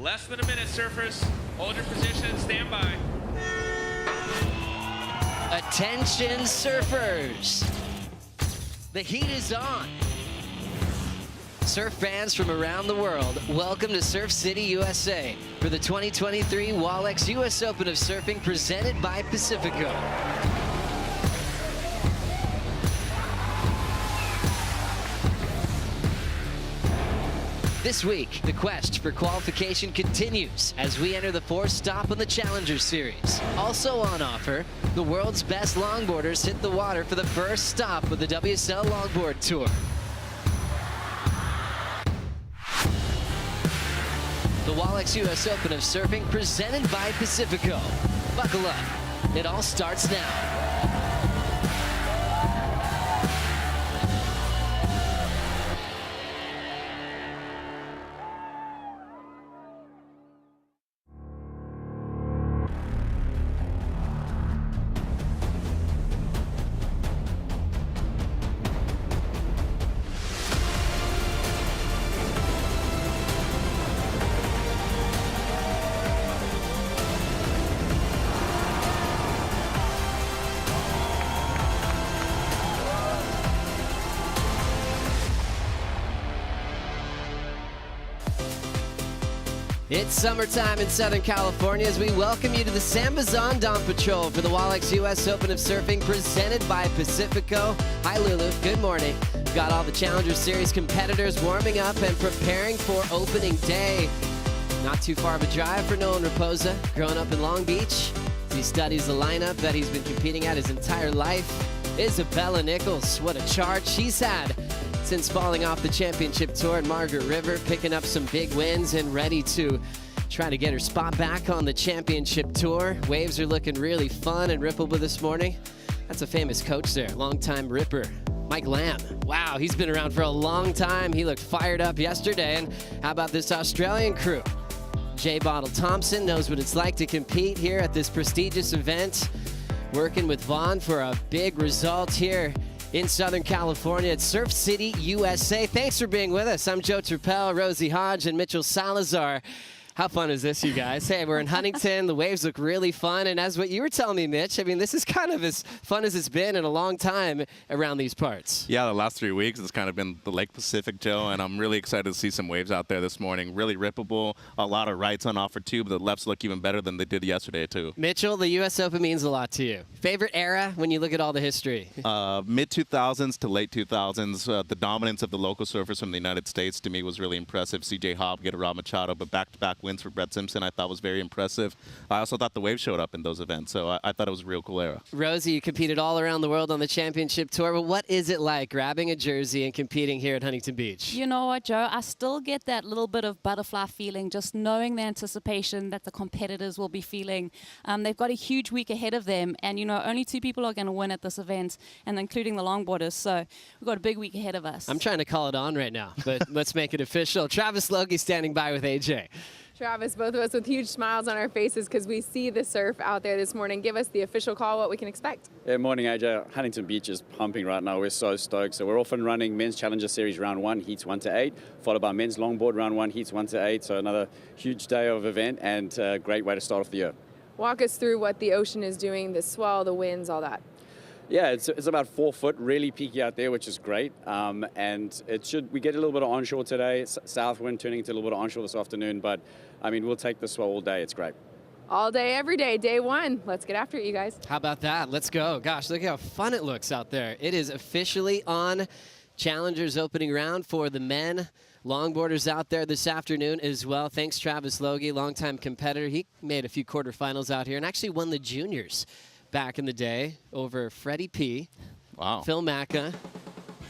Less than a minute, surfers. Hold your position and stand by. Attention, surfers. The heat is on. Surf fans from around the world, welcome to Surf City, USA for the 2023 Wallex US Open of Surfing presented by Pacifico. This week, the quest for qualification continues as we enter the fourth stop on the Challenger Series. Also on offer, the world's best longboarders hit the water for the first stop of the WSL Longboard Tour. The Wallex US Open of Surfing presented by Pacifico. Buckle up, it all starts now. It's summertime in Southern California as we welcome you to the San Bazan Dawn Patrol for the Wallex US Open of Surfing presented by Pacifico. Hi Lulu, good morning. We've got all the Challenger Series competitors warming up and preparing for opening day. Not too far of a drive for Nolan Raposa, growing up in Long Beach. He studies the lineup that he's been competing at his entire life. Isabella Nichols, what a charge she's had since falling off the championship tour in Margaret River, picking up some big wins and ready to try to get her spot back on the championship tour. Waves are looking really fun and rippable this morning. That's a famous coach there, longtime ripper, Mike Lamb. Wow, he's been around for a long time. He looked fired up yesterday. And how about this Australian crew? Jay Bottle Thompson knows what it's like to compete here at this prestigious event, working with Vaughn for a big result here in Southern California at Surf City, USA. Thanks for being with us. I'm Joe Turpel, Rosie Hodge, and Mitchell Salazar. How fun is this, you guys? Hey, we're in Huntington. The waves look really fun. And as what you were telling me, Mitch, I mean, this is kind of as fun as it's been in a long time around these parts. Yeah, the last 3 weeks, it's kind of been the Lake Pacific, Joe, and I'm really excited to see some waves out there this morning. Really rippable. A lot of rights on offer, too, but the lefts look even better than they did yesterday, too. Mitchell, the U.S. Open means a lot to you. Favorite era when you look at all the history? Mid-2000s to late 2000s. The dominance of the local surfers from the United States, to me, was really impressive. C.J. Hobgett, Rob Machado, but back-to-back wins for Brett Simpson I thought was very impressive. I also thought the waves showed up in those events, so I thought it was a real cool era. Rosie, you competed all around the world on the championship tour, but what is it like grabbing a jersey and competing here at Huntington Beach? You know what, Joe? I still get that little bit of butterfly feeling, just knowing the anticipation that the competitors will be feeling. They've got a huge week ahead of them, and you know, only 2 people are going to win at this event, and including the longboarders, so we've got a big week ahead of us. I'm trying to call it on right now, but let's make it official. Travis Logie standing by with AJ. Travis, both of us with huge smiles on our faces because we see the surf out there this morning. Give us the official call, what we can expect. Yeah, morning, AJ. Huntington Beach is pumping right now. We're so stoked. So we're off and running men's Challenger Series round 1, heats 1 to 8, followed by men's longboard round 1, heats 1 to 8. So another huge day of event and a great way to start off the year. Walk us through what the ocean is doing, the swell, the winds, all that. Yeah, it's about 4 foot, really peaky out there, which is great. And we get a little bit of onshore today, south wind turning into a little bit of onshore this afternoon. But I mean, we'll take the swell all day. It's great. All day, every day, day 1. Let's get after it, you guys. How about that? Let's go. Gosh, look how fun it looks out there. It is officially on. Challenger's opening round for the men. Longboarders out there this afternoon as well. Thanks, Travis Logie, longtime competitor. He made a few quarterfinals out here and actually won the juniors back in the day over Freddie P. Wow. Phil Macca,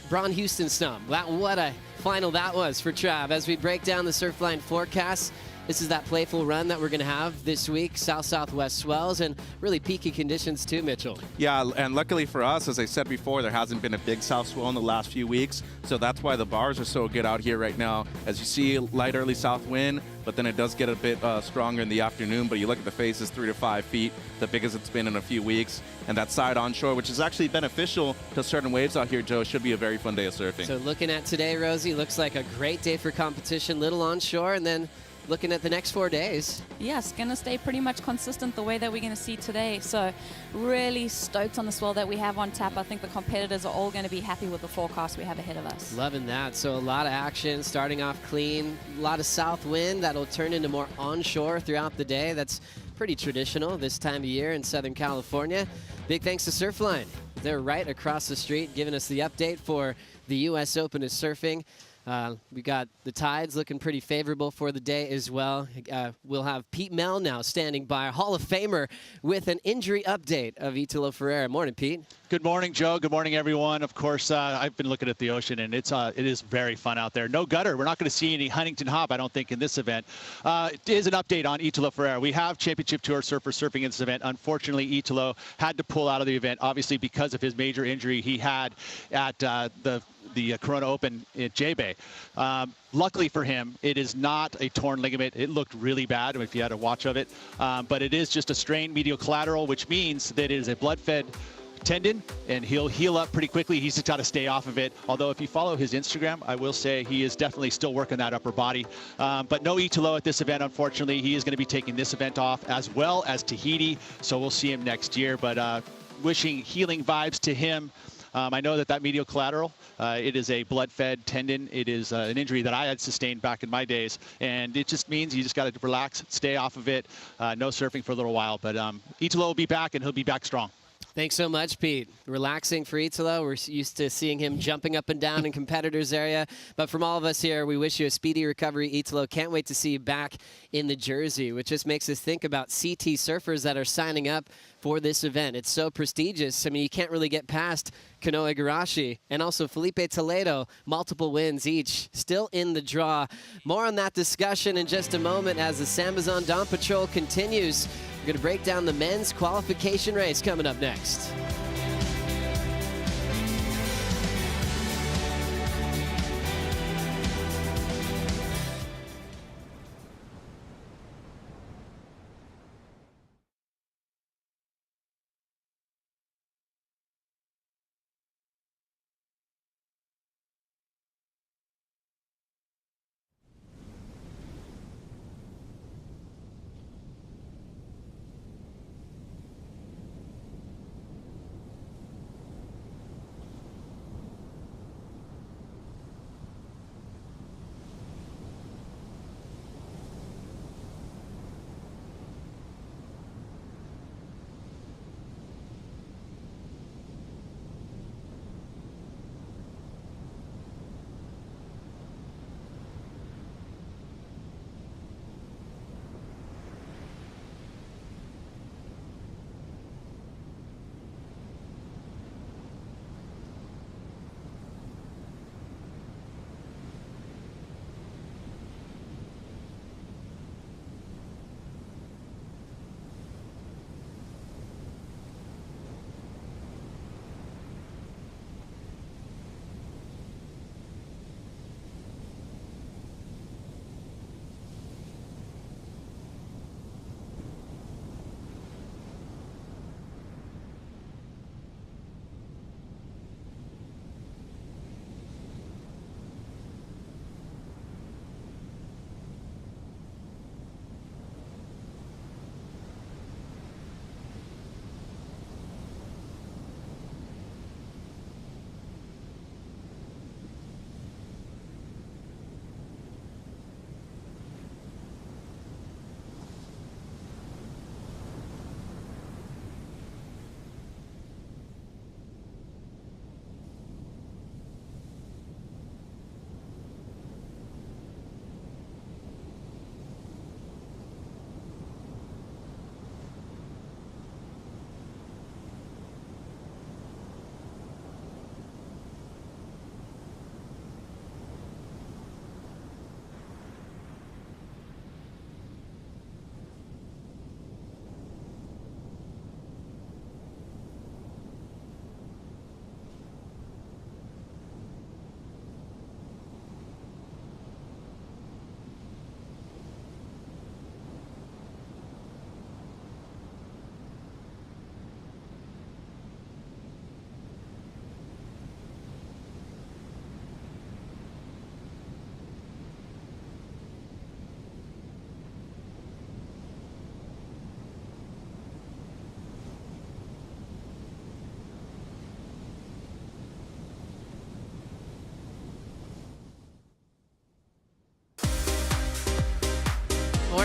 Braun Houston Stump. What a final that was for Trav. As we break down the Surfline forecast, this is that playful run that we're going to have this week. South-southwest swells and really peaky conditions too, Mitchell. Yeah, and luckily for us, as I said before, there hasn't been a big south swell in the last few weeks. So that's why the bars are so good out here right now. As you see, light early south wind, but then it does get a bit stronger in the afternoon. But you look at the faces, 3 to 5 feet, the biggest it's been in a few weeks. And that side onshore, which is actually beneficial to certain waves out here, Joe, should be a very fun day of surfing. So looking at today, Rosie, looks like a great day for competition. Little onshore, and then looking at the next 4 days. Yes, going to stay pretty much consistent the way that we're going to see today. So really stoked on the swell that we have on tap. I think the competitors are all going to be happy with the forecast we have ahead of us. Loving that. So a lot of action, starting off clean, a lot of south wind that'll turn into more onshore throughout the day. That's pretty traditional this time of year in Southern California. Big thanks to Surfline. They're right across the street giving us the update for the U.S. Open of Surfing. We got the tides looking pretty favorable for the day as well. We'll have Pete Mel now standing by, Hall of Famer, with an injury update of Italo Ferreira. Morning, Pete. Good morning, Joe. Good morning, everyone. Of course, I've been looking at the ocean, and it is very fun out there. No gutter. We're not going to see any Huntington hop, I don't think, in this event. It is an update on Italo Ferreira. We have Championship Tour surfers surfing in this event. Unfortunately, Italo had to pull out of the event, obviously because of his major injury he had at the Corona Open at J-Bay. Luckily for him, it is not a torn ligament. It looked really bad if you had a watch of it, but it is just a strained medial collateral, which means that it is a blood-fed tendon, and he'll heal up pretty quickly. He's just got to stay off of it. Although if you follow his Instagram, I will say he is definitely still working that upper body. But no Italo at this event, unfortunately. He is going to be taking this event off as well as Tahiti, so we'll see him next year. But wishing healing vibes to him. I know that medial collateral, it is a blood-fed tendon. It is an injury that I had sustained back in my days, and it just means you just got to relax, stay off of it, no surfing for a little while. But Italo will be back, and he'll be back strong. Thanks so much, Pete. Relaxing for Italo. We're used to seeing him jumping up and down in competitors' area. But from all of us here, we wish you a speedy recovery, Italo. Can't wait to see you back in the jersey, which just makes us think about CT surfers that are signing up for this event. It's so prestigious. I mean, you can't really get past Kanoe Igarashi and also Felipe Toledo, multiple wins each, still in the draw. More on that discussion in just a moment as the Sambazon Dawn Patrol continues. We're going to break down the men's qualification race coming up next.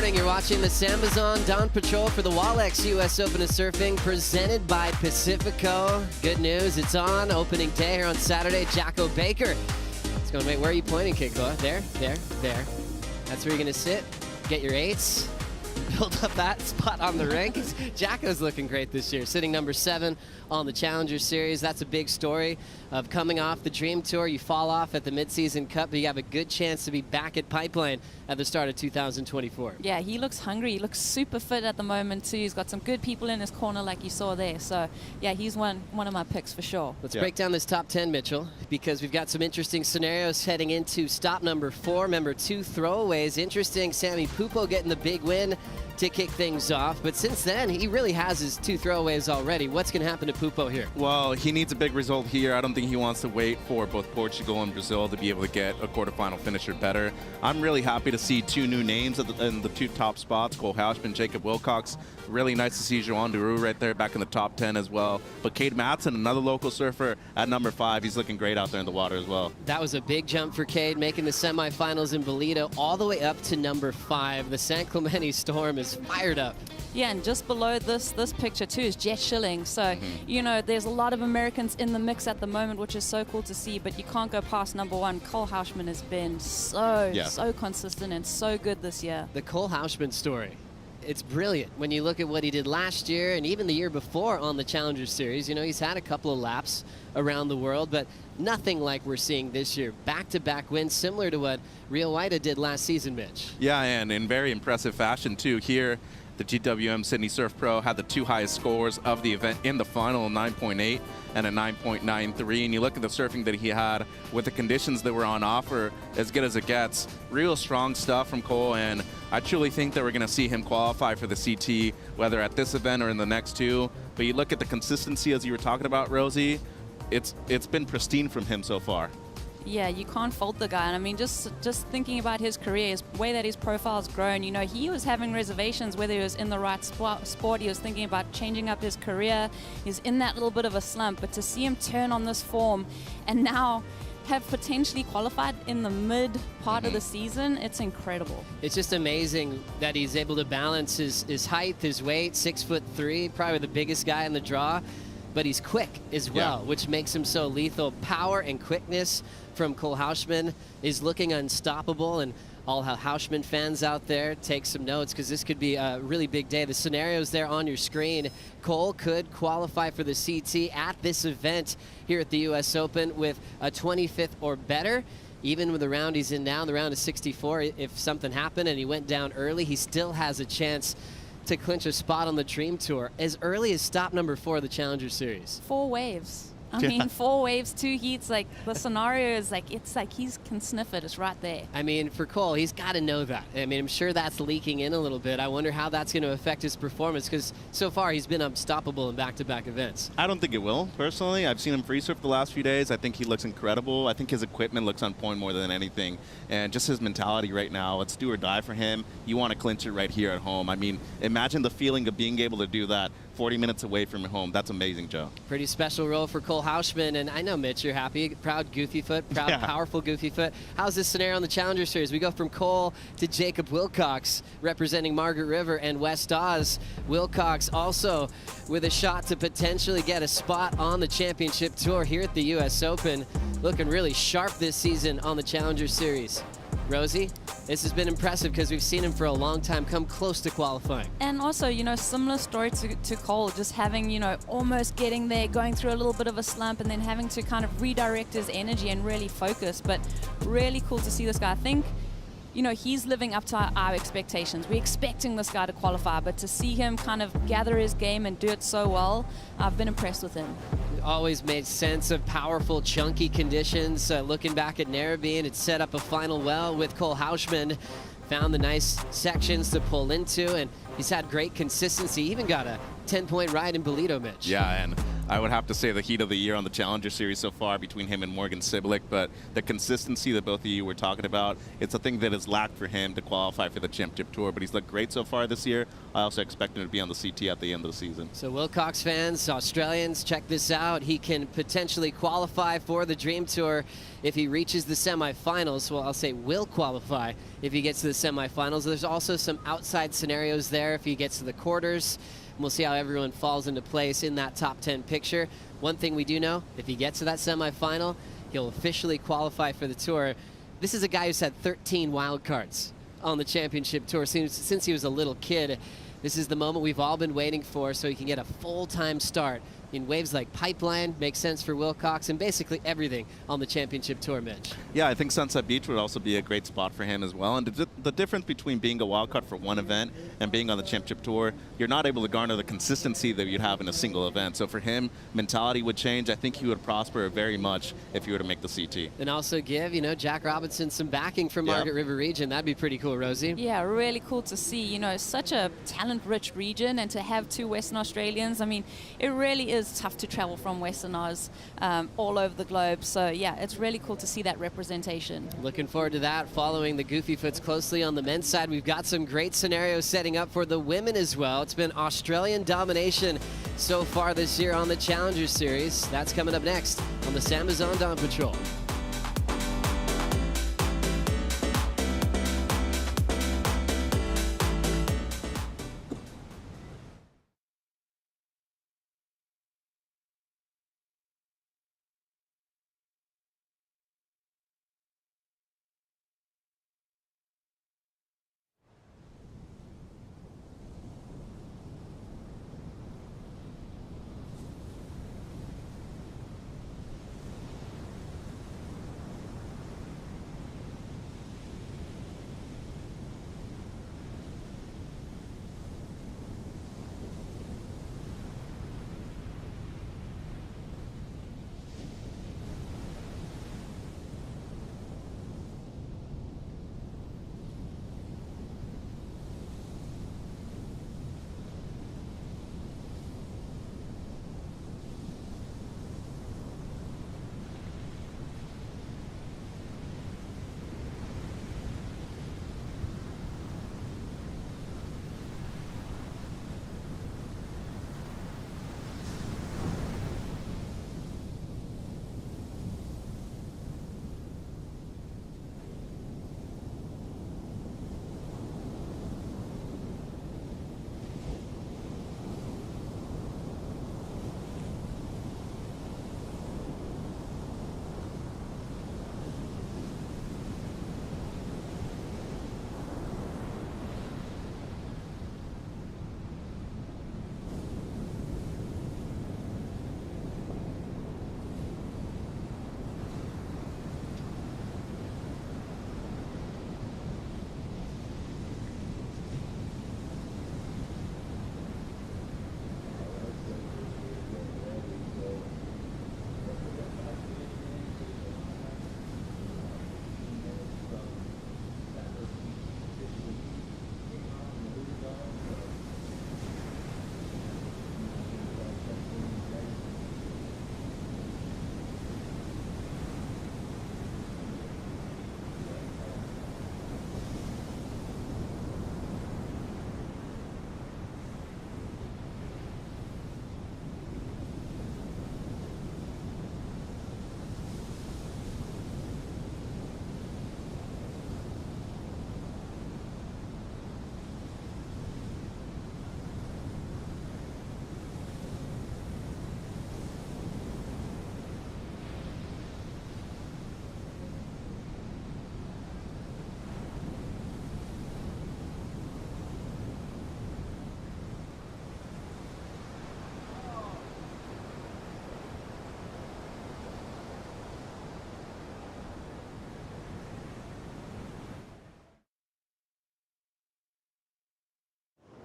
morning. You're watching the Sambazon Dawn Patrol for the Wallex U.S. Open of Surfing, presented by Pacifico. Good news, it's on opening day here on Saturday. Jacko Baker. It's going to make. Where are you pointing, Kiko? There. That's where you're going to sit. Get your eights. Build up that spot on the rank. Jacko's looking great this year, sitting number 7 on the Challenger Series. That's a big story of coming off the Dream Tour. You fall off at the Mid-Season Cup, but you have a good chance to be back at Pipeline at the start of 2024. Yeah, he looks hungry. He looks super fit at the moment, too. He's got some good people in his corner like you saw there. So, yeah, he's one of my picks for sure. Let's break down this top 10, Mitchell, because we've got some interesting scenarios heading into stop number 4. Remember, 2 throwaways. Interesting, Sammy Pupo getting the big win to kick things off. But since then, he really has his 2 throwaways already. What's going to happen to Pupo here? Well, he needs a big result here. I don't think he wants to wait for both Portugal and Brazil to be able to get a quarterfinal finisher better. I'm really happy to see 2 new names in the 2 top spots, Cole Houshman, Jacob Wilcox. Really nice to see Joan Duru right there back in the top 10 as well. But Cade Matson, another local surfer at number 5. He's looking great out there in the water as well. That was a big jump for Cade, making the semifinals in Bolito all the way up to number 5. The San Clemente Storm is fired up. Yeah, and just below this picture too is Jet Schilling. So, you know, there's a lot of Americans in the mix at the moment, which is so cool to see, but you can't go past number 1. Cole Houshman has been so consistent and so good this year. The Cole Houshman story. It's brilliant when you look at what he did last year and even the year before on the Challenger Series. You know, he's had a couple of laps around the world, but nothing like we're seeing this year. Back-to-back wins, similar to what Rio Waida did last season, Mitch. Yeah, and in very impressive fashion, too. Here, the GWM Sydney Surf Pro had the 2 highest scores of the event in the final, a 9.8 and a 9.93. And you look at the surfing that he had with the conditions that were on offer, as good as it gets. Real strong stuff from Cole, and I truly think that we're going to see him qualify for the CT, whether at this event or in the next 2. But you look at the consistency, as you were talking about, Rosie, it's been pristine from him so far. Yeah, you can't fault the guy. And I mean, just thinking about his career, his way that his profile's grown, you know, he was having reservations whether he was in the right sport. He was thinking about changing up his career. He's in that little bit of a slump. But to see him turn on this form and now have potentially qualified in the mid part of the season, it's incredible. It's just amazing that he's able to balance his height, his weight, 6'3", probably the biggest guy in the draw. But he's quick as well, which makes him so lethal. Power and quickness from Cole Houshman is looking unstoppable, and all Houshman fans out there, take some notes because this could be a really big day. The scenarios there on your screen. Cole could qualify for the CT at this event here at the U.S. Open with a 25th or better. Even with the round he's in now, the round of 64, if something happened and he went down early, he still has a chance to clinch a spot on the Dream Tour as early as stop number 4 of the Challenger Series. 4 waves. I mean, 4 waves, 2 heats, like the scenario is like, it's like he can sniff it. It's right there. I mean, for Cole, he's got to know that. I mean, I'm sure that's leaking in a little bit. I wonder how that's going to affect his performance because so far he's been unstoppable in back-to-back events. I don't think it will, personally. I've seen him free surf the last few days. I think he looks incredible. I think his equipment looks on point more than anything. And just his mentality right now, it's do or die for him. You want to clinch it right here at home. I mean, imagine the feeling of being able to do that 40 minutes away from your home. That's amazing, Joe. Pretty special role for Cole Houshman, and I know, Mitch, you're happy. Proud goofy foot, proud powerful goofy foot. How's this scenario on the Challenger Series? We go from Cole to Jacob Wilcox, representing Margaret River and West Oz. Wilcox also with a shot to potentially get a spot on the championship tour here at the U.S. Open. Looking really sharp this season on the Challenger Series. Rosie, this has been impressive because we've seen him for a long time come close to qualifying. And also, you know, similar story to Cole, just having, you know, almost getting there, going through a little bit of a slump and then having to kind of redirect his energy and really focus. But really cool to see this guy. I think, you know, he's living up to our expectations. We're expecting this guy to qualify, but to see him kind of gather his game and do it so well, I've been impressed with him. Always made sense of powerful, chunky conditions. Looking back at Narrabeen, it set up a final well with Cole Houshman. Found the nice sections to pull into, and he's had great consistency. Even got a 10-point ride in Bolito, Mitch. Yeah, and I would have to say the heat of the year on the Challenger Series so far between him and Morgan Siblick, but the consistency that both of you were talking about, it's a thing that has lacked for him to qualify for the Championship Tour, but he's looked great so far this year. I also expect him to be on the CT at the end of the season. So Wilcox fans, Australians, check this out. He can potentially qualify for the Dream Tour if he reaches the semifinals. Well, I'll say will qualify if he gets to the semifinals. There's also some outside scenarios there if he gets to the quarters. We'll see how everyone falls into place in that top 10 picture. One thing we do know, if he gets to that semifinal, he'll officially qualify for the tour. This is a guy who's had 13 wild cards on the Championship Tour since he was a little kid. This is the moment we've all been waiting for, so he can get a full-time start in waves like Pipeline, makes sense for Wilcox, and basically everything on the Championship Tour, Mitch. Yeah, I think Sunset Beach would also be a great spot for him as well. And the difference between being a wildcard for one event and being on the Championship Tour, you're not able to garner the consistency that you'd have in a single event. So for him, mentality would change. I think he would prosper very much if he were to make the CT. And also give, Jack Robinson some backing from Margaret River region. That'd be pretty cool, Rosie. Yeah, really cool to see. Such a talent-rich region, and to have two Western Australians, I mean, it really is tough to travel from Western Oz all over the globe. So yeah, it's really cool to see that representation. Looking forward to that. Following the Goofy Foots closely on the men's side, we've got some great scenarios setting up for the women as well. It's been Australian domination so far this year on the Challenger Series. That's coming up next on the Sambazon Dawn Patrol.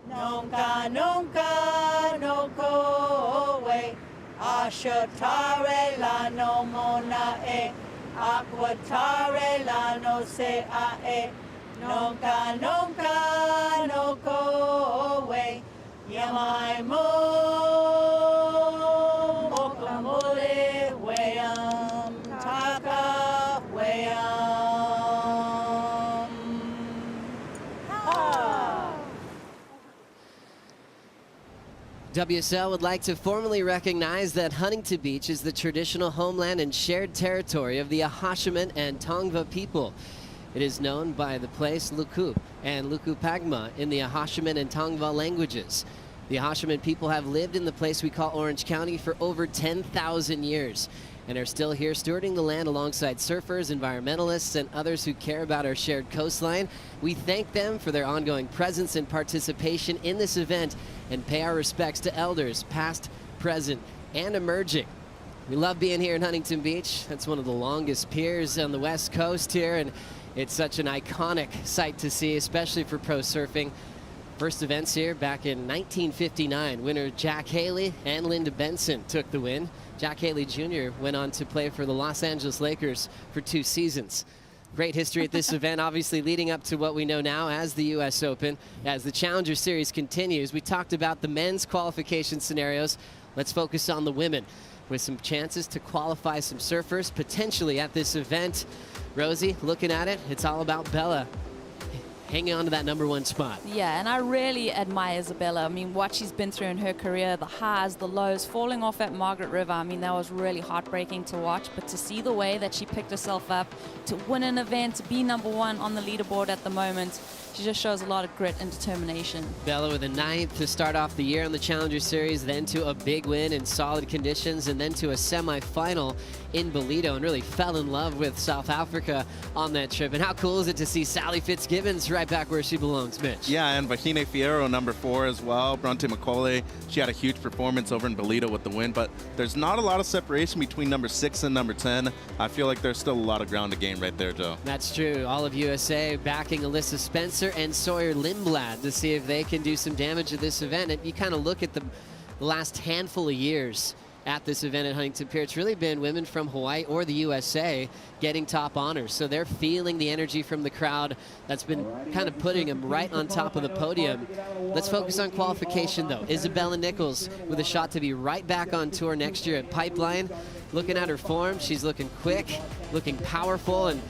Nunca, nunca, no go away. Ashatare la no mona e. Aquatare la no se a e. Nunca, nunca, no go away. Yamai mo, mo. WSL would like to formally recognize that Huntington Beach is the traditional homeland and shared territory of the Ahashiman and Tongva people. It is known by the place Luku and Lukupagma in the Ahashiman and Tongva languages. The Ahashiman people have lived in the place we call Orange County for over 10,000 years and are still here stewarding the land alongside surfers, environmentalists, and others who care about our shared coastline. We thank them for their ongoing presence and participation in this event and pay our respects to elders, past, present, and emerging. We love being here in Huntington Beach. That's one of the longest piers on the West Coast here, and it's such an iconic sight to see, especially for pro surfing. First events here back in 1959. Winner Jack Haley and Linda Benson took the win. Jack Haley Jr. went on to play for the Los Angeles Lakers for 2 seasons. Great history at this event, obviously leading up to what we know now as the U.S. Open. As the Challenger Series continues, we talked about the men's qualification scenarios. Let's focus on the women with some chances to qualify some surfers potentially at this event. Rosie, looking at it, it's all about Bella hanging on to that #1 spot. Yeah, and I really admire Isabella. I mean, what she's been through in her career, the highs, the lows, falling off at Margaret River. I mean, that was really heartbreaking to watch. But to see the way that she picked herself up, to win an event, to be #1 on the leaderboard at the moment, she just shows a lot of grit and determination. Bella with a 9th to start off the year on the Challenger Series, then to a big win in solid conditions, and then to a semi-final in Bolito, and really fell in love with South Africa on that trip. And how cool is it to see Sally Fitzgibbons right back where she belongs, Mitch? Yeah, and Vahine Fierro, #4 as well. Bronte McCauley, she had a huge performance over in Bolito with the win, but there's not a lot of separation between #6 and #10. I feel like there's still a lot of ground to gain right there, Joe. That's true. All of USA backing Alyssa Spencer and Sawyer Lindblad to see if they can do some damage at this event. And you kind of look at the last handful of years at this event at Huntington Pier, it's really been women from Hawaii or the USA getting top honors. So they're feeling the energy from the crowd that's been kind of putting them right on top of the podium. Let's focus on qualification, though. Isabella Nichols with a shot to be right back on tour next year at Pipeline. Looking at her form, she's looking quick, looking powerful, and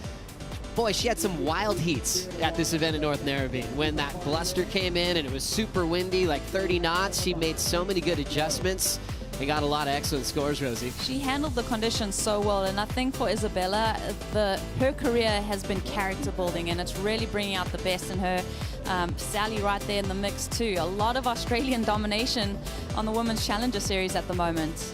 boy, she had some wild heats at this event in North Narrabeen. When that bluster came in and it was super windy, like 30 knots, she made so many good adjustments. They got a lot of excellent scores, Rosie. She handled the conditions so well, and I think for Isabella, her career has been character building, and it's really bringing out the best in her. Sally right there in the mix too. A lot of Australian domination on the Women's Challenger Series at the moment.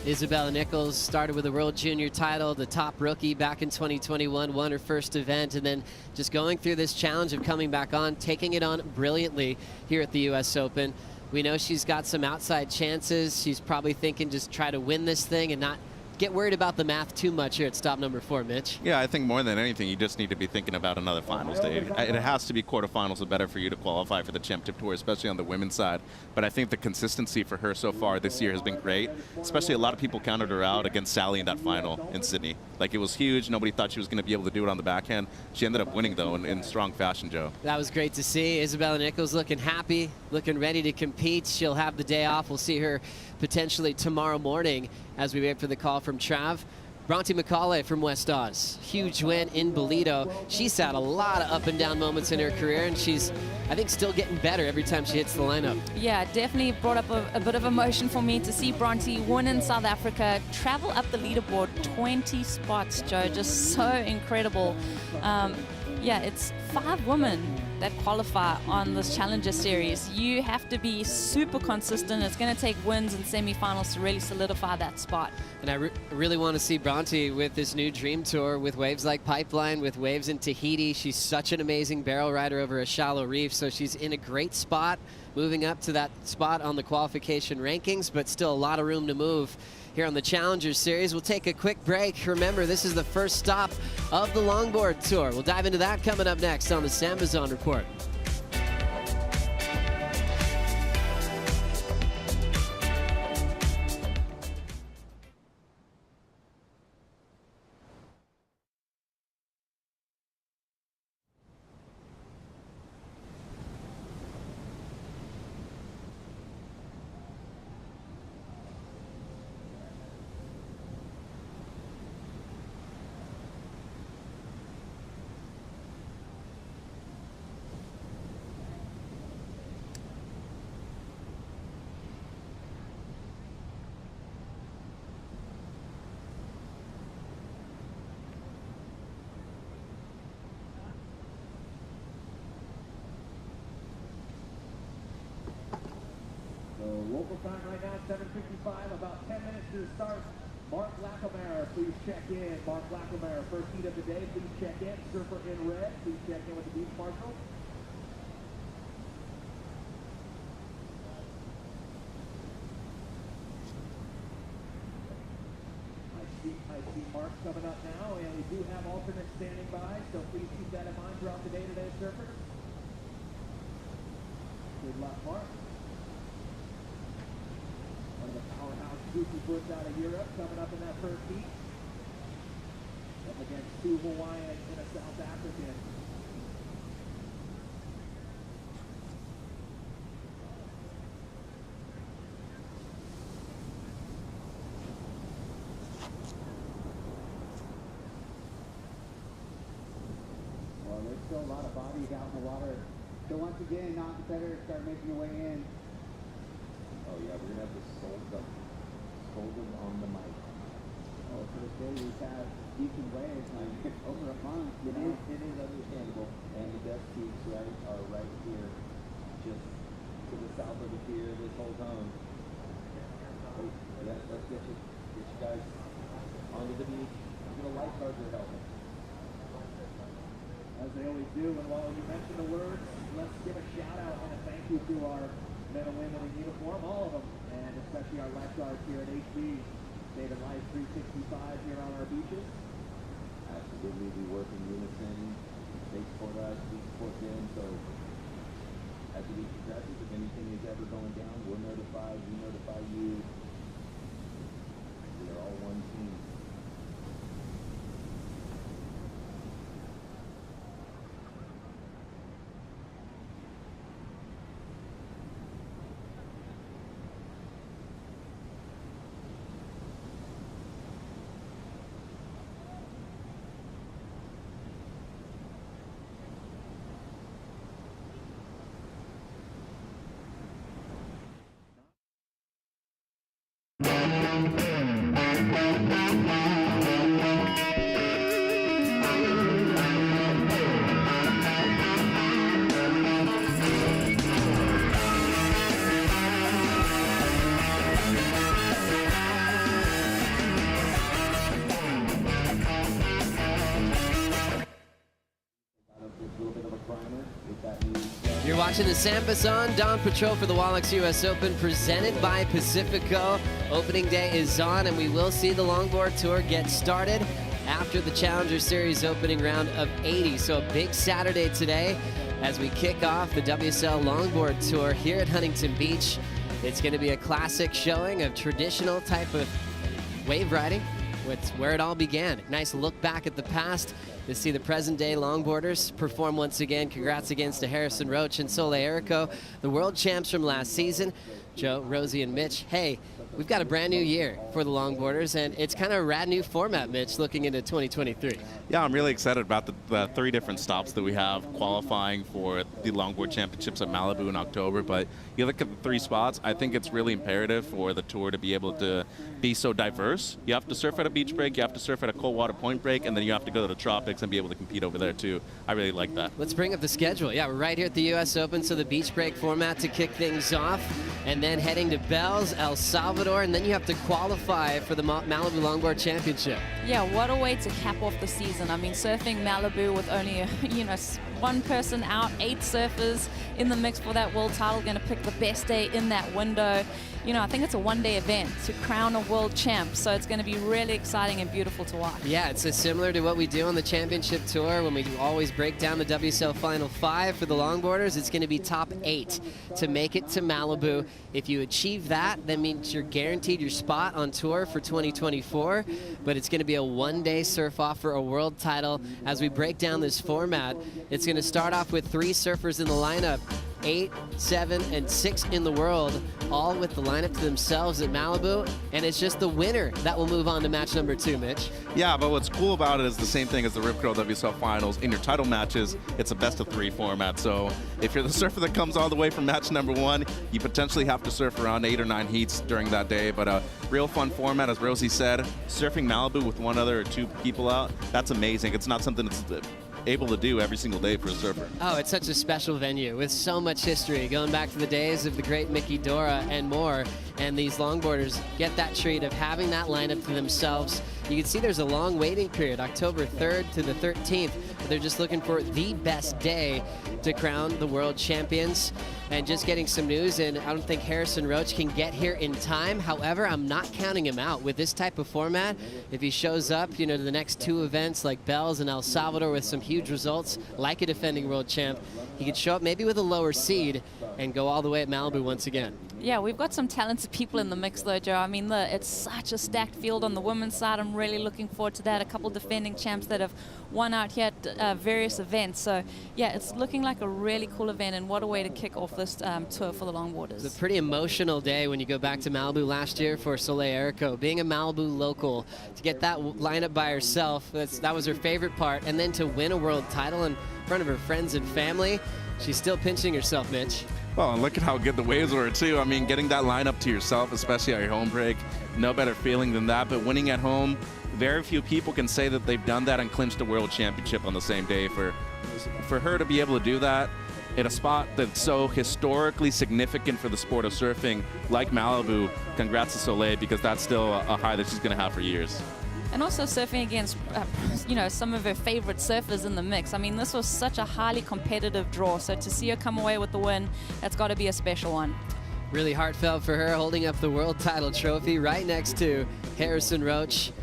Isabella Nichols started with a World Junior title, the top rookie back in 2021, won her first event, and then just going through this challenge of coming back on, taking it on brilliantly here at the U.S. Open. We know she's got some outside chances. She's probably thinking just try to win this thing and not get worried about the math too much here at stop #4, Mitch. Yeah, I think more than anything, you just need to be thinking about another finals day. It has to be quarterfinals or better for you to qualify for the Championship Tour, especially on the women's side. But I think the consistency for her so far this year has been great, especially a lot of people counted her out against Sally in that final in Sydney. Like, it was huge. Nobody thought she was going to be able to do it on the backhand. She ended up winning, though, in strong fashion, Joe. That was great to see. Isabella Nichols looking happy, looking ready to compete. She'll have the day off. We'll see her potentially tomorrow morning as we wait for the call from Trav. Bronte McCauley from West Oz. Huge win in Bolito. She's had a lot of up and down moments in her career, and she's, I think, still getting better every time she hits the lineup. Yeah, definitely brought up a bit of emotion for me to see Bronte win in South Africa, travel up the leaderboard 20 spots, Joe. Just so incredible. Yeah, it's 5 women that qualify on this Challenger Series. You have to be super consistent. It's going to take wins and semifinals to really solidify that spot. And I really want to see Bronte with this new Dream Tour, with waves like Pipeline, with waves in Tahiti. She's such an amazing barrel rider over a shallow reef, so she's in a great spot, moving up to that spot on the qualification rankings, but still a lot of room to move here on the Challenger Series. We'll take a quick break. Remember, this is the first stop of the Longboard Tour. We'll dive into that coming up next on the Sambazon Report. Local time right now, 7:55, about 10 minutes to the start. Mark Lackamere, please check in. Mark Lackamere, first heat of the day, please check in. Surfer in red, please check in with the beach marshal. I see Mark coming up now, and we do have alternates standing by, so please keep that in mind throughout the day today, surfers. Good luck, Mark. One of the powerhouse goofy foots out of Europe coming up in that first heat. Up against two Hawaiians and a South African. Well, there's still a lot of bodies out in the water. So once again, non-competitors start making their way in. Oh yeah, we're gonna have to scold them on the mic. Oh, for the day we've had decent waves like over a month. It is understandable, and the best peaks are right here, just to the south of the pier. This whole zone. Oh, yeah, let's get you guys onto the beach. The lifeguards are helping. As they always do, and while you mention the words, let's give a shout out and a thank you to our men and women in uniform, all of them, and especially our lifeguards here at HB. David Life 365 here on our beaches. Absolutely, we work in unison. They support us, we support them, so as the week progresses, if anything is ever going down, we'll notify, we notify you. We are all one team. You're watching the Sambazon Dawn Patrol for the Wallex US Open, presented by Pacifico. Opening day is on, and we will see the Longboard Tour get started after the Challenger Series opening round of 80. So a big Saturday today as we kick off the WSL Longboard Tour here at Huntington Beach. It's going to be a classic showing of traditional type of wave riding. It's where it all began. Nice look back at the past to see the present-day longboarders perform once again. Congrats against to Harrison Roach and Sole Erico, the world champs from last season. Joe, Rosie, and Mitch. Hey, we've got a brand new year for the longboarders, and it's kind of a rad new format, Mitch, looking into 2023. Yeah, I'm really excited about the 3 different stops that we have qualifying for the Longboard Championships at Malibu in October. But you look at the 3 spots, I think it's really imperative for the tour to be able to be so diverse. You have to surf at a beach break, you have to surf at a cold water point break, and then you have to go to the tropics and be able to compete over there too. I really like that. Let's bring up the schedule. Yeah, we're right here at the US Open, so the beach break format to kick things off, and then heading to Bells, El Salvador, and then you have to qualify for the Malibu Longboard Championship. Yeah, what a way to cap off the season. I mean, surfing Malibu with only, one person out, 8 surfers in the mix for that world title, going to pick the best day in that window. I think it's a one-day event to crown a world champ, so it's going to be really exciting and beautiful to watch. Yeah, it's similar to what we do on the championship tour when we always break down the WSL Final 5 for the longboarders. It's going to be top 8 to make it to Malibu. If you achieve that means you're guaranteed your spot on tour for 2024, but it's going to be a one-day surf-off for a world title. As we break down this format, it's going to start off with 3 surfers in the lineup, 8, 7, and 6 in the world, all with the lineup to themselves at Malibu, and it's just the winner that will move on to match number 2, Mitch. Yeah, but what's cool about it is the same thing as the Rip Curl WSL Finals. In your title matches, it's a best-of-3 format, so if you're the surfer that comes all the way from match number 1, you potentially have to surf around 8 or 9 heats during that day, but a real fun format, as Rosie said. Surfing Malibu with 1 other or 2 people out, that's amazing. It's not something that's able to do every single day for a surfer. Oh, it's such a special venue with so much history, going back to the days of the great Mickey Dora and more. And these longboarders get that treat of having that lineup to themselves. You can see there's a long waiting period, October 3rd to the 13th. But they're just looking for the best day to crown the world champions. And just getting some news, and I don't think Harrison Roach can get here in time. However, I'm not counting him out with this type of format. If he shows up, to the next 2 events like Bells and El Salvador with some huge results, like a defending world champ, he could show up maybe with a lower seed and go all the way at Malibu once again. Yeah, we've got some talented people in the mix, though, Joe. I mean, it's such a stacked field on the women's side. I'm really looking forward to that. A couple defending champs that have won out here at various events. So, yeah, it's looking like a really cool event, and what a way to kick off this tour for the longboarders. It's a pretty emotional day when you go back to Malibu last year for Soleil Erico. Being a Malibu local, to get that lineup by herself, that was her favorite part. And then to win a world title in front of her friends and family, she's still pinching herself, Mitch. Well, and look at how good the waves were, too. I mean, getting that lineup to yourself, especially at your home break, no better feeling than that. But winning at home, very few people can say that they've done that and clinched a world championship on the same day. For her to be able to do that in a spot that's so historically significant for the sport of surfing, like Malibu, congrats to Soleil, because that's still a high that she's going to have for years. And also surfing against, some of her favorite surfers in the mix. I mean, this was such a highly competitive draw, so to see her come away with the win, that's got to be a special one. Really heartfelt for her, holding up the world title trophy right next to Harrison Roach.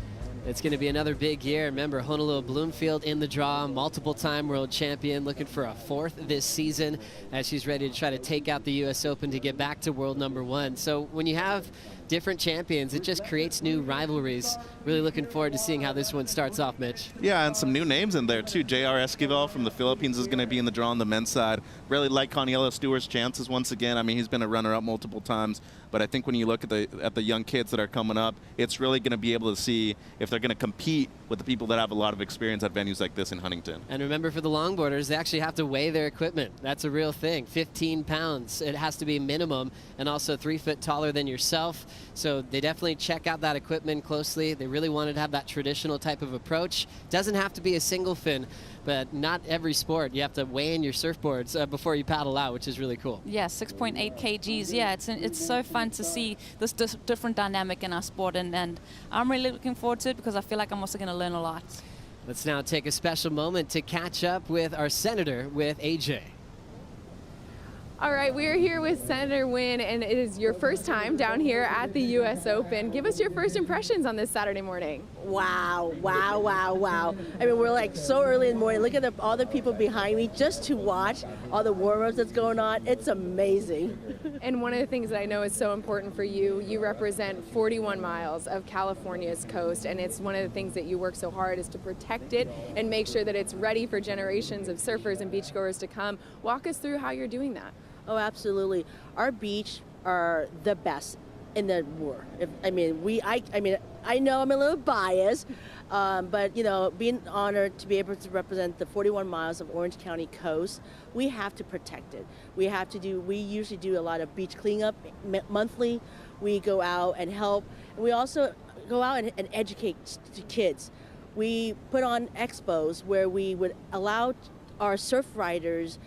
It's going to be another big year. Remember, Honolulu Bloomfield in the draw, multiple-time world champion, looking for a 4th this season as she's ready to try to take out the U.S. Open to get back to world #1. So when you have different champions, it just creates new rivalries. Really looking forward to seeing how this one starts off, Mitch. Yeah, and some new names in there, too. J.R. Esquivel from the Philippines is going to be in the draw on the men's side. Really like Coniello Stewart's chances once again. I mean, he's been a runner-up multiple times. But I think when you look at the young kids that are coming up, it's really going to be able to see if they're going to compete with the people that have a lot of experience at venues like this in Huntington. And remember, for the longboarders, they actually have to weigh their equipment. That's a real thing. 15 pounds. It has to be minimum, and also 3 foot taller than yourself. So they definitely check out that equipment closely. They really wanted to have that traditional type of approach. Doesn't have to be a single fin, but not every sport. You have to weigh in your surfboards before you paddle out, which is really cool. Yeah, 6.8 kgs. Yeah, it's so fun to see this different dynamic in our sport, and I'm really looking forward to it because I feel like I'm also going to learn a lot. Let's now take a special moment to catch up with our senator, with AJ. All right, we are here with Senator Wynn, and it is your first time down here at the U.S. Open. Give us your first impressions on this Saturday morning. Wow, wow, wow, wow. I mean, we're like so early in the morning. Look at all the people behind me just to watch all the warm-ups that's going on. It's amazing. And one of the things that I know is so important for you, you represent 41 miles of California's coast, and it's one of the things that you work so hard is to protect it and make sure that it's ready for generations of surfers and beachgoers to come. Walk us through how you're doing that. Oh, absolutely. Our beach are the best in the world. I know I'm a little biased, but being honored to be able to represent the 41 miles of Orange County coast, we have to protect it. We usually do a lot of beach cleanup monthly. We go out and help, and we also go out and educate kids. We put on expos where we would allow our surf riders,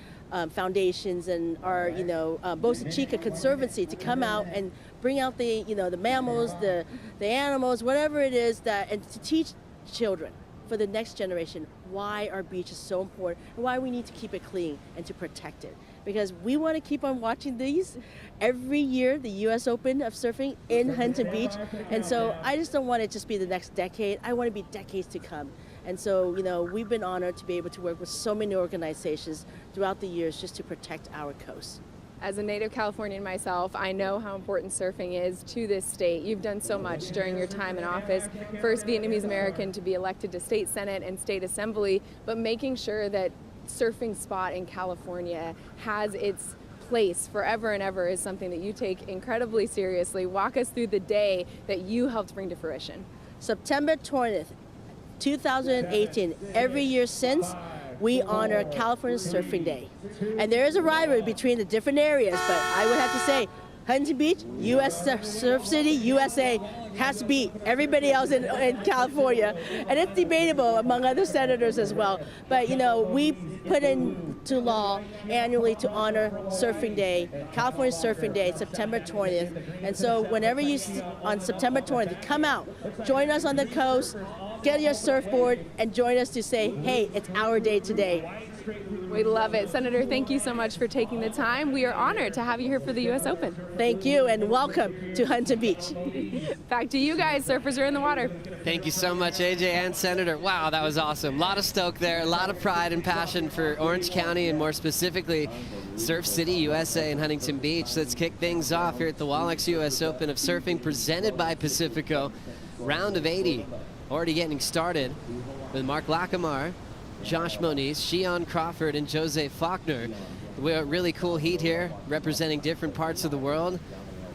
foundations, and our Bosa Chica Conservancy to come out and bring out the mammals, the animals, whatever it is, and to teach children for the next generation why our beach is so important and why we need to keep it clean and to protect it. Because we want to keep on watching these every year, the U.S. Open of surfing in Huntington Beach. And so I just don't want it to just be the next decade. I want it to be decades to come. And so, we've been honored to be able to work with so many organizations throughout the years just to protect our coast. As a native Californian myself, I know how important surfing is to this state. You've done so much during your time in office. First Vietnamese American to be elected to state senate and state assembly, but making sure that surfing spot in California has its place forever and ever is something that you take incredibly seriously. Walk us through the day that you helped bring to fruition. September 20th, 2018, every year since, we honor California Surfing Day. And there is a rivalry between the different areas, but I would have to say, Huntington Beach, U.S. Surf City, USA, has to beat everybody else in California. And it's debatable among other senators as well. But, you know, we put into law annually to honor Surfing Day, California Surfing Day, September 20th. And so whenever you, on September 20th, come out, join us on the coast, get your surfboard, and join us to say, hey, it's our day today. We love it. Senator, thank you so much for taking the time. We are honored to have you here for the U.S. Open. Thank you, and welcome to Huntington Beach. Back to you guys. Surfers are in the water. Thank you so much, AJ and Senator. Wow, that was awesome. A lot of stoke there, a lot of pride and passion for Orange County, and more specifically, Surf City, USA, and Huntington Beach. Let's kick things off here at the Wallex U.S. Open of Surfing, presented by Pacifico. Round of 80 already getting started with Mark Lacomar, Josh Moniz, Shion Crawford, and Jose Faulkner. We have a really cool heat here, representing different parts of the world.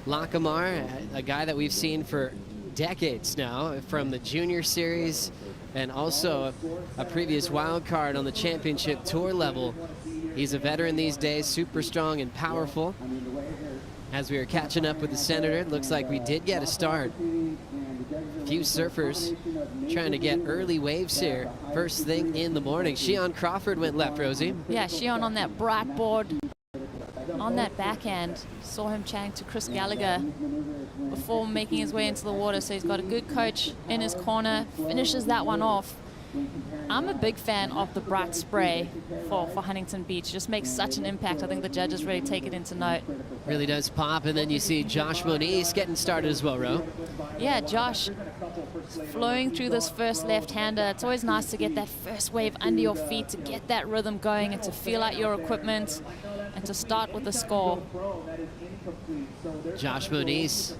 Lacomar, a guy that we've seen for decades now, from the Junior Series, and also a previous wild card on the championship tour level. He's a veteran these days, super strong and powerful. As we were catching up with the Senator, it looks like we did get a start. A few surfers trying to get early waves here first thing in the morning. Shion Crawford went left, Rosie. Yeah, Shion on that bright board, on that backhand. Saw him chatting to Chris Gallagher before making his way into the water, so he's got a good coach in his corner, finishes that one off. I'm a big fan of the bright spray for Huntington Beach. It just makes such an impact. I think the judges really take it into note. Really does pop, and then you see Josh Moniz getting started as well, Ro. Yeah, Josh flowing through this first left-hander. It's always nice to get that first wave under your feet, to get that rhythm going and to feel out your equipment and to start with the score. Josh Moniz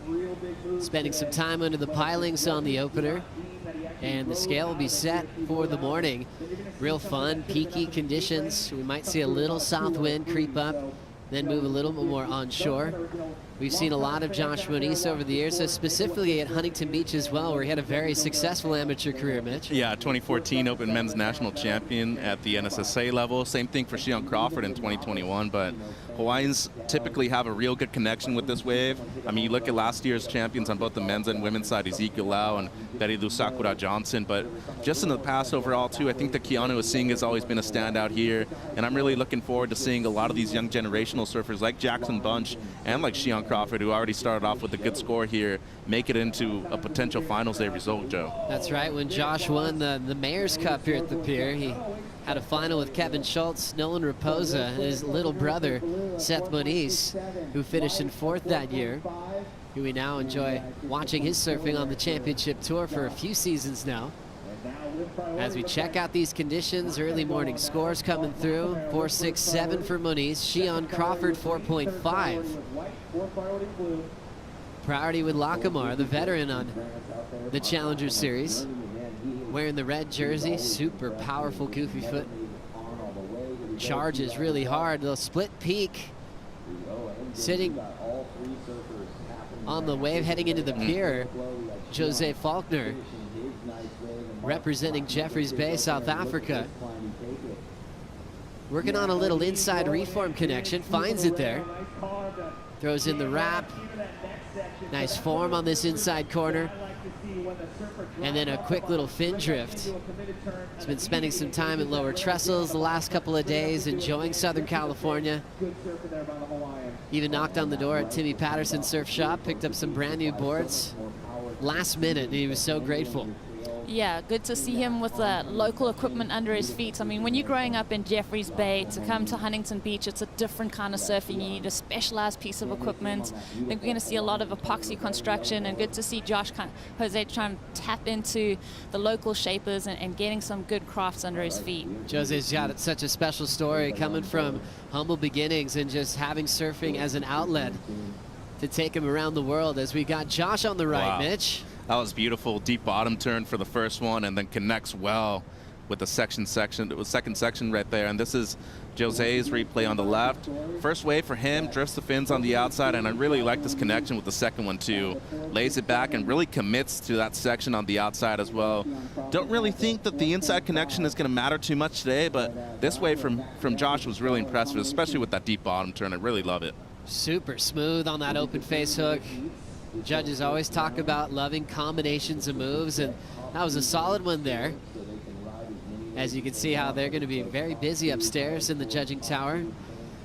spending some time under the pilings on the opener. And the scale will be set for the morning. Real fun, peaky conditions. We might see a little south wind creep up, then move a little bit more onshore. We've seen a lot of Josh Moniz over the years, so specifically at Huntington Beach as well, where he had a very successful amateur career, Mitch. Yeah, 2014 Open Men's National Champion at the NSSA level. Same thing for Shion Crawford in 2021, but Hawaiians typically have a real good connection with this wave. I mean, you look at last year's champions on both the men's and women's side, Ezekiel Lau and Berilu Sakura Johnson, but just in the past overall too, I think that Keanu Asing has always been a standout here, and I'm really looking forward to seeing a lot of these young generational surfers like Jackson Bunch and like Shion Crawford, who already started off with a good score here, make it into a potential finals day result, Joe. That's right. When Josh won the Mayor's Cup here at the Pier, he had a final with Kevin Schultz, Nolan Raposa, and his little brother, Seth Moniz, who finished in 4th that year, who we now enjoy watching his surfing on the championship tour for a few seasons now. As we check out these conditions, early morning scores coming through. 4.67 for Moniz. Shion Crawford, 4.5. Priority with Lacomar, the veteran on the Challenger Series. Wearing the red jersey, super powerful goofy foot. Charges really hard. The split peak, sitting on the wave heading into the pier. Jose Faulkner, representing Jeffreys Bay, South Africa. Working on a little inside reform connection, finds it there. Throws in the wrap. Nice form on this inside corner. And then a quick little fin drift. He's been spending some time at Lower Trestles the last couple of days, enjoying Southern California. Even knocked on the door at Timmy Patterson's surf shop, picked up some brand new boards. Last minute, and he was so grateful. Yeah, good to see him with local equipment under his feet. I mean, when you're growing up in Jeffreys Bay, to come to Huntington Beach, it's a different kind of surfing. You need a specialized piece of equipment. I think we're going to see a lot of epoxy construction, and good to see Jose trying to tap into the local shapers and getting some good crafts under his feet. Jose's got such a special story, coming from humble beginnings and just having surfing as an outlet to take him around the world. As we got Josh on the right, wow. Mitch. That was beautiful. Deep bottom turn for the first one, and then connects well with the second section right there. And this is Jose's replay on the left. First wave for him, drifts the fins on the outside, and I really like this connection with the second one too. Lays it back and really commits to that section on the outside as well. Don't really think that the inside connection is going to matter too much today, but this wave from Josh was really impressive, especially with that deep bottom turn. I really love it. Super smooth on that open face hook. Judges always talk about loving combinations of moves, and that was a solid one there. As you can see how they're going to be very busy upstairs in the judging tower.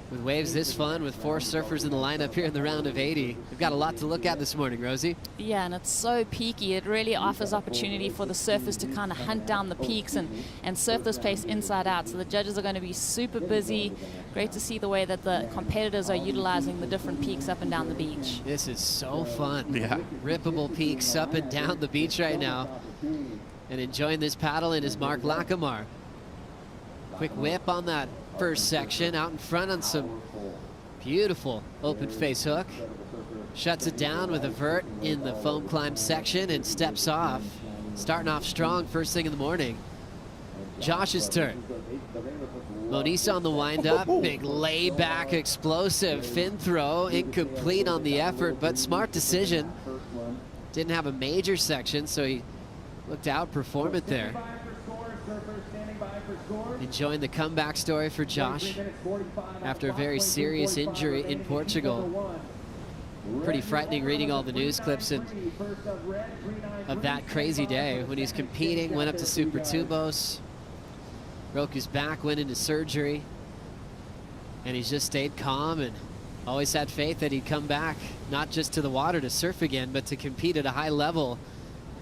With waves this fun, with 4 surfers in the lineup here in the round of 80. We've got a lot to look at this morning, Rosie. Yeah, and it's so peaky. It really offers opportunity for the surfers to kind of hunt down the peaks and surf this place inside out. So the judges are going to be super busy. Great to see the way that the competitors are utilizing the different peaks up and down the beach. This is so fun. Yeah. Rippable peaks up and down the beach right now. And enjoying this paddle in is Mark Lackamar. Quick whip on that first section, out in front on some beautiful open face hook. Shuts it down with a vert in the foam climb section and steps off. Starting off strong first thing in the morning. Josh's turn. Moniz on the windup, big layback, explosive fin throw, incomplete on the effort, but smart decision. Didn't have a major section, so he looked to outperform it there. Enjoying the comeback story for Josh after a very serious injury in Portugal. Pretty frightening reading all the news clips of that crazy day when he's competing, went up to Super Tubos, broke his back, went into surgery, and he's just stayed calm and always had faith that he'd come back, not just to the water to surf again, but to compete at a high level.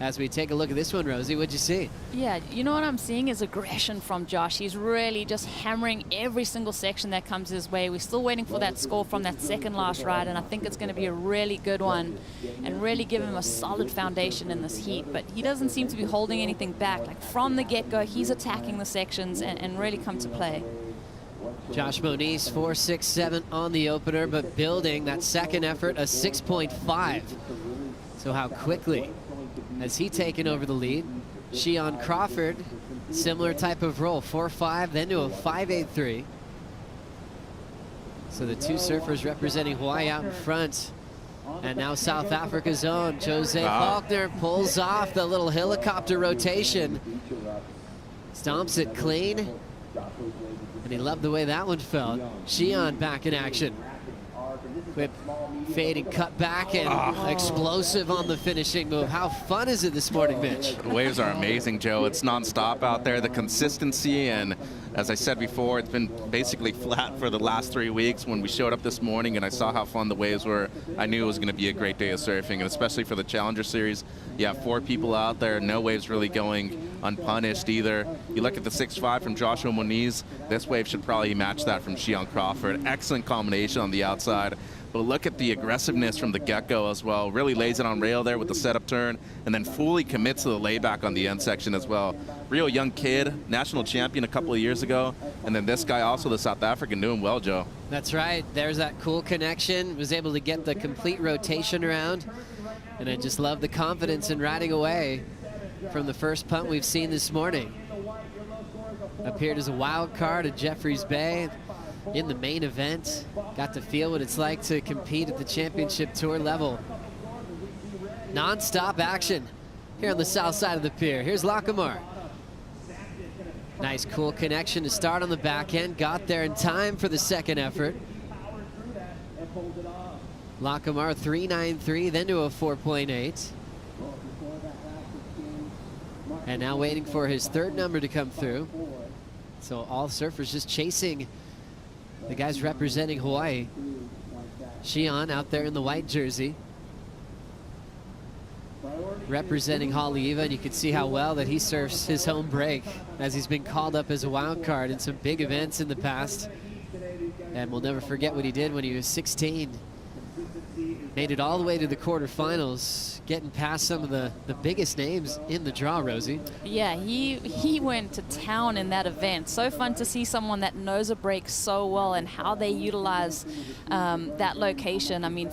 As we take a look at this one, Rosie, what'd you see? Yeah, you know what I'm seeing is aggression from Josh. He's really just hammering every single section that comes his way. We're still waiting for that score from that second last ride, and I think it's going to be a really good one and really give him a solid foundation in this heat. But he doesn't seem to be holding anything back. Like from the get-go, he's attacking the sections and really come to play. Josh Moniz, 4.67 on the opener, but building that second effort, a 6.5. So how quickly has he taken over the lead? Shion Crawford, similar type of roll, 4.5, then to a 5.83. So the two surfers representing Hawaii out in front. And now South Africa's own Jose Faulkner pulls off the little helicopter rotation. Stomps it clean. And he loved the way that one felt. Shion back in action. Whip, fade and cut back, and explosive on the finishing move. How fun is it this morning, Mitch? The waves are amazing, Joe. It's nonstop out there. The consistency, and as I said before, it's been basically flat for the last 3 weeks. When we showed up this morning and I saw how fun the waves were, I knew it was going to be a great day of surfing, and especially for the Challenger Series. You have 4 people out there, no waves really going unpunished either. You look at the 6.5 from Joshua Moniz, this wave should probably match that from Shion Crawford. Excellent combination on the outside. But look at the aggressiveness from the get-go as well. Really lays it on rail there with the setup turn, and then fully commits to the layback on the end section as well. Real young kid, national champion a couple of years ago, and then this guy also, the South African, knew him well, Joe. That's right. There's that cool connection. Was able to get the complete rotation around, and I just love the confidence in riding away from the first punt we've seen this morning. Appeared as a wild card at Jeffreys Bay in the main event. Got to feel what it's like to compete at the championship tour level. Non-stop action here on the south side of the pier. Here's Lackamar. Nice cool connection to start on the back end. Got there in time for the second effort. Lackamar 3.93, then to a 4.8. And now waiting for his third number to come through. So all surfers just chasing the guys representing Hawaii. Shion out there in the white jersey, representing Haleiwa, and you can see how well that he surfs his home break, as he's been called up as a wild card in some big events in the past. And we'll never forget what he did when he was 16. Made it all the way to the quarterfinals, getting past some of the biggest names in the draw, Rosie. Yeah, he went to town in that event. So fun to see someone that knows a break so well and how they utilize that location. I mean,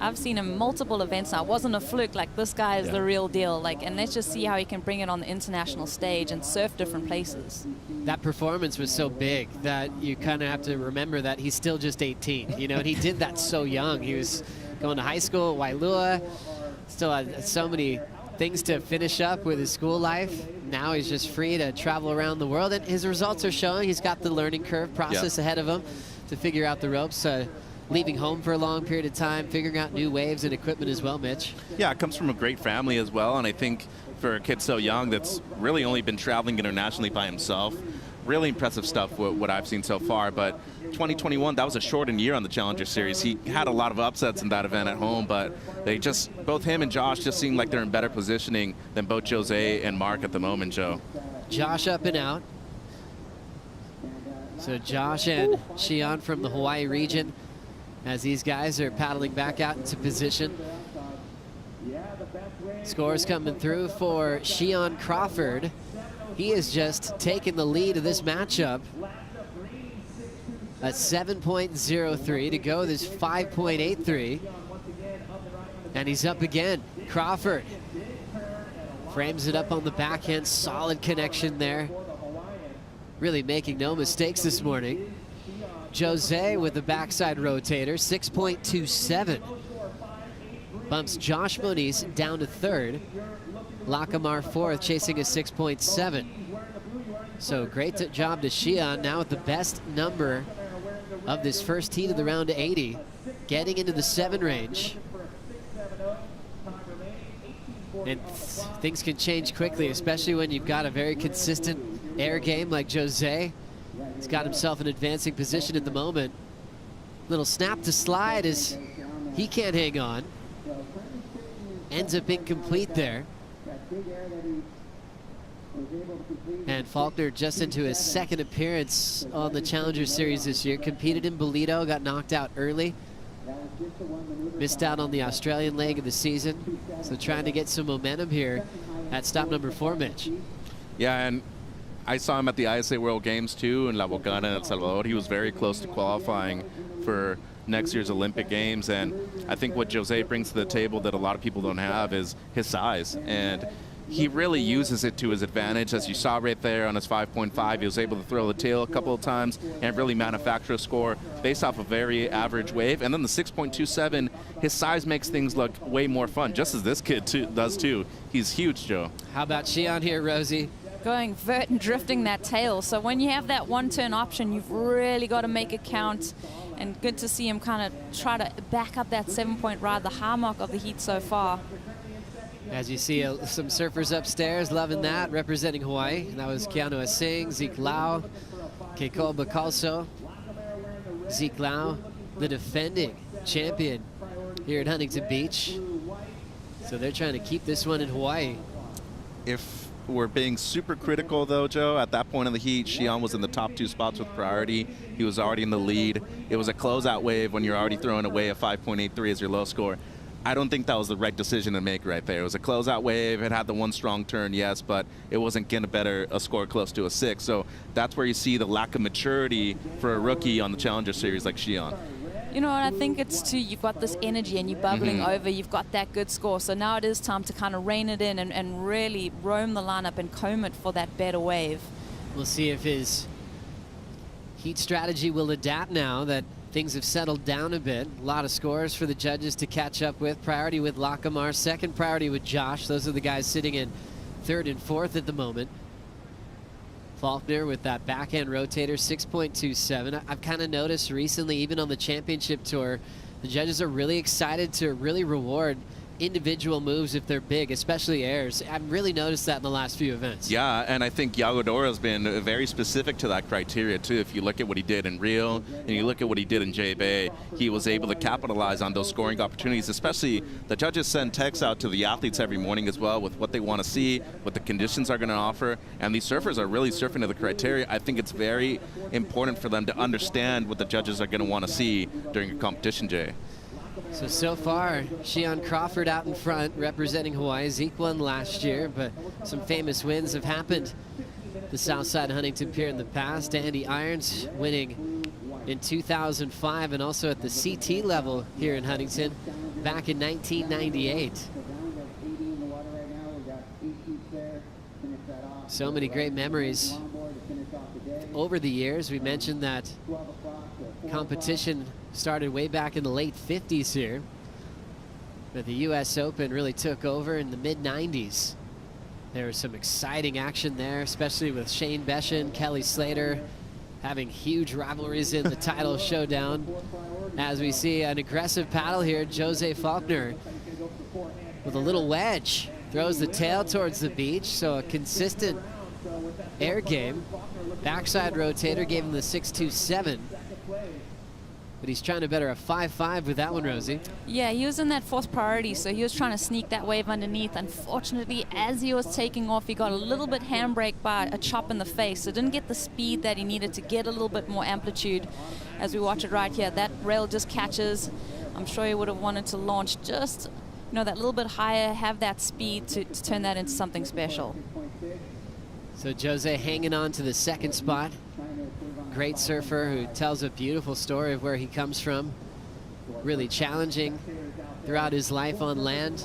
I've seen him multiple events now. It wasn't a fluke. Like, this guy is the real deal. Like, and let's just see how he can bring it on the international stage and surf different places. That performance was so big that you kind of have to remember that he's still just 18, you know, and he did that so young. He was going to high school at Wailua, still had so many things to finish up with his school life. Now he's just free to travel around the world, and his results are showing. He's got the learning curve process ahead of him to figure out the ropes. leaving home for a long period of time, figuring out new waves and equipment as well, Mitch. Yeah, it comes from a great family as well, and I think for a kid so young that's really only been traveling internationally by himself, really impressive stuff what I've seen so far. But 2021, that was a shortened year on the Challenger Series. He had a lot of upsets in that event at home, but both him and Josh just seem like they're in better positioning than both Jose and Mark at the moment, Joe. Josh up and out. So Josh and Shion from the Hawaii region, as these guys are paddling back out into position. Scores coming through for Shion Crawford. He has just taken the lead of this matchup. A 7.03 to go. There's 5.83. And he's up again. Crawford frames it up on the backhand. Solid connection there. Really making no mistakes this morning. Jose with the backside rotator, 6.27. Bumps Josh Moniz down to third. Lacamar fourth, chasing a 6.7. So great job to Shion, now with the best number of this first heat of the round to 80, getting into the 7 range. And things can change quickly, especially when you've got a very consistent air game like Jose. He's got himself in advancing position at the moment. Little snap to slide as he can't hang on. Ends up incomplete there. And Faulkner just into his second appearance on the Challenger Series this year. Competed in Bolito, got knocked out early. Missed out on the Australian leg of the season. So trying to get some momentum here at stop number 4, Mitch. Yeah, and I saw him at the ISA World Games too in La Bocana in El Salvador. He was very close to qualifying for next year's Olympic Games, and I think what Jose brings to the table that a lot of people don't have is his size, and he really uses it to his advantage. As you saw right there on his 5.5, he was able to throw the tail a couple of times and really manufacture a score based off a very average wave. And then the 6.27, his size makes things look way more fun, just as this kid does too. He's huge, Joe. How about Shion here, Rosie? Going vert and drifting that tail. So when you have that one-turn option, you've really got to make it count. And good to see him kind of try to back up that 7-point ride, the high mark of the heat so far. As you see some surfers upstairs, loving that, representing Hawaii. That was Keanu Singh, Zeke Lau, Keiko Bacalso. Zeke Lau, the defending champion here at Huntington Beach. So they're trying to keep this one in Hawaii. If we're being super critical though, Joe, at that point in the heat, Shion was in the top 2 spots with priority. He was already in the lead. It was a closeout wave when you're already throwing away a 5.83 as your low score. I don't think that was the right decision to make right there. It was a closeout wave. It had the one strong turn, yes, but it wasn't getting a score close to a 6. So that's where you see the lack of maturity for a rookie on the Challenger Series like Shion. You know what, I think it's too, you've got this energy and you're bubbling over, you've got that good score. So now it is time to kind of rein it in and really roam the lineup and comb it for that better wave. We'll see if his heat strategy will adapt now that things have settled down a bit. A lot of scores for the judges to catch up with. Priority with Lacamar, second priority with Josh. Those are the guys sitting in third and fourth at the moment. Faulkner with that backhand rotator, 6.27. I've kind of noticed recently, even on the championship tour, the judges are really excited to really reward individual moves if they're big, especially airs. I've really noticed that in the last few events. Yeah, and I think Yagodoro's been very specific to that criteria too. If you look at what he did in Rio and you look at what he did in J-Bay, he was able to capitalize on those scoring opportunities. Especially the judges send texts out to the athletes every morning as well with what they want to see, what the conditions are going to offer, and these surfers are really surfing to the criteria. I think it's very important for them to understand what the judges are going to want to see during a competition, Jay. So far, Shion Crawford out in front, representing Hawaii. Zeke won last year, but some famous wins have happened the south side of Huntington Pier in the past. Andy Irons winning in 2005 and also at the CT level here in Huntington back in 1998. So many great memories over the years. We mentioned that competition started way back in the late 50s here, but the US Open really took over in the mid-90s. There was some exciting action there, especially with Shane Beshin, Kelly Slater having huge rivalries in the title showdown. as we see an aggressive paddle here. Jose Faulkner with a little wedge. Throws the tail towards the beach, so a consistent air game. Backside rotator gave him the 6.27. But he's trying to better a 5.5 with that one, Rosie. Yeah, he was in that fourth priority, so he was trying to sneak that wave underneath. Unfortunately, as he was taking off, he got a little bit handbrake by a chop in the face, so didn't get the speed that he needed to get a little bit more amplitude. As we watch it right here, that rail just catches. I'm sure he would have wanted to launch just, you know, that little bit higher, have that speed to turn that into something special. So Jose hanging on to the second spot. Great surfer who tells a beautiful story of where he comes from. Really challenging throughout his life on land,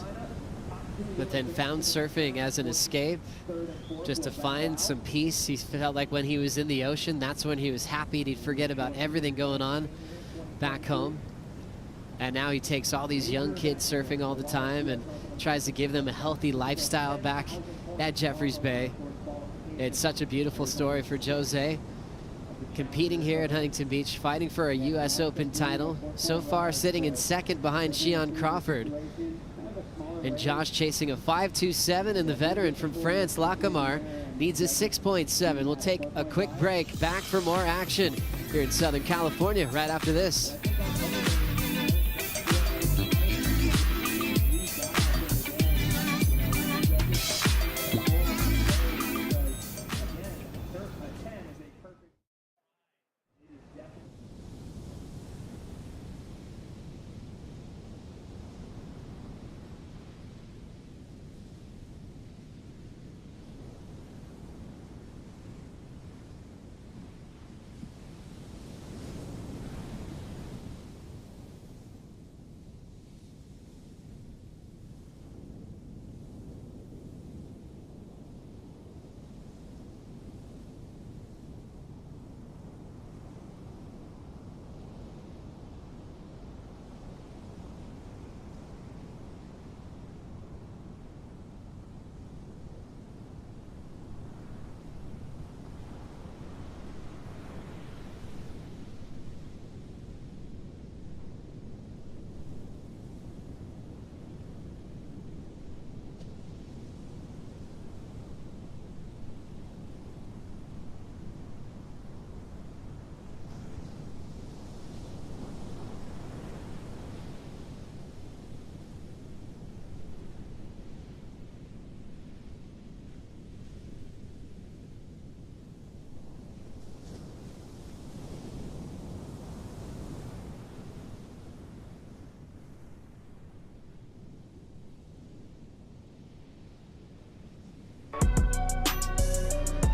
but then found surfing as an escape, just to find some peace. He felt like when he was in the ocean, that's when he was happy. He'd forget about everything going on back home. And now he takes all these young kids surfing all the time and tries to give them a healthy lifestyle back at Jeffreys Bay. It's such a beautiful story for Jose. Competing here at Huntington Beach, fighting for a U.S. Open title. So far sitting in second behind Shion Crawford. And Josh chasing a 5.27, and the veteran from France, Lacamar, needs a 6.7. We'll take a quick break. Back for more action here in Southern California right after this.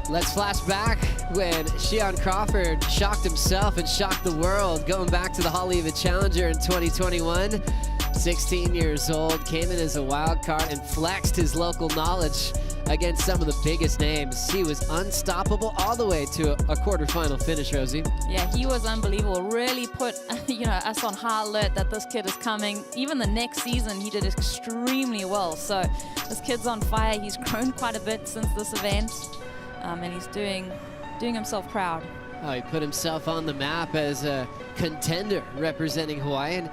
Let's flash back when Shion Crawford shocked himself and shocked the world, going back to the WSL Challenger in 2021. 16 years old, came in as a wild card and flexed his local knowledge against some of the biggest names. He was unstoppable all the way to a quarterfinal finish, Rosie. Yeah, he was unbelievable. Really put us on high alert that this kid is coming. Even the next season, he did extremely well. So this kid's on fire. He's grown quite a bit since this event. And he's doing himself proud. Oh, he put himself on the map as a contender representing Hawaii. And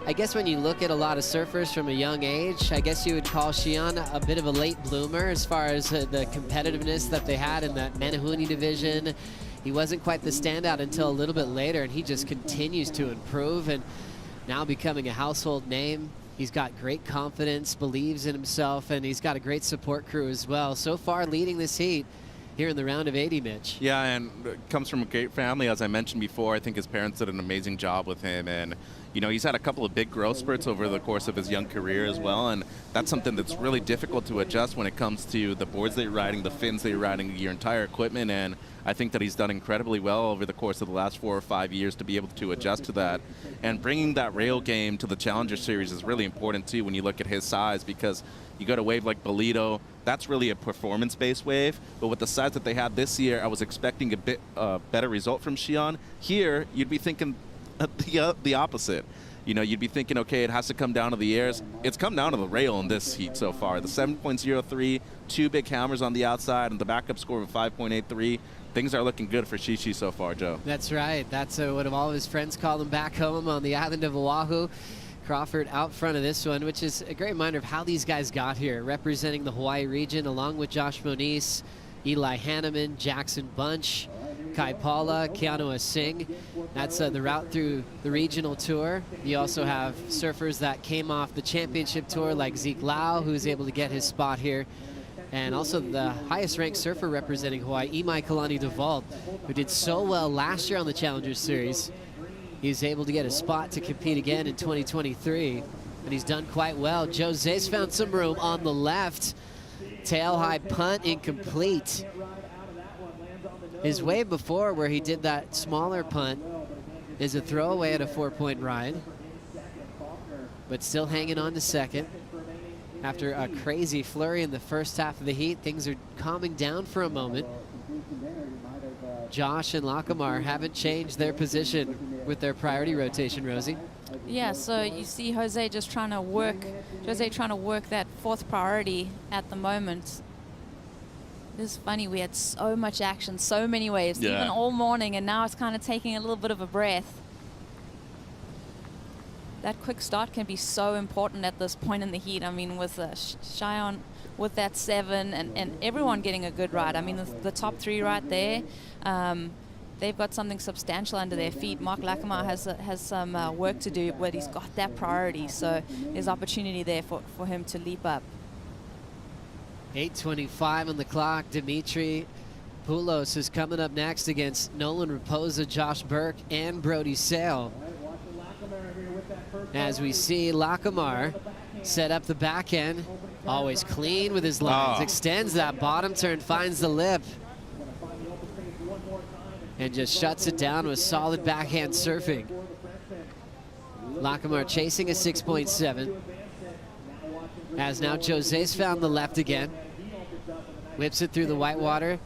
I guess when you look at a lot of surfers from a young age, I guess you would call Shion a bit of a late bloomer as far as the competitiveness that they had in that Manahuni division. He wasn't quite the standout until a little bit later, and he just continues to improve and now becoming a household name. He's got great confidence, believes in himself, and he's got a great support crew as well. So far leading this heat here in the round of 80, Mitch. Yeah, and comes from a great family, as I mentioned before. I think his parents did an amazing job with him, and you know, he's had a couple of big growth spurts over the course of his young career as well, and that's something that's really difficult to adjust when it comes to the boards that you're riding, the fins that you're riding, your entire equipment, and I think that he's done incredibly well over the course of the last 4 or 5 years to be able to adjust to that. And bringing that rail game to the Challenger Series is really important too when you look at his size, because you got a wave like Bolito, that's really a performance-based wave, but with the size that they had this year, I was expecting a bit better result from Shion. Here, you'd be thinking the opposite. You know, you'd be thinking, okay, it has to come down to the airs. It's come down to the rail in this heat so far. The 7.03 2 big hammers on the outside and the backup score of 5.83. Things are looking good for Shishi so far, Joe. That's right. That's what all of his friends call him back home on the island of Oahu. Crawford out front of this one, which is a great reminder of how these guys got here, representing the Hawaii region along with Josh Moniz, Eli Hanneman, Jackson Bunch, Kai Paula, Keanu Singh. That's the route through the regional tour. You also have surfers that came off the championship tour like Zeke Lau, who's able to get his spot here. And also the highest ranked surfer representing Hawaii, Imai Kalani DeVault, who did so well last year on the Challenger Series. He's able to get a spot to compete again in 2023, and he's done quite well. Jose's found some room on the left. Tail high punt, incomplete. His wave before, where he did that smaller punt, is a throwaway at a 4-point ride, but still hanging on to second. After a crazy flurry in the first half of the heat, things are calming down for a moment. Josh and Lacamar haven't changed their position with their priority rotation, Rosie. Yeah, so you see Jose trying to work that 4th priority at the moment. It's funny, we had so much action, so many waves, even all morning, and now it's kind of taking a little bit of a breath. That quick start can be so important at this point in the heat. I mean, with Cheyenne with that 7 and everyone getting a good ride. I mean, the top 3 right there, they've got something substantial under their feet. Mark Lacamar has some work to do, but he's got that priority. So there's opportunity there for him to leap up. 8:25 on the clock. Dimitri Poulos is coming up next against Nolan Raposa, Josh Burke, and Brody Sale. As we see Lacamar set up the back end, always clean with his lines, extends that bottom turn, finds the lip, and just shuts it down with solid backhand surfing. Lacamar chasing a 6.7. As now Jose's found the left again. Whips it through the whitewater.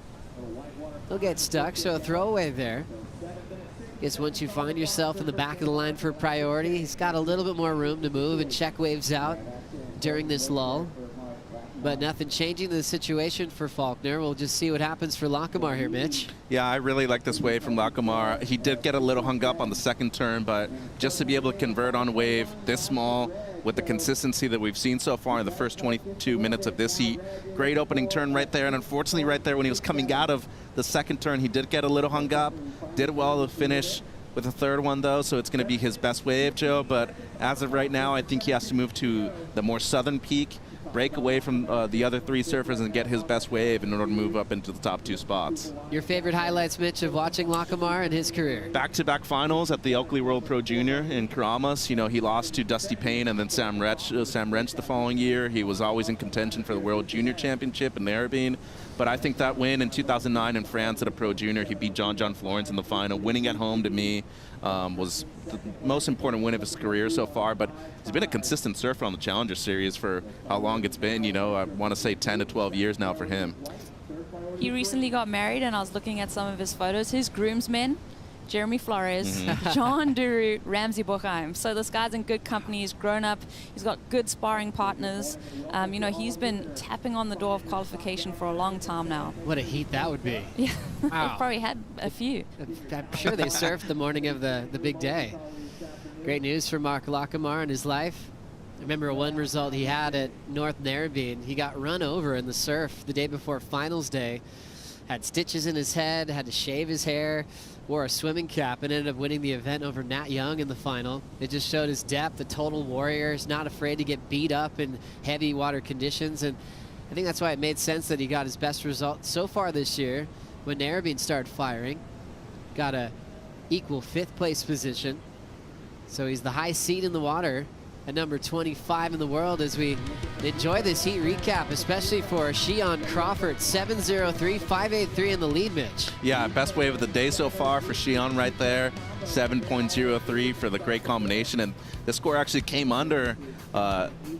He'll get stuck, so a throwaway there. Guess once you find yourself in the back of the line for priority, he's got a little bit more room to move and check waves out during this lull. But nothing changing the situation for Faulkner. We'll just see what happens for Lacamar here, Mitch. Yeah, I really like this wave from Lacamar. He did get a little hung up on the second turn, but just to be able to convert on a wave this small with the consistency that we've seen so far in the first 22 minutes of this heat. Great opening turn right there, and unfortunately right there when he was coming out of the second turn, he did get a little hung up. Did well to finish with the third one, though, so it's going to be his best wave, Joe. But as of right now, I think he has to move to the more southern peak, break away from the other 3 surfers, and get his best wave in order to move up into the top 2 spots. Your favorite highlights, Mitch, of watching Lacamar in his career? Back-to-back finals at the Oakley World Pro Junior in Karamas. You know, he lost to Dusty Payne and then Sam Wrench the following year. He was always in contention for the World Junior Championship in Narrabeen. But I think that win in 2009 in France at a Pro Junior, he beat John Florence in the final. Winning at home, to me, was the most important win of his career so far. But he's been a consistent surfer on the Challenger Series for how long it's been. You know, I want to say 10 to 12 years now for him. He recently got married, and I was looking at some of his photos. His groomsmen, Jeremy Flores, John Duru, Ramsey Bochheim. So this guy's in good company. He's grown up. He's got good sparring partners. You know, he's been tapping on the door of qualification for a long time now. What a heat that would be. Yeah, wow. They've probably had a few. I'm sure they surfed the morning of the big day. Great news for Mark Lacamar in his life. I remember one result he had at North Narrabeen. He got run over in the surf the day before finals day. Had stitches in his head, had to shave his hair, wore a swimming cap, and ended up winning the event over Nat Young in the final. It just showed his depth, a total warrior. He's not afraid to get beat up in heavy water conditions, and I think that's why it made sense that he got his best result so far this year when Narrabeen started firing. Got a equal 5th place position, so he's the high seed in the water at number 25 in the world as we enjoy this heat recap, especially for Shion Crawford. 7.03, 5.83 in the lead, Mitch. Yeah, best wave of the day so far for Shion right there. 7.03 for the great combination. And the score actually came under,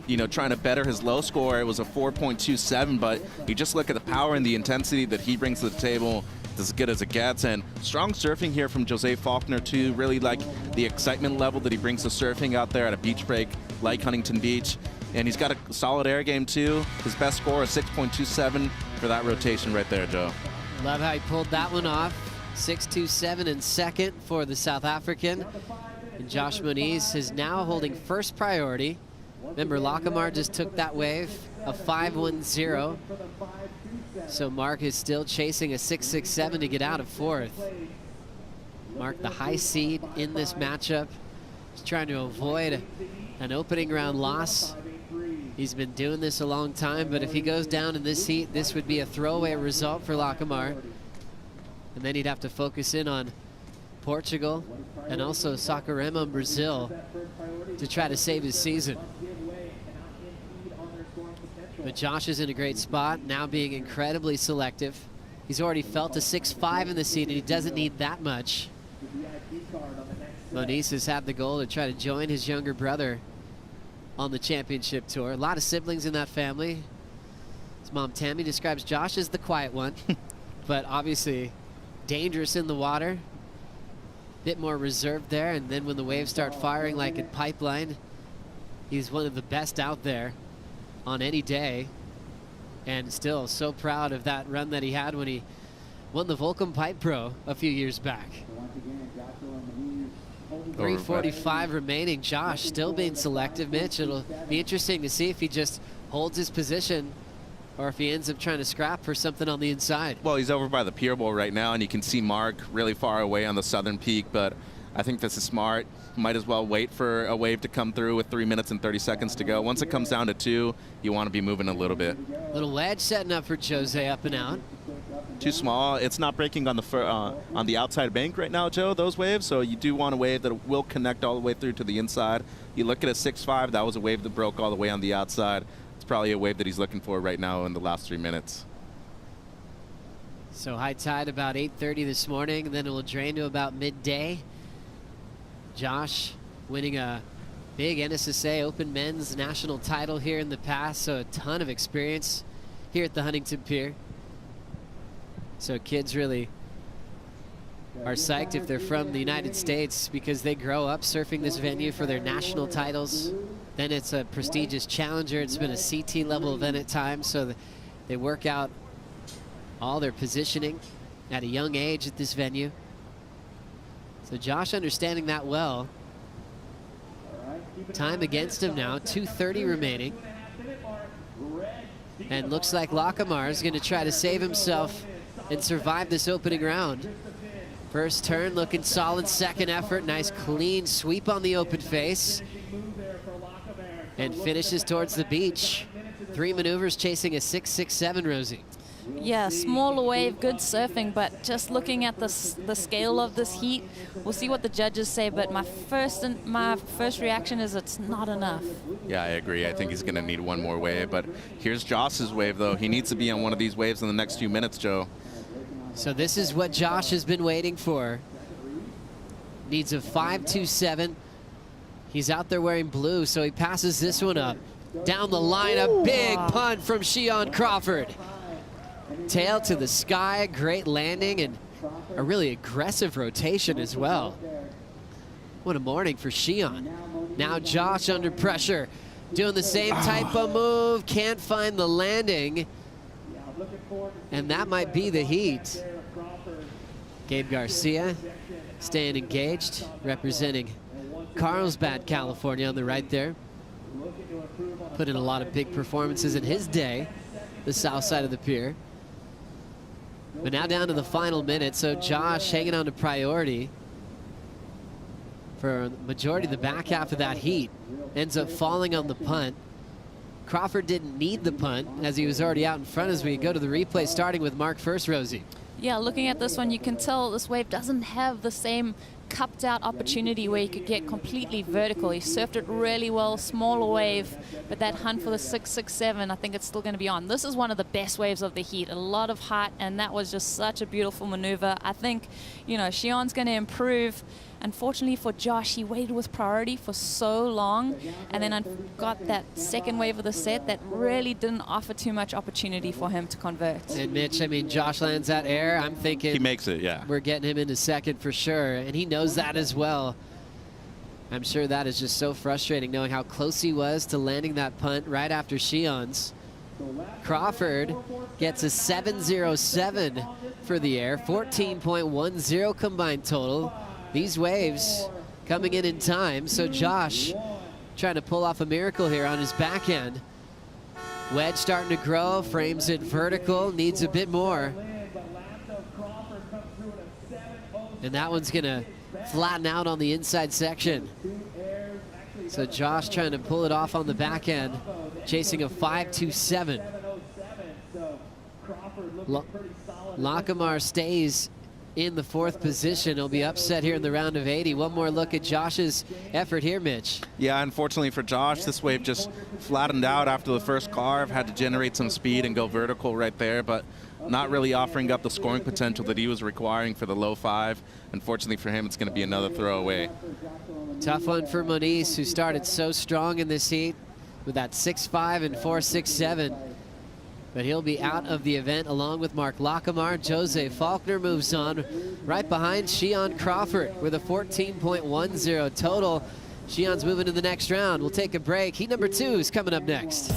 you know, trying to better his low score. It was a 4.27, but you just look at the power and the intensity that he brings to the table. As good as it gets, and strong surfing here from Jose Faulkner too. Really like the excitement level that he brings to surfing out there at a beach break like Huntington Beach. and he's got a solid air game too. His best score is 6.27 for that rotation right there, Joe. Love how he pulled that one off. 6.27 in second for the South African. And Josh Moniz is now holding first priority. Remember, Lochamar just took that wave, a 5.10. So Mark is still chasing a 6.67 to get out of fourth. Mark, the high seed in this matchup, is trying to avoid an opening round loss. He's been doing this a long time, but if he goes down in this heat, this would be a throwaway result for Lochamar. And then he'd have to focus in on Portugal and also Saquarema in Brazil to try to save his season. But Josh is in a great spot, now being incredibly selective. He's already felt a 6.5 in the seat, and he doesn't need that much. Moniz has had the goal to try to join his younger brother on the championship tour. A lot of siblings in that family. His mom Tammy describes Josh as the quiet one, but obviously dangerous in the water. Bit more reserved there, and then when the waves start firing like in Pipeline, he's one of the best out there on any day, and still so proud of that run that he had when he won the Volcom Pipe Pro a few years back. 3:45 remaining. Josh still being selective, Mitch. It'll be interesting to see if he just holds his position or if he ends up trying to scrap for something on the inside. Well, he's over by the pier bowl right now, and you can see Mark really far away on the southern peak, but I think this is smart. Might as well wait for a wave to come through with 3 minutes and 30 seconds to go. Once it comes down to 2, you want to be moving a little bit. Little wedge setting up for Jose up and out. Too small. It's not breaking on the outside bank right now, Joe, those waves, so you do want a wave that will connect all the way through to the inside. You look at a 6.5, that was a wave that broke all the way on the outside. It's probably a wave that he's looking for right now in the last 3 minutes. So high tide about 8:30 this morning, and then it will drain to about midday. Josh winning a big NSSA Open Men's National title here in the past, so a ton of experience here at the Huntington Pier. So kids really are psyched if they're from the United States because they grow up surfing this venue for their national titles. Then it's a prestigious challenger. It's been a CT level event at times, so they work out all their positioning at a young age at this venue. So Josh understanding that well. Time against him now, 2:30 remaining. And looks like Lochamar is going to try to save himself and survive this opening round. First turn looking solid, second effort, nice clean sweep on the open face. And finishes towards the beach. 3 maneuvers chasing a 6.67, Rosie. Yeah, smaller wave, good surfing, but just looking at the scale of this heat, we'll see what the judges say, but my first reaction is it's not enough. Yeah, I agree. I think he's going to need one more wave, but here's Josh's wave, though. He needs to be on one of these waves in the next few minutes, Joe. So this is what Josh has been waiting for. Needs a 5.27. He's out there wearing blue, so he passes this one up. Down the line, a big punt from Shion Crawford. Tail to the sky, great landing, and a really aggressive rotation as well. What a morning for Shion. Now Josh under pressure, doing the same type of move, can't find the landing, and that might be the heat. Gabe Garcia staying engaged, representing Carlsbad, California on the right there. Put in a lot of big performances in his day, the south side of the pier. But now down to the final minute, so Josh hanging on to priority for the majority of the back half of that heat. Ends up falling on the punt. Crawford didn't need the punt as he was already out in front as we go to the replay, starting with Mark first, Rosie. Yeah, looking at this one, you can tell this wave doesn't have the same cupped out opportunity where you could get completely vertical. He surfed it really well, smaller wave, but that hunt for the 6.67, I think it's still going to be on. This is one of the best waves of the heat, a lot of height, and that was just such a beautiful maneuver. I think, you know, Shion's going to improve. Unfortunately for Josh, he waited with priority for so long, and then got that second wave of the set that really didn't offer too much opportunity for him to convert. And Mitch, I mean, Josh lands that air. I'm thinking he makes it, yeah. We're getting him into second for sure, and he knows that as well. I'm sure that is just so frustrating knowing how close he was to landing that punt right after Shion's. Crawford gets a 7.07 for the air, 14.10 combined total. These waves coming in time, so Josh trying to pull off a miracle here on his backhand. Wedge starting to grow, frames it vertical, needs a bit more. And that one's gonna flatten out on the inside section. So Josh trying to pull it off on the backhand, chasing a 5.27. Lockamar stays in the 4th position. He'll be upset here in the round of 80. One more look at Josh's effort here, Mitch. Yeah, unfortunately for Josh, this wave just flattened out after the first carve. Had to generate some speed and go vertical right there, but not really offering up the scoring potential that he was requiring for the low 5. Unfortunately for him, it's going to be another throwaway. Tough one for Moniz, who started so strong in this heat with that 6.5 and 4.67. But he'll be out of the event along with Mark Lockamar. Jose Faulkner moves on right behind Shion Crawford with a 14.10 total. Shion's moving to the next round. We'll take a break. Heat number 2 is coming up next.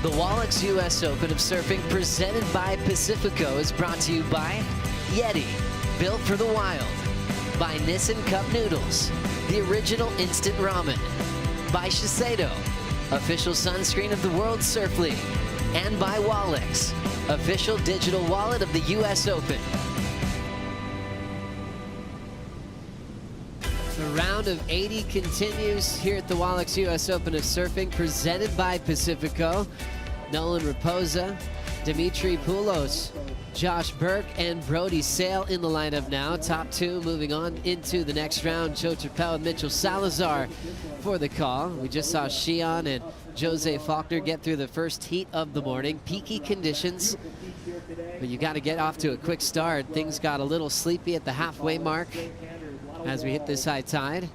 The Wallex US Open of Surfing presented by Pacifico is brought to you by Yeti, built for the wild, by Nissan Cup Noodles, the original instant ramen, by Shiseido, official sunscreen of the World Surf League, and by Wallex, official digital wallet of the US Open. The round of 80 continues here at the Wallex US Open of Surfing, presented by Pacifico. Nolan Raposa, Dimitri Poulos, Josh Burke, and Brody Sale in the lineup now. Top 2 moving on into the next round. Joe Turpel and Mitchell Salazar for the call. We just saw Shion and Jose Faulkner get through the first heat of the morning. Peaky conditions, but you got to get off to a quick start. Things got a little sleepy at the halfway mark as we hit this high tide.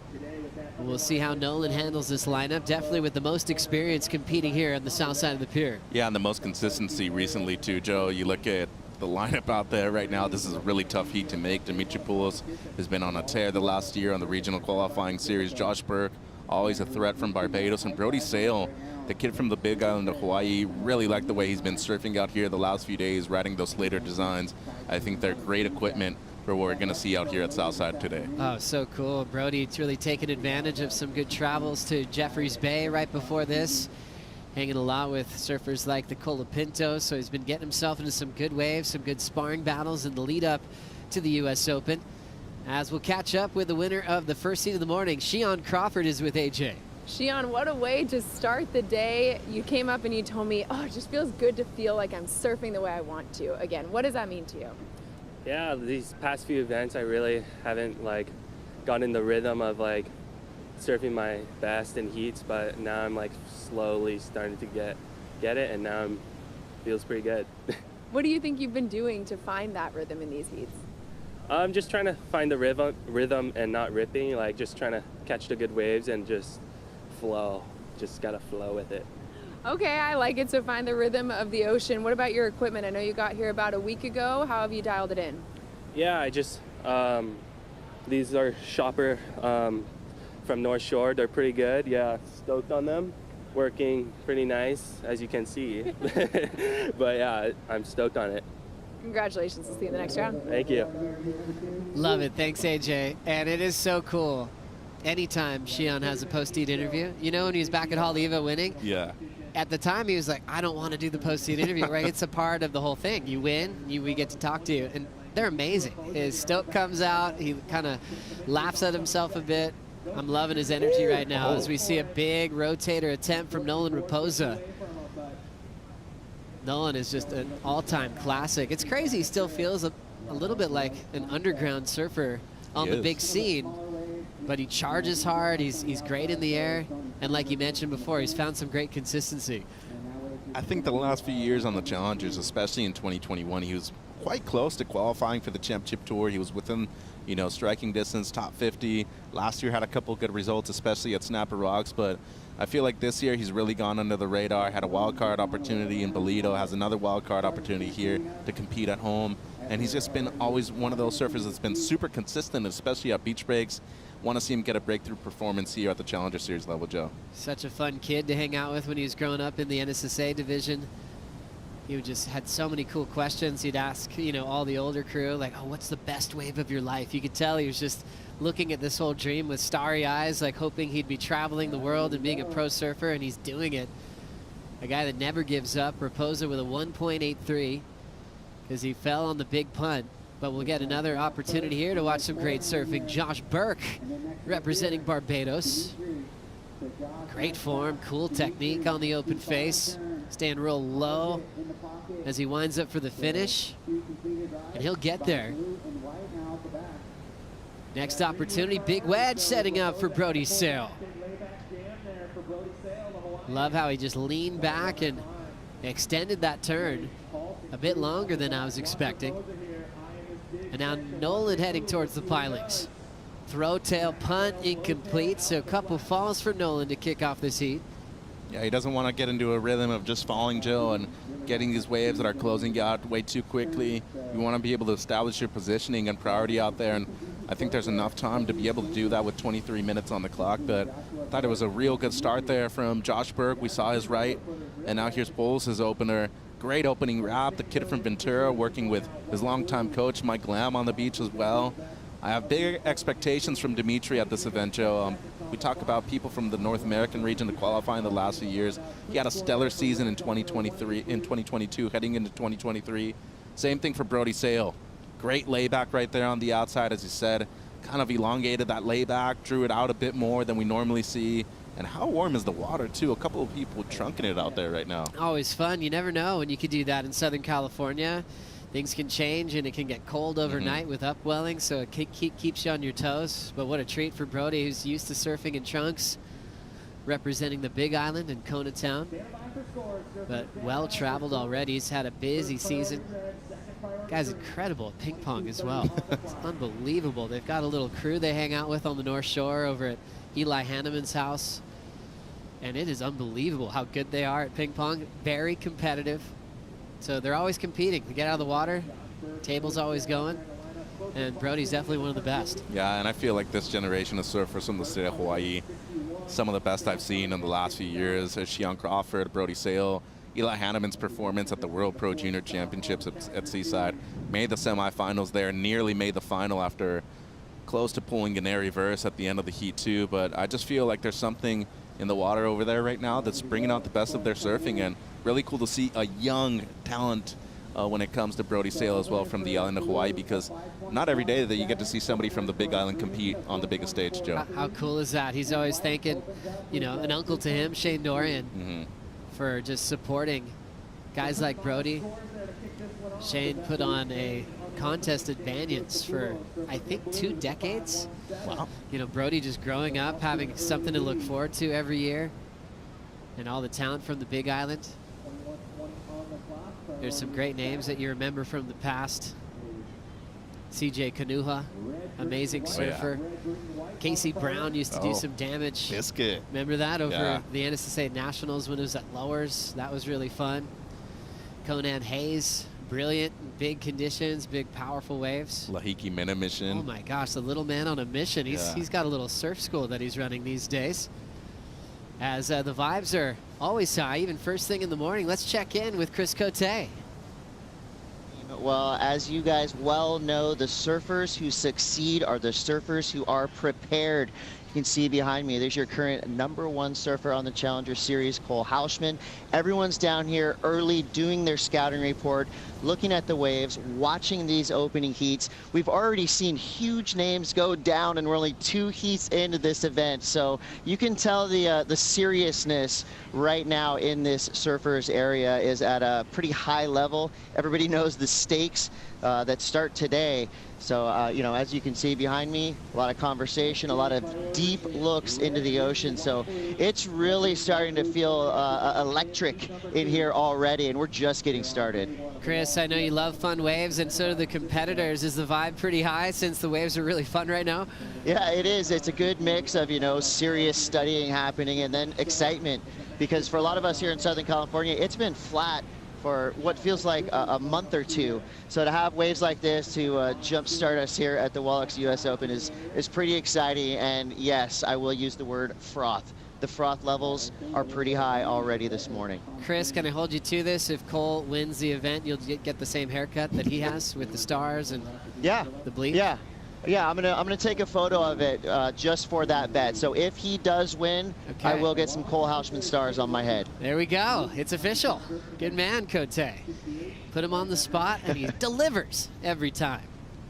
We'll see how Nolan handles this lineup. Definitely with the most experience competing here on the south side of the pier. Yeah, and the most consistency recently too, Joe. You look at the lineup out there right now. This is a really tough heat to make. Dimitri Poulos has been on a tear the last year on the regional qualifying series. Josh Burke, always a threat from Barbados. And Brody Sale, the kid from the Big Island of Hawaii, really like the way he's been surfing out here the last few days, riding those Slater designs. I think they're great equipment for what we're going to see out here at Southside today. Oh, so cool. Brody's really taken advantage of some good travels to Jeffreys Bay right before this. Hanging a lot with surfers like the Colapinto, so he's been getting himself into some good waves, some good sparring battles in the lead up to the US Open. As we'll catch up with the winner of the first heat of the morning, Shion Crawford is with AJ. Shion, what a way to start the day. You came up and you told me, oh, it just feels good to feel like I'm surfing the way I want to. Again, what does that mean to you? Yeah, these past few events, I really haven't gotten in the rhythm of surfing my best in heats, but now I'm slowly starting to get get it, and now feels pretty good. What do you think you've been doing to find that rhythm in these heats? I'm just trying to find the rhythm and not ripping, like just trying to catch the good waves and just flow. Just gotta flow with it. Okay, I like it. So find the rhythm of the ocean. What about your equipment? I know you got here about a week ago. How have you dialed it in? Yeah, I just, these are Shopper from North Shore. They're pretty good. Yeah, stoked on them. Working pretty nice, as you can see. But yeah, I'm stoked on it. Congratulations. We'll see you in the next round. Thank you. Love it. Thanks, AJ. And it is so cool. Anytime Shion has a post-heat interview, you know, when he was back at Haleiwa winning, Yeah. at the time he was like, I don't want to do the post-heat interview, right? It's a part of the whole thing. You win, we get to talk to you. And they're amazing. His stoke comes out, he kind of laughs at himself a bit. I'm loving his energy right now as we see a big rotator attempt from Nolan Raposa. Nolan is just an all-time classic. It's crazy, he still feels a little bit like an underground surfer on the big scene, but he charges hard, he's great in the air, and like you mentioned before, he's found some great consistency. I think the last few years on the Challengers, especially in 2021, he was quite close to qualifying for the Championship Tour. He was within, you know, striking distance, top 50. Last year had a couple good results, especially at Snapper Rocks, but I feel like this year he's really gone under the radar. Had a wild card opportunity in Bolito, has another wild card opportunity here to compete at home, and he's just been always one of those surfers that's been super consistent, especially at beach breaks. Want to see him get a breakthrough performance here at the Challenger Series level, Joe. Such a fun kid to hang out with when he was growing up in the NSSA division. He just had so many cool questions. He'd ask, you know, all the older crew, like, oh, what's the best wave of your life? You could tell he was just looking at this whole dream with starry eyes, like hoping he'd be traveling the world and being a pro surfer, and he's doing it. A guy that never gives up. Raposa with a 1.83 because he fell on the big punt. But we'll get another opportunity here to watch some great surfing. Josh Burke representing Barbados. Great form, cool technique on the open face. Staying real low as he winds up for the finish. And he'll get there. Next opportunity, big wedge setting up for Brody Sale. Love how he just leaned back and extended that turn a bit longer than I was expecting. And now Nolan heading towards the pilings. Throw tail punt incomplete, so a couple falls for Nolan to kick off this heat. Yeah, he doesn't want to get into a rhythm of just falling, Joe, and getting these waves that are closing out way too quickly. You want to be able to establish your positioning and priority out there, and I think there's enough time to be able to do that with 23 minutes on the clock. But I thought it was a real good start there from Josh Burke. We saw his right, and now here's Bowles, his opener. Great opening wrap. The kid from Ventura working with his longtime coach, Mike Lamb, on the beach as well. I have big expectations from Dimitri at this event, Joe. We talk about people from the North American region to qualify in the last few years. He had a stellar season in 2022, heading into 2023. Same thing for Brody Sale. Great layback right there on the outside, as you said. Kind of elongated that layback, drew it out a bit more than we normally see. And how warm is the water, too? A couple of people trunking it out there right now. Always fun. You never know when you could do that in Southern California. Things can change, and it can get cold overnight with upwelling, so it keeps you on your toes. But what a treat for Brody, who's used to surfing in trunks, representing the Big Island and Kona Town. But well-traveled already. He's had a busy season. Guy's incredible at ping pong as well. It's unbelievable. They've got a little crew they hang out with on the North Shore over at Eli Hanneman's house. And it is unbelievable how good they are at ping pong. Very competitive. So they're always competing. They get out of the water, table's always going, and Brody's definitely one of the best. Yeah, and I feel like this generation of surfers from the state of Hawaii, some of the best I've seen in the last few years. Shion Crawford, Brody Sale, Eli Hanneman's performance at the World Pro Junior Championships at Seaside. Made the semifinals there, nearly made the final after close to pulling an air reverse at the end of the heat too. But I just feel like there's something in the water over there right now that's bringing out the best of their surfing, and really cool to see a young talent when it comes to Brody Sale as well from the island of Hawaii, because not every day that you get to see somebody from the Big Island compete on the biggest stage, Joe. How cool is that? He's always thanking, you know, an uncle to him, Shane Dorian, for just supporting guys like Brody. Shane put on a contest at Banyans for, I think, 2 decades. Wow. You know, Brody just growing up, having something to look forward to every year, and all the talent from the Big Island. There's some great names that you remember from the past. CJ Kanuha, amazing surfer. Casey Brown used to do some damage. Biscuit. Remember that over the NSSA Nationals when it was at Lowers? That was really fun. Conan Hayes, brilliant, big conditions, big powerful waves. Lahiki Minna mission. Oh my gosh, the little man on a mission. He's got a little surf school that he's running these days. As the vibes are always high, even first thing in the morning. Let's check in with Chris Cote. Well, as you guys well know, the surfers who succeed are the surfers who are prepared. You can see behind me, there's your current #1 surfer on the Challenger Series, Cole Hauschman. Everyone's down here early doing their scouting report, looking at the waves, watching these opening heats. We've already seen huge names go down, and we're only 2 heats into this event. So you can tell the seriousness right now in this surfers area is at a pretty high level. Everybody knows the stakes that start today. So, you know, as you can see behind me, a lot of conversation, a lot of deep looks into the ocean. So it's really starting to feel electric in here already, and we're just getting started. Chris, I know you love fun waves, and so do the competitors. Is the vibe pretty high since the waves are really fun right now? Yeah, it is. It's a good mix of, you know, serious studying happening and then excitement. Because for a lot of us here in Southern California, it's been flat for what feels like a month or two. So to have waves like this to jumpstart us here at the Wallex US Open is pretty exciting. And yes, I will use the word froth. The froth levels are pretty high already this morning. Chris, can I hold you to this? If Cole wins the event, you'll get the same haircut that he has with the stars and the bleach? Yeah, I'm gonna take a photo of it just for that bet. So if he does win, I will get some Cole Hauschman stars on my head. There we go. It's official. Good man, Cote. Put him on the spot, and he delivers every time.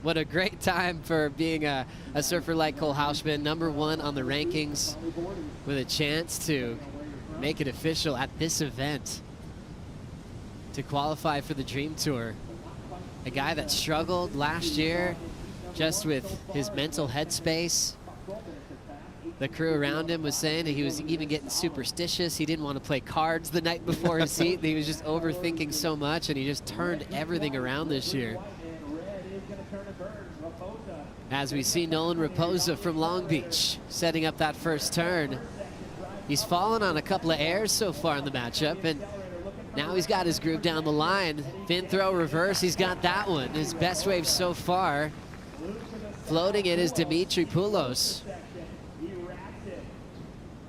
What a great time for being a surfer like Cole Hauschman, #1 on the rankings, with a chance to make it official at this event to qualify for the Dream Tour. A guy that struggled last year just with his mental headspace. The crew around him was saying that he was even getting superstitious. He didn't want to play cards the night before his heat. He was just overthinking so much, and he just turned everything around this year. As we see Nolan Raposa from Long Beach setting up that first turn. He's fallen on a couple of airs so far in the matchup, and now he's got his groove down the line. Fin throw reverse, he's got that one. His best wave so far. Floating it is Dimitri Poulos.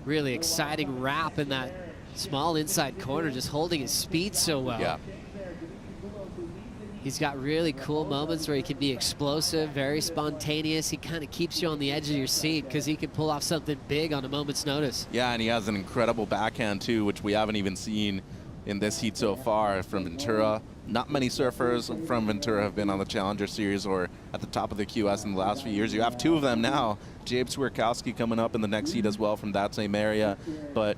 Really exciting wrap in that small inside corner, just holding his speed so well. Yeah. He's got really cool moments where he can be explosive, very spontaneous. He kind of keeps you on the edge of your seat because he can pull off something big on a moment's notice. Yeah, and he has an incredible backhand too, which we haven't even seen in this heat so far from Ventura. Not many surfers from Ventura have been on the Challenger Series or at the top of the QS in the last few years. You have 2 of them now. James Swerkowski coming up in the next heat as well from that same area. But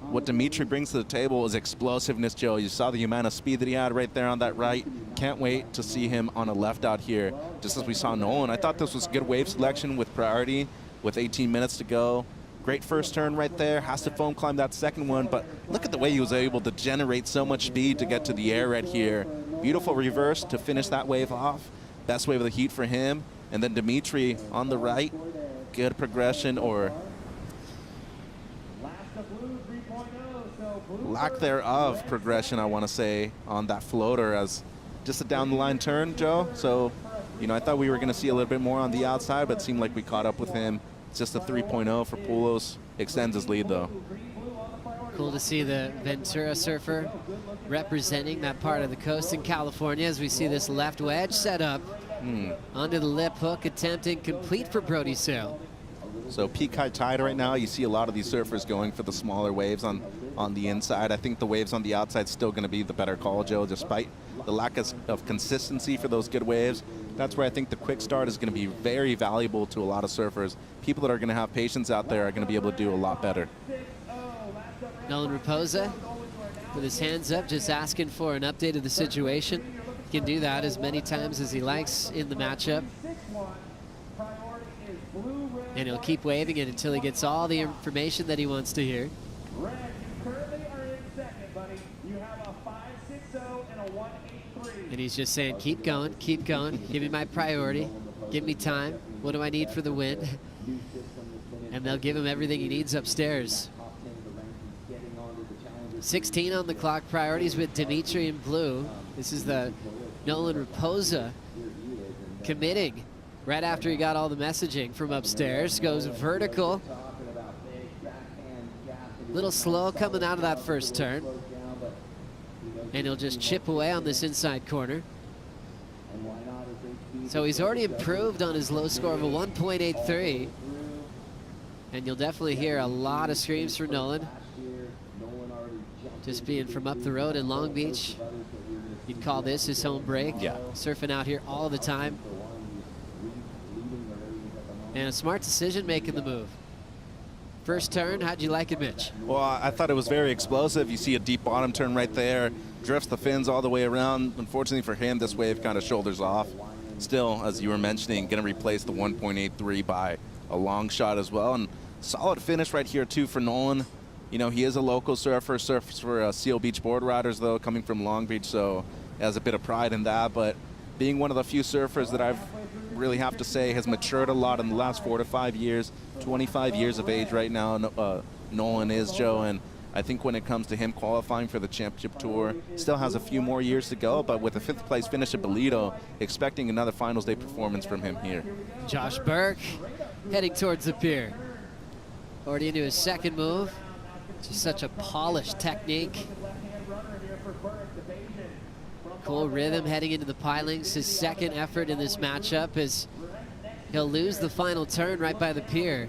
what Dimitri brings to the table is explosiveness, Joe. You saw the amount of speed that he had right there on that right. Can't wait to see him on a left out here, just as we saw Nolan. I thought this was good wave selection with priority with 18 minutes to go. Great first turn right there, has to foam climb that second one, but look at the way he was able to generate so much speed to get to the air right here. Beautiful reverse to finish that wave off. Best wave of the heat for him. And then Dimitri on the right, good progression or lack thereof progression, I want to say, on that floater as just a down the line turn, Joe. So, you know, I thought we were going to see a little bit more on the outside, but it seemed like we caught up with him. It's just a 3.0 for Poulos. Extends his lead, though. Cool to see the Ventura surfer representing that part of the coast in California as we see this left wedge set up onto the lip hook, attempting complete for Brody Sail. So peak high tide right now, you see a lot of these surfers going for the smaller waves on the inside. I think the waves on the outside still going to be the better call, Joe, despite the lack of consistency for those good waves. That's where I think the quick start is going to be very valuable to a lot of surfers. People that are going to have patience out there are going to be able to do a lot better. Nolan Raposa with his hands up, just asking for an update of the situation. He can do that as many times as he likes in the matchup. And he'll keep waving it until he gets all the information that he wants to hear. Red, you currently are in second, buddy. You have a 5.60 and a 1.80. And he's just saying, keep going, give me my priority, give me time. What do I need for the win? And they'll give him everything he needs upstairs. 16 on the clock, priorities with Dimitri in blue. This is the Nolan Raposa committing right after he got all the messaging from upstairs. Goes vertical. Little slow coming out of that first turn. And he'll just chip away on this inside corner. So he's already improved on his low score of a 1.83. And you'll definitely hear a lot of screams for Nolan. Just being from up the road in Long Beach, you'd call this his home break. Yeah. Surfing out here all the time. And a smart decision making the move. First turn, how'd you like it, Mitch? Well, I thought it was very explosive. You see a deep bottom turn right there, drifts the fins all the way around. Unfortunately for him, this wave kind of shoulders off. Still, as you were mentioning, going to replace the 1.83 by a long shot as well. And solid finish right here, too, for Nolan. You know, he is a local surfer, surfs for Seal Beach Board Riders, though, coming from Long Beach, so has a bit of pride in that. But being one of the few surfers that I've really have to say has matured a lot in the last 4 to 5 years, 25 years of age right now, Nolan is, Joe, and I think when it comes to him qualifying for the championship tour, still has a few more years to go, but with a 5th place finish at Bolito, expecting another finals day performance from him here. Josh Burke heading towards the pier. Already into his second move. Just such a polished technique. Cool rhythm heading into the pilings. His second effort in this matchup as he'll lose the final turn right by the pier.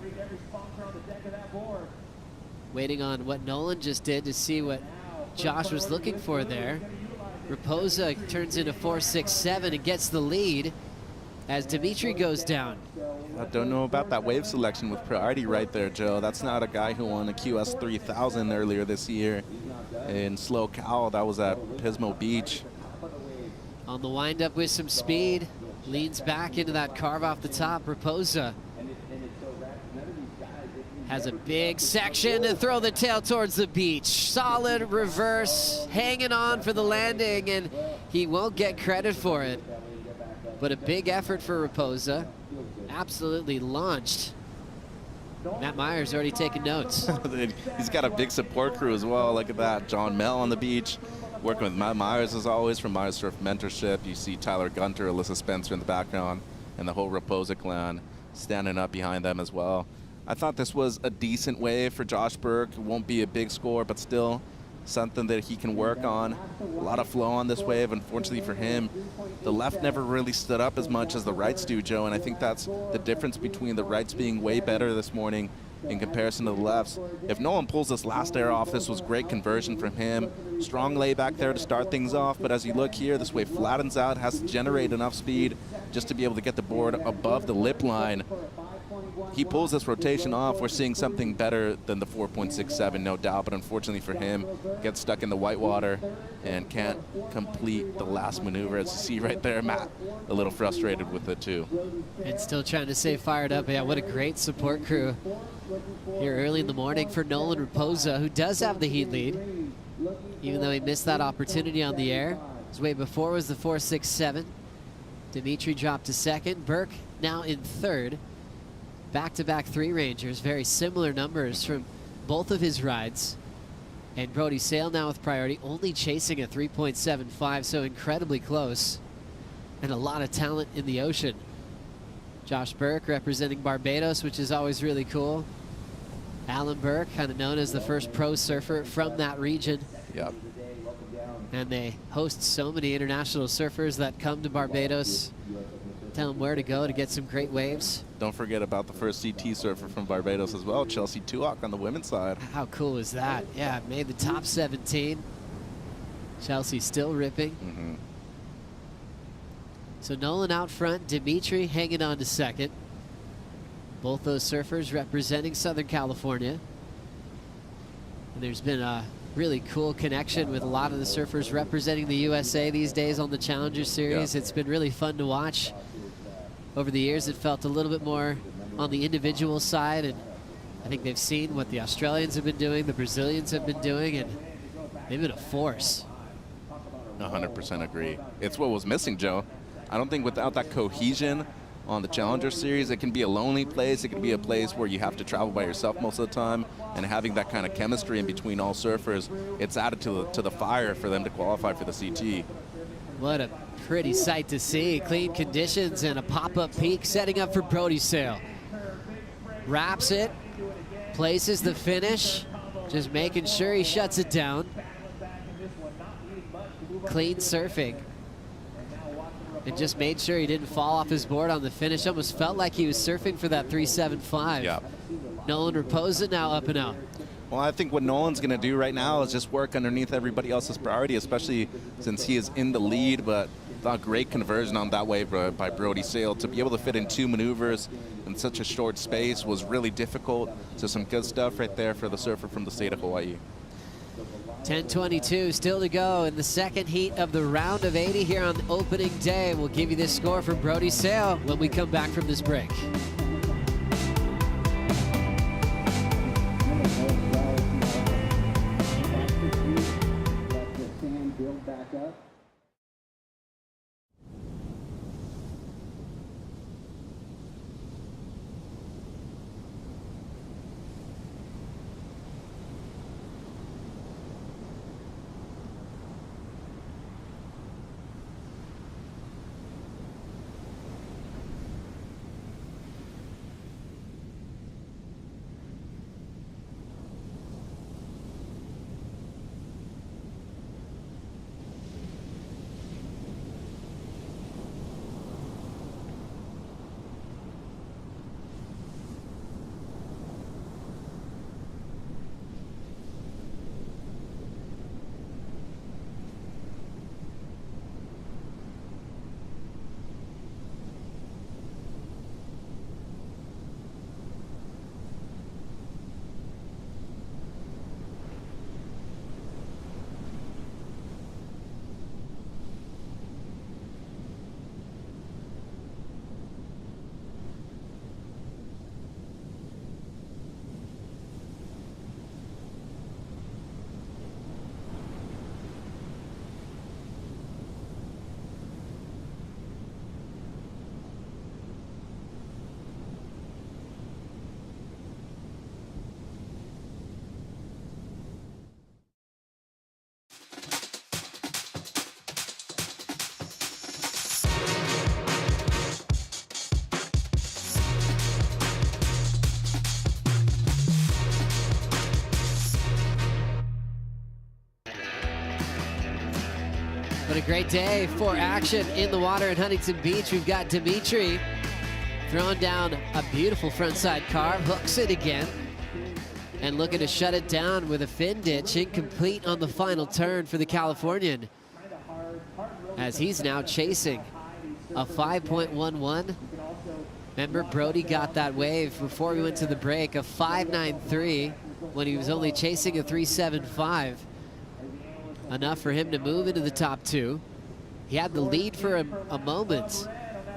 Waiting on what Nolan just did to see what Josh was looking for there. Raposa turns into 4.67 and gets the lead as Dimitri goes down. I don't know about that wave selection with priority right there, Joe. That's not a guy who won a QS 3000 earlier this year in Slow Cal. That was at Pismo Beach. On the windup with some speed, leans back into that carve off the top. Raposa has a big section to throw the tail towards the beach. Solid reverse, hanging on for the landing, and he won't get credit for it. But a big effort for Raposa. Absolutely launched. Matt Myers already taking notes. He's got a big support crew as well. Look at that. John Mell on the beach, working with Matt Myers as always from Myers Surf Mentorship. You see Tyler Gunter, Alyssa Spencer in the background, and the whole Raposa clan standing up behind them as well. I thought this was a decent wave for Josh Burke. It won't be a big score, but still something that he can work on. A lot of flow on this wave. Unfortunately for him, the left never really stood up as much as the rights do, Joe, and I think that's the difference between the rights being way better this morning in comparison to the lefts. If Nolan pulls this last air off, this was great conversion from him. Strong layback there to start things off, but as you look here, this wave flattens out, has to generate enough speed just to be able to get the board above the lip line. He pulls this rotation off, we're seeing something better than the 4.67, no doubt, but unfortunately for him, gets stuck in the whitewater and can't complete the last maneuver. As you see right there, Matt, a little frustrated with it too. And still trying to stay fired up. Yeah, what a great support crew here early in the morning for Nolan Raposa, who does have the heat lead, even though he missed that opportunity on the air. His way before was the 4.67. Dimitri dropped to second. Burke now in third. Back-to-back three Rangers, very similar numbers from both of his rides. And Brody Sale now with priority, only chasing a 3.75, so incredibly close. And a lot of talent in the ocean. Josh Burke representing Barbados, which is always really cool. Alan Burke, kind of known as the first pro surfer from that region. Yep. And they host so many international surfers that come to Barbados. Tell them where to go to get some great waves. Don't forget about the first CT surfer from Barbados as well, Chelsea Tuak on the women's side. How cool is that? Yeah, made the top 17. Chelsea still ripping. Mm-hmm. So Nolan out front, Dimitri hanging on to second. Both those surfers representing Southern California. And there's been a really cool connection with a lot of the surfers representing the USA these days on the Challenger Series. Yeah. It's been really fun to watch. Over the years, it felt a little bit more on the individual side, and I think they've seen what the Australians have been doing, the Brazilians have been doing, and they've been a force. 100% agree. It's what was missing, Joe. I don't think without that cohesion on the Challenger Series, it can be a lonely place. It can be a place where you have to travel by yourself most of the time, and having that kind of chemistry in between all surfers, it's added to the fire for them to qualify for the CT. What a pretty sight to see. Clean conditions and a pop-up peak setting up for Brody Sale. Wraps it, places the finish, just making sure he shuts it down. Clean surfing. And just made sure he didn't fall off his board on the finish. Almost felt like he was surfing for that 375. Yeah. Nolan Raposa now up and out. Well, I think what Nolan's going to do right now is just work underneath everybody else's priority, especially since he is in the lead, but a great conversion on that wave by Brody Sale. To be able to fit in 2 maneuvers in such a short space was really difficult. So some good stuff right there for the surfer from the state of Hawaii. 10:22 still to go in the second heat of the round of 80 here on opening day. We'll give you this score from Brody Sale when we come back from this break. What a great day for action in the water at Huntington Beach. We've got Dimitri throwing down a beautiful frontside carve, hooks it again, and looking to shut it down with a fin ditch, incomplete on the final turn for the Californian, as he's now chasing a 5.11. Remember, Brody got that wave before we went to the break, a 5.93 when he was only chasing a 3.75. Enough for him to move into the top 2. He had the lead for a moment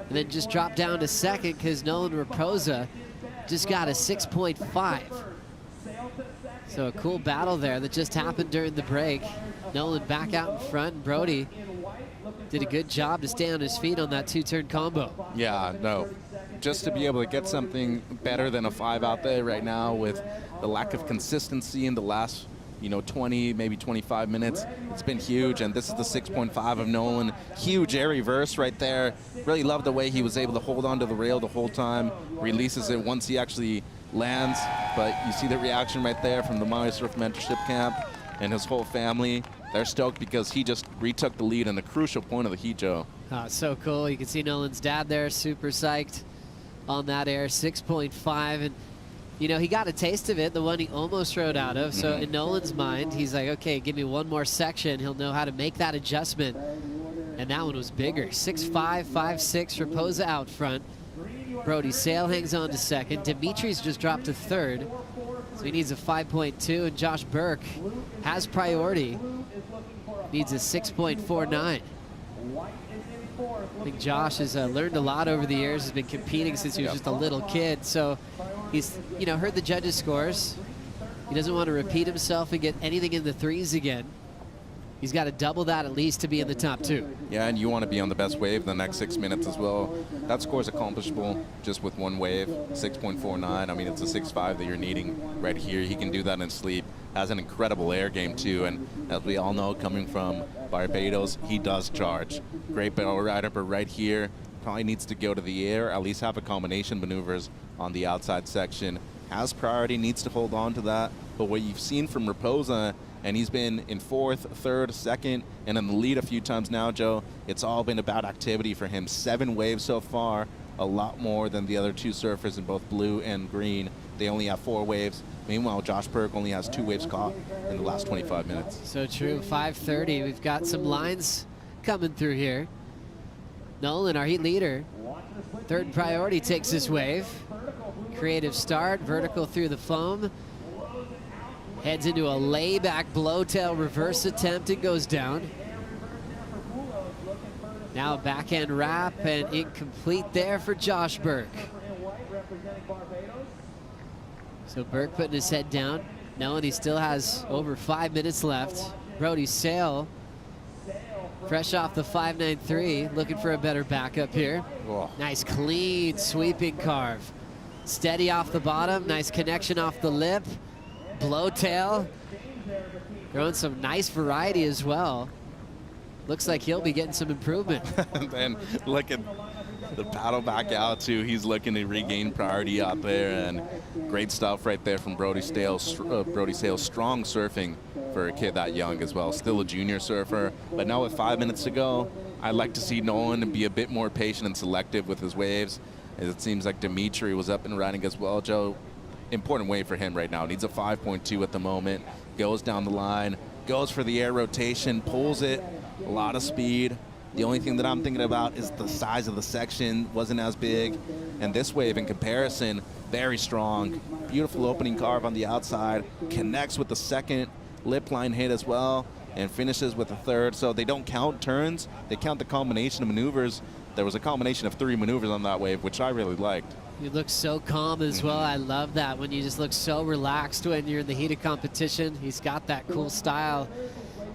and then just dropped down to second because Nolan Raposa just got a 6.5. So a cool battle there that just happened during the break. Nolan back out in front, and Brody did a good job to stay on his feet on that 2-turn combo. Yeah, no. Just to be able to get something better than a 5 out there right now with the lack of consistency in the last 20, maybe 25 minutes. It's been huge, and this is the 6.5 of Nolan. Huge air reverse right there. Really love the way he was able to hold onto the rail the whole time. Releases it once he actually lands, but you see the reaction right there from the Maui Surf Mentorship Camp and his whole family. They're stoked because he just retook the lead in a crucial point of the heat, Joe. Oh, so cool. You can see Nolan's dad there, super psyched on that air, 6.5. And he got a taste of it, the one he almost rode out of. So in Nolan's mind, he's like, okay, give me one more section. He'll know how to make that adjustment. And that one was bigger. 6.5, 5.6, Raposa out front. Brody Sale hangs on to second. Dimitri's just dropped to third. So he needs a 5.2, and Josh Burke has priority. Needs a 6.49. I think Josh has learned a lot over the years. Has been competing since he was just a little kid. So he's, heard the judges' scores. He doesn't want to repeat himself and get anything in the 3s again. He's got to double that at least to be in the top 2. Yeah, and you want to be on the best wave the next 6 minutes as well. That score is accomplishable just with one wave, 6.49. I mean, it's a 6.5 that you're needing right here. He can do that in sleep. Has an incredible air game too, and as we all know, coming from Barbados, he does charge. Great barrel rider, but right here, probably needs to go to the air, at least have a combination maneuvers on the outside section. Has priority, needs to hold on to that, but what you've seen from Raposa, and he's been in 4th, 3rd, 2nd, and in the lead a few times now, Joe. It's all been about activity for him. 7 waves so far, a lot more than the other 2 surfers in both blue and green. They only have 4 waves. Meanwhile, Josh Burke only has 2 waves caught in the last 25 minutes. So true, 5:30. We've got some lines coming through here. Nolan, our heat leader, 3rd priority, takes this wave. Creative start, vertical through the foam. Heads into a layback blowtail reverse attempt. It goes down. Now a backhand wrap and incomplete there for Josh Burke. So Burke putting his head down, knowing he still has over 5 minutes left. Brody Sale, fresh off the 5.93, looking for a better backup here. Oh. Nice clean sweeping carve. Steady off the bottom, nice connection off the lip. Blowtail, throwing some nice variety as well. Looks like he'll be getting some improvement. And look at the paddle back out too. He's looking to regain priority out there, and great stuff right there from Brody Sale. Strong surfing for a kid that young as well. Still a junior surfer, but now with 5 minutes to go, I'd like to see Nolan be a bit more patient and selective with his waves. It seems like Dimitri was up and running as well, Joe. Important wave for him right now. Needs a 5.2 at the moment. Goes down the line, goes for the air rotation, pulls it. A lot of speed. The only thing that I'm thinking about is the size of the section wasn't as big. And this wave in comparison, very strong. Beautiful opening carve on the outside. Connects with the 2nd lip line hit as well, and finishes with the 3rd. So they don't count turns. They count the combination of maneuvers. There was a combination of 3 maneuvers on that wave, which I really liked. You look so calm as well. I love that when you just look so relaxed when you're in the heat of competition. He's got that cool style,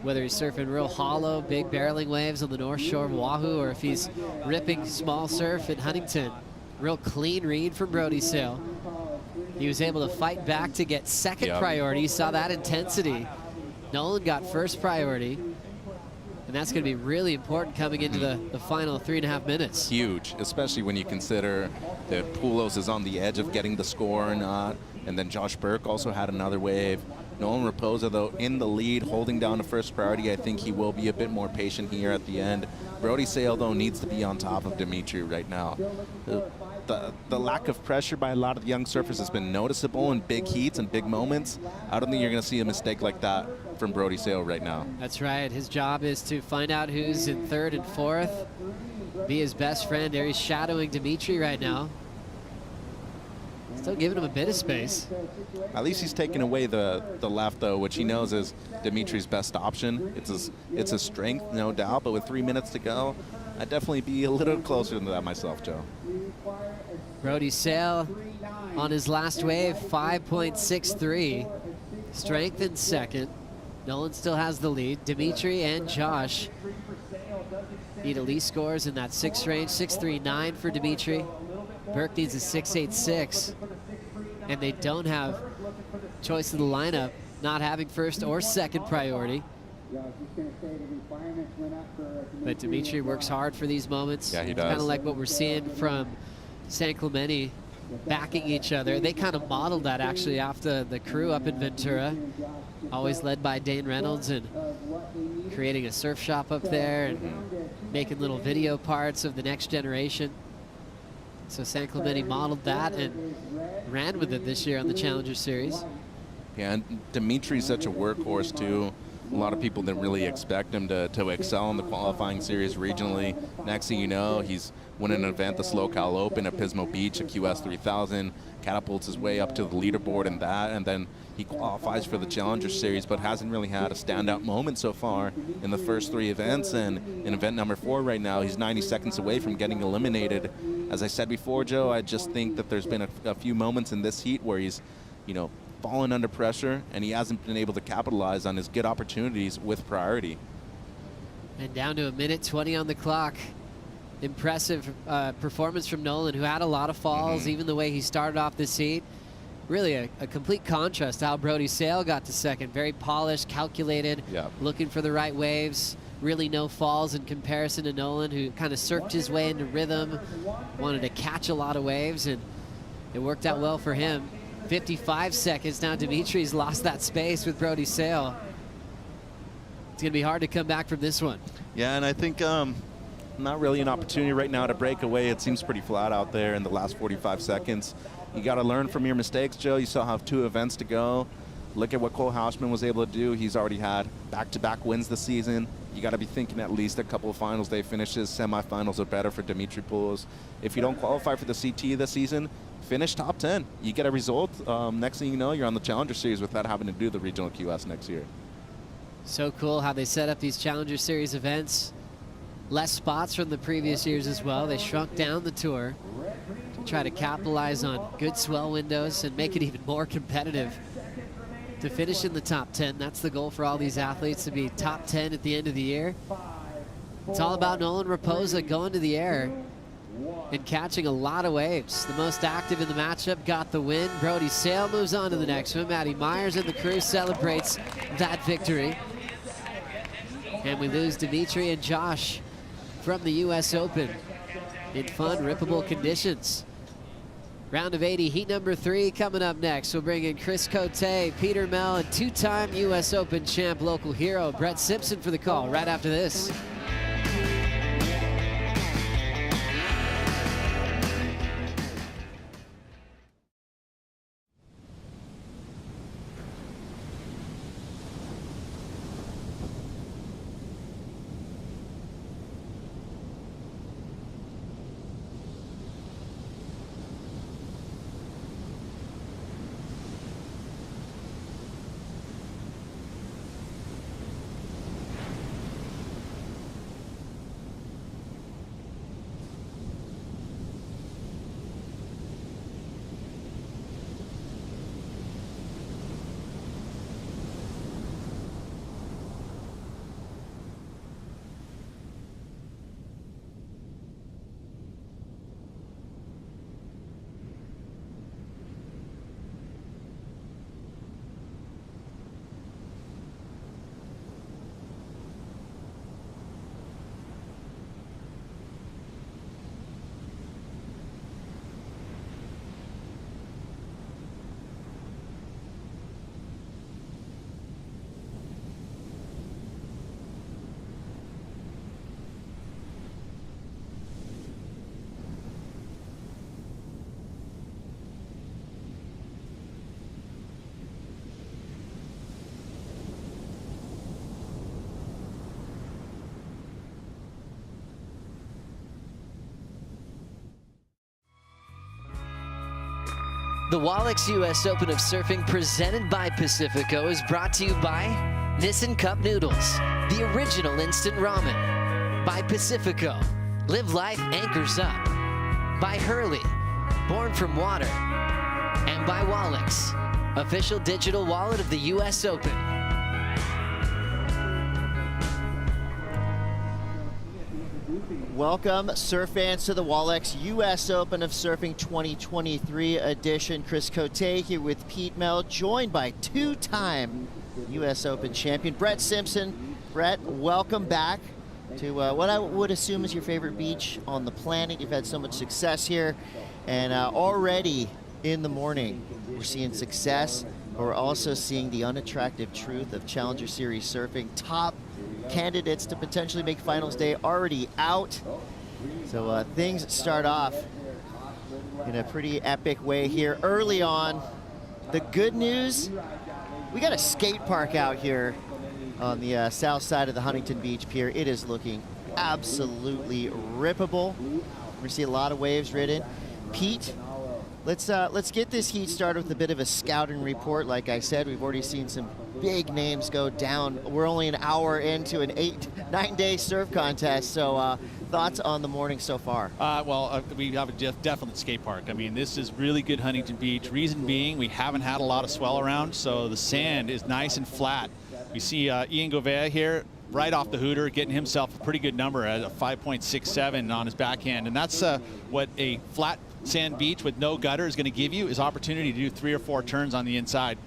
whether he's surfing real hollow, big barreling waves on the North Shore of Oahu, or if he's ripping small surf in Huntington. Real clean read from Brody Sale. He was able to fight back to get 2nd priority. You saw that intensity. Nolan got 1st priority. And that's going to be really important coming into the final 3.5 minutes. Huge, especially when you consider that Poulos is on the edge of getting the score or not. And then Josh Burke also had another wave. Nolan Raposa, though, in the lead, holding down the 1st priority. I think he will be a bit more patient here at the end. Brody Sale, though, needs to be on top of Dimitri right now. The lack of pressure by a lot of the young surfers has been noticeable in big heats and big moments. I don't think you're going to see a mistake like that from Brody Sale right now. That's right. His job is to find out who's in 3rd and 4th, be his best friend there. He's shadowing Dimitri right now. Still giving him a bit of space. At least he's taking away the left, though, which he knows is Dimitri's best option. It's a strength, no doubt, but with 3 minutes to go, I'd definitely be a little closer to that myself, Joe. Brody Sale on his last wave, 5.63. Strength in 2nd. Nolan still has the lead. Dimitri and Josh need elite scores in that 6 range. 6.39 for Dimitri. Burke needs a 6.86. And they don't have choice of the lineup, not having 1st or 2nd priority. But Dimitri works hard for these moments. Yeah, he does. Kind of like what we're seeing from San Clemente, backing each other. They kind of modeled that actually after the crew up in Ventura, always led by Dane Reynolds, and creating a surf shop up there and making little video parts of the next generation. So San Clemente modeled that and ran with it this year on the Challenger Series. Yeah, and Dimitri's such a workhorse too. A lot of people didn't really expect him to excel in the qualifying series regionally. Next thing you know, he's winning an event, the SoCal Open at Pismo Beach, a QS 3000, catapults his way up to the leaderboard in that, and then he qualifies for the Challenger Series, but hasn't really had a standout moment so far in the first 3 events. And in event number 4 right now, he's 90 seconds away from getting eliminated. As I said before, Joe, I just think that there's been a few moments in this heat where he's, fallen under pressure, and he hasn't been able to capitalize on his good opportunities with priority. And down to 1:20 on the clock. Impressive performance from Nolan, who had a lot of falls, even the way he started off this heat. Really a complete contrast to how Brody Sale got to second. Very polished, calculated, looking for the right waves. Really no falls in comparison to Nolan, who kind of surfed his way into rhythm, wanted to catch a lot of waves, and it worked out well for him. 55 seconds. Now Dimitri's lost that space with Brody Sale. It's going to be hard to come back from this one. Yeah, and I think not really an opportunity right now to break away. It seems pretty flat out there in the last 45 seconds. You got to learn from your mistakes, Joe. You still have 2 events to go. Look at what Cole Hausman was able to do. He's already had back-to-back wins this season. You got to be thinking at least a couple of finals day finishes. Semifinals are better for Dimitri Poulos. If you don't qualify for the CT this season, finish top 10. You get a result. Next thing you know, you're on the Challenger Series without having to do the regional QS next year. So cool how they set up these Challenger Series events. Less spots from the previous years as well. They shrunk down the tour to try to capitalize on good swell windows and make it even more competitive. To finish in the top 10, that's the goal for all these athletes, to be top 10 at the end of the year. It's all about Nolan Raposa going to the air and catching a lot of waves. The most active in the matchup got the win. Brody Sale moves on to the next one. Matty Myers and the crew celebrates that victory. And we lose Dimitri and Josh from the US Open in fun, rippable conditions. Round of 80, heat number 3 coming up next. We'll bring in Chris Cote, Peter Mel, and 2-time US Open champ local hero Brett Simpson for the call right after this. The Wallex US Open of Surfing presented by Pacifico is brought to you by Nissin Cup Noodles, the original instant ramen. By Pacifico, live life anchors up. By Hurley, born from water. And by Wallex, official digital wallet of the US Open. Welcome, surf fans, to the Wallex US Open of Surfing 2023 edition. Chris Cote here with Pete Mel, joined by 2-time US Open champion Brett Simpson. Brett, welcome back to what I would assume is your favorite beach on the planet. You've had so much success here, and already in the morning we're seeing success. We're also seeing the unattractive truth of Challenger Series surfing. Top candidates to potentially make finals day already out. So things start off in a pretty epic way here early on. The good news, we got a skate park out here on the south side of the Huntington Beach Pier. It is looking absolutely rippable. We see a lot of waves ridden. Pete, let's get this heat started with a bit of a scouting report. Like I said, we've already seen some big names go down. We're only an hour into an 9-day surf contest, so thoughts on the morning so far? We have a definite skate park. I mean, this is really good Huntington Beach. Reason being, we haven't had a lot of swell around, so the sand is nice and flat. We see Ian Govea here right off the hooter, getting himself a pretty good number at a 5.67 on his backhand. And that's what a flat sand beach with no gutter is going to give you, is opportunity to do 3 or 4 turns on the inside.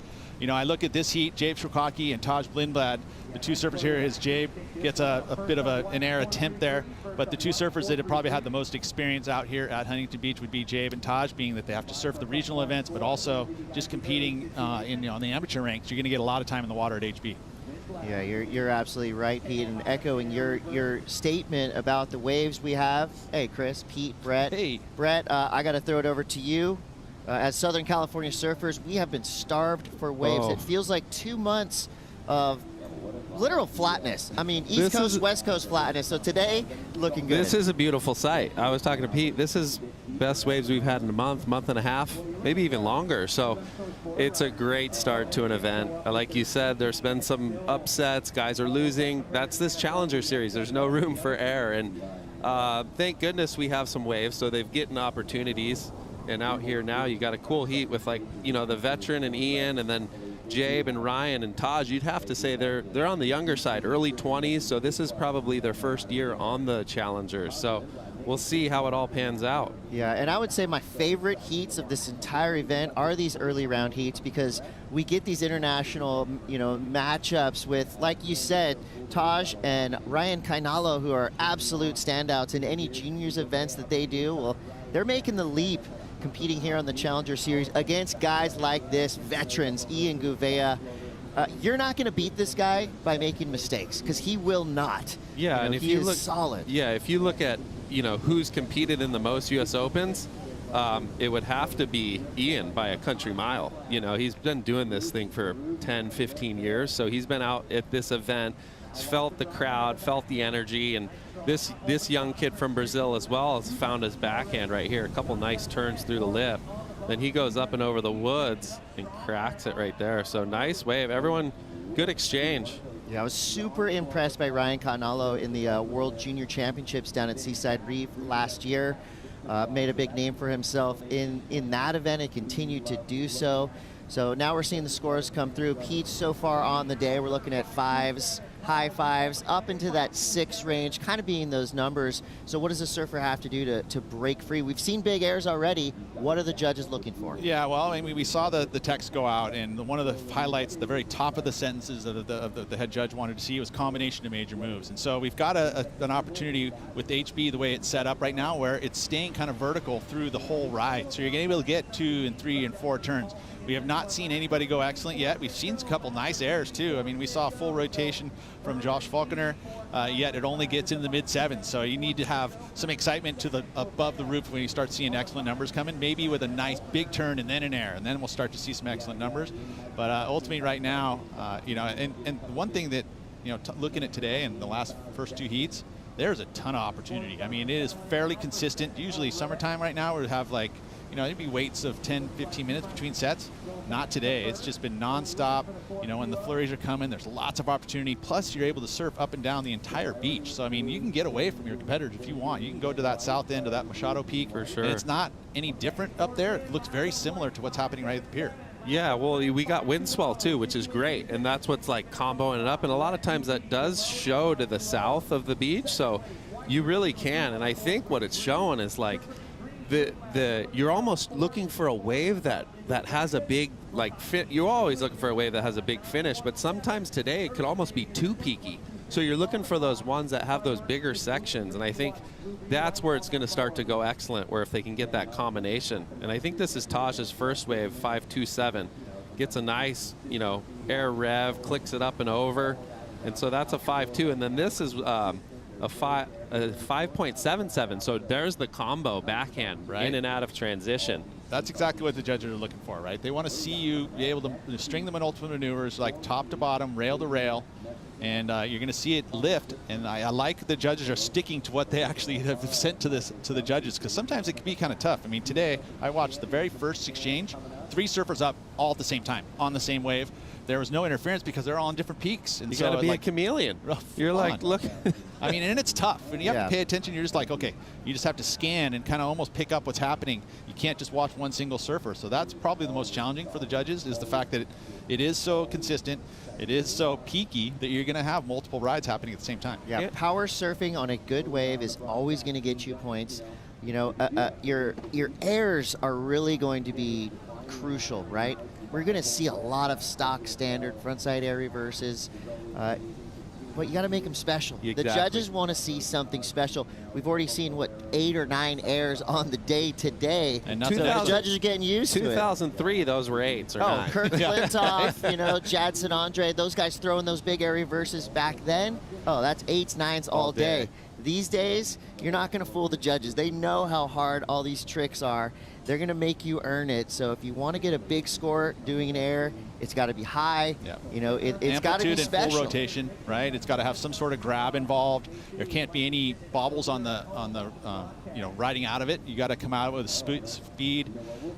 You know, I look at this heat, Jabe Shukaki and Taj Blindblad, the 2 surfers here. His Jabe gets a bit of an air attempt there, but the 2 surfers that have probably had the most experience out here at Huntington Beach would be Jabe and Taj, being that they have to surf the regional events, but also just competing on the amateur ranks. You're going to get a lot of time in the water at HB. Yeah, you're absolutely right, Pete, and echoing your statement about the waves we have. Hey, Chris, Pete, Brett. Hey. Brett, I got to throw it over to you. As Southern California surfers, we have been starved for waves. It feels like 2 months of literal flatness. I mean, East Coast, West Coast flatness. So today, looking good. This is a beautiful sight. I was talking to Pete. This is best waves we've had in a month and a half, maybe even longer. So it's a great start to an event. Like you said, there's been some upsets. Guys are losing. That's this Challenger Series. There's no room for error. And thank goodness we have some waves, so they've getting opportunities. And out here now, you got a cool heat with, like, you know, the veteran and Ian, and then Jabe and Ryan and Taj. You'd have to say they're on the younger side, early 20s. So this is probably their first year on the Challengers. So we'll see how it all pans out. Yeah, and I would say my favorite heats of this entire event are these early round heats, because we get these international, you know, matchups with, like you said, Taj and Ryan Kainalo, who are absolute standouts in any juniors events that they do. Well, they're making the leap, competing here on the Challenger Series against guys like this, veterans, Ian Gouveia. You're not going to beat this guy by making mistakes, because he will not. Yeah, and if you look solid. Yeah, if you look at, you know, who's competed in the most U.S. Opens, it would have to be Ian by a country mile. You know, he's been doing this thing for 10, 15 years, so he's been out at this event, felt the crowd, felt the energy, and this young kid from Brazil as well has found his backhand right here. A couple nice turns through the lip. Then he goes up and over the woods and cracks it right there. So nice wave. Everyone, good exchange. Yeah, I was super impressed by Ryan Kainalo in the World Junior Championships down at Seaside Reef last year. Made a big name for himself in that event and continued to do so. So now we're seeing the scores come through. Pete, so far on the day, we're looking at 5s, high 5s, up into that 6 range, kind of being those numbers. So what does a surfer have to do to break free? We've seen big airs already. What are the judges looking for? Yeah, well, I mean, we saw the text go out, and one of the highlights at the very top of the sentences of the head judge wanted to see was combination of major moves. And so we've got an opportunity with HB, the way it's set up right now, where it's staying kind of vertical through the whole ride. So you're going to be able to get 2 and 3 and 4 turns. We have not seen anybody go excellent yet. We've seen a couple nice airs too. I mean, we saw a full rotation from Josh Falconer, yet it only gets in the mid-7s. So you need to have some excitement to the above the roof when you start seeing excellent numbers coming, maybe with a nice big turn and then an air, and then we'll start to see some excellent numbers. But ultimately right now, you know, and one thing that, you know, looking at today and the first 2 heats, there's a ton of opportunity. I mean, it is fairly consistent. Usually summertime right now, we have, like, you know, it'd be waits of 10, 15 minutes between sets. Not today. It's just been nonstop. You know, when the flurries are coming, there's lots of opportunity. Plus, you're able to surf up and down the entire beach. So, I mean, you can get away from your competitors if you want. You can go to that south end of that Machado Peak. For sure. And it's not any different up there. It looks very similar to what's happening right at the pier. Yeah, well, we got wind swell too, which is great, and that's what's like comboing it up. And a lot of times that does show to the south of the beach, so you really can. And I think what it's showing is, like, you're almost looking for a wave that has a big, like, you're always looking for a wave that has a big finish, but sometimes today it could almost be too peaky. So you're looking for those ones that have those bigger sections, and I think that's where it's going to start to go excellent, where if they can get that combination. And I think this is Taj's first wave, 5.27. Gets a nice, you know, air rev, clicks it up and over, and so that's a 5.2. And then this is a 5.77. So there's the combo backhand, right, in and out of transition. That's exactly what the judges are looking for, right? They want to see you be able to string them in ultimate maneuvers, like top to bottom, rail to rail, and you're going to see it lift. And I like the judges are sticking to what they actually have sent to the judges, because sometimes it can be kind of tough. I mean, today I watched the very first exchange, 3 surfers up all at the same time on the same wave. There was no interference because they're all on different peaks. And you got to be, like, a chameleon. You're like, look. I mean, and it's tough. And you have to pay attention. You're just like, okay, you just have to scan and kind of almost pick up what's happening. You can't just watch one single surfer. So that's probably the most challenging for the judges, is the fact that it is so consistent, it is so peaky that you're going to have multiple rides happening at the same time. Yeah, power surfing on a good wave is always going to get you points. You know, your airs are really going to be crucial, right? We're going to see a lot of stock standard frontside air reverses. But you got to make them special. Exactly. The judges want to see something special. We've already seen, what, 8 or 9 airs on the day today. And the judges are getting used to it. 2003, those were 8s or 9. Kirk Flintoff, you know, Jadson Andre, those guys throwing those big air reverses back then. Oh, that's 8s, 9s all day. These days, you're not going to fool the judges. They know how hard all these tricks are. They're going to make you earn it. So if you want to get a big score doing an air, it's got to be high. Yeah. You know, it's got to be special. And full rotation, right? It's got to have some sort of grab involved. There can't be any bobbles on the you know, riding out of it. You got to come out with speed,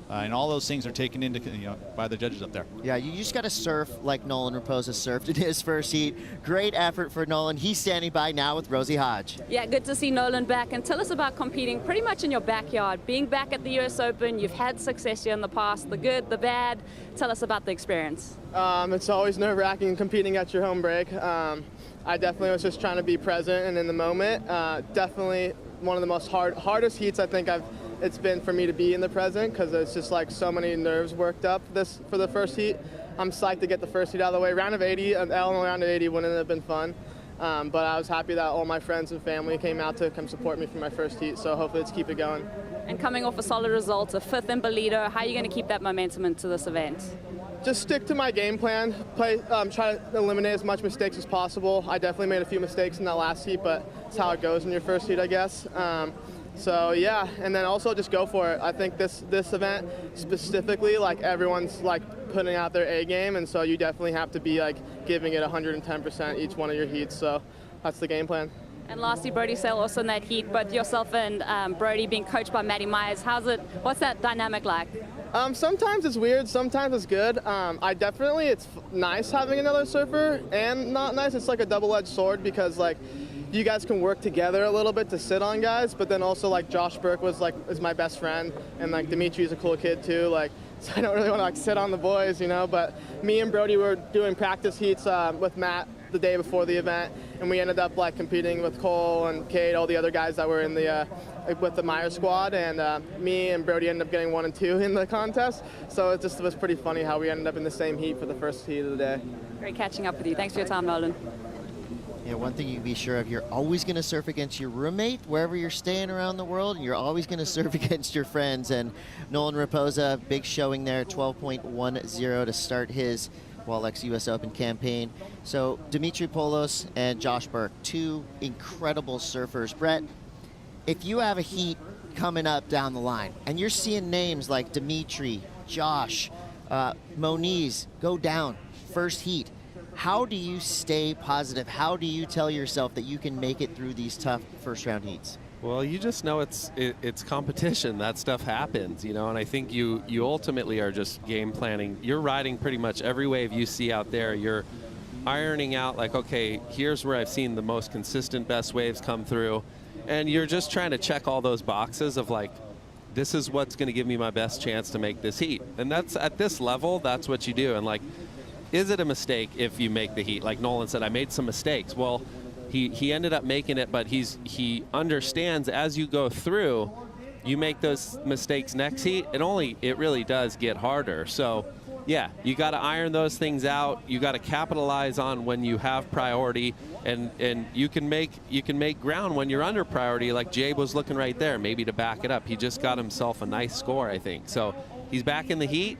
and all those things are taken into, you know, by the judges up there. Yeah, you just got to surf like Nolan Raposa surfed in his first heat. Great effort for Nolan. He's standing by now with Rosie Hodge. Yeah, good to see Nolan back. And tell us about competing pretty much in your backyard. Being back at the US Open, you've had success here in the past, the good, the bad. Tell us about the experience. It's always nerve-wracking competing at your home break. I definitely was just trying to be present and in the moment. Definitely one of the most hardest heats I think it's been for me to be in the present, because it's just like so many nerves worked up for the first heat. I'm psyched to get the first heat out of the way. Round of 80, Illinois round of 80 wouldn't have been fun. But I was happy that all my friends and family came out to come support me for my first heat, so hopefully let's keep it going. And coming off a solid result, a 5th in Bolito, how are you going to keep that momentum into this event? Just stick to my game plan, try to eliminate as much mistakes as possible. I definitely made a few mistakes in that last heat, but it's how it goes in your first heat, I guess. So yeah, and then also just go for it. I think this event specifically, like, everyone's like putting out their A game, and so you definitely have to be like giving it 110% each one of your heats. So that's the game plan. And lastly, Brody Sale also in that heat, but yourself and Brody being coached by Matty Myers, what's that dynamic like? Sometimes it's weird, sometimes it's good. It's nice having another surfer, and not nice. It's like a double-edged sword, because like you guys can work together a little bit to sit on guys, but then also like Josh Burke is my best friend, and like Dimitri's a cool kid too. Like, so I don't really want to like sit on the boys, you know. But me and Brody were doing practice heats with Matt the day before the event, and we ended up like competing with Cole and Cade, all the other guys that were in the with the Myers squad, and me and Brody ended up getting 1 and 2 in the contest. So it was pretty funny how we ended up in the same heat for the first heat of the day. Great catching up with you. Thanks for your time, Nolan. Yeah, one thing you can be sure of, you're always going to surf against your roommate wherever you're staying around the world, and you're always going to surf against your friends. And Nolan Raposa, big showing there, 12.10 to start his Wallex US Open campaign. So Dimitri Poulos and Josh Burke, 2 incredible surfers. Brett, if you have a heat coming up down the line and you're seeing names like Dimitri, Josh, Moniz go down first heat, how do you stay positive? How do you tell yourself that you can make it through these tough first round heats? Well, you just know it's competition. That stuff happens, you know, and I think you ultimately are just game planning. You're riding pretty much every wave you see out there. You're ironing out like, okay, here's where I've seen the most consistent best waves come through, and you're just trying to check all those boxes of like, this is what's going to give me my best chance to make this heat. And that's at this level, that's what you do. And like, is it a mistake if you make the heat? Like Nolan said, I made some mistakes. Well, he ended up making it, but he understands as you go through, you make those mistakes next heat, it really does get harder. So yeah, you got to iron those things out. You got to capitalize on when you have priority, and you can make ground when you're under priority, like Jabe was looking right there, maybe to back it up. He just got himself a nice score, I think. So he's back in the heat.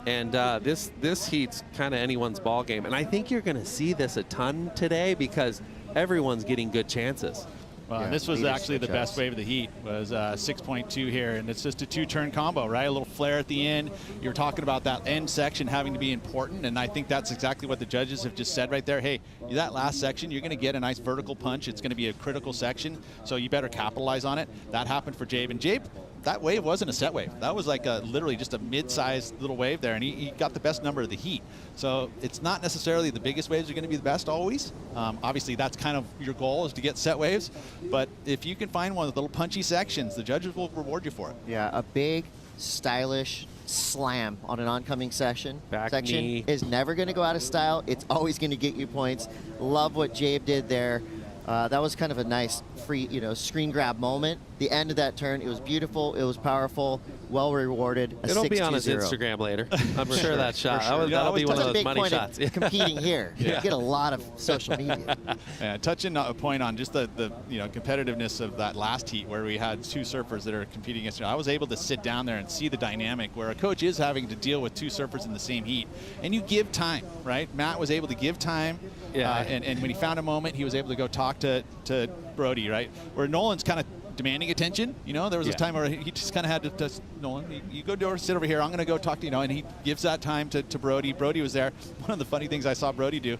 And this heat's kind of anyone's ball game. And I think you're going to see this a ton today, because everyone's getting good chances. Well, yeah, this was actually the best wave of the heat, was 6.2 here, and it's just a 2-turn combo, right? A little flare at the end. You're talking about that end section having to be important, and I think that's exactly what the judges have just said right there. Hey, that last section, you're going to get a nice vertical punch. It's going to be a critical section, so you better capitalize on it. That happened for Jabe, and Jabe, that wave wasn't a set wave. That was like literally just a mid-sized little wave there, and he got the best number of the heat. So it's not necessarily the biggest waves are going to be the best always. Obviously, that's kind of your goal, is to get set waves. But if you can find one with little punchy sections, the judges will reward you for it. Yeah, a big, stylish, slam on an oncoming section knee. is never going to go out of style. It's always going to get you points. Love what Jabe did there. That was kind of a nice free, screen grab moment. The end of that turn, it was beautiful. It was powerful. Well rewarded. It'll be on his Instagram later. I'm sure that shot. That'll be one of those money shots. Competing here, you get a lot of social media. Yeah, touching a point on just the competitiveness of that last heat where we had 2 surfers that are competing against each other. I was able to sit down there and see the dynamic where a coach is having to deal with 2 surfers in the same heat, and you give time, right? Matt was able to give time, and when he found a moment, he was able to go talk to Brody, right? Where Nolan's kind of demanding attention. There was a time where he just kind of had to Nolan, you go sit over here. I'm going to go talk to and he gives that time to Brody. Brody was there. One of the funny things I saw Brody do,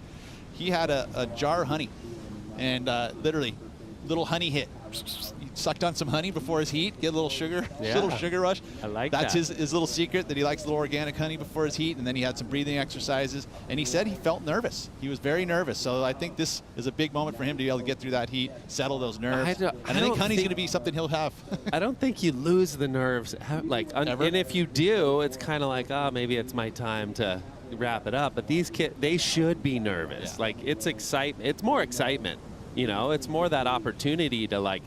he had a jar of honey, and literally, little honey hit. He sucked on some honey before his heat, get a little sugar, little sugar rush. I like That's that. his little secret, that he likes a little organic honey before his heat, and then he had some breathing exercises, and he said he felt nervous. He was very nervous, so I think this is a big moment for him to be able to get through that heat, settle those nerves. I think honey's going to be something he'll have. I don't think you lose the nerves. And if you do, it's kind of like, maybe it's my time to wrap it up. But these kids, they should be nervous. Yeah. It's excitement. It's more excitement. It's more that opportunity to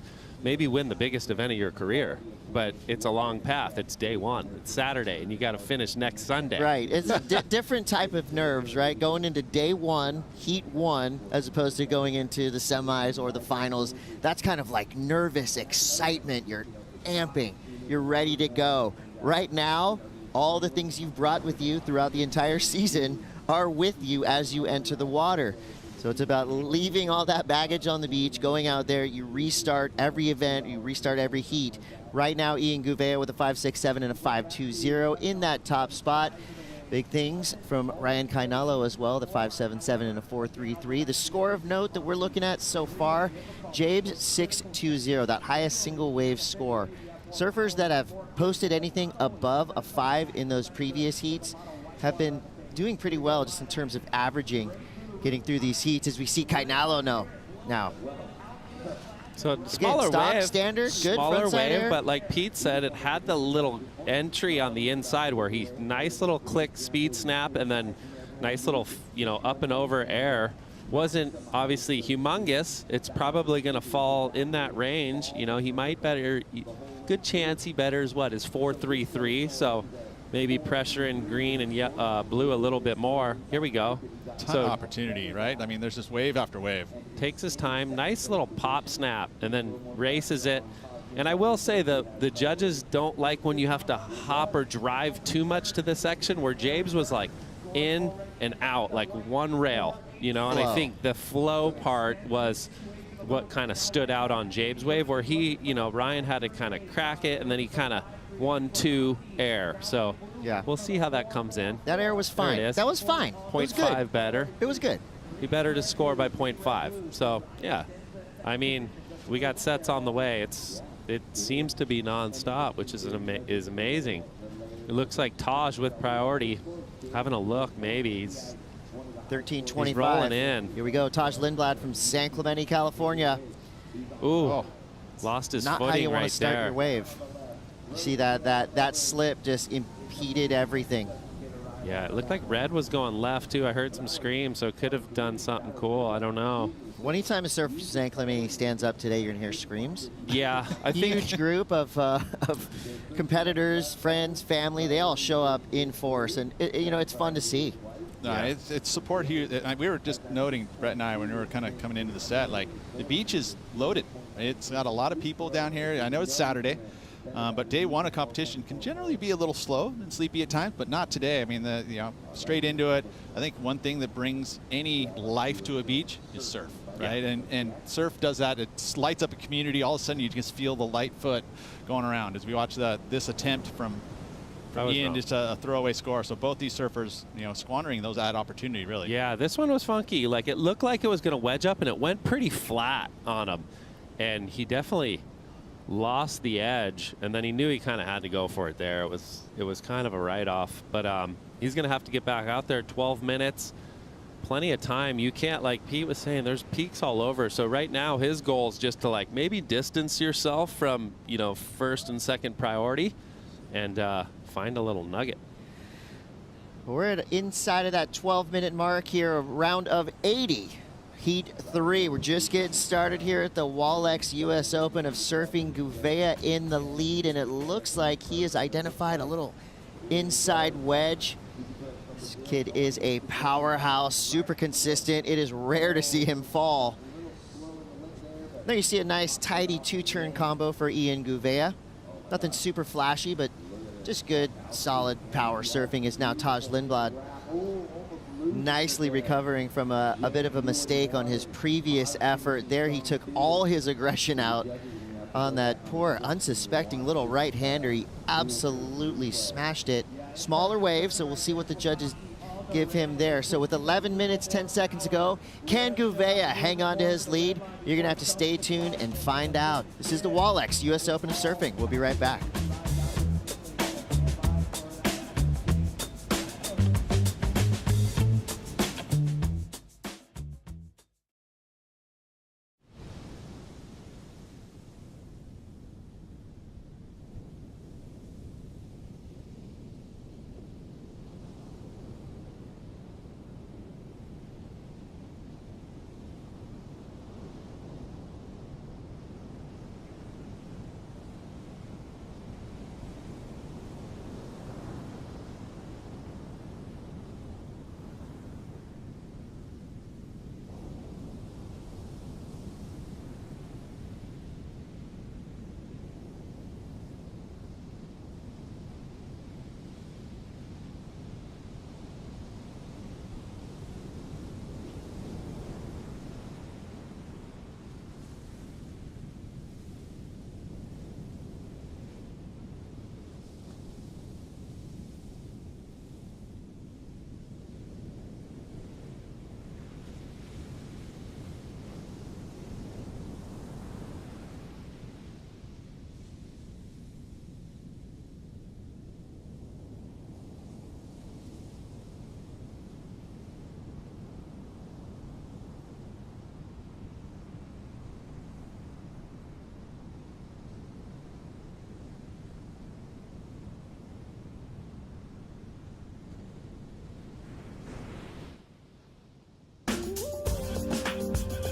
maybe win the biggest event of your career. But it's a long path. It's day 1. It's Saturday, and you got to finish next Sunday. Right. It's a different type of nerves, right? Going into day 1, heat 1, as opposed to going into the semis or the finals. That's kind of like nervous excitement. You're amping. You're ready to go. Right now, all the things you've brought with you throughout the entire season are with you as you enter the water. So it's about leaving all that baggage on the beach, going out there, you restart every event, you restart every heat. Right now, Ian Gouveia with a 5.67 and a 5.20 in that top spot. Big things from Ryan Kainalo as well, the 5.77 and a 4.33. The score of note that we're looking at so far, Jabe's 6.20, that highest single wave score. Surfers that have posted anything above a 5 in those previous heats have been doing pretty well just in terms of averaging, getting through these heats, as we see Kainalo now. So smaller wave, standard, good smaller frontside wave, air. but like Pete said, it had the little entry on the inside where he nice little click, speed snap, and then nice little up and over air. Wasn't obviously humongous. It's probably going to fall in that range. He might better. Good chance he betters his 4.33. So maybe pressure in green and blue a little bit more. Here we go. Ton of opportunity, right? I mean, there's just wave after wave. Takes his time, nice little pop snap, and then races it. And I will say the judges don't like when you have to hop or drive too much to the section, where Jabe's was like in and out, like one rail, and I think the flow part was what kind of stood out on Jabe's wave, where he, Ryan had to kind of crack it, and then he kind of 1-2 air. So yeah, we'll see how that comes in. That air was fine. That was fine. 0.5 better. It was good. He better to score by 0.5. So yeah, I mean, we got sets on the way. It seems to be nonstop, which is amazing. It looks like Taj with priority. Having a look, maybe he's 13.25. He's rolling in. Here we go. Taj Lindblad from San Clemente, California. Ooh, lost his Not footing how you right want to start there. your wave. You see that slip just impeded everything. Yeah, it looked like Red was going left too. I heard some screams, so it could have done something cool. I don't know. Anytime a surfer San Clemente stands up today, you're gonna hear screams. Yeah, I think huge group of competitors, friends, family. They all show up in force, and it's fun to see. No, it's support here. We were just noting, Brett and I, when we were kind of coming into the set, like the beach is loaded. It's got a lot of people down here. I know it's Saturday. But day 1 of competition can generally be a little slow and sleepy at times, but not today. I mean, straight into it. I think one thing that brings any life to a beach is surf, right? Yeah. And surf does that. It lights up a community. All of a sudden, you just feel the light foot going around as we watch this attempt from Ian, just a throwaway score. So both these surfers, squandering that opportunity, really. Yeah, this one was funky. Like, it looked like it was going to wedge up, and it went pretty flat on him. And he definitely lost the edge, and then he knew he kind of had to go for it there. It was kind of a write-off, but he's going to have to get back out there. 12 minutes, plenty of time. You can't, like Pete was saying, there's peaks all over. So right now his goal is just to maybe distance yourself from first and second priority and find a little nugget. We're inside of that 12-minute mark here, a round of 80. Heat 3. We're just getting started here at the Wallex US Open of Surfing. Gouveia in the lead, and it looks like he has identified a little inside wedge. This kid is a powerhouse, super consistent. It is rare to see him fall. There you see a nice, tidy two-turn combo for Ian Gouveia. Nothing super flashy, but just good, solid power surfing is now Taj Lindblad. Nicely recovering from a bit of a mistake on his previous effort. There he took all his aggression out on that poor, unsuspecting little right-hander. He absolutely smashed it. Smaller wave, so we'll see what the judges give him there. So with 11 minutes, 10 seconds to go, can Gouveia hang on to his lead? You're gonna have to stay tuned and find out. This is the Wallex US Open of Surfing. We'll be right back.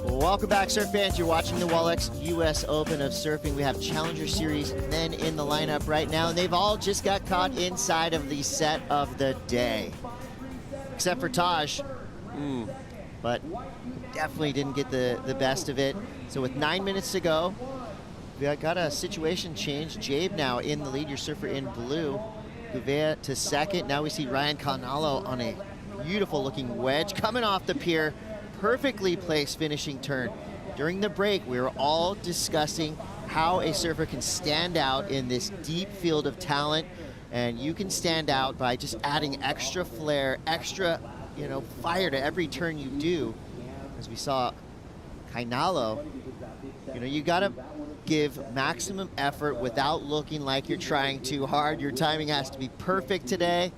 Welcome back, surf fans. You're watching the Wallex US Open of Surfing. We have Challenger Series men in the lineup right now, and they've all just got caught inside of the set of the day. Except for Taj. But definitely didn't get the best of it. So with 9 minutes to go, we got a situation change. Jabe now in the lead, your surfer in blue. Gouveia to second. Now we see Ryan Canalo on a beautiful looking wedge coming off the pier. Perfectly placed finishing turn. During the break, we were all discussing how a surfer can stand out in this deep field of talent, and you can stand out by just adding extra flair, extra, fire to every turn you do. As we saw Canalo, you gotta give maximum effort without looking like you're trying too hard. Your timing has to be perfect today.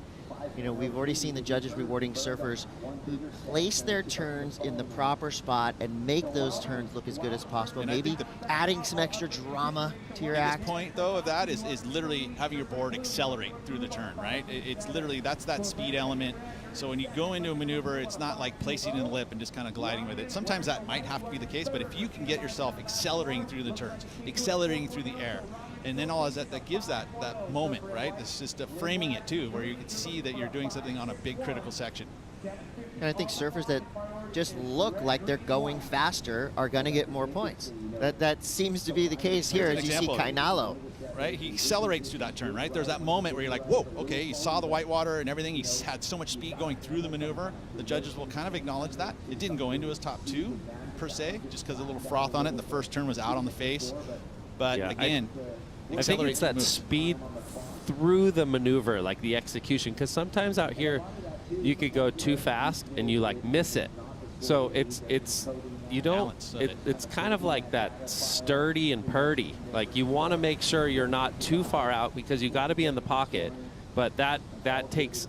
We've already seen the judges rewarding surfers who place their turns in the proper spot and make those turns look as good as possible. And maybe adding some extra drama to your act. The point, though, of that is literally having your board accelerate through the turn, right? It's literally, that's that speed element. So when you go into a maneuver, it's not like placing in the lip and just kind of gliding with it. Sometimes that might have to be the case, but if you can get yourself accelerating through the turns, accelerating through the air, and then all of that gives that moment, right? It's just framing it too, where you can see that you're doing something on a big critical section. And I think surfers that just look like they're going faster are going to get more points. That seems to be the case here, as you see Canalo. Right, he accelerates through that turn, right? There's that moment where you're like, whoa, okay, he saw the whitewater and everything. He had so much speed going through the maneuver. The judges will kind of acknowledge that. It didn't go into his top two, per se, just because a little froth on it, and the first turn was out on the face. But yeah, again, I think it's that speed through the maneuver, like the execution, because sometimes out here you could go too fast and you miss it. So it's kind of like that sturdy and purdy. Like you want to make sure you're not too far out because you got to be in the pocket, but that takes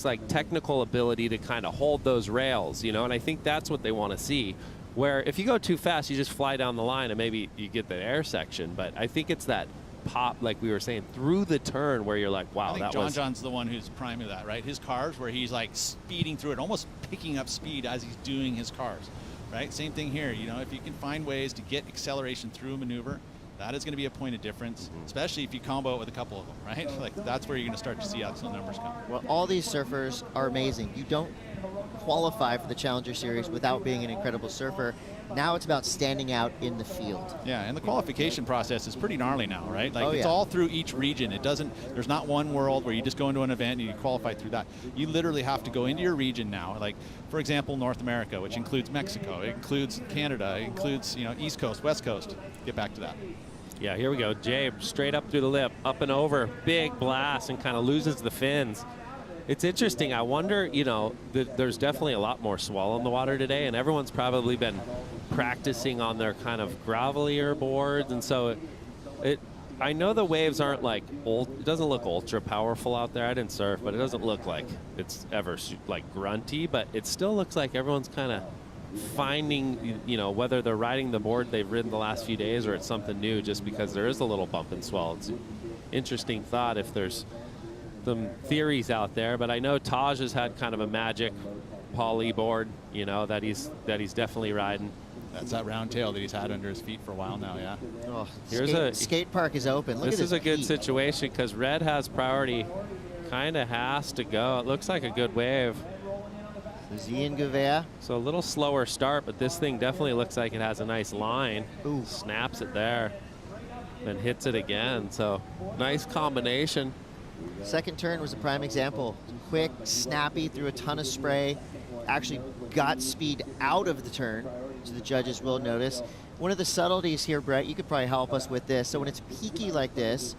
like technical ability to kind of hold those rails, and I think that's what they want to see. Where if you go too fast, you just fly down the line and maybe you get the air section. But I think it's that pop, like we were saying, through the turn where you're like, wow, I think that was. John's the one who's prime of that, right? His cars where he's like speeding through it, almost picking up speed as he's doing his cars, right? Same thing here. You know, if you can find ways to get acceleration through a maneuver, that is going to be a point of difference, especially if you combo it with a couple of them, right? Like that's where you're going to start to see excellent numbers come. Well, all these surfers are amazing. You don't qualify for the Challenger Series without being an incredible surfer. Now it's about standing out in the field. Yeah, and the qualification process is pretty gnarly now, right? Like it's yeah. all through each region. It doesn't, there's not one world where you just go into an event and you qualify through that. You literally have to go into your region now. Like, for example, North America, which includes Mexico, it includes Canada, it includes, you know, East Coast, West Coast. Get back to that. Yeah, here we go. Jay straight up through the lip, up and over, big blast, and kind of loses the fins. It's interesting. I wonder, you know, there's definitely a lot more swell in the water today, and everyone's probably been practicing on their kind of gravelier boards, and so I know the waves aren't like it doesn't look ultra powerful out there. I didn't surf, but it doesn't look like it's ever like grunty, but it still looks like everyone's kind of finding, you know, whether they're riding the board they've ridden the last few days or it's something new, just because there is a little bump and swell. It's an interesting thought if there's some theories out there, but I know Taj has had kind of a magic poly board, you know, that he's definitely riding. That's that round tail that he's had under his feet for a while now, yeah. Oh, Here's skate park is open. Look this at is a good peak. situation because red has priority, kind of has to go. It looks like a good wave. Zien Gouveia. So a little slower start, but this thing definitely looks like it has a nice line. Ooh. Snaps it there, then hits it again. So nice combination. Second turn was a prime example. Quick, snappy, through a ton of spray. Actually got speed out of the turn, so the judges will notice. One of the subtleties here, Brett, you could probably help us with this. So when it's peaky like this,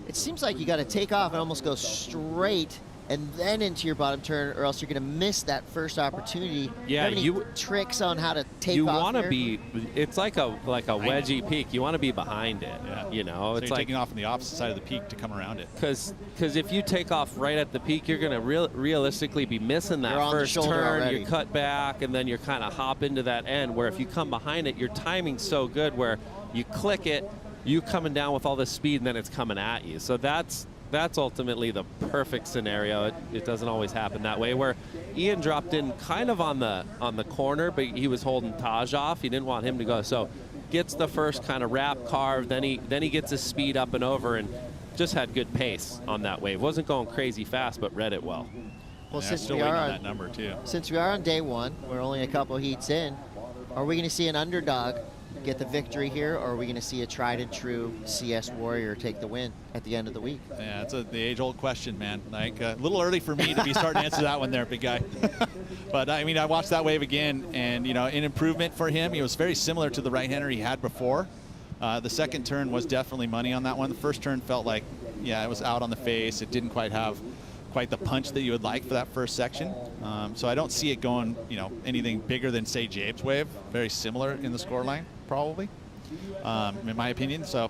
it seems like you got to take off and almost go straight and then into your bottom turn, or else you're going to miss that first opportunity. Yeah, Do you have any tricks on how to take you off want to here? be, it's like a wedgie peak. You want to be behind it, Yeah. you know. So It's you're like, taking off on the opposite side of the peak to come around it. because if you take off right at the peak, you're going to realistically be missing that You're on the first shoulder turn. already. You cut back, and then you're kind of hop into that end, where if you come behind it, your timing's so good where you click it, you coming down with all this speed, and then it's coming at you. So that's ultimately the perfect scenario. It doesn't always happen that way, where Ian dropped in kind of on the corner, but he was holding Taj off. He didn't want him to go. So gets the first kind of wrap carve, then he gets his speed up and over, and just had good pace on that wave. Wasn't going crazy fast, but read it well. Well, Yeah, since still we waiting are on on that number too. Since we are on day one, we're only a couple heats in. Are we going to see an underdog get the victory here, or are we going to see a tried and true CS warrior take the win at the end of the week? Yeah, it's the age-old question, man. Like a little early for me to be starting to answer that one there, big guy. But I mean, I watched that wave again, and you know, an improvement for him. He was very similar to the right-hander he had before. The second turn was definitely money on that one. The first turn felt like, yeah, it was out on the face. It didn't quite have the punch that you would like for that first section. So I don't see it going, you know, anything bigger than, say, Jabe's wave. Very similar in the scoreline, probably, in my opinion. So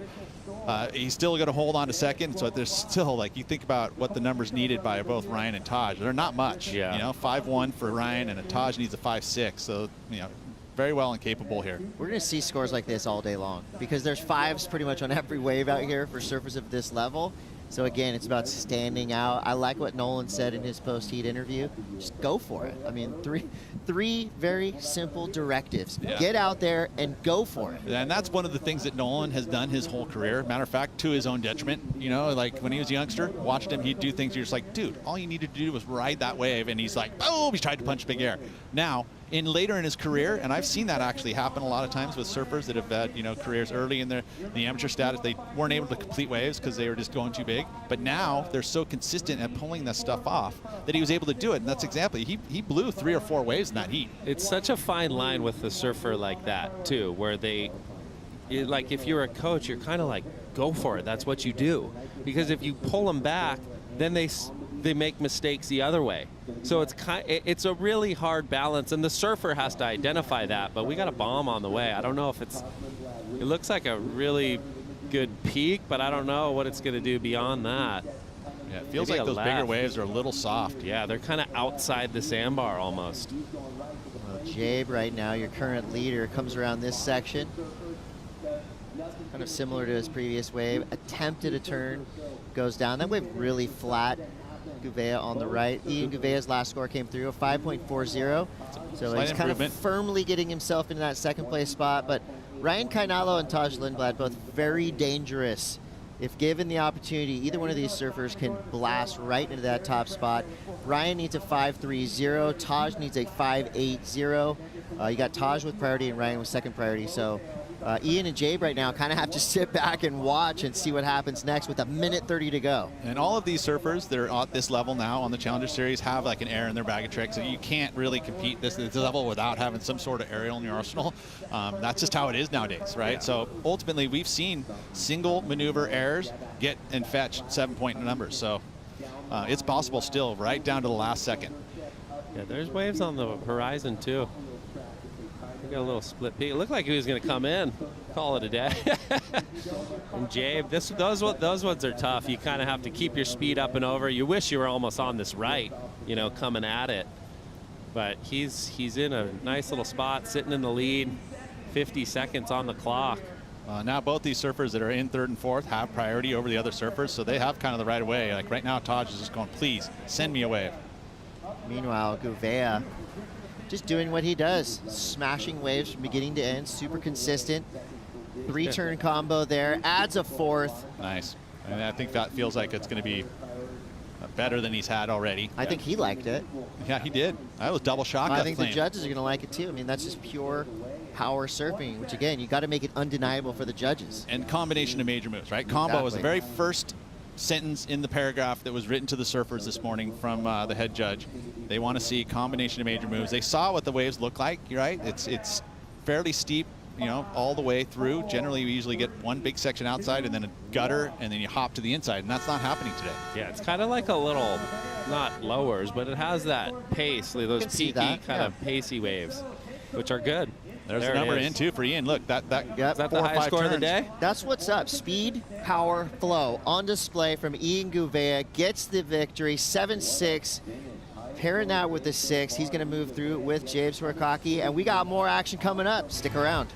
he's still going to hold on to second. So there's still, like, you think about what the numbers needed by both Ryan and Taj. They're not much. Yeah. You know, 5-1 for Ryan, and a Taj needs a 5-6. So, you know, very well and capable here. We're going to see scores like this all day long because there's fives pretty much on every wave out here for surfers of this level. So again, it's about standing out. I like what Nolan said in his post-heat interview. Just go for it. I mean, three very simple directives. Yeah. Get out there and go for it. And that's one of the things that Nolan has done his whole career. Matter of fact, to his own detriment. You know, like when he was a youngster, watched him, he'd do things you're just like, dude, all you needed to do was ride that wave. And he's like, boom, he tried to punch big air. Now, later in his career, and I've seen that actually happen a lot of times with surfers that have had, you know, careers early in the amateur status. They weren't able to complete waves because they were just going too big. But now they're so consistent at pulling that stuff off that he was able to do it. And that's exactly, he blew 3 or 4 waves in that heat. It's such a fine line with the surfer like that too, where like if you're a coach, you're kind of like, go for it. That's what you do. Because if you pull them back, then they make mistakes the other way. So it's a really hard balance, and the surfer has to identify that. But we got a bomb on the way. I don't know if it looks like a really good peak, but I don't know what it's going to do beyond that. Yeah, it feels Maybe like those left. bigger waves are a little soft. Yeah, they're kind of outside the sandbar almost. Well, Jabe right now, your current leader, comes around this section. kind of similar to his previous wave. Attempted a turn, goes down. That wave really flat. Gouveia on the right. Ian Gouveia's last score came through, a 5.40. So he's kind of firmly getting himself into that second place spot. But Ryan Kainalo and Taj Lindblad, both very dangerous. If given the opportunity, either one of these surfers can blast right into that top spot. Ryan needs a 5.30. Taj needs a 5.80. You got Taj with priority and Ryan with second priority. So Ian and Jabe right now kind of have to sit back and watch and see what happens next with a minute 30 to go. And all of these surfers that are at this level now on the Challenger Series have like an air in their bag of tricks. So you can't really compete this level without having some sort of aerial in your arsenal. That's just how it is nowadays, right? Yeah. So ultimately, we've seen single maneuver errors get and fetch 7-point numbers. So it's possible still, right down to the last second. Yeah, there's waves on the horizon too. We got a little split peak. It looked like he was going to come in, call it a day. And Jabe, those ones are tough. You kind of have to keep your speed up and over. You wish you were almost on this right, you know, coming at it. But he's in a nice little spot, sitting in the lead, 50 seconds on the clock. Now both these surfers that are in third and fourth have priority over the other surfers, so they have kind of the right of way. Like right now, Taj is just going, please, send me a wave. Meanwhile, Gouveia just doing what he does, smashing waves from beginning to end, super consistent. 3-turn combo there, adds a fourth. Nice. And I think that feels like it's going to be better than he's had already. I think he liked it. Yeah, he did. I was double shocked. I think the judges are going to like it too. I mean, that's just pure power surfing, which again, you got to make it undeniable for the judges. And combination of major moves, right? Combo was the very first sentence in the paragraph that was written to the surfers this morning from the head judge. They want to see combination of major moves. They saw what the waves look like, right? It's fairly steep, you know, all the way through. Generally, we usually get one big section outside and then a gutter, and then you hop to the inside, and that's not happening today. Yeah, it's kind of like a little, not lowers, but it has that pace, like those peaky kind of pacey waves, which are good. There's the number in too for Ian. Look, is that the highest score of the day? That's what's up. Speed, power, flow on display from Ian Gouveia. Gets the victory, 7-6. Pairing that with the 6. He's going to move through with Jabe Swarkaki. And we got more action coming up. Stick around.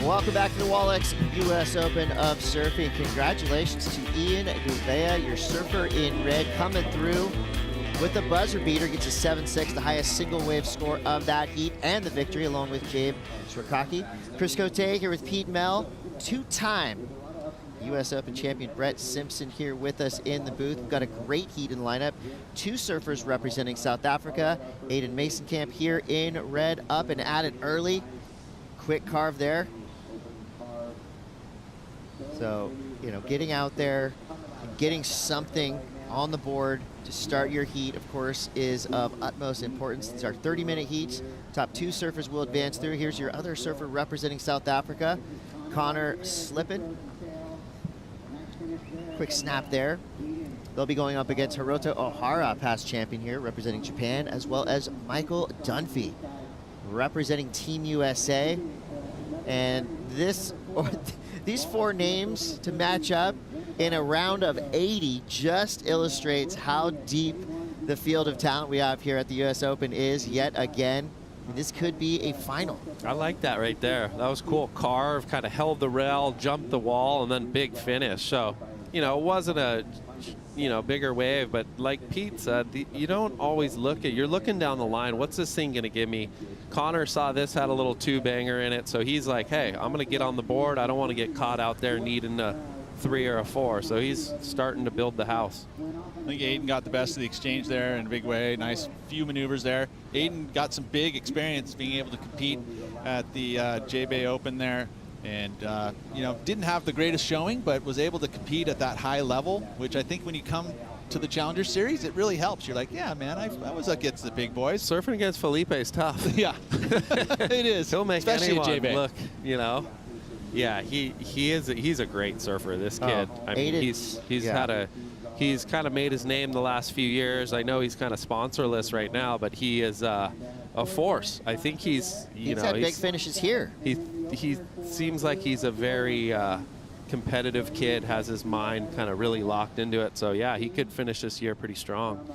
Welcome back to the Wallex U.S. Open of Surfing. Congratulations to Ian Gouveia, your surfer in red, coming through with the buzzer beater. Gets a 7-6, the highest single wave score of that heat, and the victory along with Jabe Swarkaki. Chris Cote here with Pete Mel, 2-time U.S. Open champion Brett Simpson here with us in the booth. We've got a great heat in the lineup. 2 surfers representing South Africa. Aiden Mason-Camp here in red, up and at it early. Quick carve there. So, you know, getting out there and getting something on the board to start your heat, of course, is of utmost importance. These are 30-minute heats. Top 2 surfers will advance through. Here's your other surfer representing South Africa, Connor Slippen. Quick snap there. They'll be going up against Hiroto Ohara, past champion here, representing Japan, as well as Michael Dunphy, representing Team USA. And these 4 names to match up in a round of 80 just illustrates how deep the field of talent we have here at the US Open is yet again. This could be a final. I like that right there. That was cool. Carve kind of held the rail, jumped the wall, and then big finish. So, you know, it wasn't a, you know, bigger wave, but like Pete said, you don't always look at, you're looking down the line. What's this thing going to give me? Connor saw this, had a little 2-banger in it. So he's like, hey, I'm going to get on the board. I don't want to get caught out there needing a 3 or a 4. So he's starting to build the house. I think Aiden got the best of the exchange there in a big way. Nice few maneuvers there. Aiden got some big experience being able to compete at the J-Bay Open there. And, you know, didn't have the greatest showing, but was able to compete at that high level, which I think when you come to the Challenger Series, it really helps. You're like, yeah, man, I was against the big boys. Surfing against Felipe is tough. Yeah, it is. He'll make especially anyone at J-Bay. look, you know. Yeah, he's a great surfer, this kid. I mean, he's kind of made his name the last few years. I know he's kind of sponsorless right now, but he is a force. I think he's had big finishes here. He seems like he's a very competitive kid, has his mind kind of really locked into it. So yeah, he could finish this year pretty strong.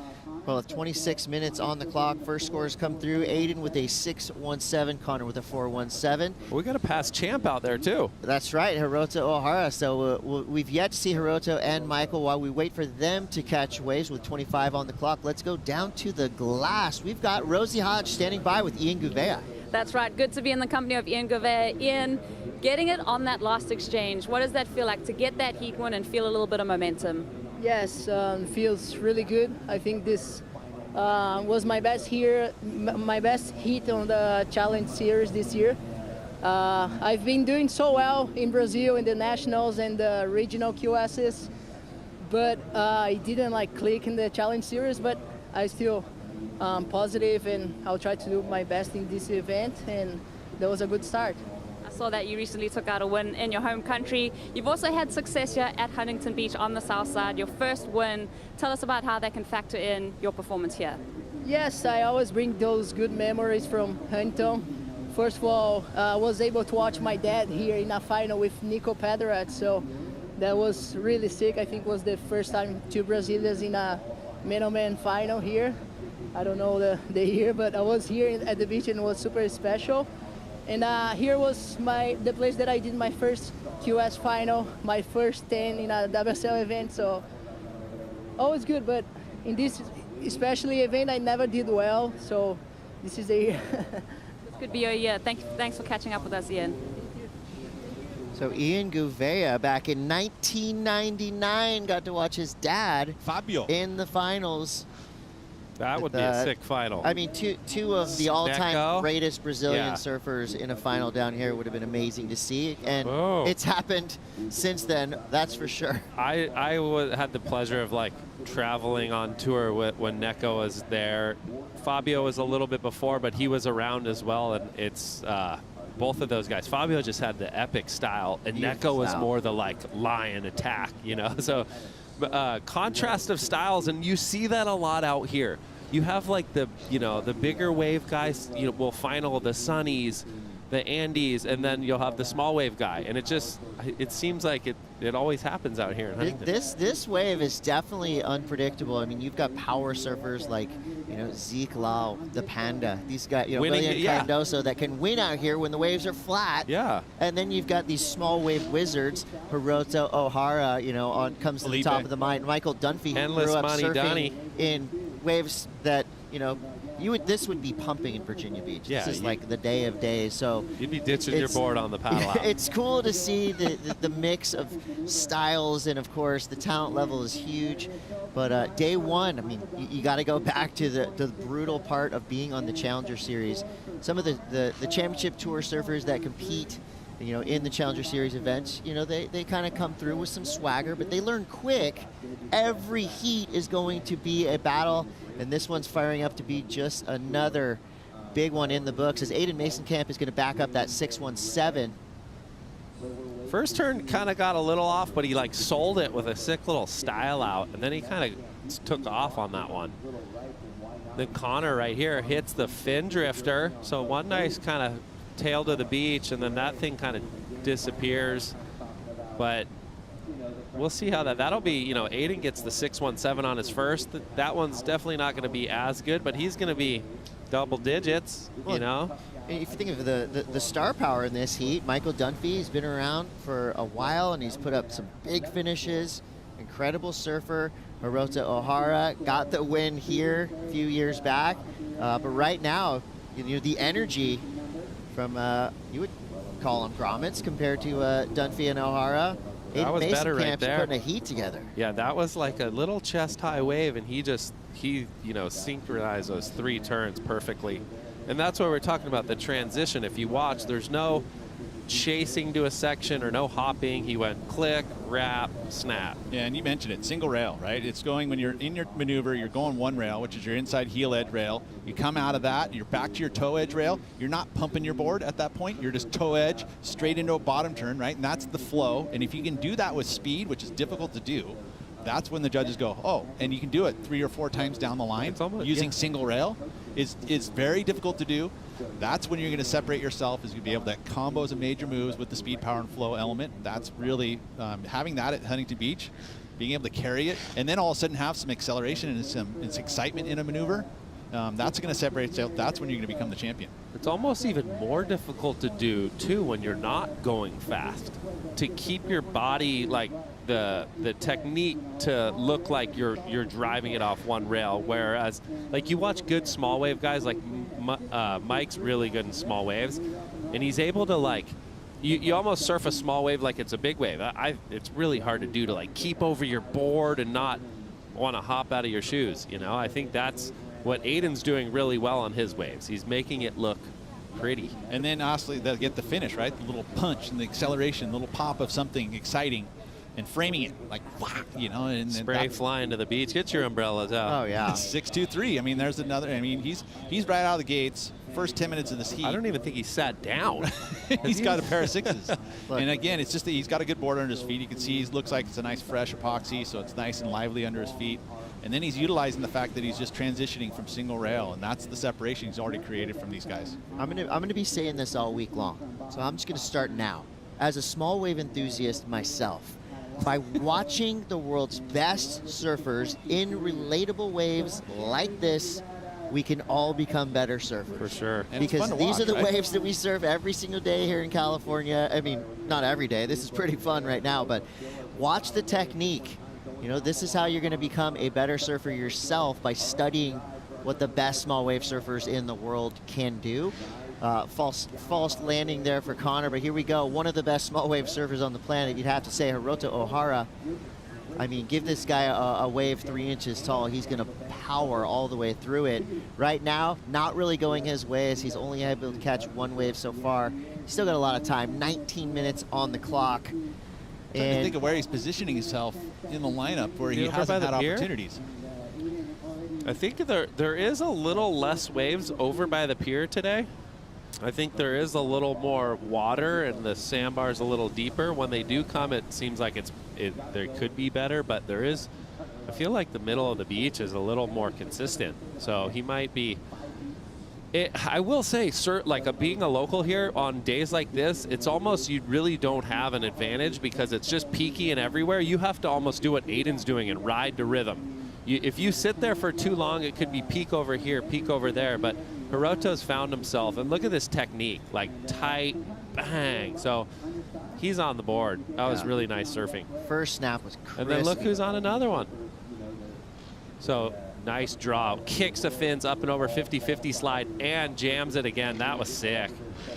Well, with 26 minutes on the clock, first scores come through. Aiden with a 6.17, Connor with a 4.17. We got a past champ out there too. That's right, Hiroto Ohara. So we've yet to see Hiroto and Michael while we wait for them to catch waves with 25 on the clock. Let's go down to the glass. We've got Rosie Hodge standing by with Ian Gouveia. That's right. Good to be in the company of Ian Gouveia. Ian, getting it on that last exchange, what does that feel like to get that heat win and feel a little bit of momentum? Yes, feels really good. I think this was my best here, my best heat on the Challenge Series this year. I've been doing so well in Brazil in the nationals and the regional QSs, but it didn't like click in the Challenge Series. But I still positive, and I'll try to do my best in this event. And that was a good start. Saw that you recently took out a win in your home country. You've also had success here at Huntington Beach on the south side, your first win. Tell us about how that can factor in your performance here. Yes, I always bring those good memories from Huntington. First of all, I was able to watch my dad here in a final with Nico Pedret, so that was really sick. I think it was the first time 2 Brazilians in a man-on-man final here. I don't know the year, but I was here at the beach and it was super special. And here was the place that I did my first QS final, my first 10 in a WSL event. So always good, but in this especially event, I never did well. So this is a year. This could be your year. Thanks for catching up with us, Ian. So Ian Gouveia, back in 1999, got to watch his dad, Fabio, in the finals. That would be a sick final. I mean, two of the all-time greatest Brazilian surfers in a final down here would have been amazing to see. And it's happened since then, that's for sure. I had the pleasure of like traveling on tour when Neko was there. Fabio was a little bit before, but he was around as well. And it's both of those guys. Fabio just had the epic style, and Neko was more the like lion attack, you know? So contrast of styles, and you see that a lot out here. You have like the bigger wave guys, will final the Sunnies, the Andes, and then you'll have the small wave guy, and it seems like it always happens out here in Huntington. This wave is definitely unpredictable. I mean, you've got power surfers like Zeke Lau, the Panda, these guys, William Cardoso that can win out here when the waves are flat. Yeah. And then you've got these small wave wizards, Hiroto Ohara, comes to the top of the mind. Michael Dunphy, Endless grew up Money surfing Donnie. in waves that this would be pumping in Virginia Beach. Yeah, this is like the day of days. So you'd be ditching your board on the paddle out. It's cool to see the mix of styles, and of course the talent level is huge. But day one, I mean, you got to go back to the brutal part of being on the Challenger Series. Some of the Championship Tour surfers that compete, in the Challenger Series events, they kind of come through with some swagger, but they learn quick. Every heat is going to be a battle, and this one's firing up to be just another big one in the books, as Aiden Mason Camp is going to back up that 6.17 First turn kind of got a little off, but he like sold it with a sick little style out, and then he kind of took off on that one. Then Connor right here hits the fin drifter. So one nice kind of tail to the beach, and then that thing kind of disappears. But we'll see how that'll be. You know, Aiden gets the 617 on his first. That one's definitely not going to be as good, but he's going to be double digits, you know. If you think of the star power in this heat, Michael Dunphy, he's been around for a while, and he's put up some big finishes. Incredible surfer. Hirota Ohara got the win here a few years back. But right now, you know, the energy from, you would call them grommets compared to Dunphy and O'Hara. That was better right there. Putting a heat together. Yeah, that was like a little chest-high wave, and he you know, synchronized those 3 turns perfectly. And that's what we're talking about, the transition. If you watch, there's no chasing to a section or no hopping. He went click, wrap, snap. Yeah, and you mentioned it, single rail, right? It's going, when you're in your maneuver, you're going one rail, which is your inside heel edge rail. You come out of that, you're back to your toe edge rail. You're not pumping your board at that point. You're just toe edge straight into a bottom turn, right? And that's the flow. And if you can do that with speed, which is difficult to do, that's when the judges go, oh, and you can do it 3 or 4 times down the line using single rail. Is very difficult to do. That's when you're going to separate yourself, is going to be able to combos and major moves with the speed, power, and flow element. That's really, having that at Huntington Beach, being able to carry it, and then all of a sudden have some acceleration and some excitement in a maneuver, that's going to separate itself. That's when you're going to become the champion. It's almost even more difficult to do, too, when you're not going fast. To keep your body, like, the technique to look like you're driving it off one rail, whereas like you watch good small wave guys like Mike's really good in small waves, and he's able to like you almost surf a small wave like it's a big wave. It's really hard to do, to like keep over your board and not want to hop out of your shoes, you know. I think that's what Aiden's doing really well on his waves. He's making it look pretty. And then honestly, they'll get the finish, right? The little punch and the acceleration, the little pop of something exciting, and framing it like, you know, and spray flying to the beach. Get your umbrellas out. Oh yeah. 6-2-3. I mean, there's another. I mean, he's right out of the gates. First 10 minutes of this heat. I don't even think he sat down. He's got a pair of 6s. And again, it's just that he's got a good board under his feet. You can see he looks like it's a nice fresh epoxy, so it's nice and lively under his feet. And then he's utilizing the fact that he's just transitioning from single rail, and that's the separation he's already created from these guys. I'm gonna be saying this all week long, so I'm just gonna start now. As a small wave enthusiast myself, by watching the world's best surfers in relatable waves like this, we can all become better surfers. For sure. And because these watch, are the right? waves that we surf every single day here in California. I mean, not every day. This is pretty fun right now, but watch the technique. You know, this is how you're going to become a better surfer yourself, by studying what the best small wave surfers in the world can do. False landing there for Connor, but here we go. One of the best small wave surfers on the planet. You'd have to say Hirota Ohara. I mean, give this guy a wave 3 inches tall. He's going to power all the way through it. Right now, not really going his way, as he's only able to catch 1 wave so far. He's still got a lot of time. 19 minutes on the clock. Trying to think of where he's positioning himself in the lineup where he hasn't had opportunities. I think there is a little less waves over by the pier today. I think there is a little more water, and the sandbar's a little deeper. When they do come, it seems like there could be better, but there is. I feel like the middle of the beach is a little more consistent, so he might be. I will say, sir, like being a local here on days like this, it's almost you really don't have an advantage because it's just peaky and everywhere. You have to almost do what Aiden's doing and ride to rhythm. If you sit there for too long, it could be peak over here, peak over there, but Hiroto's found himself, and look at this technique, like tight, bang. So he's on the board. That was really nice surfing. First snap was crisp. And then look who's on another one. So nice draw. Kicks the fins up and over 50-50 slide and jams it again. That was sick.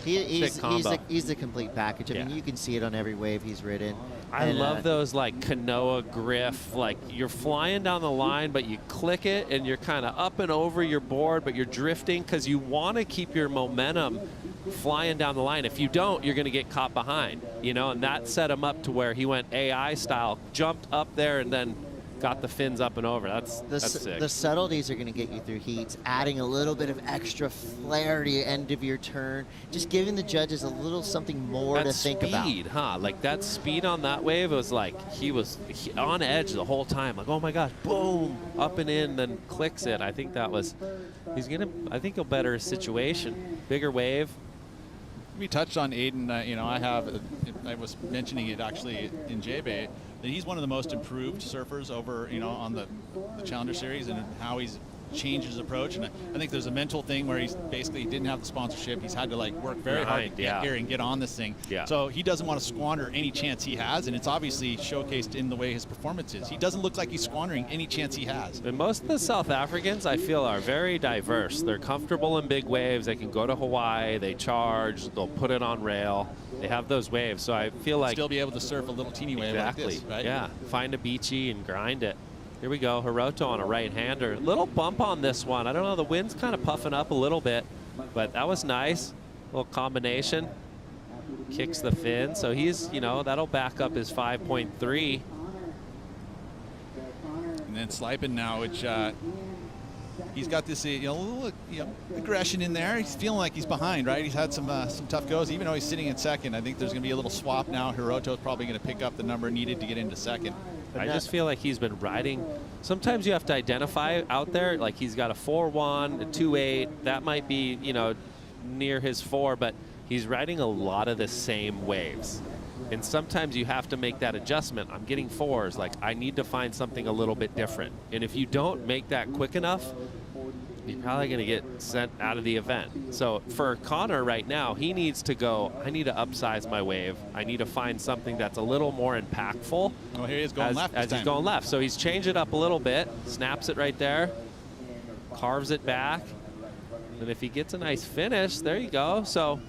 He's the complete package. I mean, you can see it on every wave he's ridden. I love those like canoa griff, like you're flying down the line, but you click it and you're kind of up and over your board, but you're drifting because you want to keep your momentum flying down the line. If you don't, you're going to get caught behind, you know, and that set him up to where he went AI style, jumped up there and then got the fins up and over. That's sick. The subtleties are going to get you through heats, adding a little bit of extra flair to the end of your turn, just giving the judges a little something more to think about. Speed, huh? Like that speed on that wave, it was like he was on edge the whole time. Like, oh my gosh, boom, up and in, then clicks it. I think that was, I think he'll better his situation. Bigger wave. We touched on Aiden. You know, I was mentioning it actually in J-Bay, that he's one of the most improved surfers over, you know, on the Challenger Series, and how he's changed his approach. And I think there's a mental thing where he's basically didn't have the sponsorship. He's had to like work very hard to get here and get on this thing. Yeah. So he doesn't want to squander any chance he has, and it's obviously showcased in the way his performance is. He doesn't look like he's squandering any chance he has. And most of the South Africans, I feel, are very diverse. They're comfortable in big waves. They can go to Hawaii. They charge. They'll put it on rail. They have those waves. So I feel like still be able to surf a little teeny wave like this, right? Yeah. Find a beachy and grind it. Here we go, Hiroto on a right-hander. Little bump on this one. I don't know, the wind's kind of puffing up a little bit, but that was nice. Little combination. Kicks the fin, so he's, you know, that'll back up his 5.3. And then Slipen now, which he's got this, little aggression in there. He's feeling like he's behind, right? He's had some tough goes, even though he's sitting in second. I think there's going to be a little swap now. Hiroto's probably going to pick up the number needed to get into second. I just feel like he's been riding. Sometimes you have to identify out there, like he's got a 4-1, a 2-8. That might be, you know, near his 4, but he's riding a lot of the same waves. And sometimes you have to make that adjustment. I'm getting 4s. Like, I need to find something a little bit different. And if you don't make that quick enough, you're probably going to get sent out of the event. So for Connor right now, he needs to go, I need to upsize my wave. I need to find something that's a little more impactful. Oh, here he is going left this time. He's going left. So he's changed it up a little bit, snaps it right there, carves it back. And if he gets a nice finish, there you go. So,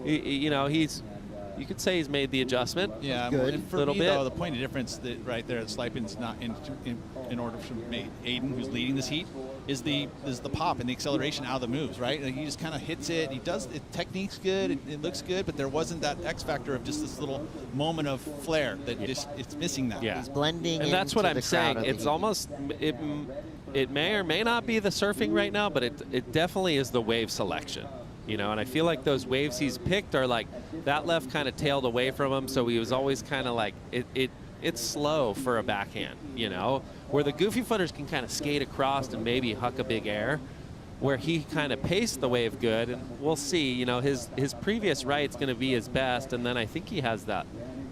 you know, you could say he's made the adjustment. Yeah, good. And for me, though, the point of difference that right there, Slipen's not in order to make Aiden, who's leading this heat, is the pop and the acceleration out of the moves, right? Like he just kind of hits it. He does it. Technique's good. It looks good, but there wasn't that X factor of just this little moment of flair that just it's missing that. Yeah, he's blending. And that's what I'm saying. It's almost it may or may not be the surfing right now, but it definitely is the wave selection. You know, and I feel like those waves he's picked are like that left kind of tailed away from him, so he was always kind of like it's slow for a backhand, you know, where the goofy footers can kind of skate across and maybe huck a big air, where he kind of paced the wave good. And we'll see, you know, his previous right's going to be his best, and then I think he has that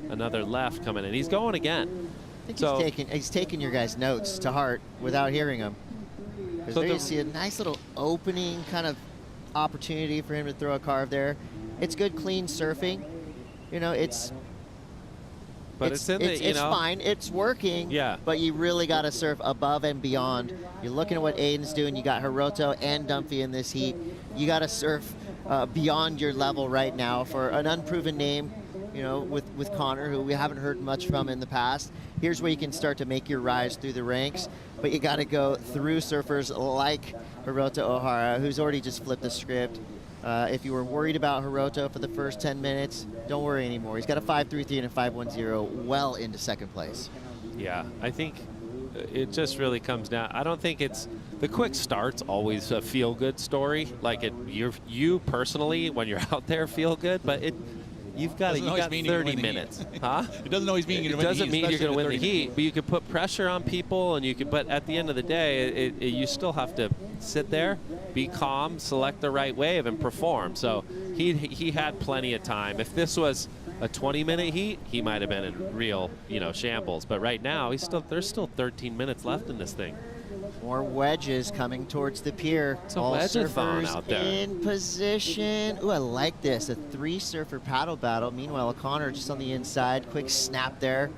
another left coming in. He's going again. I think he's taking your guys' notes to heart without hearing them. Because So there you see a nice little opening kind of opportunity for him to throw a carve there. It's good, clean surfing. You know, it's fine. It's working. Yeah. But you really got to surf above and beyond. You're looking at what Aiden's doing. You got Hiroto and Dumphy in this heat. You got to surf beyond your level right now for an unproven name. You know, with Connor, who we haven't heard much from in the past. Here's where you can start to make your rise through the ranks, but you got to go through surfers like Hiroto Ohara, who's already just flipped the script. If you were worried about Hiroto for the first 10 minutes, don't worry anymore. He's got a 5.33 and a 5.10, well into second place. Yeah, I think it just really comes down. I don't think it's the quick start's always a feel-good story. Like you personally, when you're out there, feel good, but you got 30 minutes, huh? It doesn't always mean you're going to win the heat. It doesn't mean you're going to win the heat, but you could put pressure on people, and you could. But at the end of the day, you still have to sit there, be calm, select the right wave, and perform. So he had plenty of time. If this was a 20-minute heat, he might have been in real, shambles. But right now, there's still 13 minutes left in this thing. More wedges coming towards the pier. It's a all wedge-a-thon surfers out there. in position. Ooh, I like this. A 3-surfer paddle battle. Meanwhile, O'Connor just on the inside. Quick snap there.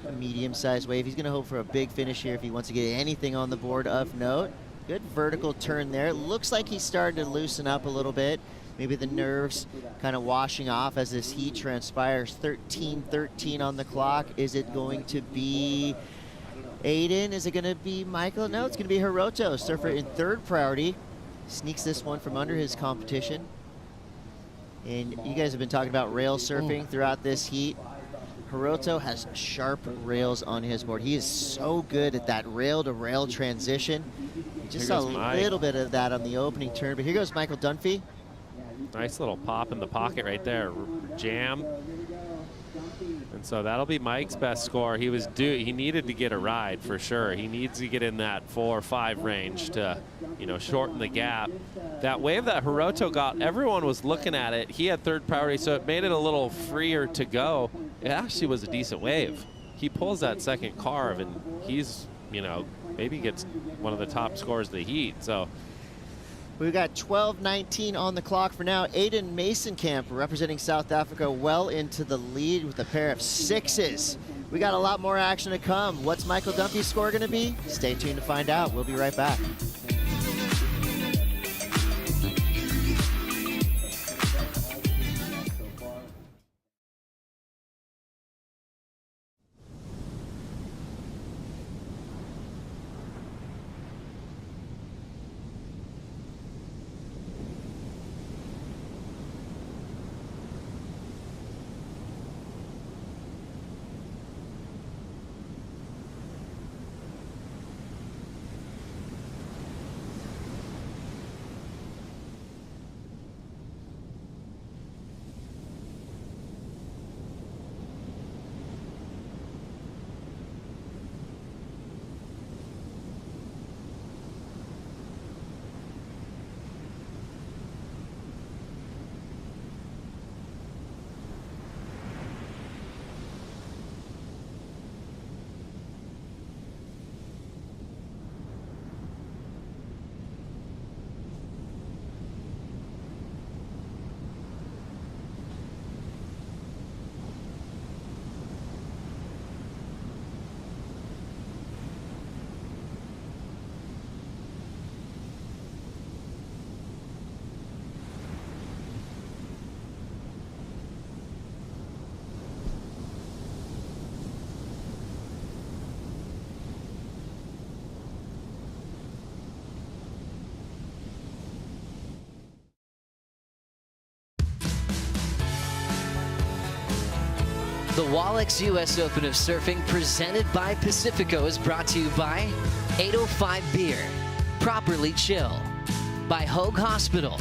A medium-sized wave. He's going to hope for a big finish here if he wants to get anything on the board of note. Good vertical turn there. Looks like he's starting to loosen up a little bit. Maybe the nerves kind of washing off as this heat transpires. 13:13 on the clock. Is it going to be Aiden? Is it going to be Michael? No, it's going to be Hiroto, surfer in third priority. Sneaks this one from under his competition. And you guys have been talking about rail surfing throughout this heat. Hiroto has sharp rails on his board. He is so good at that rail-to-rail transition. You just saw a little bit of that on the opening turn, but here goes Michael Dunphy. Nice little pop in the pocket right there. Jam. And so that'll be Mike's best score. He needed to get a ride for sure. He needs to get in that 4 or 5 range to, you know, shorten the gap. That wave that Hiroto got, everyone was looking at it. He had third priority, so it made it a little freer to go. It actually was a decent wave. He pulls that second carve, and he's, you know, maybe gets one of the top scores of the heat. So we've got 12:19 on the clock for now. Aiden Masonkamp representing South Africa well into the lead with a pair of 6s. We got a lot more action to come. What's Michael Dunphy's score going to be? Stay tuned to find out. We'll be right back. The Wallex US Open of Surfing presented by Pacifico is brought to you by 805 Beer, Properly Chill, by Hoag Hospital,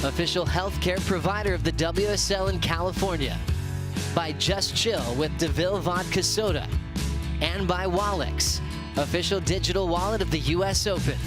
official healthcare provider of the WSL in California, by Just Chill with DeVille Vodka Soda, and by Wallex, official digital wallet of the US Open.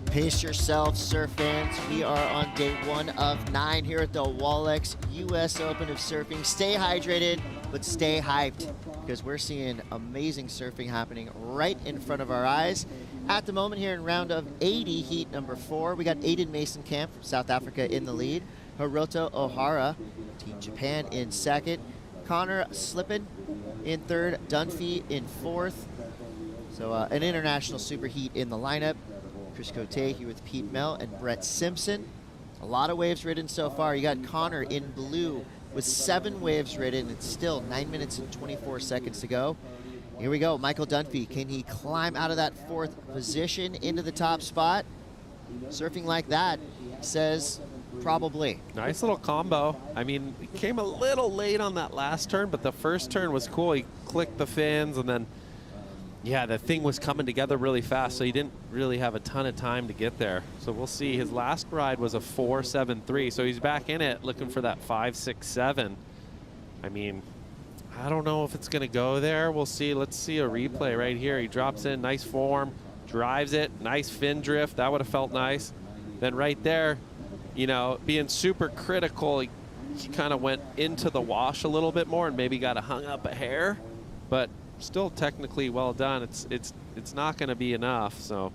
Pace yourself, surf fans. We are on day 1 of 9 here at the Wallex US Open of Surfing. Stay hydrated, but stay hyped, because we're seeing amazing surfing happening right in front of our eyes. At the moment here in round of 80, heat number 4, we got Aiden Masonkamp from South Africa in the lead. Hiroto Ohara, Team Japan in second. Connor Slippen in third. Dunphy in fourth. So an international superheat in the lineup. Chris Cote here with Pete Mel and Brett Simpson. A lot of waves ridden so far. You got Connor in blue with 7 waves ridden. It's still 9 minutes and 24 seconds to go. Here we go, Michael Dunphy. Can he climb out of that 4th position into the top spot? Surfing like that says probably. Nice little combo. I mean, he came a little late on that last turn, but the first turn was cool. He clicked the fins, and then yeah, the thing was coming together really fast, so he didn't really have a ton of time to get there. So we'll see. His last ride was a 4.73, so he's back in it looking for that 5.67. I mean, I don't know if it's going to go there. We'll see. Let's see a replay right here. He drops in, nice form, drives it, nice fin drift. That would have felt nice. Then right there, you know, being super critical, he kind of went into the wash a little bit more and maybe got hung up a hair, but still technically well done. It's not going to be enough. So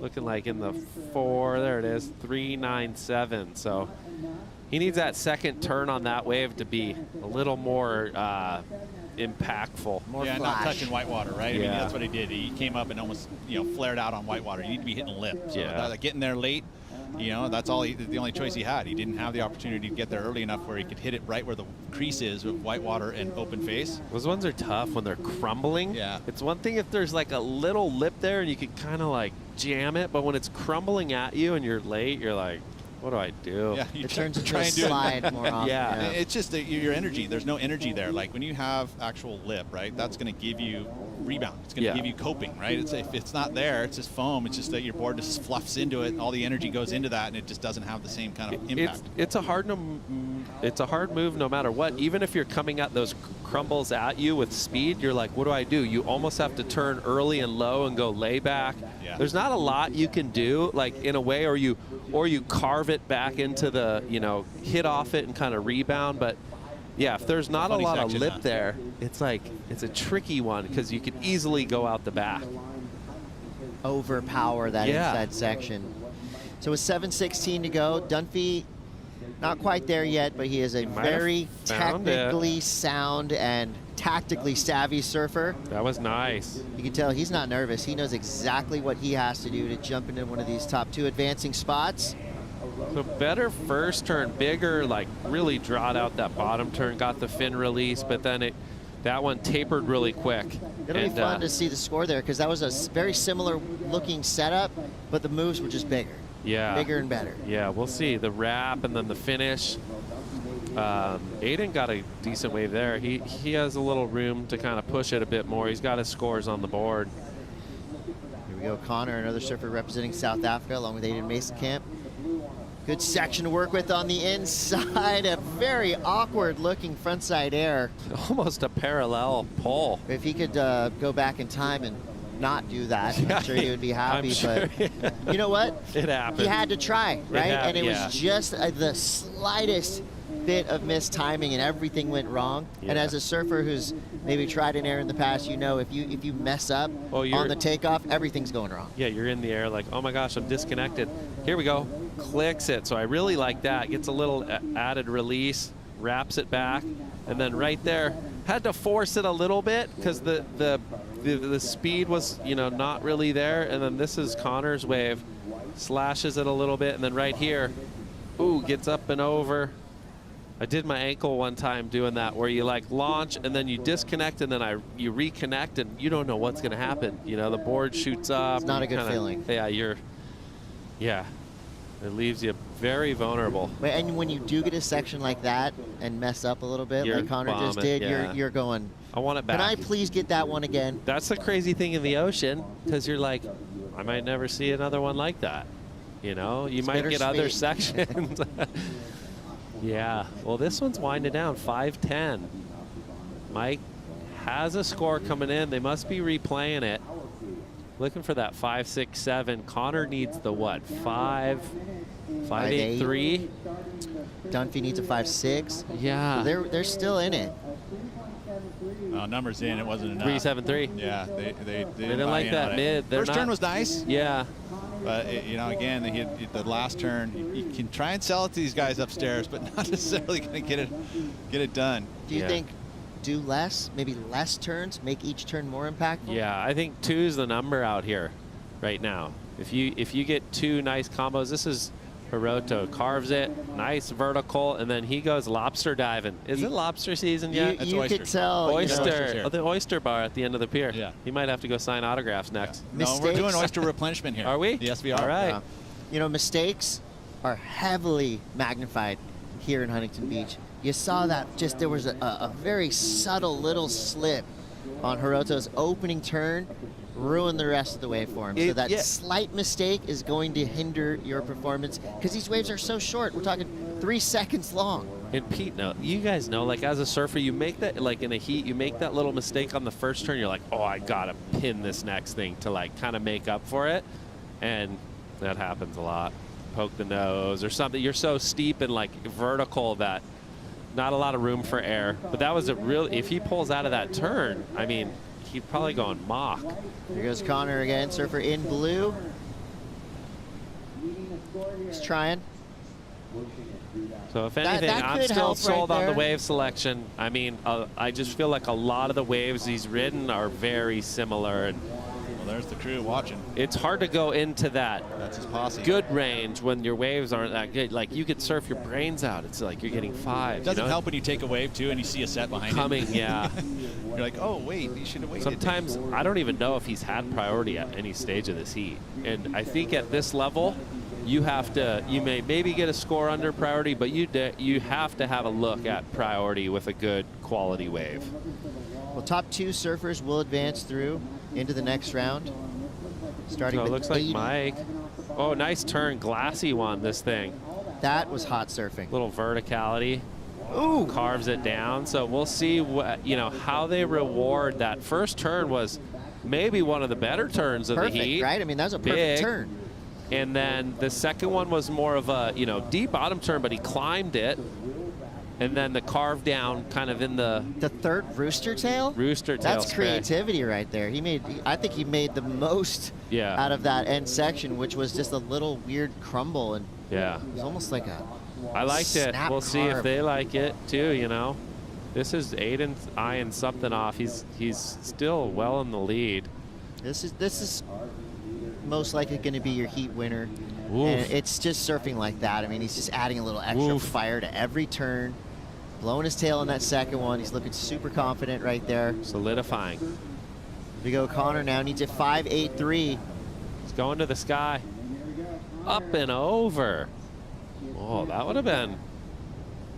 looking like in the 4, there it is, 3.97. So he needs that second turn on that wave to be a little more impactful. More flash. Not touching whitewater, right? Yeah. I mean, that's what he did. He came up and almost, you know, flared out on whitewater. You need to be hitting lip. So getting there late, you know, that's all the only choice he had. He didn't have the opportunity to get there early enough where he could hit it right where the crease is with whitewater and open face. Those ones are tough when they're crumbling. Yeah. It's one thing if there's like a little lip there and you could kind of like jam it, but when it's crumbling at you and you're late, you're like, what do I do? Yeah, you It turns into try a and do it. slide more often. Yeah. It's just your energy. There's no energy there. Like when you have actual lip, right? That's going to give you rebound. It's going to give you coping, right? If it's not there, it's just foam. It's just that your board just fluffs into it. All the energy goes into that, and it just doesn't have the same kind of impact. It's a hard move no matter what. Even if you're coming at those crumbles at you with speed, you're like, what do I do? You almost have to turn early and low and go lay back. Yeah. There's not a lot you can do, like in a way, or you carve it back into the, hit off it and kind of rebound. But yeah, if there's not a lot of lip there, it's like, it's a tricky one because you could easily go out the back. Overpower that inside section. So with 7:16 to go, Dunphy not quite there yet, but he is a very technically sound and tactically savvy surfer. That was nice. You can tell he's not nervous. He knows exactly what he has to do to jump into one of these top 2 advancing spots. So better first turn, bigger, like really drawed out that bottom turn, got the fin release, but then that one tapered really quick. It'll be fun to see the score there because that was a very similar looking setup, but the moves were just bigger. Yeah. Bigger and better. Yeah, we'll see. The wrap and then the finish. Aiden got a decent wave there. He has a little room to kind of push it a bit more. He's got his scores on the board. Here we go, Connor, another surfer representing South Africa along with Aiden Masenkamp. Good section to work with on the inside. A very awkward looking frontside air. Almost a parallel pull. If he could go back in time and not do that, I'm sure he would be happy. Sure, but you know what? It happened. He had to try, right? It was just the slightest bit of missed timing and everything went wrong. And as a surfer who's maybe tried an air in the past, you know if you mess up on the takeoff, everything's going wrong. Yeah, you're in the air like, oh my gosh, I'm disconnected. Here we go. Clicks it. So I really like that. Gets a little added release, wraps it back, and then right there, had to force it a little bit because the speed was, not really there. And then this is Connor's wave, slashes it a little bit, and then right here, ooh, gets up and over. I did my ankle one time doing that where you like launch and then you disconnect and then you reconnect and you don't know what's going to happen. The board shoots up. It's not a good feeling. Yeah, it leaves you very vulnerable. And when you do get a section like that and mess up a little bit, like Connor just did, you're going, I want it back. Can I please get that one again? That's the crazy thing in the ocean because you're like, I might never see another one like that. You might get other sections. Yeah, well, this one's winding down, 5:10. Mike has a score coming in. They must be replaying it. Looking for that 5.67. Connor needs the what? 5.83. Dunphy needs a 5.6. Yeah. So they're still in it. Numbers in, it wasn't enough. 3.73. Yeah, they didn't like that mid. First turn was nice. Yeah. But again, the last turn, you can try and sell it to these guys upstairs, but not necessarily going to get it done. Do you think do less, maybe less turns, make each turn more impactful? Yeah, I think 2 is the number out here right now. If you get 2 nice combos, this is Hiroto, carves it, nice vertical, and then he goes lobster diving. Is it lobster season yet? You could tell. Oyster. The oyster bar at the end of the pier. Yeah. He might have to go sign autographs next. Yeah. No, we're doing oyster replenishment here. Are we? Yes, we are. All right. Mistakes are heavily magnified here in Huntington Beach. You saw that there was a very subtle little slip on Hiroto's opening turn, ruin the rest of the wave for him. So that slight mistake is going to hinder your performance because these waves are so short. We're talking 3 seconds long. And Pete, you guys know, like as a surfer, you make that, like in a heat, you make that little mistake on the first turn. You're like, oh, I gotta pin this next thing to like kind of make up for it. And that happens a lot. Poke the nose or something. You're so steep and like vertical that not a lot of room for air. But that was if he pulls out of that turn, I mean, he'd probably go on Mach. Here goes Connor again, surfer in blue. He's trying. So if anything, I'm still sold on the wave selection. I mean, I just feel like a lot of the waves he's ridden are very similar. And well, there's the crew watching. It's hard to go into that good range when your waves aren't that good. Like you could surf your brains out. It's like you're getting 5. It doesn't help when you take a wave too and you see a set behind coming. Him. Yeah. You're like, oh wait, you should have waited. Sometimes I don't even know if he's had priority at any stage of this heat. And I think at this level, you have to, you may maybe get a score under priority, but you have to have a look at priority with a good quality wave. Well, top 2 surfers will advance through into the next round. Starting it with looks like Mike. Oh, nice turn, glassy one, this thing. That was hot surfing. Little verticality. Ooh. Carves it down. So we'll see what, you know, how they reward that. First turn was maybe one of the better turns of the heat. Right? I mean, that was a perfect turn. And then the second one was more of a, you know, deep bottom turn, but he climbed it. And then the carve down kind of in the third rooster tail. Rooster tail. That's creativity right there. I think he made the most out of that end section, which was just a little weird crumble, and it was almost like a. I liked it. We'll see if they like it too. You know, this is Aiden eyeing something off. He's still well in the lead. This is most likely going to be your heat winner. Oof. And it's just surfing like that. I mean, he's just adding a little extra fire to every turn, blowing his tail in that second one. He's looking super confident right there. Solidifying. Here we go. Connor now needs a 5.83. He's going to the sky. Up and over. Oh, that would have been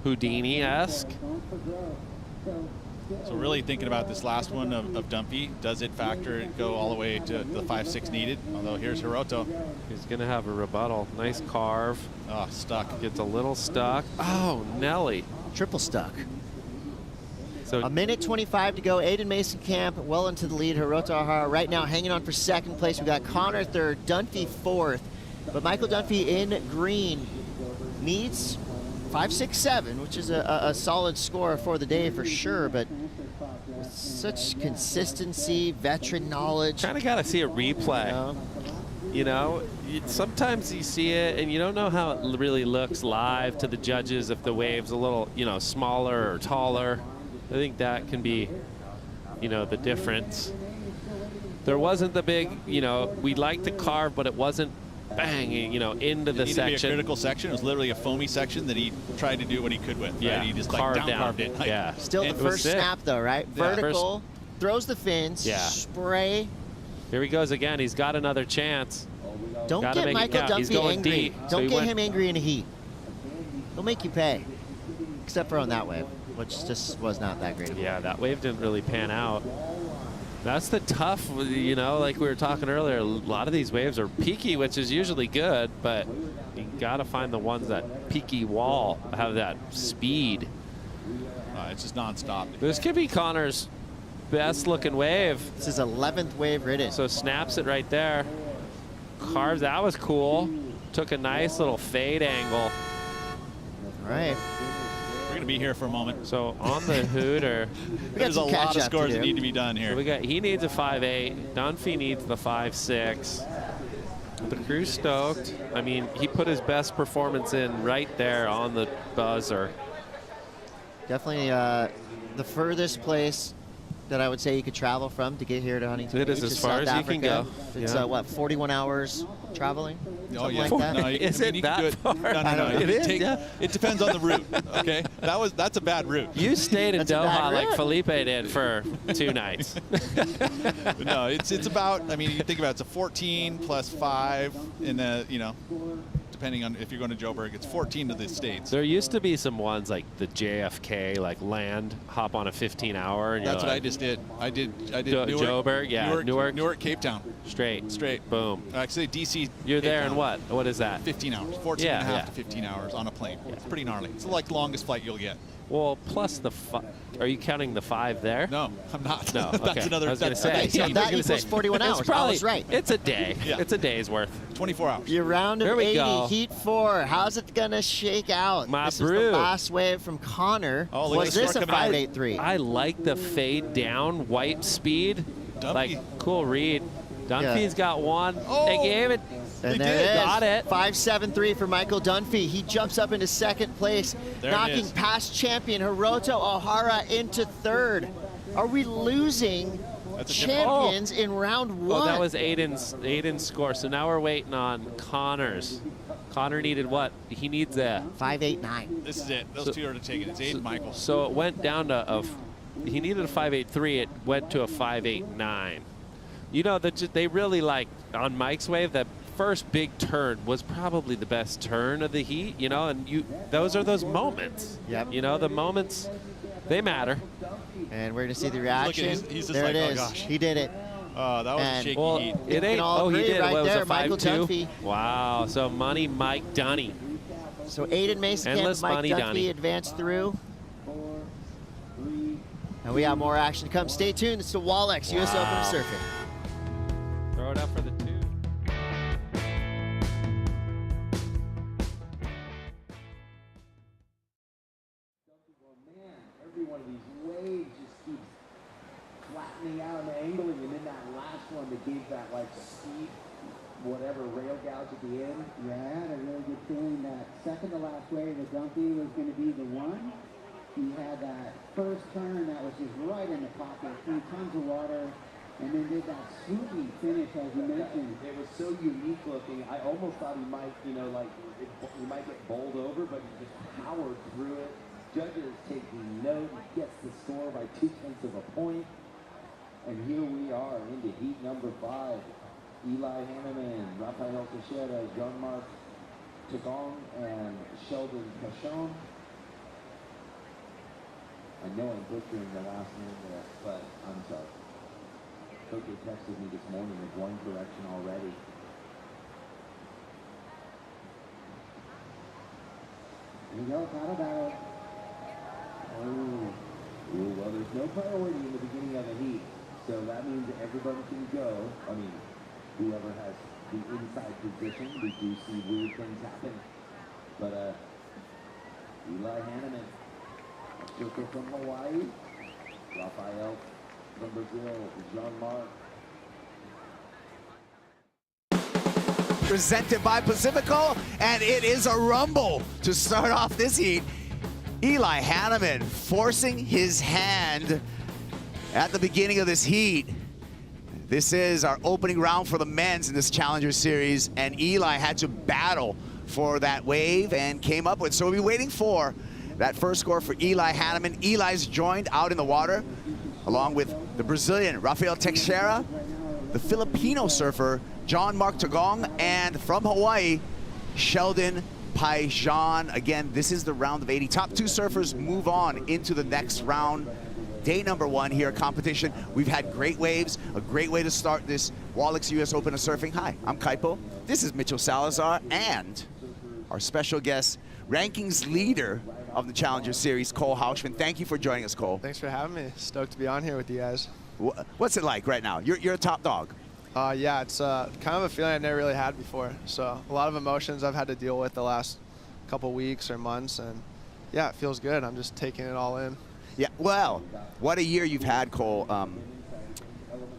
Houdini-esque. So really thinking about this last one of Dumpy, does it factor and go all the way to the 5.6 needed? Although here's Hiroto. He's going to have a rebuttal. Nice carve. Oh, stuck. Gets a little stuck. Oh, Nelly. Triple stuck. So a minute 25 to go. Aiden Mason Camp well into the lead. Hiroto Ohara right now hanging on for second place. We got Connor third, Dunphy fourth. But Michael Dunphy in green needs 5.67, which is a solid score for the day for sure, but with such consistency, veteran knowledge. Kind of got to see a replay. You know, sometimes you see it and you don't know how it really looks live to the judges if the wave's a little, you know, smaller or taller. I think that can be, you know, the difference. There wasn't the big, you know, we liked the carve, but it wasn't bang, you know, into the section. It needed to be a critical section. It was literally a foamy section that he tried to do what he could with. Yeah, right? He just carved like down-carved it. Like, yeah. Still the first snap though, right? Yeah. Vertical, throws the fins, spray. Here he goes again. He's got another chance. Don't get Michael Dunphy angry. Deep, Don't get him angry in the heat. He'll make you pay. Except for on that wave, which just was not that great. Yeah, that wave didn't really pan out. That's the tough, you know, like we were talking earlier, a lot of these waves are peaky, which is usually good, but you got to find the ones that peaky wall have that speed. It's just nonstop. This could be Connor's best looking wave. This is 11th wave ridden. So snaps it right there. Carves, that was cool. Took a nice little fade angle. All right. We're going to be here for a moment. So on the hooter. There's a lot of scores that need to be done here. So we got, he needs a 5.8. Dunphy needs the 5.6. The crew's stoked. I mean, he put his best performance in right there on the buzzer. Definitely the furthest place that I would say you could travel from to get here to Huntington Beach. It is as far as you can go. It's what, 41 hours traveling? Oh yeah, like that? no, is it that far? No. It is. It depends on the route. Okay, that's a bad route. You stayed in Doha like Felipe did for 2 nights. No, it's about. I mean, you think about it, it's a 14 plus 5 in the, you know, depending on if you're going to Joburg, it's 14 to the States. There used to be some ones like the JFK, like land, hop on a 15-hour. That's what I just did. I did Newark, Joburg, yeah, Newark, Cape Town. Straight. Boom. Actually, DC. You're Cape there Town. in what? What is that? 15 hours. 14 and a half to 15 hours on a plane. Yeah. It's pretty gnarly. It's like the longest flight you'll get. Well, plus the are you counting the 5 there? No, I'm not. No, okay. That's another. I was going to say. Okay, so that equals 41 hours. Probably, I was right. It's a day. Yeah. It's a day's worth. 24 hours. Your round of 80, go. heat 4. How's it going to shake out? This is the last wave from Connor. Oh, was this a 5.83? I like the fade down, wipe speed. Dumpy. Like, cool read. Dunphy's got one. Oh. They gave it. And there it is. Got it. 5.73 for Michael Dunphy. He jumps up into second place, knocking past champion Hiroto Ohara into third. Are we losing champions in round 1? Oh, that was Aiden's score. So now we're waiting on Connor's. Connor needed what? He needs a 5.89. This is it. Those two are to take it. It's Aiden Michael. So it went down to he needed a 5.83. It went to a 5.89. You know, they really like on Mike's wave, that first big turn was probably the best turn of the heat, you know, and those are those moments. Yep. You know, the moments, they matter. And we're going to see the reaction. Look at he's just there like, it oh is. gosh. He did it. Oh, that was a shaky heat. It ain't. all He agree did. right What was there, a Michael 5-2? Dunphy. Wow. So Money Mike Dunny. So Aiden Mason Endless Mike Money Dunphy Dunny. advanced through. And we have more action to come. Stay tuned. It's the Wallex US Open of Surfing. Throw it up for the 2. Every one of these waves just keeps flattening out and angling, and then that last one that gave that like steep, whatever, rail gouge at the end. Yeah, I had a really good feeling that second to last wave of Dumpy was going to be the one. He had that first turn that was just right in the pocket, threw tons of water, and then did that swoopy finish, as you mentioned. It was so unique looking. I almost thought he might, you know, like he might get bowled over, but he just powered through it. Judges taking note. He gets the score by 0.2 of a point. And here we are into heat number 5. Eli Hanneman, Rafael Teixeira, Jean-Marc Tagong, and Sheldon Cachon. I know I'm butchering the last name there, but I'm sorry. Coach texted me this morning with one correction already. Here we go, battle, battle. Oh, well, there's no priority in the beginning of a heat, so that means everybody can go. I mean, whoever has the inside position, we do see weird things happen. But Eli Hanneman, a surfer from Hawaii, Rafael from Brazil, Jean-Marc. Presented by Pacifico, and it is a rumble to start off this heat. Eli Hanneman forcing his hand at the beginning of this heat. This is our opening round for the men's in this Challenger Series, and Eli had to battle for that wave and came up with. So we'll be waiting for that first score for Eli Hanneman. Eli's joined out in the water along with the Brazilian Rafael Teixeira, the Filipino surfer Jean-Marc Tagong, and from Hawaii, Sheldon Paijan. Again, this is the round of 80. Top 2 surfers move on into the next round. Day number 1 here at competition. We've had great waves, a great way to start this Wallex US Open of Surfing. Hi, I'm Kaipo. This is Mitchell Salazar, and our special guest, rankings leader of the Challenger Series, Cole Hausman. Thank you for joining us, Cole. Thanks for having me. Stoked to be on here with you guys. What's it like right now? You're a top dog. Yeah, it's kind of a feeling I've never really had before. So a lot of emotions I've had to deal with the last couple weeks or months, and yeah, it feels good. I'm just taking it all in. Yeah, well, what a year you've had, Cole.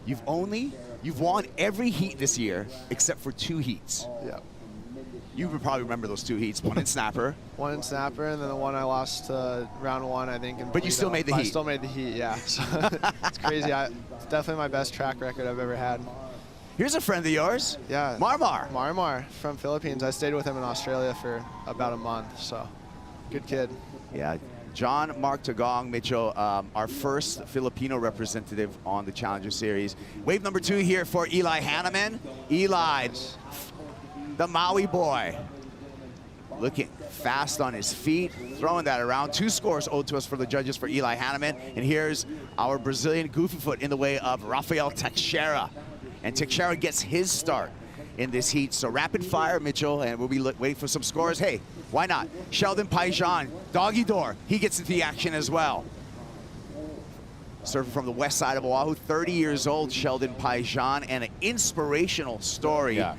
You've won every heat this year except for 2 heats. Yeah. You would probably remember those 2 heats, one in Snapper. One in Snapper, and then the one I lost round 1, I think. But you still made the heat. I still made the heat, yeah. So it's crazy. It's definitely my best track record I've ever had. Here's a friend of yours. Yeah. Marmar. Marmar from Philippines. I stayed with him in Australia for about a month, so good kid. Yeah. Jean-Marc Tagong, Mitchell, our first Filipino representative on the Challenger Series. Wave number 2 here for Eli Hanneman. Eli, the Maui boy, looking fast on his feet, throwing that around. 2 scores owed to us for the judges for Eli Hanneman. And here's our Brazilian goofy foot in the way of Rafael Teixeira. And Teixeira gets his start in this heat. So rapid fire, Mitchell, and we'll be waiting for some scores. Hey, why not? Sheldon Paijan, doggy door, he gets into the action as well. Surfer from the west side of Oahu, 30 years old, Sheldon Paijan, and an inspirational story. Yeah.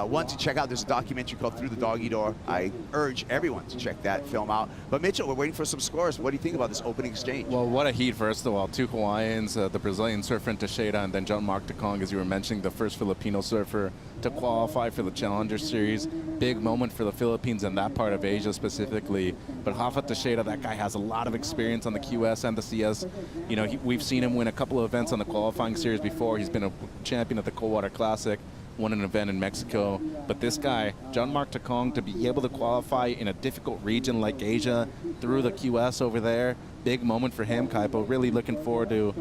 One to check out. There's a documentary called Through the Doggy Door. I urge everyone to check that film out. But Mitchell, we're waiting for some scores. What do you think about this opening exchange? Well, what a heat, first of all. 2 Hawaiians, the Brazilian surfer Teixeira, and then Jean-Marc Tagong, as you were mentioning, the first Filipino surfer to qualify for the Challenger Series. Big moment for the Philippines and that part of Asia specifically. But Rafa Teixeira, that guy has a lot of experience on the QS and the CS. You know, we've seen him win a couple of events on the qualifying series before. He's been a champion at the Coldwater Classic, won an event in Mexico. But this guy, Jean-Marc Tagong, to be able to qualify in a difficult region like Asia through the QS over there, big moment for him, Kaipo. Really looking forward to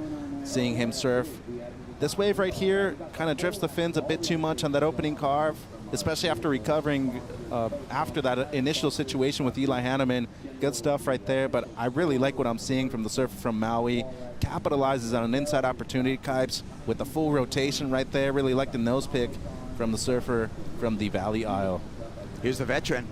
seeing him surf. This wave right here kind of drifts the fins a bit too much on that opening carve. especially after recovering after that initial situation with Eli Hanneman. Good stuff right there, but I really like what I'm seeing from the surfer from Maui. Capitalizes on an inside opportunity, Kipes, with the full rotation right there. Really like the nose pick from the surfer from the Valley Isle. Here's the veteran.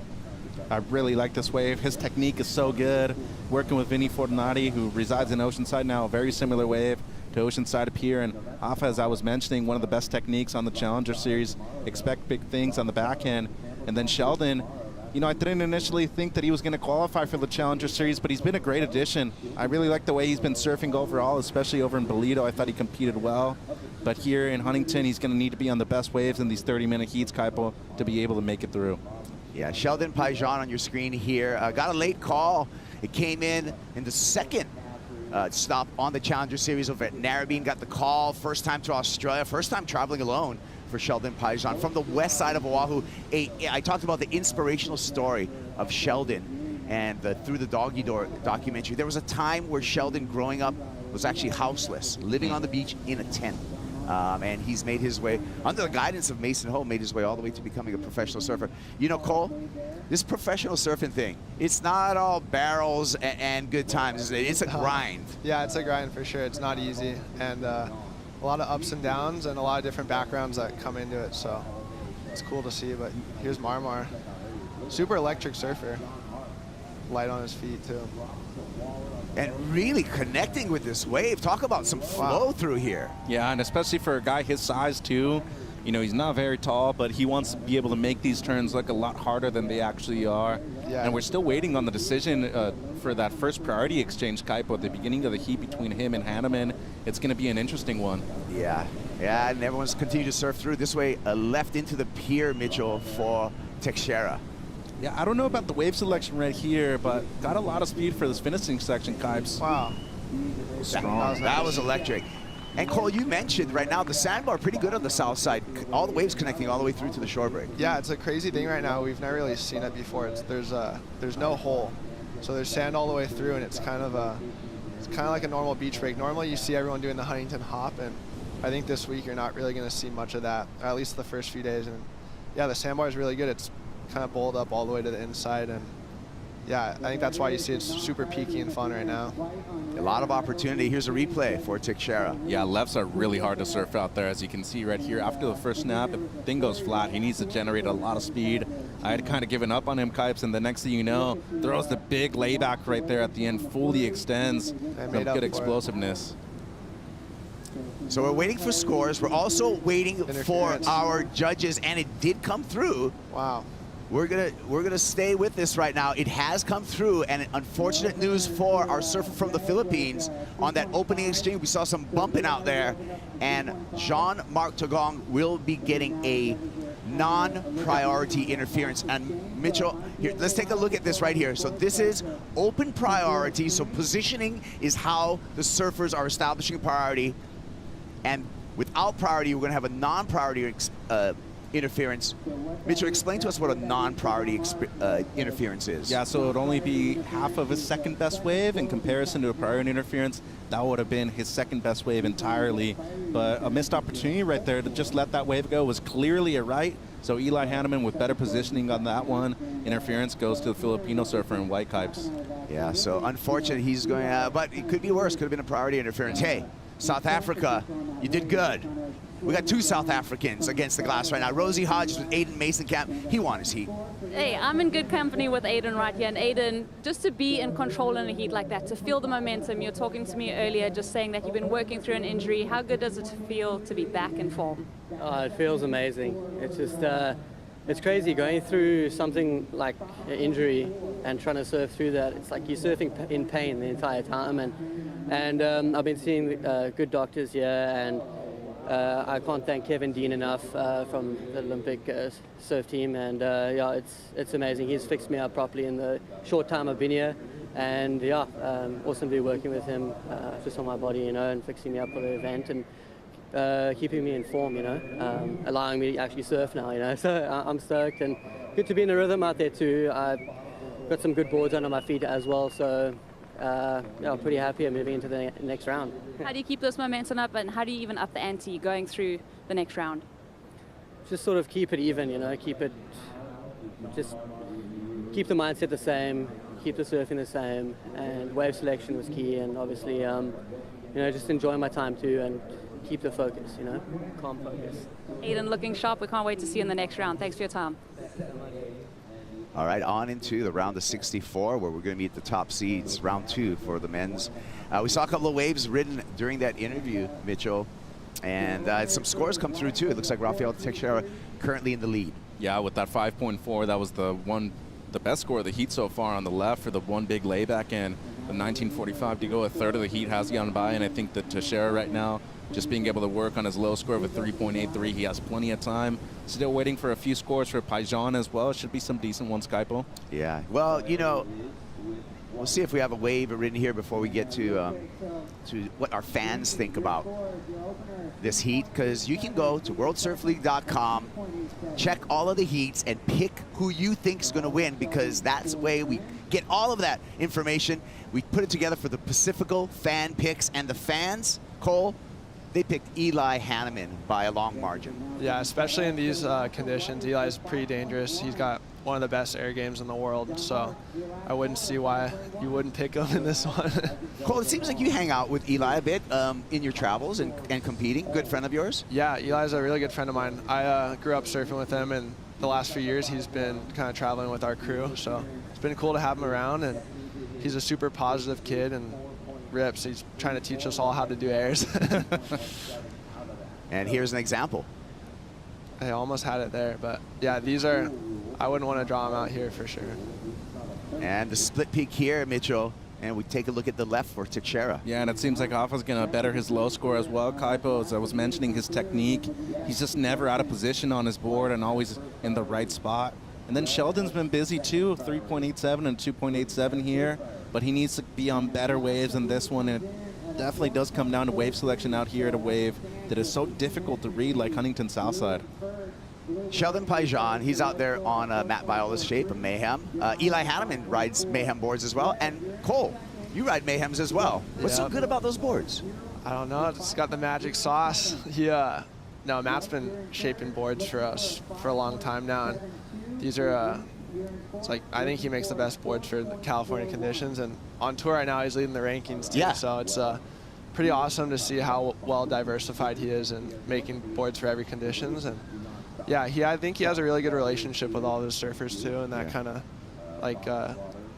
I really like this wave. His technique is so good. Working with Vinny Fortunati, who resides in Oceanside now, a very similar wave to Oceanside Pier. And off, as I was mentioning, one of the best techniques on the Challenger Series. Expect big things on the backhand. And then Sheldon, you know, I didn't initially think that he was going to qualify for the Challenger Series, but he's been a great addition. I really like the way he's been surfing overall, especially over in Bolito. I thought he competed well. But here in Huntington, he's going to need to be on the best waves in these 30-minute heats, Kaipo, to be able to make it through. Yeah, Sheldon Paijan on your screen here. Got a late call. It came in the second stop on the Challenger Series over at Narrabeen. Got the call, first time to Australia, first time traveling alone for Sheldon Paijan from the west side of Oahu. I talked about the inspirational story of Sheldon and the Through the Doggy Door documentary. There was a time where Sheldon, growing up, was actually houseless, living on the beach in a tent. And he's made his way, under the guidance of Mason Ho, made his way all the way to becoming a professional surfer. You know, Cole, this professional surfing thing, it's not all barrels and good times. It's a grind. Yeah, it's a grind for sure. It's not easy. And a lot of ups and downs and a lot of different backgrounds that come into it. So it's cool to see. But here's Marmar. Super electric surfer. Light on his feet, too. And really connecting with this wave. Talk about some flow through here. Yeah, and especially for a guy his size, too. You know, he's not very tall, but he wants to be able to make these turns look a lot harder than they actually are. Yeah. And we're still waiting on the decision for that first priority exchange, Kaipo, at the beginning of the heat between him and Hanneman. It's going to be an interesting one. Yeah, and everyone's continued to surf through. This way, left into the pier, Mitchell, for Teixeira. Yeah, I don't know about the wave selection right here, but got a lot of speed for this finishing section, Kipes. Wow. Strong. That was electric. And Cole, you mentioned right now the sandbar pretty good on the south side. All the waves connecting all the way through to the shore break. Yeah, it's a crazy thing right now. We've never really seen it before. There's no hole, so there's sand all the way through, and it's kind of like a normal beach break. Normally, you see everyone doing the Huntington hop, and I think this week you're not really going to see much of that, at least the first few days. And yeah, the sandbar is really good. It's kind of bowled up all the way to the inside, and yeah, I think that's why you see it's super peaky and fun right now. A lot of opportunity. Here's a replay for Teixeira. Yeah, lefts are really hard to surf out there, as you can see right here. After the first snap, the thing goes flat. He needs to generate a lot of speed. I had kind of given up on him, Kipes, and the next thing you know, throws the big layback right there at the end, fully extends. Some good explosiveness. So we're waiting for scores. We're also waiting for our judges, and it did come through. Wow. We're gonna stay with this right now. It has come through, and unfortunate news for our surfer from the Philippines. On that opening exchange, we saw some bumping out there, and Jean-Marc Tagong will be getting a non-priority interference. And Mitchell, here, let's take a look at this right here. So this is open priority. So positioning is how the surfers are establishing priority, and without priority, we're gonna have a non-priority interference. Mitchell, explain to us what a non-priority interference is. Yeah, so it would only be half of his second best wave in comparison to a priority interference. That would have been his second best wave entirely. But a missed opportunity right there to just let that wave go was clearly a right. So Eli Hanneman with better positioning on that one. Interference goes to the Filipino surfer in white Kipes. Yeah, so unfortunate he's going but it could be worse. Could have been a priority interference. Hey, South Africa, you did good. We got two South Africans against the glass right now. Rosie Hodges with Aiden Mason-Camp. He won his heat. Hey, I'm in good company with Aiden right here. And Aiden, just to be in control in a heat like that, to feel the momentum. You're talking to me earlier, just saying that you've been working through an injury. How good does it feel to be back in form? It feels amazing. It's just, it's crazy going through something like an injury and trying to surf through that. It's like you're surfing in pain the entire time. And I've been seeing good doctors here, and I can't thank Kevin Dean enough from the Olympic surf team, and yeah, it's amazing. He's fixed me up properly in the short time I've been here, and yeah, awesome to be working with him just on my body, you know, and fixing me up for the event and keeping me in form, you know, allowing me to actually surf now, you know. So I'm stoked, and good to be in a rhythm out there too. I've got some good boards under my feet as well, so. Yeah, I'm pretty happy I'm moving into the next round. How do you keep this momentum up, and how do you even up the ante going through the next round? just sort of keep it even, you know, keep the mindset the same, keep the surfing the same, and wave selection was key, and obviously, you know, just enjoy my time too, and keep the focus, you know, calm focus. Aiden, looking sharp. We can't wait to see you in the next round. Thanks for your time. All right, on into the round of 64, where we're going to meet the top seeds, round 2 for the men's. We saw a couple of waves ridden during that interview, Mitchell, and some scores come through too. It looks like Rafael Teixeira currently in the lead. Yeah, with that 5.4, that was the best score of the heat so far on the left for the one big layback, and the 1945 to go a third of the heat has gone by, and I think that Teixeira right now, just being able to work on his low score of a 3.83, he has plenty of time. Still waiting for a few scores for Paijan as well. Should be some decent ones, Kaipo. Yeah, well, you know, we'll see if we have a wave written here before we get to what our fans think about this heat, because you can go to worldsurfleague.com, check all of the heats, and pick who you think is going to win, because that's the way we get all of that information. We put it together for the Pacifico fan picks, and the fans, Cole, they picked Eli Hanneman by a long margin. Yeah, especially in these conditions, Eli's pretty dangerous. He's got one of the best air games in the world, so I wouldn't see why you wouldn't pick him in this one. Cole, it seems like you hang out with Eli a bit in your travels and competing. Good friend of yours? Yeah, Eli's a really good friend of mine. I grew up surfing with him, and the last few years he's been kind of traveling with our crew, so it's been cool to have him around, and he's a super positive kid and rips. He's trying to teach us all how to do airs. And here's an example. I almost had it there, but yeah, these are, I wouldn't want to draw them out here for sure. And the split peak here, Mitchell, and we take a look at the left for Teixeira. Yeah, and it seems like Alpha's going to better his low score as well. Kaipo, as I was mentioning, his technique, he's just never out of position on his board and always in the right spot. And then Sheldon's been busy too, 3.87 and 2.87 here, but he needs to be on better waves than this one. And it definitely does come down to wave selection out here at a wave that is so difficult to read, like Huntington Southside. Sheldon Paijan, he's out there on Matt Viola's shape of Mayhem. Eli Hanneman rides Mayhem boards as well. And Cole, you ride Mayhems as well. What's so good about those boards? I don't know, it's got the magic sauce. Yeah, no, Matt's been shaping boards for us for a long time now. And these are, it's like, I think he makes the best boards for the California conditions. And on tour right now, he's leading the rankings too. Yeah. So it's pretty awesome to see how well diversified he is in making boards for every conditions. And yeah, I think he has a really good relationship with all those surfers too, and that kind of like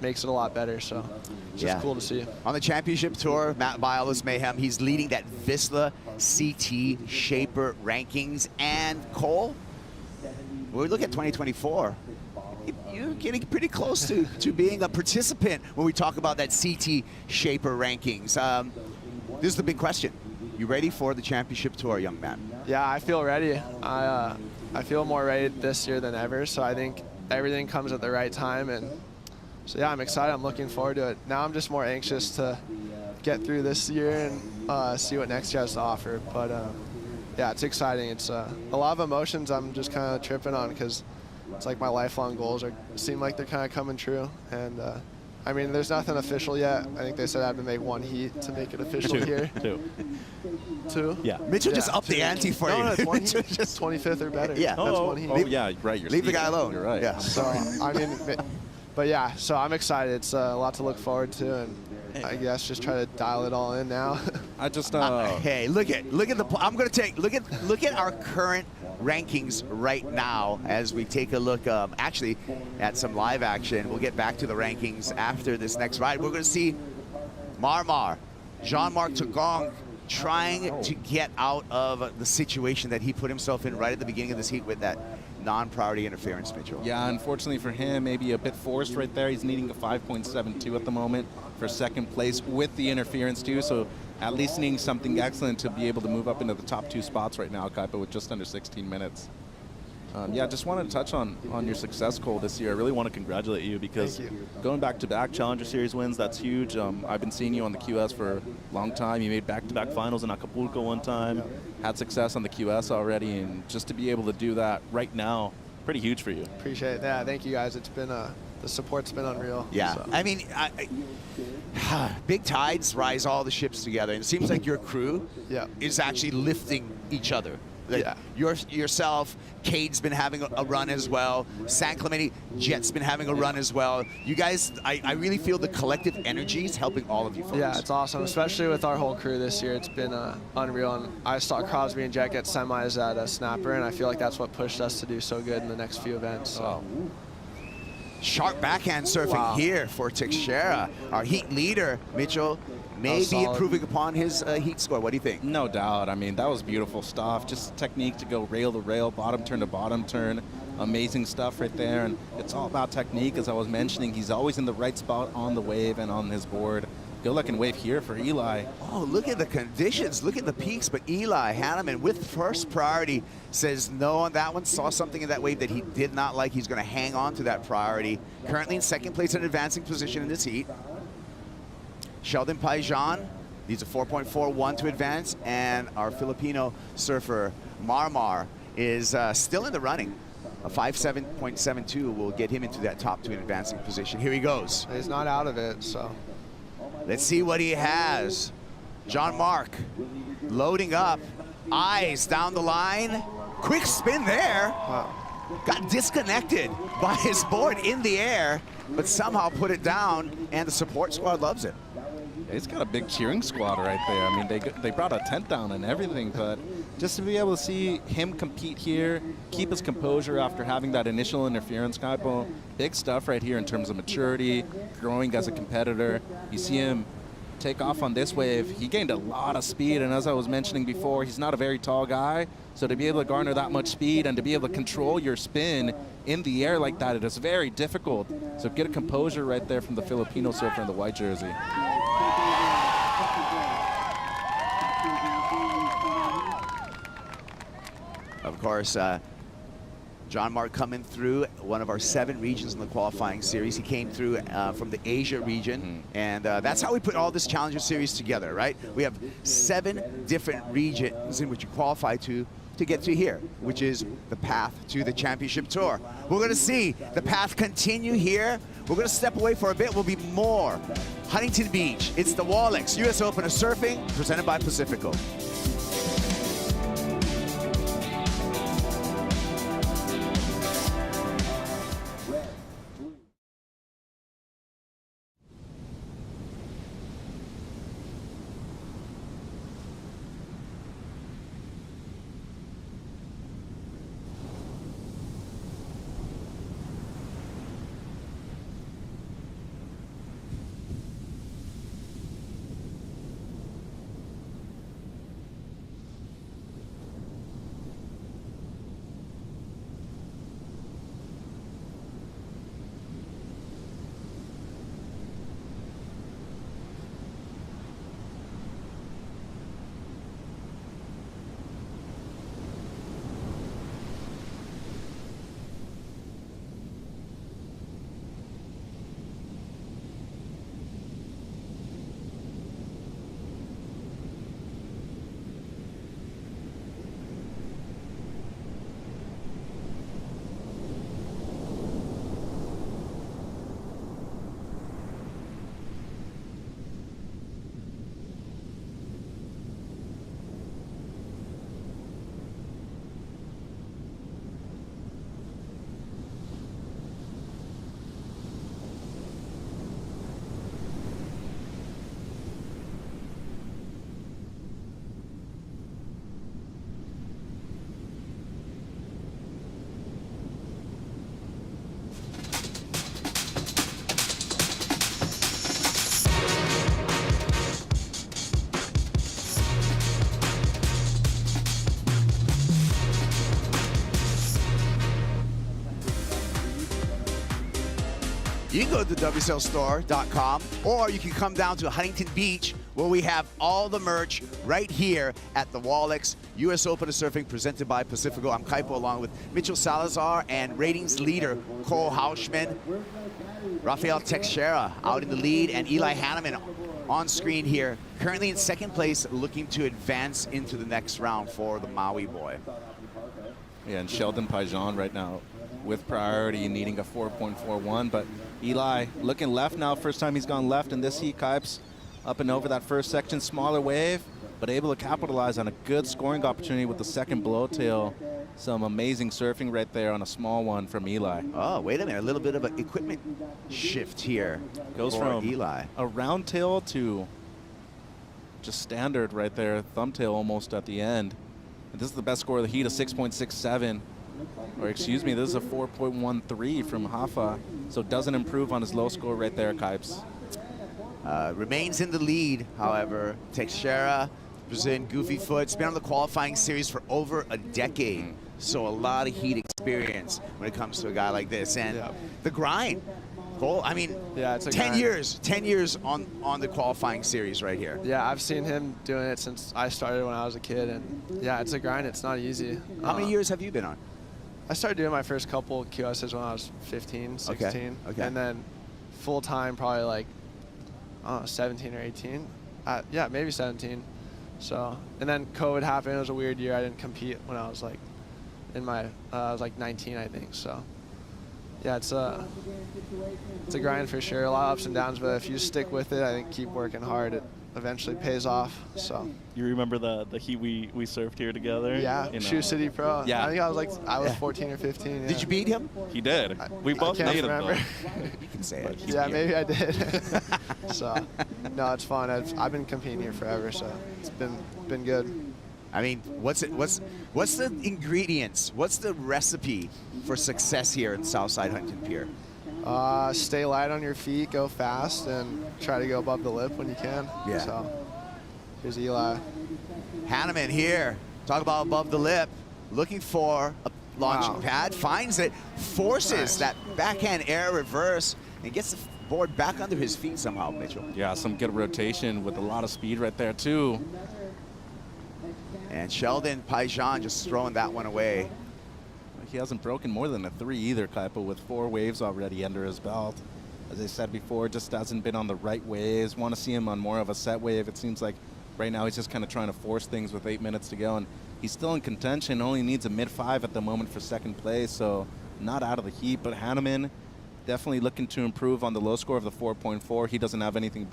makes it a lot better. So it's just cool to see. On the championship tour, Matt Viola's Mayhem, he's leading that Vizsla CT Shaper rankings. And Cole, when we look at 2024, you're getting pretty close to being a participant when we talk about that CT Shaper rankings. This is the big question. You ready for the championship tour, young man? Yeah, I feel ready. I feel more ready this year than ever, so I think everything comes at the right time. And so yeah, I'm excited. I'm looking forward to it. Now I'm just more anxious to get through this year and see what next year has to offer. But yeah, it's exciting. It's a lot of emotions I'm just kind of tripping on, because it's like my lifelong goals seem like they're kind of coming true. And I mean, there's nothing official yet. I think they said I have to make one heat to make it official here. Two? Yeah. Mitchell just upped the ante for you. No, it's one heat. Just 25th or better. Yeah. That's one heat. Oh, yeah, right. Leave the guy alone. You're right. Yeah. So, I mean, but yeah, so I'm excited. It's a lot to look forward to, and I guess just try to dial it all in now. I just hey, look at the. I'm gonna take look at our current rankings right now as we take a look actually at some live action. We'll get back to the rankings after this next ride. We're gonna see Marmar, Jean-Marc Tagong, trying to get out of the situation that he put himself in right at the beginning of this heat with that non-priority interference, Mitchell. Yeah, unfortunately for him, maybe a bit forced right there. He's needing a 5.72 at the moment for second place with the interference too, so at least needing something excellent to be able to move up into the top 2 spots right now, Kaipa, with just under 16 minutes. Yeah, just wanted to touch on your success, Cole, this year. I really want to congratulate you, because going back-to-back Challenger Series wins, that's huge. I've been seeing you on the QS for a long time. You made back-to-back finals in Acapulco one time, had success on the QS already, and just to be able to do that right now, pretty huge for you. Appreciate it. Yeah, thank you guys. It's been the support's been unreal. Yeah, so. I mean, big tides rise all the ships together, and it seems like your crew is actually lifting each other. Like yourself, Cade's been having a run as well. San Clemente, Jet's been having a run as well. You guys, I really feel the collective energy is helping all of you folks. Yeah, it's awesome, especially with our whole crew this year. It's been unreal, and I saw Crosby and Jet get semis at a snapper, and I feel like that's what pushed us to do so good in the next few events. So. Sharp backhand surfing here for Teixeira, our heat leader. Mitchell may be improving upon his heat score. What do you think? No doubt. I mean, that was beautiful stuff. Just technique to go rail to rail, bottom turn to bottom turn. Amazing stuff right there. And it's all about technique, as I was mentioning. He's always in the right spot on the wave and on his board. Good looking wave here for Eli. Oh, look at the conditions. Look at the peaks. But Eli Hanneman with first priority says no on that one. Saw something in that wave that he did not like. He's going to hang on to that priority. Currently in second place in advancing position in this heat. Sheldon Paijan needs a 4.41 to advance. And our Filipino surfer, Marmar, is still in the running. A 5.7.72 will get him into that top 2 in advancing position. Here he goes. He's not out of it, so. Let's see what he has. John Mark loading up. Eyes down the line. Quick spin there. Wow. Got disconnected by his board in the air, but somehow put it down, and the support squad loves it. He's got a big cheering squad right there. I mean, they brought a tent down and everything, but just to be able to see him compete here, keep his composure after having that initial interference, Kaipo, big stuff right here in terms of maturity, growing as a competitor. You see him take off on this wave. He gained a lot of speed, and as I was mentioning before, he's not a very tall guy, so to be able to garner that much speed and to be able to control your spin in the air like that, it is very difficult. So get a composure right there from the Filipino surfer in the white jersey. Of course, John Mark coming through one of our 7 regions in the qualifying series. He came through from the Asia region, and that's how we put all this Challenger Series together, right? We have 7 different regions in which you qualify to get to here, which is the path to the championship tour. We're going to see the path continue here. We're going to step away for a bit. We'll be more Huntington Beach. It's the Wallex US Open of Surfing, presented by Pacifico. You can go to WSLstore.com, or you can come down to Huntington Beach, where we have all the merch right here at the Wallex US Open of Surfing, presented by Pacifico. I'm Kaipo, along with Mitchell Salazar and ratings leader Cole Hauschman. Rafael Teixeira out in the lead, and Eli Hanneman on screen here, currently in second place, looking to advance into the next round for the Maui boy. Yeah, and Sheldon Paijan right now with priority, needing a 4.41, but Eli looking left now. First time he's gone left in this heat, Kipes. Up and over that first section, smaller wave, but able to capitalize on a good scoring opportunity with the second blowtail. Some amazing surfing right there on a small one from Eli. Oh, wait a minute. A little bit of an equipment shift here. Goes for from Eli. A round tail to just standard right there. Thumbtail almost at the end. And this is the best score of the heat, a 6.67. Or excuse me, this is a 4.13 from Hafa. So doesn't improve on his low score right there, Kipes. Remains in the lead, however. Teixeira, Brazilian Goofy Foot. It's been on the qualifying series for over a decade. So a lot of heat experience when it comes to a guy like this. And the grind, Cole, I mean, yeah, it's a 10 grind. years, 10 years on the qualifying series right here. Yeah, I've seen him doing it since I started when I was a kid. And yeah, it's a grind. It's not easy. How many years have you been on? I started doing my first couple QSs when I was 15, 16. Okay. And then full time probably like, I don't know, 17 or 18. Yeah, maybe 17. So, and then COVID happened. It was a weird year. I didn't compete when I was like I was like 19, I think. So, yeah, it's a grind for sure. A lot of ups and downs, but if you stick with it, I think keep working hard, it eventually pays off. So. You remember the heat we surfed here together? Yeah, you know. Shoe City Pro. Yeah. I think I was 14 or 15. Yeah. Did you beat him? He did. We both I can't beat him, remember. though. You can say it. Yeah, maybe I did. So, no, it's fun. I've been competing here forever, so it's been good. I mean, what's the ingredients? What's the recipe for success here in Southside Huntington Pier? Stay light on your feet, go fast, and try to go above the lip when you can. Yeah. So, here's Eli. Hanneman here. Talk about above the lip. Looking for a launching pad. Finds it. Forces that backhand air reverse and gets the board back under his feet somehow, Mitchell. Yeah, some good rotation with a lot of speed right there, too. And Sheldon Paijan just throwing that one away. He hasn't broken more than a 3 either, Kaipo, with 4 waves already under his belt. As I said before, just hasn't been on the right waves. Want to see him on more of a set wave. It seems like right now he's just kind of trying to force things with 8 minutes to go. And he's still in contention, only needs a mid-5 at the moment for second place, so not out of the heat. But Hanneman definitely looking to improve on the low score of the 4.4. He doesn't have anything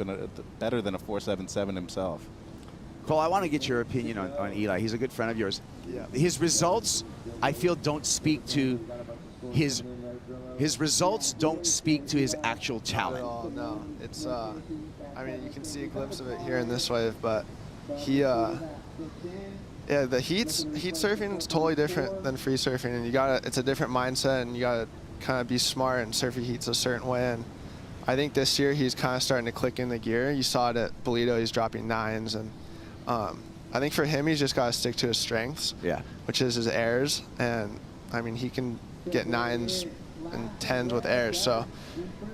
better than a 4.77 himself. Cole, I want to get your opinion on Eli. He's a good friend of yours. Yeah. His results, I feel, don't speak to his results don't speak to his actual talent. No, it's I mean, you can see a glimpse of it here in this wave, but he yeah, the heat surfing is totally different than free surfing, and it's a different mindset, and you gotta kind of be smart and surf your heats a certain way. And I think this year he's kind of starting to click in the gear. You saw it at Bolito, he's dropping 9s, and I think for him, he's just got to stick to his strengths, which is his airs. And, I mean, he can get 9s and 10s with airs. So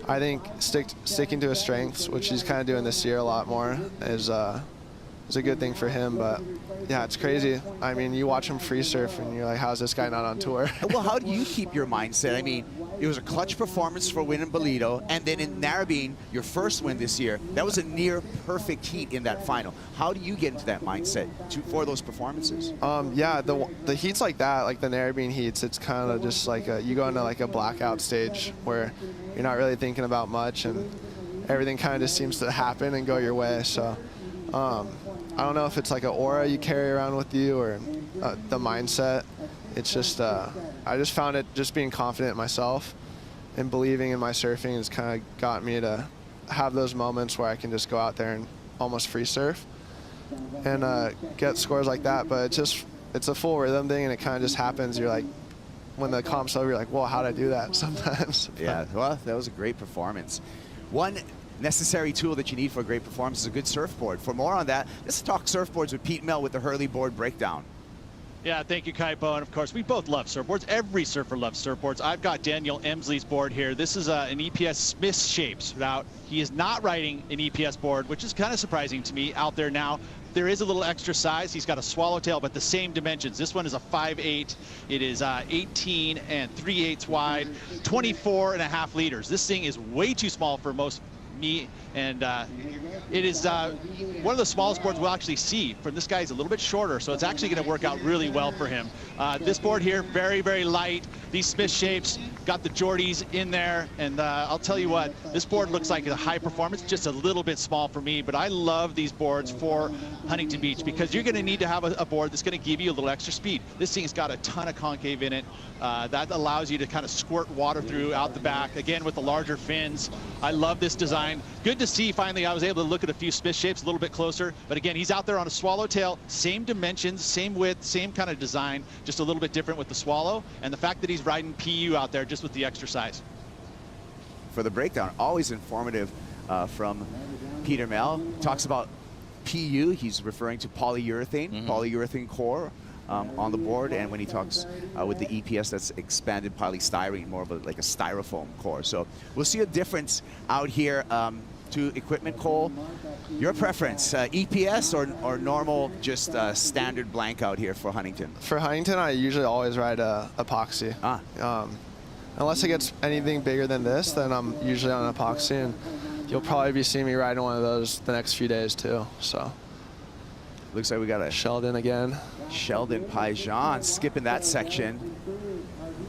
I think sticking to his strengths, which he's kind of doing this year a lot more, is a good thing for him. But, yeah, it's crazy. I mean, you watch him free surf, and you're like, how's this guy not on tour? Well, how do you keep your mindset? I mean, it was a clutch performance for winning Bolito, and then in Narrabeen, your first win this year, that was a near perfect heat in that final. How do you get into that mindset for those performances? Yeah, the heats like that, like the Narrabeen heats, it's kind of just like you go into like a blackout stage where you're not really thinking about much, and everything kind of just seems to happen and go your way. So I don't know if it's like an aura you carry around with you or the mindset. It's just, I just found it just being confident in myself and believing in my surfing has kind of got me to have those moments where I can just go out there and almost free surf and get scores like that. But it's a full rhythm thing, and it kind of just happens. You're like, when the comp's over, you're like, well, how'd I do that sometimes? Yeah, well, that was a great performance. One necessary tool that you need for a great performance is a good surfboard. For more on that, let's talk surfboards with Pete Mel with the Hurley Board Breakdown. Yeah, thank you, Kaipo. And of course, we both love surfboards. Every surfer loves surfboards. I've got Daniel Emsley's board here. This is an EPS Smith Shapes. Now, he is not riding an EPS board, which is kind of surprising to me out there now. There is a little extra size. He's got a swallowtail, but the same dimensions. This one is a 5'8". It is 18 3/8 wide, 24.5 liters. This thing is way too small for most me, and it is one of the smallest boards we'll actually see. From this guy's a little bit shorter, so it's actually going to work out really well for him. This board here, very, very light. These Smith shapes got the Geordies in there, and I'll tell you what, this board looks like a high performance, just a little bit small for me, but I love these boards for Huntington Beach because you're going to need to have a board that's going to give you a little extra speed. This thing's got a ton of concave in it. That allows you to kind of squirt water through out the back, again with the larger fins. I love this design. Good to see finally I was able to look at a few Smith shapes a little bit closer, but again, he's out there on a swallowtail, same dimensions, same width, same kind of design, just a little bit different with the swallow, and the fact that he's riding PU out there just with the extra size. For the breakdown, always informative from Peter Mel. Talks about PU, he's referring to polyurethane, polyurethane core on the board, and when he talks with the EPS, that's expanded polystyrene, more of like a styrofoam core. So we'll see a difference out here. To equipment, Cole, your preference, EPS or normal, just standard blank out here for Huntington? For Huntington, I usually always ride epoxy. Unless it gets anything bigger than this, then I'm usually on epoxy, and you'll probably be seeing me riding one of those the next few days too. So looks like we got a Sheldon again. Sheldon Paijan skipping that section.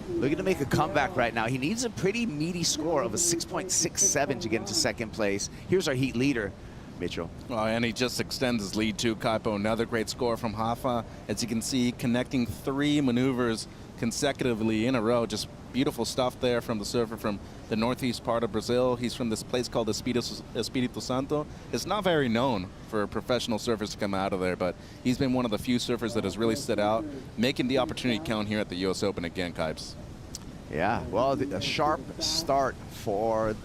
Looking to make a comeback right now. He needs a pretty meaty score of a 6.67 to get into second place. Here's our heat leader, Mitchell. Well, and he just extends his lead too, Kaipo. Another great score from Hafa. As you can see, connecting 3 maneuvers consecutively in a row. Just beautiful stuff there from the surfer from the northeast part of Brazil. He's from this place called Espírito Santo. It's not very known for professional surfers to come out of there, but he's been one of the few surfers that has really stood out, making the opportunity count here at the U.S. Open again, Kipes. Yeah, well, a sharp start for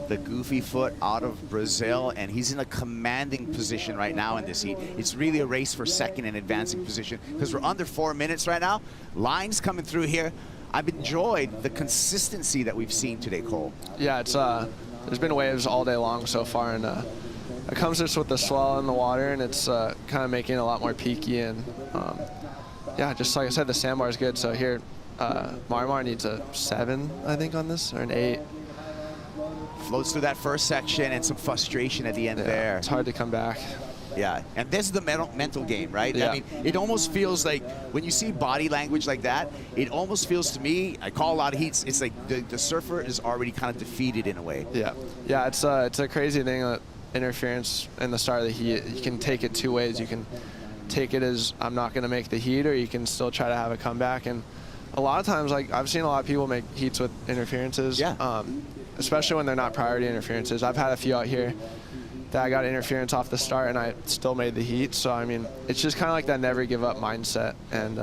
the Goofy Foot out of Brazil, and he's in a commanding position right now in this heat. It's really a race for second and advancing position because we're under 4 minutes right now. Lines coming through here. I've enjoyed the consistency that we've seen today, Cole. Yeah, it's there's been waves all day long so far, and it comes just with the swell in the water, and it's kind of making it a lot more peaky, and yeah, just like I said, the sandbar is good. So here, Marmar needs a 7, I think, on this, or an 8. Floats through that first section and some frustration at the end there. It's hard to come back. Yeah, and this is the mental game, right? Yeah. I mean, it almost feels like when you see body language like that, it almost feels to me, I call a lot of heats, it's like the surfer is already kind of defeated in a way. Yeah, yeah, it's a crazy thing that interference in the start of the heat, you can take it 2 ways. You can take it as I'm not going to make the heat, or you can still try to have a comeback. And a lot of times, like I've seen a lot of people make heats with interferences, especially when they're not priority interferences. I've had a few out here that I got interference off the start and I still made the heat. So, I mean, it's just kind of like that never give up mindset. And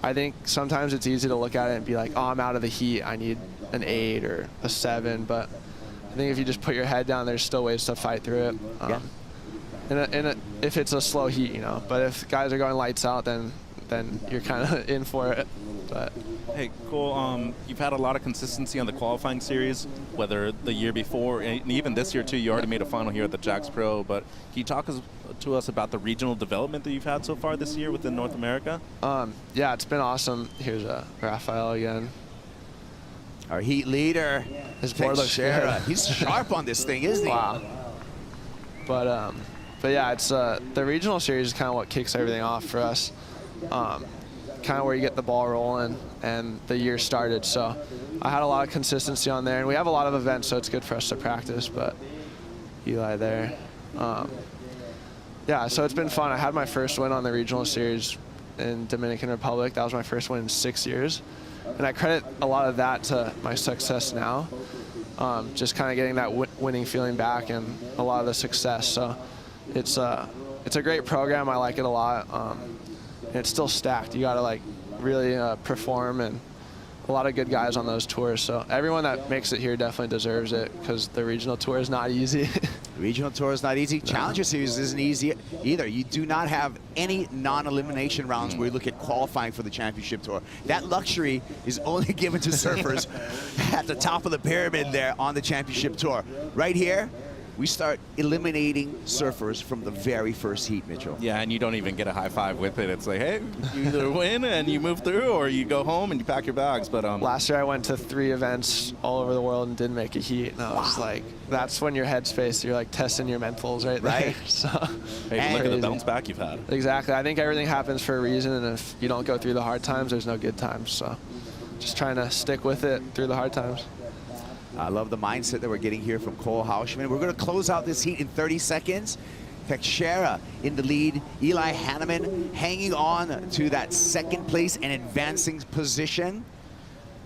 I think sometimes it's easy to look at it and be like, oh, I'm out of the heat, I need an 8 or a 7. But I think if you just put your head down, there's still ways to fight through it. If it's a slow heat, you know. But if guys are going lights out, then you're kind of in for it. But hey, Cole, you've had a lot of consistency on the qualifying series, whether the year before and even this year too. You already made a final here at the Jax Pro, but can you talk to us about the regional development that you've had so far this year within North America? Yeah, it's been awesome. Here's Rafael again. Our heat leader. His board looks good. He's sharp on this thing, isn't he? Wow. But yeah, it's the regional series is kind of what kicks everything off for us. Kind of where you get the ball rolling and the year started. So I had a lot of consistency on there, and we have a lot of events, so it's good for us to practice. But Eli there. Yeah, so it's been fun. I had my first win on the regional series in Dominican Republic. That was my first win in 6 years. And I credit a lot of that to my success now. Just kind of getting that winning feeling back and a lot of the success. So it's a great program. I like it a lot. And it's still stacked. You got to like really perform, and a lot of good guys on those tours. So everyone that makes it here definitely deserves it, because the regional tour is not easy. The regional tour is not easy. Challenger Series isn't easy either. You do not have any non-elimination rounds where you look at qualifying for the championship tour. That luxury is only given to surfers at the top of the pyramid there on the championship tour. Right here, we start eliminating surfers from the very first heat, Mitchell. Yeah, and you don't even get a high five with it. It's like, hey, you either win and you move through, or you go home and you pack your bags. But last year I went to 3 events all over the world and didn't make a heat, and I was like, that's when your headspace, you're like testing your mentals right there. So, hey, look at the bounce back you've had. Exactly. I think everything happens for a reason, and if you don't go through the hard times, there's no good times. So just trying to stick with it through the hard times. I love the mindset that we're getting here from Cole Hauschman. We're going to close out this heat in 30 seconds. Teixeira in the lead. Eli Hanneman hanging on to that second place and advancing position.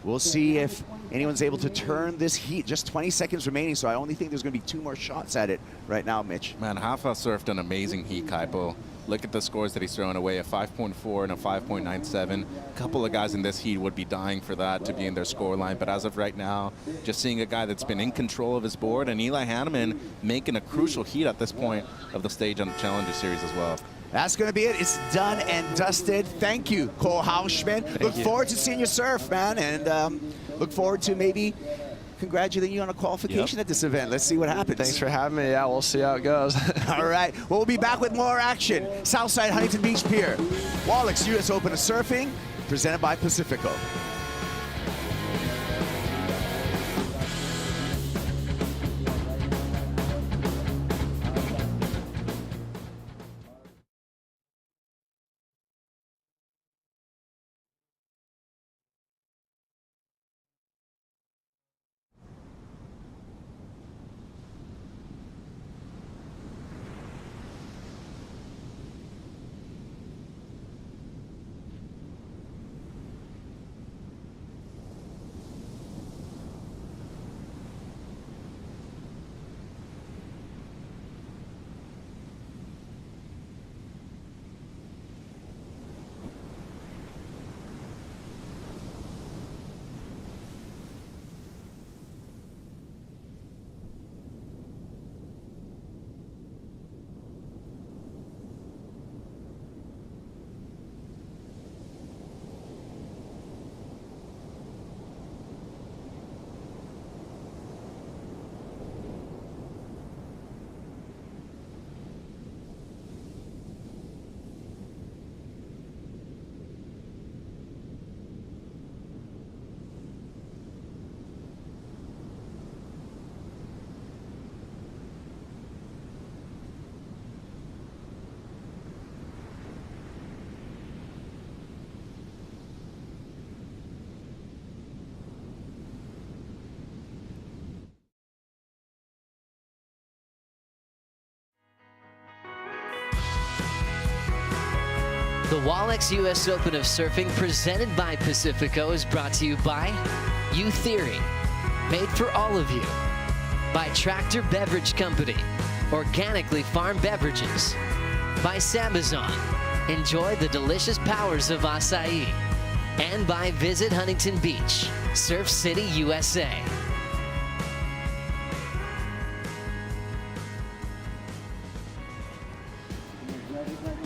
We'll see if anyone's able to turn this heat. Just 20 seconds remaining, so I only think there's going to be 2 more shots at it right now, Mitch. Man, Hafa surfed an amazing heat, Kaipo. Look at the scores that he's throwing away, a 5.4 and a 5.97. A couple of guys in this heat would be dying for that to be in their score line. But as of right now, just seeing a guy that's been in control of his board, and Eli Hanneman making a crucial heat at this point of the stage on the Challenger Series as well. That's going to be it. It's done and dusted. Thank you, Cole Hauschman. Look forward to seeing you surf, man, and look forward to maybe congratulating you on a qualification at this event. Let's see what happens. Thanks for having me. Yeah, we'll see how it goes. All right. Well, we'll be back with more action. Southside Huntington Beach Pier. Wallex US Open of Surfing, presented by Pacifico. The Wallex US Open of Surfing, presented by Pacifico, is brought to you by U Theory, made for all of you, by Tractor Beverage Company, organically farmed beverages, by Sambazon, enjoy the delicious powers of acai, and by Visit Huntington Beach, Surf City, USA.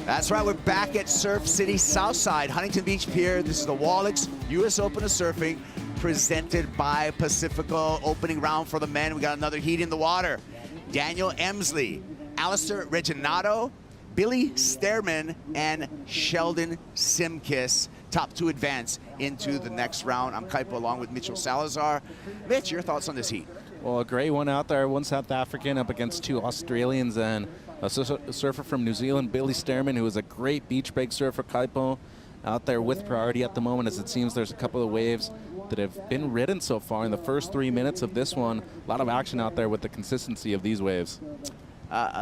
That's right, we're back at Surf City Southside, Huntington Beach Pier. This is the Wallex US Open of Surfing, presented by Pacifico. Opening round for the men. We got another heat in the water. Daniel Emsley, Alistair Reginato, Billy Stearman, and Sheldon Simkis. Top 2 advance into the next round. I'm Kaipo along with Mitchell Salazar. Mitch, your thoughts on this heat? Well, a great one out there. One South African up against 2 Australians and a surfer from New Zealand, Billy Stearman, who is a great beach break surfer, Kaipo, out there with priority at the moment, as it seems there's a couple of waves that have been ridden so far in the first 3 minutes of this one. A lot of action out there with the consistency of these waves.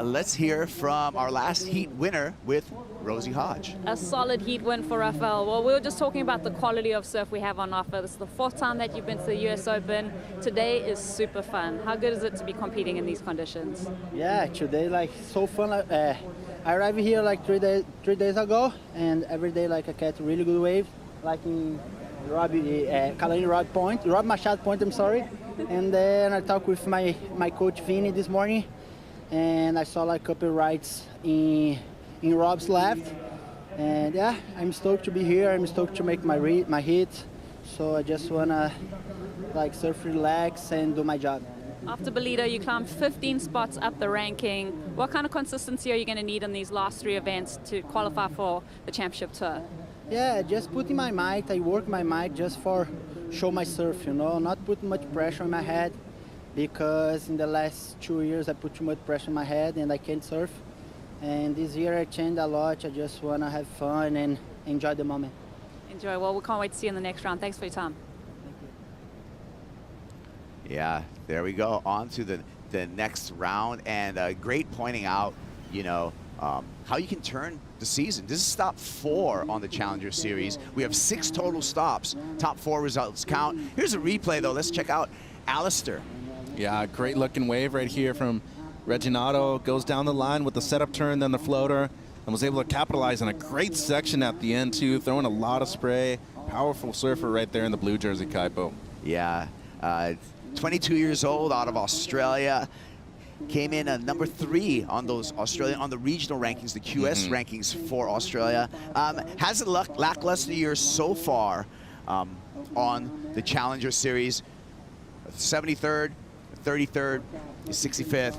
Let's hear from our last heat winner with Rosie Hodge. A solid heat win for Rafael. Well, we were just talking about the quality of surf we have on offer. This is the 4th time that you've been to the US Open. Today is super fun. How good is it to be competing in these conditions? Yeah, today like so fun. I arrived here like 3 days ago, and every day like I catch really good wave, like in Rob Machado Point, I'm sorry. And then I talked with my coach Vinny this morning, and I saw like a couple rides in Rob's left, and yeah, I'm stoked to be here. I'm stoked to make my hit, so I just wanna like surf, relax, and do my job. After Bolito, you climbed 15 spots up the ranking. What kind of consistency are you going to need in these last 3 events to qualify for the championship tour? Yeah, just putting my might. I work my might just for show my surf, you know, not putting much pressure on my head, because in the last 2 years I put too much pressure on my head and I can't surf. And this year I changed a lot. I just want to have fun and enjoy the moment. Enjoy. Well, we can't wait to see you in the next round. Thanks for your time. Yeah, there we go. On to the next round. And great pointing out, you know, how you can turn the season. This is stop 4 on the Challenger Series. We have 6 total stops. Top 4 results count. Here's a replay, though. Let's check out Alistair. Yeah, great looking wave right here from Reginato. Goes down the line with the setup turn, then the floater, and was able to capitalize on a great section at the end, too. Throwing a lot of spray. Powerful surfer right there in the blue jersey, Kaipo. Yeah, 22 years old, out of Australia. Came in number 3 on those on the regional rankings, the QS rankings for Australia. Has a lackluster year so far on the Challenger Series. 73rd, 33rd, 65th.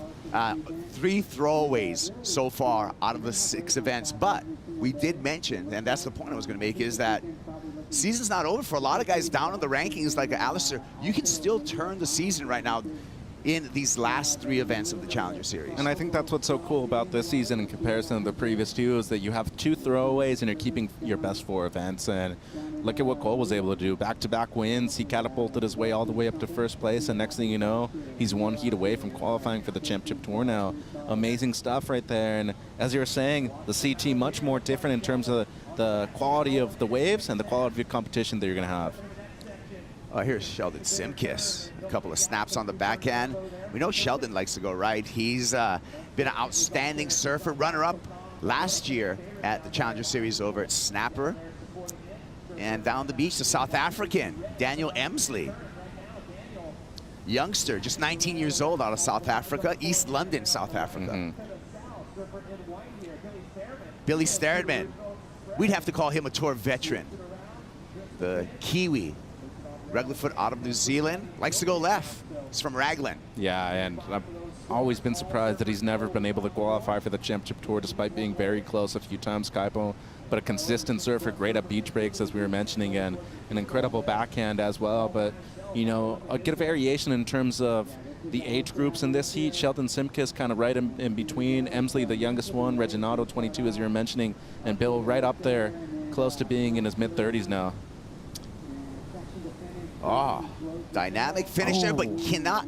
3 throwaways so far out of the 6 events. But we did mention, and that's the point I was going to make, is that season's not over for a lot of guys down on the rankings like Alistair. You can still turn the season right now in these last 3 events of the Challenger Series. And I think that's what's so cool about this season in comparison to the previous 2 is that you have 2 throwaways and you're keeping your best 4 events. And look at what Cole was able to do. Back-to-back wins. He catapulted his way all the way up to first place. And next thing you know, he's 1 heat away from qualifying for the championship tour now. Amazing stuff right there. And as you were saying, the CT much more different in terms of the quality of the waves and the quality of your competition that you're going to have. Here's Sheldon Simkis. A couple of snaps on the backhand. We know Sheldon likes to go right. He's been an outstanding surfer, runner-up last year at the Challenger Series over at Snapper. And down the beach, the South African, Daniel Emsley. Youngster, just 19 years old, out of South Africa, East London, South Africa. Billy Sterdman. We'd have to call him a tour veteran. The Kiwi. Regular foot out of New Zealand, likes to go left. He's from Raglan. Yeah, and I've always been surprised that he's never been able to qualify for the championship tour despite being very close a few times, Kaipo. But a consistent surfer, great at beach breaks, as we were mentioning, and an incredible backhand as well. But, you know, get a variation in terms of the age groups in this heat. Sheldon Simkis kind of right in between. Emsley, the youngest one. Reginato, 22, as you were mentioning. And Bill right up there, close to being in his mid-30s now. Oh, dynamic finish there, but cannot.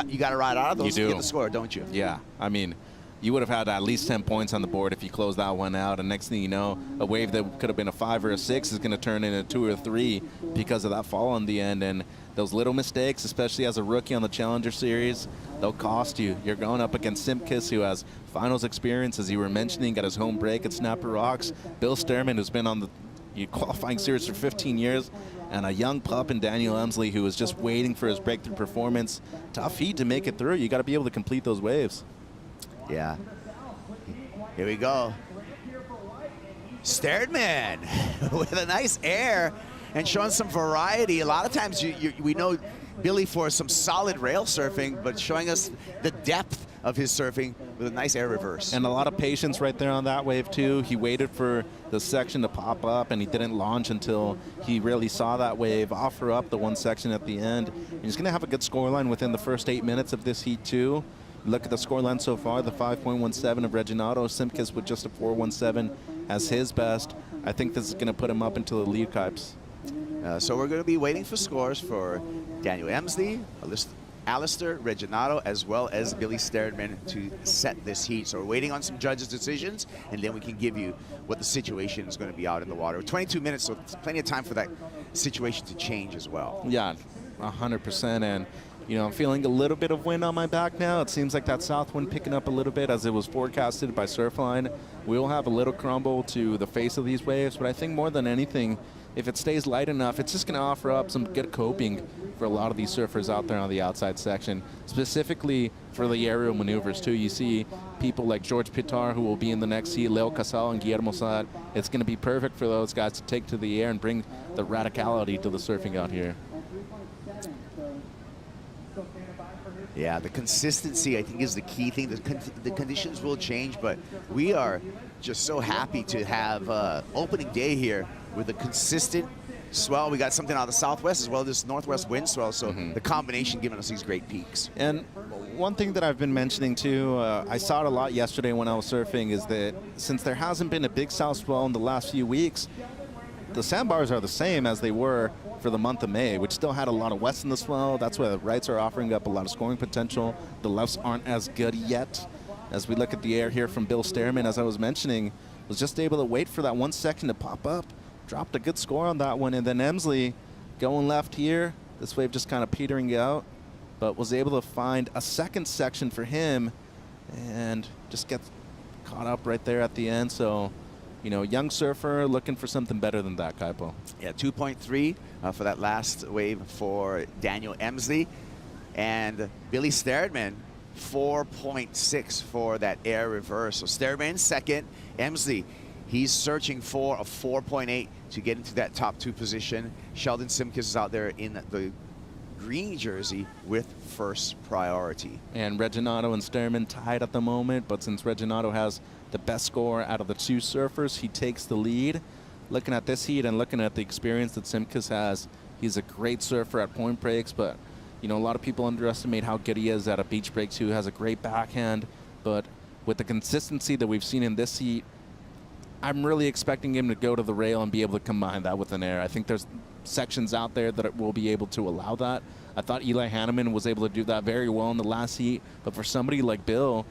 You got to ride out of those to get the score, don't you? Yeah, I mean, you would have had at least 10 points on the board if you closed that one out. And next thing you know, a wave that could have been a 5 or a 6 is going to turn into 2 or 3 because of that fall in the end. And those little mistakes, especially as a rookie on the Challenger Series, they'll cost you. You're going up against Simkis, who has finals experience, as you were mentioning, got his home break at Snapper Rocks. Bill Sterman, who's been on the qualifying series for 15 years, and a young pup in Daniel Emsley, who was just waiting for his breakthrough performance. Tough heat to make it through. You got to be able to complete those waves. Yeah. Here we go. Sterdman with a nice air and showing some variety. A lot of times we know Billy for some solid rail surfing, but showing us the depth of his surfing with a nice air reverse. And a lot of patience right there on that wave too. He waited for the section to pop up and he didn't launch until he really saw that wave offer up the one section at the end. And he's going to have a good scoreline within the first 8 minutes of this heat too. Look at the scoreline so far, the 5.17 of Reginato. Simkis with just a 4.17 as his best. I think this is going to put him up into the lead types. So we're going to be waiting for scores for Daniel Emsley, Alistair, Reginato, as well as Billy Sterdman to set this heat. So we're waiting on some judges' decisions, and then we can give you what the situation is going to be out in the water. 22 minutes, so it's plenty of time for that situation to change as well. Yeah, 100%. And, you know, I'm feeling a little bit of wind on my back now. It seems like that south wind picking up a little bit as it was forecasted by Surfline. We'll have a little crumble to the face of these waves, but I think more than anything, if it stays light enough, it's just going to offer up some good coping for a lot of these surfers out there on the outside section, specifically for the aerial maneuvers too. You see people like George Pitar, who will be in the next heat, Leo Casal and Guillermo Saad. It's going to be perfect for those guys to take to the air and bring the radicality to the surfing out here. Yeah, the consistency, I think, is the key thing. The conditions will change, but we are just so happy to have opening day here with a consistent swell. We got something out of the southwest as well as this northwest wind swell, so the combination giving us these great peaks. And one thing that I've been mentioning too, I saw it a lot yesterday when I was surfing, is that since there hasn't been a big south swell in the last few weeks, the sandbars are the same as they were for the month of May, which still had a lot of west in the swell. That's why the rights are offering up a lot of scoring potential. The lefts aren't as good yet. As we look at the air here from Bill Stearman, as I was mentioning, was just able to wait for that 1 second to pop up. Dropped a good score on that one, and then Emsley going left here. This wave just kind of petering out, but was able to find a second section for him and just gets caught up right there at the end. So, you know, young surfer looking for something better than that, Kaipo. Yeah, 2.3 for that last wave for Daniel Emsley. And Billy Stearman, 4.6 for that air reverse. So Stearman second, Emsley, he's searching for a 4.8 to get into that top 2 position. Sheldon Simkis is out there in the green jersey with first priority. And Reginato and Stearman tied at the moment, but since Reginato has the best score out of the 2 surfers, he takes the lead. Looking at this heat and looking at the experience that Simkis has, he's a great surfer at point breaks, but you know, a lot of people underestimate how good he is at a beach break too. Has a great backhand, but with the consistency that we've seen in this heat, I'm really expecting him to go to the rail and be able to combine that with an air. I think there's sections out there that will be able to allow that. I thought Eli Hanneman was able to do that very well in the last heat, but for somebody like Bill,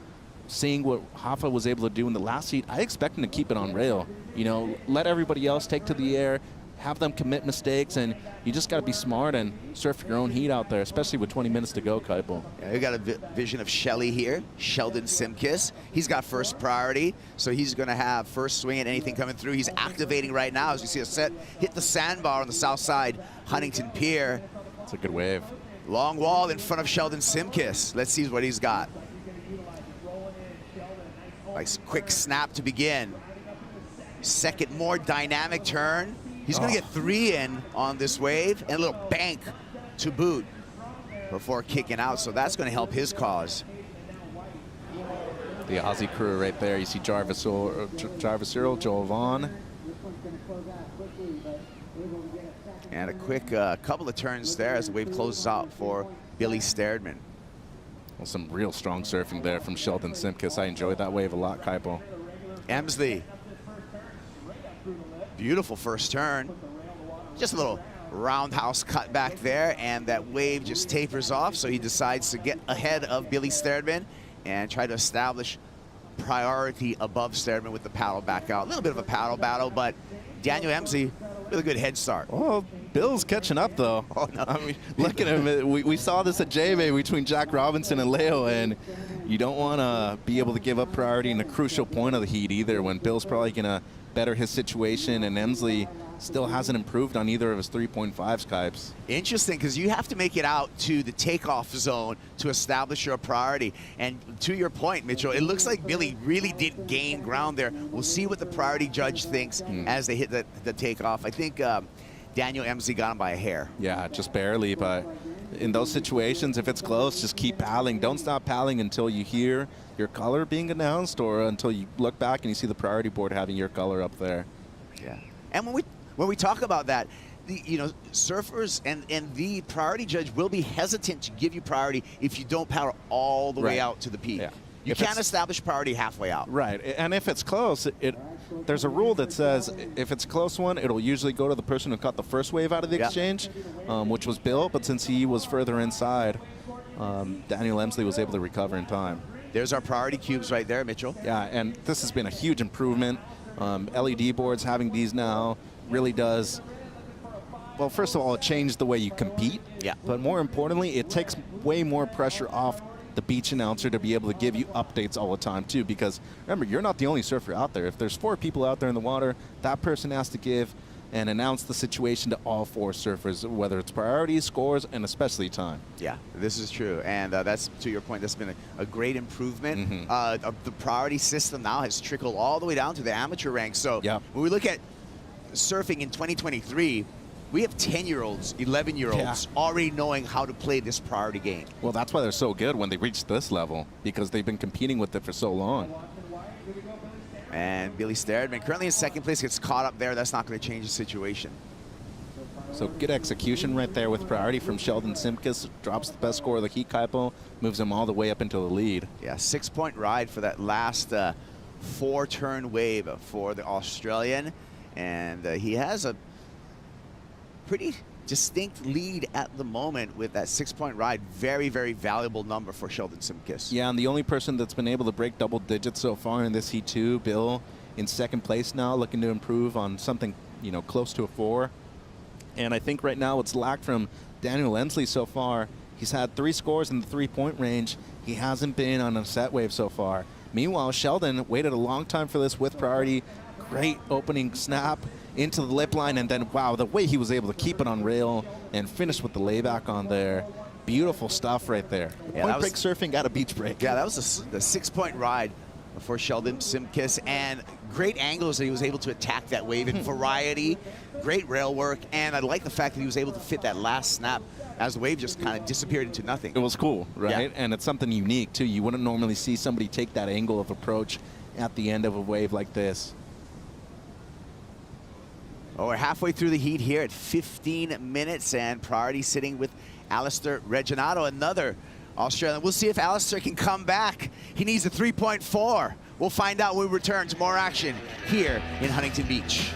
seeing what Hoffa was able to do in the last heat, I expect him to keep it on rail. You know, let everybody else take to the air, have them commit mistakes, and you just got to be smart and surf your own heat out there, especially with 20 minutes to go, Kaipo. Yeah, we got a vision of Shelly here, Sheldon Simkis. He's got first priority, so he's going to have first swing at anything coming through. He's activating right now as you see a set hit the sandbar on the south side, Huntington Pier. It's a good wave. Long wall in front of Sheldon Simkis. Let's see what he's got. Nice quick snap to begin. Second, more dynamic turn. He's going to get 3 in on this wave and a little bank to boot before kicking out, so that's going to help his cause. The Aussie crew right there. You see Jarvis Earl, Joel Vaughn. And a quick couple of turns there as the wave closes out for Billy Stearman. Well, some real strong surfing there from Sheldon Simkis. I enjoyed that wave a lot, Kaipo. Emsley. Beautiful first turn. Just a little roundhouse cut back there, and that wave just tapers off, so he decides to get ahead of Billy Stearman and try to establish priority above Stearman with the paddle back out. A little bit of a paddle battle, but Daniel Emsley with a good head start. Well, Bill's catching up, though. Oh, no. I mean, look at him. We saw this at J-Bay between Jack Robinson and Leo, and you don't want to be able to give up priority in a crucial point of the heat either, when Bill's probably going to better his situation, and Emsley still hasn't improved on either of his 3.5s, Kipes. Interesting, because you have to make it out to the takeoff zone to establish your priority. And to your point, Mitchell, it looks like Billy really did gain ground there. We'll see what the priority judge thinks as they hit the takeoff. I think Daniel Emsley got him by a hair. Yeah, just barely, but in those situations, if it's close, just keep paddling. Don't stop paddling until you hear your color being announced, or until you look back and you see the priority board having your color up there. Yeah. And when we talk about that, you know, surfers and the priority judge will be hesitant to give you priority if you don't paddle all the way out to the peak. Yeah. You can't establish priority halfway out. Right, and if it's close, there's a rule that says if it's a close one, it'll usually go to the person who caught the first wave out of the exchange, which was Bill, but since he was further inside, Daniel Emsley was able to recover in time. There's our priority cubes right there, Mitchell. Yeah, and this has been a huge improvement. LED boards, having these now really does, well, first of all, it changed the way you compete. Yeah. But more importantly, it takes way more pressure off the beach announcer to be able to give you updates all the time too, because remember, you're not the only surfer out there. If there's 4 people out there in the water, that person has to give and announce the situation to all 4 surfers, whether it's priorities, scores, and especially time. Yeah, this is true, and that's, to your point, that's been a great improvement. The priority system now has trickled all the way down to the amateur ranks. So when we look at surfing in 2023, We have 10-year-olds, 11-year-olds already knowing how to play this priority game. Well, that's why they're so good when they reach this level, because they've been competing with it for so long. And Billy Sterdman, currently in second place, gets caught up there. That's not going to change the situation. So good execution right there with priority from Sheldon Simkus. Drops the best score of the heat Kaipo, moves him all the way up into the lead. Yeah, 6-point ride for that last 4-turn wave for the Australian. And he has a pretty distinct lead at the moment with that 6-point ride. Very, very valuable number for Sheldon Simkus. Yeah, and the only person that's been able to break double digits so far in this heat too, Bill, in second place now, looking to improve on something, you know, close to a 4. And I think right now what's lacked from Daniel Ensley so far, he's had 3 scores in the 3-point range. He hasn't been on a set wave so far. Meanwhile, Sheldon waited a long time for this with priority. Great opening snap into the lip line, and then, wow, the way he was able to keep it on rail and finish with the layback on there. Beautiful stuff right there. Yeah, Point break surfing got a beach break. Yeah, that was the 6-point ride for Sheldon Simkus, and great angles that he was able to attack that wave in variety. Great rail work, and I like the fact that he was able to fit that last snap as the wave just kind of disappeared into nothing. It was cool, right? Yeah. And it's something unique, too. You wouldn't normally see somebody take that angle of approach at the end of a wave like this. Oh, we're halfway through the heat here at 15 minutes, and priority sitting with Alistair Reginato, another Australian. We'll see if Alistair can come back. He needs a 3.4. We'll find out when we return to more action here in Huntington Beach.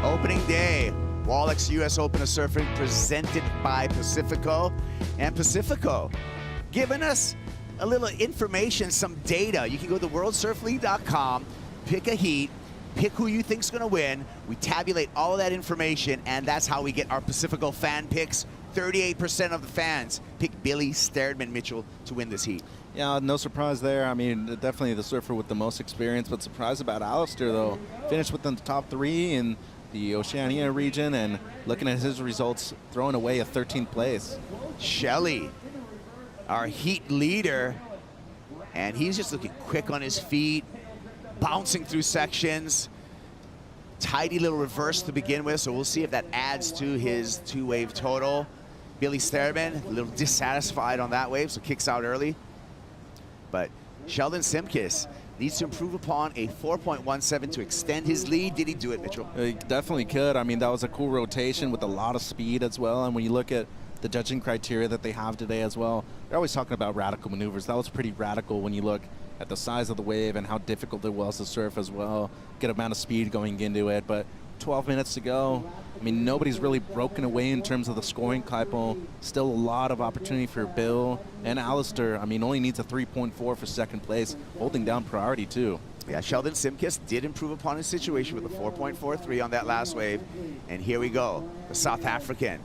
Opening day, Wallex US Open of Surfing presented by Pacifico. And Pacifico giving us a little information, some data. You can go to worldsurfleague.com, pick a heat, pick who you think's gonna win. We tabulate all of that information, and that's how we get our Pacifico fan picks. 38% of the fans pick Billy Sterdman, Mitchell, to win this heat. Yeah, no surprise there. I mean, definitely the surfer with the most experience, but surprised about Alistair, though. Finished within the top 3 in the Oceania region, and looking at his results, throwing away a 13th place. Shelley, our heat leader, and he's just looking quick on his feet, bouncing through sections. Tidy little reverse to begin with, so we'll see if that adds to his 2-wave total. Billy Sterdman, a little dissatisfied on that wave, so kicks out early. But Sheldon Simkus needs to improve upon a 4.17 to extend his lead. Did he do it, Mitchell? He definitely could. I mean, that was a cool rotation with a lot of speed as well. And when you look at the judging criteria that they have today as well, they're always talking about radical maneuvers. That was pretty radical when you look at the size of the wave and how difficult it was to surf as well. Good amount of speed going into it, but 12 minutes to go. I mean, nobody's really broken away in terms of the scoring, Kaipo. Still a lot of opportunity for Bill and Alistair. I mean, only needs a 3.4 for second place, holding down priority too. Yeah, Sheldon Simkus did improve upon his situation with a 4.43 on that last wave. And here we go, the South African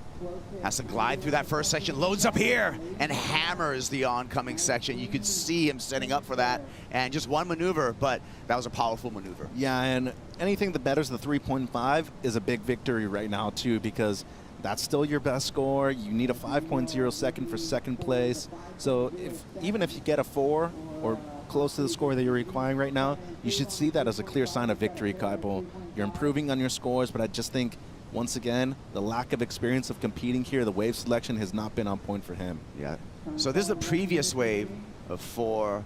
Has to glide through that first section, loads up here, and hammers the oncoming section. You could see him setting up for that, and just one maneuver, but that was a powerful maneuver. Yeah, and anything that betters the 3.5 is a big victory right now, too, because that's still your best score. You need a 5.0 second for second place. So even if you get a 4 or close to the score that you're requiring right now, you should see that as a clear sign of victory, Kaipo. You're improving on your scores, but I just think, once again, the lack of experience of competing here, the wave selection has not been on point for him. Yeah. So this is the previous wave for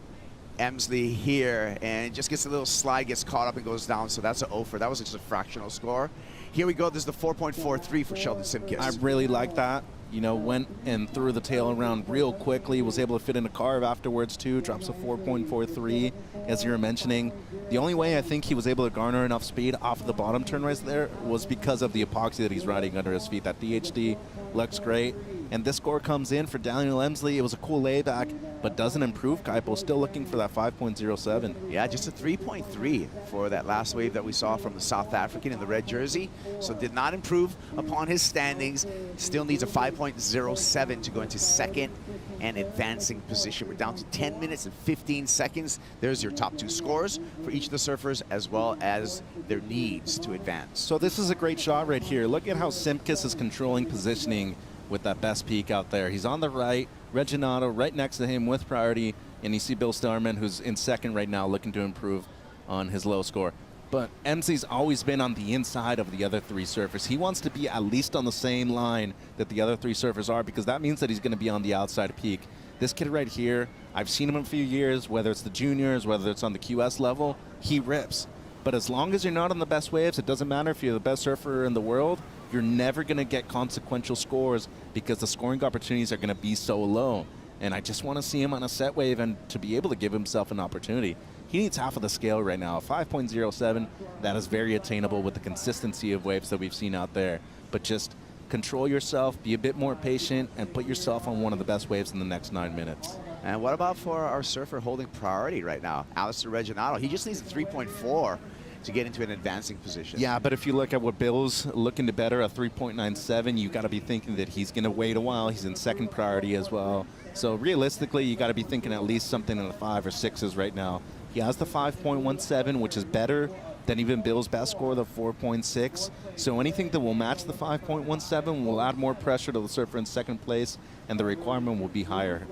Emsley here, and just gets a little slide, gets caught up and goes down, so that's an 0 for. That was just a fractional score. Here we go, this is the 4.43 for Sheldon Simkis. I really like that. You know, went and threw the tail around real quickly, was able to fit in a carve afterwards too, drops a 4.43, as you were mentioning. The only way I think he was able to garner enough speed off of the bottom turn right there was because of the epoxy that he's riding under his feet. That DHD looks great. And this score comes in for Daniel Emsley. It was a cool layback, but doesn't improve Kaipo. Still looking for that 5.07. Yeah, just a 3.3 for that last wave that we saw from the South African in the red jersey. So did not improve upon his standings. Still needs a 5.07 to go into second and advancing position. We're down to 10 minutes and 15 seconds. There's your top 2 scores for each of the surfers, as well as their needs to advance. So this is a great shot right here. Look at how Simkis is controlling positioning with that best peak out there. He's on the right, Reginato right next to him with priority, and you see Bill Starman, who's in second right now, looking to improve on his low score. But Emsley's always been on the inside of the other 3 surfers. He wants to be at least on the same line that the other 3 surfers are, because that means that he's going to be on the outside peak. This kid right here, I've seen him in a few years, whether it's the juniors, whether it's on the QS level, he rips. But as long as you're not on the best waves, it doesn't matter if you're the best surfer in the world, you're never going to get consequential scores because the scoring opportunities are going to be so low. And I just want to see him on a set wave and to be able to give himself an opportunity. He needs half of the scale right now. 5.07, that is very attainable with the consistency of waves that we've seen out there. But just control yourself, be a bit more patient, and put yourself on one of the best waves in the next 9 minutes. And what about for our surfer holding priority right now, Alistair Reginato? He just needs a 3.4 to get into an advancing position. Yeah, but if you look at what Bill's looking to better, a 3.97, you got to be thinking that he's going to wait a while. He's in second priority as well. So realistically, you got to be thinking at least something in the 5 or 6s right now. He has the 5.17, which is better than even Bill's best score, the 4.6. So anything that will match the 5.17 will add more pressure to the surfer in second place, and the requirement will be higher.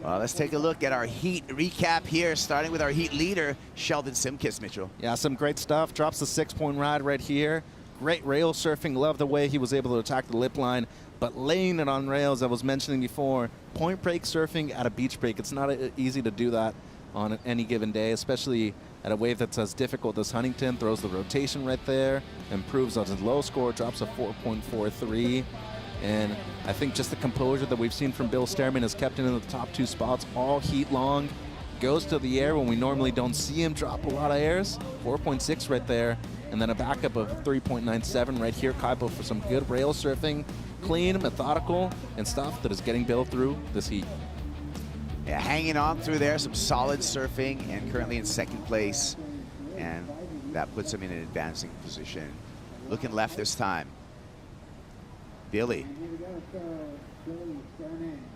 Let's take a look at our heat recap here, starting with our heat leader, Sheldon Simkis, Mitchell. Yeah, some great stuff. Drops the 6-point ride right here. Great rail surfing. Love the way he was able to attack the lip line, but laying it on rails, I was mentioning before, point break surfing at a beach break. It's not easy to do that on any given day, especially at a wave that's as difficult as Huntington. Throws the rotation right there, improves on his low score, drops a 4.43. And I think just the composure that we've seen from Bill Stearman has kept him in the top 2 spots all heat long. Goes to the air when we normally don't see him drop a lot of airs. 4.6 right there. And then a backup of 3.97 right here. Kaipo for some good rail surfing. Clean, methodical, and stuff that is getting Bill through this heat. Yeah, hanging on through there, some solid surfing, and currently in second place. And that puts him in an advancing position. Looking left this time. Billy.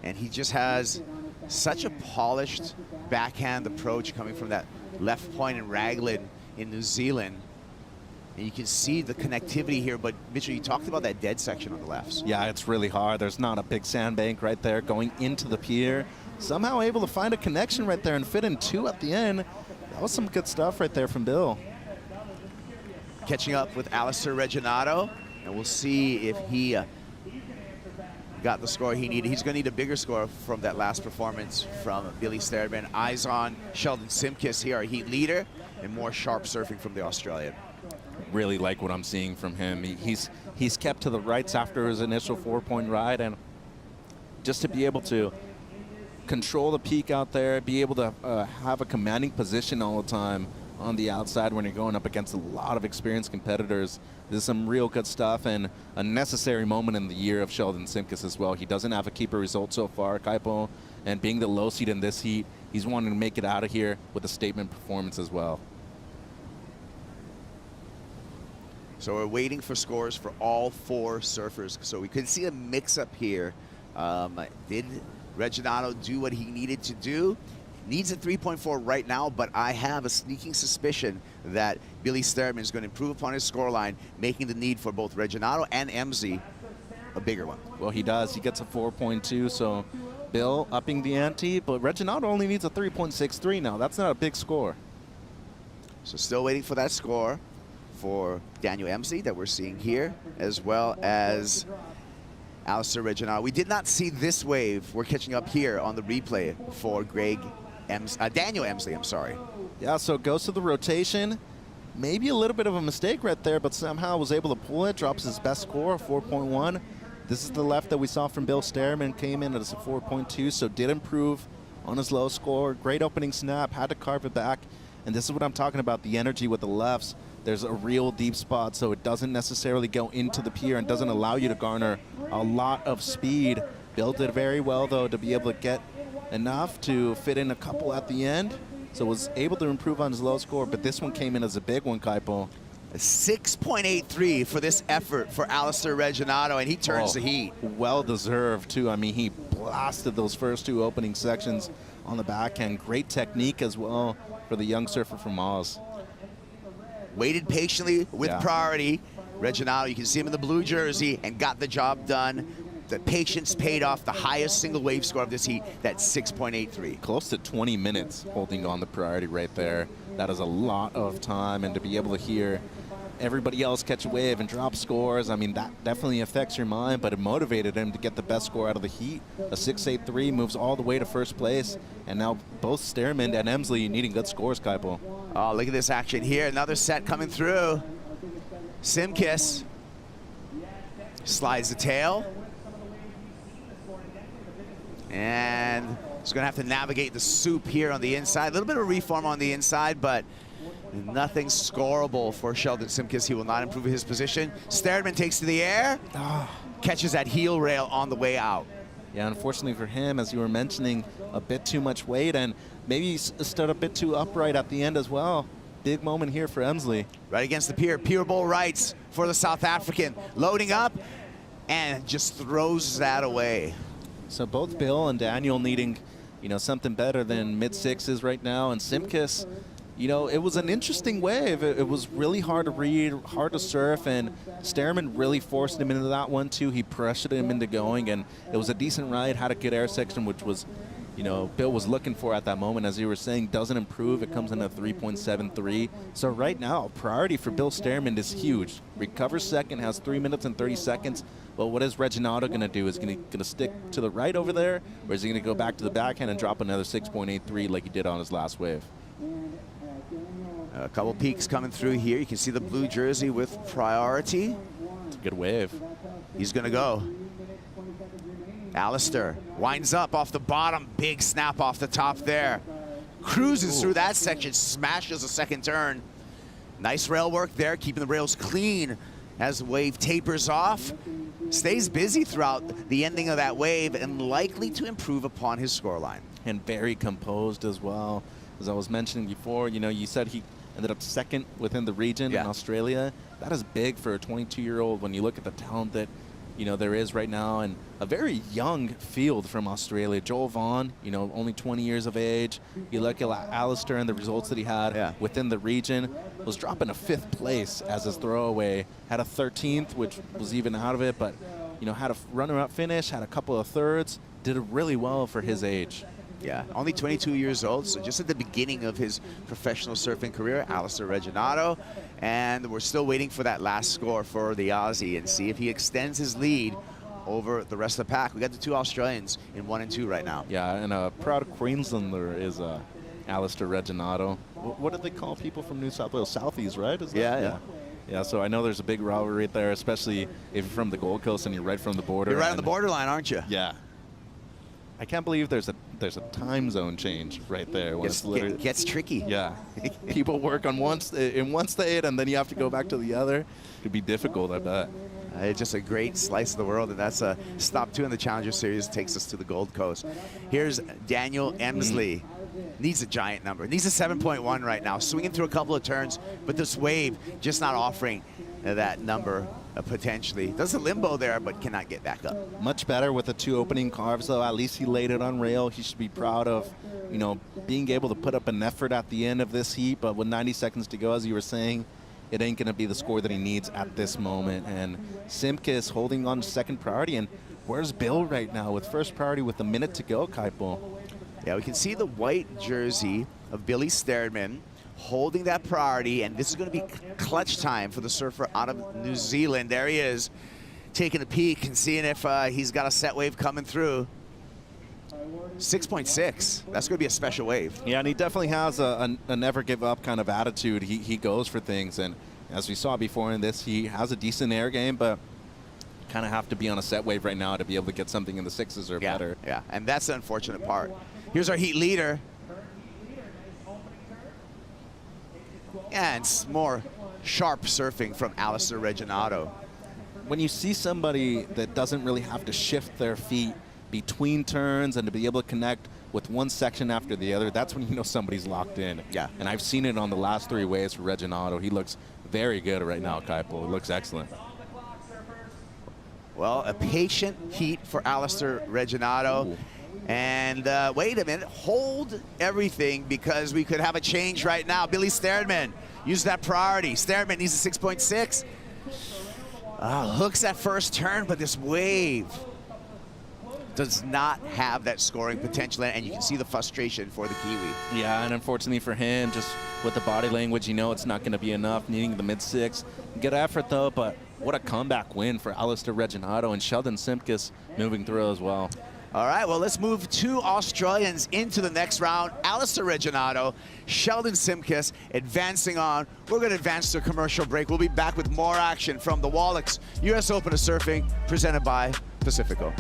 And he just has such a polished backhand approach coming from that left point in Raglan in New Zealand. And you can see the connectivity here, but Mitchell, you talked about that dead section on the lefts. Yeah, it's really hard. There's not a big sandbank right there going into the pier. Somehow able to find a connection right there and fit in 2 at the end. That was some good stuff right there from Bill. Catching up with Alistair Reginato, and we'll see if he got the score he needed. He's going to need a bigger score from that last performance from Billy Stearman. Eyes on Sheldon Simkis here, our heat leader, and more sharp surfing from the Australian. Really like what I'm seeing from him. He's kept to the rights after his initial 4-point ride, and just to be able to control the peak out there, be able to have a commanding position all the time on the outside when you're going up against a lot of experienced competitors. This is some real good stuff and a necessary moment in the year of Sheldon Simkis as well. He doesn't have a keeper result so far, Kaipo, and being the low seed in this heat, he's wanting to make it out of here with a statement performance as well. So we're waiting for scores for all 4 surfers. So we could see a mix-up here. Did Reginato do what he needed to do? Needs a 3.4 right now, but I have a sneaking suspicion that Billy Stearman is going to improve upon his scoreline, making the need for both Reginato and Emsley a bigger one. Well, he does. He gets a 4.2, so Bill upping the ante, but Reginato only needs a 3.63 now. That's not a big score. So still waiting for that score for Daniel Emsley that we're seeing here, as well as Alistair Reginato. We did not see this wave. We're catching up here on the replay for Daniel Emsley, I'm sorry. Yeah, so it goes to the rotation. Maybe a little bit of a mistake right there, but somehow was able to pull it, drops his best score, 4.1. This is the left that we saw from Bill Stearman, came in as a 4.2, so did improve on his low score. Great opening snap, had to carve it back. And this is what I'm talking about, the energy with the lefts. There's a real deep spot, so it doesn't necessarily go into the pier and doesn't allow you to garner a lot of speed. Bill did very well, though, to be able to get enough to fit in a couple at the end. So was able to improve on his low score, but this one came in as a big one, Kaipo. A 6.83 for this effort for Alistair Reginato, and he turns the heat. Well-deserved, too. I mean, he blasted those first 2 opening sections on the backhand. Great technique as well for the young surfer from Oz. Waited patiently with priority. Reginato, you can see him in the blue jersey, and got the job done. The patience paid off. The highest single wave score of this heat, that's 6.83. Close to 20 minutes holding on the priority right there. That is a lot of time, and to be able to hear everybody else catch a wave and drop scores, I mean, that definitely affects your mind, but it motivated him to get the best score out of the heat. A 6.83 moves all the way to first place, and now both Stearman and Emsley needing good scores, Kaipo. Oh, look at this action here. Another set coming through. Simkiss slides the tail. And he's going to have to navigate the soup here on the inside. A little bit of reform on the inside, but nothing scoreable for Sheldon Simkiss. He will not improve his position. Stearman takes to the air, catches that heel rail on the way out. Yeah, unfortunately for him, as you were mentioning, a bit too much weight, and maybe he stood a bit too upright at the end as well. Big moment here for Emsley. Right against the pier. Pier bull rights for the South African. Loading up and just throws that away. So both Bill and Daniel needing, something better than mid-6s right now. And Simkiss, it was an interesting wave. It was really hard to read, hard to surf, and Stearman really forced him into that one too. He pressured him into going, and it was a decent ride, had a good air section, which was, Bill was looking for at that moment. As you were saying, doesn't improve. It comes in at 3.73. So right now, priority for Bill Stearman is huge. Recovers second, has 3 minutes and 30 seconds. But what is Reginato going to do? Is going to stick to the right over there, or is he going to go back to the backhand and drop another 6.83 like he did on his last wave? A couple peaks coming through here. You can see the blue jersey with priority. It's a good wave. He's going to go. Alistair winds up off the bottom. Big snap off the top there. Cruises through that section, smashes a second turn. Nice rail work there, keeping the rails clean as the wave tapers off. Stays busy throughout the ending of that wave and likely to improve upon his scoreline. And very composed as well. As I was mentioning before, you said he ended up second within the region in Australia. That is big for a 22-year-old when you look at the talent that, there is right now, and a very young field from Australia. Joel Vaughn, only 20 years of age. You look at Alistair and the results that he had within the region, was dropping a 5th place as his throwaway. Had a 13th, which was even out of it, but, had a runner-up finish, had a couple of thirds, did really well for his age. Yeah, only 22 years old, so just at the beginning of his professional surfing career, Alistair Reginato. And we're still waiting for that last score for the Aussie and see if he extends his lead over the rest of the pack. We got the 2 Australians in 1 and 2 right now. Yeah, and a proud Queenslander is Alistair Reginato. What do they call people from New South Wales? Southies, right? Yeah, so I know there's a big rivalry there, especially if you're from the Gold Coast and you're right from the border. You're right on the borderline, aren't you? Yeah. I can't believe there's a time zone change right there. When it's literally gets tricky. Yeah, people work on in one state and then you have to go back to the other. It'd be difficult, I bet. It's just a great slice of the world, and that's a stop 2 in the Challenger Series. Takes us to the Gold Coast. Here's Daniel Emsley. Needs a giant number. Needs a 7.1 right now. Swinging through a couple of turns, but this wave just not offering that number potentially. Does a limbo there, but cannot get back up. Much better with the 2 opening carves, though. At least he laid it on rail. He should be proud of, you know, being able to put up an effort at the end of this heat. But with 90 seconds to go, as you were saying, it ain't going to be the score that he needs at this moment. And Simkis holding on to second priority. And where's Bill right now with first priority with a minute to go, Kaipo? Yeah, we can see the white jersey of Billy Sterdman holding that priority, and this is going to be clutch time for the surfer out of New Zealand. There he is, taking a peek and seeing if he's got a set wave coming through. 6.6, that's going to be a special wave. Yeah, and he definitely has a never give up kind of attitude. He goes for things, and as we saw before in this, he has a decent air game, but kind of have to be on a set wave right now to be able to get something in the 6s or better. Yeah, and that's the unfortunate part. Here's our heat leader. And more sharp surfing from Alistair Reginato. When you see somebody that doesn't really have to shift their feet between turns and to be able to connect with one section after the other, that's when you know somebody's locked in. Yeah. And I've seen it on the last 3 waves for Reginato. He looks very good right now, Kaipo. It looks excellent. Well, a patient heat for Alistair Reginato. Ooh. And wait a minute, hold everything, because we could have a change right now. Billy Sterdman, use that priority. Sterdman needs a 6.6. Hooks that first turn, but this wave does not have that scoring potential, and you can see the frustration for the Kiwi. Yeah, and unfortunately for him, just with the body language, you know it's not going to be enough, needing the mid-6. Good effort, though, but what a comeback win for Alistair Reginato, and Sheldon Simkis moving through as well. All right, well, let's move 2 Australians into the next round. Alistair Reginato, Sheldon Simkis advancing on. We're going to advance to a commercial break. We'll be back with more action from the Wallex US Open of Surfing, presented by Pacifico.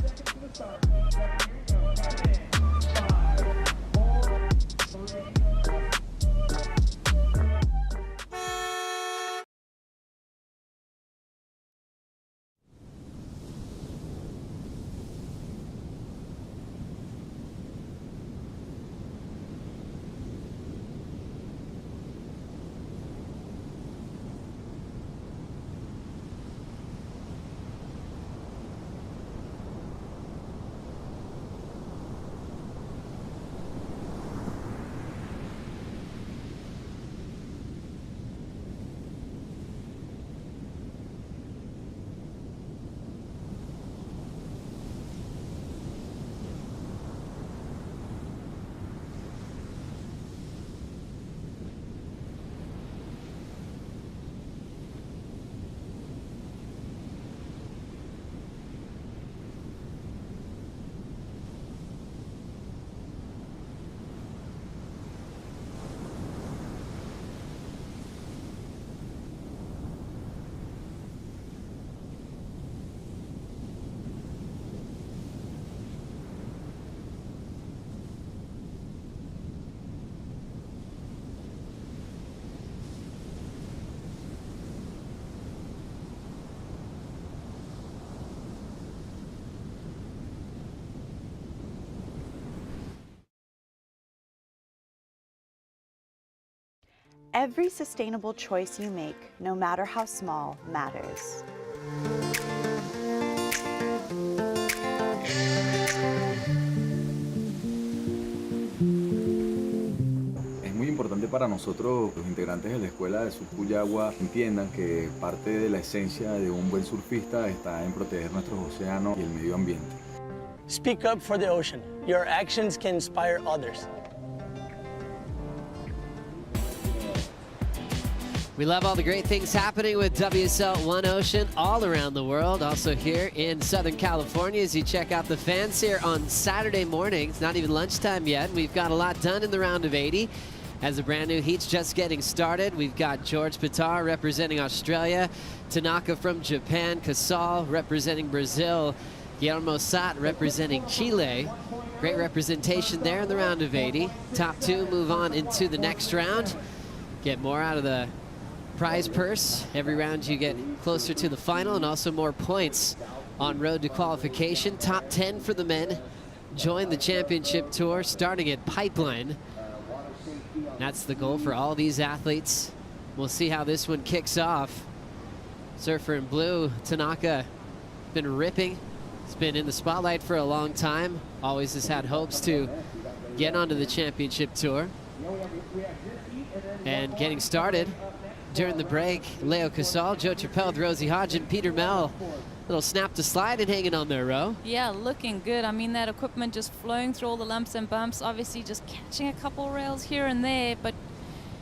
Every sustainable choice you make, no matter how small, matters. Es muy importante para nosotros, los integrantes de la Escuela de Surf Cuyagua, entiendan que parte de la esencia de un buen surfista está en proteger nuestros océanos y el medio ambiente. Speak up for the ocean. Your actions can inspire others. We love all the great things happening with WSL One Ocean all around the world. Also here in Southern California as you check out the fans here on Saturday morning. It's not even lunchtime yet. We've got a lot done in the round of 80 as the brand new heat's just getting started. We've got George Pitar representing Australia, Tanaka from Japan, Casal representing Brazil, Guillermo Sat representing Chile. Great representation there in the round of 80. Top 2 move on into the next round. Get more out of the prize purse. Every round you get closer to the final, and also more points on road to qualification. Top 10 for the men join the championship tour starting at Pipeline. That's the goal for all these athletes. We'll see how this one kicks off. Surfer in blue, Tanaka, been ripping. He's been in the spotlight for a long time. Always has had hopes to get onto the championship tour. And getting started during the break, Leo Casal, Joe Chappelle, Rosie Hodgin, Peter Mell. Little snap to slide and hanging on there, Ro. Yeah, looking good. I mean, that equipment just flowing through all the lumps and bumps, obviously just catching a couple rails here and there, but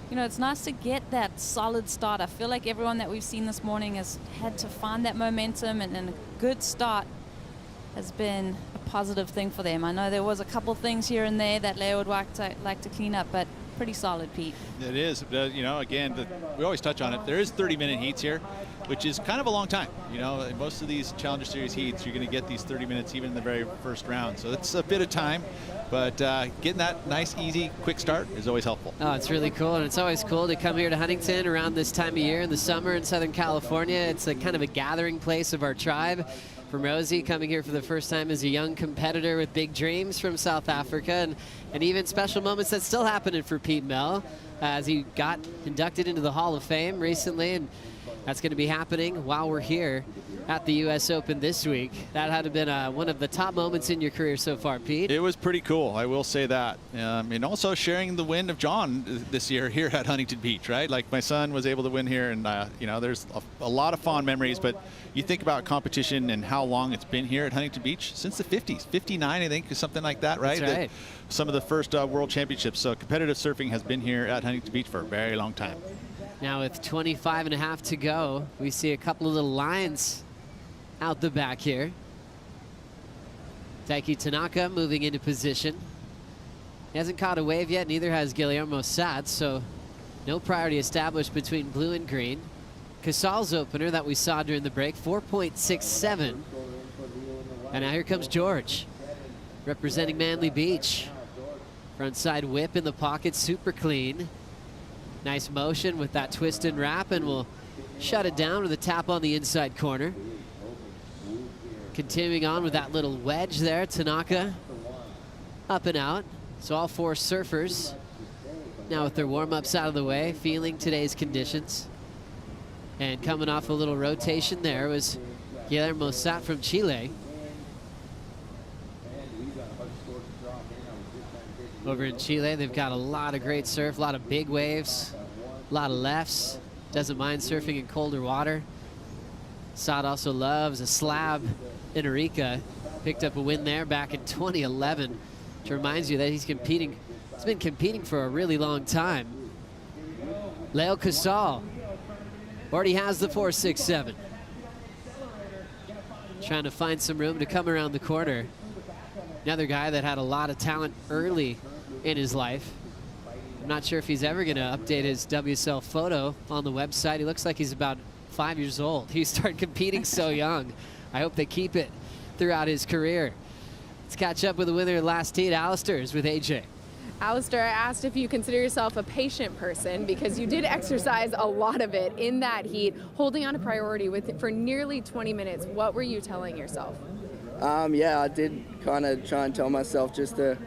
you know, it's nice to get that solid start. I feel like everyone that we've seen this morning has had to find that momentum, and a good start has been a positive thing for them. I know there was a couple things here and there that Leo would like to clean up, but pretty solid, Pete. It is. You know, again, we always touch on it. There is 30-minute heats here, which is kind of a long time. You know, in most of these Challenger Series heats, you're going to get these 30 minutes even in the very first round. So it's a bit of time, but getting that nice, easy, quick start is always helpful. Oh, it's really cool, and it's always cool to come here to Huntington around this time of year in the summer in Southern California. It's a kind of a gathering place of our tribe. From Rosie, coming here for the first time as a young competitor with big dreams from South Africa, and even special moments that's still happening for Pete Mell as he got inducted into the Hall of Fame recently, and that's going to be happening while we're here at the U.S. Open this week. That had to have been one of the top moments in your career so far, Pete. It was pretty cool, I will say that. And also sharing the win of John this year here at Huntington Beach, right? Like my son was able to win here, and you know, there's a lot of fond memories, but you think about competition and how long it's been here at Huntington Beach, since the 50s, 59, I think, something like that, right? That's right. Some of the first world championships. So competitive surfing has been here at Huntington Beach for a very long time. Now with 25 and a half to go, we see a couple of little lines out the back here. Taiki Tanaka moving into position. He hasn't caught a wave yet, neither has Guillermo Satz, so no priority established between blue and green. Casal's opener that we saw during the break, 4.67. And now here comes George, representing Manly Beach. Frontside whip in the pocket, super clean. Nice motion with that twist and wrap, and we'll shut it down with a tap on the inside corner. Continuing on with that little wedge there, Tanaka up and out. So all four surfers now with their warm-ups out of the way, feeling today's conditions. And coming off a little rotation there was Guillermo Satz from Chile. Over in Chile, they've got a lot of great surf, a lot of big waves, a lot of lefts. Doesn't mind surfing in colder water. Satz also loves a slab in Arica. Picked up a win there back in 2011, which reminds you that he's been competing for a really long time. Leo Casal already has the 4.67. Trying to find some room to come around the corner. Another guy that had a lot of talent early in his life. I'm not sure if he's ever going to update his WSL photo on the website. He looks like he's about 5 years old. He started competing so young. I hope they keep it throughout his career. Let's catch up with the winner of last heat, Alistair's with AJ. Alistair, I asked if you consider yourself a patient person because you did exercise a lot of it in that heat, holding on to priority for nearly 20 minutes. What were you telling yourself? Yeah, I did kind of try and tell myself just to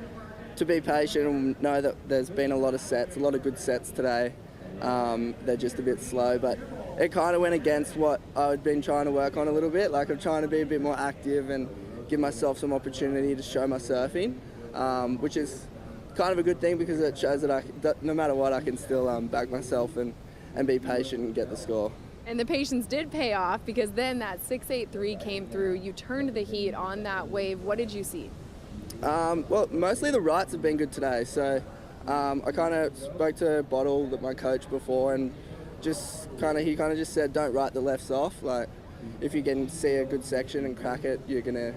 be patient and know that there's been a lot of sets, a lot of good sets today. They're just a bit slow, but it kind of went against what I'd been trying to work on a little bit. Like I'm trying to be a bit more active and give myself some opportunity to show my surfing, which is kind of a good thing because it shows that no matter what, I can still back myself and be patient and get the score. And the patience did pay off because then that 6.83 came through. You turned the heat on that wave. What did you see? Well, mostly the rights have been good today. So I kind of spoke to Bottle, my coach, before, and he kind of just said, don't write the lefts off. Like, if you can see a good section and crack it, you're going to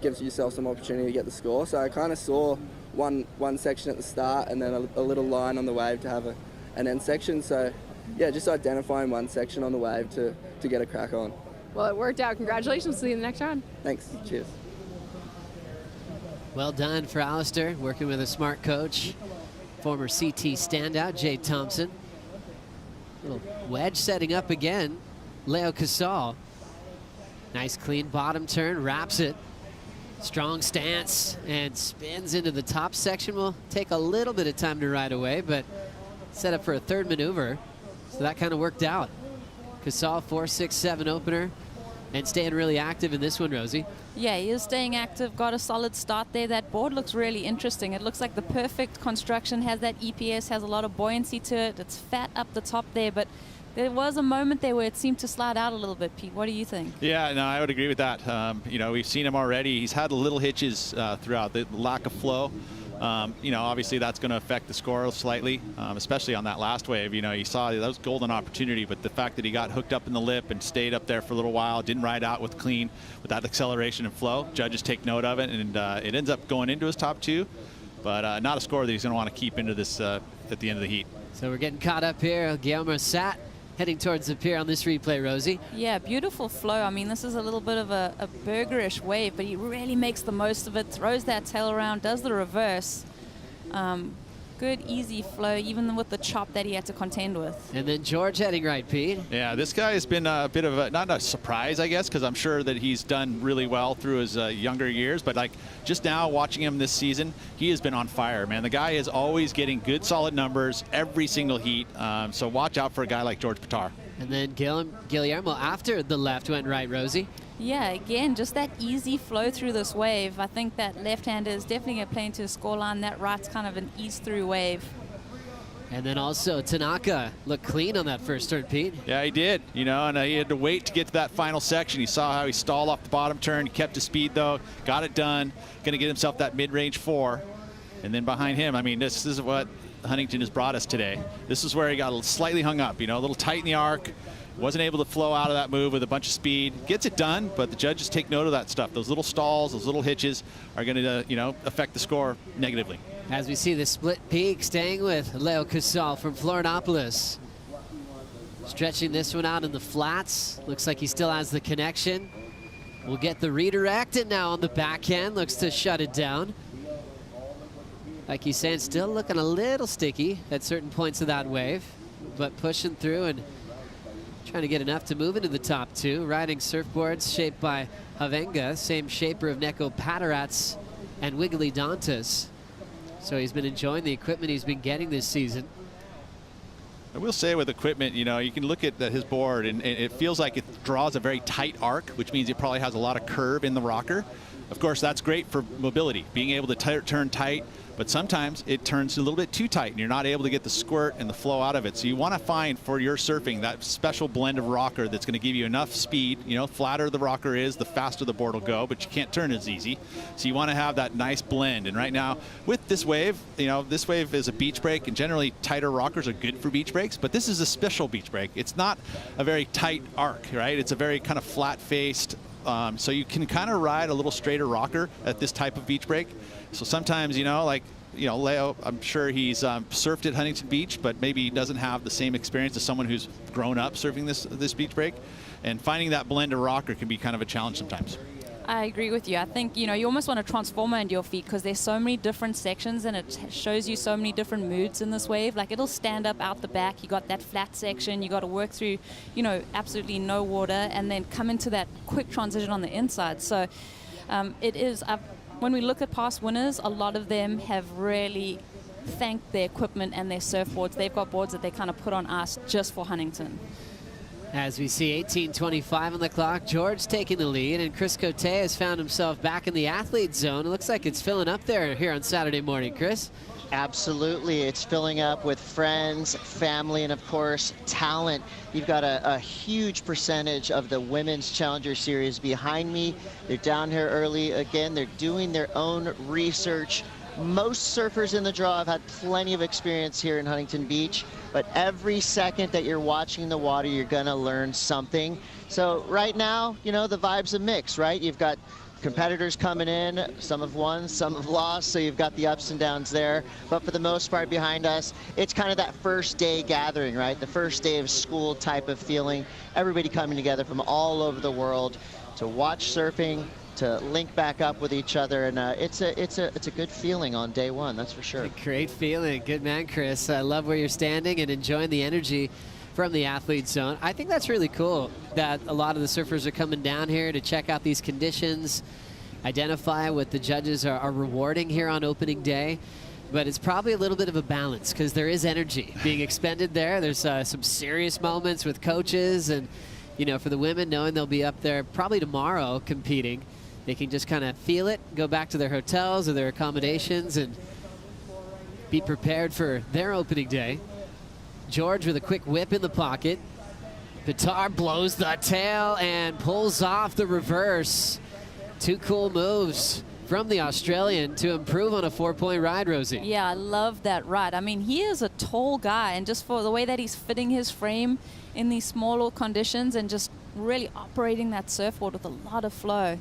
give yourself some opportunity to get the score. So I kind of saw one section at the start and then a little line on the wave to have an end section. So yeah, just identifying one section on the wave to get a crack on. Well, it worked out. Congratulations. See you in the next round. Thanks. Cheers. Well done for Alistair, working with a smart coach. Former CT standout, Jay Thompson. Little wedge setting up again. Leo Casal. Nice clean bottom turn, wraps it. Strong stance and spins into the top section. Will take a little bit of time to ride away, but set up for a third maneuver. So that kind of worked out. Casal 4.67 opener and staying really active in this one, Rosie. Yeah, he is staying active, got a solid start there. That board looks really interesting. It looks like the perfect construction, has that EPS, has a lot of buoyancy to it. It's fat up the top there, but there was a moment there where it seemed to slide out a little bit, Pete. What do you think? Yeah, no, I would agree with that. You know, we've seen him already. He's had little hitches throughout, the lack of flow. You know, obviously that's going to affect the score slightly, especially on that last wave. You know, you saw that was golden opportunity, but the fact that he got hooked up in the lip and stayed up there for a little while, didn't ride out with clean, with that acceleration and flow, judges take note of it, and it ends up going into his top 2, but not a score that he's going to want to keep into this at the end of the heat. So we're getting caught up here. Guillermo Sat heading towards the pier on this replay, Rosie. Yeah, beautiful flow. I mean, this is a little bit of a burgerish wave, but he really makes the most of it, throws that tail around, does the reverse. Good, easy flow, even with the chop that he had to contend with. And then George heading right, Pete. Yeah, this guy has been a bit of a, not a surprise, I guess, because I'm sure that he's done really well through his younger years. But like just now watching him this season, he has been on fire, man. The guy is always getting good, solid numbers every single heat. So watch out for a guy like George Pitar. And then Guillermo after the left went right, Rosie. Yeah, again, just that easy flow through this wave. I think that left-hander is definitely going to play into the scoreline. That right's kind of an ease-through wave. And then also Tanaka looked clean on that first turn, Pete. Yeah, he did, you know, and he had to wait to get to that final section. You saw how he stalled off the bottom turn. He kept his speed, though, got it done, going to get himself that mid-range 4. And then behind him, I mean, this is what Huntington has brought us today. This is where he got slightly hung up, you know, a little tight in the arc. Wasn't able to flow out of that move with a bunch of speed. Gets it done, but the judges take note of that stuff. Those little stalls, those little hitches are going to, you know, affect the score negatively. As we see the split peak staying with Leo Casal from Florianopolis. Stretching this one out in the flats. Looks like he still has the connection. We'll get the redirect, and now on the backhand looks to shut it down. Like he's saying, still looking a little sticky at certain points of that wave, but pushing through and trying to get enough to move into the top 2. Riding surfboards shaped by Havenga, same shaper of Neko Patarats and Wiggly Dantas. So he's been enjoying the equipment he's been getting this season. I will say with equipment, you know, you can look at his board and it feels like it draws a very tight arc, which means it probably has a lot of curve in the rocker. Of course, that's great for mobility, being able to turn tight, but sometimes it turns a little bit too tight and you're not able to get the squirt and the flow out of it. So you want to find for your surfing that special blend of rocker that's going to give you enough speed. You know, flatter the rocker is, the faster the board will go, but you can't turn as easy. So you want to have that nice blend. And right now with this wave, you know, this wave is a beach break, and generally tighter rockers are good for beach breaks, but this is a special beach break. It's not a very tight arc, right? It's a very kind of flat-faced, so you can kind of ride a little straighter rocker at this type of beach break. So sometimes, you know, like, you know, Leo, I'm sure he's surfed at Huntington Beach, but maybe he doesn't have the same experience as someone who's grown up surfing this beach break. And finding that blend of rocker can be kind of a challenge sometimes. I agree with you. I think, you know, you almost want a transformer into your feet because there's so many different sections and it shows you so many different moods in this wave. Like, it'll stand up out the back. You got that flat section. You got to work through, you know, absolutely no water and then come into that quick transition on the inside. So it is, when we look at past winners, a lot of them have really thanked their equipment and their surfboards. They've got boards that they kind of put on ice just for Huntington. As we see 18:25 on the clock, George taking the lead, and Chris Cote has found himself back in the athlete zone. It looks like it's filling up there here on Saturday morning, Chris. Absolutely, it's filling up with friends, family, and of course, talent. You've got a huge percentage of the Women's Challenger Series behind me. They're down here early again. They're doing their own research. Most surfers in the draw have had plenty of experience here in Huntington Beach, but every second that you're watching the water, you're gonna learn something. So right now, you know, the vibe's a mix, right? You've got competitors coming in, some have won, some have lost, so you've got the ups and downs there. But for the most part behind us, it's kind of that first day gathering, right? The first day of school type of feeling. Everybody coming together from all over the world to watch surfing, to link back up with each other, and it's a good feeling on day one, that's for sure. Great feeling. Good man, Chris. I love where you're standing and enjoying the energy from the athlete zone. I think that's really cool that a lot of the surfers are coming down here to check out these conditions, identify what the judges are rewarding here on opening day. but it's probably a little bit of a balance because there is energy being expended there. There's some serious moments with coaches, and you know, for the women, knowing they'll be up there probably tomorrow competing, they can just kind of feel it, go back to their hotels or their accommodations and be prepared for their opening day. George with a quick whip in the pocket. Pitar blows the tail and pulls off the reverse. Two cool moves from the Australian to improve on a 4-point ride, Rosie. Yeah, I love that ride. I mean, he is a tall guy, and just for the way that he's fitting his frame in these smaller conditions and just really operating that surfboard with a lot of flow.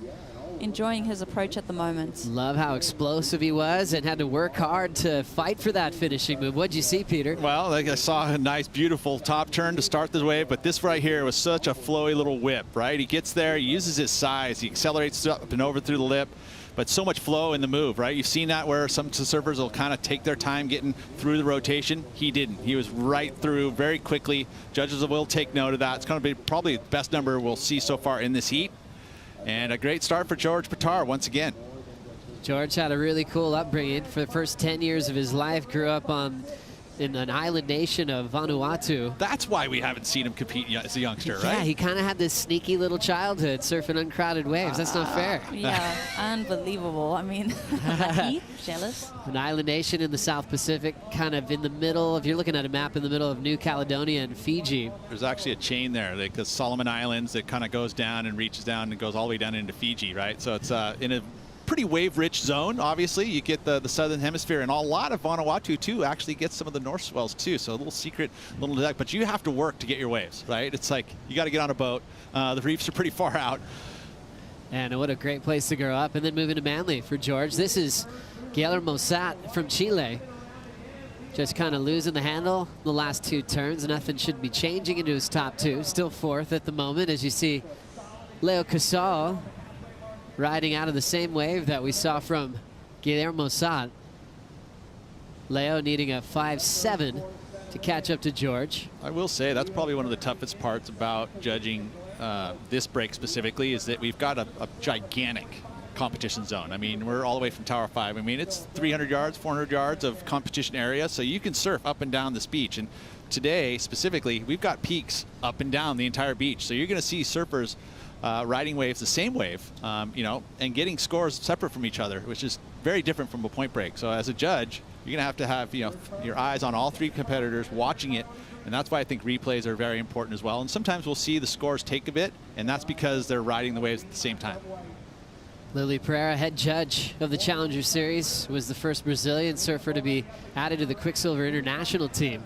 Enjoying his approach at the moment. Love how explosive he was and had to work hard to fight for that finishing move. What'd you see, Peter? Well, like I saw a nice, beautiful top turn to start the wave, but this right here was such a flowy little whip, right? He gets there, he uses his size, he accelerates up and over through the lip, but so much flow in the move, right? You've seen that where some surfers will kind of take their time getting through the rotation. He didn't. He was right through very quickly. Judges will take note of that. It's going to be probably the best number we'll see so far in this heat. And a great start for George Pitar once again. George had a really cool upbringing. For the first 10 years of his life, grew up in an island nation of Vanuatu. That's why we haven't seen him compete yet as a youngster, right? Yeah, he kind of had this sneaky little childhood surfing uncrowded waves. That's not fair. Yeah, unbelievable. I mean, jealous. An island nation in the South Pacific, kind of in the middle, if you're looking at a map, in the middle of New Caledonia and Fiji. There's actually a chain there, like the Solomon Islands, that kind of goes down and reaches down and goes all the way down into Fiji, right? So it's in a pretty wave-rich zone. Obviously, you get the southern hemisphere, and a lot of Vanuatu too actually gets some of the north swells too. So a little secret, little deck, but you have to work to get your waves, right? It's like you got to get on a boat. The reefs are pretty far out. And what a great place to grow up. And then moving to Manly for George. This is Guillermo Sat from Chile. Just kind of losing the handle the last two turns. Nothing should be changing into his top two. Still fourth at the moment, as you see Leo Casal riding out of the same wave that we saw from Guillermo Sat. Leo needing a 5.7 to catch up to George. I will say that's probably one of the toughest parts about judging this break specifically, is that we've got a gigantic competition zone. I mean, we're all the way from Tower 5. I mean, it's 300 yards, 400 yards of competition area, so you can surf up and down this beach. And today, specifically, we've got peaks up and down the entire beach. So you're going to see surfers riding waves the same wave, you know, and getting scores separate from each other, which is very different from a point break. So as a judge, you're going to have, you know, your eyes on all three competitors watching it. And that's why I think replays are very important as well. And sometimes we'll see the scores take a bit, and that's because they're riding the waves at the same time. Lily Pereira, head judge of the Challenger Series, was the first Brazilian surfer to be added to the Quicksilver International team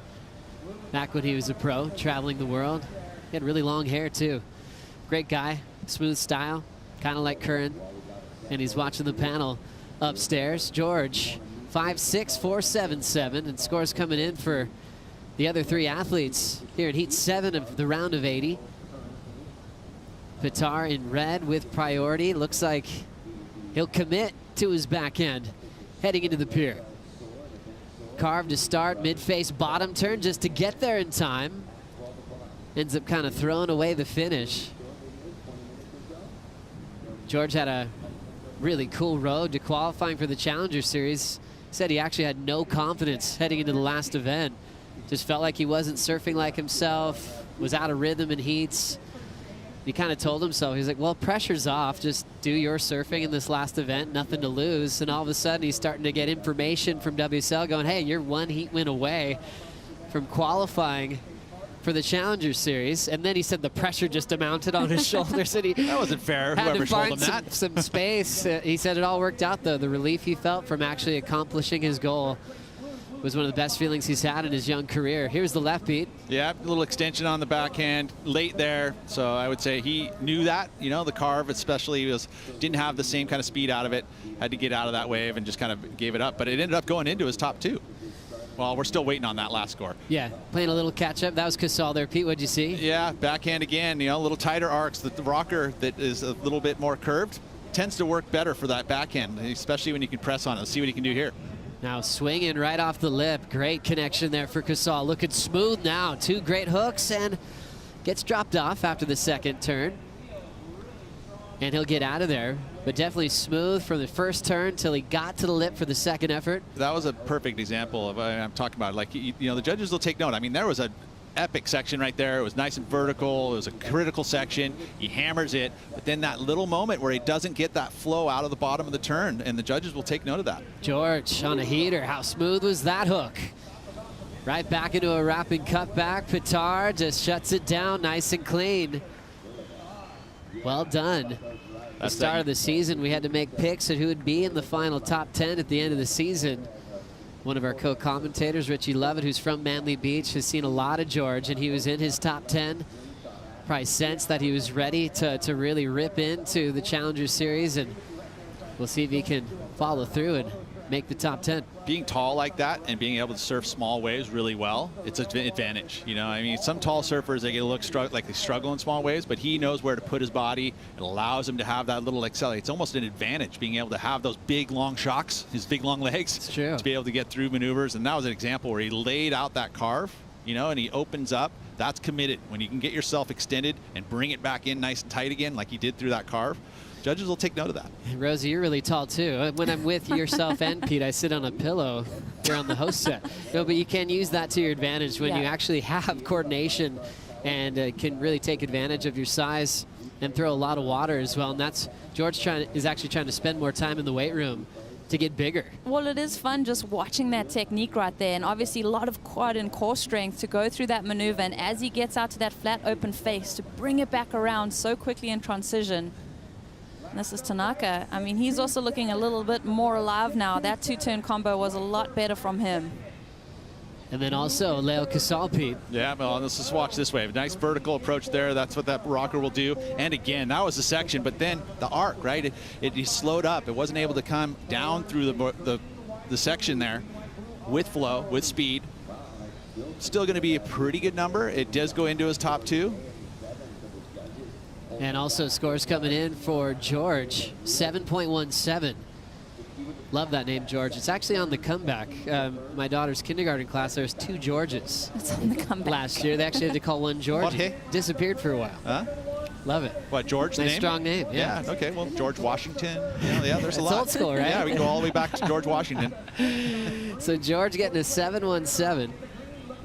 back when he was a pro, traveling the world. He had really long hair, too. Great guy, smooth style, kind of like Curran. And he's watching the panel upstairs. George, 5.6, 4.77, and scores coming in for the other three athletes here in Heat 7 of the round of 80. Pitar in red with priority. Looks like he'll commit to his back end heading into the pier. Carved to start, mid-face bottom turn just to get there in time. Ends up kind of throwing away the finish. George had a really cool road to qualifying for the Challenger Series. Said he actually had no confidence heading into the last event. Just felt like he wasn't surfing like himself, was out of rhythm in heats. He kind of told himself, he's like, well, pressure's off. Just do your surfing in this last event, nothing to lose. And all of a sudden, he's starting to get information from WSL going, hey, you're one heat win away from qualifying for the Challenger Series. And then he said the pressure just mounted on his shoulders. And he that wasn't fair, had whoever to told find him that. some space. He said it all worked out, though. The relief he felt from actually accomplishing his goal was one of the best feelings he's had in his young career. Here's the left beat. Yeah, a little extension on the backhand late there. So I would say he knew that, you know, the carve especially didn't have the same kind of speed out of it. Had to get out of that wave and just kind of gave it up. But it ended up going into his top two. Well, we're still waiting on that last score. Yeah, playing a little catch up. That was Casal there. Pete, what'd you see? Yeah, backhand again, you know, a little tighter arcs. The rocker that is a little bit more curved tends to work better for that backhand, especially when you can press on it. Let's see what he can do here. Now swinging right off the lip. Great connection there for Casal. Looking smooth now. Two great hooks and gets dropped off after the second turn. And he'll get out of there. but definitely smooth from the first turn till he got to the lip for the second effort. That was a perfect example of what I'm talking about. Like, you know, the judges will take note. I mean, there was an epic section right there. It was nice and vertical. It was a critical section. He hammers it, but then that little moment where he doesn't get that flow out of the bottom of the turn, and the judges will take note of that. George on a heater. How smooth was that hook? Right back into a wrapping cutback. Pitar just shuts it down nice and clean. Well done. The start of the season, we had to make picks at who would be in the final top 10 at the end of the season. One of our co-commentators, Richie Lovett, who's from Manly Beach, has seen a lot of George, and he was in his top 10. Probably sensed that he was ready to really rip into the Challenger Series, and we'll see if he can follow through and make the top 10. Being tall like that and being able to surf small waves really well, it's an advantage. You know, I mean, some tall surfers, they look like they struggle in small waves, but he knows where to put his body. It allows him to have that little accelerate. It's almost an advantage being able to have those big, long shocks, his big, long legs, it's true, to be able to get through maneuvers. And that was an example where he laid out that carve, you know, and he opens up. That's committed. When you can get yourself extended and bring it back in nice and tight again, like he did through that carve, judges will take note of that. Rosie, you're really tall too. When I'm with yourself and Pete, I sit on a pillow here on the host set. No, but you can use that to your advantage when you actually have coordination and can really take advantage of your size and throw a lot of water as well. And that's George is actually trying to spend more time in the weight room to get bigger. Well, it is fun just watching that technique right there, and obviously a lot of quad and core strength to go through that maneuver, and as he gets out to that flat open face to bring it back around so quickly in transition. And this is Tanaka. I mean, he's also looking a little bit more alive now. That two-turn combo was a lot better from him. And then also Leo Casal, Pete. Yeah, well, let's just watch this wave. Nice vertical approach there. That's what that rocker will do. And again, that was the section, but then the arc, right? It slowed up. It wasn't able to come down through the section there with flow, with speed. Still going to be a pretty good number. It does go into his top 2. And also scores coming in for George, 7.17. Love that name, George. It's actually on the comeback. My daughter's kindergarten class, there's 2 Georges. It's on the comeback. Last year, they actually had to call one George. What, hey? Disappeared for a while. Huh? Love it. What, George, nice name? Strong name, yeah. Okay, well, George Washington. Yeah, there's a lot. It's old school, right? Yeah, we can go all the way back to George Washington. So George getting a 7.17.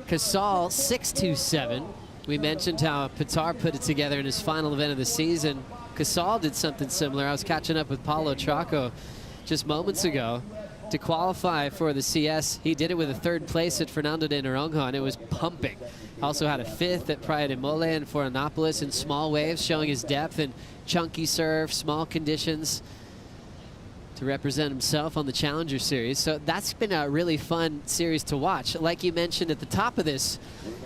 Casal, 6.27. We mentioned how Pitar put it together in his final event of the season. Casal did something similar. I was catching up with Paulo Traco just moments ago. To qualify for the CS, he did it with a 3rd place at Fernando de Noronha, and it was pumping. Also had a 5th at Praia de Mole and Florianopolis in small waves, showing his depth and chunky serve, small conditions to represent himself on the Challenger Series. So that's been a really fun series to watch. Like you mentioned at the top of this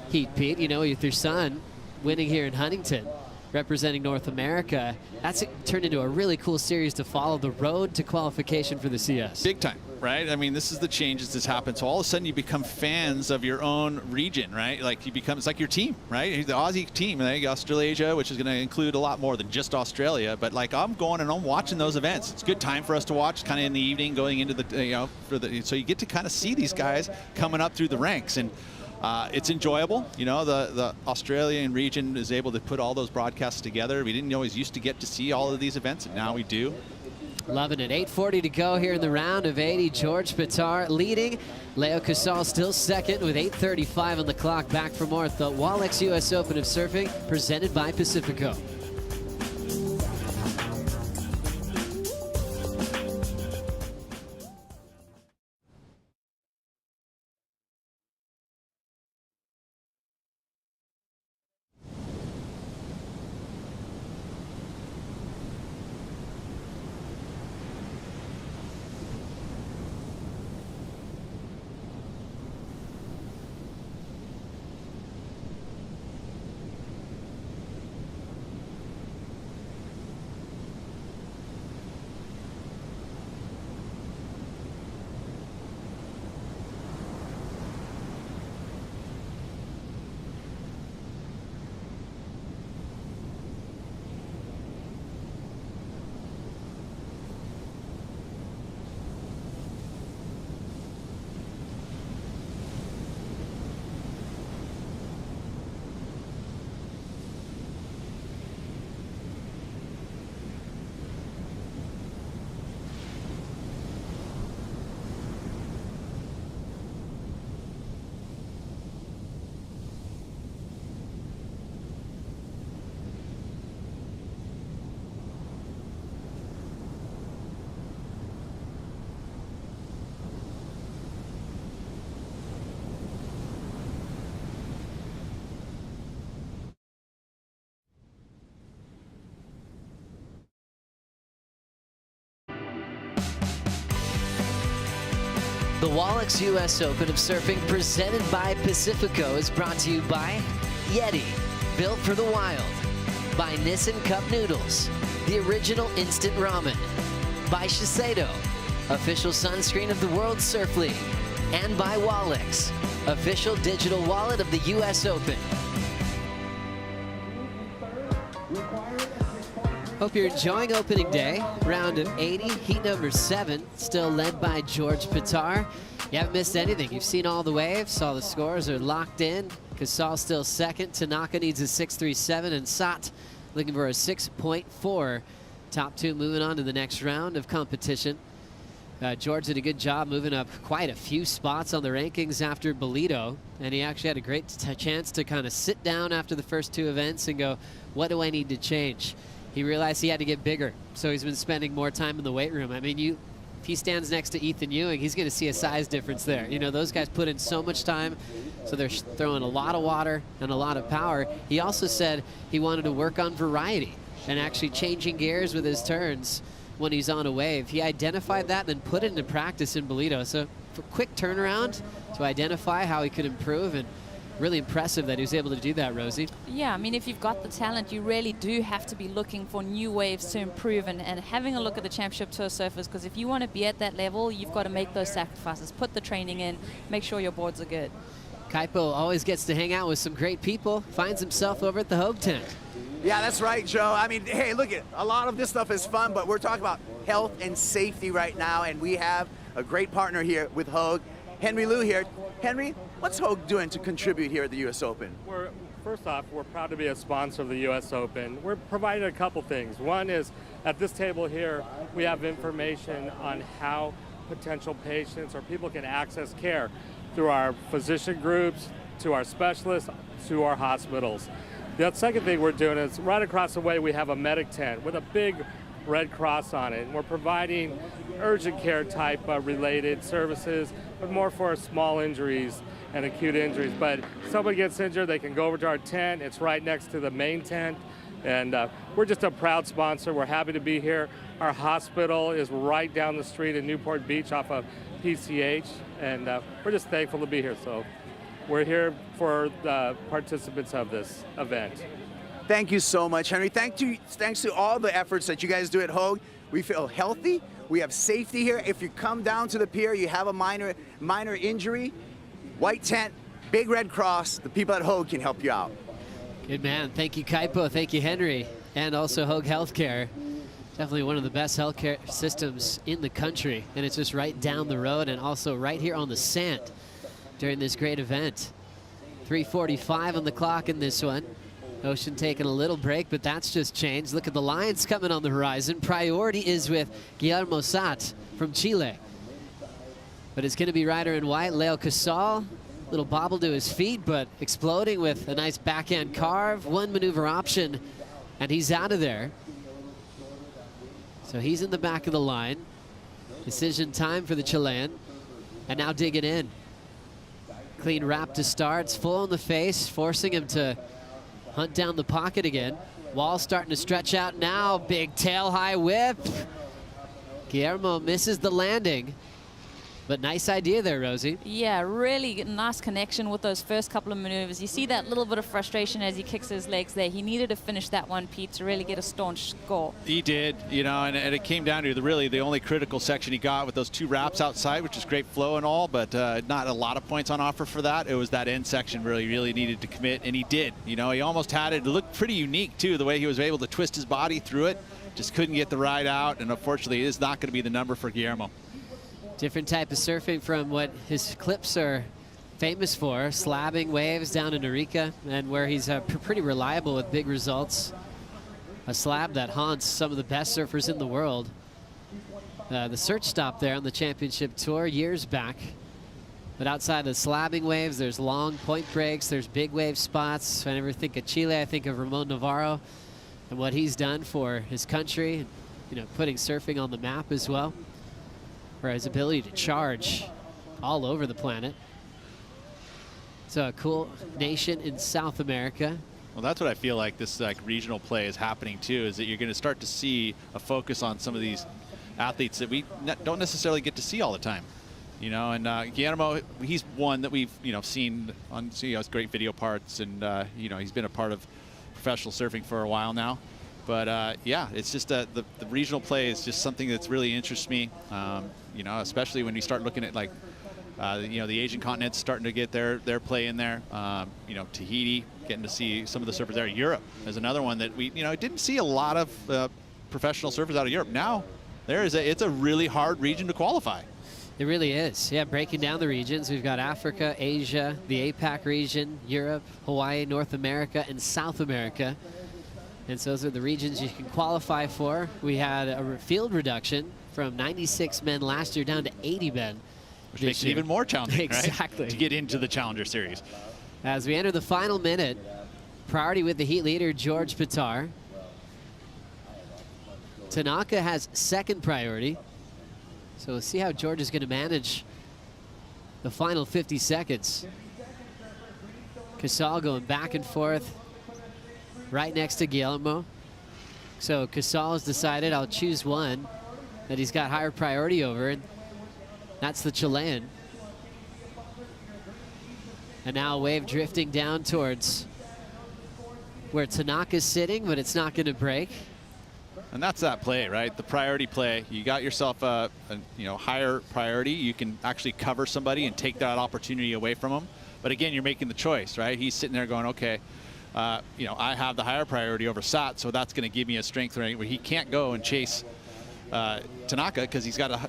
heat, Pete, you know, with your son winning here in Huntington, representing North America, that's turned into a really cool series to follow the road to qualification for the CS. Big time, right? I mean, this is the changes that's happened. So all of a sudden you become fans of your own region, right? Like you become, it's like your team, right? The Aussie team, right? Australasia, which is going to include a lot more than just Australia. But like I'm going and I'm watching those events. It's a good time for us to watch, kind of in the evening, going into the, you know, so you get to kind of see these guys coming up through the ranks. And it's enjoyable. You know, the Australian region is able to put all those broadcasts together. We didn't always used to get to see all of these events, and now we do. Loving it. 8:40 to go here in the round of 80. George Pitar leading. Leo Casal still second with 8:35 on the clock. Back for more at the Wallex US Open of Surfing, presented by Pacifico. The Wallex US Open of Surfing presented by Pacifico is brought to you by Yeti, built for the wild, by Nissan Cup Noodles, the original instant ramen, by Shiseido, official sunscreen of the World Surf League, and by Wallex, official digital wallet of the US Open. Hope you're enjoying opening day. Round of 80, heat number 7, still led by George Pitar. You haven't missed anything. You've seen all the waves. All the scores are locked in. Casal still second. Tanaka needs a 6.37, and Sat looking for a 6.4. Top two moving on to the next round of competition. George did a good job moving up quite a few spots on the rankings after Bolito, and he actually had a great chance to kind of sit down after the first two events and go, what do I need to change? He realized he had to get bigger, so he's been spending more time in the weight room. I mean, if he stands next to Ethan Ewing, he's going to see a size difference there. You know, those guys put in so much time, so they're throwing a lot of water and a lot of power. He also said he wanted to work on variety and actually changing gears with his turns when he's on a wave. He identified that and then put it into practice in Bolito. So for quick turnaround to identify how he could improve, and really impressive that he was able to do that, Rosie. Yeah, I mean, if you've got the talent, you really do have to be looking for new waves to improve and having a look at the Championship Tour surfers, because if you want to be at that level, you've got to make those sacrifices, put the training in, make sure your boards are good. Kaipo always gets to hang out with some great people, finds himself over at the Hogue tent. Yeah, that's right, Joe. I mean, hey, look, a lot of this stuff is fun, but we're talking about health and safety right now, and we have a great partner here with Hogue. Henry Liu here. Henry, what's Hogue doing to contribute here at the U.S. Open? First off, we're proud to be a sponsor of the U.S. Open. We're providing a couple things. One is, at this table here, we have information on how potential patients or people can access care through our physician groups, to our specialists, to our hospitals. The second thing we're doing is, right across the way, we have a medic tent with a big Red Cross on it. And we're providing urgent care type related services, but more for small injuries and acute injuries. But if somebody gets injured, they can go over to our tent. It's right next to the main tent. And we're just a proud sponsor. We're happy to be here. Our hospital is right down the street in Newport Beach off of PCH. And we're just thankful to be here. So we're here for the participants of this event. Thank you so much, Henry. Thanks to all the efforts that you guys do at Hogue. We feel healthy. We have safety here. If you come down to the pier, you have a minor injury, white tent, big Red Cross, the people at Hogue can help you out. Good man. Thank you, Kaipo. Thank you, Henry. And also Hogue Healthcare. Definitely one of the best healthcare systems in the country. And it's just right down the road and also right here on the sand during this great event. 3:45 on the clock in this one. Ocean taking a little break, but that's just changed. Look at the Lions coming on the horizon. Priority is with Guillermo Sat from Chile. But it's going to be rider in white, Leo Casal. Little bobble to his feet, but exploding with a nice backhand carve. One maneuver option, and he's out of there. So he's in the back of the line. Decision time for the Chilean. And now digging in. Clean wrap to start. It's full in the face, forcing him to hunt down the pocket again. Wall starting to stretch out now. Big tail high whip. Guillermo misses the landing. But nice idea there, Rosie. Yeah, really nice connection with those first couple of maneuvers. You see that little bit of frustration as he kicks his legs there. He needed to finish that one, Pete, to really get a staunch score. He did, you know, and it came down to really the only critical section he got with those two wraps outside, which is great flow and all, but not a lot of points on offer for that. It was that end section where he really needed to commit, and he did. You know, he almost had it. It looked pretty unique, too, the way he was able to twist his body through it. Just couldn't get the ride out, and unfortunately, it is not going to be the number for Guillermo. Different type of surfing from what his clips are famous for, slabbing waves down in Arica, and where he's pretty reliable with big results. A slab that haunts some of the best surfers in the world. The search stop there on the Championship Tour years back. But outside of slabbing waves, there's long point breaks, there's big wave spots. Whenever I think of Chile, I think of Ramon Navarro and what he's done for his country, you know, putting surfing on the map as well. For his ability to charge all over the planet. So a cool nation in South America. Well, that's what I feel like this regional play is happening too, is that you're going to start to see a focus on some of these athletes that we don't necessarily get to see all the time. You know, and Guillermo, he's one that we've, you know, seen on, you know, his great video parts, and you know, he's been a part of professional surfing for a while now. But yeah, it's just the regional play is just something that's really interests me. You know, especially when you start looking at, like, you know, the Asian continent's starting to get their play in there. You know, Tahiti, getting to see some of the surfers there. Europe is another one that we, you know, didn't see a lot of professional surfers out of Europe. Now, it's a really hard region to qualify. It really is. Yeah, breaking down the regions, we've got Africa, Asia, the APAC region, Europe, Hawaii, North America, and South America. And so those are the regions you can qualify for. We had a field reduction from 96 men last year down to 80 men. Which makes it even more challenging, exactly, right? To get into the Challenger Series. As we enter the final minute, priority with the heat leader, George Pitar. Tanaka has second priority. So we'll see how George is going to manage the final 50 seconds. Casal going back and forth right next to Guillermo. So Casal has decided, I'll choose one that he's got higher priority over, and that's the Chilean. And now a wave drifting down towards where Tanaka's sitting, but it's not going to break. And that's that play, right? The priority play. You got yourself a you know, higher priority. You can actually cover somebody and take that opportunity away from them. But again, you're making the choice, right? He's sitting there going, okay, you know, I have the higher priority over Sat, so that's going to give me a strength where he can't go and chase Tanaka, because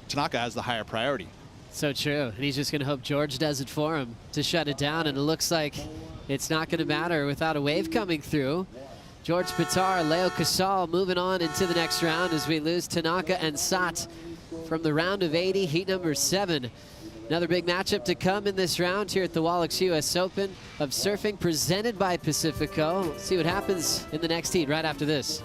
Tanaka has the higher priority. So true. And he's just going to hope George does it for him to shut it down. And it looks like it's not going to matter without a wave coming through. George Pitar, Leo Casal moving on into the next round as we lose Tanaka and Sat from the round of 80, heat number 7. Another big matchup to come in this round here at the Wallex US Open of Surfing, presented by Pacifico. Let's see what happens in the next heat right after this.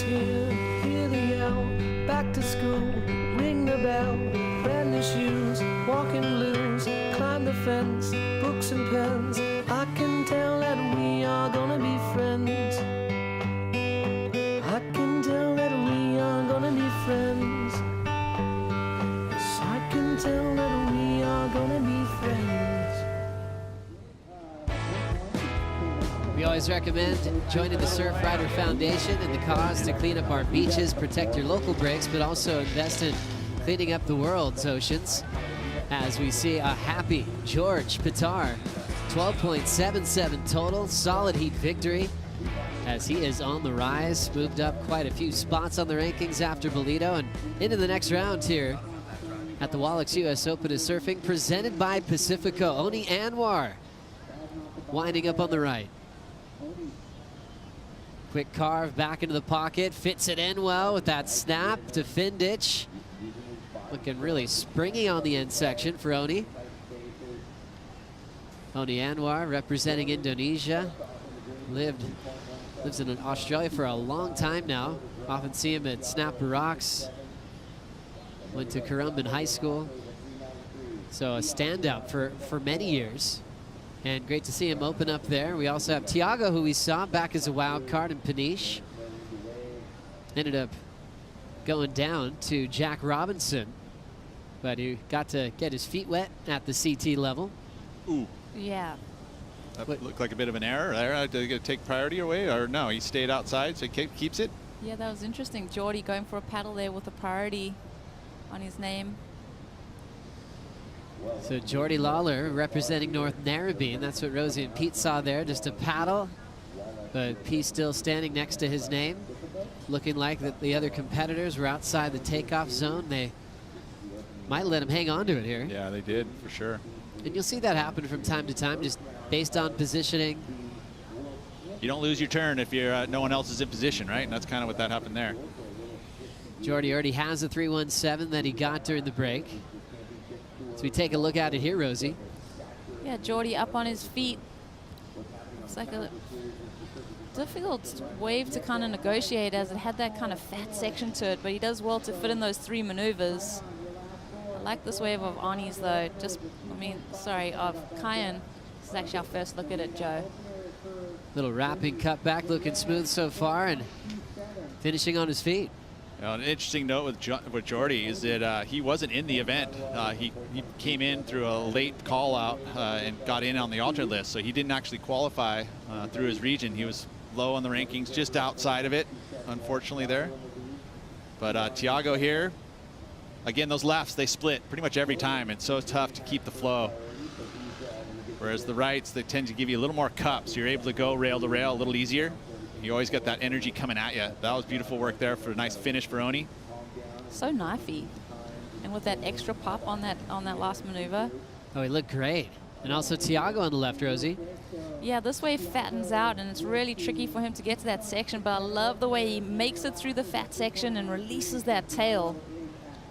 Here, hear the yell, back to school, ring the bell, brand new shoes, walking blues, climb the fence, books and pens, I can tell that we are gonna be friends. I can tell that we are gonna be friends. Yes, I can tell that we are gonna be friends. We always recommend joining the Surf Rider Foundation and the cause to clean up our beaches, protect your local breaks, but also invest in cleaning up the world's oceans. As we see a happy George Pitar, 12.77 total, solid heat victory, as he is on the rise, moved up quite a few spots on the rankings after Bolito, and into the next round here at the Wallex US Open of Surfing, presented by Pacifico. Oni Anwar winding up on the right. Quick carve back into the pocket, fits it in well with that snap to fin ditch. Looking really springy on the end section for Oni. Oni Anwar representing Indonesia. Lives in Australia for a long time now. Often see him at Snapper Rocks. Went to Currumbin High School. So a standout for many years. And great to see him open up there. We also have Tiago, who we saw back as a wild card in Peniche. Ended up going down to Jack Robinson, but he got to get his feet wet at the CT level. Ooh. Yeah. That looked like a bit of an error there. Did it take priority away, or no? He stayed outside, so he keeps it? Yeah, that was interesting. Geordie going for a paddle there with a priority on his name. So Geordie Lawler representing North Narrabeen. That's what Rosie and Pete saw there, just a paddle. But Pete still standing next to his name. Looking like that the other competitors were outside the takeoff zone. They might let him hang on to it here. Yeah, they did, for sure. And you'll see that happen from time to time, just based on positioning. You don't lose your turn if you're no one else is in position, right? And that's kind of what that happened there. Geordie already has a 317 that he got during the break. So we take a look at it here, Rosie. Yeah, Geordie up on his feet. Looks like a difficult wave to kind of negotiate, as it had that kind of fat section to it, but he does well to fit in those 3 maneuvers. I like this wave of Ani's though. Of Kyan. This is actually our first look at it, Joe. Little wrapping cutback, looking smooth so far, and finishing on his feet. An interesting note with Geordie is that he wasn't in the event. He came in through a late call out and got in on the alternate list, so he didn't actually qualify through his region. He was low on the rankings, just outside of it, unfortunately there. But Tiago here, again, those lefts, they split pretty much every time. It's so tough to keep the flow. Whereas the rights, they tend to give you a little more cup, so you're able to go rail to rail a little easier. You always get that energy coming at you. That was beautiful work there for a nice finish for Oni. So knifey. And with that extra pop on that last maneuver. Oh, he looked great. And also Tiago on the left, Rosie. Yeah, this wave fattens out, and it's really tricky for him to get to that section, but I love the way he makes it through the fat section and releases that tail.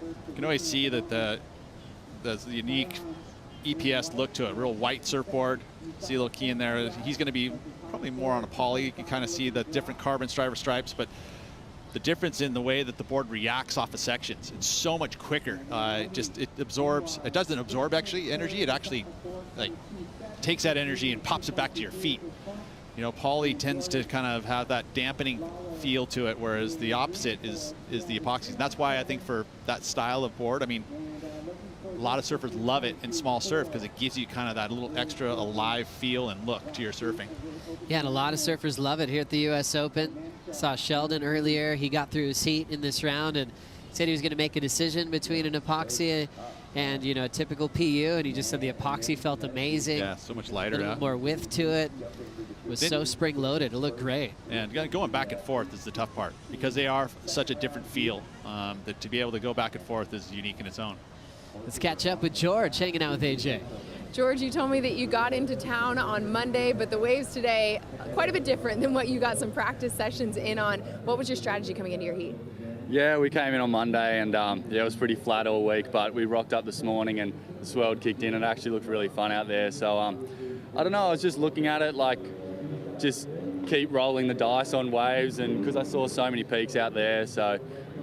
You can always see that the unique EPS look to it, real white surfboard. See a little key in there. He's going to be probably more on a poly. You can kind of see the different carbon striver stripes, but the difference in the way that the board reacts off of sections, it's so much quicker. It absorbs, it doesn't absorb actually energy, it actually like takes that energy and pops it back to your feet. You know, poly tends to kind of have that dampening feel to it, whereas the opposite is the epoxies. And that's why I think for that style of board, I mean, a lot of surfers love it in small surf because it gives you kind of that little extra alive feel and look to your surfing. Yeah, and a lot of surfers love it here at the U.S. Open. Saw Sheldon earlier. He got through his heat in this round and said he was going to make a decision between an epoxy and, you know, a typical PU, and he just said the epoxy felt amazing. Yeah, so much lighter. A little more width to it. It was so spring-loaded. It looked great. And going back and forth is the tough part because they are such a different feel that to be able to go back and forth is unique in its own. Let's catch up with George, hanging out with AJ. George, you told me that you got into town on Monday, but the waves today quite a bit different than what you got some practice sessions in on. What was your strategy coming into your heat? Yeah, we came in on Monday and it was pretty flat all week, but we rocked up this morning and the swell kicked in and it actually looked really fun out there. So I don't know, I was just looking at it like just keep rolling the dice on waves, and because I saw so many peaks out there, so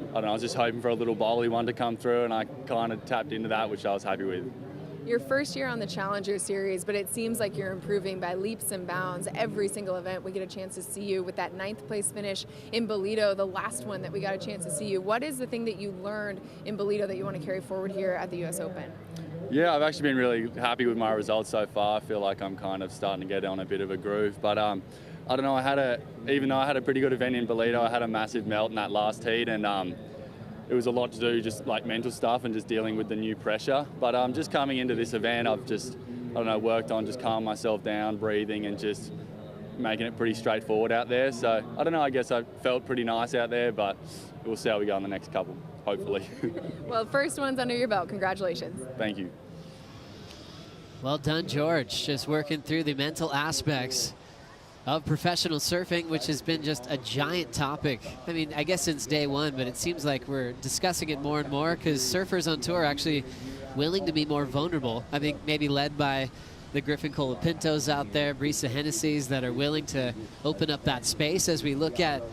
I don't know, I was just hoping for a little bowly one to come through, and I kind of tapped into that, which I was happy with. Your first year on the Challenger Series, but it seems like you're improving by leaps and bounds. Every single event we get a chance to see you with that 9th place finish in Bolito, the last one that we got a chance to see you. What is the thing that you learned in Bolito that you want to carry forward here at the US Open? Yeah, I've actually been really happy with my results so far. I feel like I'm kind of starting to get on a bit of a groove, but I don't know, even though I had a pretty good event in Bolito, I had a massive melt in that last heat, and it was a lot to do, just like mental stuff and just dealing with the new pressure. But just coming into this event, I've just, worked on just calming myself down, breathing, and just making it pretty straightforward out there. So I don't know, I guess I felt pretty nice out there, but we'll see how we go in the next couple, hopefully. Well, first one's under your belt. Congratulations. Thank you. Well done, George. Just working through the mental aspects of professional surfing, which has been just a giant topic. I mean, I guess since day one, but it seems like we're discussing it more and more because surfers on tour are actually willing to be more vulnerable. I think maybe led by the Griffin Colapintos out there, Brisa Hennessy's that are willing to open up that space as we look at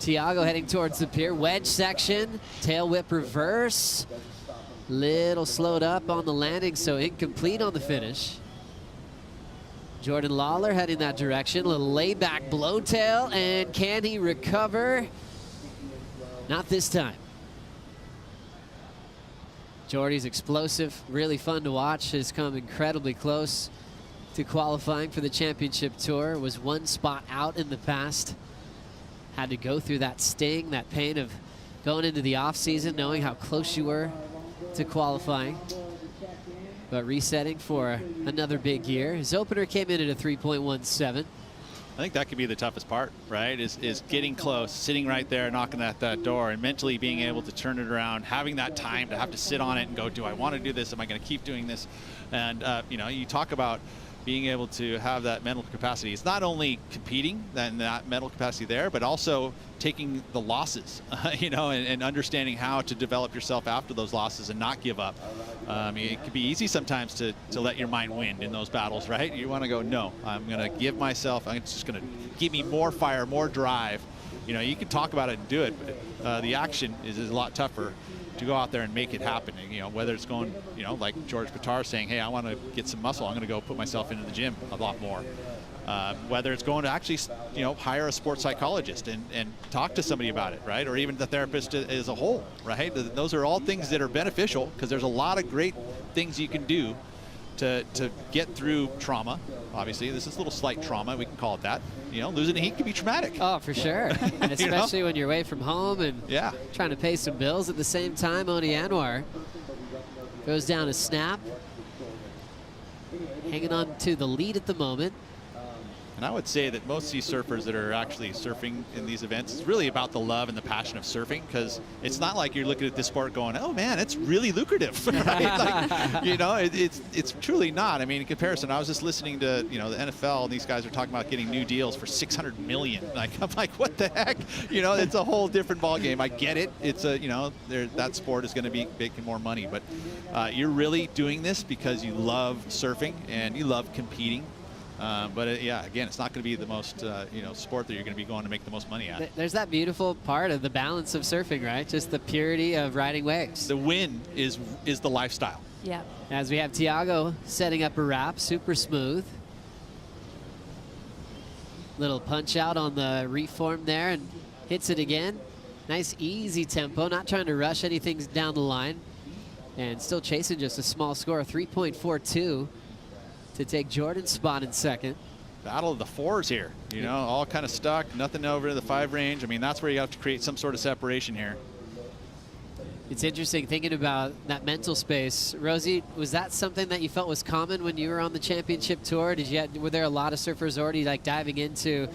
Tiago heading towards the pier. Wedge section, tail whip reverse. Little slowed up on the landing, so incomplete on the finish. Jordan Lawler heading that direction. A little laid back blowtail, and can he recover? Not this time. Jordy's explosive, really fun to watch. Has come incredibly close to qualifying for the championship tour. Was one spot out in the past. Had to go through that sting, that pain of going into the off season, knowing how close you were to qualifying. But resetting for another big year. His opener came in at a 3.17. I think that could be the toughest part, right? Is getting close, sitting right there, knocking at that door, and mentally being able to turn it around, having that time to have to sit on it and go, do I want to do this? Am I going to keep doing this? And, you know, you talk about being able to have that mental capacity. It's not only competing and that mental capacity there, but also taking the losses, you know, and understanding how to develop yourself after those losses and not give up. It can be easy sometimes to let your mind win in those battles, right? You want to go, no, I'm going to give myself, it's just going to give me more fire, more drive. You know, you can talk about it and do it, but the action is a lot tougher to go out there and make it happen. And, you know, whether it's going, you know, like George Pitar saying, hey, I want to get some muscle, I'm going to go put myself into the gym a lot more. Whether it's going to actually, you know, hire a sports psychologist and talk to somebody about it, right? Or even the therapist as a whole, right? Those are all things that are beneficial, because there's a lot of great things you can do to get through trauma. Obviously, this is a little slight trauma, we can call it that. You know, losing a heat can be traumatic. Oh, for sure. Especially when you're away from home and trying to pay some bills at the same time. Oni Anwar goes down a snap. Hanging on to the lead at the moment. And I would say that most of these surfers that are actually surfing in these events, it's really about the love and the passion of surfing, because it's not like you're looking at this sport going, oh man, it's really lucrative, right? Like, you know, it's truly not. I mean, in comparison, I was just listening to, you know, the NFL, and these guys are talking about getting new deals for $600 million. Like, I'm like, what the heck? You know, it's a whole different ball game. I get it. It's a, you know, that sport is going to be making more money, but you're really doing this because you love surfing and you love competing. Yeah, again, it's not going to be the most, you know, sport that you're going to be going to make the most money at. There's that beautiful part of the balance of surfing, right? Just the purity of riding waves. The win is the lifestyle. Yeah. As we have Tiago setting up a wrap, super smooth. Little punch out on the reform there and hits it again. Nice easy tempo, not trying to rush anything down the line. And still chasing just a small score, 3.42. to take Jordan's spot in second. Battle of the fours here, you know, all kind of stuck, nothing over the 5 range. I mean, that's where you have to create some sort of separation here. It's interesting thinking about that mental space. Rosie, was that something that you felt was common when you were on the championship tour? Were there a lot of surfers already like diving into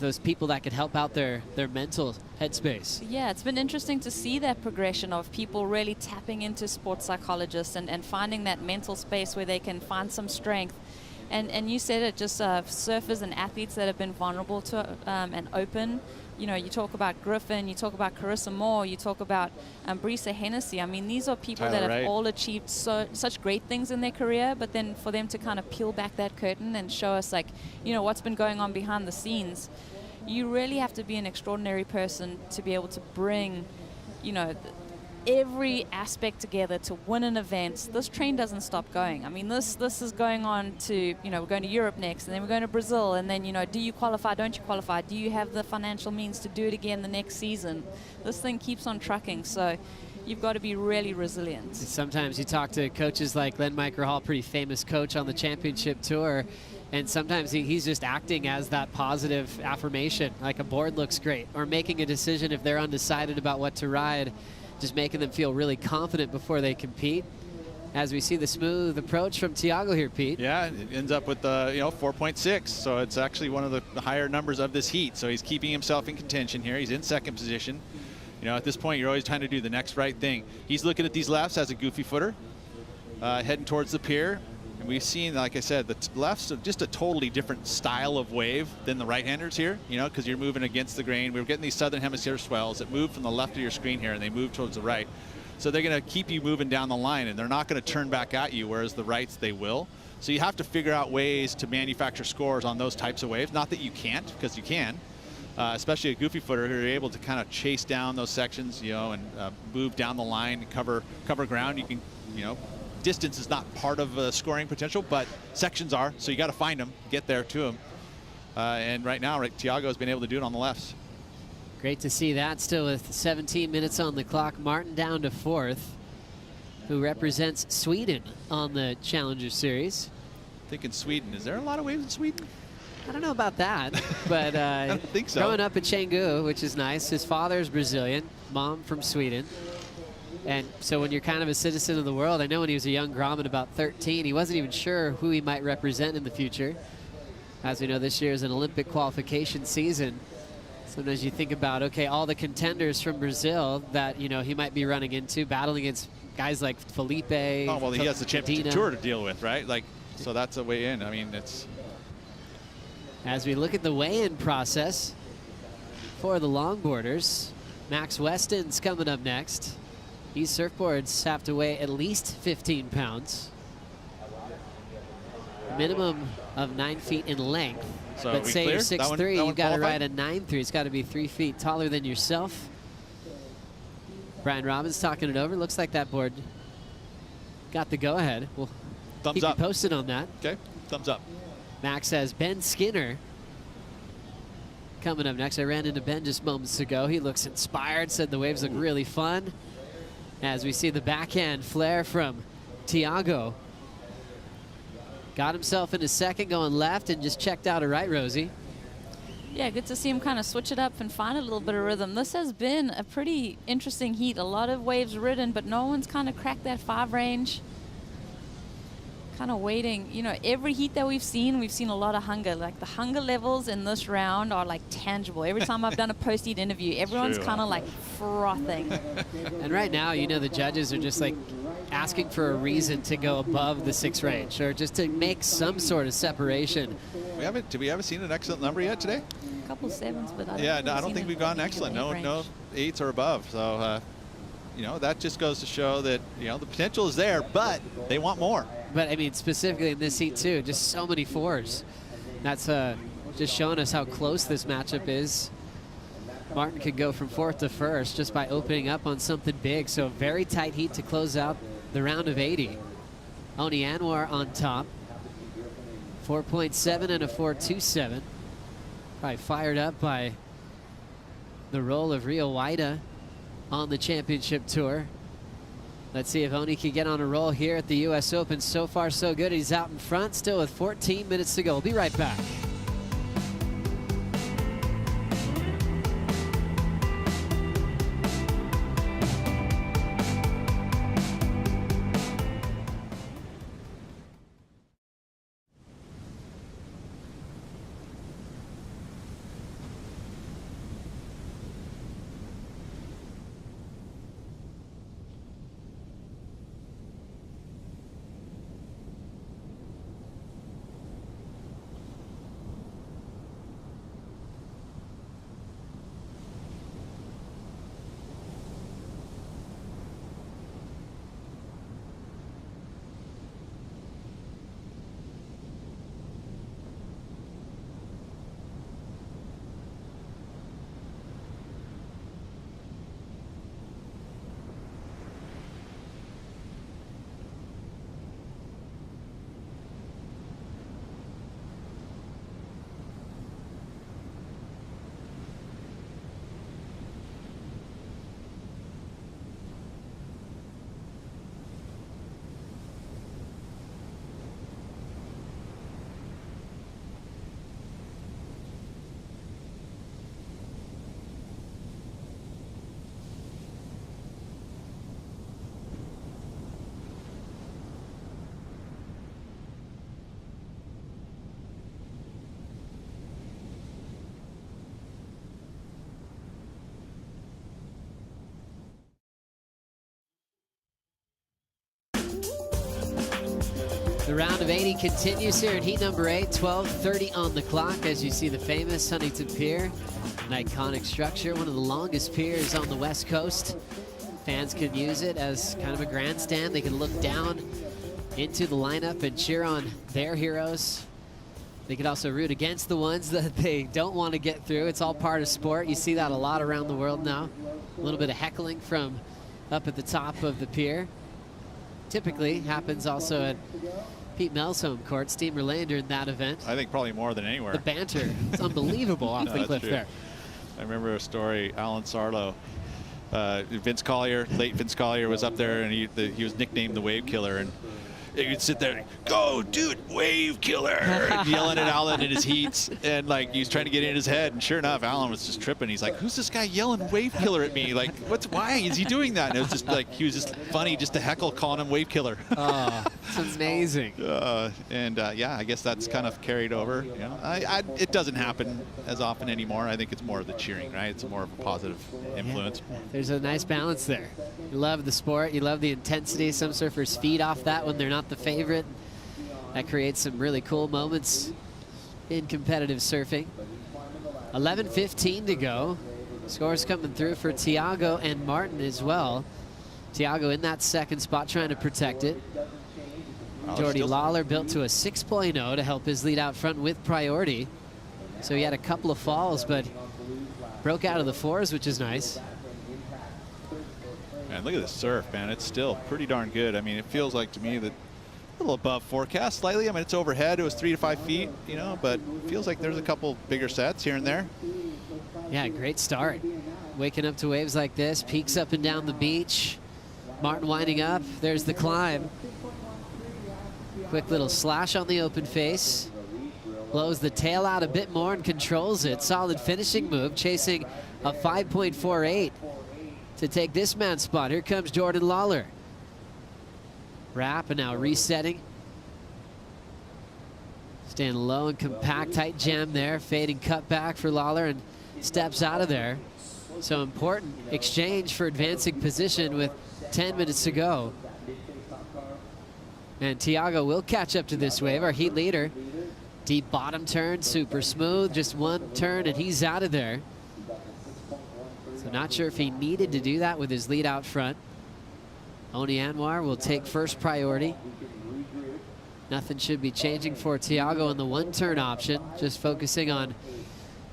those people that could help out their mental headspace? Yeah, it's been interesting to see that progression of people really tapping into sports psychologists and finding that mental space where they can find some strength. And you said it, just surfers and athletes that have been vulnerable to and open. You know, you talk about Griffin, you talk about Carissa Moore, you talk about Brisa Hennessy. I mean, these are people that have all achieved such great things in their career, but then for them to kind of peel back that curtain and show us, like, you know, what's been going on behind the scenes, you really have to be an extraordinary person to be able to bring, you know, every aspect together to win an event. This train doesn't stop going. I mean, this is going on to, you know, we're going to Europe next, and then we're going to Brazil, and then, you know, do you qualify, don't you qualify? Do you have the financial means to do it again the next season? This thing keeps on trucking, so you've got to be really resilient. Sometimes you talk to coaches like Len Miker Hall, pretty famous coach on the championship tour, and sometimes he's just acting as that positive affirmation, like a board looks great, or making a decision if they're undecided about what to ride, just making them feel really confident before they compete. As we see the smooth approach from Tiago here, Pete. Yeah, it ends up with, you know, 4.6. So it's actually one of the higher numbers of this heat. So he's keeping himself in contention here. He's in second position. You know, at this point, you're always trying to do the next right thing. He's looking at these lefts as a goofy footer, heading towards the pier. And we've seen, like I said, the lefts are just a totally different style of wave than the right-handers here, you know, because you're moving against the grain. We were getting these southern hemisphere swells that move from the left of your screen here, and they move towards the right. So they're going to keep you moving down the line, and they're not going to turn back at you, whereas the rights, they will. So you have to figure out ways to manufacture scores on those types of waves. Not that you can't, because you can. Especially a goofy footer who are able to kind of chase down those sections, you know, and move down the line and cover ground. You can, you know, distance is not part of scoring potential, but sections are. So you got to find them, get there to them. And right now, Tiago has been able to do it on the lefts. Great to see that. Still with 17 minutes on the clock. Martin down to 4th, who represents Sweden on the Challenger Series. Thinking Sweden. Is there a lot of waves in Sweden? I don't know about that, but I don't think so. Growing up in Canggu, which is nice. His father's Brazilian, mom from Sweden. And so when you're kind of a citizen of the world, I know when he was a young Grommet, about 13, he wasn't even sure who he might represent in the future. As we know, this year is an Olympic qualification season. Sometimes you think about, okay, all the contenders from Brazil that, you know, he might be running into, battling against guys like Felipe. Oh, well, he has the championship Medina. tour to deal with, right? Like, so that's a way in. I mean, it's... As we look at the weigh-in process for the longboarders, Max Weston's coming up next. These surfboards have to weigh at least 15 pounds. Minimum of 9 feet in length. So but say you're 6'3", you've got to ride a 9'3". It's got to be 3 feet taller than yourself. Brian Robbins talking it over. Looks like that board got the go-ahead. We'll keep you posted on that. Okay, thumbs up. Max has Ben Skinner coming up next. I ran into Ben just moments ago. He looks inspired, said the waves look really fun. As we see the backhand flare from Tiago. Got himself into second, going left, and just checked out a right, Rosie. Yeah, good to see him kind of switch it up and find a little bit of rhythm. This has been a pretty interesting heat. A lot of waves ridden, but no one's kind of cracked that 5 range. Kind of waiting. You know, every heat that we've seen a lot of hunger. Like the hunger levels in this round are like tangible. Every time I've done a post-heat interview, everyone's kind of like frothing. And right now, you know, the judges are just like asking for a reason to go above the 6 range, or just to make some sort of separation. Did we ever seen an excellent number yet today? A couple 7s, but I don't think we've gone excellent. No 8s or above. So, you know, that just goes to show that, you know, the potential is there, but they want more. But I mean, specifically in this heat too, just so many 4s. That's just showing us how close this matchup is. Martin could go from 4th to 1st just by opening up on something big. So very tight heat to close out the round of 80. Oni Anwar on top. 4.7 and a 4.27. Probably fired up by the role of Rio Waida on the championship tour. Let's see if Oni can get on a roll here at the U.S. Open. So far, so good. He's out in front still with 14 minutes to go. We'll be right back. The round of 80 continues here in heat number 8, 12:30 on the clock as you see the famous Huntington Pier, an iconic structure, one of the longest piers on the West Coast. Fans can use it as kind of a grandstand. They can look down into the lineup and cheer on their heroes. They could also root against the ones that they don't want to get through. It's all part of sport. You see that a lot around the world now. A little bit of heckling from up at the top of the pier. Typically happens also at Pete Mel's home court, Steamer Lane, during that event. I think probably more than anywhere. The banter, it's unbelievable off the cliff true. there. I remember a story, Alan Sarlo, Vince Collier, late Vince Collier was up there, and he was nicknamed the Wave Killer, and you'd sit there, go, dude, Wave Killer, yelling at Alan in his heats, and like he was trying to get in his head, and sure enough, Alan was just tripping. He's like, who's this guy yelling Wave Killer at me? Like, why is he doing that? And it was just like, he was just funny just to heckle, calling him Wave Killer. Oh, it's amazing. Yeah, I guess that's kind of carried over. You know, it doesn't happen as often anymore. I think it's more of the cheering, right? It's more of a positive influence. Yeah. There's a nice balance there. You love the sport, you love the intensity. Some surfers feed off that when they're not the favorite. That creates some really cool moments in competitive surfing. 11:15 to go. Scores coming through for Tiago and Martin as well. Tiago in that second spot trying to protect it. Jordy Lawler built to a 6.0 to help his lead out front with priority. So he had a couple of falls, but broke out of the fours, which is nice. Man, look at this surf, man. It's still pretty darn good. I mean, it feels like to me that a little above forecast slightly. I mean, it's overhead. It was 3 to 5 feet, you know, but it feels like there's a couple bigger sets here and there. Yeah, great start. Waking up to waves like this, peaks up and down the beach. Martin winding up. There's the climb. Quick little slash on the open face. Blows the tail out a bit more and controls it. Solid finishing move, chasing a 5.48 to take this man's spot. Here comes Jordan Lawler. Wrap and now resetting. Staying low and compact, tight jam there. Fading cut back for Lawler and steps out of there. So important exchange for advancing position with 10 minutes to go. And Tiago will catch up to this wave, our heat leader. Deep bottom turn, super smooth, just one turn and he's out of there. So not sure if he needed to do that with his lead out front. Oni Anwar will take first priority. Nothing should be changing for Tiago in the one turn option, just focusing on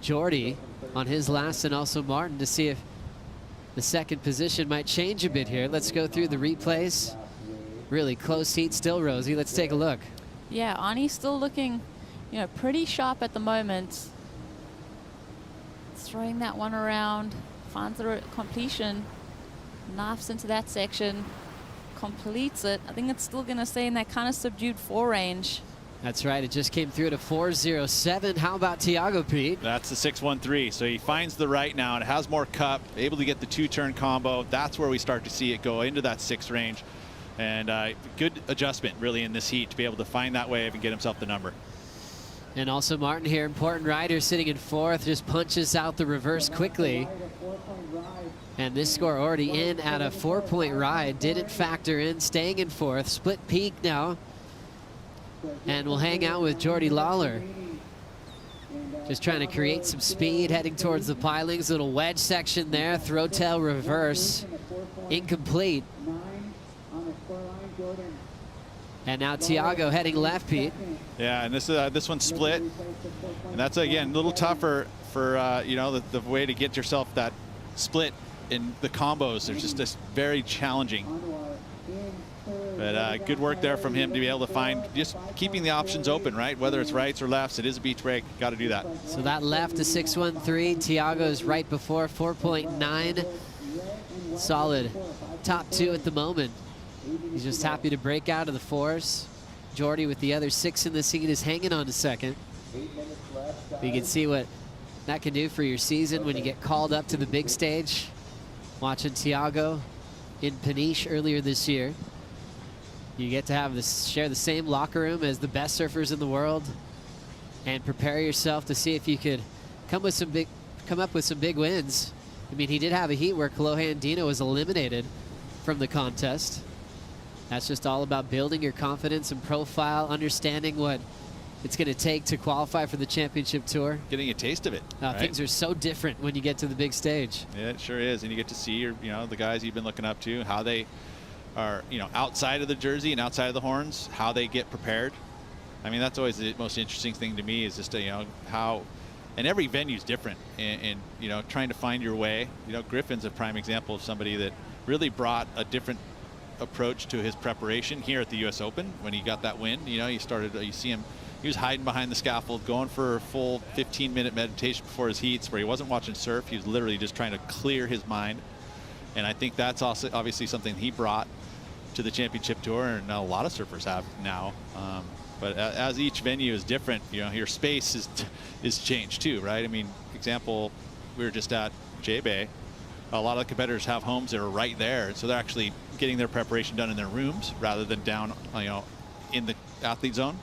Jordy on his last and also Martin to see if the second position might change a bit here. Let's go through the replays. Really close heat still, Rosie. Let's take a look. Yeah, Ani's still looking, you know, pretty sharp at the moment. Throwing that one around, finds the completion, knifes into that section, completes it. I think it's still going to stay in that kind of subdued 4 range. That's right. It just came through to 4.07. How about Tiago, Pete? That's the 6.13. So he finds the right now and has more cup, able to get the 2-turn combo. That's where we start to see it go into that 6 range. And good adjustment, really, in this heat to be able to find that wave and get himself the number. And also Martin here, important rider, sitting in 4th, just punches out the reverse quickly. And this score already in at a 4-point ride. Didn't factor in, staying in 4th. Split peak now. And we'll hang out with Jordy Lawler. Just trying to create some speed, heading towards the pilings. Little wedge section there, throw tail reverse. Incomplete. And now Tiago heading left, Pete. Yeah, and this one's split. And that's, again, a little tougher for, you know, the way to get yourself that split in the combos. They're just very challenging. But good work there from him to be able to find, just keeping the options open, right? Whether it's rights or lefts, it is a beach break. Got to do that. So that left to 6.13. Tiago's right before 4.9. Solid top 2 at the moment. He's just happy to break out of the 4s. Jordy with the other 6 in the heat is hanging on to second. You can see what that can do for your season when you get called up to the big stage. Watching Tiago in Peniche earlier this year. You get to have share the same locker room as the best surfers in the world and prepare yourself to see if you could come up with some big wins. I mean, he did have a heat where Kolohe Andino was eliminated from the contest. That's just all about building your confidence and profile, understanding what it's going to take to qualify for the championship tour. Getting a taste of it. Right? Things are so different when you get to the big stage. Yeah, it sure is. And you get to see the guys you've been looking up to, how they are, outside of the jersey and outside of the horns, how they get prepared. I mean, that's always the most interesting thing to me, is just how, and every venue is different, and trying to find your way. Griffin's a prime example of somebody that really brought a different approach to his preparation here at the U.S. Open when he got that win. You see him, he was hiding behind the scaffold, going for a full 15-minute meditation before his heats, where he wasn't watching surf. He was literally just trying to clear his mind. And I think that's also obviously something he brought to the championship tour, and a lot of surfers have now. But as each venue is different, your space is changed too, right? I mean, example, we were just at J-Bay. A lot of the competitors have homes that are right there, so they're actually getting their preparation done in their rooms rather than down, in the athlete zone.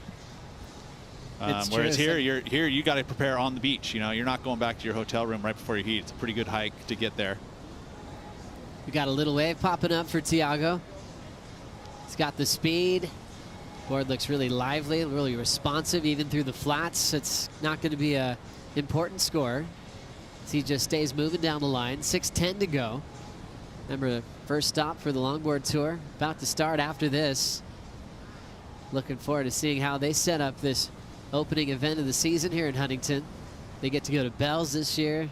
Whereas here you got to prepare on the beach. You're not going back to your hotel room right before your heat. It's a pretty good hike to get there. We got a little wave popping up for Tiago. He's got the speed. Board looks really lively, really responsive, even through the flats. It's not going to be a important score. He just stays moving down the line. 6:10 to go. Remember, the first stop for the Longboard Tour about to start after this. Looking forward to seeing how they set up this opening event of the season here in Huntington. They get to go to Bells this year.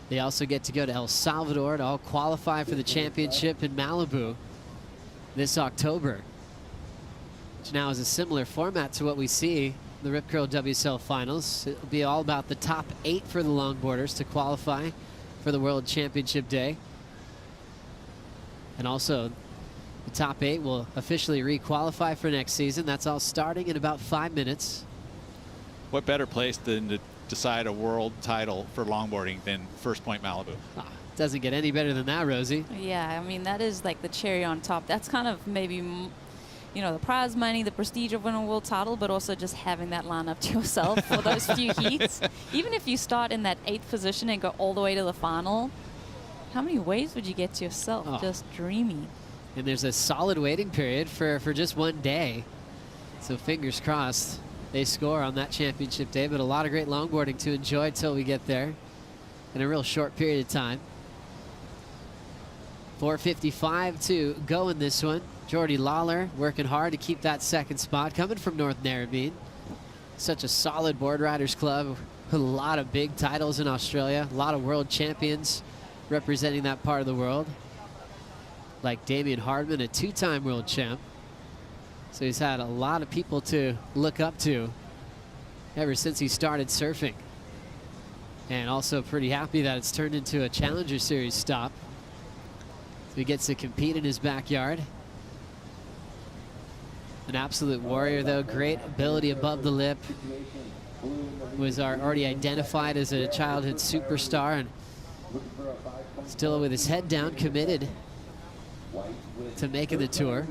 They also get to go to El Salvador to all qualify for the championship in Malibu this October, which now is a similar format to what we see the Rip Curl WSL Finals. It'll be all about the top 8 for the longboarders to qualify for the World Championship Day. And also, the top 8 will officially re-qualify for next season. That's all starting in about 5 minutes. What better place than to decide a world title for longboarding than First Point Malibu? Doesn't get any better than that, Rosie. Yeah, I mean, that is like the cherry on top. That's kind of maybe, the prize money, the prestige of winning a world title, but also just having that lineup to yourself for those few heats. Even if you start in that 8th position and go all the way to the final, how many waves would you get to yourself? Oh. Just dreamy. And there's a solid waiting period for just one day. So fingers crossed they score on that championship day, but a lot of great longboarding to enjoy till we get there in a real short period of time. 4:55 to go in this one. Jordy Lawler working hard to keep that second spot, coming from North Narrabeen. Such a solid board riders club with a lot of big titles in Australia, a lot of world champions representing that part of the world, like Damian Hardman, a 2-time world champ. So he's had a lot of people to look up to ever since he started surfing. And also pretty happy that it's turned into a Challenger Series stop. So he gets to compete in his backyard. An absolute warrior, though. Great ability above the lip. Was already identified as a childhood superstar, and still with his head down, committed to making the tour.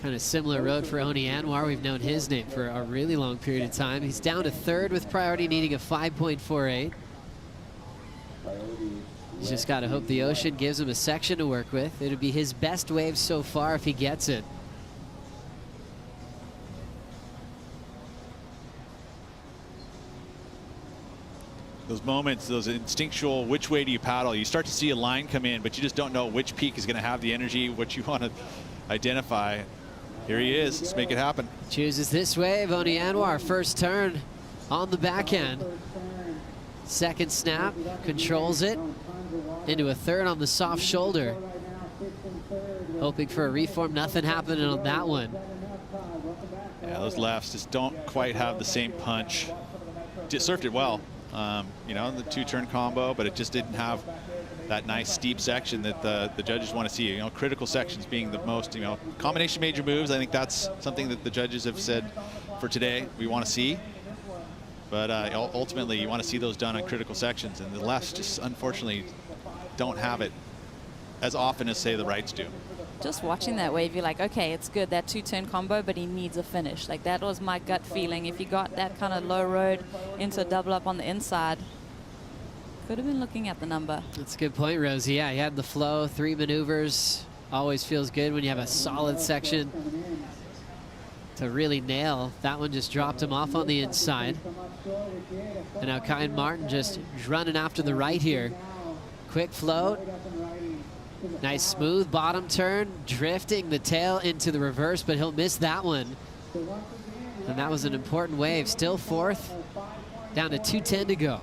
Kind of similar road for Oni Anwar. We've known his name for a really long period of time. He's down to 3rd with priority, needing a 5.48. He's just got to hope the ocean gives him a section to work with. It'll be his best wave so far if he gets it. Those moments, those instinctual, which way do you paddle? You start to see a line come in, but you just don't know which peak is going to have the energy, what you want to identify. Here he is. Let's make it happen. Chooses this wave. Oni Anwar, first turn on the back end. Second snap, controls it into a 3rd on the soft shoulder. Hoping for a reform. Nothing happening on that one. Yeah, those lefts just don't quite have the same punch. Just surfed it well, the 2-turn combo, but it just didn't have that nice steep section that the judges want to see. Critical sections being the most, combination major moves. I think that's something that the judges have said for today we want to see. But ultimately, you want to see those done on critical sections, and the lefts just unfortunately don't have it as often as, say, the rights do. Just watching that wave, you're like, okay, it's good, that 2-turn combo, but he needs a finish. Like, that was my gut feeling. If you got that kind of low road into a double up on the inside, could have been looking at the number. That's a good point, Rosie. Yeah, he had the flow, 3 maneuvers. Always feels good when you have a solid section to really nail. That one just dropped him off on the inside. And now Kyan Martin just running after the right here. Quick float. Nice smooth bottom turn, drifting the tail into the reverse, but he'll miss that one. And that was an important wave. Still fourth, down to 2:10 to go.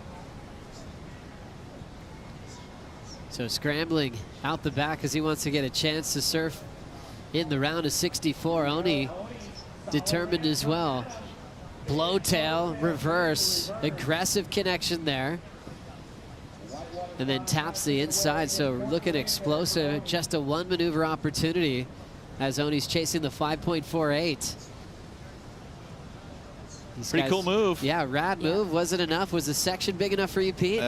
So scrambling out the back as he wants to get a chance to surf in the round of 64. Oni determined as well. Blow tail, reverse, aggressive connection there. And then taps the inside, so looking explosive. Just a one maneuver opportunity as Oni's chasing the 5.48. Pretty cool move. Yeah, rad move. Was it enough? Was the section big enough for you, Pete?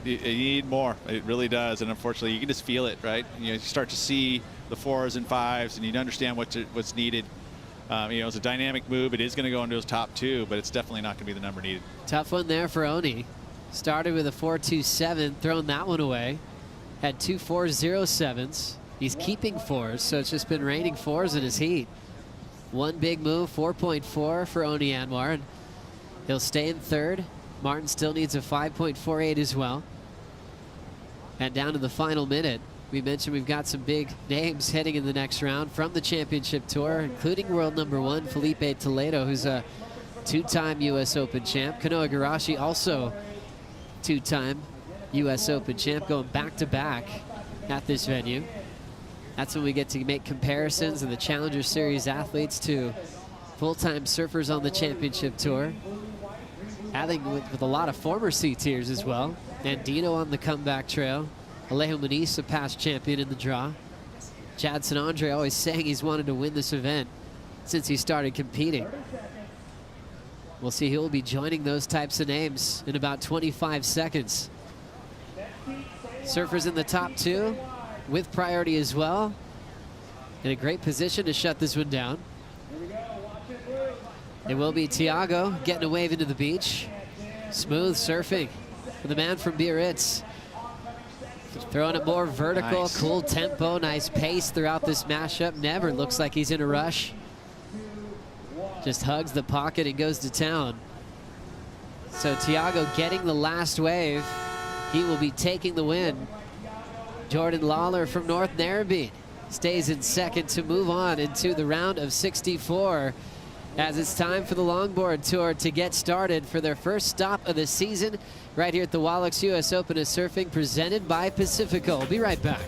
You need more. It really does. And unfortunately, you can just feel it, right? You start to see the 4s and 5s, and you understand what's needed. It's a dynamic move. It is going to go into his top 2, but it's definitely not going to be the number needed. Tough one there for Oni. Started with a 4.27, thrown that one away. Had 2 4.07s. He's keeping 4s, so it's just been raining 4s in his heat. One big move, 4.4 for Oni Anwar, and he'll stay in third. Martin still needs a 5.48 as well. And down to the final minute, we mentioned we've got some big names heading in the next round from the championship tour, including world number 1, Felipe Toledo, who's a 2-time US Open champ. Kanoa Igarashi, also 2-time US Open champ, going back-to-back at this venue. That's when we get to make comparisons of the Challenger Series athletes to full-time surfers on the championship tour. Adding with a lot of former C-tiers as well. Andino on the comeback trail. Alejo Muniz, a past champion in the draw. Jadson Andre always saying he's wanted to win this event since he started competing. We'll see who will be joining those types of names in about 25 seconds. Surfers in the top 2 with priority as well. In a great position to shut this one down. It will be Tiago getting a wave into the beach. Smooth surfing for the man from Biarritz. Throwing it more vertical, nice. Cool tempo, nice pace throughout this mashup. Never looks like he's in a rush. Just hugs the pocket and goes to town. So Tiago getting the last wave. He will be taking the win. Jordan Lawler from North Narrabeen stays in second to move on into the round of 64 as it's time for the Longboard Tour to get started for their first stop of the season right here at the Wallex US Open of Surfing, presented by Pacifico. We'll be right back.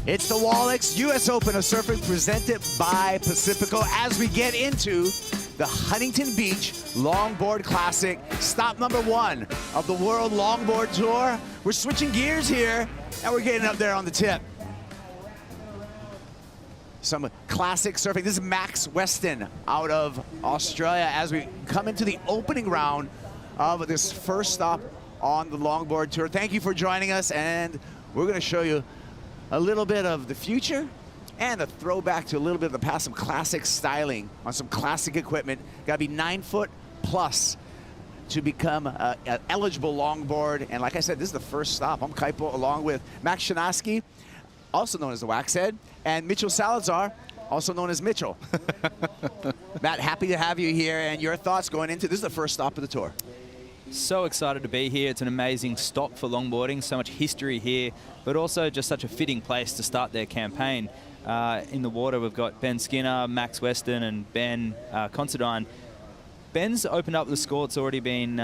It's the Wallex US Open of Surfing presented by Pacifico as we get into the Huntington Beach Longboard Classic, stop number 1 of the World Longboard Tour. We're switching gears here, and we're getting up there on the tip. Some classic surfing. This is Max Weston out of Australia as we come into the opening round of this first stop on the Longboard Tour. Thank you for joining us, and we're going to show you a little bit of the future and a throwback to a little bit of the past, some classic styling on some classic equipment. Got to be 9 foot plus to become an eligible longboard. And like I said, this is the first stop. I'm Kaipo along with Max Shinaski, also known as the Waxhead, and Mitchell Salazar, also known as Mitchell. Matt, happy to have you here, and your thoughts going into this is the first stop of the tour. So excited to be here. It's an amazing stop for longboarding, so much history here, but also just such a fitting place to start their campaign. In the water, we've got Ben Skinner, Max Weston, and Ben Considine. Ben's opened up the score. It's already been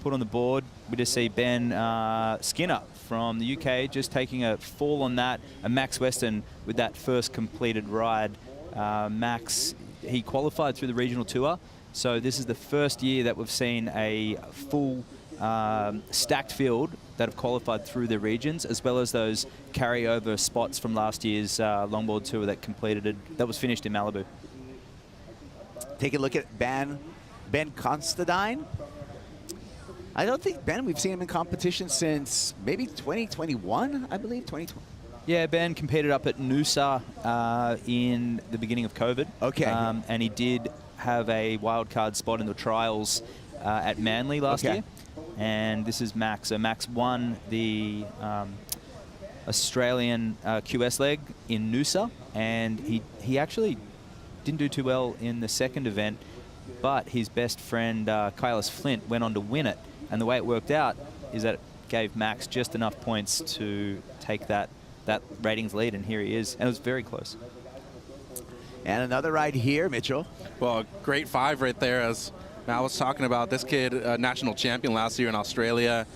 put on the board. We just see Ben Skinner from the UK just taking a fall on that, and Max Weston with that first completed ride. Max, he qualified through the regional tour, so this is the first year that we've seen a full stacked field that have qualified through the regions, as well as those carryover spots from last year's longboard tour that was finished in Malibu. Take a look at Ben Constantine. I don't think Ben, we've seen him in competition since maybe 2021, I believe, 2020. Yeah, Ben competed up at Noosa in the beginning of COVID. Okay. And he did have a wildcard spot in the trials at Manly last year. And this is Max. So Max won the Australian QS leg in Noosa, and he actually didn't do too well in the second event, but his best friend Kylis Flint went on to win it. And the way it worked out is that it gave Max just enough points to take that ratings lead, and here he is. And it was very close. And another ride here, Mitchell. Well, great 5 right there. As Matt was talking about, this kid, national champion last year in Australia,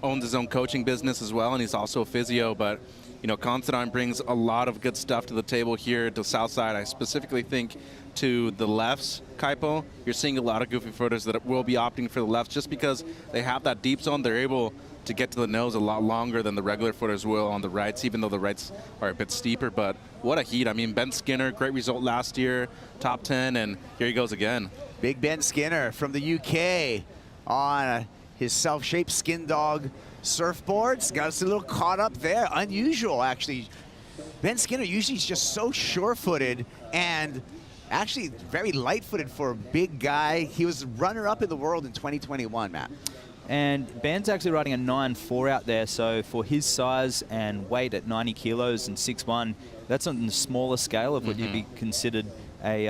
owns his own coaching business as well, and he's also a physio. But, you know, Constantine brings a lot of good stuff to the table here to Southside. I specifically think to the lefts, Kaipo. You're seeing a lot of goofy footers that will be opting for the lefts just because they have that deep zone. They're able to get to the nose a lot longer than the regular footers will on the rights, even though the rights are a bit steeper. But what a heat. I mean, Ben Skinner, great result last year, top 10, and here he goes again. Big Ben Skinner from the UK on his self-shaped Skin Dog surfboards. Got us a little caught up there. Unusual, actually. Ben Skinner usually is just so sure-footed and actually very light-footed for a big guy. He was runner-up in the world in 2021, Matt. And Ben's actually riding a 9.4 out there, so for his size and weight at 90 kilos and 6'1", that's on the smaller scale of what you'd be considered a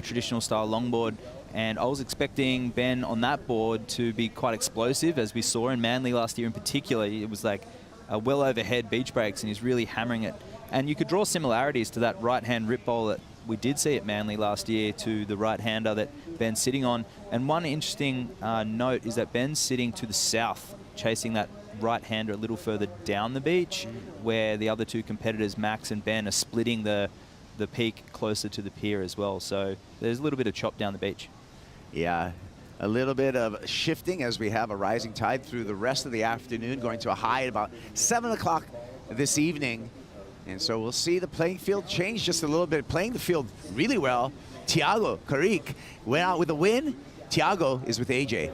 traditional style longboard. And I was expecting Ben on that board to be quite explosive, as we saw in Manly last year in particular. It was like well overhead beach breaks, and he's really hammering it. And you could draw similarities to that right-hand rip bowl that we did see at Manly last year to the right-hander that Ben's sitting on. And one interesting note is that Ben's sitting to the south, chasing that right-hander a little further down the beach, where the other two competitors, Max and Ben, are splitting the peak closer to the pier as well. So there's a little bit of chop down the beach. Yeah, a little bit of shifting as we have a rising tide through the rest of the afternoon, going to a high at about 7 o'clock this evening. And so we'll see the playing field change just a little bit. Playing the field really well. Tiago Carrick went out with a win. Tiago is with AJ.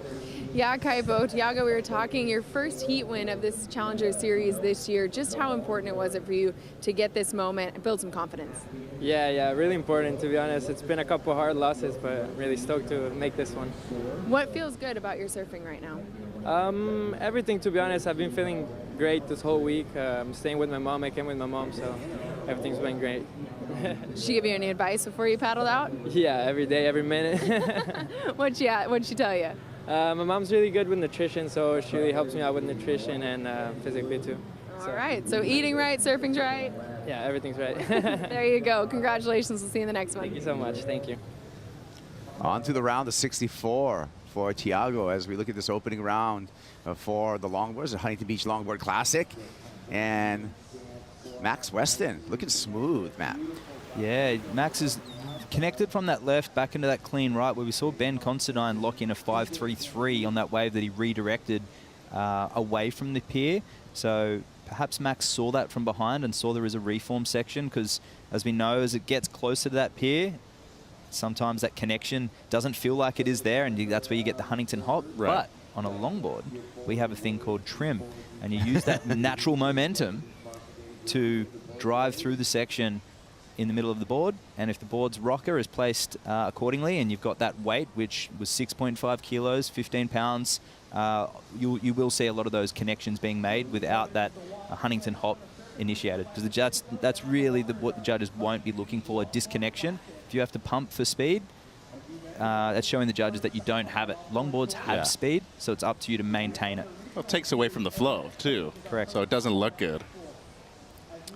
Yeah, Kaipo, Tiago, we were talking your first heat win of this Challenger Series this year. Just how important was it for you to get this moment and build some confidence? Yeah, really important, to be honest. It's been a couple hard losses, but really stoked to make this one. What feels good about your surfing right now? Everything, to be honest. I've been feeling great this whole week. I'm staying with my mom. I came with my mom, so everything's been great. Did she give you any advice before you paddled out? Yeah, every day, every minute. What'd she tell you? My mom's really good with nutrition, so she really helps me out with nutrition and physically too. All right, so eating right, surfing's right? Yeah, everything's right. There you go. Congratulations. We'll see you in the next one. Thank you so much. Thank you. On to the round of 64 for Tiago as we look at this opening round for the longboards, the Huntington Beach Longboard Classic. And Max Weston looking smooth, Matt. Yeah, Max is connected from that left back into that clean right, where we saw Ben Considine lock in a 5.33 on that wave that he redirected away from the pier. So perhaps Max saw that from behind and saw there is a reform section, because as we know, as it gets closer to that pier, sometimes that connection doesn't feel like it is there, and that's where you get the Huntington hop. Right. But on a longboard, we have a thing called trim, and you use that natural momentum to drive through the section in the middle of the board, and if the board's rocker is placed accordingly, and you've got that weight, which was 6.5 kilos, 15 pounds, you will see a lot of those connections being made without that Huntington hop initiated, because that's really what the judges won't be looking for, a disconnection. If you have to pump for speed, that's showing the judges that you don't have it. Longboards have speed, so it's up to you to maintain it. Well, it takes away from the flow, too. Correct. So it doesn't look good.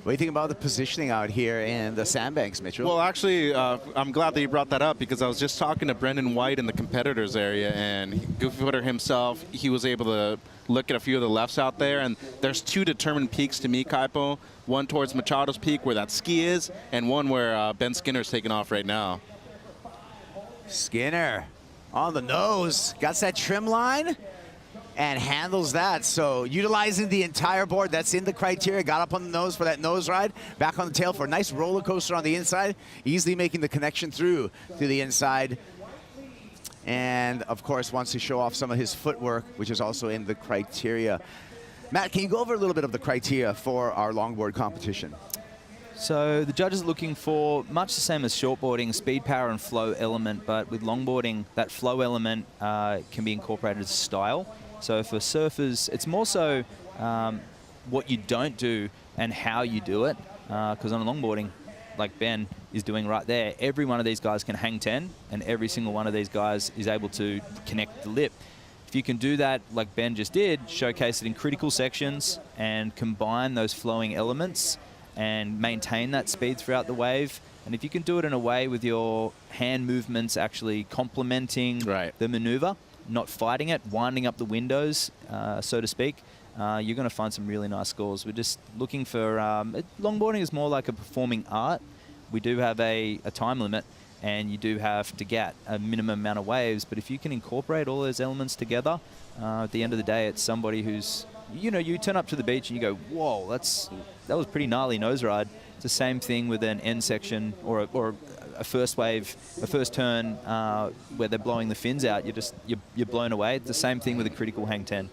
What do you think about the positioning out here in the sandbanks, Mitchell? Well, actually, I'm glad that you brought that up, because I was just talking to Brendan White in the competitors area, and Goofy Footer himself, he was able to look at a few of the lefts out there, and there's two determined peaks to me, Kaipo. One towards Machado's peak where that ski is, and one where Ben Skinner's taking off right now. Skinner on the nose, got that trim line and handles that. So utilizing the entire board that's in the criteria, got up on the nose for that nose ride, back on the tail for a nice roller coaster on the inside, easily making the connection through to the inside. And of course wants to show off some of his footwork, which is also in the criteria. Matt, can you go over a little bit of the criteria for our longboard competition? So the judges are looking for much the same as shortboarding, speed, power, and flow element, but with longboarding, that flow element can be incorporated as style. So for surfers, it's more so what you don't do and how you do it, because on longboarding, like Ben is doing right there, every one of these guys can hang 10, and every single one of these guys is able to connect the lip. If you can do that like Ben just did, showcase it in critical sections and combine those flowing elements and maintain that speed throughout the wave. And if you can do it in a way with your hand movements actually complementing the maneuver, not fighting it, winding up the windows, so to speak, you're going to find some really nice scores. We're just looking for... longboarding is more like a performing art. We do have a time limit, and you do have to get a minimum amount of waves. But if you can incorporate all those elements together, at the end of the day, it's somebody who's... You know, you turn up to the beach and you go, whoa, that was pretty gnarly nose ride. It's the same thing with an end section or a first wave, a first turn where they're blowing the fins out. You're blown away. It's the same thing with a critical hang 10.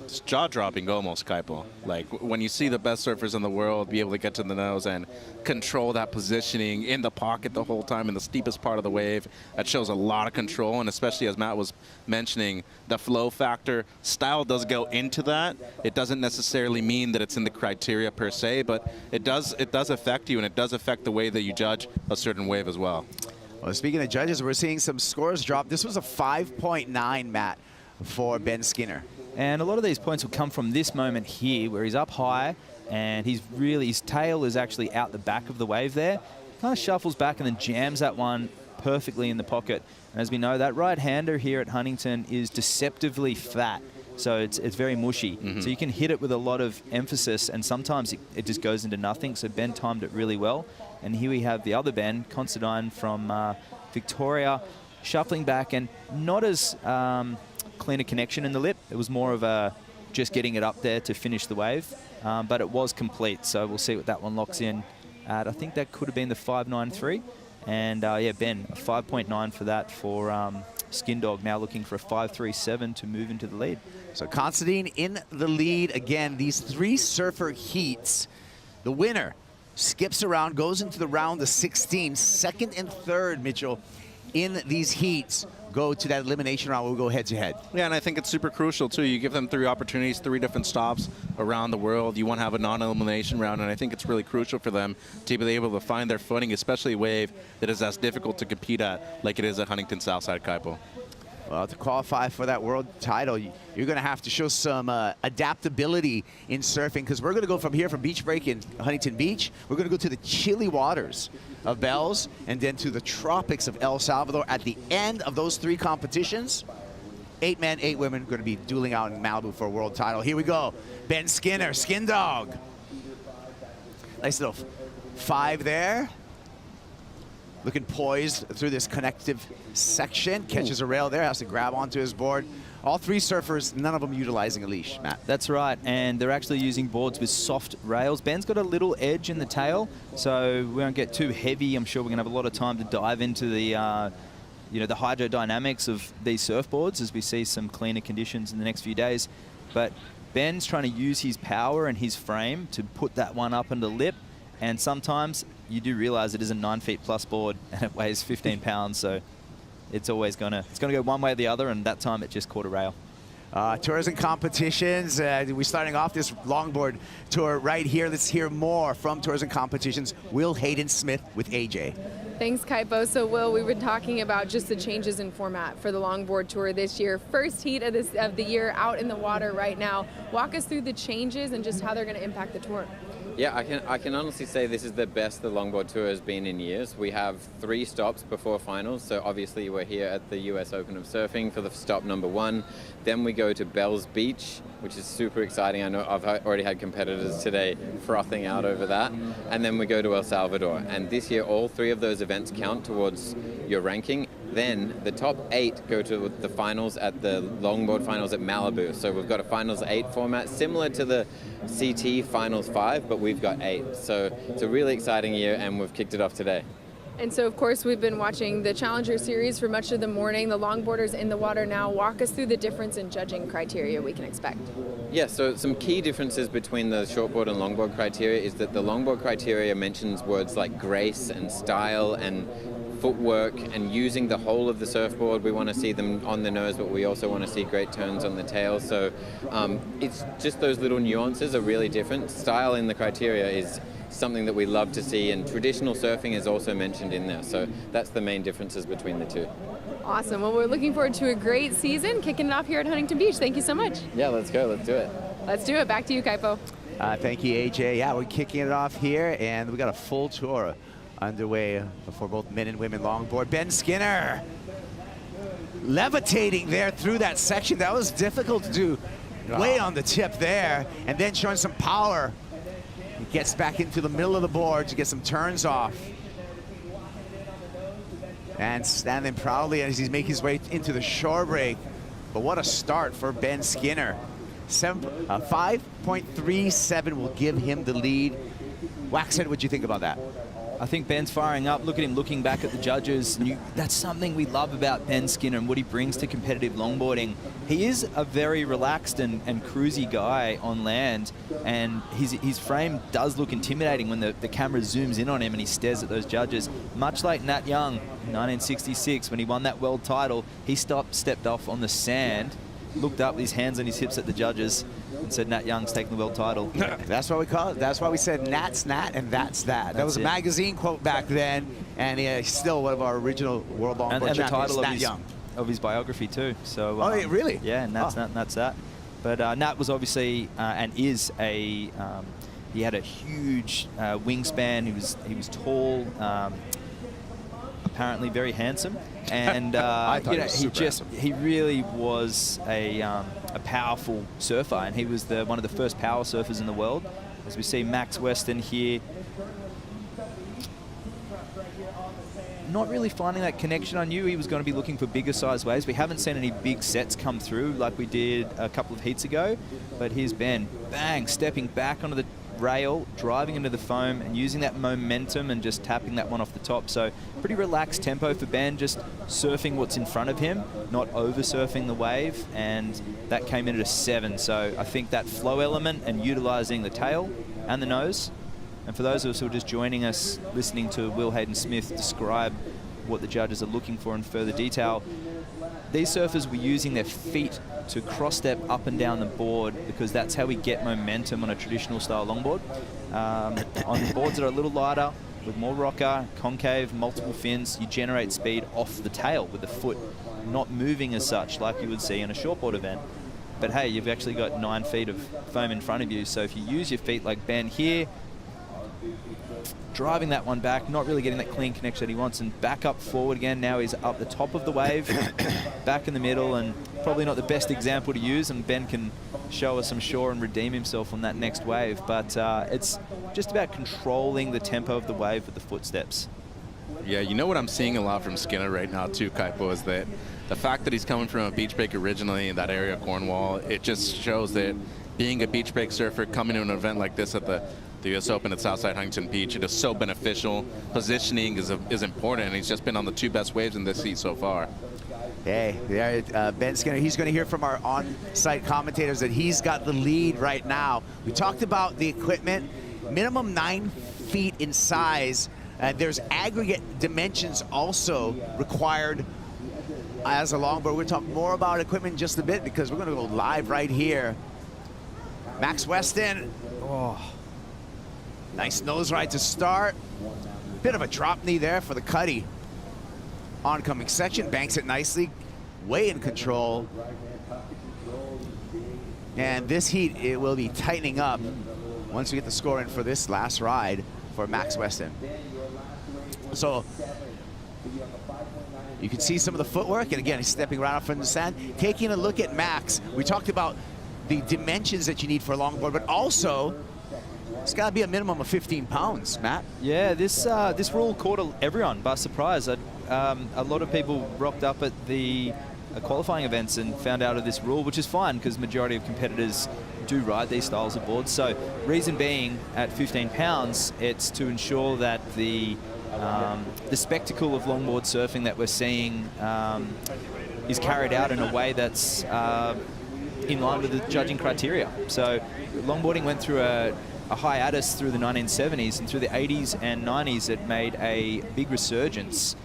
It's jaw-dropping almost, Kaipo. Like, when you see the best surfers in the world be able to get to the nose and control that positioning in the pocket the whole time in the steepest part of the wave, that shows a lot of control, and especially as Matt was mentioning, the flow factor. Style does go into that. It doesn't necessarily mean that it's in the criteria per se, but it does affect you, and it does affect the way that you judge a certain wave as well. Well, speaking of judges, we're seeing some scores drop. This was a 5.9, Matt, for Ben Skinner. And a lot of these points will come from this moment here, where he's up high and his tail is actually out the back of the wave there. Kind of shuffles back and then jams that one perfectly in the pocket. And as we know, that right-hander here at Huntington is deceptively fat. So it's very mushy. So you can hit it with a lot of emphasis, and sometimes it just goes into nothing. So Ben timed it really well. And here we have the other Ben, Considine from Victoria, shuffling back and not as... cleaner connection in the lip. It was more of a just getting it up there to finish the wave, but it was complete. So we'll see what that one locks in at. I think that could have been the 5.93, and yeah, Ben, a 5.9 for that for Skin Dog, now looking for a 5.37 to move into the lead. So Considine in the lead again. These three surfer heats, the winner skips around, goes into the round of 16. Second and third, Mitchell, in these heats go to that elimination round. We'll go head-to-head. Yeah, and I think it's super crucial, too. You give them 3 opportunities, 3 different stops around the world. You want to have a non-elimination round, and I think it's really crucial for them to be able to find their footing, especially a wave that is as difficult to compete at like it is at Huntington Southside, Kaipo. Well, to qualify for that world title, you're going to have to show some adaptability in surfing, because we're going to go from here, from beach break in Huntington Beach, we're going to go to the chilly waters of Bells, and then to the tropics of El Salvador. At the end of those 3 competitions, 8 men, 8 women going to be dueling out in Malibu for a world title. Here we go. Ben Skinner, Skin Dog. Nice little 5 there. looking poised through this connective section. Catches a rail there, has to grab onto his board. All three surfers, none of them utilizing a leash, Matt. That's right, and they're actually using boards with soft rails. Ben's got a little edge in the tail, so we won't get too heavy. I'm sure we're gonna have a lot of time to dive into the you know, the hydrodynamics of these surfboards as we see some cleaner conditions in the next few days. But Ben's trying to use his power and his frame to put that one up on the lip, and sometimes you do realize it is a 9 feet plus board and it weighs 15 pounds, so it's always gonna go one way or the other, and that time it just caught a rail. Tours and competitions. We're starting off this longboard tour right here. Let's hear more from Tours and Competitions. Will Hayden-Smith with AJ. Thanks, Kaipo. So, Will, we've been talking about just the changes in format for the longboard tour this year. First heat of the year out in the water right now. Walk us through the changes and just how they're going to impact the tour. Yeah, I can honestly say this is the best the longboard tour has been in years. We have 3 stops before finals, so obviously we're here at the US Open of Surfing for the stop number 1. Then we go to Bells Beach, which is super exciting. I know I've already had competitors today frothing out over that. And then we go to El Salvador. And this year, all 3 of those events count towards your ranking. Then the top 8 go to the finals at the longboard finals at Malibu. So we've got a finals 8 format, similar to the CT finals 5, but we've got 8. So it's a really exciting year, and we've kicked it off today. And so, of course, we've been watching the Challenger Series for much of the morning. The longboarders in the water now. Walk us through the difference in judging criteria we can expect. Yeah, so some key differences between the shortboard and longboard criteria is that the longboard criteria mentions words like grace and style and footwork and using the whole of the surfboard. We want to see them on the nose, but we also want to see great turns on the tail. So it's just those little nuances are really different. Style in the criteria is something that we love to see, and traditional surfing is also mentioned in there. So that's the main differences between the two. Awesome. Well, we're looking forward to a great season, kicking it off here at Huntington Beach. Thank you so much. Yeah, let's go. Let's do it. Let's do it. Back to you, Kaipo. Thank you, AJ. Yeah, we're kicking it off here, and we got a full tour underway for both men and women longboard. Ben Skinner levitating there through that section. That was difficult to do. Way on the tip there, and then showing some power. He gets back into the middle of the board to get some turns off. And standing proudly as he's making his way into the shore break. But what a start for Ben Skinner. 5.37 will give him the lead. Waxhead, what'd you think about that? I think Ben's firing up. Look at him looking back at the judges. That's something we love about Ben Skinner and what he brings to competitive longboarding. He is a very relaxed and cruisy guy on land, and his frame does look intimidating when the camera zooms in on him and he stares at those judges. Much like Nat Young in 1966 when he won that world title, he stepped off on the sand, looked up with his hands on his hips at the judges, and said Nat Young's taking the world title. That's what we call it. That's why we said Nat's Nat and that's that. That was a magazine quote back then, and he's still one of our original world longboard champions, Nat Young. Of his biography too. So really? Yeah, Nat's Nat and that's that. But Nat was obviously and is a he had a huge wingspan. He was tall, apparently very handsome, and you know, he really was a powerful surfer, and he was one of the first power surfers in the world. As we see Max Weston here, not really finding that connection. I knew he was going to be looking for bigger size waves. We haven't seen any big sets come through like we did a couple of heats ago, but here's Ben, bang, stepping back onto the rail, driving into the foam and using that momentum and just tapping that one off the top. So pretty relaxed tempo for Ben, just surfing what's in front of him, not over surfing the wave, and that came in at a 7. So I think that flow element and utilizing the tail and the nose. And for those of us who are just joining us, listening to Will Hayden-Smith describe what the judges are looking for in further detail, these surfers were using their feet to cross-step up and down the board because that's how we get momentum on a traditional style longboard. On boards that are a little lighter, with more rocker, concave, multiple fins, you generate speed off the tail with the foot not moving as such like you would see in a shortboard event. But hey, you've actually got 9 feet of foam in front of you, so if you use your feet like Ben here, driving that one back, not really getting that clean connection that he wants, and back up forward again. Now he's up the top of the wave, back in the middle, and probably not the best example to use, and Ben can show us some shore and redeem himself on that next wave. But it's just about controlling the tempo of the wave with the footsteps. Yeah, you know what I'm seeing a lot from Skinner right now too, Kaipo, is that the fact that he's coming from a beach break originally in that area of Cornwall, it just shows that being a beach break surfer coming to an event like this at the US Open at Southside Huntington Beach, it is so beneficial. Positioning is important, and he's just been on the 2 best waves in this heat so far. Hey, Ben Skinner, he's going to hear from our on-site commentators that he's got the lead right now. We talked about the equipment, minimum 9 feet in size. There's aggregate dimensions also required as a longboard. We're going to talk more about equipment in just a bit because we're going to go live right here. Max Weston, nice nose ride to start. Bit of a drop knee there for the Cuddy. Oncoming section, banks it nicely, way in control. And this heat, it will be tightening up once we get the score in for this last ride for Max Weston. So you can see some of the footwork, and again, he's stepping right off from the sand. Taking a look at Max, we talked about the dimensions that you need for a longboard, but also it's got to be a minimum of 15 pounds, Matt. Yeah, this rule caught everyone by surprise. A lot of people rocked up at the qualifying events and found out of this rule, which is fine because majority of competitors do ride these styles of boards. So reason being, at 15 pounds, it's to ensure that the spectacle of longboard surfing that we're seeing is carried out in a way that's in line with the judging criteria. So longboarding went through a hiatus through the 1970s, and through the 80s and 90s it made a big resurgence.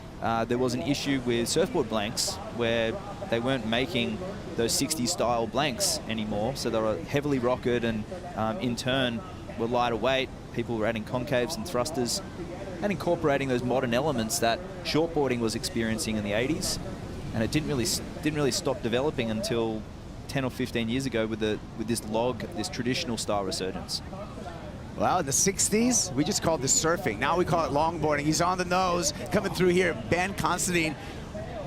There was an issue with surfboard blanks where they weren't making those 60s style blanks anymore, so they were heavily rocketed and in turn were lighter weight. People were adding concaves and thrusters and incorporating those modern elements that shortboarding was experiencing in the 80s, and it didn't really stop developing until 10 or 15 years ago with this traditional style resurgence. Well, in the 60s, we just called this surfing. Now we call it longboarding. He's on the nose, coming through here. Ben Constantine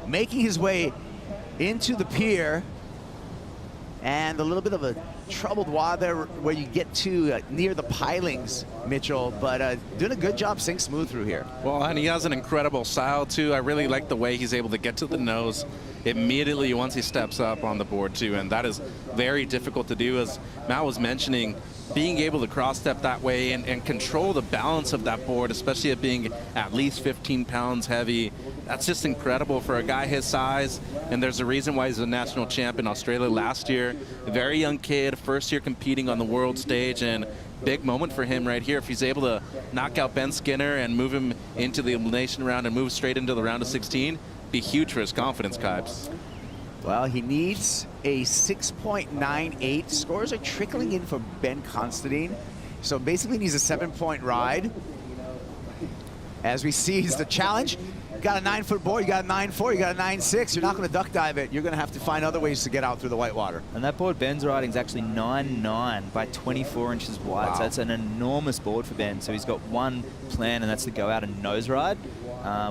making his way into the pier. And a little bit of a troubled water where you get to near the pilings, Mitchell, but doing a good job staying smooth through here. Well, and he has an incredible style, too. I really like the way he's able to get to the nose immediately once he steps up on the board, too, and that is very difficult to do. As Matt was mentioning, being able to cross-step that way and control the balance of that board, especially it being at least 15 pounds heavy, that's just incredible for a guy his size. And there's a reason why he's a national champ in Australia last year. A very young kid, first year competing on the world stage, and big moment for him right here. If he's able to knock out Ben Skinner and move him into the elimination round and move straight into the round of 16, be huge for his confidence, Kibes. Well, he needs a 6.98. Scores are trickling in for Ben Constantine. So basically needs a 7-point ride. As we see, it's the challenge. You got a 9-foot board, you got a 9.4, you got a 9.6. You're not going to duck dive it. You're going to have to find other ways to get out through the white water. And that board Ben's riding is actually 9.9 by 24 inches wide. Wow. So that's an enormous board for Ben. So he's got one plan, and that's to go out and nose ride,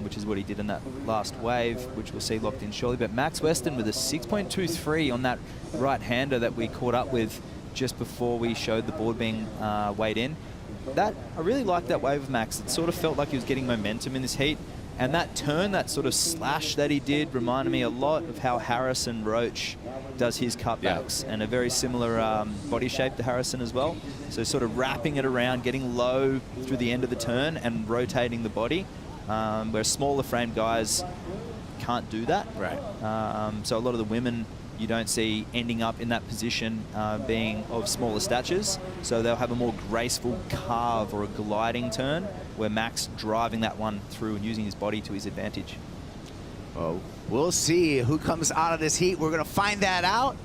which is what he did in that last wave, which we'll see locked in shortly. But Max Weston with a 6.23 on that right-hander that we caught up with just before we showed the board being weighed in. I really liked that wave of Max. It sort of felt like he was getting momentum in this heat. And that turn, that sort of slash that he did, reminded me a lot of how Harrison Roach does his cutbacks, and a very similar body shape to Harrison as well. So sort of wrapping it around, getting low through the end of the turn and rotating the body, where smaller frame guys can't do that. Right. So a lot of the women you don't see ending up in that position being of smaller statures. So they'll have a more graceful carve or a gliding turn, where Max driving that one through and using his body to his advantage. Oh, we'll see who comes out of this heat. We're going to find that out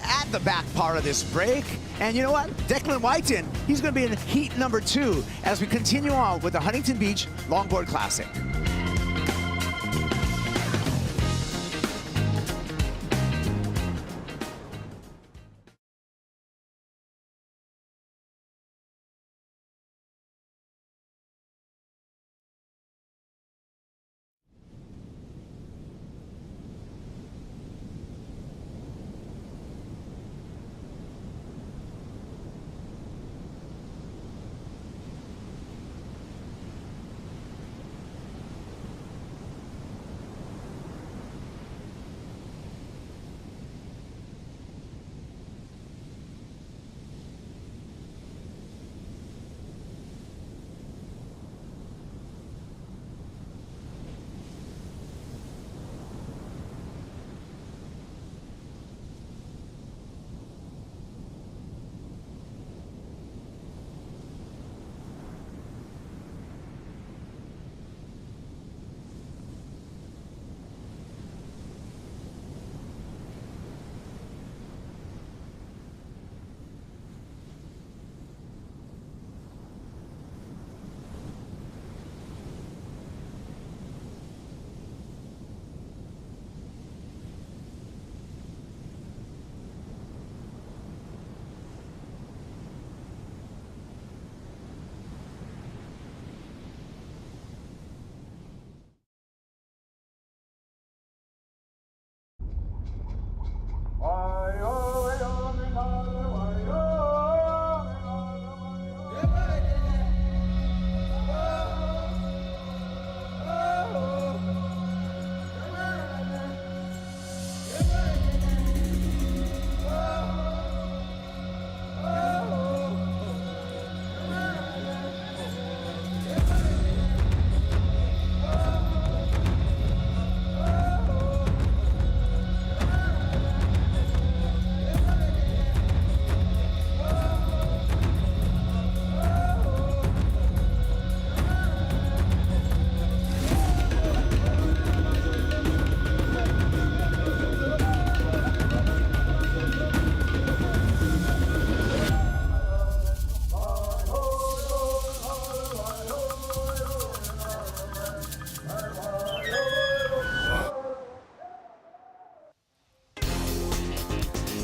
at the back part of this break. And you know what? Declan Whiten, he's going to be in heat number 2 as we continue on with the Huntington Beach Longboard Classic.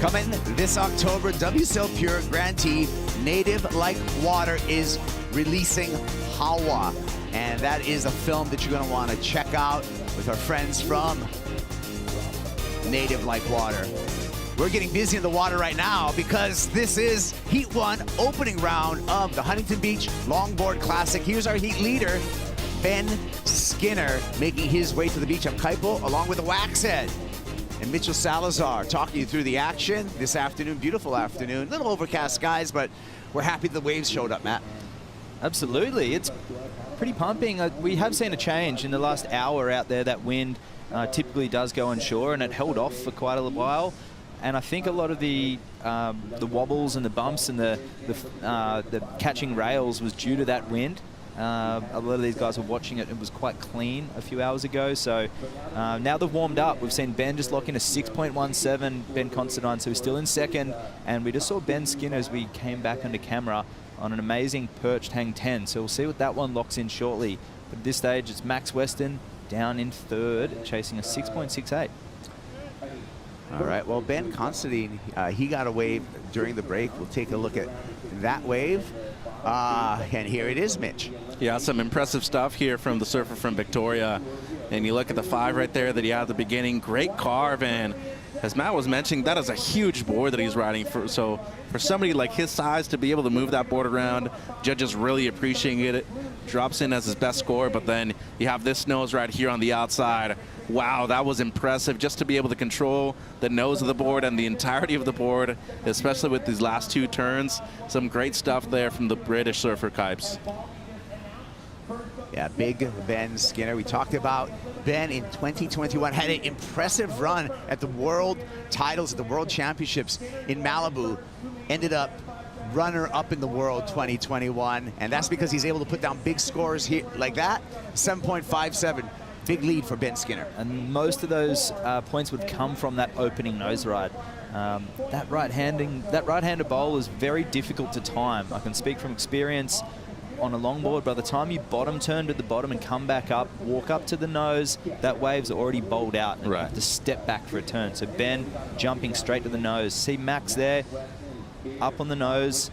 Coming this October, WSL Pure grantee Native Like Water is releasing Hawa. And that is a film that you're going to want to check out with our friends from Native Like Water. We're getting busy in the water right now because this is Heat 1 opening round of the Huntington Beach Longboard Classic. Here's our heat leader, Ben Skinner, making his way to the beach. I'm Kaipo, along with the Waxhead and Mitchell Salazar, talking you through the action this afternoon. Beautiful afternoon. Little overcast skies, but we're happy the waves showed up, Matt. Absolutely. It's pretty pumping. We have seen a change in the last hour out there. That wind typically does go onshore, and it held off for quite a while. And I think a lot of the wobbles and the bumps and the catching rails was due to that wind. A lot of these guys were watching it. It was quite clean a few hours ago. So now they've warmed up. We've seen Ben just lock in a 6.17, Ben Considine, so he's still in second. And we just saw Ben Skinner as we came back under camera on an amazing perched hang 10. So we'll see what that one locks in shortly. But at this stage, it's Max Weston down in third, chasing a 6.68. All right, well, Ben Considine, he got a wave during the break. We'll take a look at that wave. And here it is, Mitch. Yeah, some impressive stuff here from the surfer from Victoria. And you look at the 5 right there that he had at the beginning. Great carve, and as Matt was mentioning, that is a huge board that he's riding. So for somebody like his size to be able to move that board around, judges really appreciating it. Drops in as his best score, but then you have this nose right here on the outside. Wow, that was impressive just to be able to control the nose of the board and the entirety of the board, especially with these last 2 turns. Some great stuff there from the British surfer Kipes. Yeah, big Ben Skinner. We talked about Ben in 2021, had an impressive run at the world titles, at the world championships in Malibu. Ended up runner-up in the world 2021, and that's because he's able to put down big scores here like that. 7.57. Big lead for Ben Skinner. And most of those points would come from that opening nose ride. That right-handed bowl is very difficult to time. I can speak from experience on a longboard. By the time you bottom turn to the bottom and come back up, walk up to the nose, that wave's already bowled out and you have to step back for a turn. So Ben jumping straight to the nose. See Max there, up on the nose,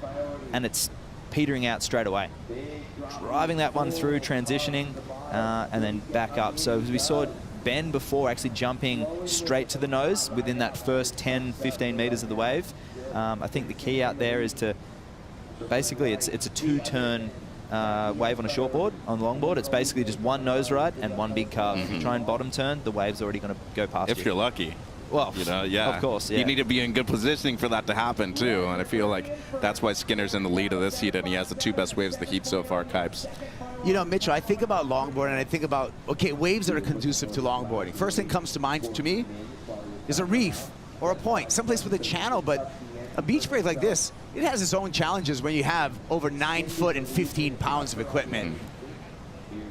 and it's petering out straight away. Driving that one through, transitioning, and then back up. So as we saw Ben before actually jumping straight to the nose within that first 10, 15 meters of the wave. I think the key out there is to, basically it's a 2-turn wave on a shortboard. On the longboard, it's basically just one nose ride and one big carve. If you try and bottom turn, the wave's already going to go past you. If you're lucky. Well, you know, yeah. Of course, yeah. You need to be in good positioning for that to happen, too. And I feel like that's why Skinner's in the lead of this heat, and he has the 2 best waves of the heat so far, Kipes. You know, Mitchell, I think about longboard, and I think about, okay, waves that are conducive to longboarding. First thing comes to mind to me is a reef or a point, someplace with a channel, but a beach break like this, it has its own challenges when you have over 9 foot and 15 pounds of equipment.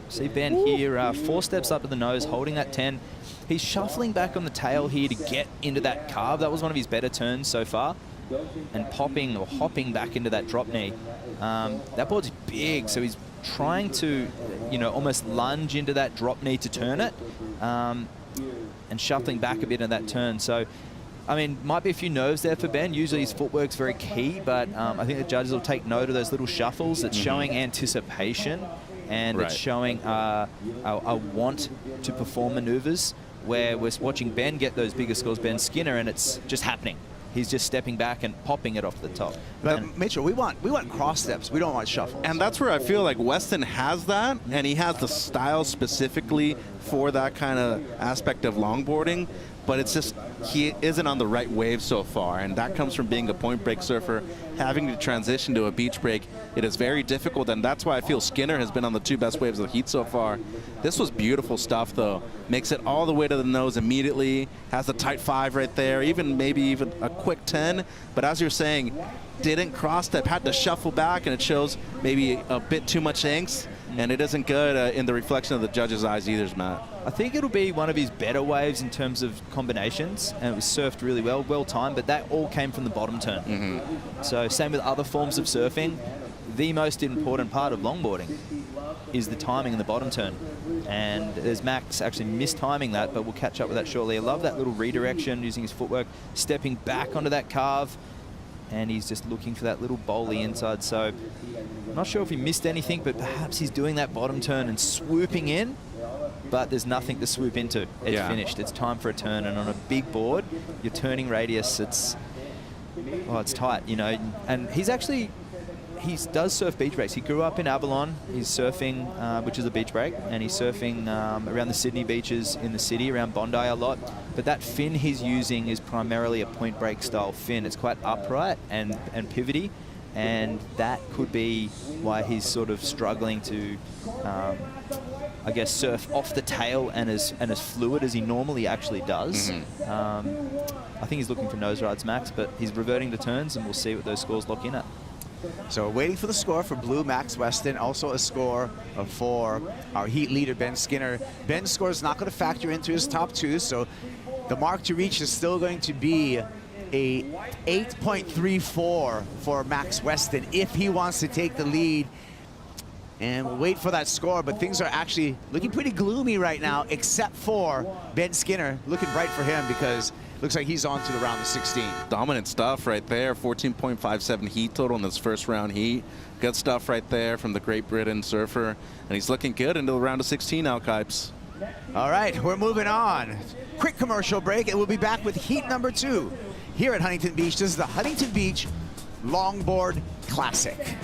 See Ben here, 4 steps up to the nose, holding that 10. He's shuffling back on the tail here to get into that carve. That was one of his better turns so far. And popping or hopping back into that drop knee. That board's big, so he's trying to, you know, almost lunge into that drop knee to turn it. And shuffling back a bit in that turn. So, I mean, might be a few nerves there for Ben. Usually his footwork's very key, but I think the judges will take note of those little shuffles. It's showing anticipation, and it's showing a want to perform maneuvers, where we're watching Ben get those bigger scores, Ben Skinner, and it's just happening. He's just stepping back and popping it off the top. But Mitchell, we want cross steps. We don't want shuffles. And that's where I feel like Weston has that, and he has the style specifically for that kind of aspect of longboarding. But it's just he isn't on the right wave so far, and that comes from being a point break surfer, having to transition to a beach break. It is very difficult, and that's why I feel Skinner has been on the 2 best waves of the heat so far. This was beautiful stuff, though. Makes it all the way to the nose immediately, has the tight 5 right there, maybe even a quick 10. But as you're saying, didn't cross step, had to shuffle back, and it shows maybe a bit too much angst. And it isn't good in the reflection of the judges' eyes either, Matt. I think it'll be one of his better waves in terms of combinations, and it was surfed really well timed, but that all came from the bottom turn. So same with other forms of surfing, the most important part of longboarding. is the timing in the bottom turn. And there's Max actually mistiming that, but we'll catch up with that shortly. I love that little redirection, using his footwork, stepping back onto that carve, and he's just looking for that little bowly inside. So I'm not sure if he missed anything, but perhaps he's doing that bottom turn and swooping in, but there's nothing to swoop into. It's finished. It's time for a turn, and on a big board, your turning radius, it's tight, you know. And he does surf beach breaks. He grew up in Avalon. He's surfing, which is a beach break, and he's surfing around the Sydney beaches in the city, around Bondi a lot. But that fin he's using is primarily a point break style fin. It's quite upright and pivoty, and that could be why he's sort of struggling to, I guess, surf off the tail and as fluid as he normally actually does. I think he's looking for nose rides, Max, but he's reverting to turns, and we'll see what those scores lock in at. So we're waiting for the score for Blue, Max Weston. Also a score for our heat leader, Ben Skinner. Ben's score is not going to factor into his top two, so the mark to reach is still going to be a 8.34 for Max Weston if he wants to take the lead. And we'll wait for that score, but things are actually looking pretty gloomy right now, except for Ben Skinner. Looking bright for him because looks like he's on to the round of 16. Dominant stuff right there. 14.57 heat total in this first round heat. Good stuff right there from the Great Britain surfer. And he's looking good into the round of 16 now, Kipes. All right, we're moving on. Quick commercial break, and we'll be back with heat number 2 here at Huntington Beach. This is the Huntington Beach Longboard Classic.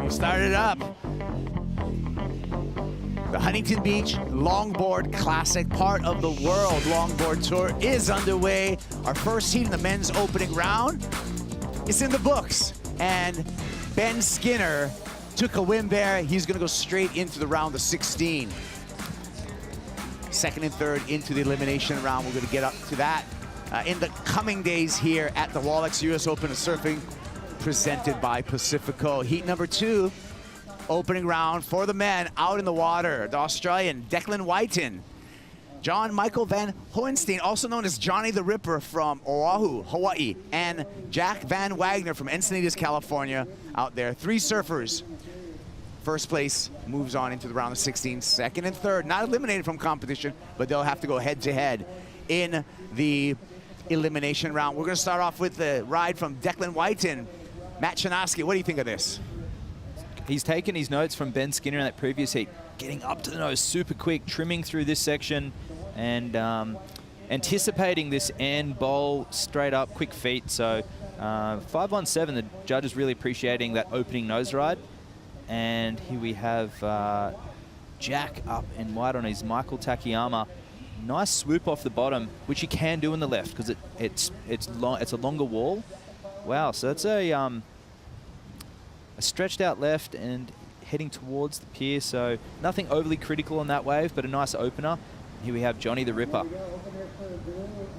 Start it up. The Huntington Beach Longboard Classic, part of the World Longboard Tour, is underway. Our first heat in the men's opening round is in the books. And Ben Skinner took a win there. He's going to go straight into the round of 16. Second and third into the elimination round. We're going to get up to that in the coming days here at the Wallex US Open of Surfing, presented by Pacifico. Heat number 2, opening round for the men out in the water. The Australian Declan Whiten, John Michael Van Hohenstein, also known as Johnny the Ripper from Oahu, Hawaii, and Jack Van Wagner from Encinitas, California out there. 3 surfers. First place moves on into the round of 16. Second and third, not eliminated from competition, but they'll have to go head-to-head in the elimination round. We're going to start off with the ride from Declan Whiten. Matt Chinaski, what do you think of this? He's taken his notes from Ben Skinner in that previous heat, getting up to the nose super quick, trimming through this section, and anticipating this end bowl, straight up, quick feet. So 517, the judge is really appreciating that opening nose ride. And here we have Jack up in white on his Michael Takayama. Nice swoop off the bottom, which he can do in the left because it's a longer wall. Wow, so that's a stretched out left and heading towards the pier, so nothing overly critical on that wave, but a nice opener. Here we have Johnny the Ripper.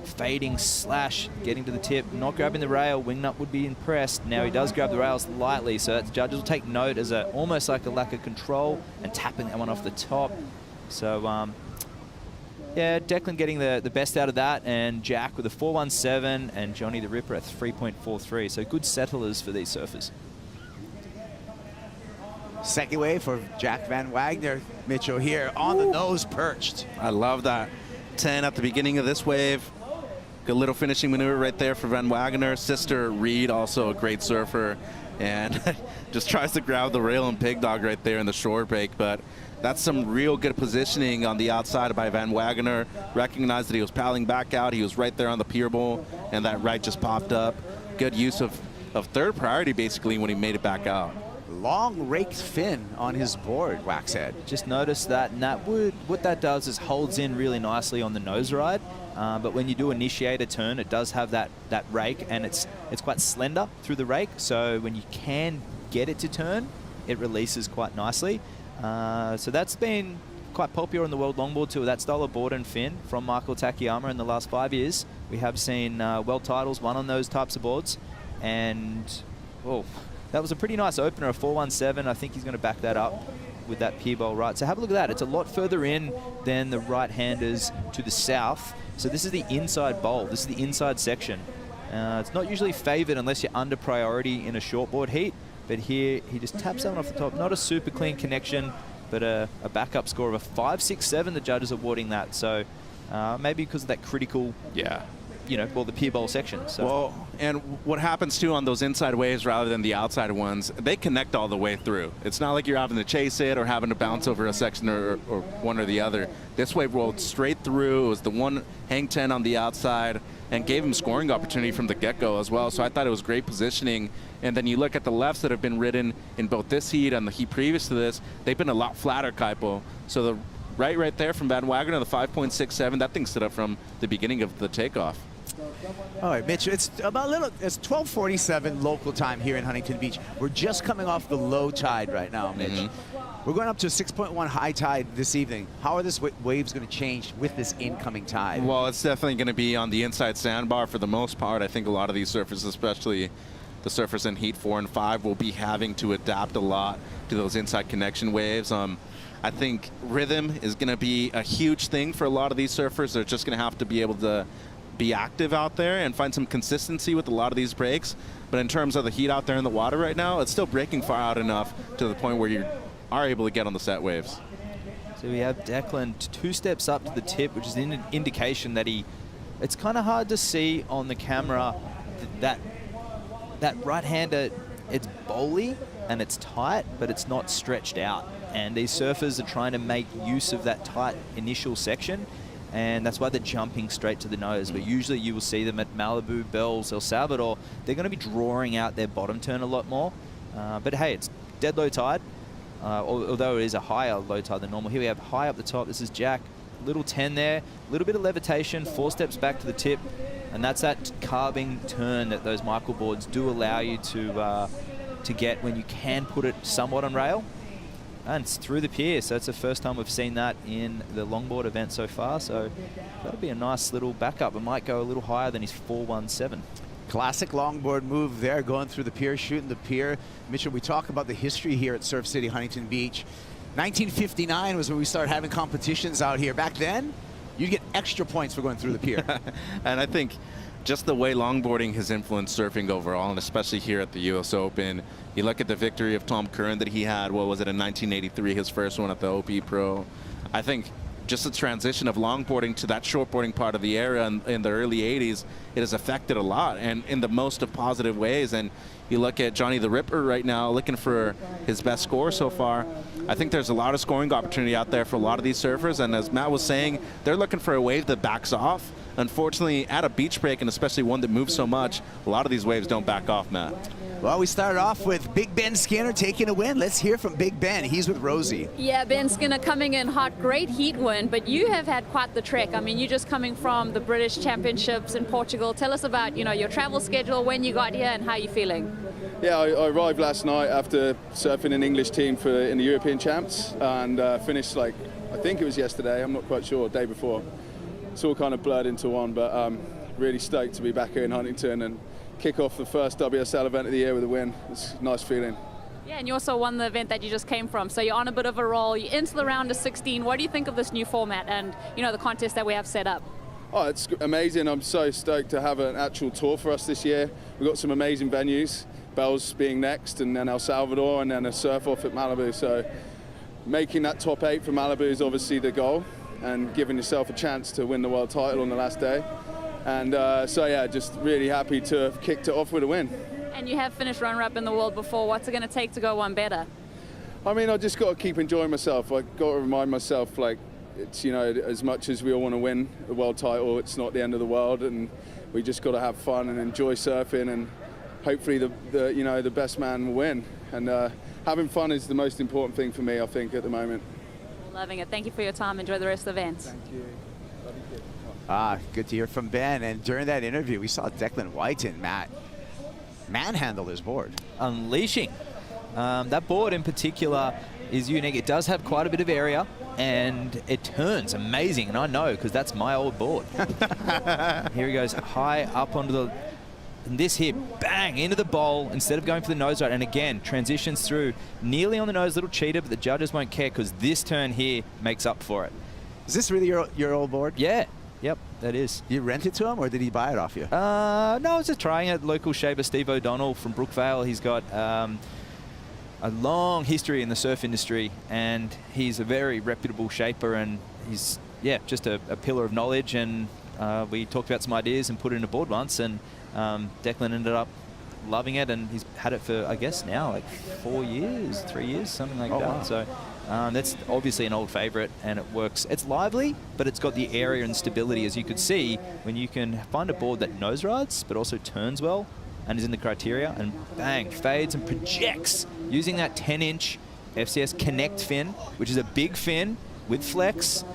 Fading slash, getting to the tip, not grabbing the rail. Wingnut would be impressed. Now he does grab the rails lightly, so the judges will take note as almost like a lack of control and tapping that one off the top. So, yeah, Declan getting the best out of that, and Jack with a 4.17 and Johnny the Ripper at 3.43. So good settlers for these surfers. Second wave for Jack Van Wagner. Mitchell here on the nose perched. I love that. 10 at the beginning of this wave. Good little finishing maneuver right there for Van Wagner. Sister Reed, also a great surfer, and just tries to grab the rail and pig dog right there in the shore break. But that's some real good positioning on the outside by Van Wagner. Recognized that he was paddling back out. He was right there on the pier bowl, and that right just popped up. Good use of third priority, basically, when he made it back out. Long raked fin on his board, Waxhead. Just noticed that, and what that does is holds in really nicely on the nose ride. But when you do initiate a turn, it does have that rake, and it's quite slender through the rake. So when you can get it to turn, it releases quite nicely. So that's been quite popular on the World Longboard Tour, that style of board and fin from Michael Takayama in the last 5 years. We have seen world titles won on those types of boards, and that was a pretty nice opener, a 4.17. I think he's going to back that up with that pier bowl right. So have a look at that. It's a lot further in than the right-handers to the south. So this is the inside bowl. This is the inside section. It's not usually favored unless you're under priority in a shortboard heat. But here, he just taps that one off the top. Not a super clean connection, but a backup score of a 5.67. The judges are awarding that. So maybe because of that critical, the pier bowl section. So. Well, and what happens too on those inside waves rather than the outside ones, they connect all the way through. It's not like you're having to chase it or having to bounce over a section or one or the other. This wave rolled straight through. It was the one hang 10 on the outside and gave him scoring opportunity from the get-go as well. So I thought it was great positioning. And then you look at the lefts that have been ridden in both this heat and the heat previous to this, they've been a lot flatter, Kaipo. So the right there from Van Wagner, the 5.67, that thing stood up from the beginning of the takeoff. All right, Mitch, it's 12:47 local time here in Huntington Beach. We're just coming off the low tide right now, Mitch. We're going up to a 6.1 high tide this evening. How are this waves going to change with this incoming tide? Well, it's definitely going to be on the inside sandbar for the most part. I think a lot of these surfers, especially the surfers in heat 4 and 5, will be having to adapt a lot to those inside connection waves. I think rhythm is going to be a huge thing for a lot of these surfers. They're just going to have to be able to be active out there and find some consistency with a lot of these breaks. But in terms of the heat out there in the water right now, it's still breaking far out enough to the point where you are able to get on the set waves. So we have Declan 2 steps up to the tip, which is an indication that it's kind of hard to see on the camera that right-hander, it's bowly and it's tight, but it's not stretched out. And these surfers are trying to make use of that tight initial section, and that's why they're jumping straight to the nose. But usually you will see them at Malibu, Bells, El Salvador. They're going to be drawing out their bottom turn a lot more. But hey, it's dead low tide, although it is a higher low tide than normal. Here we have high up the top. This is Jack. Little 10 there, a little bit of levitation, 4 steps back to the tip, and that's that carving turn that those Michael boards do allow you to get when you can put it somewhat on rail. And it's through the pier, so it's the first time we've seen that in the longboard event so far. So that'll be a nice little backup. It might go a little higher than his 4.17. Classic longboard move there, going through the pier, shooting the pier. Mitchell, we talk about the history here at Surf City, Huntington Beach. 1959 was when we started having competitions out here. Back then, you'd get extra points for going through the pier. And I think just the way longboarding has influenced surfing overall, and especially here at the U.S. Open. You look at the victory of Tom Curran that he had, what was it, in 1983, his first one at the OP Pro. I think just the transition of longboarding to that shortboarding part of the era in the early 80s, it has affected a lot, and in the most of positive ways. And you look at Johnny the Ripper right now, looking for his best score so far. I think there's a lot of scoring opportunity out there for a lot of these surfers, and as Matt was saying, they're looking for a wave that backs off. Unfortunately, at a beach break, and especially one that moves so much, a lot of these waves don't back off, Matt. Well, we started off with Big Ben Skinner taking a win. Let's hear from Big Ben. He's with Rosie. Yeah, Ben Skinner coming in hot, great heat win, but you have had quite the trek. I mean, you're just coming from the British Championships in Portugal. Tell us about, your travel schedule, when you got here, and how you're feeling. Yeah, I arrived last night after surfing an English team in the European Champs, and finished like I think it was yesterday, I'm not quite sure, day before. It's all kind of blurred into one, but really stoked to be back here in Huntington and kick off the first WSL event of the year with a win. It's a nice feeling. Yeah, and you also won the event that you just came from, so you're on a bit of a roll. You're into the round of 16. What do you think of this new format and, you know, the contest that we have set up? Oh, it's amazing. I'm so stoked to have an actual tour for us this year. We've got some amazing venues, Bells being next, and then El Salvador, and then a surf-off at Malibu. So making that top 8 for Malibu is obviously the goal, and giving yourself a chance to win the world title on the last day. And so yeah, just really happy to have kicked it off with a win. And you have finished runner-up in the world before. What's it going to take to go one better? I mean, I just got to keep enjoying myself. I got to remind myself, like, it's, you know, as much as we all want to win a world title, it's not the end of the world, and we just got to have fun and enjoy surfing, and hopefully the best man will win. And having fun is the most important thing for me, I think, at the moment. Loving it. Thank you for your time. Enjoy the rest of the event. Thank you. Good to hear from Ben. And during that interview, we saw Declan Whiten, Matt, manhandle his board. Unleashing. That board in particular is unique. It does have quite a bit of area, and it turns amazing, and I know because that's my old board. Here he goes high up onto the, and this here, bang, into the bowl instead of going for the nose right, and again, transitions through nearly on the nose, little cheater, but the judges won't care because this turn here makes up for it. Is this really your old board? Yeah. Yep, that is. You rent it to him, or did he buy it off you? No, I was just trying it. Local shaper Steve O'Donnell from Brookvale. He's got a long history in the surf industry, and he's a very reputable shaper, and he's, yeah, just a pillar of knowledge. And we talked about some ideas and put it in a board once, and Declan ended up loving it, and he's had it for, I guess now, like 4 years, 3 years, something like that. Wow. So that's obviously an old favorite, and it works. It's lively, but it's got the area and stability, as you could see, when you can find a board that nose rides, but also turns well, and is in the criteria, and bang, fades and projects using that 10-inch FCS Connect fin, which is a big fin with flex,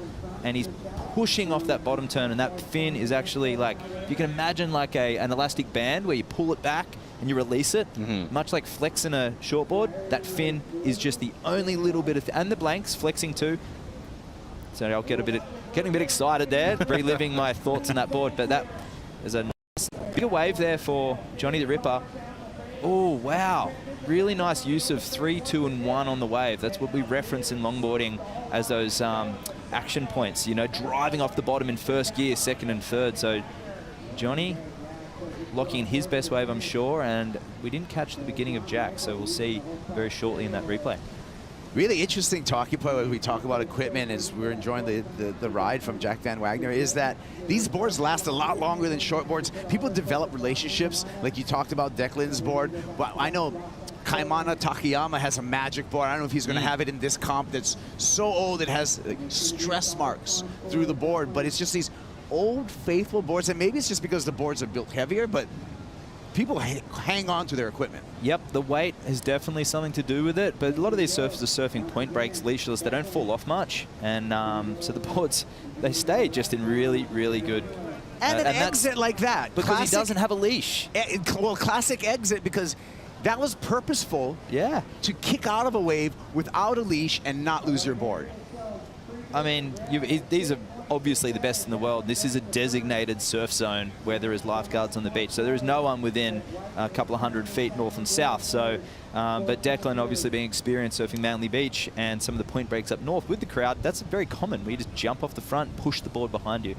and he's pushing off that bottom turn, and that fin is actually like, you can imagine like an elastic band where you pull it back and you release it, much like flex in a shortboard. That fin is just the only little bit of, and the blanks flexing too. So I'll getting a bit excited there, reliving my thoughts on that board, but that is a nice bigger wave there for Johnny the Ripper. Oh, wow. Really nice use of 3, 2, and 1 on the wave. That's what we reference in longboarding as those action points, you know, driving off the bottom in first gear, second and third. So Johnny locking in his best wave, I'm sure, and we didn't catch the beginning of Jack, so we'll see very shortly in that replay. Really interesting talking point as we talk about equipment, as we're enjoying the ride from Jack Van Wagner, is that these boards last a lot longer than short boards. People develop relationships, like you talked about Declan's board. But I know Kaimana Takayama has a magic board. I don't know if he's going to have it in this comp that's so old it has like, stress marks through the board, but it's just these old faithful boards, and maybe it's just because the boards are built heavier, but people hang on to their equipment. Yep, the weight has definitely something to do with it, but a lot of these surfers are surfing point breaks, leashless. They don't fall off much, and so the boards, they stay just in really, really good. And an exit like that. Because he doesn't have a leash. Well, classic exit, because that was purposeful. Yeah. To kick out of a wave without a leash and not lose your board. I mean, these are obviously the best in the world. This is a designated surf zone where there is lifeguards on the beach, so there is no one within a couple of 100 feet north and south. So, but Declan obviously being experienced surfing Manly Beach and some of the point breaks up north with the crowd, that's very common, where you just jump off the front and push the board behind you.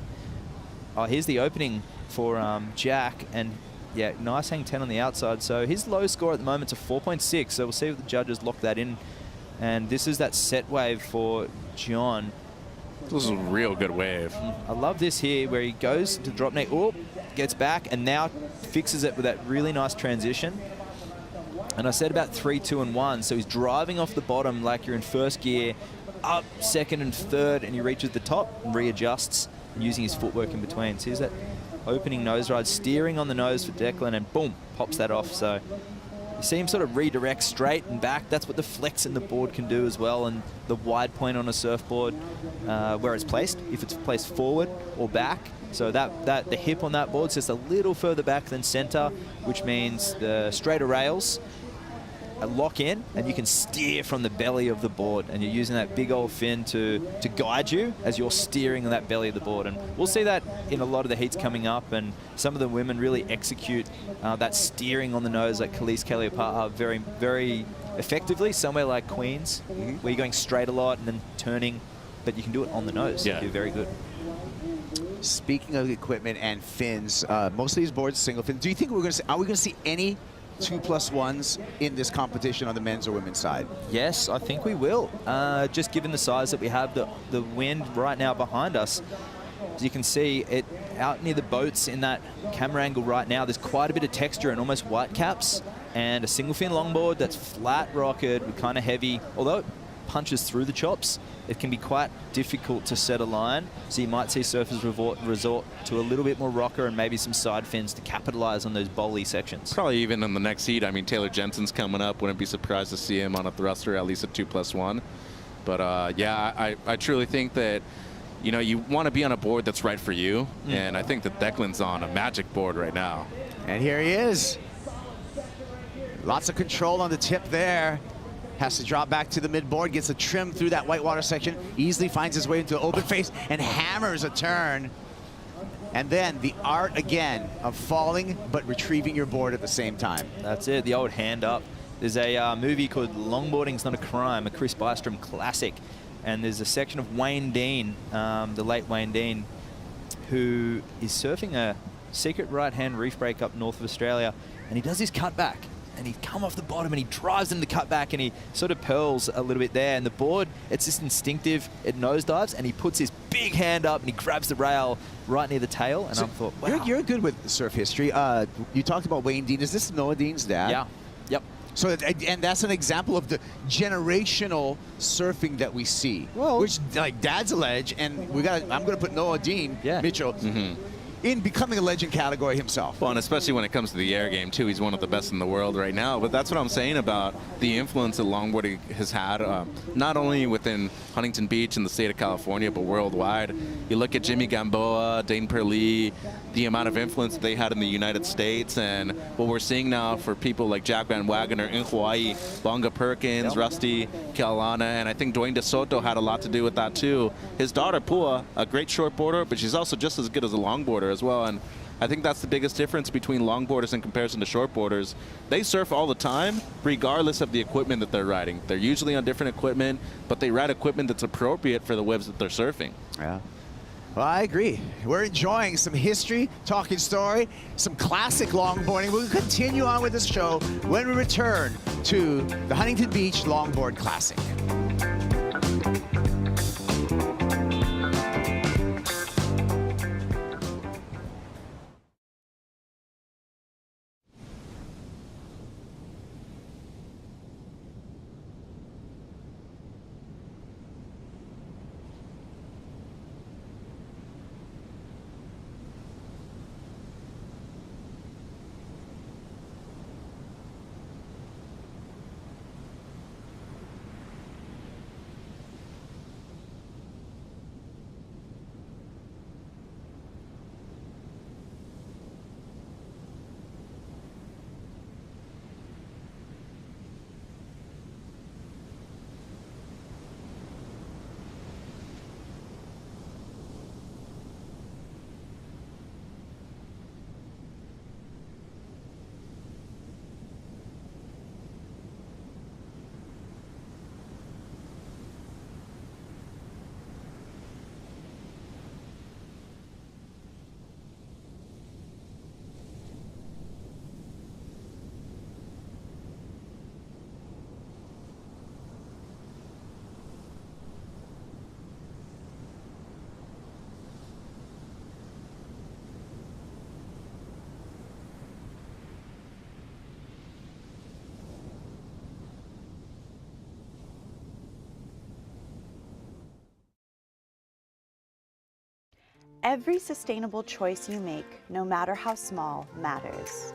Oh, here's the opening for Jack, and yeah, nice hang 10 on the outside. So his low score at the moment is a 4.6, so we'll see if the judges lock that in. And this is that set wave for John. This is a real good wave. I love this here where he goes to drop net, gets back, and now fixes it with that really nice transition. And I said about 3, 2, and 1, so he's driving off the bottom like you're in first gear, up second and third, and he reaches the top and readjusts, and using his footwork in between. So here's that opening nose ride, steering on the nose for Declan, and boom, pops that off. So you see him sort of redirect straight and back. That's what the flex in the board can do as well, and the wide point on a surfboard where it's placed, if it's placed forward or back. So the hip on that board is just a little further back than center, which means the straighter rails lock in, and you can steer from the belly of the board, and you're using that big old fin to guide you as you're steering on that belly of the board. And we'll see that in a lot of the heats coming up, and some of the women really execute that steering on the nose, like Khalees Kaliopaa, very, very effectively. Somewhere like Queens, where you're going straight a lot and then turning, but you can do it on the nose. Yeah. You're very good. Speaking of equipment and fins, most of these boards single fin. Do you think are we going to see any 2+1s in this competition on the men's or women's side? Yes, I think we will. Just given the size that we have, the wind right now behind us, as you can see it out near the boats in that camera angle right now, there's quite a bit of texture and almost white caps, and a single fin longboard that's flat rocketed with kind of heavy, although it punches through the chops, it can be quite difficult to set a line. So you might see surfers resort to a little bit more rocker and maybe some side fins to capitalize on those bowly sections. Probably even in the next heat. I mean, Taylor Jensen's coming up. Wouldn't be surprised to see him on a thruster, at least a 2+1. But yeah, I truly think that, you know, you want to be on a board that's right for you. And I think that Declan's on a magic board right now. And here he is. Lots of control on the tip there. Has to drop back to the mid-board, gets a trim through that whitewater section, easily finds his way into an open face and hammers a turn. And then the art again of falling but retrieving your board at the same time. That's it, the old hand up. There's a movie called Longboarding's Not a Crime, a Chris Bystrom classic. And there's a section of Wayne Dean, the late Wayne Dean, who is surfing a secret right-hand reef break up north of Australia. And he does his cutback. And he'd come off the bottom and he drives in the cutback and he sort of pearls a little bit there. And the board, it's just instinctive. It nosedives and he puts his big hand up and he grabs the rail right near the tail. And So I thought, wow. you're good with surf history. You talked about Wayne Dean. Is this Noah Dean's dad? Yeah. Yep. So, and that's an example of the generational surfing that we see. Well, which, like, dad's a legend, and I'm going to put Noah Dean, Mitchell, in becoming a legend category himself. Well, and especially when it comes to the air game, too. He's one of the best in the world right now. But that's what I'm saying about the influence that longboarding has had, not only within Huntington Beach and the state of California, but worldwide. You look at Jimmy Gamboa, Dane Perlee, the amount of influence that they had in the United States, and what we're seeing now for people like Jack Van Wagoner in Hawaii, Bonga Perkins, Rusty Kealana, and I think Dwayne DeSoto had a lot to do with that, too. His daughter, Pua, a great shortboarder, but she's also just as good as a longboarder as well. And I think that's the biggest difference between longboarders in comparison to shortboarders. They surf all the time, regardless of the equipment that they're riding. They're usually on different equipment, but they ride equipment that's appropriate for the waves that they're surfing. Yeah. Well, I agree. We're enjoying some history, talking story, some classic longboarding. We'll continue on with this show when we return to the Huntington Beach Longboard Classic. Every sustainable choice you make, no matter how small, matters.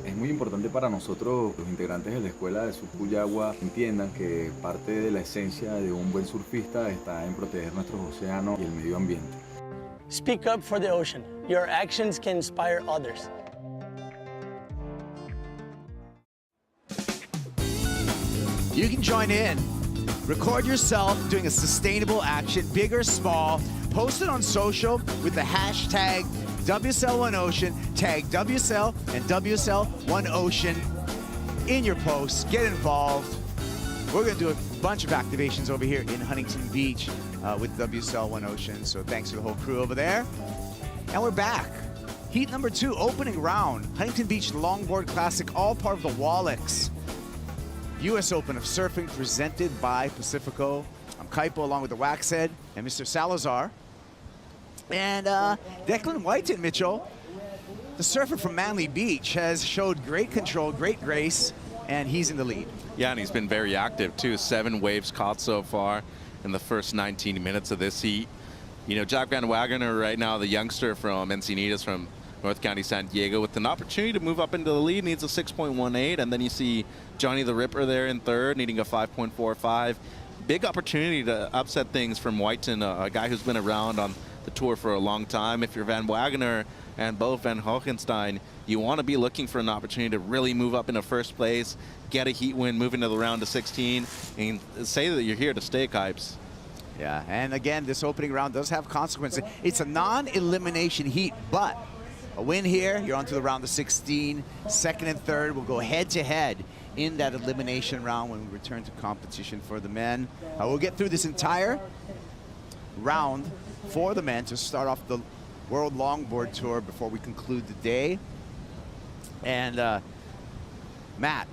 Es muy importante para nosotros, los integrantes de la Escuela de Surf Cuyagua, entiendan que parte de la esencia de un buen surfista está en proteger nuestros océanos y el medio ambiente. Speak up for the ocean. Your actions can inspire others. You can join in. Record yourself doing a sustainable action, big or small. Post it on social with the hashtag WSL1Ocean. Tag WSL and WSL1Ocean in your posts. Get involved. We're going to do a bunch of activations over here in Huntington Beach with WSL1Ocean. So thanks to the whole crew over there. And we're back. Heat number 2, opening round. Huntington Beach Longboard Classic, all part of the Wallex U.S. Open of Surfing, presented by Pacifico. I'm Kaipo, along with the Waxhead and Mr. Salazar. And Declan Whiten, Mitchell, the surfer from Manly Beach, has showed great control, great grace, and he's in the lead. Yeah, and he's been very active, too. 7 waves caught so far in the first 19 minutes of this heat. You know, Jack Van Wagener right now, the youngster from Encinitas from North County, San Diego, with an opportunity to move up into the lead, needs a 6.18, and then you see Johnny the Ripper there in third, needing a 5.45. Big opportunity to upset things from Whiten, a guy who's been around on the tour for a long time. If you're Van Wagener and Bo Van Hogenstein, you want to be looking for an opportunity to really move up into first place, get a heat win, move into the round of 16, and say that you're here to stay, Kipes. Yeah, and again, this opening round does have consequences. It's a non-elimination heat, but a win here, you're on to the round of 16. Second and third will go head-to-head in that elimination round when we return to competition for the men. We'll get through this entire round for the men to start off the World Longboard Tour before we conclude the day. And Matt,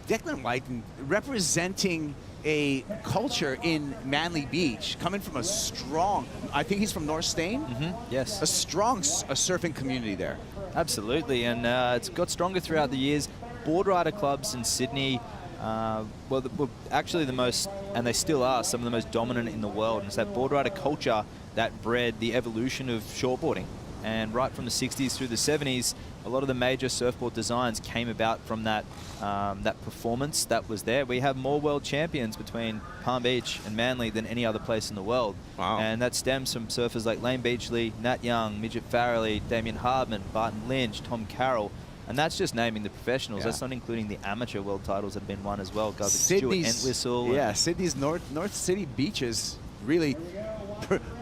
Declan Whiten representing a culture in Manly Beach, coming from a strong, I think he's from North Stain? Yes. A strong surfing community there. Absolutely, and it's got stronger throughout the years. Board rider clubs in Sydney were actually the most, and they still are, some of the most dominant in the world. And it's that board rider culture that bred the evolution of shortboarding. And right from the 60s through the 70s, a lot of the major surfboard designs came about from that that performance that was there. We have more world champions between Palm Beach and Manly than any other place in the world. Wow. And that stems from surfers like Lane Beachley, Nat Young, Midget Farrelly, Damien Hardman, Barton Lynch, Tom Carroll. And that's just naming the professionals. Yeah. That's not including the amateur world titles that have been won as well. Guys like Stuart Entwistle. Yeah, Sydney's North City beaches really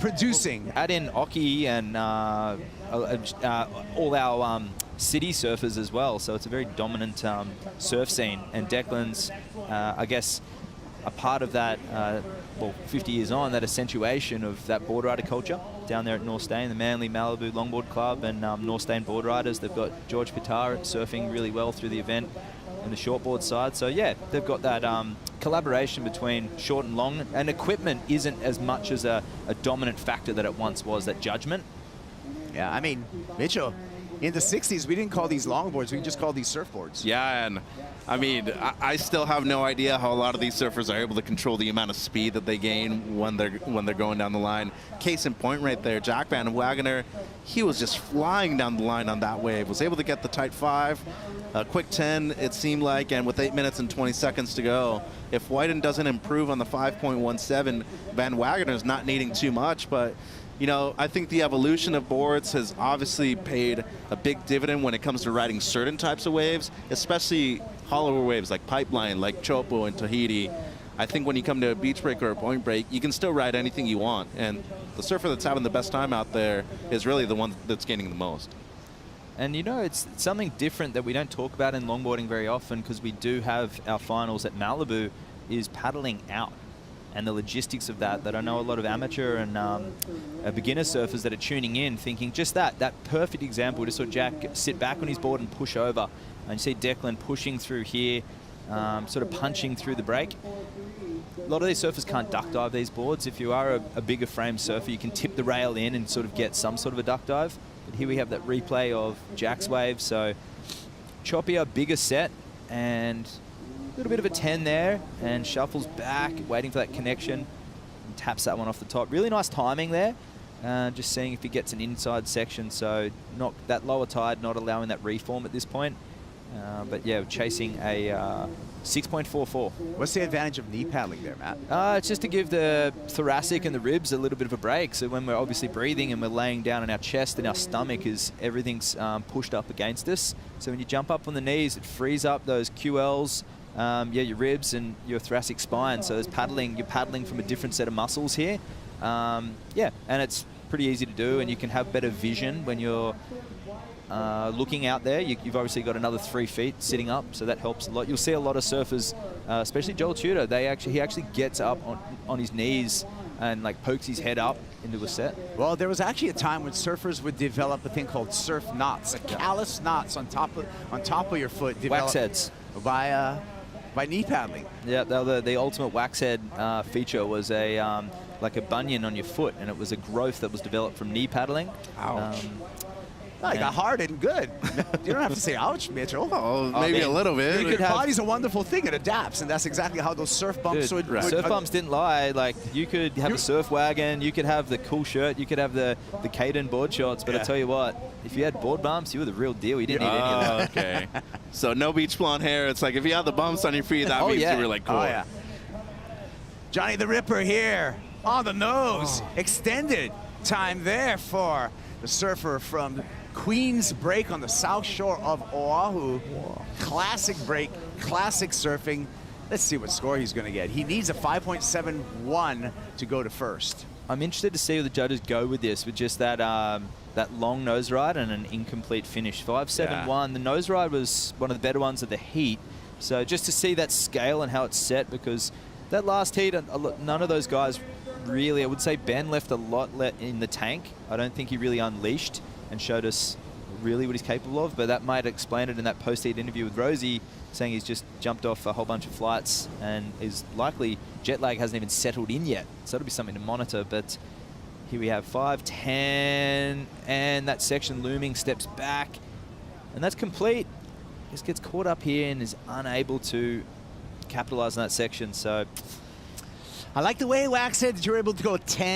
producing. Add in Oki and all our city surfers as well. So it's a very dominant surf scene. And Declan's, I guess, a part of that, well, 50 years on, that accentuation of that board rider culture down there at North Stain, the Manly Malibu Longboard Club and North Stain board riders. They've got George Pitar surfing really well through the event on the shortboard side. So yeah, they've got that collaboration between short and long, and equipment isn't as much as a dominant factor that it once was, that judgment. Yeah, I mean, Mitchell, in the 60s, we didn't call these longboards, we just called these surfboards. Yeah, and I mean, I still have no idea how a lot of these surfers are able to control the amount of speed that they gain when they're going down the line. Case in point right there, Jack Van Wagener, he was just flying down the line on that wave, was able to get the tight 5, a quick 10 it seemed like, and with 8 minutes and 20 seconds to go. If Whiten doesn't improve on the 5.17, Van Wagener's not needing too much, but you know, I think the evolution of boards has obviously paid a big dividend when it comes to riding certain types of waves, especially hollower waves like Pipeline, like Chopo and Tahiti. I think when you come to a beach break or a point break, you can still ride anything you want. And the surfer that's having the best time out there is really the one that's gaining the most. And you know, it's something different that we don't talk about in longboarding very often, because we do have our finals at Malibu, is paddling out. And the logistics of that I know a lot of amateur and beginner surfers that are tuning in thinking just that perfect example. Just saw Jack sit back on his board and push over. And you see Declan pushing through here, sort of punching through the break. A lot of these surfers can't duck dive these boards. If you are a bigger frame surfer, you can tip the rail in and sort of get some sort of a duck dive. But here we have that replay of Jack's wave. So choppier, bigger set, and a little bit of a 10 there, and shuffles back, waiting for that connection, and taps that one off the top. Really nice timing there. Just seeing if he gets an inside section, so not that lower tide, not allowing that reform at this point. But yeah, chasing a 6.44. What's the advantage of knee paddling there, Matt? It's just to give the thoracic and the ribs a little bit of a break. So when we're obviously breathing and we're laying down in our chest and our stomach, everything's pushed up against us. So when you jump up on the knees, it frees up those QLs, your ribs and your thoracic spine. So there's paddling, you're paddling from a different set of muscles here. And it's pretty easy to do, and you can have better vision when you're looking out there. You've obviously got another 3 feet sitting up, so that helps a lot. You'll see a lot of surfers, especially Joel Tudor, he actually gets up on his knees and like pokes his head up into a set. Well, there was actually a time when surfers would develop a thing called surf knots, a callus knots on top of your foot. Wax heads. By knee paddling. Yeah, the ultimate wax head feature was like a bunion on your foot, and it was a growth that was developed from knee paddling. Ouch. I got hard and good. You don't have to say ouch, Mitchell. Oh, maybe a little bit. Your body's a wonderful thing. It adapts, and that's exactly how those surf bumps would... Surf bumps didn't lie. Like, you could have a surf wagon, you could have the cool shirt, you could have the Caden board shorts, but I tell you what, if you had board bumps, you were the real deal. You didn't need any of that. Okay. So no beach blonde hair. It's like if you had the bumps on your feet, that means you were like cool. Oh, yeah. Johnny the Ripper here on the nose. Extended time there for the surfer from Queen's Break on the south shore of Oahu. Classic break, classic surfing. Let's see what score he's going to get. He needs a 5.71 to go to first. I'm interested to see where the judges go with this, with just that long nose ride and an incomplete finish. 5.71. The nose ride was one of the better ones of the heat. So just to see that scale and how it's set, because that last heat, none of those guys really, I would say Ben left a lot in the tank. I don't think he really unleashed and showed us really what he's capable of, but that might explain it in that post-heat interview with Rosie, saying he's just jumped off a whole bunch of flights and is likely, jet lag hasn't even settled in yet, so that'll be something to monitor. But here we have 5.10, and that section looming, steps back, and that's complete. Just gets caught up here and is unable to capitalize on that section. So I like the way Wax said that you were able to go 10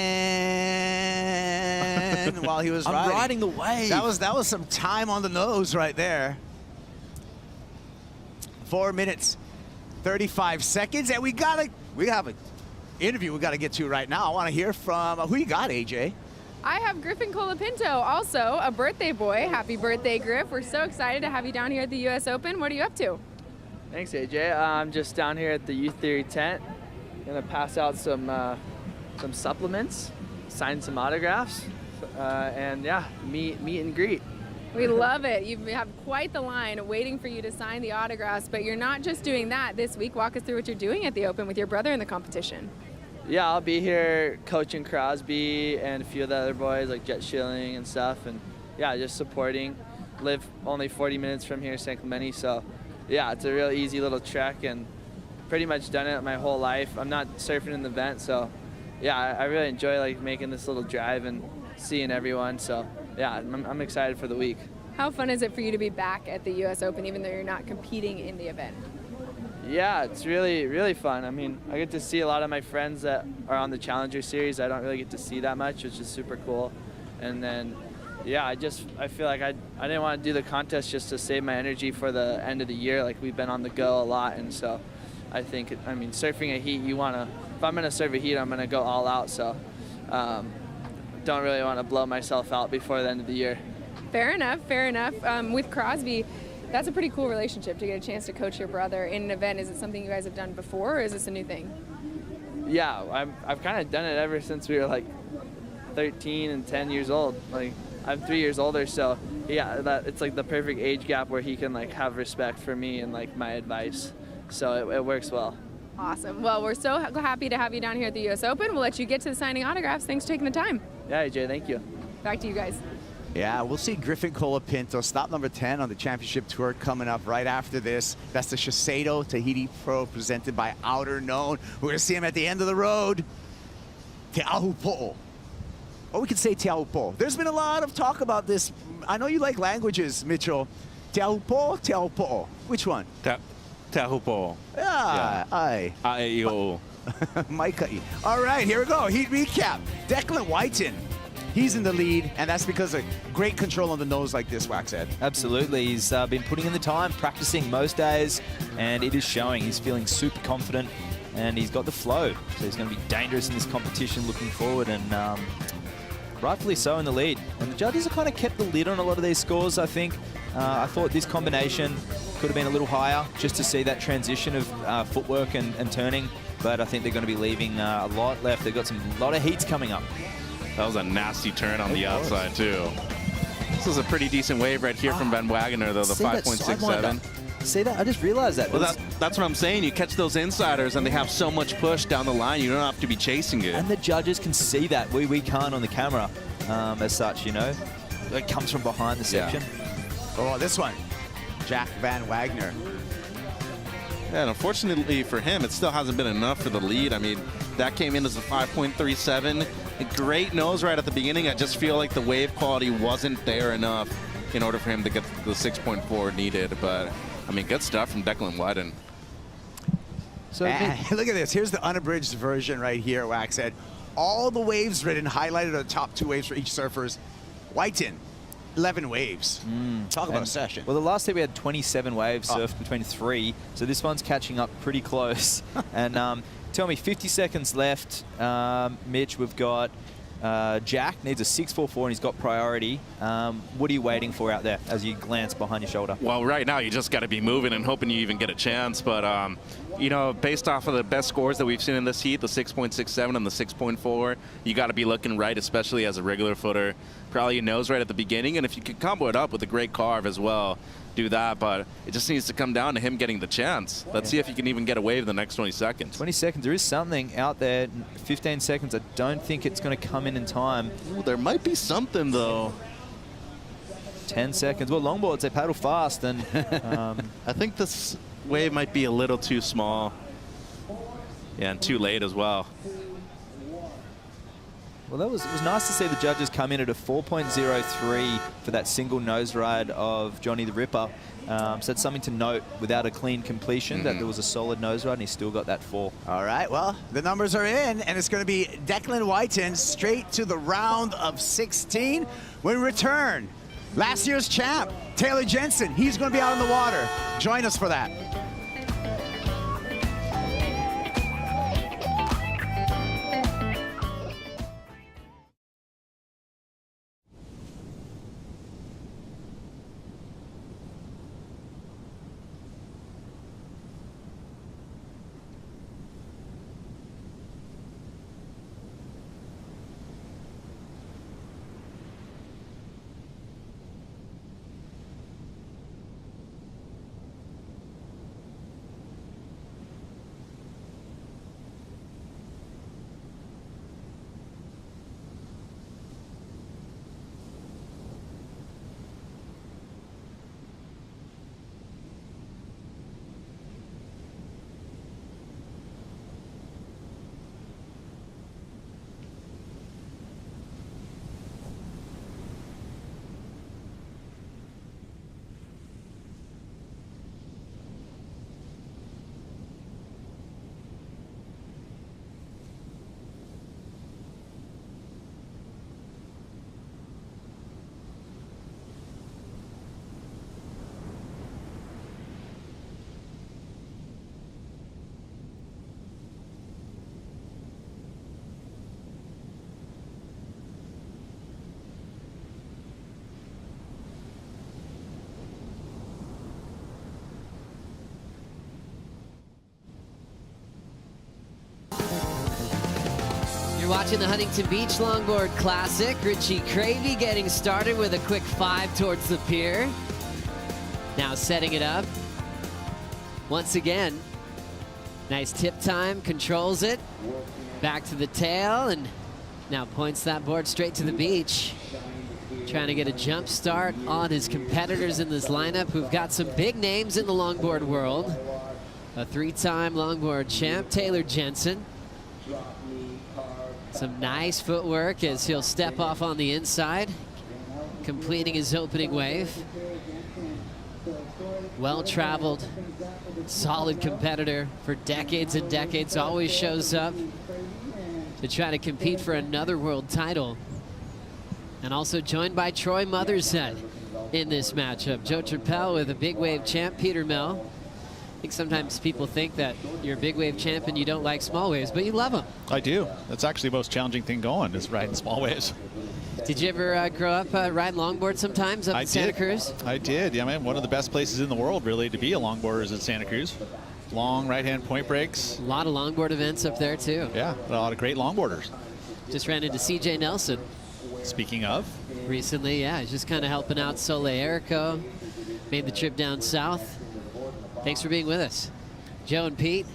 while he was riding. I'm riding the wave. That was some time on the nose right there. 4 minutes, 35 seconds, and we have an interview we got to get to right now. I want to hear from who you got, AJ. I have Griffin Colapinto, also a birthday boy. Happy birthday, Griff. We're so excited to have you down here at the U.S. Open. What are you up to? Thanks, AJ. I'm just down here at the Youth Theory tent. Gonna pass out some supplements, sign some autographs, and yeah, meet and greet. We love it. You have quite the line waiting for you to sign the autographs, but you're not just doing that this week. Walk us through what you're doing at the Open with your brother in the competition. Yeah, I'll be here coaching Crosby and a few of the other boys like Jet Schilling and stuff, and yeah, just supporting. Live only 40 minutes from here, San Clemente, so yeah, it's a real easy little trek, and pretty much done it my whole life. I'm not surfing in the vent, so yeah, I really enjoy like making this little drive and seeing everyone. So yeah, I'm excited for the week. How fun is it for you to be back at the U.S. Open, even though you're not competing in the event? Yeah, it's really, really fun. I mean, I get to see a lot of my friends that are on the Challenger Series. I don't really get to see that much, which is super cool. And then, yeah, I feel like I didn't want to do the contest just to save my energy for the end of the year. Like, we've been on the go a lot, and so I think, I mean, surfing a heat, if I'm going to surf a heat, I'm going to go all out. So don't really want to blow myself out before the end of the year. Fair enough, fair enough. With Crosby, that's a pretty cool relationship to get a chance to coach your brother in an event. Is it something you guys have done before, or is this a new thing? Yeah, I've kind of done it ever since we were like 13 and 10 years old. Like, I'm 3 years older, so yeah, it's like the perfect age gap where he can like have respect for me and like my advice. So it works well. Awesome. Well, we're so happy to have you down here at the U.S. Open. We'll let you get to the signing autographs. Thanks for taking the time. Yeah, AJ, thank you. Back to you guys. Yeah, we'll see Griffin Colapinto, stop number 10 on the championship tour coming up right after this. That's the Shiseido Tahiti Pro presented by Outer Known. We're going to see him at the end of the road. Te Ahupo'o. Or we could say Te Ahupo'o. There's been a lot of talk about this. I know you like languages, Mitchell. Te Ahupo'o, Te Ahupo'o. Which one? Te Ahupo'o. Yeah, aye. Ae-o. Maikai. All right, here we go. Heat recap. Declan Whiten He's in the lead, and that's because of great control on the nose like this, Waxhead. Absolutely. He's been putting in the time, practicing most days, and it is showing. He's feeling super confident, and he's got the flow. So he's going to be dangerous in this competition looking forward, and rightfully so in the lead. And the judges have kind of kept the lid on a lot of these scores, I think. I thought this combination could have been a little higher just to see that transition of footwork and turning, but I think they're going to be leaving a lot left. They've got a lot of heats coming up. That was a nasty turn on the outside, too. This is a pretty decent wave right here from Van Wagener, though, the 5.67. See that? I just realized that. Well, that's what I'm saying. You catch those insiders, and they have so much push down the line, you don't have to be chasing it. And the judges can see that. We can't on the camera as such, you know. It comes from behind the section. Oh, this one. Jack Van Wagener. Yeah, and unfortunately for him, it still hasn't been enough for the lead. I mean, that came in as a 5.37. A great nose right at the beginning. I just feel like the wave quality wasn't there enough in order for him to get the 6.4 needed. But, I mean, good stuff from Declan Whiten. So look at this. Here's the unabridged version right here, Waxhead. All the waves written, highlighted are the top 2 waves for each surfers. Whiten, 11 waves. Talk about a session. Well, the last day we had 27 waves surfed between 3, so this one's catching up pretty close. And tell me, 50 seconds left. Mitch, we've got Jack needs a 6.44 and he's got priority. What are you waiting for out there as you glance behind your shoulder? Well, right now you just got to be moving and hoping you even get a chance. But, you know, based off of the best scores that we've seen in this heat, the 6.67 and the 6.4, you got to be looking right, especially as a regular footer. Probably your nose right at the beginning. And if you could combo it up with a great carve as well, do that. But it just needs to come down to him getting the chance. Let's see if he can even get a wave in the next 20 seconds. 20 seconds. There is something out there. 15 seconds. I don't think it's going to come in time. Ooh, there might be something, though. 10 seconds. Well, longboards, they paddle fast. And I think this wave might be a little too small. Yeah, and too late as well. Well, it was nice to see the judges come in at a 4.03 for that single nose ride of Johnny the Ripper. So that's something to note without a clean completion, that there was a solid nose ride and he still got that 4. All right, well, the numbers are in, and it's going to be Declan Whiten straight to the round of 16. When we return, last year's champ, Taylor Jensen, he's going to be out in the water. Join us for that. You're watching the Huntington Beach Longboard Classic. Richie Cravey getting started with a quick 5 towards the pier. Now setting it up. Once again, nice tip time, controls it. Back to the tail, and now points that board straight to the beach. Trying to get a jump start on his competitors in this lineup who've got some big names in the longboard world. A 3-time longboard champ, Taylor Jensen. Some nice footwork as he'll step off on the inside, completing his opening wave. Well-traveled, solid competitor for decades and decades, always shows up to try to compete for another world title. And also joined by Troy Mothershead in this matchup. Joe Trappell with a big wave champ, Peter Mill. I think sometimes people think that you're a big wave champ and you don't like small waves, but you love them. I do. That's actually the most challenging thing going, is riding small waves. Did you ever grow up riding longboard sometimes up in Santa Cruz? I did. Yeah, man, one of the best places in the world, really, to be a longboarder is at Santa Cruz. Long right-hand point breaks. A lot of longboard events up there, too. Yeah, a lot of great longboarders. Just ran into CJ Nelson. Speaking of. Recently, yeah, he's just kind of helping out Soleil Erico. Made the trip down south. Thanks for being with us. Joe and Pete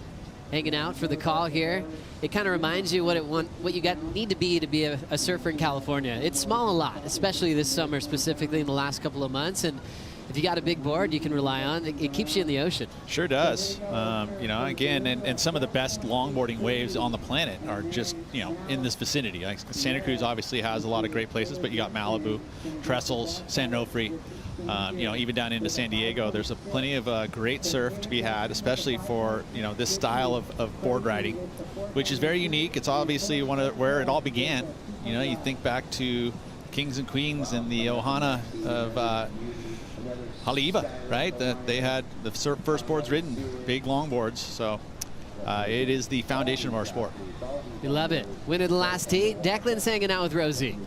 hanging out for the call here. It kind of reminds you what you need to be a surfer in California. It's small a lot, especially this summer, specifically in the last couple of months. And if you got a big board you can rely on, it keeps you in the ocean. Sure does. You know, again, and some of the best longboarding waves on the planet are just, you know, in this vicinity. Like Santa Cruz obviously has a lot of great places, but you got Malibu, Trestles, San Onofre. You know, even down into San Diego, there's plenty of great surf to be had, especially for, you know, this style of board riding, which is very unique. It's obviously where it all began. You know, you think back to Kings and Queens and the Ohana of Haleiwa, right? They had the first boards ridden, big longboards. So it is the foundation of our sport. You love it. Win of the last heat. Declan's hanging out with Rosie.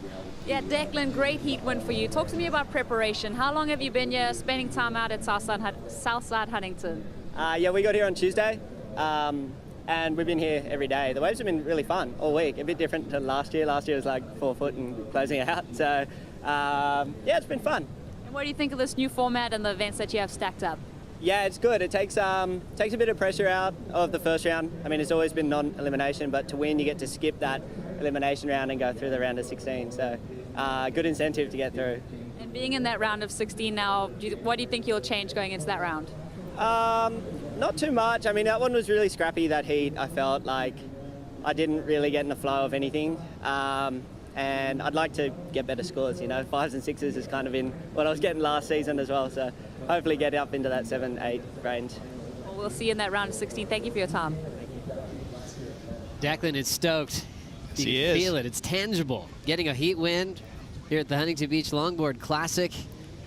Yeah, Declan, great heat win for you. Talk to me about preparation. How long have you been here spending time out at Southside Huntington? Yeah, we got here on Tuesday, and we've been here every day. The waves have been really fun all week, a bit different to last year. Last year was like 4 foot and closing out. So, yeah, it's been fun. And what do you think of this new format and the events that you have stacked up? Yeah, it's good. It takes a bit of pressure out of the first round. I mean, it's always been non-elimination, but to win, you get to skip that elimination round and go through the round of 16. So, good incentive to get through. And being in that round of 16 now, what do you think you'll change going into that round? Not too much. I mean, that one was really scrappy, that heat. I felt like I didn't really get in the flow of anything. And I'd like to get better scores, you know. 5s and 6s is kind of in what I was getting last season as well. So hopefully get up into that 7-8 range. Well, we'll see you in that round of 16. Thank you for your time. Declan is stoked. Yes, you can feel it. It's tangible. Getting a heat win here at the Huntington Beach Longboard Classic.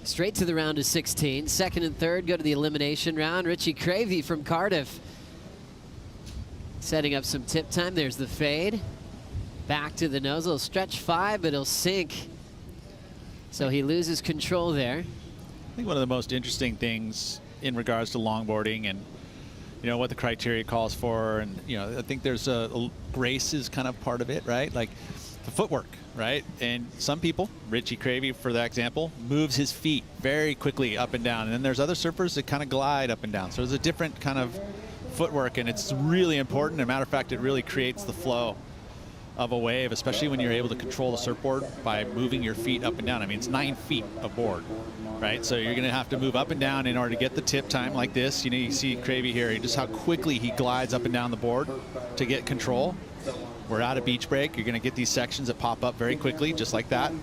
Straight to the round of 16. Second and third go to the elimination round. Richie Cravey from Cardiff setting up some tip time. There's the fade. Back to the nose. It'll stretch 5, but it'll sink. So he loses control there. I think one of the most interesting things in regards to longboarding and, you know, what the criteria calls for, and, you know, I think there's a grace is kind of part of it, right? Like the footwork, right? And some people, Richie Cravey for that example, moves his feet very quickly up and down, and then there's other surfers that kind of glide up and down. So there's a different kind of footwork, and it's really important. As a matter of fact, it really creates the flow of a wave, especially when you're able to control the surfboard by moving your feet up and down. I mean, it's 9 feet of board, right? So you're gonna have to move up and down in order to get the tip time like this. You know, you see Cravey here, just how quickly he glides up and down the board to get control. We're out of beach break. You're gonna get these sections that pop up very quickly, just like that.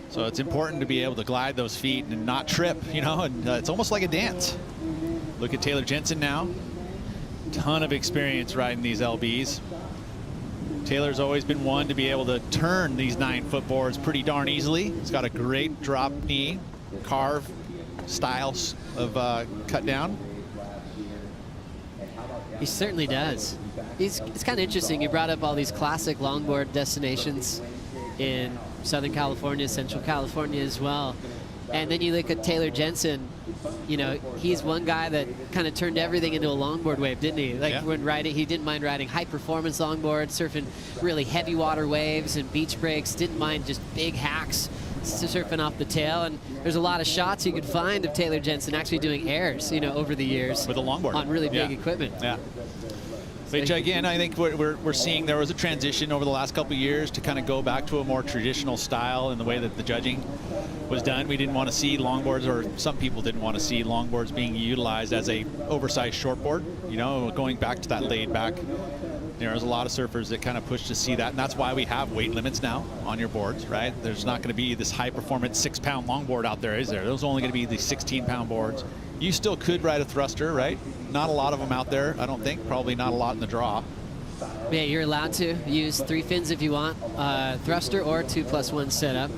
So it's important to be able to glide those feet and not trip, you know, and it's almost like a dance. Look at Taylor Jensen now. Ton of experience riding these LBs. Taylor's always been one to be able to turn these 9-foot boards pretty darn easily. He's got a great drop knee, carve styles of cut down. He certainly does. It's kind of interesting. You brought up all these classic longboard destinations in Southern California, Central California as well. And then you look at Taylor Jensen. You know, he's one guy that kind of turned everything into a longboard wave, didn't he? Like when riding, he didn't mind riding high-performance longboard, surfing really heavy water waves and beach breaks, didn't mind just big hacks, surfing off the tail. And there's a lot of shots you could find of Taylor Jensen actually doing airs, you know, over the years. With a longboard. On really big equipment. Yeah. Which, again, I think we're seeing there was a transition over the last couple of years to kind of go back to a more traditional style in the way that the judging was done. We didn't want to see longboards, or some people didn't want to see longboards being utilized as a oversized shortboard. You know, going back to that laid back. There's a lot of surfers that kind of push to see that, and that's why we have weight limits now on your boards, right? There's not going to be this high-performance 6-pound longboard out there, is there? There's only going to be the 16-pound boards. You still could ride a thruster, right? Not a lot of them out there, I don't think. Probably not a lot in the draw. Yeah, you're allowed to use 3 fins if you want, thruster or 2+1 setup.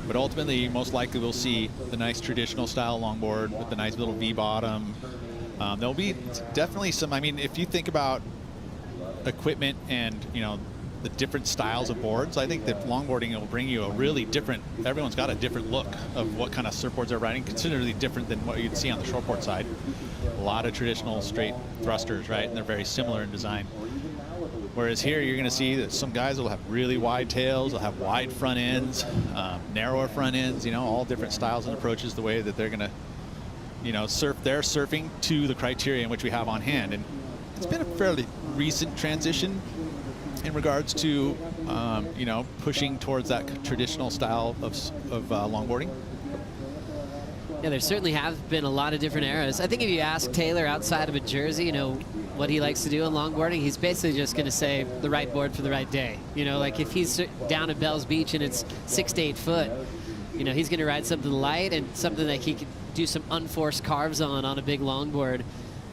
But ultimately, you most likely will see the nice traditional style longboard with the nice little V bottom. There'll be definitely some, I mean, if you think about equipment and, you know, the different styles of boards, I think that longboarding will bring you a really different, everyone's got a different look of what kind of surfboards they're riding, considerably different than what you'd see on the shortboard side. A lot of traditional straight thrusters, right? And they're very similar in design. Whereas here, you're going to see that some guys will have really wide tails, they'll have wide front ends, narrower front ends, you know, all different styles and approaches, the way that they're going to, you know, surf. They're surfing to the criteria in which we have on hand. And it's been a fairly recent transition in regards to, you know, pushing towards that traditional style of longboarding. Yeah, there certainly have been a lot of different eras. I think if you ask Taylor outside of a jersey, you know, what he likes to do in longboarding, he's basically just going to say the right board for the right day. You know, like if he's down at Bell's Beach and it's 6 to 8 foot, you know, he's going to ride something light and something that he could do some unforced carves on a big longboard.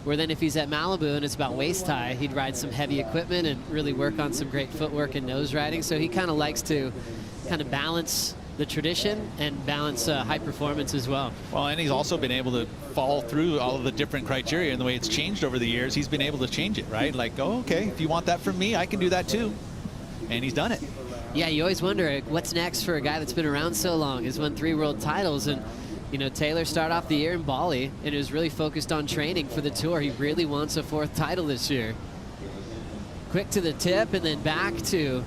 Where then if he's at Malibu and it's about waist high, he'd ride some heavy equipment and really work on some great footwork and nose riding. So he kind of likes to kind of balance the tradition and balance high performance as well. Well, and he's also been able to follow through all of the different criteria and the way it's changed over the years. He's been able to change it, right? Like, oh, okay, if you want that from me, I can do that too. And he's done it. Yeah, you always wonder what's next for a guy that's been around so long. He's won 3 world titles, and you know, Taylor started off the year in Bali and is really focused on training for the tour. He really wants a 4th title this year. Quick to the tip and then back to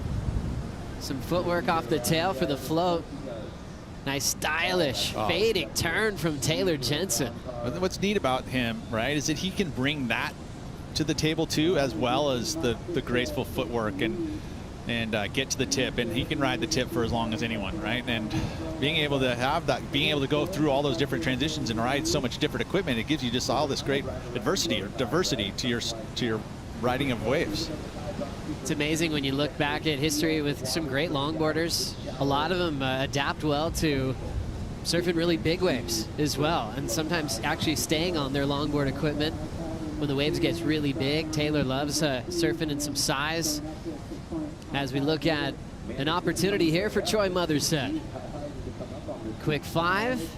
some footwork off the tail for the float. Nice stylish fading turn from Taylor Jensen. What's neat about him, right, is that he can bring that to the table too, as well as the graceful footwork and get to the tip, and he can ride the tip for as long as anyone, right? And being able to have that, being able to go through all those different transitions and ride so much different equipment, it gives you just all this great adversity or diversity to your riding of waves. It's amazing when you look back at history with some great longboarders. A lot of them adapt well to surfing really big waves as well, and sometimes actually staying on their longboard equipment when the waves gets really big. Taylor loves surfing in some size. As we look at an opportunity here for Troy Motherset. Quick 5.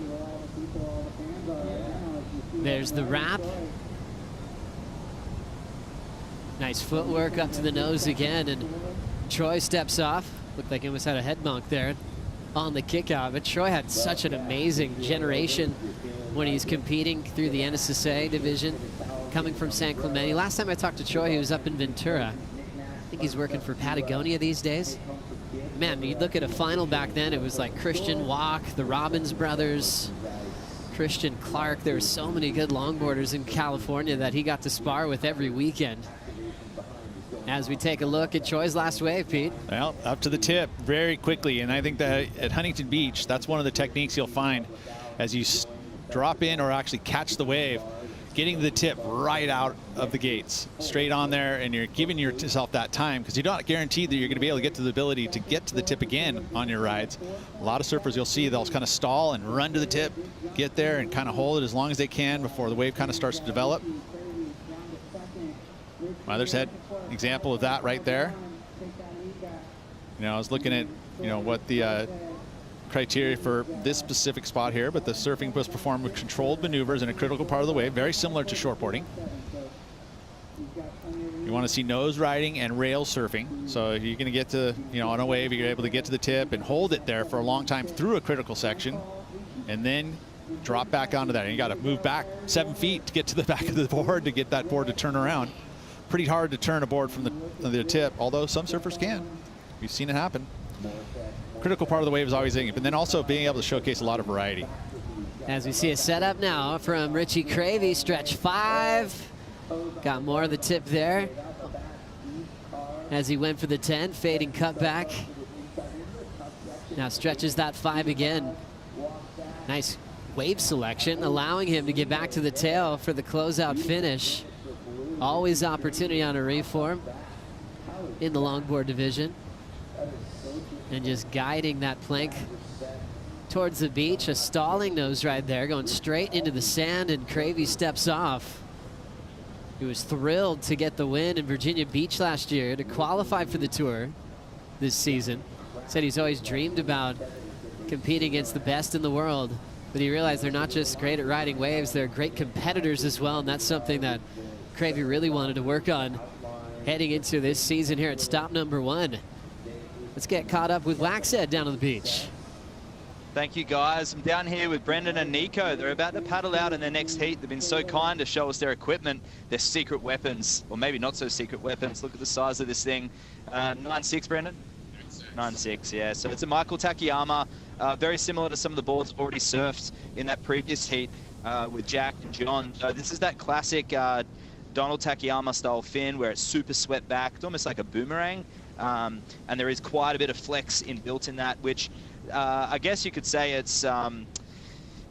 There's the wrap. Nice footwork up to the nose again, and Troy steps off. Looked like he almost had a head bonk there on the kick out, but Troy had such an amazing generation when he's competing through the NSSA division, coming from San Clemente. Last time I talked to Troy, he was up in Ventura. I think he's working for Patagonia these days. Man, you look at a final back then, it was like Christian Walk, the Robbins brothers, Christian Clark. There were so many good longboarders in California that he got to spar with every weekend. As we take a look at Troy's last wave, Pete. Well, up to the tip very quickly, and I think that at Huntington Beach, that's one of the techniques you'll find as you drop in or actually catch the wave, getting the tip right out of the gates, straight on there, and you're giving yourself that time because you're not guaranteed that you're going to be able to get to the ability to get to the tip again on your rides. A lot of surfers you'll see, they'll kind of stall and run to the tip, get there and kind of hold it as long as they can before the wave kind of starts to develop. Mother's Head, example of that right there. You know, I was looking at, you know, what the criteria for this specific spot here, but the surfing was performed with controlled maneuvers in a critical part of the wave, very similar to shortboarding. You want to see nose riding and rail surfing. So you're going to get to, you know, on a wave, you're able to get to the tip and hold it there for a long time through a critical section, and then drop back onto that. And you got to move back 7 feet to get to the back of the board to get that board to turn around. Pretty hard to turn a board from the tip, although some surfers can. We've seen it happen. Critical part of the wave is always in, but then also being able to showcase a lot of variety. As we see a setup now from Richie Cravey, stretch 5. Got more of the tip there. As he went for the 10, fading cutback. Now stretches that 5 again. Nice wave selection, allowing him to get back to the tail for the closeout finish. Always opportunity on a reform in the longboard division. And just guiding that plank towards the beach. A stalling nose ride there, going straight into the sand, and Cravey steps off. He was thrilled to get the win in Virginia Beach last year to qualify for the tour this season. Said he's always dreamed about competing against the best in the world, but he realized they're not just great at riding waves, they're great competitors as well, and that's something that Cravey really wanted to work on heading into this season here at stop number 1. Let's get caught up with Waxhead down on the beach. Thank you, guys. I'm down here with Brendan and Nico. They're about to paddle out in their next heat. They've been so kind to show us their equipment, their secret weapons, or maybe not so secret weapons. Look at the size of this thing. 9.6, Brendan? 9.6, yeah. So it's a Michael Takayama, very similar to some of the boards already surfed in that previous heat with Jack and John. So this is that classic Donald Takayama style fin where it's super swept back. It's almost like a boomerang. And there is quite a bit of flex inbuilt in that, which I guess you could say it's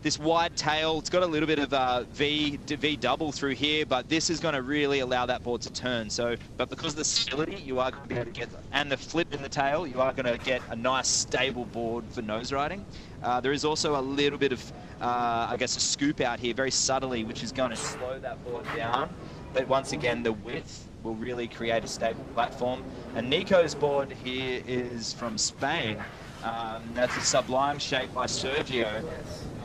this wide tail. It's got a little bit of V double through here, but this is going to really allow that board to turn. So, but because of the stability, you are going to be able to get, and the flip in the tail, you are going to get a nice stable board for nose riding. There is also a little bit of, I guess, a scoop out here very subtly, which is going to slow that board down. But once again, the width will really create a stable platform. And Nico's board here is from Spain. That's a Sublime shape by Sergio.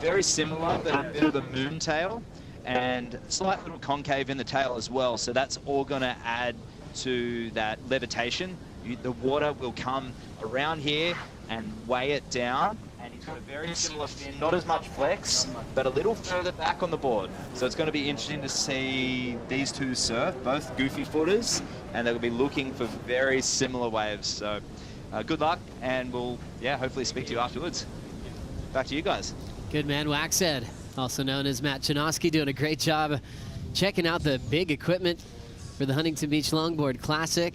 Very similar, but a bit of a moon tail and slight little concave in the tail as well. So that's all going to add to that levitation. The water will come around here and weigh it down. And he's got a very similar fin, not as much flex, but a little further back on the board. So it's going to be interesting to see these two surf, both goofy footers, and they'll be looking for very similar waves. So good luck, and we'll, hopefully speak to you afterwards. Back to you guys. Good man, Waxhead, also known as Matt Chinoski, doing a great job checking out the big equipment for the Huntington Beach Longboard Classic.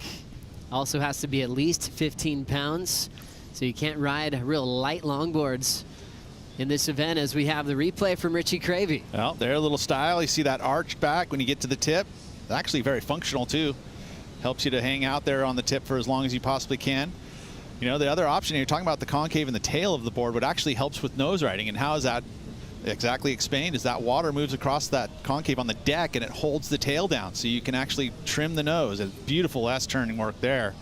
Also has to be at least 15 pounds, so you can't ride real light longboards in this event, as we have the replay from Richie Cravey. Well, there, a little style. You see that arch back when you get to the tip. It's actually very functional, too. Helps you to hang out there on the tip for as long as you possibly can. You know, the other option, you're talking about the concave in the tail of the board, what actually helps with nose riding. And how is that exactly explained? Is that water moves across that concave on the deck and it holds the tail down, so you can actually trim the nose. It's beautiful S-turning work there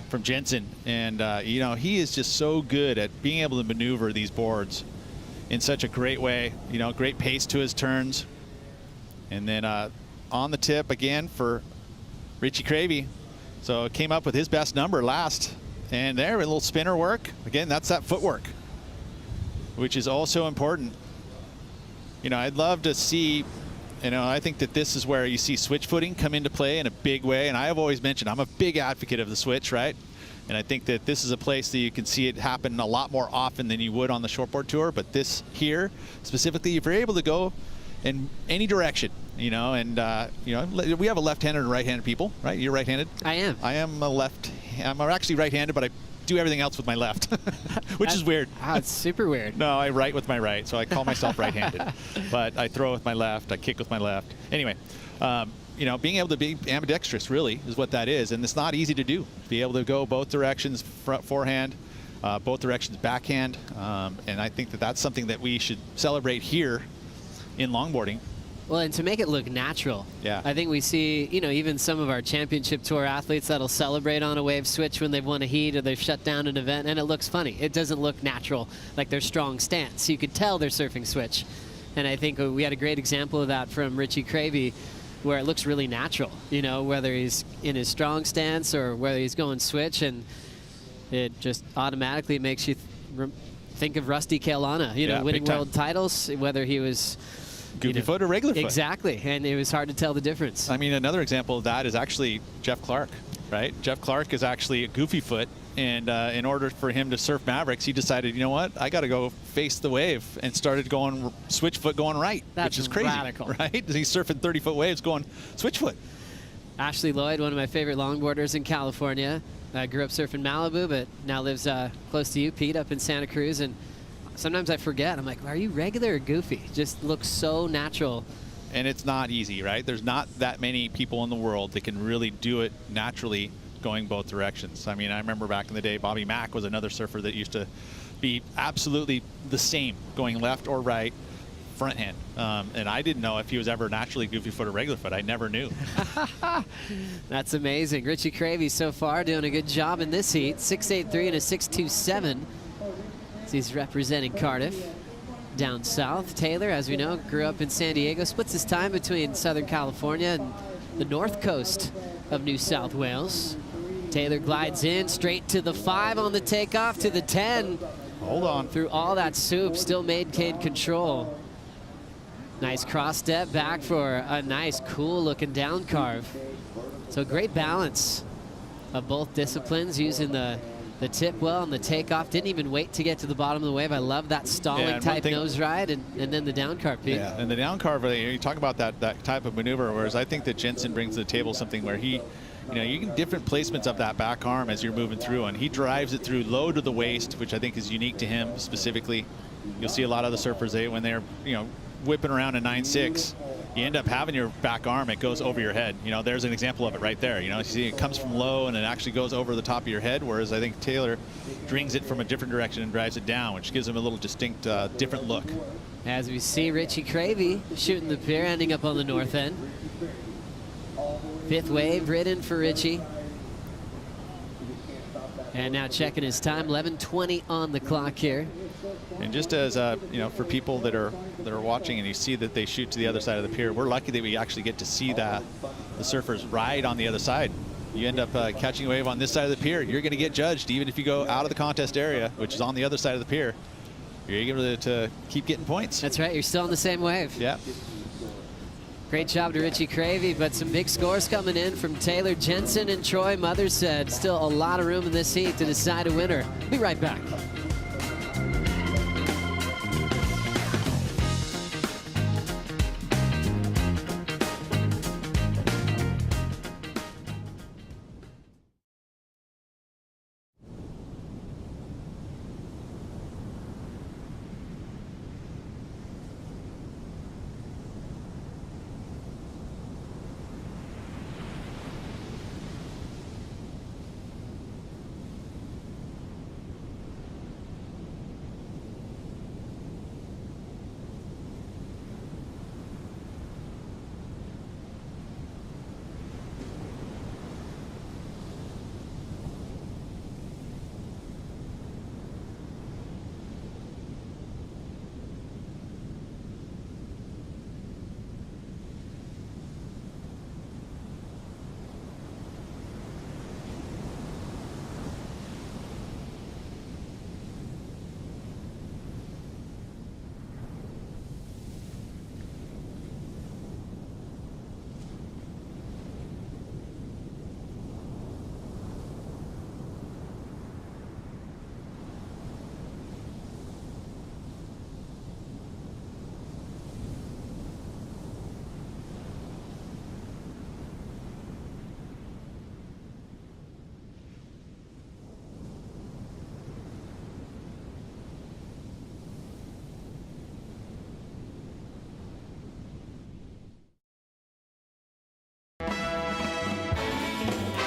from Jensen. And, you know, he is just so good at being able to maneuver these boards in such a great way. You know, great pace to his turns. And then on the tip again for Richie Cravey. So came up with his best number last. And there, a little spinner work. Again, that's that footwork, which is also important. You know, I'd love to see, you know, I think that this is where you see switch footing come into play in a big way. And I have always mentioned I'm a big advocate of the switch, right? And I think that this is a place that you can see it happen a lot more often than you would on the shortboard tour. But this here, specifically, if you're able to go in any direction, you know, and, you know, we have a left-handed and right-handed people, right? You're right-handed? I am. I am I'm actually right-handed, but I do everything else with my left, which is weird. It's super weird. No, I write with my right, so I call myself right-handed. But I throw with my left, I kick with my left. Anyway, you know, being able to be ambidextrous really is what that is, and it's not easy to do. Be able to go both directions, front forehand, both directions backhand, and I think that that's something that we should celebrate here in longboarding. Well, and to make it look natural, yeah, I think we see, you know, even some of our championship tour athletes that'll celebrate on a wave switch when they've won a heat or they've shut down an event, and it looks funny. It doesn't look natural, like their strong stance. You could tell they're surfing switch. And I think we had a great example of that from Richie Cravey, where it looks really natural, you know, whether he's in his strong stance or whether he's going switch, and it just automatically makes you think of Rusty Keilana, you know, winning world titles, whether he was goofy foot or regular foot. Exactly, and it was hard to tell the difference. I mean, another example of that is actually Jeff Clark, right? Jeff Clark is actually a goofy foot, and in order for him to surf Mavericks, he decided, you know what, I got to go face the wave, and started going switch foot going right, which is crazy, radical. Right? He's surfing 30-foot waves going switch foot. Ashley Lloyd, one of my favorite longboarders in California, grew up surfing Malibu, but now lives close to you, Pete, up in Santa Cruz, and sometimes I forget. I'm like, are you regular or goofy? Just looks so natural. And it's not easy, right? There's not that many people in the world that can really do it naturally going both directions. I mean, I remember back in the day, Bobby Mack was another surfer that used to be absolutely the same, going left or right, front hand. And I didn't know if he was ever naturally goofy foot or regular foot. I never knew. That's amazing. Richie Cravey so far doing a good job in this heat. 6'8" and a 6'2" He's representing Cardiff down south. Taylor, as we know, grew up in San Diego, splits his time between Southern California and the north coast of New South Wales. Taylor glides in straight to the 5 on the takeoff to the 10. Hold on. Through all that soup, still maintained control. Nice cross step back for a nice, cool looking down carve. So great balance of both disciplines, using the tip well and the takeoff. Didn't even wait to get to the bottom of the wave. I love that stalling type nose ride and then the down carve, Pete. Yeah, and the down carve, you talk about that type of maneuver, whereas I think that Jensen brings to the table something where he, you get different placements of that back arm as you're moving through, and he drives it through low to the waist, which I think is unique to him specifically. You'll see a lot of the surfers, when they're, whipping around a 9.6, you end up having your back arm, it goes over your head. There's an example of it right there. You see it comes from low and it actually goes over the top of your head, whereas I think Taylor brings it from a different direction and drives it down, which gives him a little distinct, different look. As we see Richie Cravey shooting the pier, ending up on the north end. 5th wave ridden for Richie. And now checking his time, 11:20 on the clock here. And just as for people that are watching and you see that they shoot to the other side of the pier, we're lucky that we actually get to see the surfers ride on the other side. You end up catching a wave on this side of the pier, you're going to get judged even if you go out of the contest area, which is on the other side of the pier. You're able to keep getting points. That's right, you're still on the same wave. Yeah. Great job to Richie Cravey, but some big scores coming in from Taylor Jensen and Troy Mothershead. Still a lot of room in this heat to decide a winner. Be right back.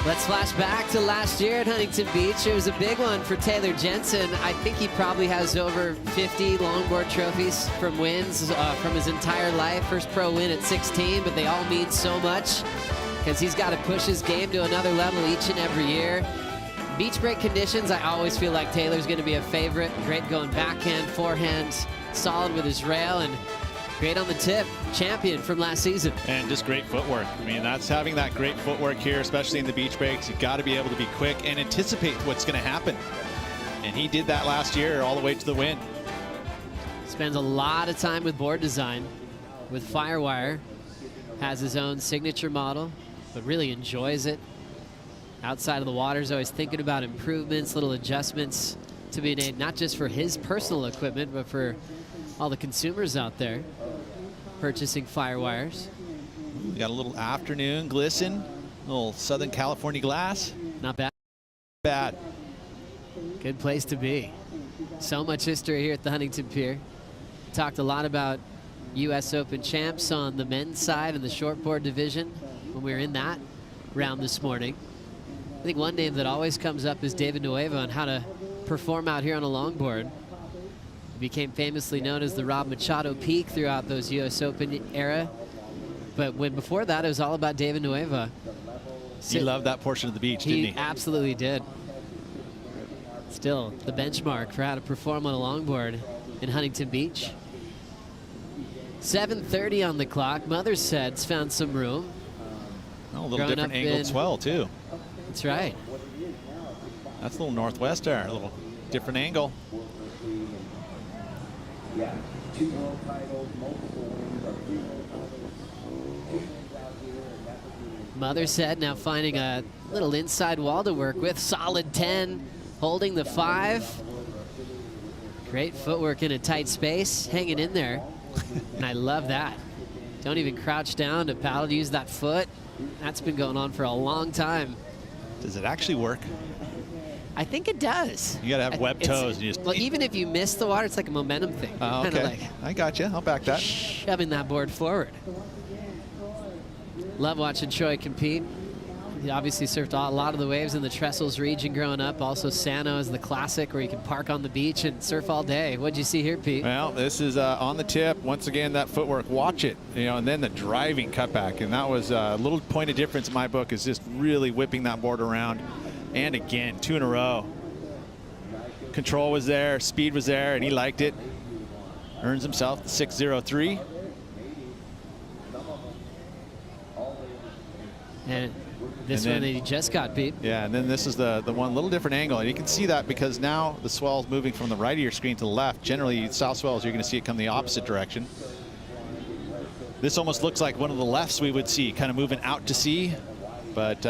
Let's flash back to last year at Huntington Beach. It was a big one for Taylor Jensen. I think he probably has over 50 longboard trophies from wins from his entire life. First pro win at 16, but they all mean so much because he's got to push his game to another level each and every year. Beach break conditions, I always feel like Taylor's going to be a favorite. Great going backhand, forehand, solid with his rail, and great on the tip. Champion from last season. And just great footwork. I mean, that's having that great footwork here, especially in the beach breaks. You've got to be able to be quick and anticipate what's going to happen. And he did that last year all the way to the win. Spends a lot of time with board design, with Firewire. Has his own signature model, but really enjoys it. Outside of the water is always thinking about improvements, little adjustments to be made, not just for his personal equipment, but for all the consumers out there purchasing Firewires. We got a little afternoon glisten, little Southern California glass. Not bad. Bad. Good place to be. So much history here at the Huntington Pier. Talked a lot about US Open champs on the men's side in the shortboard division when we were in that round this morning. I think one name that always comes up is David Nuevo and how to perform out here on a longboard. became famously known as the Rob Machado Peak throughout those U.S. Open era. But before that, it was all about David Nueva. He loved that portion of the beach, didn't he? He absolutely did. Still the benchmark for how to perform on a longboard in Huntington Beach. 7:30 on the clock. Mothersed's found some room. Oh, a little different angled swell, too. That's right. That's a little northwest there, a little different angle. Yeah, 2 world titles, multiple wins, our 3 world titles. Mothersed now finding a little inside wall to work with. Solid 10, holding the 5. Great footwork in a tight space, hanging in there. And I love that. Don't even crouch down to paddle, use that foot. That's been going on for a long time. Does it actually work? I think it does. You gotta have webbed toes. And you just well, even if you miss the water, it's like a momentum thing. Oh, okay. Like I got you. I'll back that. Shoving that board forward. Love watching Troy compete. He obviously surfed a lot of the waves in the Trestles region growing up. Also Sano is the classic where you can park on the beach and surf all day. What'd you see here, Pete? Well, this is on the tip. Once again, that footwork, watch it, and then the driving cutback. And that was a little point of difference in my book, is just really whipping that board around. And again, 2 in a row. Control was there, speed was there, and he liked it. Earns himself the 603. And this one that he just got, Pete. Yeah, and then this is the one little different angle. And you can see that because now the swell's moving from the right of your screen to the left. Generally, south swells, you're going to see it come the opposite direction. This almost looks like one of the lefts we would see, kind of moving out to sea. But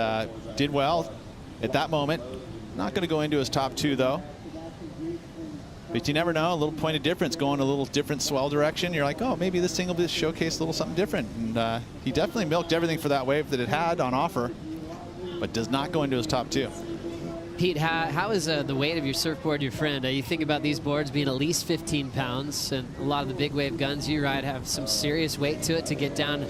did well at that moment. Not going to go into his top 2, though. But you never know, a little point of difference going a little different swell direction. You're like, oh, maybe this thing will just showcase a little something different. And he definitely milked everything for that wave that it had on offer, but does not go into his top 2. Pete, how is the weight of your surfboard your friend? You think about these boards being at least 15 pounds, and a lot of the big wave guns you ride have some serious weight to it to get down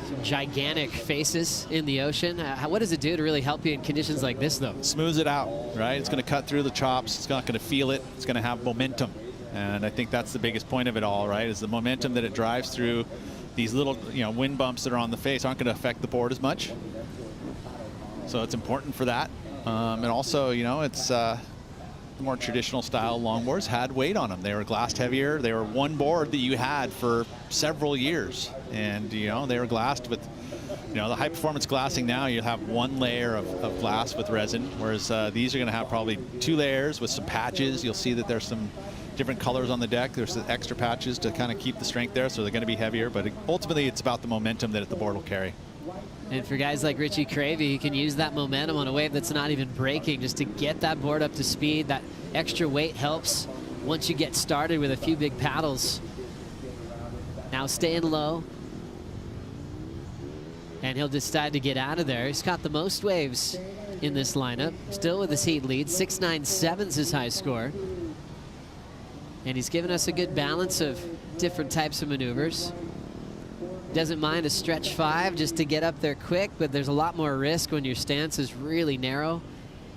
some gigantic faces in the ocean. What does it do to really help you in conditions like this, though? Smooths it out, right? It's going to cut through the chops. It's not going to feel it. It's going to have momentum. And I think that's the biggest point of it all, right, is the momentum that it drives through. These little, wind bumps that are on the face aren't going to affect the board as much. So it's important for that. And also, it's the more traditional style longboards had weight on them. They were glassed heavier. They were one board that you had for several years. And, they were glassed with, the high performance glassing now, you have one layer of glass with resin, whereas these are going to have probably 2 layers with some patches. You'll see that there's some different colors on the deck. There's the extra patches to kind of keep the strength there, so they're going to be heavier. But ultimately, it's about the momentum that the board will carry. And for guys like Richie Cravey, you can use that momentum on a wave that's not even breaking just to get that board up to speed. That extra weight helps once you get started with a few big paddles. Now staying low. And he'll decide to get out of there. He's got the most waves in this lineup. Still with his heat lead. 697's his high score. And he's given us a good balance of different types of maneuvers. Doesn't mind a stretch 5 just to get up there quick, but there's a lot more risk when your stance is really narrow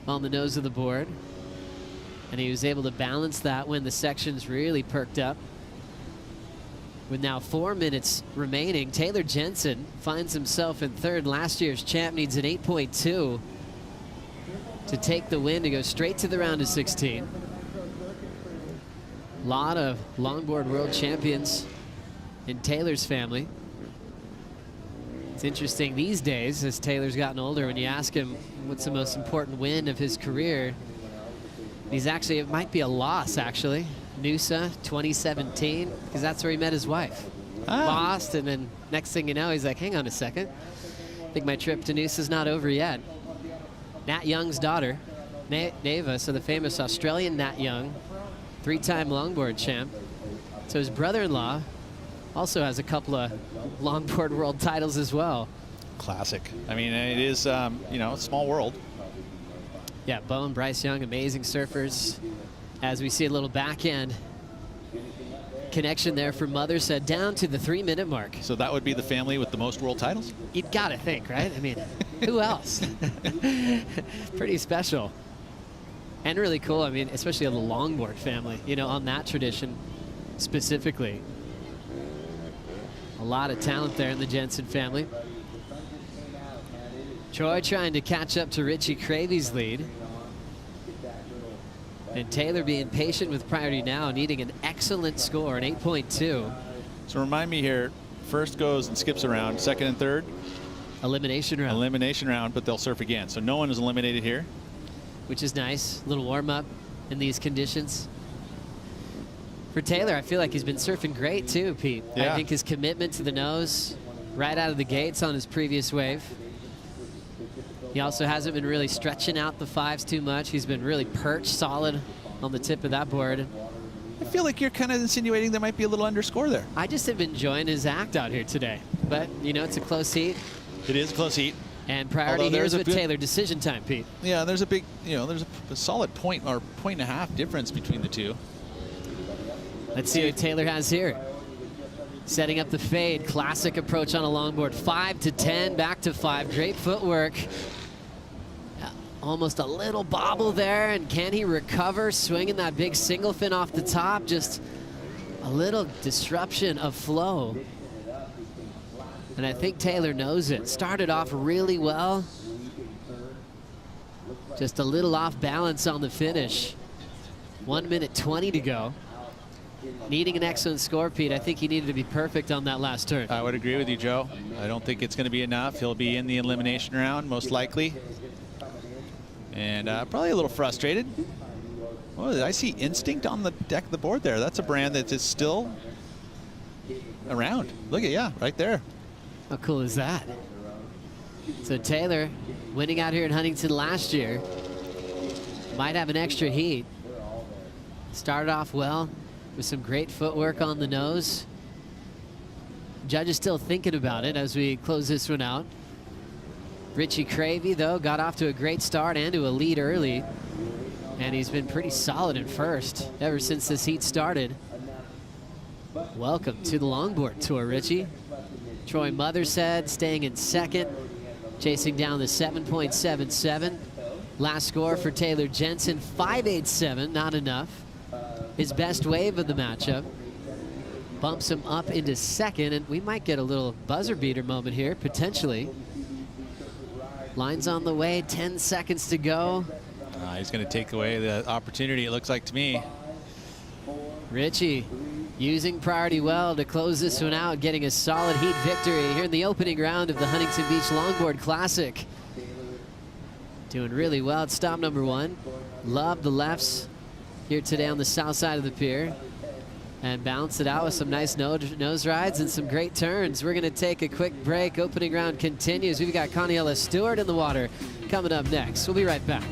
on the nose of the board. And he was able to balance that when the sections really perked up. With now 4 minutes remaining, Taylor Jensen finds himself in 3rd. Last year's champ needs an 8.2 to take the win to go straight to the round of 16. A lot of longboard world champions in Taylor's family. It's interesting these days, as Taylor's gotten older, when you ask him what's the most important win of his career, it might be a loss, actually. Noosa 2017, because that's where he met his wife. Lost, and then next thing you know, he's like, hang on a second. I think my trip to Noosa's not over yet. Nat Young's daughter, Neva, so the famous Australian Nat Young, 3-time longboard champ. So his brother-in-law also has a couple of longboard world titles as well. Classic. I mean, it is, a small world. Yeah, Bo and Bryce Young, amazing surfers. As we see a little backhand connection there for Mothersed down to the 3-minute mark. So that would be the family with the most world titles? You'd got to think, right? I mean, who else? Pretty special. And really cool, I mean, especially on the longboard family, you know, on that tradition specifically. A lot of talent there in the Jensen family. Troy trying to catch up to Richie Cravy's lead. And Taylor being patient with priority now, needing an excellent score, an 8.2. So remind me here, first goes and skips around, second and third? Elimination round. Elimination round, but they'll surf again. So no one is eliminated here. Which is nice. A little warm up in these conditions. For Taylor, I feel like he's been surfing great too, Pete. Yeah. I think his commitment to the nose right out of the gates on his previous wave. He also hasn't been really stretching out the fives too much. He's been really perched solid on the tip of that board. I feel like you're kind of insinuating there might be a little underscore there. I just have been enjoying his act out here today. But, you know, it's a close heat. It is a close heat. And priority here is with Taylor. Decision time, Pete. Yeah, there's a big, you know, there's a solid point or point and a half difference between the two. Let's see what Taylor has here. Setting up the fade. Classic approach on a longboard. 5 to 10, back to 5. Great footwork. Almost a little bobble there, and can he recover? Swinging that big single fin off the top. Just a little disruption of flow. And I think Taylor knows it. Started off really well. Just a little off balance on the finish. 1 minute 20 to go. Needing an excellent score, Pete. I think he needed to be perfect on that last turn. I would agree with you, Joe. I don't think it's going to be enough. He'll be in the elimination round, most likely. And probably a little frustrated. Oh, I see Instinct on the deck of the board there. That's a brand that is still around. Look at, yeah, right there. How cool is that? So Taylor, winning out here in Huntington last year, might have an extra heat. Started off well with some great footwork on the nose. Judge is still thinking about it as we close this one out. Richie Cravey, though, got off to a great start and to a lead early. And he's been pretty solid in first ever since this heat started. Welcome to the Longboard Tour, Richie. Troy Mothershead staying in second, chasing down the 7.77. Last score for Taylor Jensen, 5.87, not enough. His best wave of the matchup. Bumps him up into second, and we might get a little buzzer beater moment here, potentially. Lines on the way, 10 seconds to go. He's going to take away the opportunity, it looks like to me. Richie using priority well to close this one out, getting a solid heat victory here in the opening round of the Huntington Beach Longboard Classic. Doing really well at stop number 1. Love the lefts here today on the south side of the pier. And balance it out with some nice nose rides and some great turns. We're going to take a quick break. Opening round continues. We've got Conniella Stewart in the water coming up next. We'll be right back.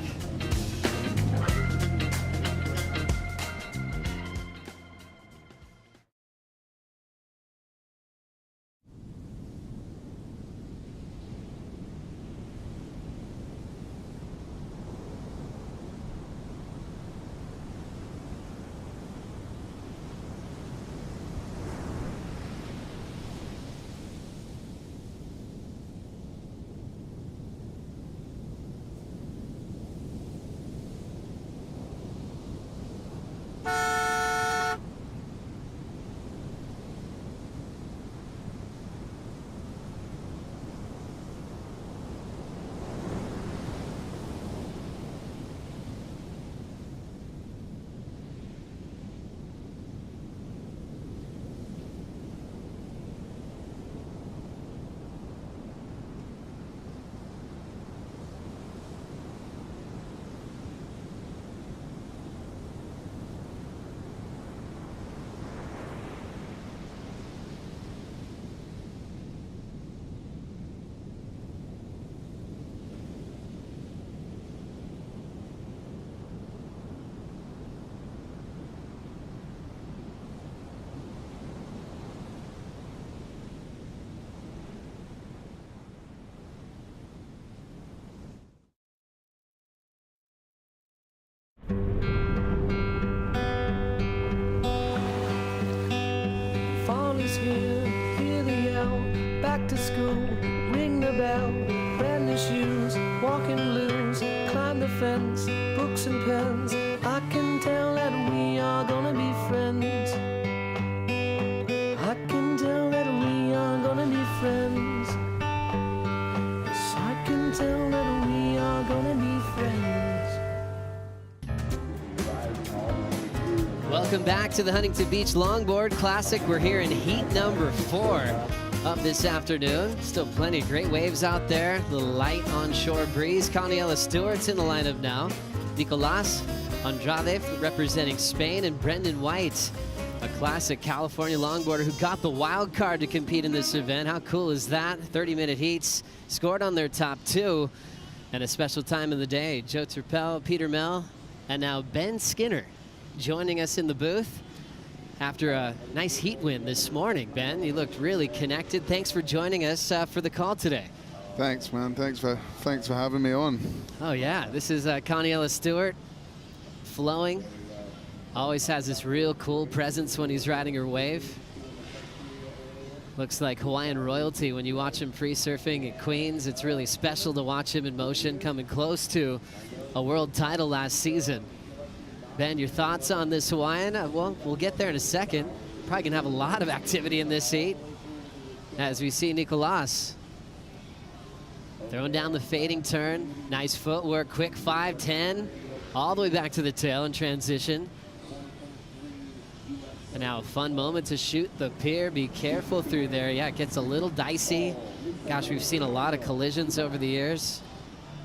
Fall is here, hear the yell, back to school, ring the bell, brand new shoes, walking blues, climb the fence, books and pens. I can tell that we are gonna be friends. I can tell that we are gonna be friends. Yes, I can tell that we are gonna be friends. Welcome back to the Huntington Beach Longboard Classic. We're here in heat number 4 up this afternoon. Still plenty of great waves out there. The light onshore breeze. Caniela Stewart's in the lineup now. Nicolas Andrade representing Spain, and Brendan White, a classic California longboarder who got the wild card to compete in this event. How cool is that? 30-minute heats, scored on their top 2, and a special time of the day. Joe Turpel, Peter Mell, and now Ben Skinner joining us in the booth after a nice heat win this morning. Ben, you looked really connected. Thanks for joining us for the call today. Thanks, man. Thanks for having me on. Oh yeah, this is Caniela Stewart, flowing. Always has this real cool presence when he's riding her wave. Looks like Hawaiian royalty when you watch him free surfing at Queens. It's really special to watch him in motion, coming close to a world title last season. Ben, your thoughts on this Hawaiian? Well, we'll get there in a second. Probably gonna have a lot of activity in this heat as we see Nicolas throwing down the fading turn. Nice footwork, quick 5-10, all the way back to the tail in transition. And now a fun moment to shoot the pier. Be careful through there. Yeah, it gets a little dicey. Gosh, we've seen a lot of collisions over the years.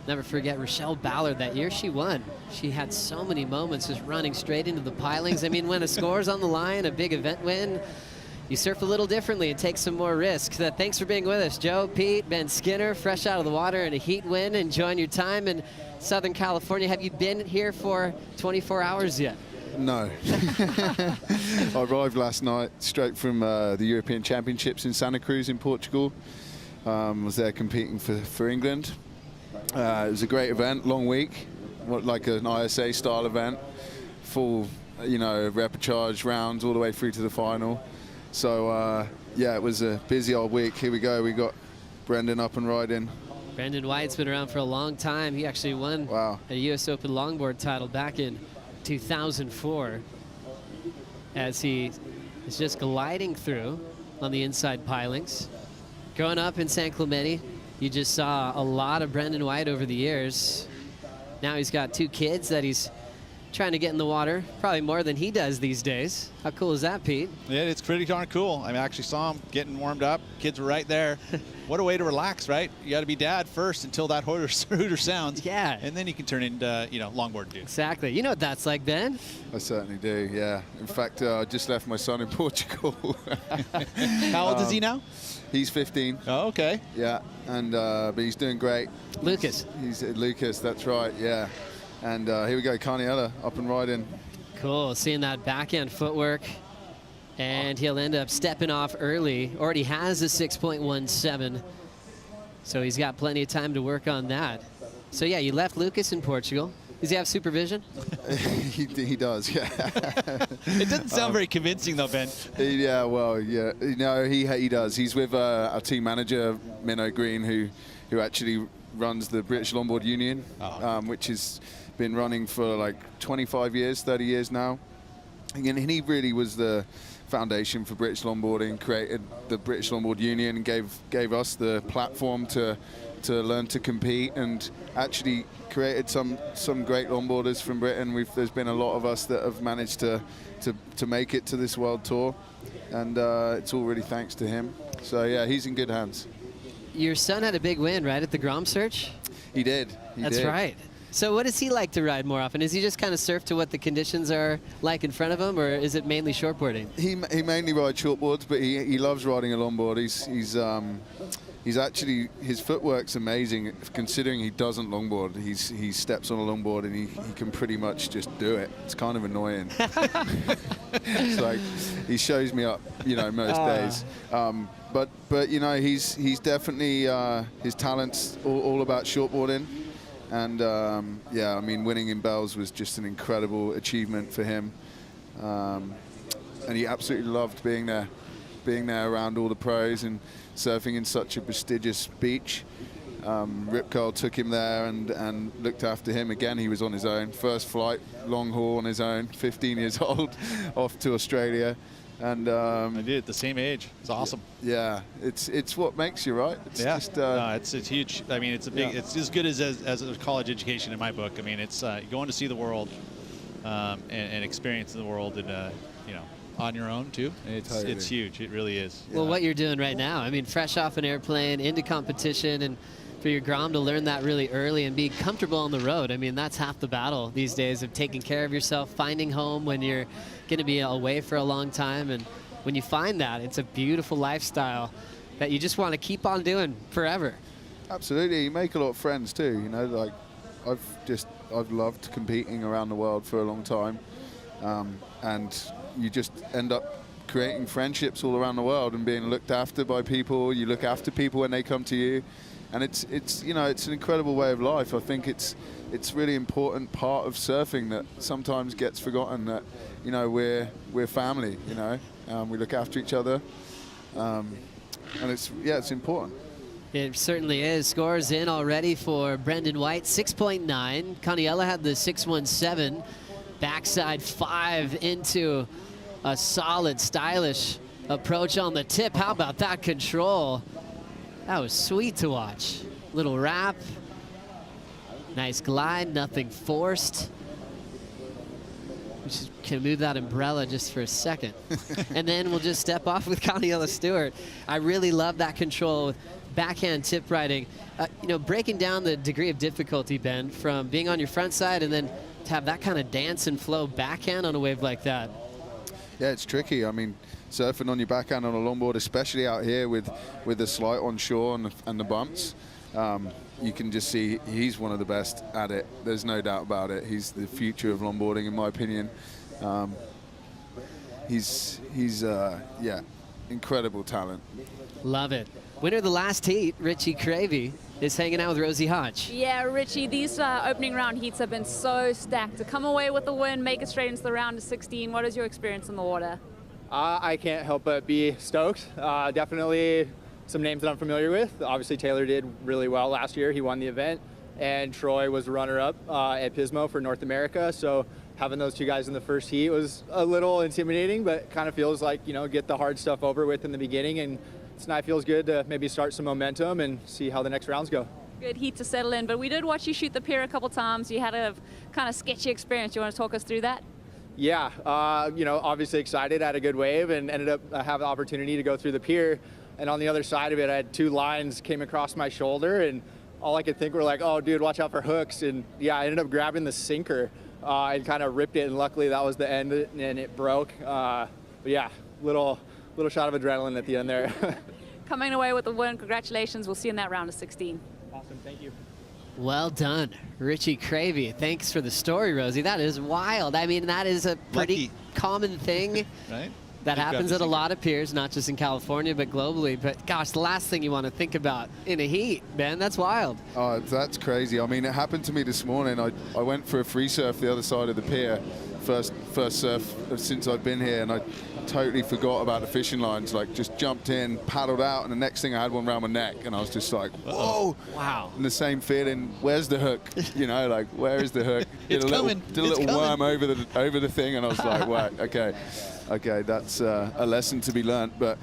Never forget Rochelle Ballard. That year she won, she had so many moments just running straight into the pilings. I mean, when a score's on the line, a big event win, you surf a little differently and take some more risks. Thanks for being with us, Joe, Pete, Ben Skinner, fresh out of the water in a heat win, enjoying your time in Southern California. Have you been here for 24 hours yet? No. I arrived last night straight from the European Championships in Santa Cruz in Portugal. Was there competing for England. It was a great event, long week, like an ISA style event, full, repechage rounds all the way through to the final. So yeah, it was a busy old week. Here we go. We got Brendan up and riding. Brendan White's been around for a long time. He actually won a U.S. Open longboard title back in 2004 as he is just gliding through on the inside pilings. Growing up in San Clemente, you just saw a lot of Brendan White over the years. Now he's got 2 kids that he's trying to get in the water, probably more than he does these days. How cool is that, Pete? Yeah, it's pretty darn cool. I actually saw him getting warmed up. Kids were right there. What a way to relax, right? You got to be dad first until that hooter sounds. Yeah. And then you can turn into, longboard dude. Exactly. You know what that's like, Ben? I certainly do, yeah. In fact, I just left my son in Portugal. How old is he now? He's 15. Oh, okay. Yeah, and but he's doing great. Lucas. He's Lucas, that's right, yeah. And here we go, Caniela up and riding. Cool, seeing that backhand footwork. And he'll end up stepping off early. Already has a 6.17. So he's got plenty of time to work on that. So yeah, you left Lucas in Portugal. Does he have supervision? he does, yeah. It doesn't sound very convincing though, Ben. Yeah, well, yeah. No, he does. He's with our team manager, Minnow Green, who actually runs the British Longboard Union, which has been running for like 25 years, 30 years now. And he really was the foundation for British longboarding, created the British Longboard Union and gave us the platform to learn to compete, and actually created some great longboarders from Britain. There's been a lot of us that have managed to make it to this world tour, and it's all really thanks to him. So yeah, he's in good hands. Your son had a big win, right, at the Grom Search? He did. That's right. So what does he like to ride more often? Is he just kind of surf to what the conditions are like in front of him, or is it mainly shortboarding? He mainly rides shortboards, but he loves riding a longboard. He's actually, his footwork's amazing considering he doesn't longboard. He steps on a longboard and he can pretty much just do it. It's kind of annoying. It's like he shows me up, most days. But he's definitely his talent's all about shortboarding. And yeah, I mean, winning in Bells was just an incredible achievement for him. And he absolutely loved being there around all the pros and surfing in such a prestigious beach. Rip Curl took him there and looked after him. Again, he was on his own. First flight, long haul on his own, 15 years old, off to Australia. And I did at the same age. It's awesome. Yeah, it's what makes you, right? It's yeah, just, no, it's huge. I mean, it's a big. It's as good as a college education in my book. I mean, it's going to see the world and experience the world, and you know, on your own too. It's huge. It really is. Well, what you're doing right now, I mean, fresh off an airplane into competition, and for your Grom to learn that really early and be comfortable on the road. I mean, that's half the battle these days, of taking care of yourself, finding home when you're going to be away for a long time. And when you find that, it's a beautiful lifestyle that you just want to keep on doing forever. Absolutely. You make a lot of friends too. You know, like I've loved competing around the world for a long time. And you just end up creating friendships all around the world and being looked after by people. You look after people when they come to you. And it's you know, it's an incredible way of life. I think it's really important part of surfing that sometimes gets forgotten, that, you know, we're family, you know, we look after each other, and it's important. It certainly is. Scores in already for Brendan White, 6.9. Caniella had the 6.17. Backside 5 into a solid, stylish approach on the tip. How about that control? That was sweet to watch. Little wrap. Nice glide, nothing forced. We just can move that umbrella just for a second. And then we'll just step off with Caniella Stewart. I really love that control with backhand tip riding. You know, breaking down the degree of difficulty, Ben, from being on your front side and then to have that kind of dance and flow backhand on a wave like that. Yeah, it's tricky. I mean, surfing on your backhand on a longboard, especially out here with the slide on shore and the bumps, you can just see he's one of the best at it. There's no doubt about it. He's the future of longboarding, in my opinion. He's yeah, incredible talent. Love it. Winner of the last heat, Richie Cravey, is hanging out with Rosie Hodge. Yeah, Richie, these opening round heats have been so stacked. To come away with the win, make it straight into the round of 16, what is your experience in the water? I can't help but be stoked. Definitely some names that I'm familiar with. Obviously, Taylor did really well last year. He won the event. And Troy was runner-up at Pismo for North America. So having those two guys in the first heat was a little intimidating, but kind of feels like, you know, get the hard stuff over with in the beginning. And tonight feels good to maybe start some momentum and see how the next rounds go. Good heat to settle in, but we did watch you shoot the pier a couple times. You had a kind of sketchy experience. You want to talk us through that? Yeah, you know, obviously excited, had a good wave, and ended up having the opportunity to go through the pier. And on the other side of it, I had two lines came across my shoulder, and all I could think were like, oh, dude, watch out for hooks. And yeah, I ended up grabbing the sinker and kind of ripped it, and luckily that was the end, and it broke. But yeah, little shot of adrenaline at the end there. Coming away with the win, congratulations. We'll see you in that round of 16. Awesome, thank you. Well done, Richie Cravey. Thanks for the story, Rosie. That is wild. I mean, that is a pretty common thing. Right? That happens at a lot of piers, not just in California, but globally. But gosh, the last thing you want to think about in a heat, Ben, that's wild. Oh, that's crazy. I mean, it happened to me this morning. I went for a free surf the other side of the pier, first surf since I've been here, and I totally forgot about the fishing lines. Like, just jumped in, paddled out, and the next thing I had one around my neck, and I was just like, whoa. Wow. And the same feeling, where's the hook? You know, like, where is the hook? Did It's a coming. little worm over the thing, and I was like, wow, okay, that's a lesson to be learned. But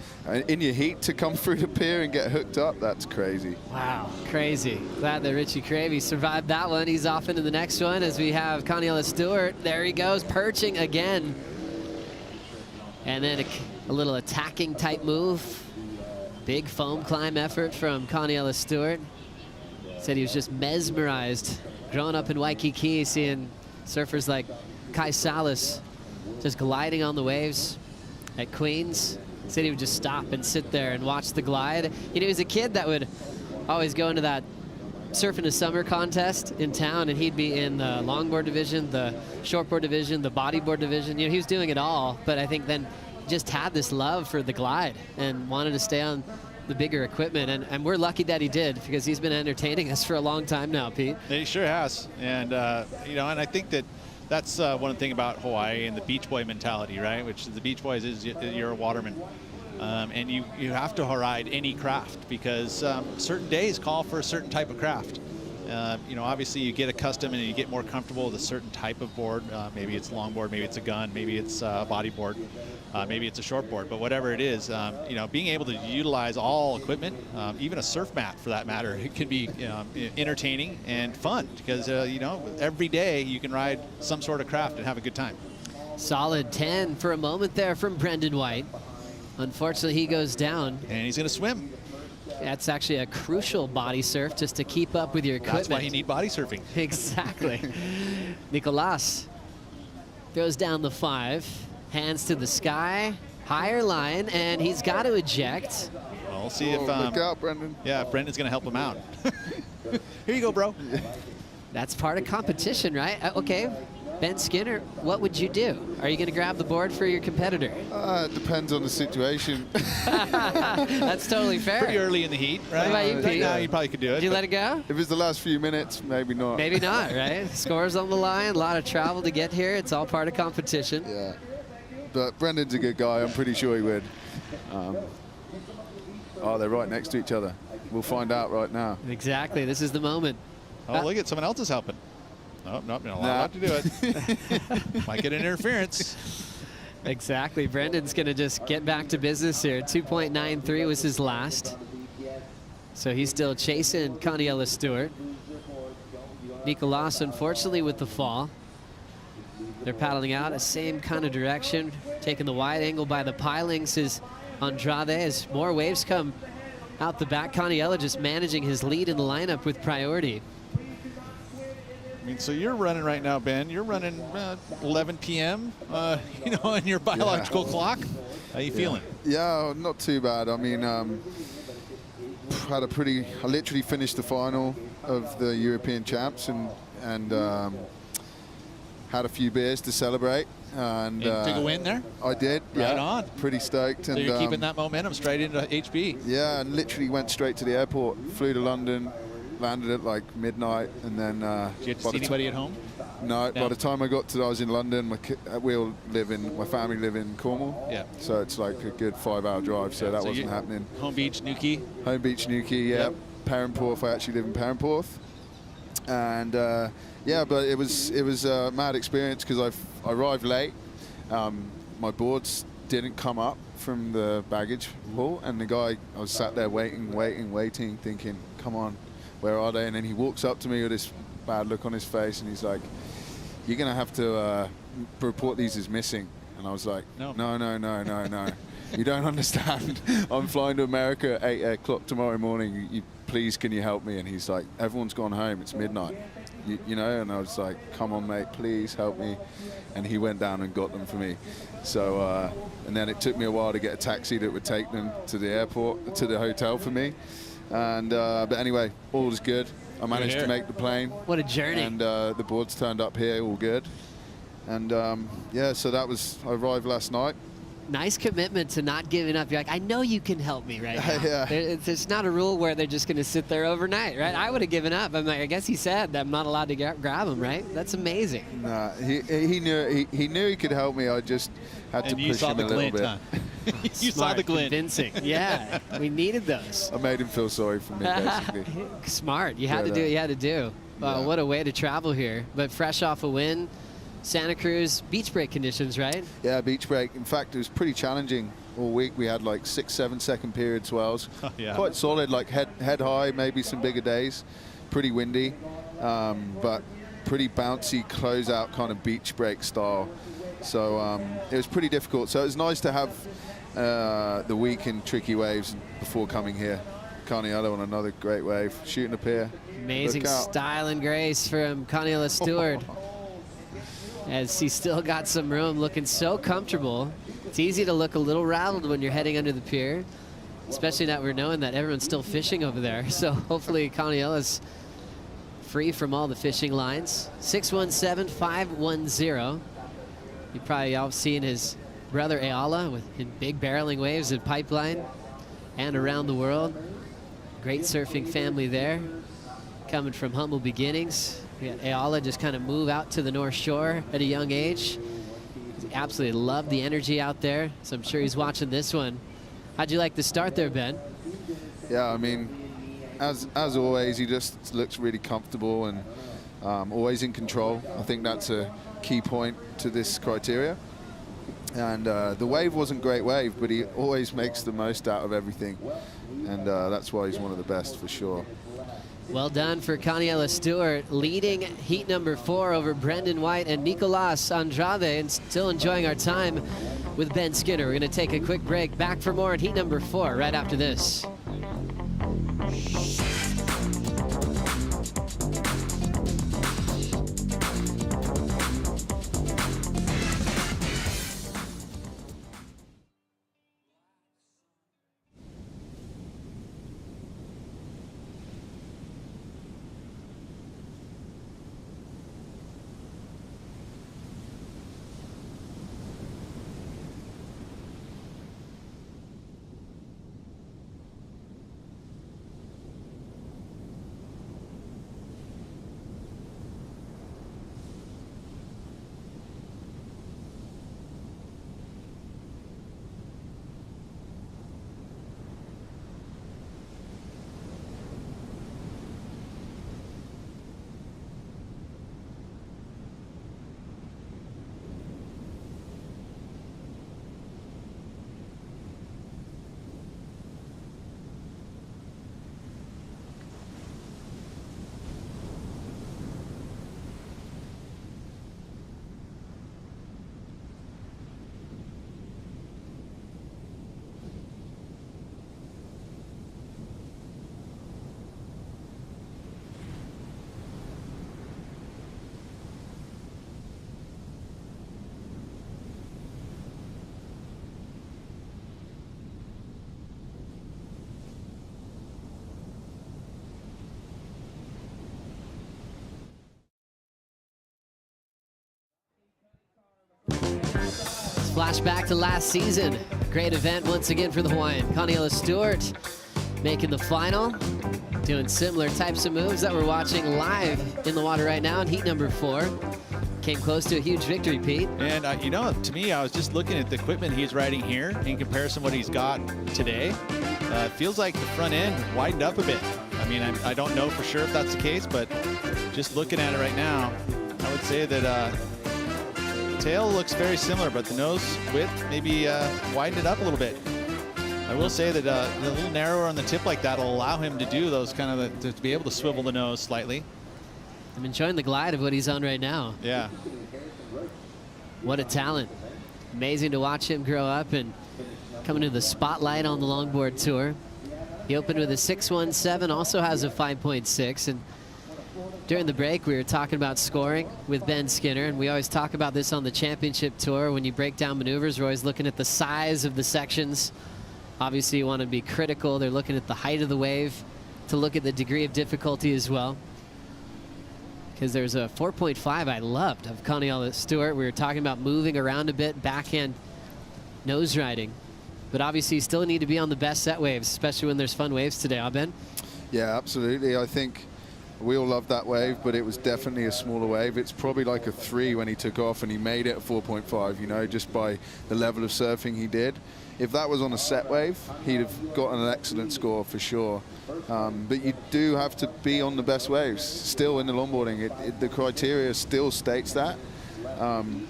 in your heat, to come through the pier and get hooked up, that's crazy. Wow, crazy. Glad that Richie Cravey survived that one. He's off into the next one as we have Caniella Stewart. There he goes, perching again. And then a little attacking type move. Big foam climb effort from Caniella Stewart. Said he was just mesmerized growing up in Waikiki, seeing surfers like Kai Salas just gliding on the waves at Queens. Said he would just stop and sit there and watch the glide. You know, he was a kid that would always go into that surf in the summer contest in town, and he'd be in the longboard division, the shortboard division, the bodyboard division. You know, he was doing it all, but I think then just had this love for the glide and wanted to stay on the bigger equipment, and we're lucky that he did, because he's been entertaining us for a long time now, Pete. He sure has, and you know, and I think that's one thing about Hawaii and the beach boy mentality, right? Which the beach boys is you're a waterman, And you have to ride any craft because certain days call for a certain type of craft. Obviously you get accustomed and you get more comfortable with a certain type of board. Maybe it's longboard, maybe it's a gun, maybe it's a bodyboard, maybe it's a shortboard. But whatever it is, being able to utilize all equipment, even a surf mat for that matter, it can be entertaining and fun because every day you can ride some sort of craft and have a good time. Solid 10 for a moment there from Brendan White. Unfortunately, he goes down. And he's going to swim. That's actually a crucial body surf just to keep up with your equipment. That's why you need body surfing. Exactly. Nicolas throws down the 5, hands to the sky, higher line, and he's got to eject. Well, we'll see if... look out, Brendan. Yeah, Brendan's going to help him out. Here you go, bro. That's part of competition, right? Okay. Ben Skinner, what would you do? Are you going to grab the board for your competitor? It depends on the situation. That's totally fair. Pretty early in the heat, right? What about you, Pete? Now you probably could do it. Did you let it go? If it's the last few minutes, maybe not. Maybe not, right? Scores on the line, a lot of travel to get here. It's all part of competition. Yeah. But Brendan's a good guy. I'm pretty sure he would. They're right next to each other. We'll find out right now. Exactly. This is the moment. Oh, look at someone else is helping. Nope, not allowed to do it. Might get an interference. Exactly. Brendan's going to just get back to business here. 2.93 was his last. So he's still chasing Caniella Stewart. Nicolas, unfortunately, with the fall. They're paddling out the same kind of direction. Taking the wide angle by the pilings is Andrade as more waves come out the back. Caniella just managing his lead in the lineup with priority. So you're running right now, Ben. You're running 11 p.m. In your biological clock. How you feeling? Yeah, not too bad. I mean, I literally finished the final of the European Champs and had a few beers to celebrate. And took a win there? I did. Right yeah, on. Pretty stoked. So and you're keeping that momentum straight into HB. Yeah, and literally went straight to the airport. Flew to London. Landed at like midnight, and then. Did you get to see anybody at home? No, by the time I got to, I was in London. My family live in Cornwall. Yeah. So it's like a good 5-hour drive. So that wasn't happening. Home Beach, Newquay. Home Beach, Newquay. Yeah. Yep. Perranporth. I actually live in Perranporth. And but it was a mad experience because I arrived late. My boards didn't come up from the baggage hall, and the guy, I was sat there waiting, thinking, come on. Where are they? And then he walks up to me with this bad look on his face, and he's like, you're going to have to report these as missing. And I was like, no. You don't understand. I'm flying to America at 8 o'clock tomorrow morning. Please, can you help me? And he's like, everyone's gone home. It's midnight. And I was like, come on, mate, please help me. And he went down and got them for me. So, and then it took me a while to get a taxi that would take them to the airport, to the hotel for me. And but anyway, all was good. I managed to make the plane. What a journey! And the boards turned up here, all good. And so that was. I arrived last night. Nice commitment to not giving up. You're like, I know you can help me right now. Yeah. It's not a rule where they're just going to sit there overnight, right? I would have given up. I'm like, I guess he said that I'm not allowed to grab him, right? That's amazing. Nah, he knew he could help me. I just had to push him a little bit. Huh? You saw the glint. Convincing. Yeah, we needed those. I made him feel sorry for me, basically. Smart. You had to do what you had to do. What a way to travel here. But fresh off a win, Santa Cruz, beach break conditions, right? Yeah, beach break. In fact, it was pretty challenging all week. We had like 6-7 second period swells. Quite solid, like head high, maybe some bigger days. Pretty windy, but pretty bouncy closeout kind of beach break style. So it was pretty difficult. So it was nice to have the week in tricky waves before coming here. Caniella on another great wave, shooting a pier. Amazing style and grace from Caniella Stewart. As he's still got some room, looking so comfortable. It's easy to look a little rattled when you're heading under the pier, especially that we're knowing that everyone's still fishing over there. So hopefully Caniella's free from all the fishing lines. 617-510. You probably all seen his brother Ayala in big barreling waves at Pipeline and around the world. Great surfing family there, coming from humble beginnings. We got Ayala just kind of move out to the North Shore at a young age. He absolutely loved the energy out there, so I'm sure he's watching this one How'd you like the start there, Ben? Yeah, I mean, as always, he just looks really comfortable and always in control. I think that's a key point to this criteria. And the wave wasn't great wave, but he always makes the most out of everything. And that's why he's one of the best for sure. Well done for Caniela Stewart, leading heat number 4 over Brendan White and Nicolas Andrade, and still enjoying our time with Ben Skinner. We're going to take a quick break. Back for more in heat number 4 right after this. Flashback to last season. Great event once again for the Hawaiian. Caniela Stewart making the final, doing similar types of moves that we're watching live in the water right now in heat number 4. Came close to a huge victory, Pete. And you know, to me, I was just looking at the equipment he's riding here in comparison to what he's got today. It feels like the front end widened up a bit. I mean, I don't know for sure if that's the case, but just looking at it right now, I would say that tail looks very similar, but the nose width maybe widened it up a little bit. I will say that a little narrower on the tip like that will allow him to do those kind of, to be able to swivel the nose slightly. I'm enjoying the glide of what he's on right now. Yeah. What a talent. Amazing to watch him grow up and come into the spotlight on the longboard tour. He opened with a 6.17, also has a 5.6, and during the break, we were talking about scoring with Ben Skinner, and we always talk about this on the championship tour. When you break down maneuvers, we're always looking at the size of the sections. Obviously, you want to be critical. They're looking at the height of the wave to look at the degree of difficulty as well. Because there's a 4.5 I loved of Caniela Stewart. We were talking about moving around a bit, backhand nose riding. But obviously, you still need to be on the best set waves, especially when there's fun waves today, huh, Ben? Yeah, absolutely. I think we all loved that wave, but it was definitely a smaller wave. It's probably like a 3 when he took off, and he made it a 4.5, you know, just by the level of surfing he did. If that was on a set wave, he'd have gotten an excellent score for sure. But you do have to be on the best waves still in the longboarding. The criteria still states that.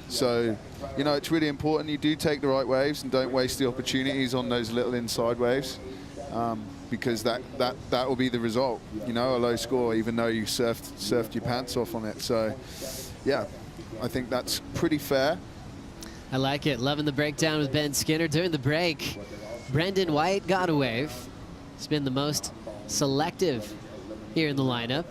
So, you know, it's really important you do take the right waves and don't waste the opportunities on those little inside waves. Because that will be the result, you know, a low score, even though you surfed your pants off on it. So, yeah, I think that's pretty fair. I like it. Loving the breakdown with Ben Skinner. During the break, Brendan White got a wave. He's been the most selective here in the lineup.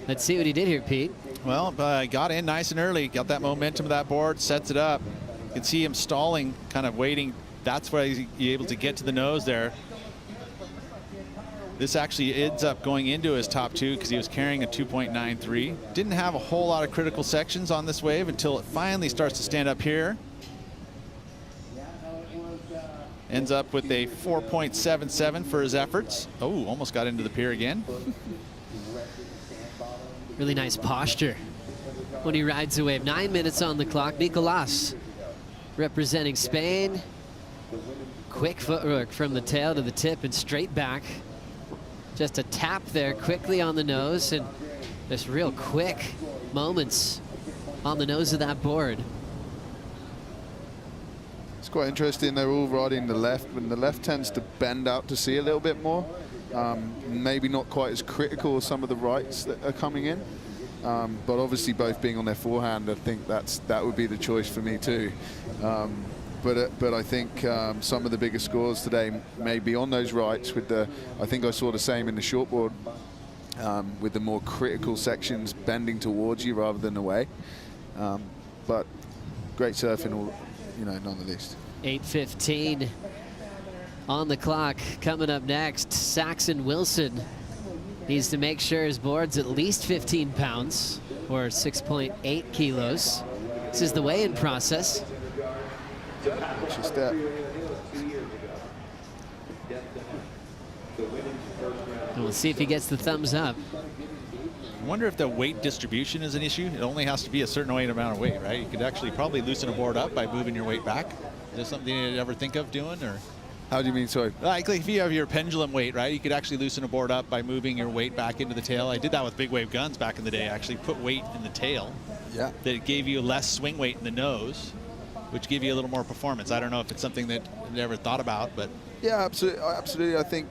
Let's see what he did here, Pete. Well, got in nice and early, got that momentum of that board, sets it up. You can see him stalling, kind of waiting. That's why he's able to get to the nose there. This actually ends up going into his top 2 because he was carrying a 2.93. Didn't have a whole lot of critical sections on this wave until it finally starts to stand up here. Ends up with a 4.77 for his efforts. Oh, almost got into the pier again. Really nice posture when he rides the wave. 9 minutes on the clock. Nicolas representing Spain. quick footwork from the tail to the tip and straight back. Just a tap there quickly on the nose, and just real quick moments on the nose of that board. It's quite interesting. They're all riding the left, and the left tends to bend out to sea a little bit more. Maybe not quite as critical as some of the rights that are coming in. But obviously both being on their forehand, I think that would be the choice for me too. But I think some of the bigger scores today may be on those rights with I think I saw the same in the shortboard, with the more critical sections bending towards you rather than away. But great surfing, none the least. 8:15 on the clock. Coming up next, Saxon Wilson needs to make sure his board's at least 15 pounds or 6.8 kilos. This is the weigh-in process. Watch your step. And we'll see if he gets the thumbs up. I wonder if the weight distribution is an issue. It only has to be a certain amount of weight, right? You could actually probably loosen a board up by moving your weight back. Is that something you ever think of doing, or? How do you mean, sorry? Like if you have your pendulum weight, right? You could actually loosen a board up by moving your weight back into the tail. I did that with big wave guns back in the day. I actually put weight in the tail. Yeah. That gave you less swing weight in the nose, which gave you a little more performance. I don't know if it's something that you ever thought about, but. Yeah, absolutely. I think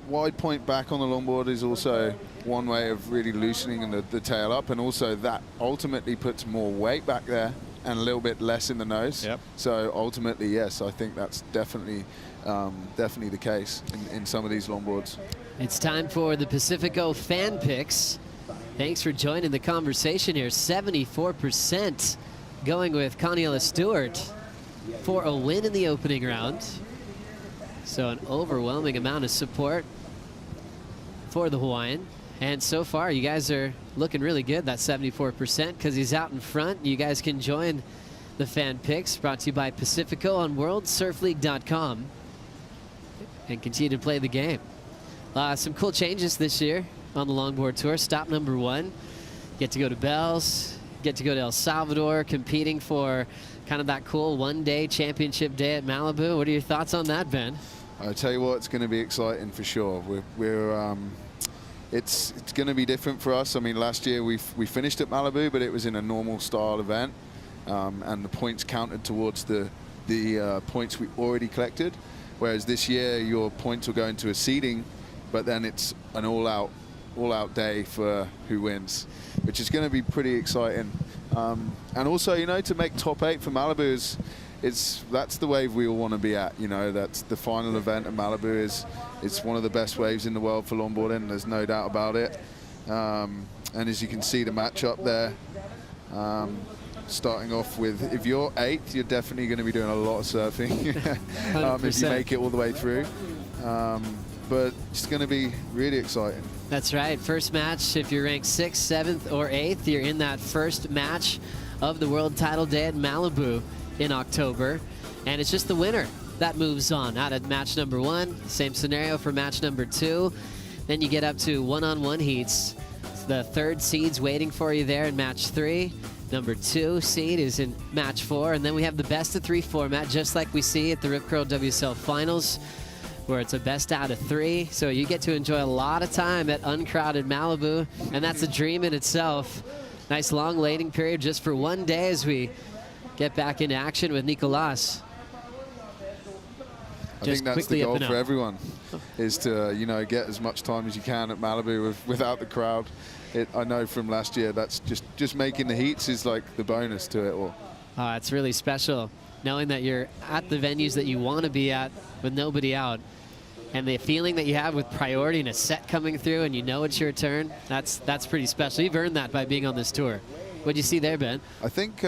wide point back on the longboard is also one way of really loosening the tail up, and also that ultimately puts more weight back there and a little bit less in the nose. Yep. So ultimately, yes, I think that's definitely the case in some of these longboards. It's time for the Pacifico fan picks. Thanks for joining the conversation here. 74% going with Connie Stewart for a win in the opening round. So an overwhelming amount of support for the Hawaiian. And so far, you guys are looking really good, that 74%, because he's out in front. You guys can join the fan picks, brought to you by Pacifico on WorldSurfLeague.com, and continue to play the game. Some cool changes this year on the Longboard Tour. Stop number 1, get to go to Bells, get to go to El Salvador, competing for kind of that cool one-day championship day at Malibu. What are your thoughts on that, Ben? I tell you what, it's going to be exciting for sure. It's going to be different for us. I mean, last year we finished at Malibu, but it was in a normal style event, and the points counted towards the points we already collected. Whereas this year, your points will go into a seeding, but then it's an all-out day for who wins, which is going to be pretty exciting. And also, to make top 8 for Malibu that's the wave we all want to be at. That's the final event at Malibu. It's one of the best waves in the world for longboarding. There's no doubt about it. And as you can see, the matchup there, starting off with, if you're 8th, you're definitely going to be doing a lot of surfing if you make it all the way through. But it's going to be really exciting. That's right. First match, if you're ranked 6th, 7th, or 8th, you're in that first match of the World Title Day at Malibu in October. And it's just the winner that moves on out of match number 1. Same scenario for match number 2. Then you get up to one-on-one heats. The 3rd seed's waiting for you there in match 3. Number 2 seed is in match 4. And then we have the best of 3 format, just like we see at the Rip Curl WSL Finals, where it's a best out of 3. So you get to enjoy a lot of time at uncrowded Malibu, and that's a dream in itself. Nice long lading period just for one day as we get back into action with Nicolas. I think that's the goal for everyone, is to get as much time as you can at Malibu without the crowd. I know from last year, that's just making the heats is like the bonus to it all. It's really special knowing that you're at the venues that you want to be at with nobody out, and the feeling that you have with priority and a set coming through, and it's your turn. That's pretty special. You've earned that by being on this tour. What'd you see there, Ben? I think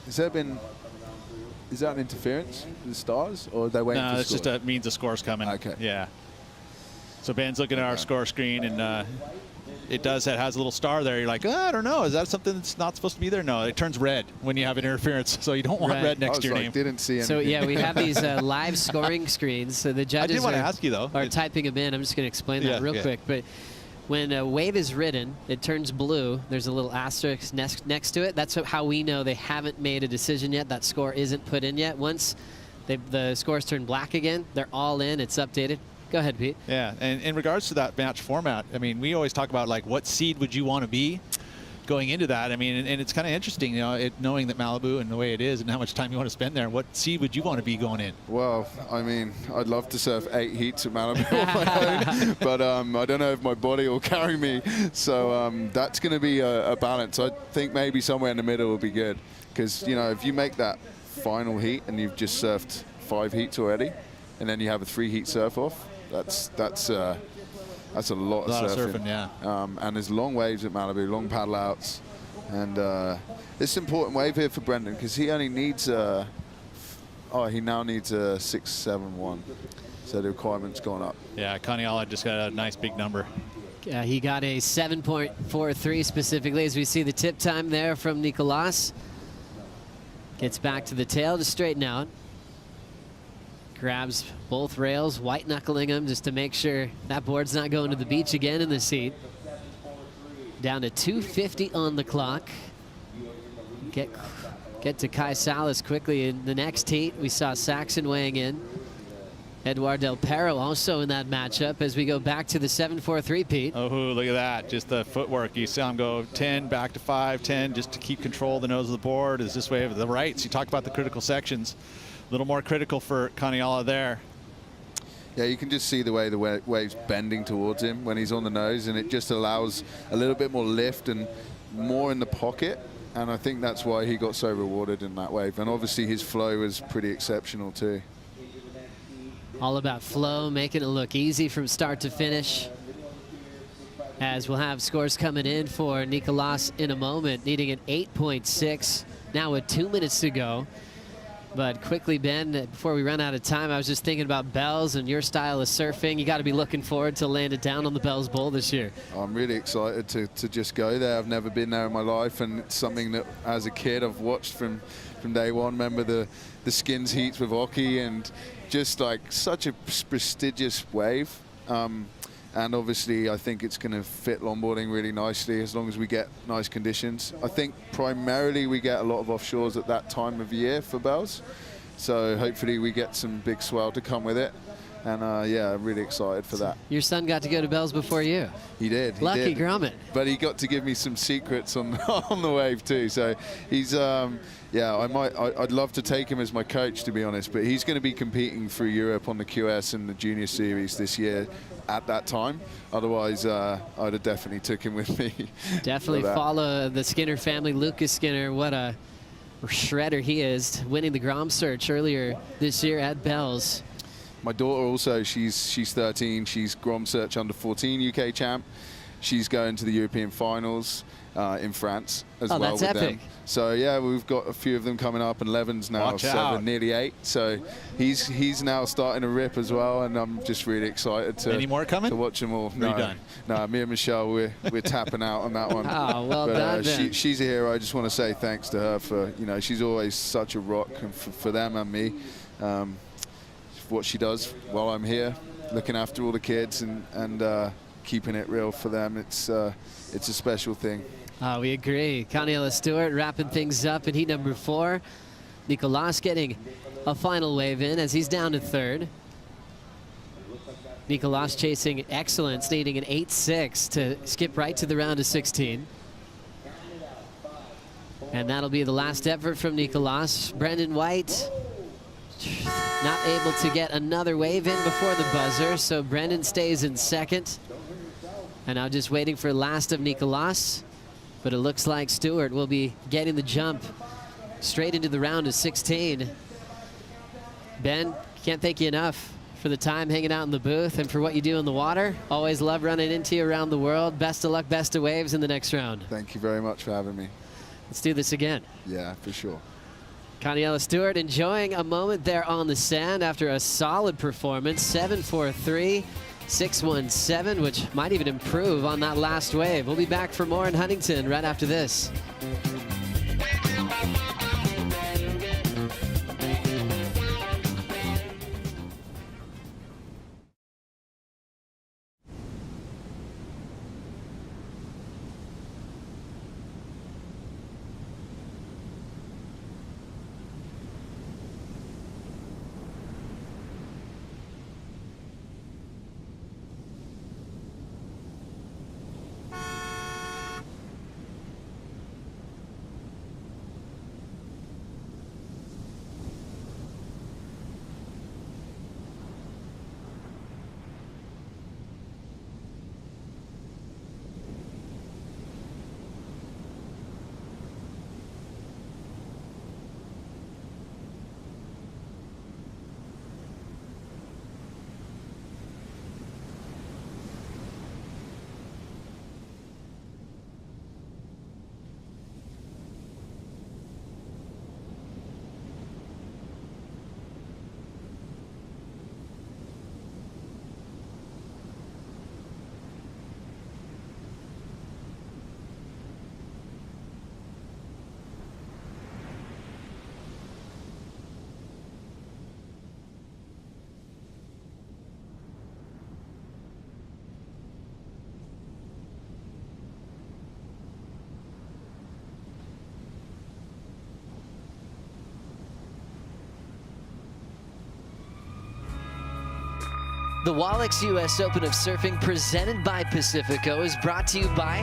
is that an interference with the stars, or are they waiting for No, it's score? just a means the score's coming. Okay. Yeah. So Ben's looking at our score screen, and it has a little star there. You're like, I don't know. Is that something that's not supposed to be there? No, it turns red when you have an interference, so you don't want red next to your name. Didn't see anything. So yeah, we have these live scoring screens. So the judges I did want to ask you though. Are typing them in. I'm just going to explain that real quick. But when a wave is ridden, it turns blue. There's a little asterisk next to it. That's how we know they haven't made a decision yet. That score isn't put in yet. Once The scores turn black again. They're all in. It's updated. Go ahead, Pete. Yeah, and in regards to that match format, I mean, we always talk about like what seed would you want to be going into that. I mean, and it's kind of interesting, you know, knowing that Malibu and the way it is and how much time you want to spend there. What seed would you want to be going in? Well, I mean, I'd love to surf 8 heats at Malibu on my own, but I don't know if my body will carry me. So that's going to be a balance. I think maybe somewhere in the middle will be good, because, you know, if you make that final heat and you've just surfed 5 heats already, and then you have a 3-heat surf off, that's a lot of surfing. Yeah. And there's long waves at Malibu, long paddle outs, and it's an important wave here for Brendan, because he only needs he now needs a 6.71, so the requirement's gone up. Yeah, Kaniala just got a nice big number. He got a 7.43 specifically, as we see the tip time there from Nicolas. Gets back to the tail to straighten out. Grabs both rails, white knuckling them just to make sure that board's not going to the beach again in the seat. Down to 2:50 on the clock. Get to Kai Salas quickly in the next heat. We saw Saxon weighing in. Eduard Del Perro also in that matchup as we go back to the 7.43, Pete. Oh, look at that. Just the footwork. You saw him go 10, back to 5, 10, just to keep control of the nose of the board. Is this way of the rights. You talked about the critical sections. A little more critical for Kaniala there. Yeah, you can just see the way the wave's bending towards him when he's on the nose, and it just allows a little bit more lift and more in the pocket. And I think that's why he got so rewarded in that wave. And obviously his flow was pretty exceptional too. All about flow, making it look easy from start to finish. As we'll have scores coming in for Nicolas in a moment, needing an 8.6. Now with 2 minutes to go. But quickly, Ben, before we run out of time, I was just thinking about Bells and your style of surfing. You got to be looking forward to land it down on the Bells Bowl this year. I'm really excited to just go there. I've never been there in my life, and it's something that as a kid I've watched from day one. Remember the skins heats with Oki, and just like such a prestigious wave. And obviously I think it's going to fit longboarding really nicely as long as we get nice conditions. I think primarily we get a lot of offshores at that time of year for Bells, so hopefully we get some big swell to come with it. And yeah, I'm really excited for that. Your son got to go to Bells before you. He did. Lucky Gromit. But he got to give me some secrets on the wave too. So he's yeah, I'd love to take him as my coach, to be honest, but he's going to be competing through Europe on the QS and the Junior Series this year at that time. Otherwise, I'd have definitely took him with me. Definitely follow the Skinner family. Lucas Skinner, what a shredder he is, winning the Grom Search earlier this year at Bells. My daughter also, she's 13. She's Grom Search under 14 UK champ. She's going to the European finals in France as well that's with epic. them. So yeah, we've got a few of them coming up, and Levin's now Watch 7, out. nearly 8. So he's now starting to rip as well, and I'm just really excited to Any more coming? to watch them all. Are you done? No, me and Michelle, we're tapping out on that one. Oh, well done, Ben. She's a hero. I just want to say thanks to her for, you know, she's always such a rock, and for them and me. What she does while I'm here, looking after all the kids and keeping it real for them. It's a special thing. We agree. Kaniela Stewart wrapping things up in heat number 4. Nicolas getting a final wave in as he's down to 3rd. Nicolas chasing excellence, needing an 8.6 to skip right to the round of 16. And that'll be the last effort from Nicolas. Brendan White not able to get another wave in before the buzzer, so Brendan stays in 2nd. And now just waiting for last of Nicolas. But it looks like Stewart will be getting the jump straight into the round of 16. Ben, can't thank you enough for the time hanging out in the booth and for what you do in the water. Always love running into you around the world. Best of luck, best of waves in the next round. Thank you very much for having me. Let's do this again. Yeah, for sure. Kaniela Stewart enjoying a moment there on the sand after a solid performance. 7.43, 6.17, which might even improve on that last wave. We'll be back for more in Huntington right after this. The Wallex US Open of Surfing presented by Pacifico is brought to you by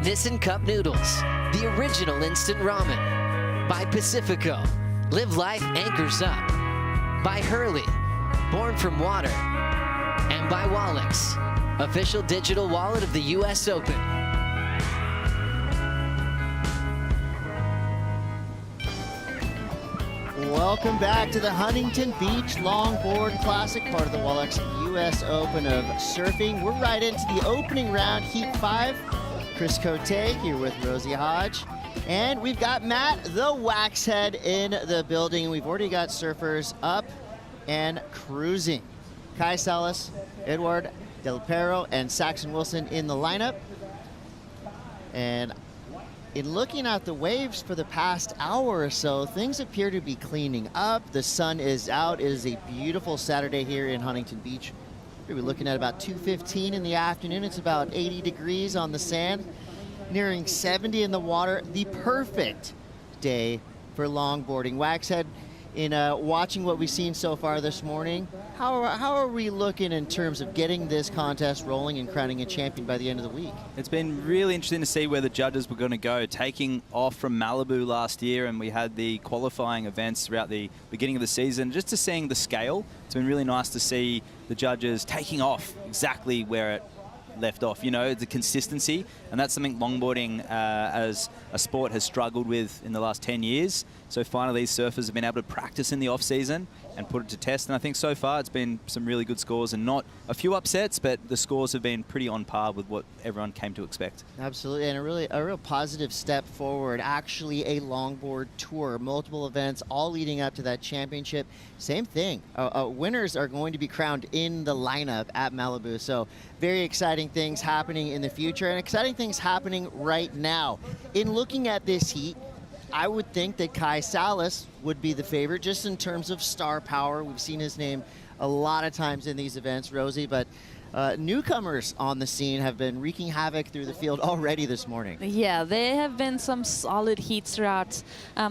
Nissan Cup Noodles, the original instant ramen. By Pacifico, live life anchors up. By Hurley, born from water. And by Wallex, official digital wallet of the US Open. Welcome back to the Huntington Beach Longboard Classic, part of the Wallex US Open of Surfing. We're right into the opening round, Heat 5. Chris Cote here with Rosie Hodge. And we've got Matt, the Waxhead, in the building. We've already got surfers up and cruising. Kai Salas, Edward Del Perro, and Saxon Wilson in the lineup. And in looking at the waves for the past hour or so, things appear to be cleaning up. The sun is out. It is a beautiful Saturday here in Huntington Beach. We're looking at about 2:15 in the afternoon. It's about 80 degrees on the sand, nearing 70 in the water. The perfect day for longboarding. Waxhead, in watching what we've seen so far this morning, how are we looking in terms of getting this contest rolling and crowning a champion by the end of the week? It's been really interesting to see where the judges were going to go, taking off from Malibu last year, and we had the qualifying events throughout the beginning of the season. Just to seeing the scale, it's been really nice to see the judges taking off exactly where it left off, you know, the consistency, and that's something longboarding as a sport has struggled with in the last 10 years. So finally these surfers have been able to practice in the off season and put it to test, and I think so far it's been some really good scores and not a few upsets, but the scores have been pretty on par with what everyone came to expect. Absolutely, and a real positive step forward. Actually a longboard tour, multiple events all leading up to that championship. Same thing, winners are going to be crowned in the lineup at Malibu, so very exciting things happening in the future and exciting things happening right now. In looking at this heat, I would think that Kai Salas would be the favorite just in terms of star power. We've seen his name a lot of times in these events, Rosie, but newcomers on the scene have been wreaking havoc through the field already this morning. Yeah, there have been some solid heats throughout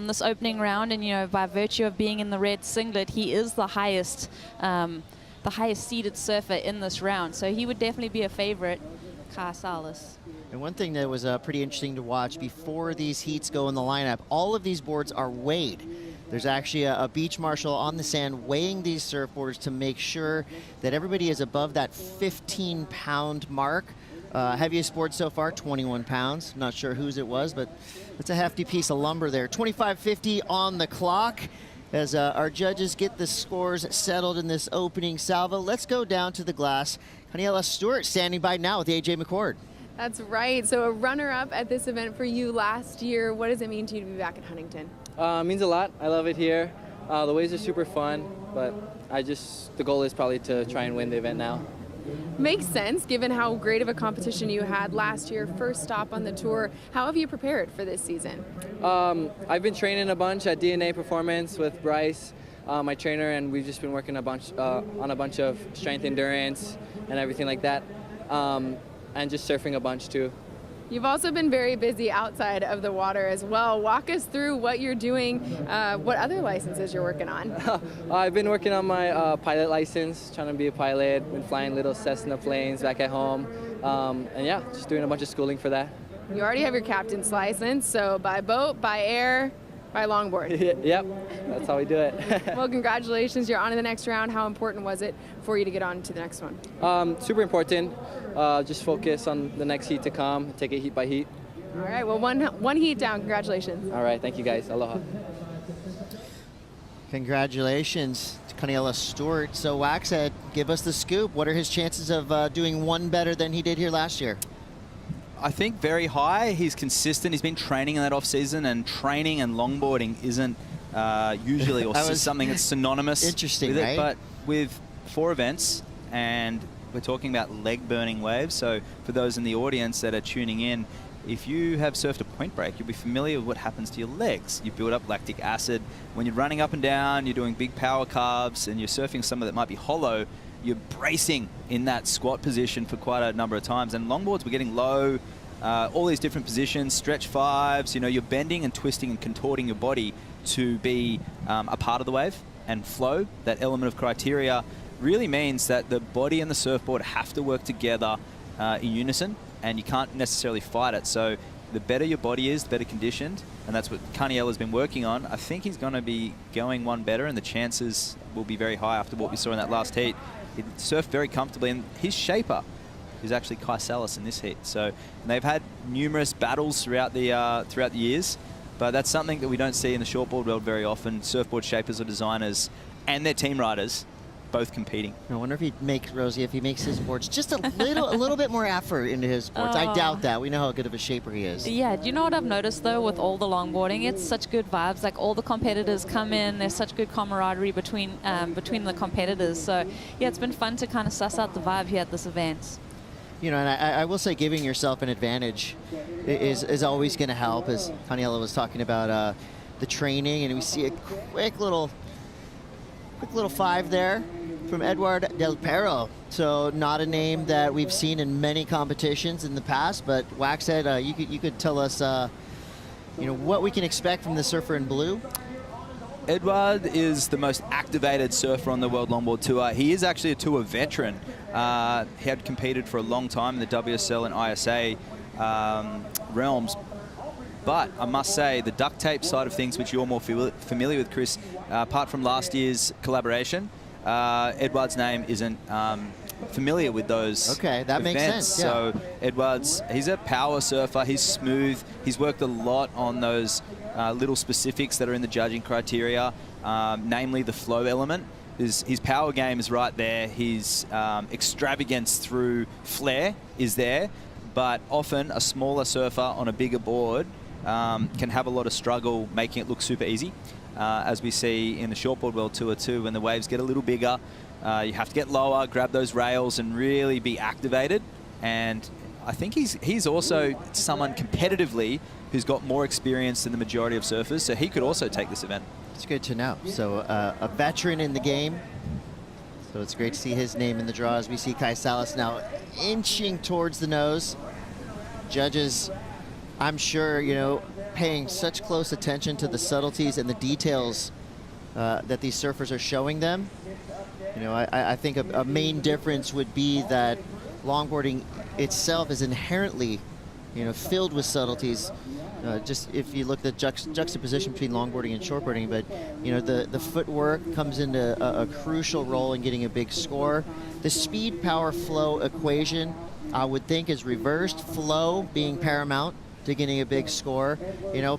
this opening round, and you know, by virtue of being in the red singlet, he is the highest seeded surfer in this round, so he would definitely be a favorite, Kai Salas. And one thing that was pretty interesting to watch before these heats go in the lineup, all of these boards are weighed. There's actually a beach marshal on the sand weighing these surfboards to make sure that everybody is above that 15-pound mark. Heaviest board so far, 21 pounds. Not sure whose it was, but it's a hefty piece of lumber there. 25.50 on the clock as our judges get the scores settled in this opening salvo. Let's go down to the glass. Daniela Stewart standing by now with AJ McCord. That's right. So a runner-up at this event for you last year. What does it mean to you to be back at Huntington? It means a lot. I love it here. The waves are super fun, but the goal is probably to try and win the event now. Makes sense, given how great of a competition you had last year, first stop on the tour. How have you prepared for this season? I've been training a bunch at DNA Performance with Bryce, my trainer, and we've just been working on a bunch of strength endurance and everything like that. And just surfing a bunch too. You've also been very busy outside of the water as well. Walk us through what you're doing, what other licenses you're working on. I've been working on my pilot license, trying to be a pilot, been flying little Cessna planes back at home, and yeah, just doing a bunch of schooling for that. You already have your captain's license, so by boat, by air, by longboard. Yep, that's how we do it. Well, congratulations, you're on to the next round. How important was it for you to get on to the next one? Super important. Just focus on the next heat to come, take it heat by heat. All right, well, one heat down. Congratulations. All right, thank you guys. Aloha. Congratulations to Daniela Stewart. So Waxhead, give us the scoop. What are his chances of doing one better than he did here last year? I think very high. He's consistent. He's been training in that off season, and training and longboarding isn't usually or something that's synonymous. Interesting, with it, right? But with 4 events, and we're talking about leg burning waves. So for those in the audience that are tuning in, if you have surfed a point break, you'll be familiar with what happens to your legs. You build up lactic acid. When you're running up and down, you're doing big power carves, and you're surfing somewhere that might be hollow, you're bracing in that squat position for quite a number of times. And longboards, we're getting low, all these different positions, stretch fives, you know, you're bending and twisting and contorting your body to be a part of the wave and flow, that element of criteria. really means that the body and the surfboard have to work together in unison, and you can't necessarily fight it. So the better your body is, the better conditioned, and that's what Carniel has been working on. I think he's going to be going one better, and the chances will be very high after what we saw in that last heat. He surfed very comfortably, and his shaper is actually Kai Salas in this heat. So they've had numerous battles throughout the years, but that's something that we don't see in the shortboard world very often. Surfboard shapers or designers and their team riders both competing. I wonder if if he makes his boards just a little bit more effort into his boards. I doubt that. We know how good of a shaper he is. Yeah, do you know what I've noticed though with all the longboarding? It's such good vibes. Like all the competitors come in, there's such good camaraderie between the competitors. So yeah, it's been fun to kind of suss out the vibe here at this event. You know, and I will say giving yourself an advantage is always going to help, as Daniela was talking about the training, and we see a quick little 5 there from Eduard Del Perro. So not a name that we've seen in many competitions in the past, but Waxhead, you could tell us what we can expect from the surfer in blue. Eduard is the most activated surfer on the World Longboard Tour. He is actually a tour veteran. He had competed for a long time in the WSL and ISA realms. But I must say, the duct tape side of things, which you're more familiar with, Chris, apart from last year's collaboration, Eduard's name isn't familiar with those Okay, that makes events. sense. Yeah. So Eduard's, he's a power surfer. He's smooth. He's worked a lot on those little specifics that are in the judging criteria, namely the flow element. His power game is right there. His extravagance through flair is there. But often a smaller surfer on a bigger board can have a lot of struggle making it look super easy. As we see in the Shortboard World Tour too, when the waves get a little bigger, you have to get lower, grab those rails and really be activated. And I think he's also someone competitively who's got more experience than the majority of surfers, so he could also take this event. It's good to know. So a veteran in the game. So it's great to see his name in the draw as we see Kai Salas now inching towards the nose. Judges, I'm sure, paying such close attention to the subtleties and the details that these surfers are showing them. I think a main difference would be that longboarding itself is inherently, filled with subtleties. Just if you look at the juxtaposition between longboarding and shortboarding, but the footwork comes into a crucial role in getting a big score. The speed, power, flow equation, I would think, is reversed. Flow being paramount to getting a big score.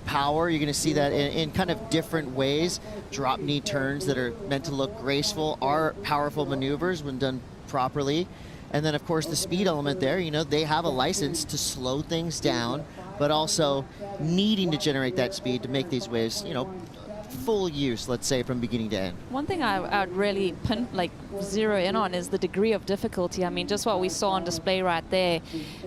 Power, you're going to see that in kind of different ways. Drop knee turns that are meant to look graceful are powerful maneuvers when done properly. And then, of course, the speed element there, they have a license to slow things down, but also needing to generate that speed to make these waves, full use, let's say, from beginning to end. One thing I would really zero in on is the degree of difficulty. I mean, just what we saw on display right there,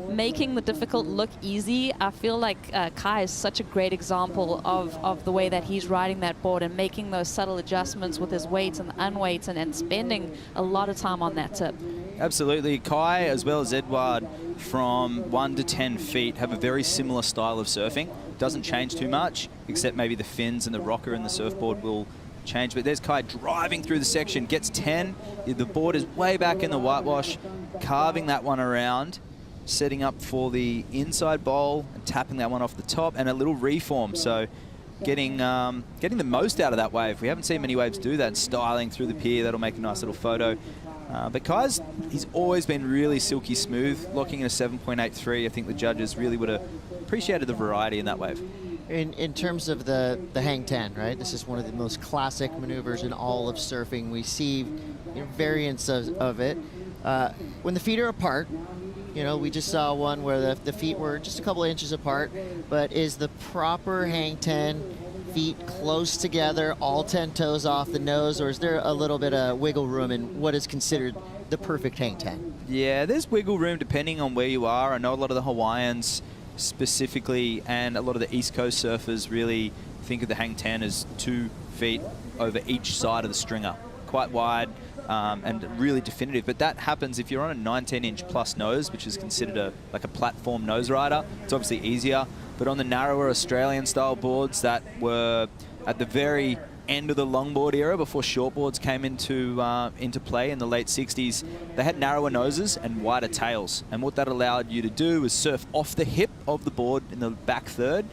making the difficult look easy. I feel like Kai is such a great example of the way that he's riding that board and making those subtle adjustments with his weights and unweights and spending a lot of time on that tip. Absolutely. Kai, as well as Eduard, from 1 to 10 feet, have a very similar style of surfing. Doesn't change too much, except maybe the fins and the rocker and the surfboard will change. But there's Kai driving through the section, gets 10. The board is way back in the whitewash, carving that one around, setting up for the inside bowl and tapping that one off the top, and a little reform. So getting the most out of that wave. We haven't seen many waves do that, styling through the pier. That'll make a nice little photo. But Kai's, he's always been really silky smooth, locking in a 7.83. I think the judges really would have appreciated the variety in that wave. In terms of the hang 10, right? This is one of the most classic maneuvers in all of surfing. We see variants of it. When the feet are apart, we just saw one where the feet were just a couple of inches apart, but is the proper hang 10 feet close together, all 10 toes off the nose, or is there a little bit of wiggle room in what is considered the perfect hang 10? Yeah, there's wiggle room depending on where you are. I know a lot of the Hawaiians specifically and a lot of the East Coast surfers really think of the hang 10 as 2 feet over each side of the stringer. Quite wide and really definitive, but that happens if you're on a 19-inch plus nose, which is considered like a platform nose rider. It's obviously easier, but on the narrower Australian style boards that were at the very end of the longboard era before shortboards came into play in the late 60s. They had narrower noses and wider tails. And what that allowed you to do was surf off the hip of the board in the back third.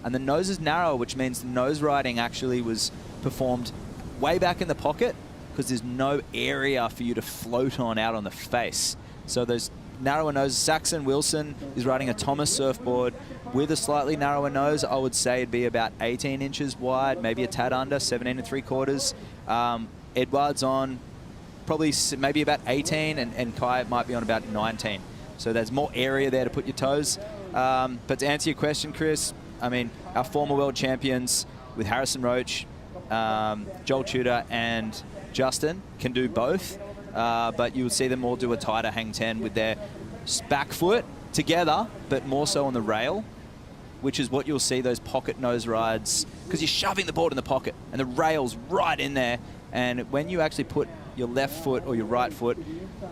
And the nose is narrower, which means the nose riding actually was performed way back in the pocket because there's no area for you to float on out on the face. So those narrower noses, Saxon Wilson is riding a Thomas surfboard with a slightly narrower nose. I would say it'd be about 18 inches wide, maybe a tad under, 17 3/4. Edward's on probably maybe about 18, and Kai might be on about 19. So there's more area there to put your toes. But to answer your question, Chris, I mean, our former world champions with Harrison Roach, Joel Tudor, and Justin can do both. But you would see them all do a tighter hang 10 with their back foot together, but more so on the rail, which is what you'll see those pocket nose rides, because you're shoving the board in the pocket and the rail's right in there. And when you actually put your left foot or your right foot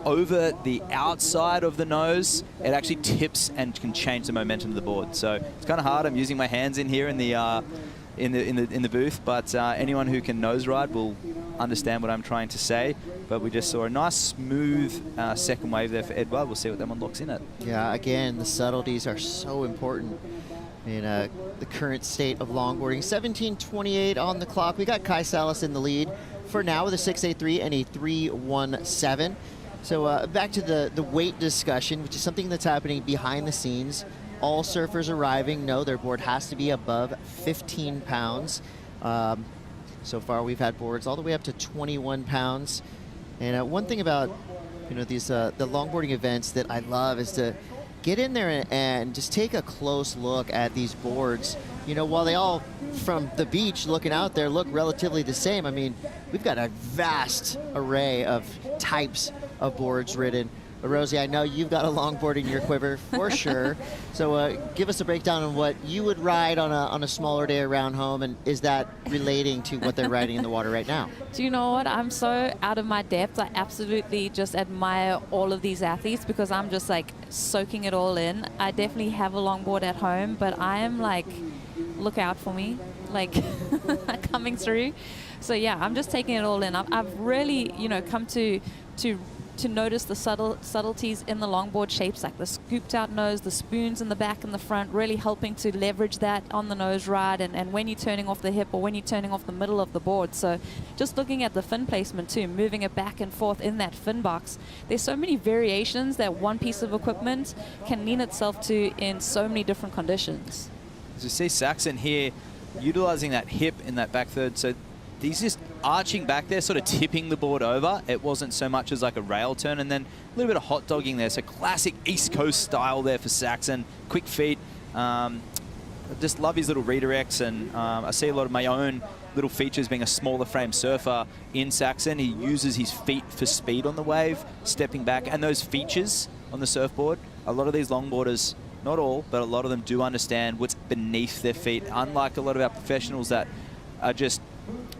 over the outside of the nose, it actually tips and can change the momentum of the board. So it's kind of hard. I'm using my hands in here in the booth, but anyone who can nose ride will understand what I'm trying to say. But we just saw a nice smooth second wave there for Edward. We'll see what that one locks in at. Yeah, again, the subtleties are so important in the current state of longboarding. 17:28 on the clock. We got Kai Salas in the lead for now with a 6.83 and a 3.17. So back to the weight discussion, which is something that's happening behind the scenes. All surfers arriving know their board has to be above 15 pounds. So far, we've had boards all the way up to 21 pounds. And one thing about these the longboarding events that I love is to get in there and just take a close look at these boards. While they all, from the beach looking out there, look relatively the same, I mean, we've got a vast array of types of boards ridden. Rosie, I know you've got a longboard in your quiver for sure. So give us a breakdown on what you would ride on a smaller day around home, and is that relating to what they're riding in the water right now? Do you know what? I'm so out of my depth. I absolutely just admire all of these athletes because I'm just like soaking it all in. I definitely have a longboard at home, but I am like, look out for me, like coming through. So yeah, I'm just taking it all in. I've really, come to notice the subtleties in the longboard shapes, like the scooped out nose, the spoons in the back and the front, really helping to leverage that on the nose ride and when you're turning off the hip or when you're turning off the middle of the board. So just looking at the fin placement too, moving it back and forth in that fin box. There's so many variations that one piece of equipment can lean itself to in so many different conditions. As you see Saxon here, utilizing that hip in that back third. So he's just arching back there, sort of tipping the board over. It wasn't so much as like a rail turn, and then a little bit of hot dogging there. So classic East Coast style there for Saxon. Quick feet. I just love his little redirects, and I see a lot of my own little features being a smaller frame surfer in Saxon. He uses his feet for speed on the wave, stepping back, and those features on the surfboard. A lot of these longboarders, not all, but a lot of them do understand what's beneath their feet, unlike a lot of our professionals that are just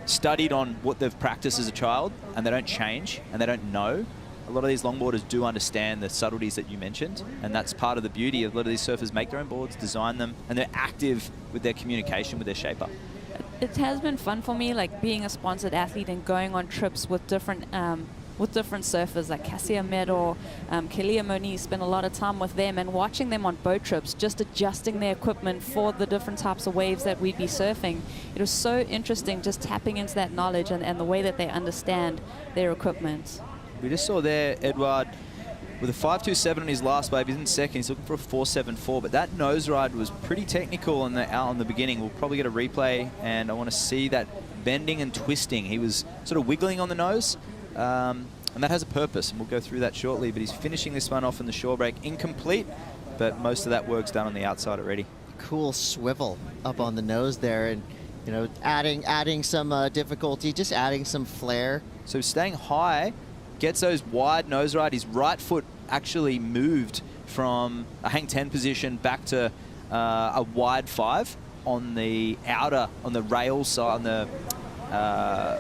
studied on what they've practiced as a child and they don't change and they don't know. A lot of these longboarders do understand the subtleties that you mentioned, and that's part of the beauty. A lot of these surfers make their own boards, design them, and they're active with their communication with their shaper. It has been fun for me, like being a sponsored athlete and going on trips with different surfers like Cassia Medor, Kelia Moniz, spent a lot of time with them and watching them on boat trips, just adjusting their equipment for the different types of waves that we'd be surfing. It was so interesting just tapping into that knowledge and the way that they understand their equipment. We just saw there Edward with a 5.27 on his last wave. He's in second. He's looking for a 4.74, but that nose ride was pretty technical out on the beginning. We'll probably get a replay, and I want to see that bending and twisting. He was sort of wiggling on the nose. And that has a purpose, and we'll go through that shortly. But he's finishing this one off in the shore break. Incomplete, but most of that work's done on the outside already. Cool swivel up on the nose there, and adding some difficulty, just adding some flair. So staying high, gets those wide nose ride. His right foot actually moved from a hang 10 position back to a wide 5 on the rail side, on the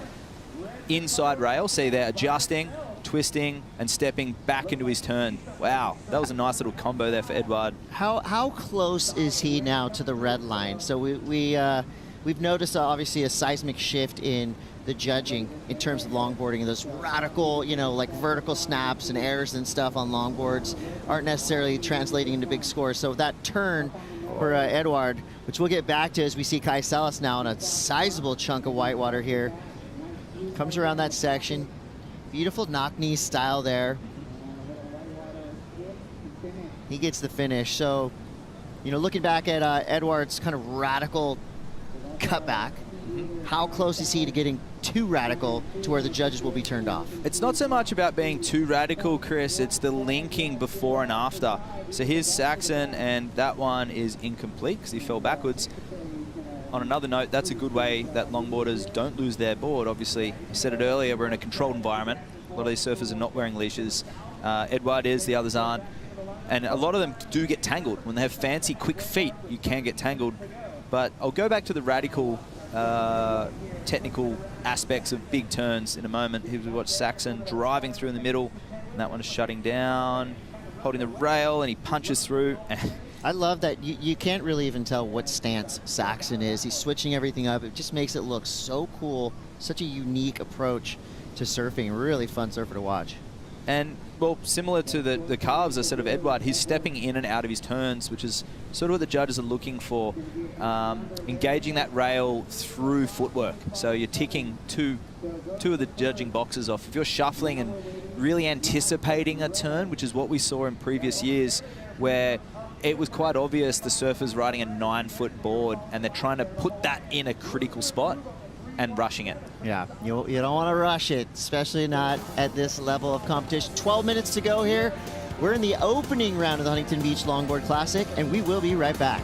inside rail. See there, adjusting, twisting, and stepping back into his turn. Wow, that was a nice little combo there for Edward. How close is he now to the red line? So we we've noticed obviously a seismic shift in the judging in terms of longboarding. Those radical, you know, like vertical snaps and airs and stuff on longboards aren't necessarily translating into big scores. So that turn for Edouard, which we'll get back to as we see Kai Salas now on a sizable chunk of whitewater here, comes around that section. Beautiful knock knee style there. He gets the finish. So, you know, looking back at Edouard's kind of radical cutback, how close is he to getting too radical to where the judges will be turned off? It's not so much about being too radical, Chris. It's the linking before and after. So here's Saxon, and that one is incomplete because he fell backwards. On another note, that's a good way that longboarders don't lose their board. Obviously, I said it earlier, we're in a controlled environment. A lot of these surfers are not wearing leashes. Edouard is, the others aren't. And a lot of them do get tangled. When they have fancy, quick feet, you can get tangled. But I'll go back to the radical technical aspects of big turns in a moment. Here we watch Saxon driving through in the middle, and that one is shutting down, holding the rail, and he punches through. I love that you can't really even tell what stance Saxon is. He's switching everything up. It just makes it look so cool, such a unique approach to surfing. Really fun surfer to watch. And, well, similar to the calves I said of Edouard, he's stepping in and out of his turns, which is sort of what the judges are looking for, engaging that rail through footwork. So you're ticking two of the judging boxes off. If you're shuffling and really anticipating a turn, which is what we saw in previous years, where it was quite obvious the surfer's riding a 9-foot board and they're trying to put that in a critical spot and rushing it. Yeah, you don't want to rush it, especially not at this level of competition. 12 minutes to go here. We're in the opening round of the Huntington Beach Longboard Classic, and we will be right back.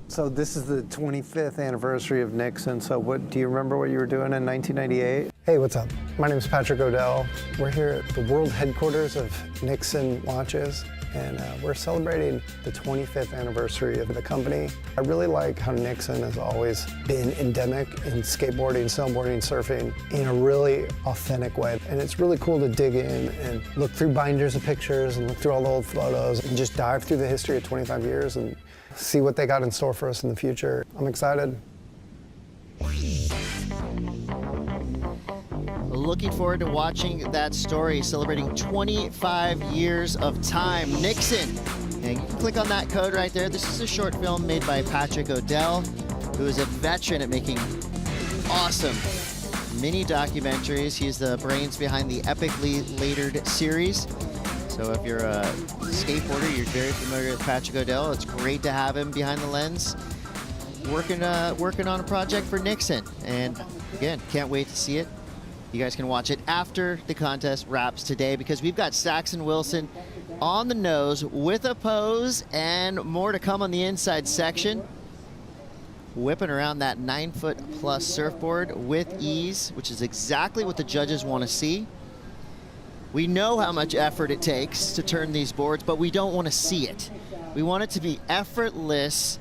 So this is the 25th anniversary of Nixon. So do you remember what you were doing in 1998? Hey, what's up? My name is Patrick Odell. We're here at the world headquarters of Nixon Launches, and we're celebrating the 25th anniversary of the company. I really like how Nixon has always been endemic in skateboarding, snowboarding, surfing in a really authentic way. And it's really cool to dig in and look through binders of pictures and look through all the old photos and just dive through the history of 25 years and see what they got in store for us in the future. I'm excited. Looking forward to watching that story, celebrating 25 years of time. Nixon, and you can click on that code right there. This is a short film made by Patrick Odell, who is a veteran at making awesome mini documentaries. He's the brains behind the epically latered series. So if you're a skateboarder, you're very familiar with Patrick Odell. It's great to have him behind the lens, working on a project for Nixon. And again, can't wait to see it. You guys can watch it after the contest wraps today, because we've got Saxon Wilson on the nose with a pose and more to come on the inside section. Whipping around that 9-foot+ surfboard with ease, which is exactly what the judges want to see. We know how much effort it takes to turn these boards, but we don't want to see it. We want it to be effortless,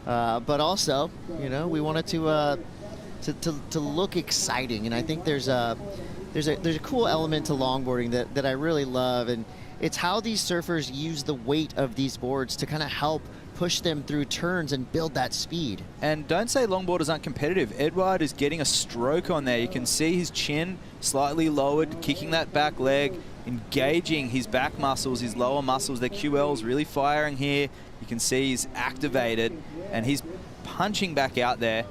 but also, you know, we want it to look exciting. And I think there's a cool element to longboarding that I really love, and it's how these surfers use the weight of these boards to kind of help push them through turns and build that speed. And don't say longboarders aren't competitive. Edward is getting a stroke on there. You can see his chin slightly lowered, kicking that back leg, engaging his back muscles, his lower muscles. The QL's really firing here. You can see he's activated, and he's punching back out there.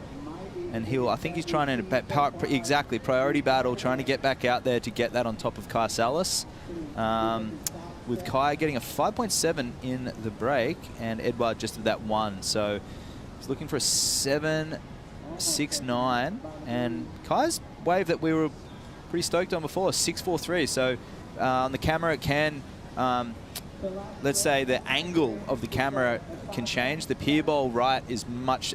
And I think he's trying to, exactly, priority battle, trying to get back out there to get that on top of Kai Salas. With Kai getting a 5.7 in the break, and Edward just at that 1. So he's looking for a 7.69, and Kai's wave that we were pretty stoked on before, 6.43. So on the camera it can, let's say the angle of the camera can change. The pier bowl right is much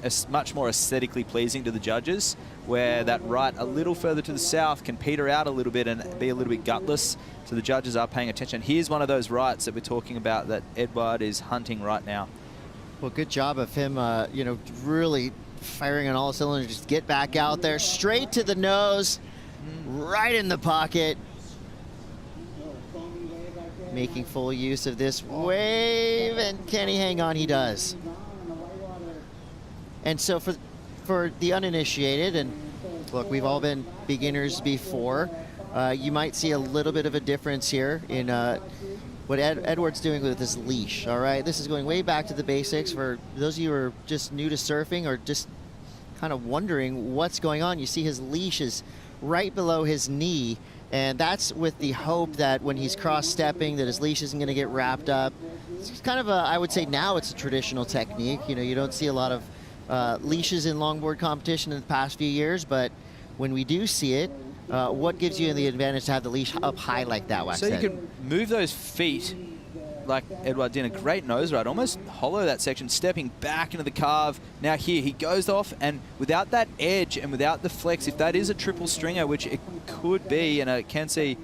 more aesthetically pleasing to the judges, where that right a little further to the south can peter out a little bit and be a little bit gutless. So the judges are paying attention. Here's one of those rights that we're talking about that Edward is hunting right now. Well, good job of him, you know, really firing on all cylinders. Just get back out there, straight to the nose, right in the pocket. Making full use of this wave, and can he hang on? He does. And so for the uninitiated, and look, we've all been beginners before, you might see a little bit of a difference here in what Edward's doing with this leash, all right? This is going way back to the basics. For those of you who are just new to surfing or just kind of wondering what's going on, you see his leash is right below his knee, and that's with the hope that when he's cross-stepping that his leash isn't going to get wrapped up. It's kind of a, I would say now it's a traditional technique. You know, you don't see a lot of leashes in longboard competition in the past few years, but when we do see it, what gives you the advantage to have the leash up high like that, Wax? So you can move those feet like Edward did, a great nose ride, almost hollow that section, stepping back into the carve. Now here, he goes off, and without that edge and without the flex, if that is a triple stringer, which it could be, and I can see,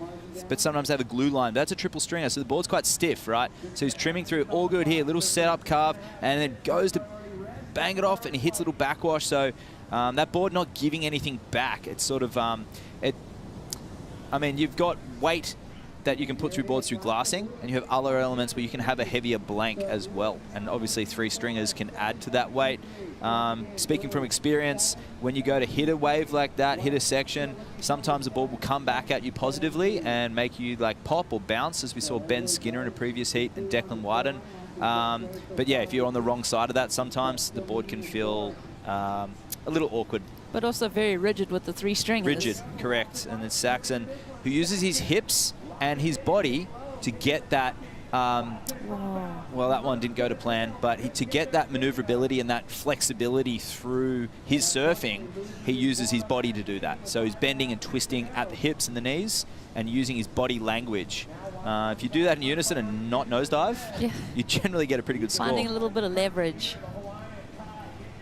but sometimes they have a glue line. That's a triple stringer, so the board's quite stiff, right? So he's trimming through, all good here, little setup carve, and then goes to bang it off, and he hits a little backwash. So that board not giving anything back. It's sort of, I mean, you've got weight that you can put through boards through glassing, and you have other elements where you can have a heavier blank as well. And obviously 3 stringers can add to that weight. Speaking from experience, when you go to hit a wave like that, hit a section, sometimes the board will come back at you positively and make you like pop or bounce, as we saw Ben Skinner in a previous heat and Declan Wyden. But yeah, if you're on the wrong side of that, sometimes the board can feel a little awkward. But also very rigid with the 3 stringers. Rigid, correct. And then Saxon, who uses his hips and his body to get that, well, that one didn't go to plan, but to get that maneuverability and that flexibility through his surfing, he uses his body to do that. So he's bending and twisting at the hips and the knees and using his body language. If you do that in unison and not nosedive, yeah, you generally get a pretty good score. Finding a little bit of leverage.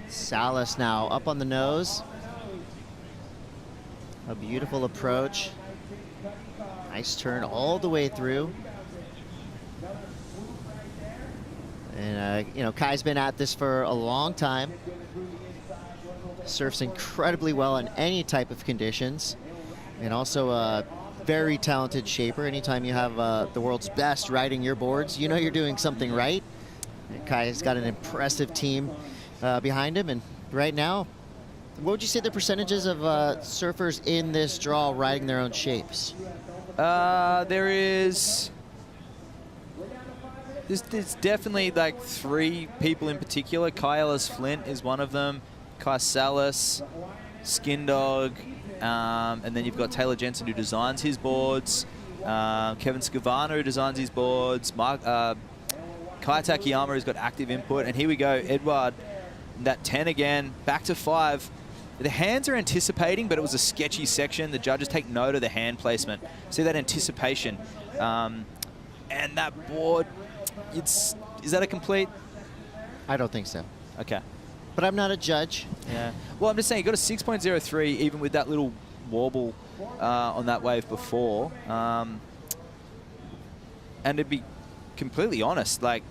Salas now up on the nose. A beautiful approach. Nice turn all the way through. And, you know, Kai's been at this for a long time. Surfs incredibly well in any type of conditions. And also a very talented shaper. Anytime you have the world's best riding your boards, you know you're doing something right. And Kai's got an impressive team behind him. And right now, what would you say the percentages of surfers in this draw riding their own shapes? There's definitely like 3 people in particular. Kai Ellis Flint is one of them. Kai Salas, Skin Dog, and then you've got Taylor Jensen, who designs his boards. Kevin Scavano, who designs his boards. Kai Takayama, who's got active input. And here we go, Edward, that 10 again, back to 5. The hands are anticipating, but it was a sketchy section. The judges take note of the hand placement. See that anticipation. And that board, is that a complete? I don't think so. Okay. But I'm not a judge. Yeah. Well, I'm just saying, you got a 6.03, even with that little warble on that wave before. And to be completely honest, like,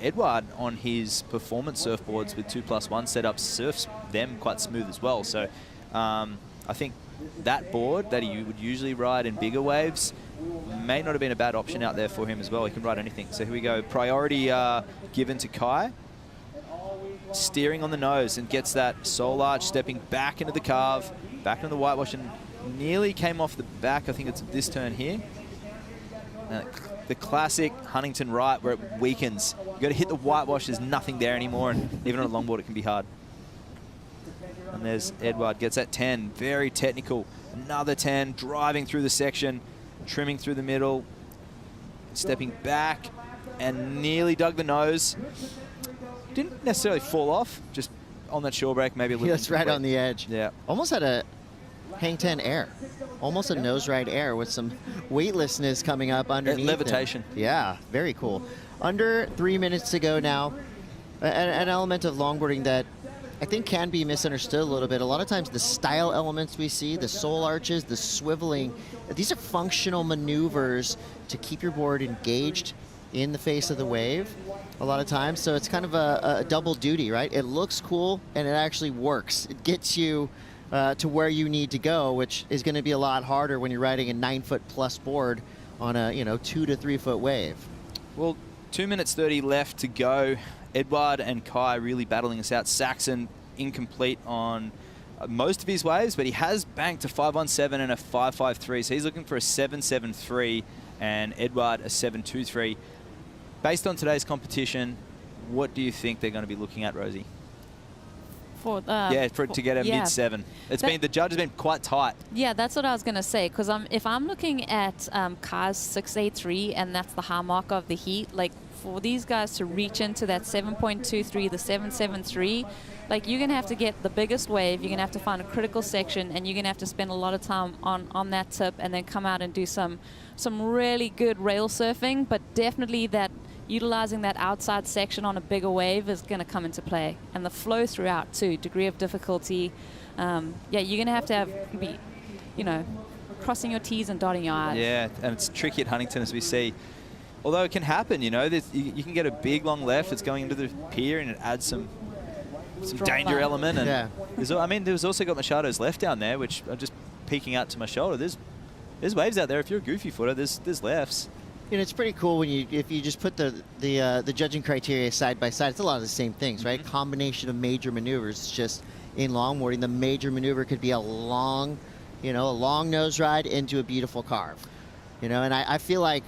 Edward on his performance surfboards with 2+1 setups surfs them quite smooth as well. So I think that board that he would usually ride in bigger waves may not have been a bad option out there for him as well. He can ride anything. So here we go. Priority given to Kai. Steering on the nose and gets that sole arch, stepping back into the carve, back into the whitewash, and nearly came off the back. I think it's this turn here. The classic Huntington right where it weakens. You've got to hit the whitewash, there's nothing there anymore, and even on a longboard it can be hard. And there's Edward, gets that 10, very technical. Another 10, driving through the section, trimming through the middle, stepping back, and nearly dug the nose. Didn't necessarily fall off, just on that shore break, maybe a little. That's right on the edge. Yeah. Almost had a hang 10 air. Almost a nose ride air with some weightlessness coming up underneath. Levitation. Yeah, very cool. Under 3 minutes to go now. An element of longboarding that I think can be misunderstood a little bit. A lot of times the style elements we see, the sole arches, the swiveling, these are functional maneuvers to keep your board engaged in the face of the wave a lot of times. So it's kind of a double duty, right? It looks cool and it actually works. It gets you to where you need to go, which is going to be a lot harder when you're riding a 9-foot+ board on a 2 to 3 foot wave. Well, 2 minutes 30 left to go. Edward and Kai really battling us out. Saxon incomplete on most of his waves, but he has banked a 517 and a 553, so he's looking for a 773, and Edward a 723. Based on today's competition, what do you think they're going to be looking at, Rosie? To get a mid-7. The judge has been quite tight. Yeah, that's what I was going to say, because if I'm looking at Kai's 683, and that's the high mark of the heat, like, for these guys to reach into that 7.23, the 773, like, you're going to have to get the biggest wave, you're going to have to find a critical section, and you're going to have to spend a lot of time on that tip, and then come out and do some really good rail surfing. But definitely that utilizing that outside section on a bigger wave is going to come into play, and the flow throughout too, degree of difficulty. Yeah, you're going to have be, crossing your T's and dotting your I's. Yeah, and it's tricky at Huntington, as we see. Although it can happen, you can get a big long left. It's going into the pier, and it adds some danger element. And yeah. There's also got Machado's left down there, which are just peeking out to my shoulder. There's waves out there. If you're a goofy footer, there's lefts. It's pretty cool if you just put the judging criteria side by side. It's a lot of the same things, right? Combination of major maneuvers. It's just in longboarding, the major maneuver could be a long nose ride into a beautiful carve. And I feel like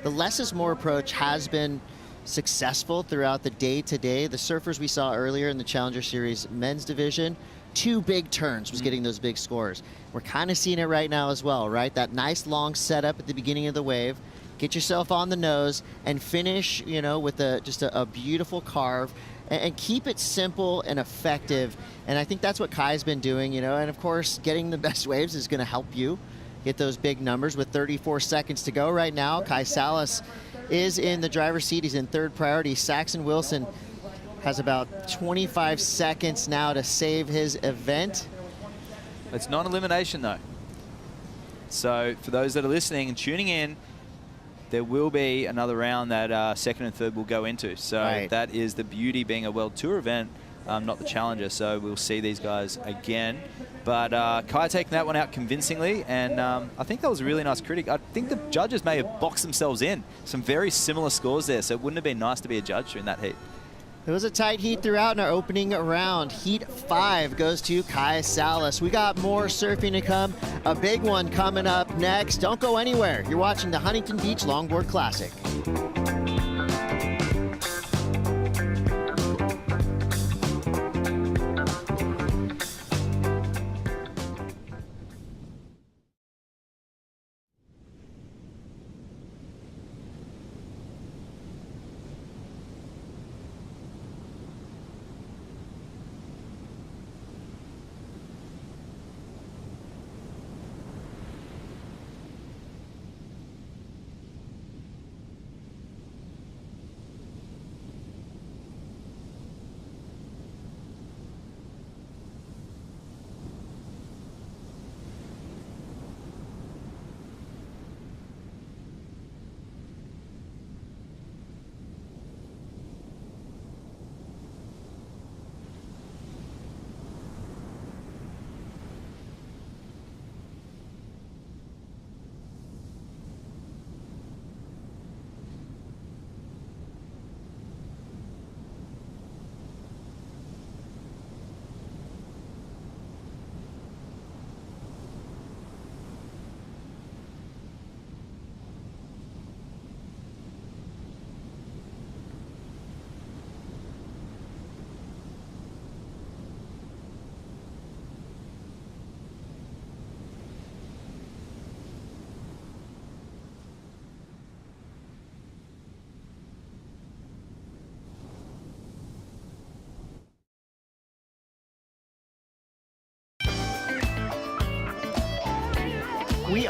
the less is more approach has been successful throughout the day-to-day. The surfers we saw earlier in the Challenger Series men's division, 2 big turns was getting those big scores. We're kind of seeing it right now as well, right? That nice long setup at the beginning of the wave, get yourself on the nose, and finish, with just a beautiful carve, and keep it simple and effective. And I think that's what Kai's been doing, and of course, getting the best waves is going to help you get those big numbers. With 34 seconds to go right now, Kai Salas is in the driver's seat. He's in 3rd priority. Saxon Wilson has about 25 seconds now to save his event. It's non-elimination, though. So for those that are listening and tuning in, there will be another round that 2nd and 3rd will go into. So that is the beauty being a World Tour event, not the Challenger. So we'll see these guys again. But Kai taking that one out convincingly, and I think that was a really nice critic. I think the judges may have boxed themselves in. Some very similar scores there, so it wouldn't have been nice to be a judge during that heat. It was a tight heat throughout in our opening round. Heat 5 goes to Kai Salas. We got more surfing to come. A big one coming up next. Don't go anywhere. You're watching the Huntington Beach Longboard Classic.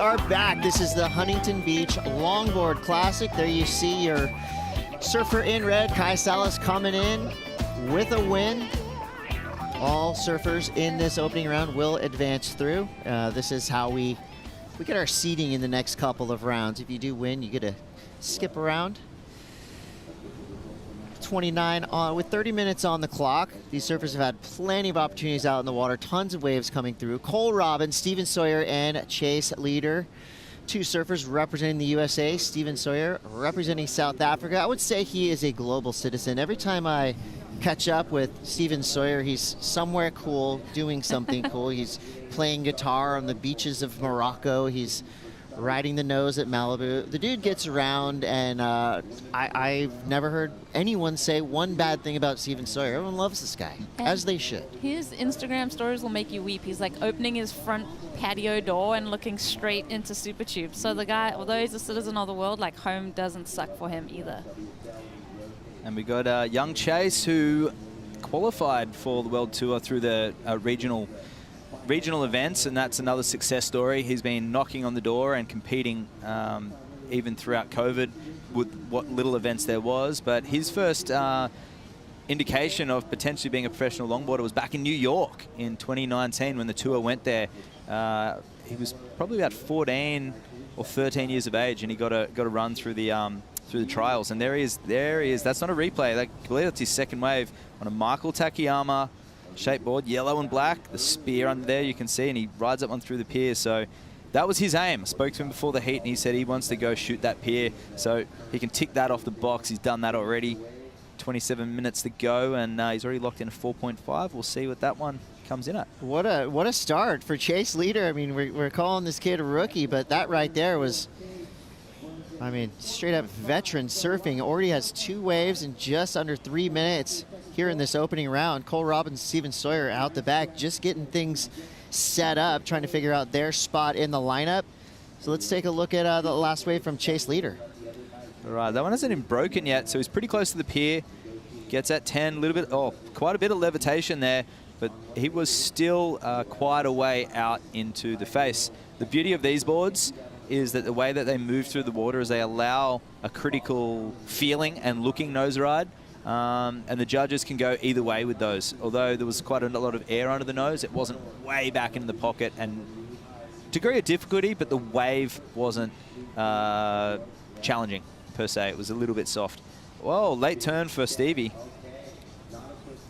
are back. This is the Huntington Beach Longboard Classic. There you see your surfer in red, Kai Salas, coming in with a win. All surfers in this opening round will advance through. This is how we get our seeding in the next couple of rounds. If you do win, you get to skip around. 29 on with 30 minutes on the clock. These surfers have had plenty of opportunities out in the water, tons of waves coming through. Cole Robbins, Steven Sawyer, and Chase Leader. 2 surfers representing the USA. Steven Sawyer representing South Africa. I would say he is a global citizen. Every time I catch up with Steven Sawyer, he's somewhere cool, doing something cool. He's playing guitar on the beaches of Morocco. He's riding the nose at Malibu. The dude gets around, and I've never heard anyone say one bad thing about Steven Sawyer. Everyone loves this guy, as they should. His Instagram stories will make you weep. He's like opening his front patio door and looking straight into Super Tube. So the guy, although he's a citizen of the world, like home doesn't suck for him either. And we got young Chase, who qualified for the World Tour through the regional events, and that's another success story. He's been knocking on the door and competing even throughout COVID with what little events there was. But his first indication of potentially being a professional longboarder was back in New York in 2019 when the tour went there. He was probably about 14 or 13 years of age, and he got a run through the trials. And there he is. That's not a replay. I believe that's his second wave on a Michael Takayama shape board, yellow and black. The spear under there you can see, and he rides up on through the pier. So that was his aim. I spoke to him before the heat, and he said he wants to go shoot that pier. So he can tick that off the box. He's done that already. 27 minutes to go, and he's already locked in a 4.5. We'll see what that one comes in at. What a start for Chase Leader. I mean, we're calling this kid a rookie, but that right there was, I mean, straight up veteran surfing. Already has 2 waves in just under 3 minutes here in this opening round. Cole Robbins, Steven Sawyer out the back, just getting things set up, trying to figure out their spot in the lineup. So let's take a look at the last wave from Chase Leader. All right, that one hasn't been broken yet, so he's pretty close to the pier. Gets at 10, quite a bit of levitation there, but he was still quite a way out into the face. The beauty of these boards is that the way that they move through the water is they allow a critical feeling and looking nose ride. And the judges can go either way with those. Although there was quite a lot of air under the nose, it wasn't way back in the pocket, and degree of difficulty, but the wave wasn't challenging per se. It was a little bit soft. Whoa, late turn for Stevie.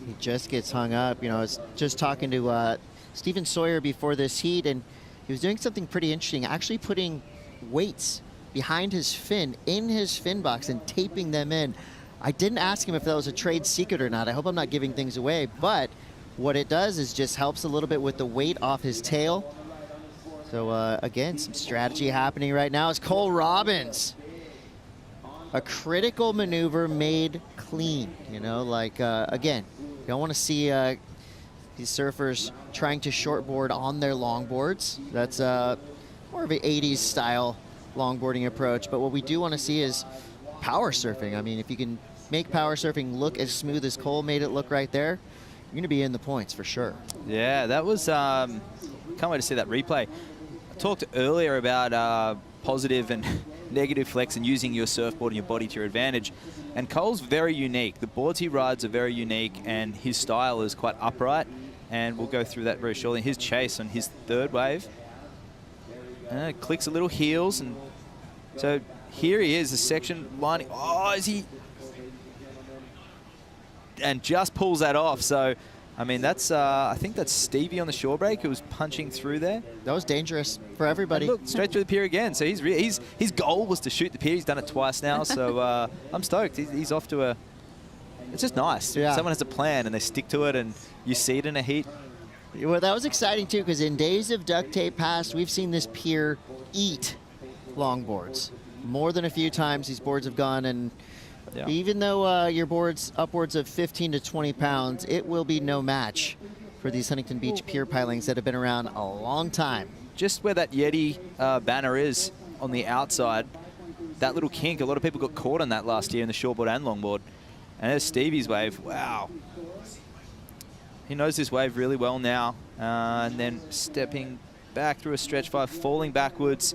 He just gets hung up. You know, I was just talking to Steven Sawyer before this heat, and he was doing something pretty interesting, actually putting weights behind his fin, in his fin box, and taping them in. I didn't ask him if that was a trade secret or not. I hope I'm not giving things away, but what it does is just helps a little bit with the weight off his tail. So again, some strategy happening right now. It's Cole Robbins. A critical maneuver made clean, you know, like, again, you don't want to see these surfers trying to shortboard on their longboards. That's more of an 80s style longboarding approach, but what we do want to see is power surfing. I mean, if you can make power surfing look as smooth as Cole made it look right there, you're going to be in the points for sure. Yeah, that was, can't wait to see that replay. I talked earlier about positive and negative flex and using your surfboard and your body to your advantage. And Cole's very unique. The boards he rides are very unique, and his style is quite upright. And we'll go through that very shortly. His chase on his third wave. Clicks a little heels, and so here he is, the section lining. Oh, is he? And just pulls that off. So, I mean, that's, I think that's Stevie on the shore break who was punching through there. That was dangerous for everybody. And look, straight through the pier again. So his goal was to shoot the pier. He's done it twice now. So I'm stoked. He's off to a, it's just nice. Yeah. Someone has a plan and they stick to it, and you see it in a heat. Well, that was exciting too, because in days of duct tape past, we've seen this pier eat longboards. More than a few times these boards have gone, and even though your board's upwards of 15 to 20 pounds, it will be no match for these Huntington Beach Pier pilings that have been around a long time. Just where that Yeti banner is on the outside, that little kink, a lot of people got caught on that last year in the shortboard and longboard. And there's Stevie's wave. Wow. He knows this wave really well now. And then stepping back through a stretch 5, falling backwards.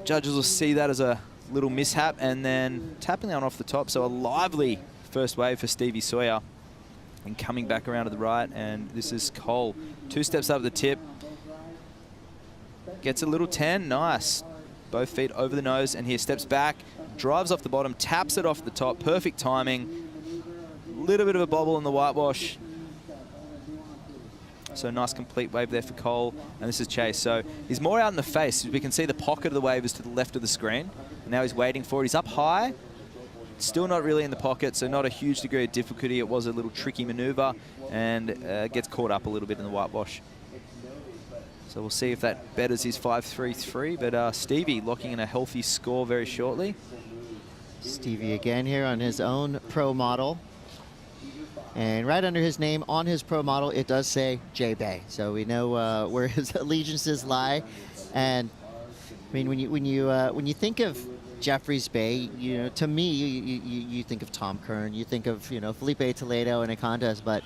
Judges will see that as a little mishap and then tapping that one off the top. So a lively first wave for Stevie Sawyer. And coming back around to the right, and this is Cole. 2 steps up the tip. Gets a little 10, nice. Both feet over the nose, and here steps back, drives off the bottom, taps it off the top, perfect timing. Little bit of a bobble in the whitewash. So nice complete wave there for Cole, and this is Chase. So he's more out in the face. We can see the pocket of the wave is to the left of the screen. And now he's waiting for it. He's up high. Still not really in the pocket, so not a huge degree of difficulty. It was a little tricky maneuver and gets caught up a little bit in the whitewash. So we'll see if that betters his 5.33, but Stevie locking in a healthy score very shortly. Stevie again here on his own pro model. And right under his name on his pro model, it does say J-Bay. So we know where his allegiances lie. And I mean, when you think of Jeffreys Bay, you know, to me, you think of Tom Kern, you think of, you know, Felipe Toledo in a contest, but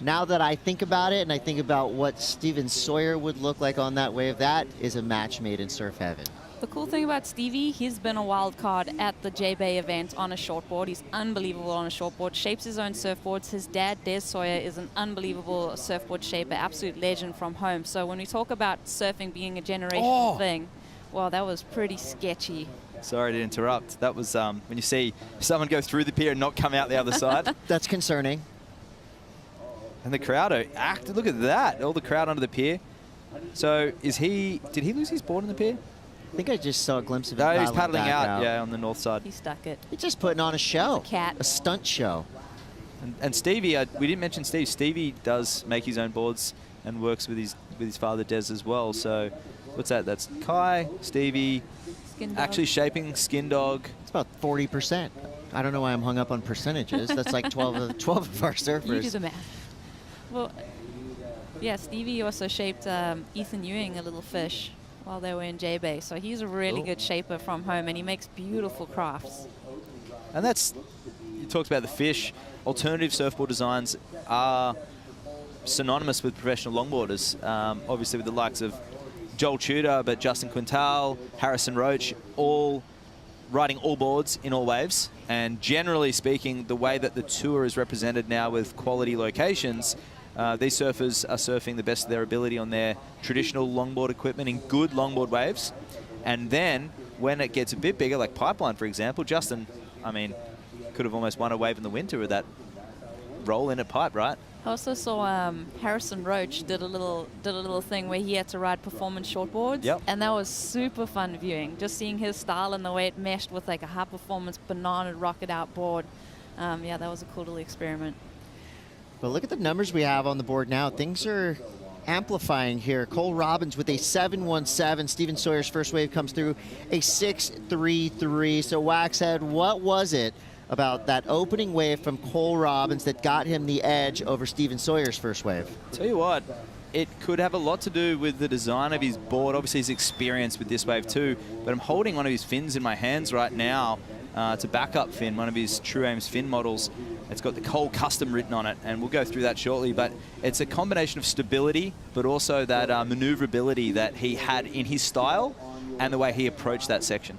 now that I think about it and I think about what Steven Sawyer would look like on that wave, that is a match made in surf heaven. The cool thing about Stevie, he's been a wild card at the J-Bay event on a shortboard. He's unbelievable on a shortboard, shapes his own surfboards. His dad, Des Sawyer, is an unbelievable surfboard shaper, absolute legend from home. So when we talk about surfing being a generational thing, well, that was pretty sketchy. Sorry to interrupt. That was when you see someone go through the pier and not come out the other side. That's concerning. And the crowd are active. Look at that. All the crowd under the pier. So did he lose his board in the pier? I think I just saw a glimpse of it. No, he's paddling out, yeah, on the north side. He stuck it. He's just putting on a show. It's a cat. A stunt show. And Stevie, we didn't mention Steve. Stevie does make his own boards and works with his father Des as well. So what's that? That's Kai, Stevie, actually shaping Skin Dog. It's about 40%. I don't know why I'm hung up on percentages. That's like 12 of our surfers. You do the math. Well, yeah, Stevie also shaped Ethan Ewing, a little fish, while they were in J-Bay. So he's a really good shaper from home, and he makes beautiful crafts. And that's, you talked about the fish. Alternative surfboard designs are synonymous with professional longboarders. Obviously with the likes of Joel Tudor, but Justin Quintal, Harrison Roach, all riding all boards in all waves. And generally speaking, the way that the tour is represented now with quality locations, these surfers are surfing the best of their ability on their traditional longboard equipment in good longboard waves. And then when it gets a bit bigger, like Pipeline, for example, Justin, I mean, could have almost won a wave in the winter with that roll in at Pipe, right? I also saw Harrison Roach did a little thing where he had to ride performance shortboards, and that was super fun viewing. Just seeing his style and the way it meshed with like a high performance banana rocket out board. Yeah, that was a cool little experiment. But look at the numbers we have on the board now. Things are amplifying here. Cole Robbins with a 7.17. Steven Sawyer's first wave comes through a 6.33. So Waxhead, what was it about that opening wave from Cole Robbins that got him the edge over Steven Sawyer's first wave? Tell you what, it could have a lot to do with the design of his board, obviously his experience with this wave too, but I'm holding one of his fins in my hands right now. It's a backup fin, one of his True Aim's fin models. It's got the Cole Custom written on it, and we'll go through that shortly, but it's a combination of stability, but also that maneuverability that he had in his style and the way he approached that section.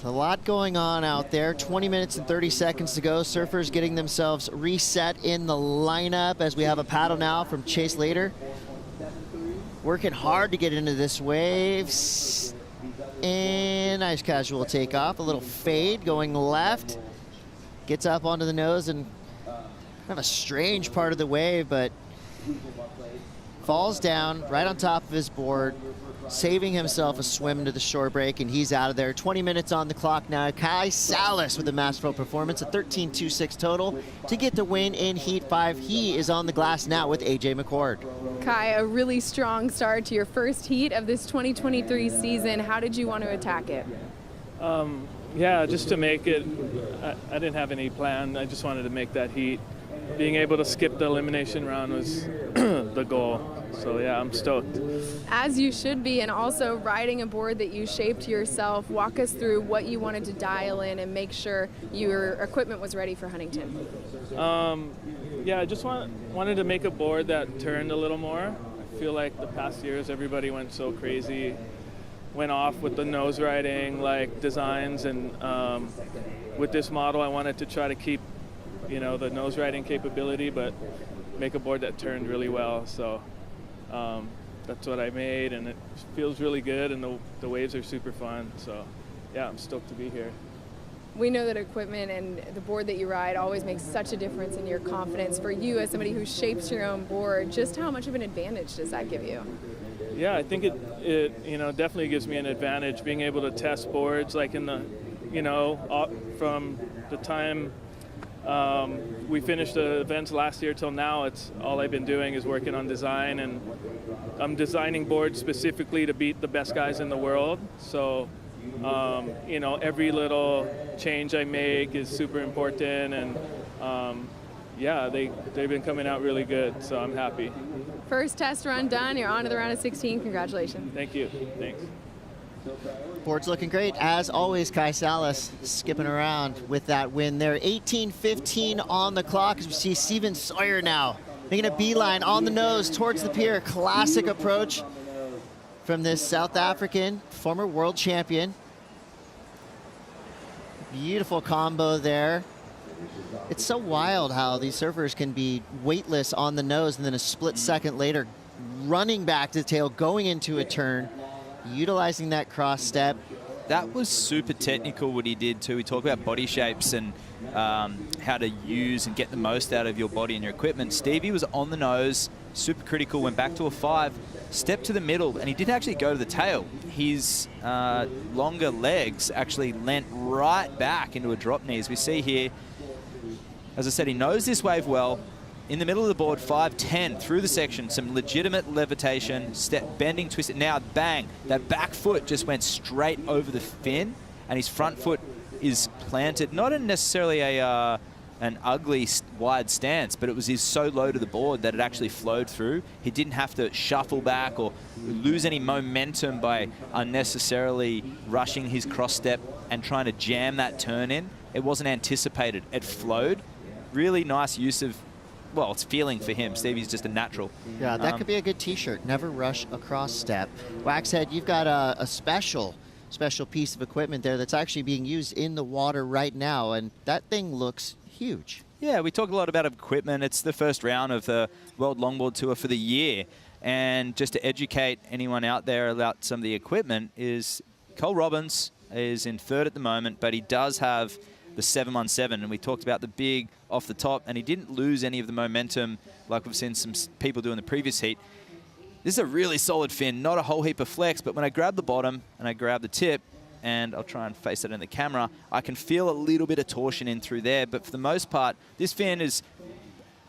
A lot going on out there. 20 minutes and 30 seconds to go. Surfers getting themselves reset in the lineup as we have a paddle now from Chase Lader. Working hard to get into this wave. And nice casual takeoff. A little fade going left. Gets up onto the nose and kind of a strange part of the wave, but falls down right on top of his board, saving himself a swim to the shore break, and he's out of there. 20 minutes on the clock now. Kai Salas with a Mass Pro performance, a 13.26 total to get the win in Heat 5. He is on the glass now with AJ McCord. Kai, a really strong start to your first heat of this 2023 season. How did you want to attack it? Yeah, just to make it, I didn't have any plan. I just wanted to make that heat. Being able to skip the elimination round was the goal. So yeah, I'm stoked. As you should be, and also riding a board that you shaped yourself. Walk us through what you wanted to dial in and make sure your equipment was ready for Huntington. Yeah, I just wanted to make a board that turned a little more. I feel like the past years everybody went so crazy, went off with the nose riding like designs, and with this model I wanted to try to keep, you know, the nose riding capability, but make a board that turned really well. So that's what I made, and it feels really good, and the waves are super fun. So yeah, I'm stoked to be here. We know that equipment and the board that you ride always makes such a difference in your confidence. For you as somebody who shapes your own board, just how much of an advantage does that give you? Yeah, I think it you know, definitely gives me an advantage being able to test boards like in the, you know, from the time we finished the events last year till now. It's all I've been doing is working on design, and I'm designing boards specifically to beat the best guys in the world. So you know, every little change I make is super important, and yeah, they've been coming out really good, so I'm happy. First test run done, you're on to the round of 16. Congratulations. Thank you. Thanks. Board's looking great. As always, Kai Salas skipping around with that win there. 18:15 on the clock as we see Steven Sawyer now making a beeline on the nose towards the pier. Classic approach from this South African former world champion. Beautiful combo there. It's so wild how these surfers can be weightless on the nose and then a split second later running back to the tail, going into a turn, utilizing that cross step. That was super technical what he did too. We talk about body shapes and how to use and get the most out of your body and your equipment. Stevie was on the nose, super critical, went back to a 5, stepped to the middle, and he didn't actually go to the tail. His longer legs actually leant right back into a drop knee, as we see here. As I said, he knows this wave well. In the middle of the board, 5-10 through the section, some legitimate levitation, step, bending, twisted. Now, bang, that back foot just went straight over the fin, and his front foot is planted, not in necessarily an ugly wide stance, but it was so low to the board that it actually flowed through. He didn't have to shuffle back or lose any momentum by unnecessarily rushing his cross step and trying to jam that turn in. It wasn't anticipated. It flowed. Really nice use of, well, it's feeling for him. Stevie's just a natural. Yeah, that could be a good t-shirt. Never rush a cross step. Waxhead, you've got a special piece of equipment there that's actually being used in the water right now, and that thing looks huge. Yeah, we talk a lot about equipment. It's the first round of the World Longboard Tour for the year. And just to educate anyone out there about some of the equipment is Cole Robbins is in third at the moment, but he does have the 7-on-7, and we talked about the big off the top, and he didn't lose any of the momentum like we've seen some people do in the previous heat. This is a really solid fin, not a whole heap of flex, but when I grab the bottom and I grab the tip, and I'll try and face it in the camera, I can feel a little bit of torsion in through there, but for the most part, this fin is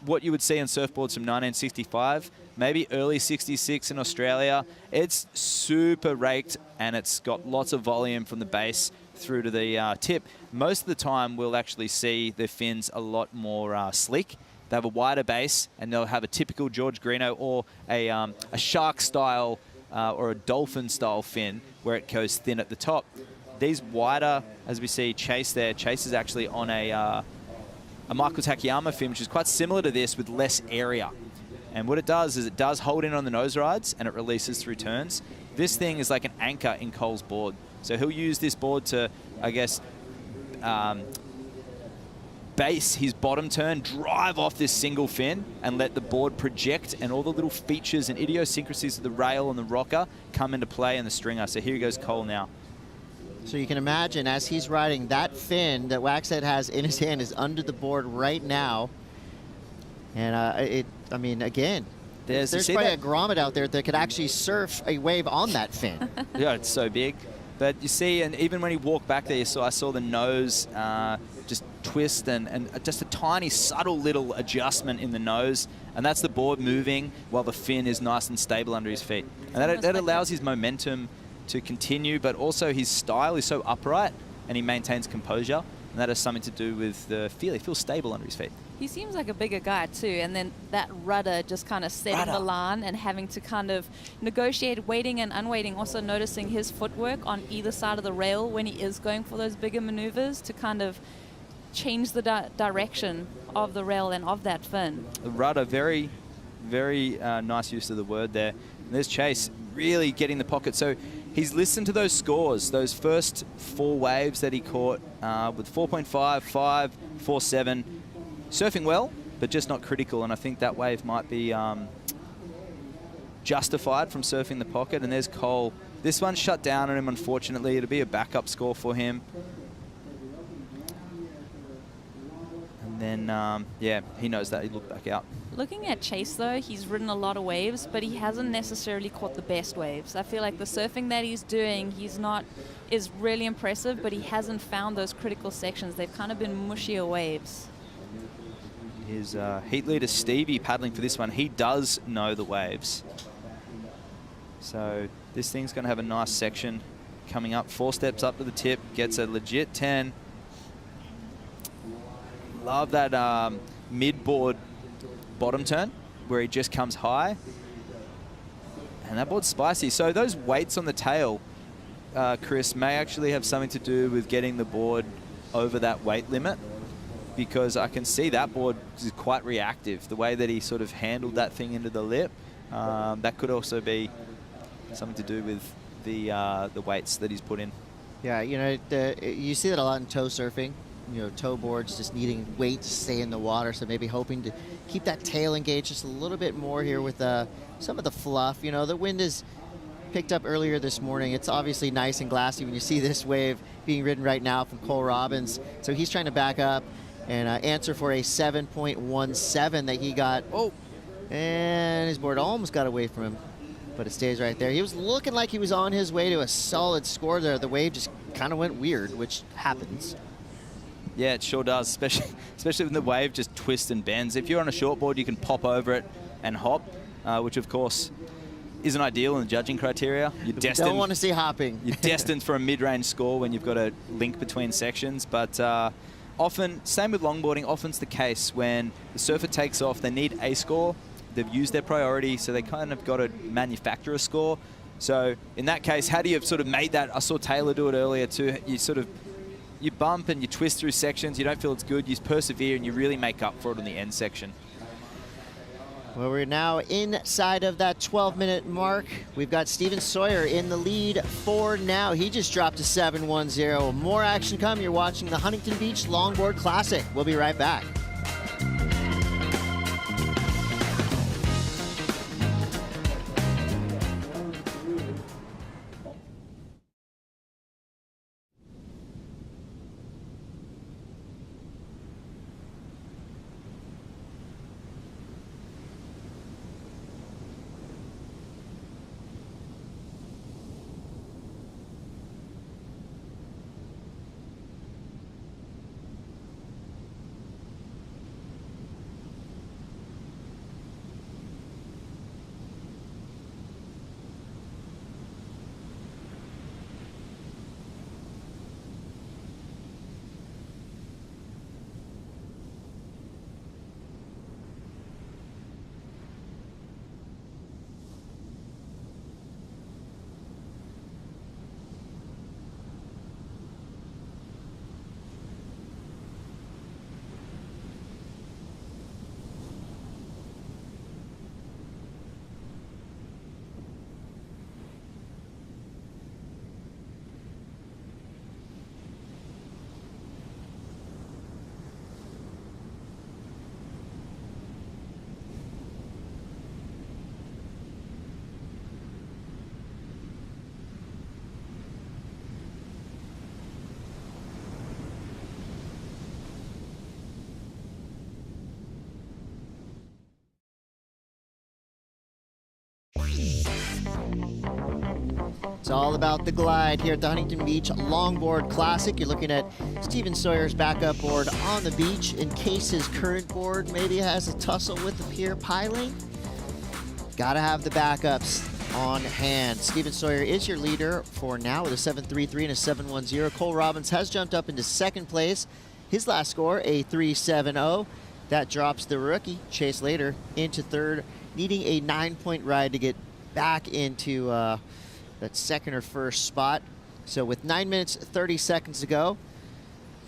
what you would see on surfboards from 1965, maybe early 66 in Australia. It's super raked, and it's got lots of volume from the base through to the tip. Most of the time, we'll actually see the fins a lot more slick. They have a wider base, and they'll have a typical George Greeno or a shark-style or a dolphin-style fin where it goes thin at the top. These wider, as we see Chase there, Chase is actually on a Michael Takayama fin, which is quite similar to this with less area. And what it does is it does hold in on the nose rides, and it releases through turns. This thing is like an anchor in Cole's board. So he'll use this board to, I guess, base his bottom turn, drive off this single fin, and let the board project, and all the little features and idiosyncrasies of the rail and the rocker come into play in the stringer. So here goes Cole now. So you can imagine as he's riding, that fin that Waxhead has in his hand is under the board right now. And I mean, again, there's probably a grommet out there that could actually surf a wave on that fin. Yeah, it's so big. But you see, and even when he walked back there, I saw the nose just twist and just a tiny, subtle little adjustment in the nose. And that's the board moving while the fin is nice and stable under his feet. And that allows his momentum to continue, but also his style is so upright and he maintains composure. And that has something to do with the feel. He feels stable under his feet. He seems like a bigger guy too, and then that rudder just kind of setting the line and having to kind of negotiate weighting and unweighting, also noticing his footwork on either side of the rail when he is going for those bigger maneuvers to kind of change the direction of the rail and of that fin. The rudder, very, very nice use of the word there. And there's Chase really getting the pocket. So he's listened to those scores, those first 4 waves that he caught with 4.5, 5, 4.7. Surfing well, but just not critical. And I think that wave might be justified from surfing the pocket. And there's Cole. This one shut down on him, unfortunately. It'll be a backup score for him. And then, yeah, he knows that. He looked back out. Looking at Chase, though, he's ridden a lot of waves, but he hasn't necessarily caught the best waves. I feel like the surfing that he's doing, is really impressive, but he hasn't found those critical sections. They've kind of been mushier waves. His heat leader, Stevie, paddling for this one. He does know the waves. So this thing's going to have a nice section coming up. 4 steps up to the tip, gets a legit 10. Love that mid-board bottom turn where he just comes high. And that board's spicy. So those weights on the tail, Chris, may actually have something to do with getting the board over that weight limit, because I can see that board is quite reactive. The way that he sort of handled that thing into the lip, that could also be something to do with the weights that he's put in. Yeah, you know, you see that a lot in tow surfing. You know, tow boards just needing weight to stay in the water, so maybe hoping to keep that tail engaged just a little bit more here with some of the fluff. You know, the wind is picked up earlier this morning. It's obviously nice and glassy when you see this wave being ridden right now from Cole Robbins. So he's trying to back up and answer for a 7.17 that he got. Oh, and his board almost got away from him, but it stays right there. He was looking like he was on his way to a solid score there. The wave just kind of went weird, which happens. Yeah, it sure does, especially when the wave just twists and bends. If you're on a shortboard, you can pop over it and hop, which of course isn't ideal in the judging criteria. You're destined, don't want to see hopping. You're destined for a mid-range score when you've got a link between sections. But often, same with longboarding, often it's the case when the surfer takes off, they need a score. They've used their priority, so they kind of got to manufacture a score. So in that case, how do you sort of make that? I saw Taylor do it earlier too. You bump and you twist through sections, you don't feel it's good, you persevere and you really make up for it on the end section. Well, we're now inside of that 12-minute mark. We've got Steven Sawyer in the lead for now. He just dropped to 7.10. More action come. You're watching the Huntington Beach Longboard Classic. We'll be right back. It's all about the glide here at the Huntington Beach Longboard Classic. You're looking at Steven Sawyer's backup board on the beach in case his current board maybe has a tussle with the pier piling. Gotta have the backups on hand. Steven Sawyer is your leader for now with a 7.33 and a 7.10. Cole Robbins has jumped up into second place. His last score, a 3.70. That drops the rookie, Chase Later, into third, needing a 9-point ride to get back into that second or first spot. So with 9 minutes, 30 seconds to go,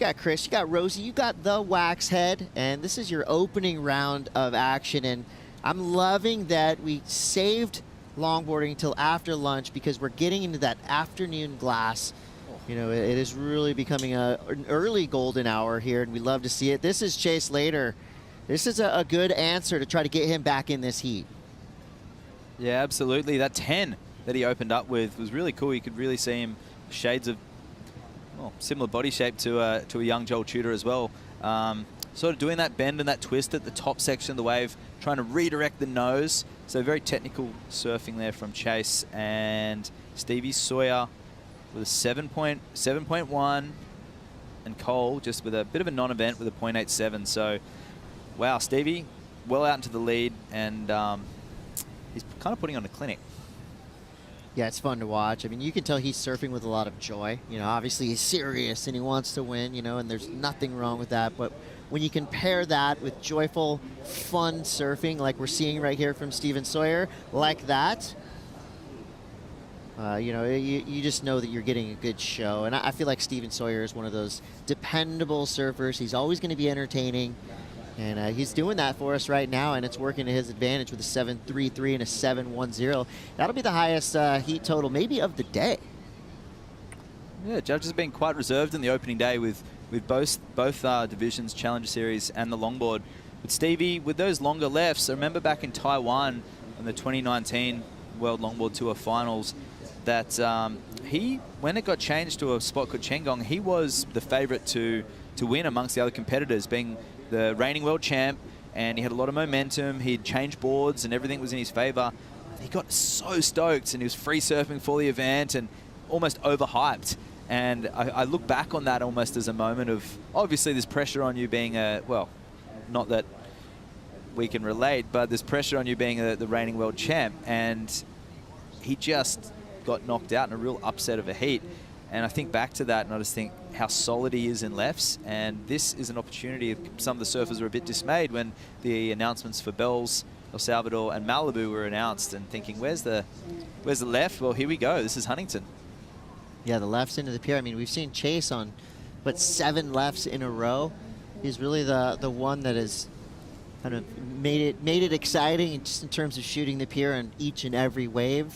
You got Chris, you got Rosie, you got the Wax Head, and this is your opening round of action. And I'm loving that we saved longboarding until after lunch because we're getting into that afternoon glass. You know, it is really becoming an early golden hour here, and we love to see it. This is Chase Lader. This is a good answer to try to get him back in this heat. Yeah, absolutely. That 10 that he opened up with was really cool. You could really see him shades of similar body shape to a young Joel Tudor as well. Sort of doing that bend and that twist at the top section of the wave, trying to redirect the nose. So very technical surfing there from Chase. And Stevie Sawyer with a 7.1, and Cole just with a bit of a non-event with a 0.87. So, wow, Stevie well out into the lead, and he's kind of putting on a clinic. Yeah, it's fun to watch. I mean, you can tell he's surfing with a lot of joy. You know, obviously he's serious and he wants to win, you know, and there's nothing wrong with that. But when you can pair that with joyful, fun surfing like we're seeing right here from Steven Sawyer, like that, you know, you just know that you're getting a good show. And I feel like Steven Sawyer is one of those dependable surfers. He's always going to be entertaining. And he's doing that for us right now, and it's working to his advantage with a 7.33 and a 7.10. That'll be the highest heat total maybe of the day. Yeah, judges have been quite reserved in the opening day with both divisions, Challenger Series and the longboard. But Stevie, with those longer lefts, I remember back in Taiwan in the 2019 World Longboard Tour Finals that when it got changed to a spot called Chengong, he was the favorite to win amongst the other competitors, being the reigning world champ, and he had a lot of momentum. He'd changed boards and everything was in his favor. He got so stoked, and he was free surfing for the event and almost overhyped. And I look back on that almost as a moment of, obviously there's pressure on you being well, not that we can relate, but there's pressure on you being the reigning world champ. And he just got knocked out in a real upset of a heat. And I think back to that, and I just think how solid he is in lefts. And this is an opportunity. Some of the surfers were a bit dismayed when the announcements for Bells, El Salvador, and Malibu were announced, and thinking, where's the left? Well, here we go. This is Huntington. Yeah, the lefts into the pier. I mean, we've seen Chase on, 7 lefts in a row. He's really the one that has kind of made it exciting just in terms of shooting the pier on each and every wave.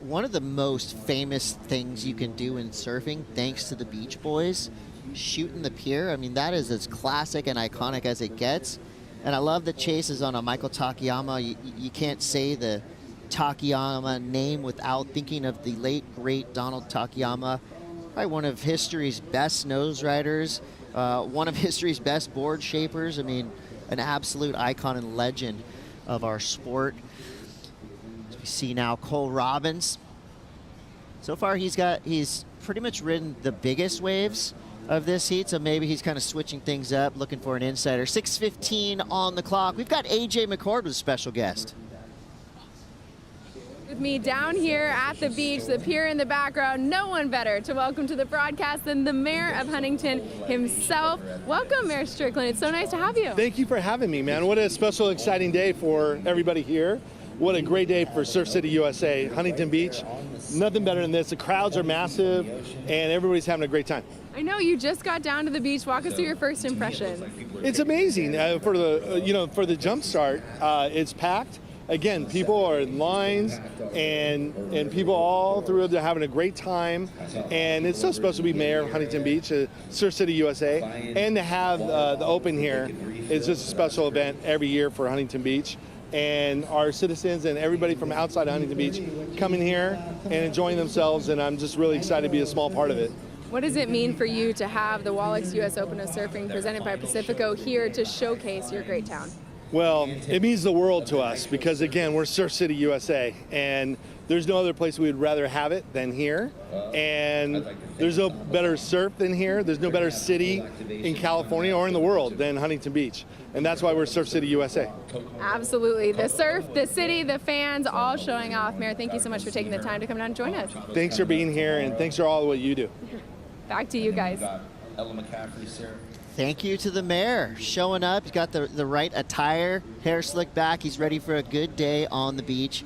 One of the most famous things you can do in surfing, thanks to the Beach Boys, shooting the pier. I mean, that is as classic and iconic as it gets. And I love that Chase is on a Michael Takayama. You can't say the Takayama name without thinking of the late, great Donald Takayama. Probably one of history's best nose riders, one of history's best board shapers. I mean, an absolute icon and legend of our sport. We see now Cole Robbins. So far he's pretty much ridden the biggest waves of this heat, so maybe he's kind of switching things up, looking for an insider. 6:15 on the clock. We've got AJ McCord with a special guest. With me down here at the beach, the pier in the background, no one better to welcome to the broadcast than the mayor of Huntington himself. Welcome, Mayor Strickland. It's so nice to have you. Thank you for having me, man. What a special, exciting day for everybody here. What a great day for Surf City, USA. Huntington Beach, nothing better than this. The crowds are massive, and everybody's having a great time. I know you just got down to the beach. Walk us through your first impression. It's amazing for the for the jump start. It's packed. Again, people are in lines, and people all through it are having a great time. And it's so special to be mayor of Huntington Beach, Surf City, USA, and to have the open here. It's just a special event every year for Huntington Beach. And our citizens and everybody from outside of Huntington Beach coming here and enjoying themselves, and I'm just really excited to be a small part of it. What does it mean for you to have the Wallex US Open of Surfing presented by Pacifico here to showcase your great town? Well, it means the world to us because, again, we're Surf City, USA, and there's no other place we would rather have it than here. And there's no better surf than here. There's no better city in California or in the world than Huntington Beach. And that's why we're Surf City, USA. Absolutely. The surf, the city, the fans, all showing off. Mayor, thank you so much for taking the time to come down and join us. Thanks for being here, and thanks for all of what you do. Back to you guys. Thank you to the mayor showing up. He's got the right attire, hair slicked back. He's ready for a good day on the beach.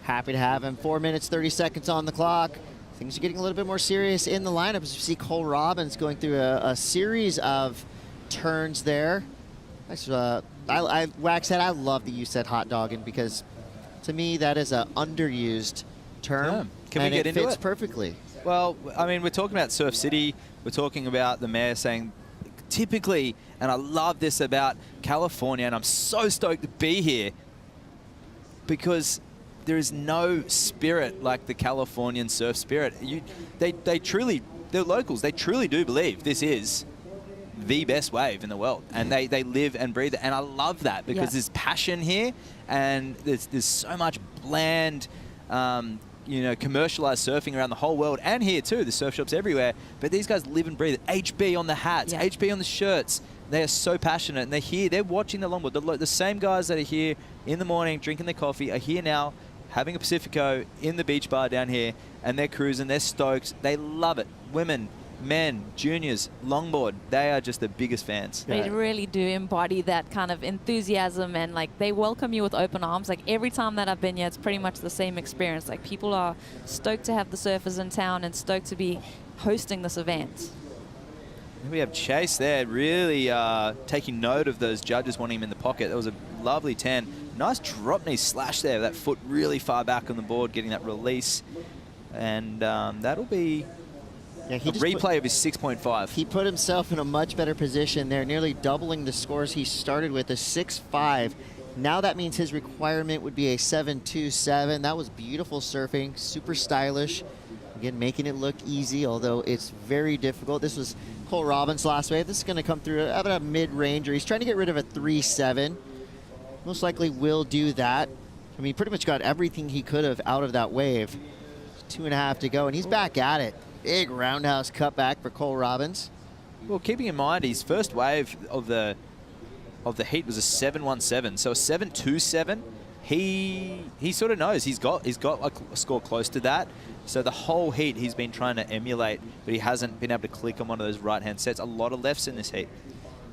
Happy to have him. 4 minutes, 30 seconds on the clock. things are getting a little bit more serious in the lineup as you see Cole Robbins going through a series of turns there. Waxhead, I love that you said hot dogging because to me that is an underused term. Yeah. Can we get into it? Fits perfectly. Well, I mean, we're talking about Surf City. We're talking about the mayor saying typically, and I love this about California, and I'm so stoked to be here because there is no spirit like the Californian surf spirit. They truly, they're locals. They truly do believe this is the best wave in the world, and they live and breathe it. And I love that because there's passion here, and there's so much bland, you know, commercialized surfing around the whole world, and here too. The surf shops everywhere, but these guys live and breathe it. HB on the hats, HB on the shirts. They are so passionate, and they're here. They're watching the longboard. The same guys that are here in the morning drinking their coffee are here now, having a Pacifico in the beach bar down here, and they're cruising. They're stoked. They love it. Women, men, juniors, longboard, they are just the biggest fans. They really do embody that kind of enthusiasm, and like they welcome you with open arms. Like every time that I've been here, it's pretty much the same experience. Like people are stoked to have the surfers in town and stoked to be hosting this event. We have Chase there really taking note of those judges wanting him in the pocket. That was a lovely 10. Nice drop knee slash there, that foot really far back on the board, getting that release. And that'll be a replay of his 6.5. He put himself in a much better position there, nearly doubling the scores he started with, a 6.5. Now that means his requirement would be a 7.27. That was beautiful surfing, super stylish. Again, making it look easy, although it's very difficult. This was Cole Robbins' last wave. This is going to come through about a mid-ranger. He's trying to get rid of a 3.7. Most likely will do that. I mean, pretty much got everything he could have out of that wave. 2.5 to go, and he's back at it. Big roundhouse cutback for Cole Robbins. Well, keeping in mind his first wave of the heat was a 7.17, so a 7.27. He sort of knows he's got a score close to that. So the whole heat he's been trying to emulate, but he hasn't been able to click on one of those right-hand sets. A lot of lefts in this heat.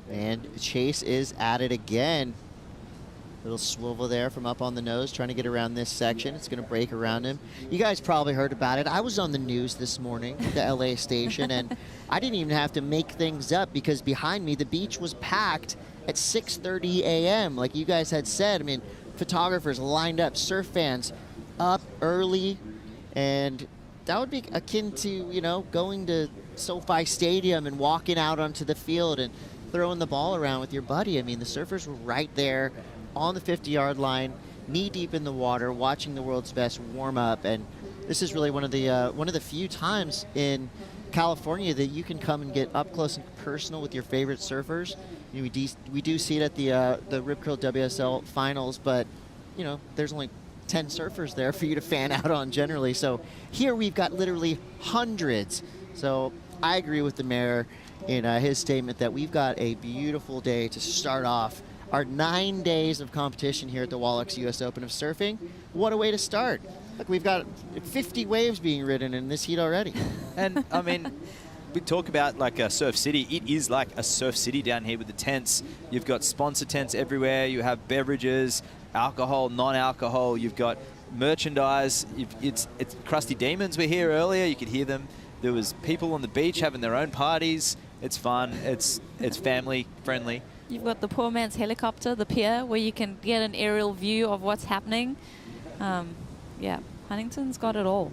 And Chase is at it again. Little swivel there from up on the nose, trying to get around this section. It's going to break around him. You guys probably heard about it. I was on the news this morning, the LA station, and I didn't even have to make things up because behind me, the beach was packed at 6:30 a.m. Like you guys had said. I mean, photographers lined up, surf fans up early, and that would be akin to, you know, going to SoFi Stadium and walking out onto the field and throwing the ball around with your buddy. I mean, the surfers were right there on the 50-yard line, knee deep in the water, watching the world's best warm up. And this is really one of the few times in California that you can come and get up close and personal with your favorite surfers. You know, we do see it at the Rip Curl WSL finals, but you know, there's only 10 surfers there for you to fan out on generally. So here we've got literally hundreds. So I agree with the mayor in his statement that we've got a beautiful day to start off our 9 days of competition here at the Wallex US Open of Surfing. What a way to start. Look, we've got 50 waves being ridden in this heat already. And I mean, we talk about like a surf city. It is like a surf city down here with the tents. You've got sponsor tents everywhere. You have beverages, alcohol, non-alcohol. You've got merchandise. It's Crusty Demons were here earlier. You could hear them. There was people on the beach having their own parties. It's fun. It's family friendly. You've got the poor man's helicopter, the pier, where you can get an aerial view of what's happening. Yeah, Huntington's got it all.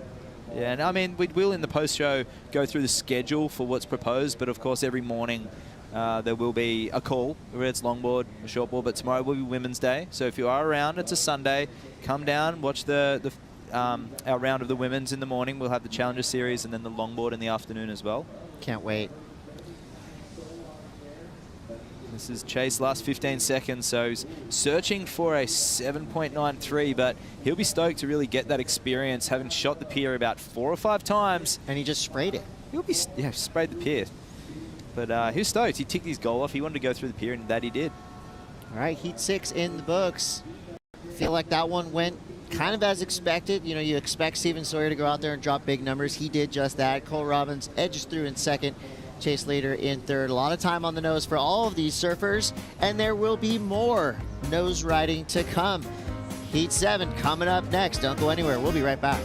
Yeah, and I mean, we will in the post-show go through the schedule for what's proposed, but of course every morning there will be a call, whether it's longboard or shortboard, but tomorrow will be Women's Day. So if you are around, it's a Sunday, come down, watch our round of the women's in the morning. We'll have the Challenger Series and then the longboard in the afternoon as well. Can't wait. This is Chase last 15 seconds, so he's searching for a 7.93, but he'll be stoked to really get that experience, having shot the pier about 4 or 5 times. And he just sprayed it. He'll be, sprayed the pier. But he's stoked. He ticked his goal off. He wanted to go through the pier, and that he did. All right, Heat 6 in the books. Feel like that one went kind of as expected. You know, you expect Steven Sawyer to go out there and drop big numbers. He did just that. Cole Robbins edges through in second. Chase Leader in third. A lot of time on the nose for all of these surfers, and there will be more nose riding to come. Heat 7 coming up next. Don't go anywhere. We'll be right back.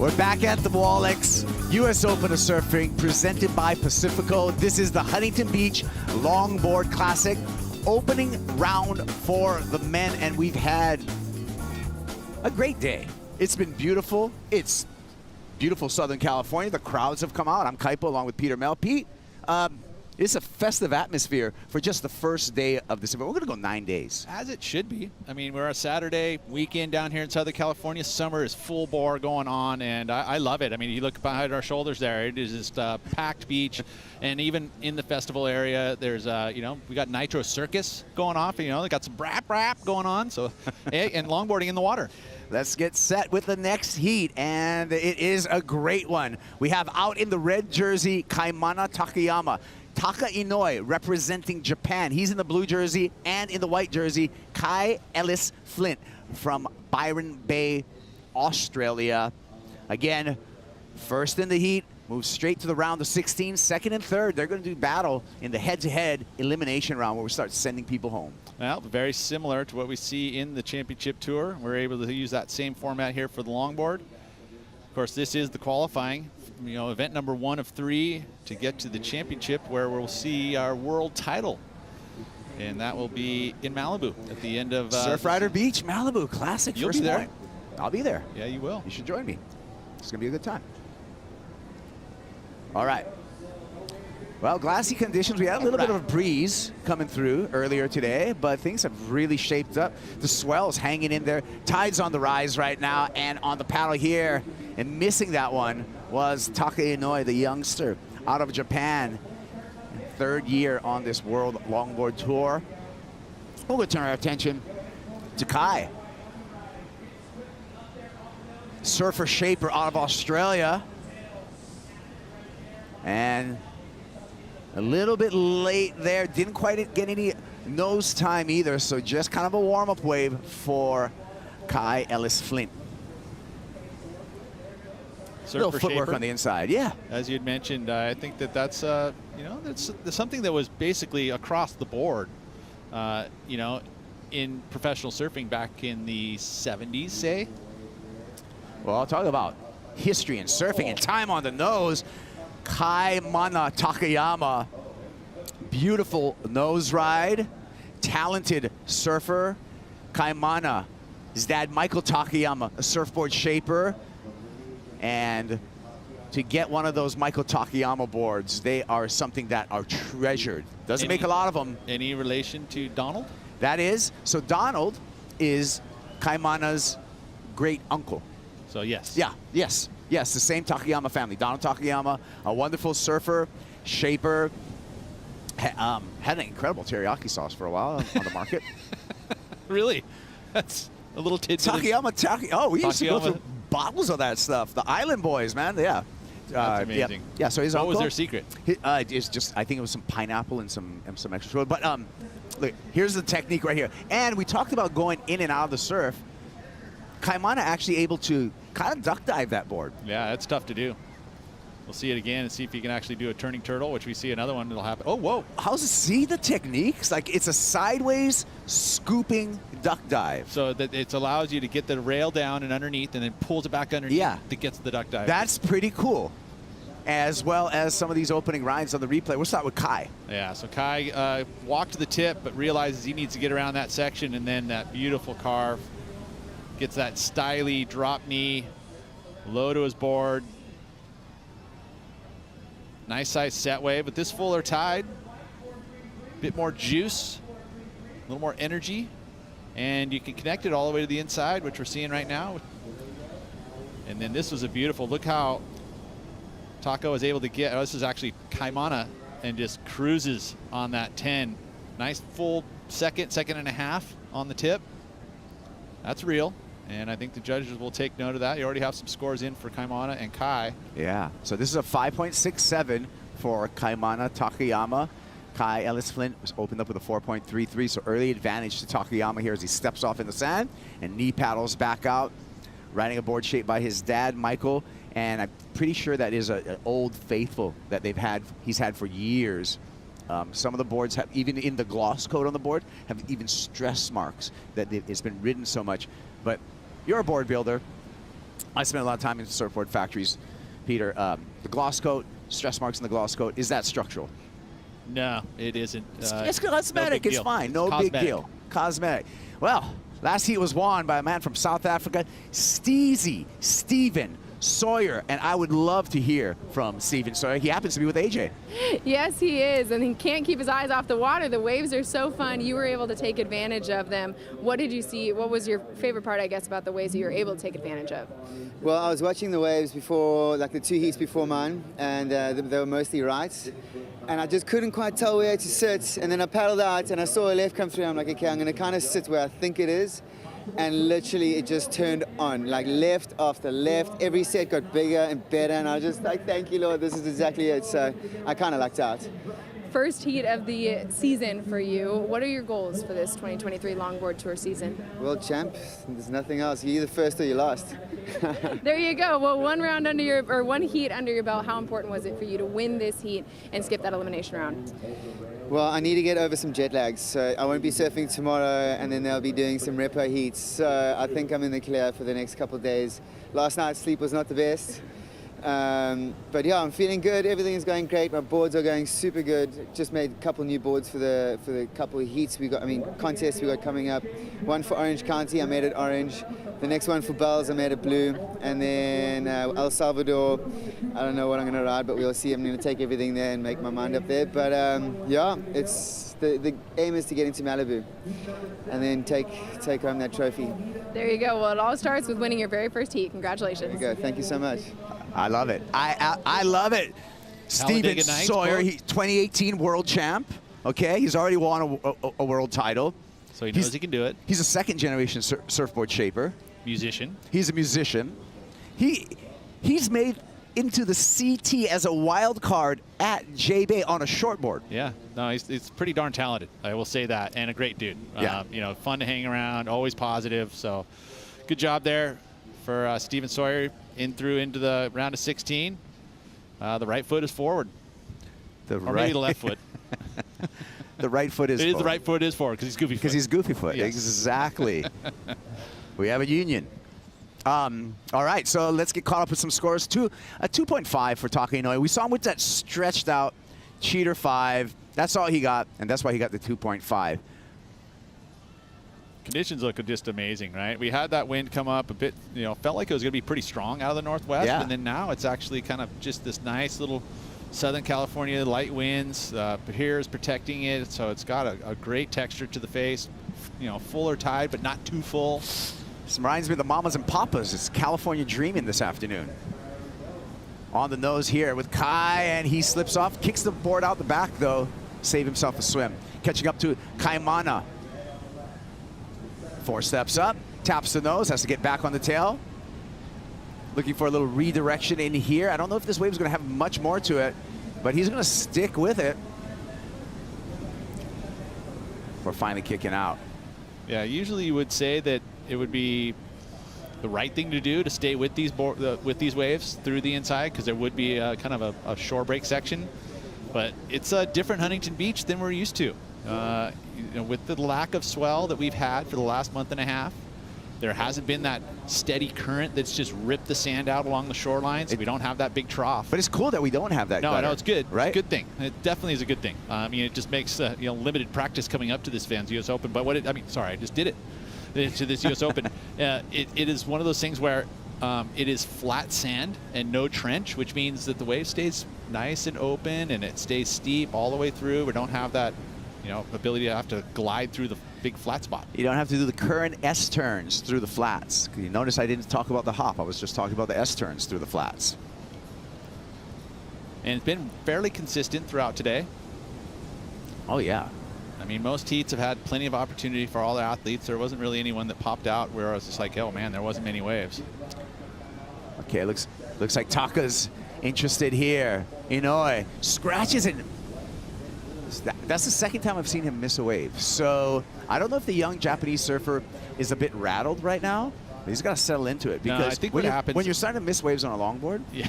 We're back at the Wallex U.S. Open of Surfing presented by Pacifico. This is the Huntington Beach Longboard Classic, opening round for the men, and we've had a great day. It's been beautiful. It's beautiful Southern California. The crowds have come out. I'm Kaipo along with Peter Mel. Pete, it's a festive atmosphere for just the first day of this event. We're going to go 9 days. As it should be. I mean, we're a Saturday weekend down here in Southern California. Summer is full bore going on, and I love it. I mean, you look behind our shoulders there. It is just a packed beach, and even in the festival area, there's, you know, we got Nitro Circus going off. You know, they got some brap going on, so and longboarding in the water. Let's get set with the next heat, and it is a great one. We have out in the red jersey, Kaimana Takayama. Taka Inoi representing Japan. He's in the blue jersey, and in the white jersey, Kai Ellis Flint from Byron Bay, Australia. Again, first in the heat, moves straight to the round of 16. Second and third, they're going to do battle in the head-to-head elimination round where we start sending people home. Well, very similar to what we see in the championship tour. We're able to use that same format here for the longboard. Of course, this is the qualifying, you know, event number 1 of 3 to get to the championship, where we'll see our world title. And that will be in Malibu at the end of Surfrider Beach, Malibu Classic. You'll first be there. point. I'll be there. Yeah, you will. You should join me. It's going to be a good time. All right. Well, glassy conditions. We had a little bit of a breeze coming through earlier today, but things have really shaped up. The swell's hanging in there. Tide's on the rise right now, and on the paddle here, and missing that one was Taka Inoi, the youngster out of Japan. 3rd year on this World Longboard Tour. We're going to turn our attention to Kai. Surfer shaper out of Australia. And a little bit late there. Didn't quite get any nose time either, so just kind of a warm-up wave for Kai Ellis Flint. Little footwork on the inside, yeah. As you had mentioned, I think that's you know, that's something that was basically across the board, you know, in professional surfing back in the 70s, say. Well, I'll talk about history and surfing and time on the nose. Kaimana Takayama, beautiful nose ride, talented surfer. Kaimana, his dad Michael Takayama, a surfboard shaper. And to get one of those Michael Takayama boards, they are something that are treasured. Doesn't make a lot of them. Any relation to Donald? That is. So Donald is Kaimana's great uncle. So yes. Yeah, yes. Yes, the same Takayama family. Donald Takayama, a wonderful surfer, shaper. Had an incredible teriyaki sauce for a while on the market. Really? That's a little tidbit. Takayama. Oh, we used to go through bottles of that stuff. The Island Boys, man. Yeah. That's amazing. Yeah. So his what uncle, was their secret? It's just, I think it was some pineapple and some extra sugar. But look, here's the technique right here. And we talked about going in and out of the surf. Kaimana actually able to kind of duck dive that board. Yeah, that's tough to do. We'll see it again and see if he can actually do a turning turtle, which we see another one that'll happen. Oh, whoa. How's it? See the techniques? Like, it's a sideways scooping duck dive. So that it allows you to get the rail down and underneath, and then pulls it back underneath. Yeah. That gets the duck dive. That's pretty cool. As well as some of these opening rides on the replay. We'll start with Kai. Yeah, so Kai walked to the tip, but realizes he needs to get around that section, and then that beautiful carve. Gets that styly drop knee, low to his board. Nice size set wave, but this fuller tide, bit more juice, a little more energy, and you can connect it all the way to the inside, which we're seeing right now. And then this was a beautiful, look how Taka was able to get, this is actually Kaimana, and just cruises on that 10. Nice full second and a half on the tip. That's real. And I think the judges will take note of that. You already have some scores in for Kaimana and Kai. Yeah, so this is a 5.67 for Kaimana Takayama. Kai Ellis Flint was opened up with a 4.33, so early advantage to Takayama here as he steps off in the sand and knee paddles back out, riding a board shaped by his dad, Michael. And I'm pretty sure that is an old faithful that he's had for years. Some of the boards have, even in the gloss coat on the board, have even stress marks that it's been ridden so much. But you're a board builder. I spent a lot of time in surfboard factories, Peter. The gloss coat, stress marks in the gloss coat, is that structural? No, it isn't. It's cosmetic. No it's fine. No big deal. Cosmetic. Well, last heat was won by a man from South Africa, Steven Sawyer, and I would love to hear from Steven Sawyer. He happens to be with AJ. Yes, he is, and he can't keep his eyes off the water. The waves are so fun. You were able to take advantage of them. What did you see? What was your favorite part, I guess, about the waves that you were able to take advantage of? Well, I was watching the waves before, like the 2 heats before mine, and they were mostly right. And I just couldn't quite tell where to sit. And then I paddled out, and I saw a left come through. I'm like, okay, I'm going to kind of sit where I think it is. And literally, it just turned on, like left after left. Every set got bigger and better, and I was just like, thank you, Lord, this is exactly it. So I kind of lucked out. First heat of the season for you. What are your goals for this 2023 Longboard Tour season? World champ, there's nothing else. You're either first or you're last. There you go. Well, one heat under your belt. How important was it for you to win this heat and skip that elimination round? Well, I need to get over some jet lags, so I won't be surfing tomorrow, and then they'll be doing some repo heats. So I think I'm in the clear for the next couple of days. Last night's sleep was not the best. But yeah, I'm feeling good. Everything is going great. My boards are going super good. Just made a couple new boards for the couple of heats we got. I mean, contests we got coming up. One for Orange County, I made it orange. The next one for Bells, I made it blue. And then El Salvador, I don't know what I'm going to ride, but we'll see. I'm going to take everything there and make my mind up there. But yeah, it's the aim is to get into Malibu and then take home that trophy. There you go. Well, it all starts with winning your very first heat. Congratulations. There you go. Thank you so much. I love it. I love it. Steven Sawyer, 2018 world champ. Okay, he's already won a world title. So he knows he can do it. He's a second-generation surfboard shaper. Musician. He's a musician. He's made into the CT as a wild card at J-Bay on a shortboard. Yeah, no, he's pretty darn talented. I will say that, and a great dude. Yeah. You know, fun to hang around, always positive. So, good job there for Steven Sawyer into the round of 16. The right foot is forward. Or maybe the left foot. The right foot is forward. The right foot is forward because he's goofy foot. Because he's goofy foot, yes. Exactly. We have a union. All right, so let's get caught up with some scores. A 2.5 for Taka Inoue. We saw him with that stretched out cheater 5. That's all he got, and that's why he got the 2.5. Conditions look just amazing, right? We had that wind come up a bit, felt like it was going to be pretty strong out of the northwest, and then now it's actually kind of just this nice little Southern California light winds. Pier is protecting it, so it's got a great texture to the face. Fuller tide, but not too full. This reminds me of the Mamas and Papas. It's California dreaming this afternoon. On the nose here with Kai, and he slips off, kicks the board out the back, though. Save himself a swim. Catching up to Kaimana. 4 steps up, taps the nose, has to get back on the tail. Looking for a little redirection in here. I don't know if this wave is going to have much more to it, but he's going to stick with it. We're finally kicking out. Yeah, usually you would say that it would be the right thing to do to stay with these waves through the inside, because there would be kind of a shore break section. But it's a different Huntington Beach than we're used to. With the lack of swell that we've had for the last month and a half, there hasn't been that steady current that's just ripped the sand out along the shoreline, so we don't have that big trough. But it's cool that we don't have that gutter. No, it's good. Right? It's a good thing. It definitely is a good thing. It just makes limited practice coming up to this Vans US Open. But I just did it to this US Open. It is one of those things where it is flat sand and no trench, which means that the wave stays nice and open and it stays steep all the way through. We don't have that ability to have to glide through the big flat spot. You don't have to do the current S-turns through the flats. You notice I didn't talk about the hop. I was just talking about the S-turns through the flats. And it's been fairly consistent throughout today. Oh, yeah. I mean, most heats have had plenty of opportunity for all the athletes. There wasn't really anyone that popped out where I was just like, oh, man, there wasn't many waves. Okay, looks like Taka's interested here. Inoue scratches it. That's the second time I've seen him miss a wave. So I don't know if the young Japanese surfer is a bit rattled right now. He's got to settle into it, because I think what happens when you're starting to miss waves on a longboard, yeah.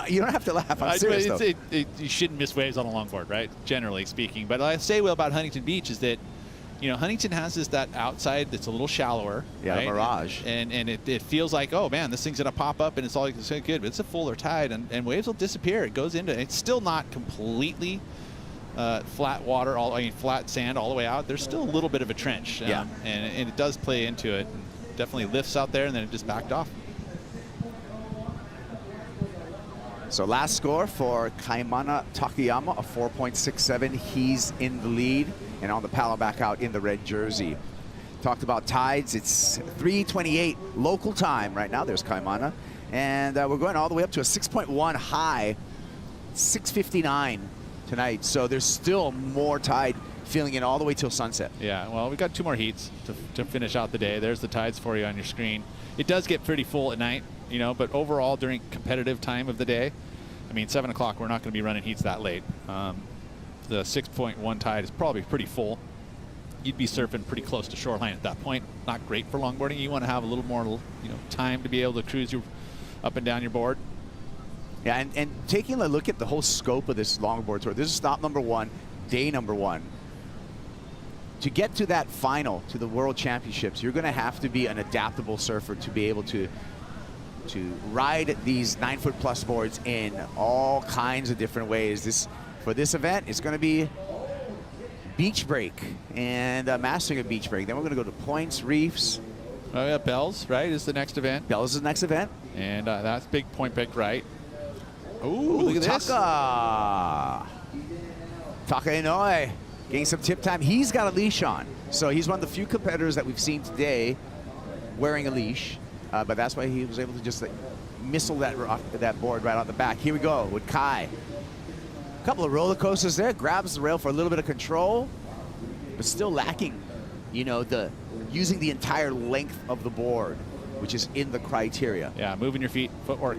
You don't have to laugh. I'm serious, though. You shouldn't miss waves on a longboard, right? Generally speaking. But what I say about Huntington Beach is that, you know, Huntington has that outside that's a little shallower. Yeah, right? mirage. And it feels like, oh man, this thing's gonna pop up and it's all so good. But it's a fuller tide, and waves will disappear. It goes into, it's still not completely flat water, flat sand all the way out. There's still a little bit of a trench. And it does play into it. Definitely lifts out there, and then it just backed off. So last score for Kaimana Takayama, a 4.67. He's in the lead and on the paddle back out in the red jersey. Talked about tides. It's 3:28 local time right now. There's Kaimana. And we're going all the way up to a 6.1 high, 6:59 tonight. So there's still more tide filling in all the way till sunset. Yeah, well, we've got 2 more heats to finish out the day. There's the tides for you on your screen. It does get pretty full at night, you know, but overall during competitive time of the day, I mean, 7 o'clock, we're not going to be running heats that late. The 6.1 tide is probably pretty full. You'd be surfing pretty close to shoreline at that point. Not great for longboarding. You want to have a little more, you know, time to be able to cruise your up and down your board. Yeah, and taking a look at the whole scope of this longboard tour, this is stop number 1, day number 1. To get to that final, to the World Championships, you're going to have to be an adaptable surfer to be able to ride these 9-foot-plus boards in all kinds of different ways. For this event, it's going to be beach break and mastering a beach break. Then we're going to go to points, reefs. Oh yeah, Bells, right, is the next event. Bells is the next event. And that's big point break, right? Ooh, look at this. Taka Inouye getting some tip time. He's got a leash on. So he's one of the few competitors that we've seen today wearing a leash. But that's why he was able to just missile that board right on the back. Here we go with Kai. A couple of roller coasters there. Grabs the rail for a little bit of control, but still lacking, you know, using the entire length of the board, which is in the criteria. Yeah, moving your feet, footwork.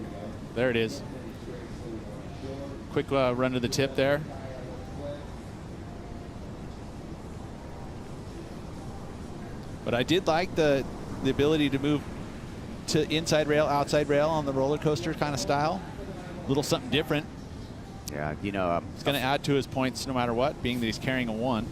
There it is. Quick run to the tip there. But I did like the ability to move to inside rail, outside rail on the roller coaster kind of style. A little something different. Yeah, you know. It's going to add to his points no matter what, being that he's carrying a 1.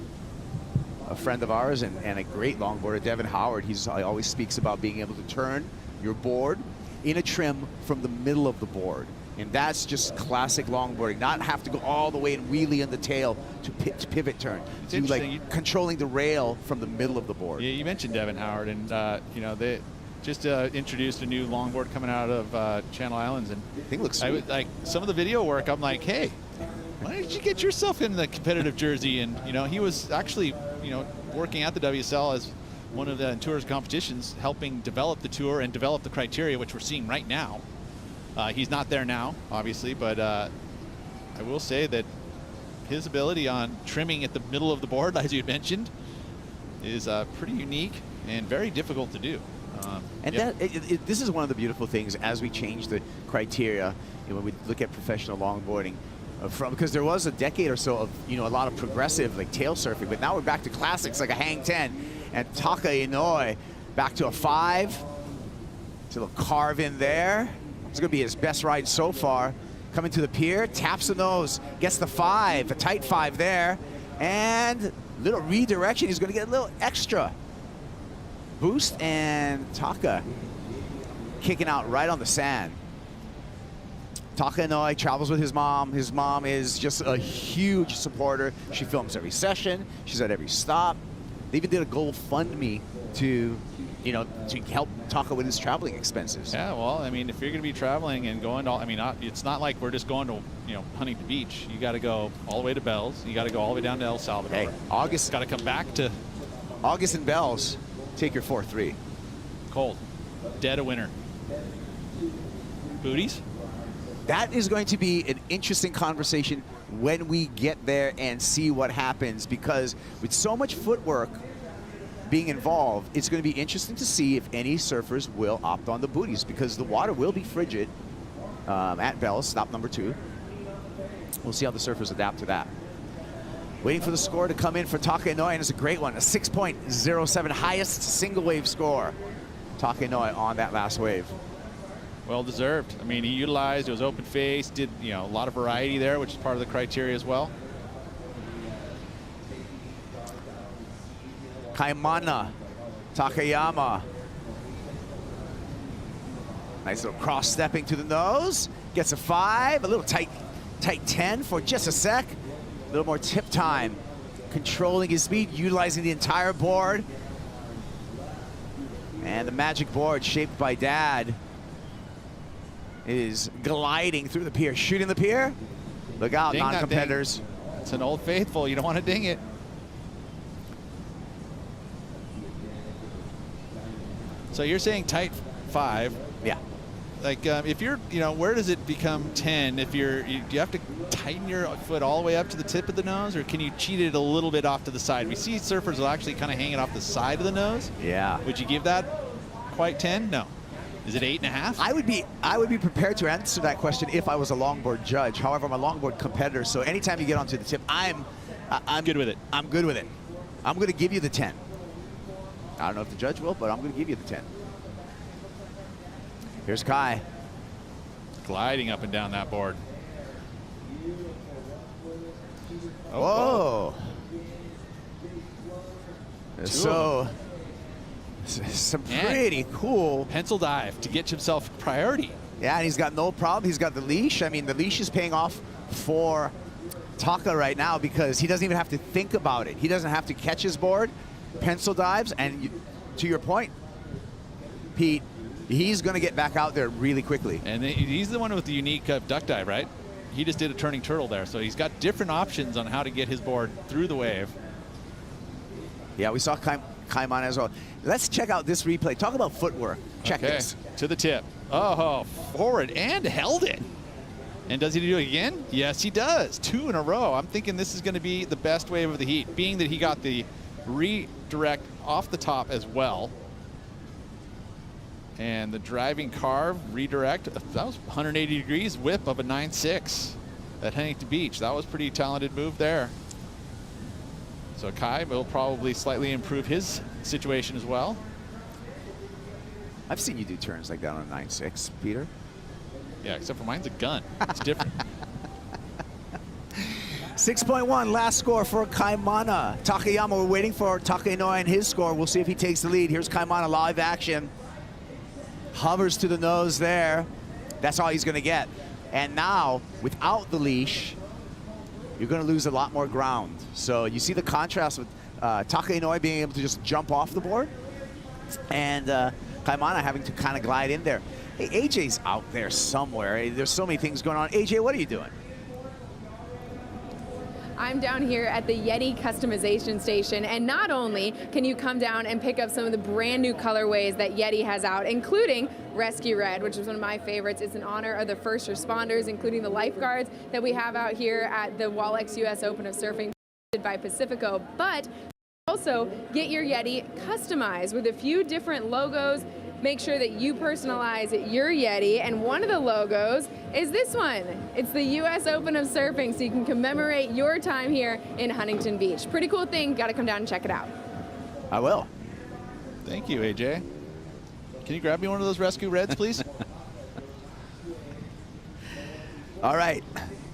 A friend of ours and a great longboarder, Devin Howard, he always speaks about being able to turn your board in a trim from the middle of the board. And that's just classic longboarding. Not have to go all the way and wheelie in the tail to pivot turn. It's interesting. Like controlling the rail from the middle of the board. Yeah, you mentioned Devin Howard, and you know, they just introduced a new longboard coming out of Channel Islands, and I think it looks sweet. Like some of the video work, I'm like, hey, why did you get yourself in the competitive jersey? And you know, he was actually, you know, working at the WSL as one of the tour's competitions, helping develop the tour and develop the criteria, which we're seeing right now. He's not there now, obviously, but I will say that his ability on trimming at the middle of the board, as you had mentioned, is pretty unique and very difficult to do. And this is one of the beautiful things as we change the criteria, you know, when we look at professional longboarding, because there was a decade or so of, you know, a lot of progressive like tail surfing, but now we're back to classics like a hang 10, and Taka Inouye back to a 5, to a carve in there. It's going to be his best ride so far. Coming to the pier, taps the nose, gets the 5, a tight 5 there, and little redirection. He's going to get a little extra boost, and Taka kicking out right on the sand. Taka Inouye travels with his mom. His mom is just a huge supporter. She films every session. She's at every stop. They even did a GoFundMe to, you know, to help Taka with his traveling expenses. Yeah, well, I mean, if you're going to be traveling and going to, I mean, it's not like we're just going to, you know, Huntington Beach. You got to go all the way to Bells. You got to go all the way down to El Salvador. Hey, August. Got to come back to August and Bells. Take your 4-3. Cold. Dead of winter. Booties? That is going to be an interesting conversation when we get there and see what happens, because with so much footwork being involved, it's going to be interesting to see if any surfers will opt on the booties, because the water will be frigid at Bells, stop number 2. We'll see how the surfers adapt to that. Waiting for the score to come in for Taka Inouye, and it's a great one, a 6.07, highest single wave score. Taka Inouye on that last wave. Well deserved. I mean, he utilized, it was open face, did, you know, a lot of variety there, which is part of the criteria as well. Kaimana Takayama. Nice little cross stepping to the nose. Gets a 5, a little tight 10 for just a sec. A little more tip time. Controlling his speed, utilizing the entire board. And the magic board shaped by Dad is gliding through the pier, shooting the pier. Look out, non-competitors. It's an old faithful. You don't want to ding it. So you're saying tight 5. Yeah. Like if you're, where does it become 10? If do you have to tighten your foot all the way up to the tip of the nose, or can you cheat it a little bit off to the side? We see surfers will actually kind of hang it off the side of the nose. Yeah. Would you give that quite 10? No. Is it 8.5? I would be prepared to answer that question if I was a longboard judge. However, I'm a longboard competitor, so anytime you get onto the tip, I'm good with it. I'm good with it. I'm going to give you the 10. I don't know if the judge will, but I'm going to give you the 10. Here's Kai. Gliding up and down that board. Whoa. So, some pretty cool. Pencil dive to get himself priority. Yeah, and he's got no problem. He's got the leash. I mean, the leash is paying off for Taka right now because he doesn't even have to think about it. He doesn't have to catch his board, pencil dives, and to your point, Pete, he's going to get back out there really quickly. And he's the one with the unique duck dive, right? He just did a turning turtle there, so he's got different options on how to get his board through the wave. Yeah, we saw Kaimana as well. Let's check out this replay. Talk about footwork. Check this. To the tip. Oh, forward and held it. And does he do it again? Yes, he does. 2 in a row. I'm thinking this is going to be the best wave of the heat, being that he got the redirect off the top as well. And the driving carve, redirect, that was 180 degrees whip of a 9.6 at Huntington Beach. That was pretty talented move there. So Kai will probably slightly improve his situation as well. I've seen you do turns like that on a 9.6, Peter. Yeah, except for mine's a gun. It's different. 6.1, last score for Kaimana. Takayama, we're waiting for Taka Inoue and his score. We'll see if he takes the lead. Here's Kaimana, live action. Hovers to the nose there. That's all he's going to get. And now, without the leash, you're going to lose a lot more ground. So you see the contrast with Taka Inoue being able to just jump off the board and Kaimana having to kind of glide in there. Hey, AJ's out there somewhere. There's so many things going on. AJ, what are you doing? I'm down here at the Yeti customization station, and not only can you come down and pick up some of the brand new colorways that Yeti has out, including Rescue Red, which is one of my favorites. It's in honor of the first responders, including the lifeguards that we have out here at the Wallex US Open of Surfing by Pacifico. But also get your Yeti customized with a few different logos. Make sure that you personalize your Yeti, and one of the logos is this one. It's the US Open of Surfing, so you can commemorate your time here in Huntington Beach. Pretty cool thing. Got to come down and check it out. I will. Thank you, AJ. Can you grab me one of those Rescue Reds, please? All right.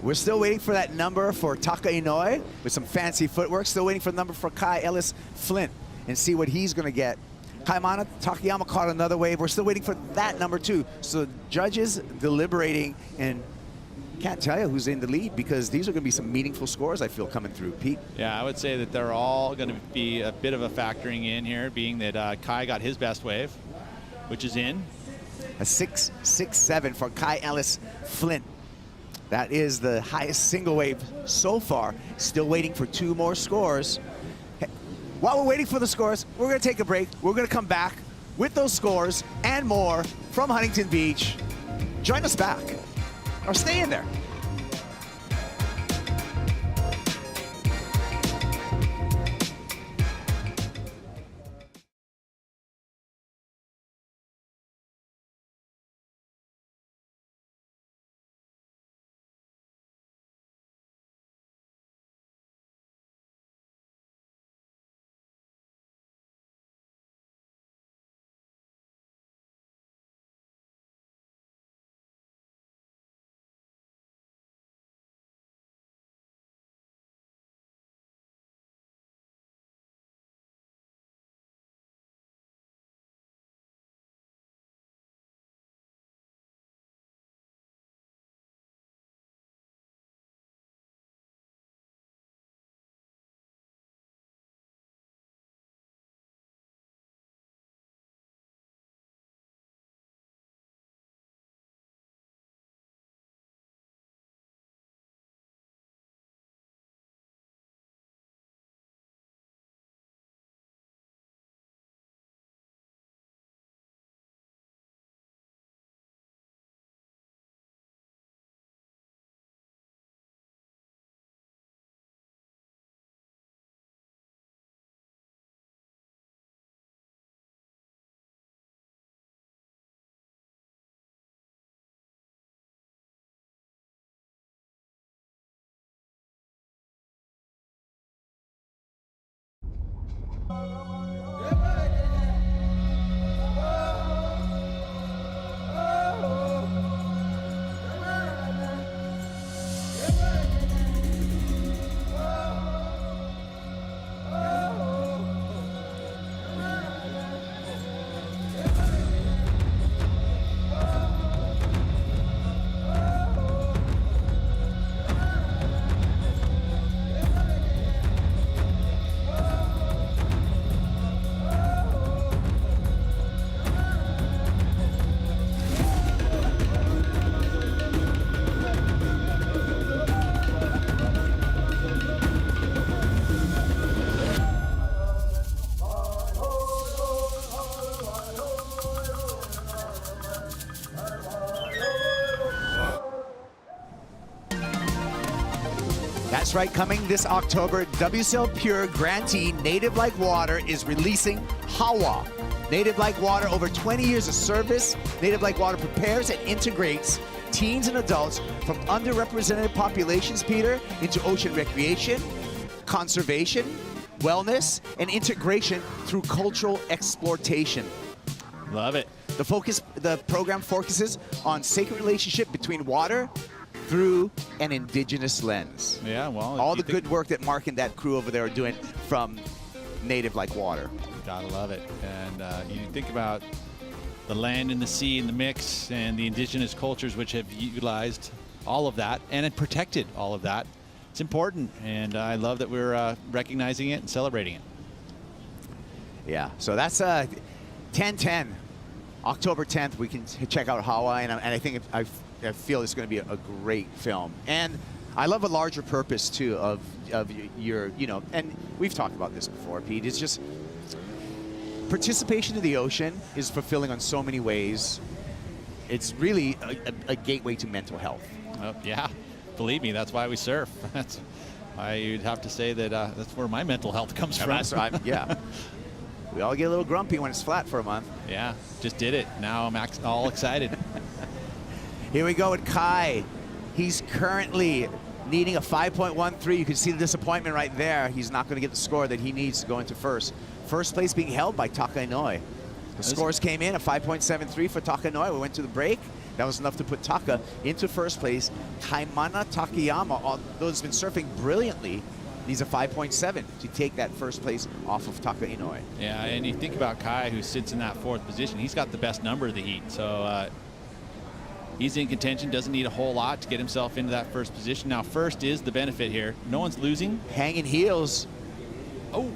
We're still waiting for that number for Taka Inoue with some fancy footwork. Still waiting for the number for Kai Ellis Flint and see what he's going to get. Kaimana Takayama caught another wave. We're still waiting for that number 2. So judges deliberating, and can't tell you who's in the lead because these are going to be some meaningful scores, I feel, coming through. Pete? Yeah, I would say that they're all going to be a bit of a factoring in here, being that Kai got his best wave, which is in. A 6.67 for Kai Ellis Flint. That is the highest single wave so far. Still waiting for 2 more scores. While we're waiting for the scores, we're going to take a break. We're going to come back with those scores and more from Huntington Beach. Join us back, or stay in there. That's right, coming this October, WSL Pure grantee Native Like Water is releasing Hawa. Native Like Water, over 20 years of service, Native Like Water prepares and integrates teens and adults from underrepresented populations, Peter, into ocean recreation, conservation, wellness, and integration through cultural exploitation. Love it. The program focuses on sacred relationship between water through an indigenous lens. Yeah, well, all the good work that Mark and that crew over there are doing from Native Like Water. Gotta love it. And you think about the land and the sea in the mix and the indigenous cultures which have utilized all of that and protected all of that. It's important, and I love that we're recognizing it and celebrating it. Yeah, so that's 10/10, October 10th. We can check out Hawaii, and I think I feel it's going to be a great film. And I love a larger purpose too of your, and we've talked about this before, Pete. It's just participation in the ocean is fulfilling on so many ways. It's really a gateway to mental health. Yeah, believe me, that's why we surf. That's why you'd have to say that that's where my mental health comes from. That's right. Yeah. We all get a little grumpy when it's flat for a month. Yeah, just did it. Now I'm all excited. Here we go with Kai. He's currently needing a 5.13. You can see the disappointment right there. He's not going to get the score that he needs to go into first. First place being held by Taka Inouye. The scores came in, a 5.73 for Taka Inouye. We went to the break. That was enough to put Taka into first place. Kaimana Takayama, although has been surfing brilliantly, needs a 5.7 to take that first place off of Taka Inouye. Yeah, and you think about Kai, who sits in that fourth position. He's got the best number of the heat. So he's in contention, doesn't need a whole lot to get himself into that first position. Now, first is the benefit here. No one's losing. Hanging heels. Oh.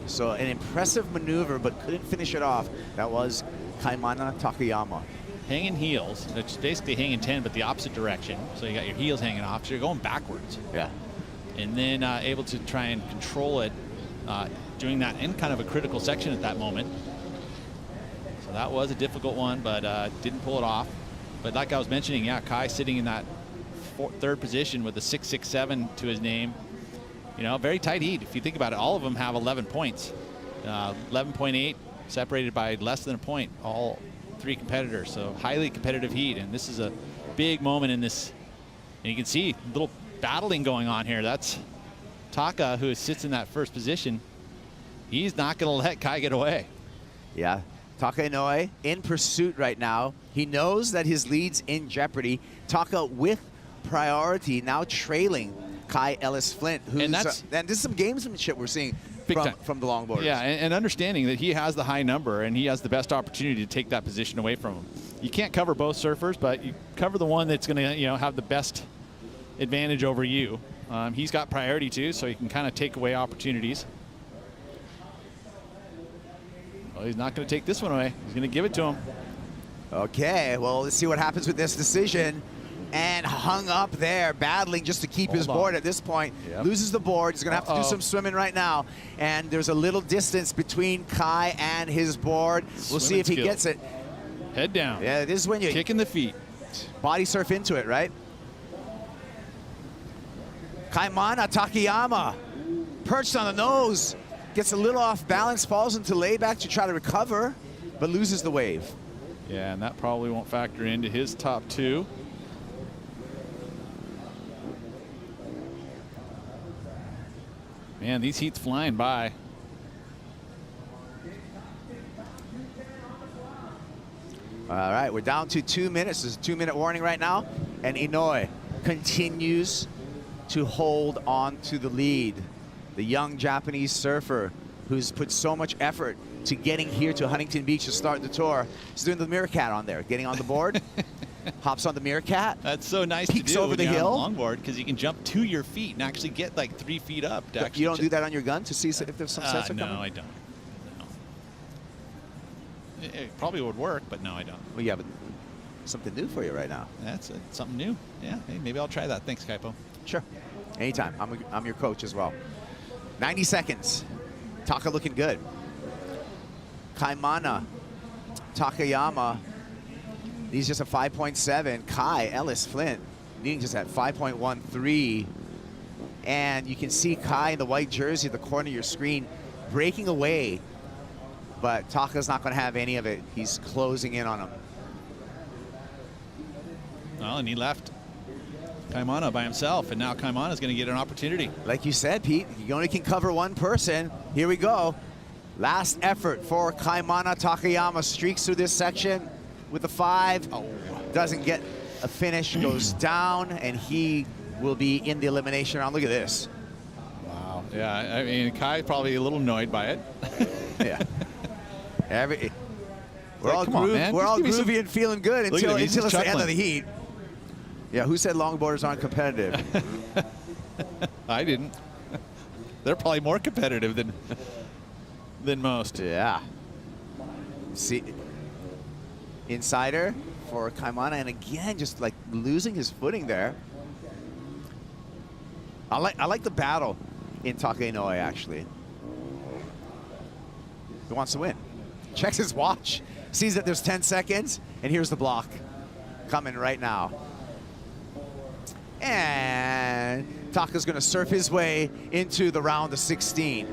So an impressive maneuver, but couldn't finish it off. That was Kaimana Takayama. Hanging heels, which is basically hanging 10, but the opposite direction. So you got your heels hanging off, so you're going backwards. Yeah. And then able to try and control it, doing that in kind of a critical section at that moment. So that was a difficult one, but didn't pull it off. But like I was mentioning, yeah, Kai sitting in that third position with a 6.67 to his name. You know, very tight heat. If you think about it, all of them have 11 points. 11.8, separated by less than a point, all three competitors. So highly competitive heat, and this is a big moment in this. And you can see a little battling going on here. That's Taka, who sits in that first position. He's not going to let Kai get away. Yeah. Taka Inouye in pursuit right now. He knows that his lead's in jeopardy. Taka with priority, now trailing Kai Ellis Flint. Who's, and this is some gamesmanship we're seeing from the longboarders. Yeah, and understanding that he has the high number and he has the best opportunity to take that position away from him. You can't cover both surfers, but you cover the one that's going to have the best advantage over you. He's got priority too, so he can kind of take away opportunities. Well, he's not going to take this one away. He's going to give it to him. Okay, well, let's see what happens with this decision. And hung up there, battling just to keep his board at this point. Yep. Loses the board. He's going to have to do some swimming right now. And there's a little distance between Kai and his board. We'll see if he gets it. Head down. Yeah, this is when you kicking the feet. Body surf into it, right? Kaimana Takayama, perched on the nose, gets a little off balance, falls into layback to try to recover, but loses the wave. Yeah, and that probably won't factor into his top two. Man, these heats flying by. All right, we're down to 2 minutes. There's a 2-minute warning right now. And Inoue continues to hold on to the lead. The young Japanese surfer who's put so much effort to getting here to Huntington Beach to start the tour. He's doing the meerkat on there, getting on the board. Hops on the meerkat. That's so nice peeks to do over when the you're hill. on the longboard, because you can jump to your feet and actually get like 3 feet up. To You don't do that on your gun to see if there's some sensor no, coming? I don't. No. It probably would work, but no, I don't. Well, yeah, but something new for you right now. That's something new. Yeah, hey, maybe I'll try that. Thanks, Kaipo. Sure. Anytime. I'm your coach as well. 90 seconds. Taka looking good. Kaimana, Takayama, he's just a 5.7. Kai, Ellis Flint, needing just at 5.13. And you can see Kai in the white jersey at the corner of your screen breaking away. But Taka's not going to have any of it. He's closing in on him. Well, and he left Kaimana by himself, and now Kaimana's going to get an opportunity. Like you said, Pete, you only can cover one person. Here we go. Last effort for Kaimana. Takayama streaks through this section with a 5. Oh, doesn't get a finish, goes down, and he will be in the elimination round. Look at this. Wow. Yeah, I mean, Kai probably a little annoyed by it. Yeah. We're all, come on, man. We're Just all give me some- groovy and feeling good Look at until him, he's it's just the end of chuckling. the heat. Yeah, who said longboarders aren't competitive? I didn't. They're probably more competitive than most. Yeah. See, insider for Kaimana, and again, just like losing his footing there. I like the battle in Taka Inoue, actually. He wants to win. Checks his watch, sees that there's 10 seconds, and here's the block coming right now. And Taka's going to surf his way into the round of 16.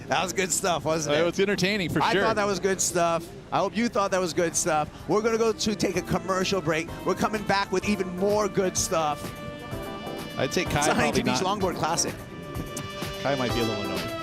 That was good stuff, wasn't it? It was entertaining for I sure. thought that was good stuff. I hope you thought that was good stuff. We're going to go to take a commercial break. We're coming back with even more good stuff. I'd say Kai It's a probably Huntington Beach not. Longboard Classic. Kai might be a little annoyed.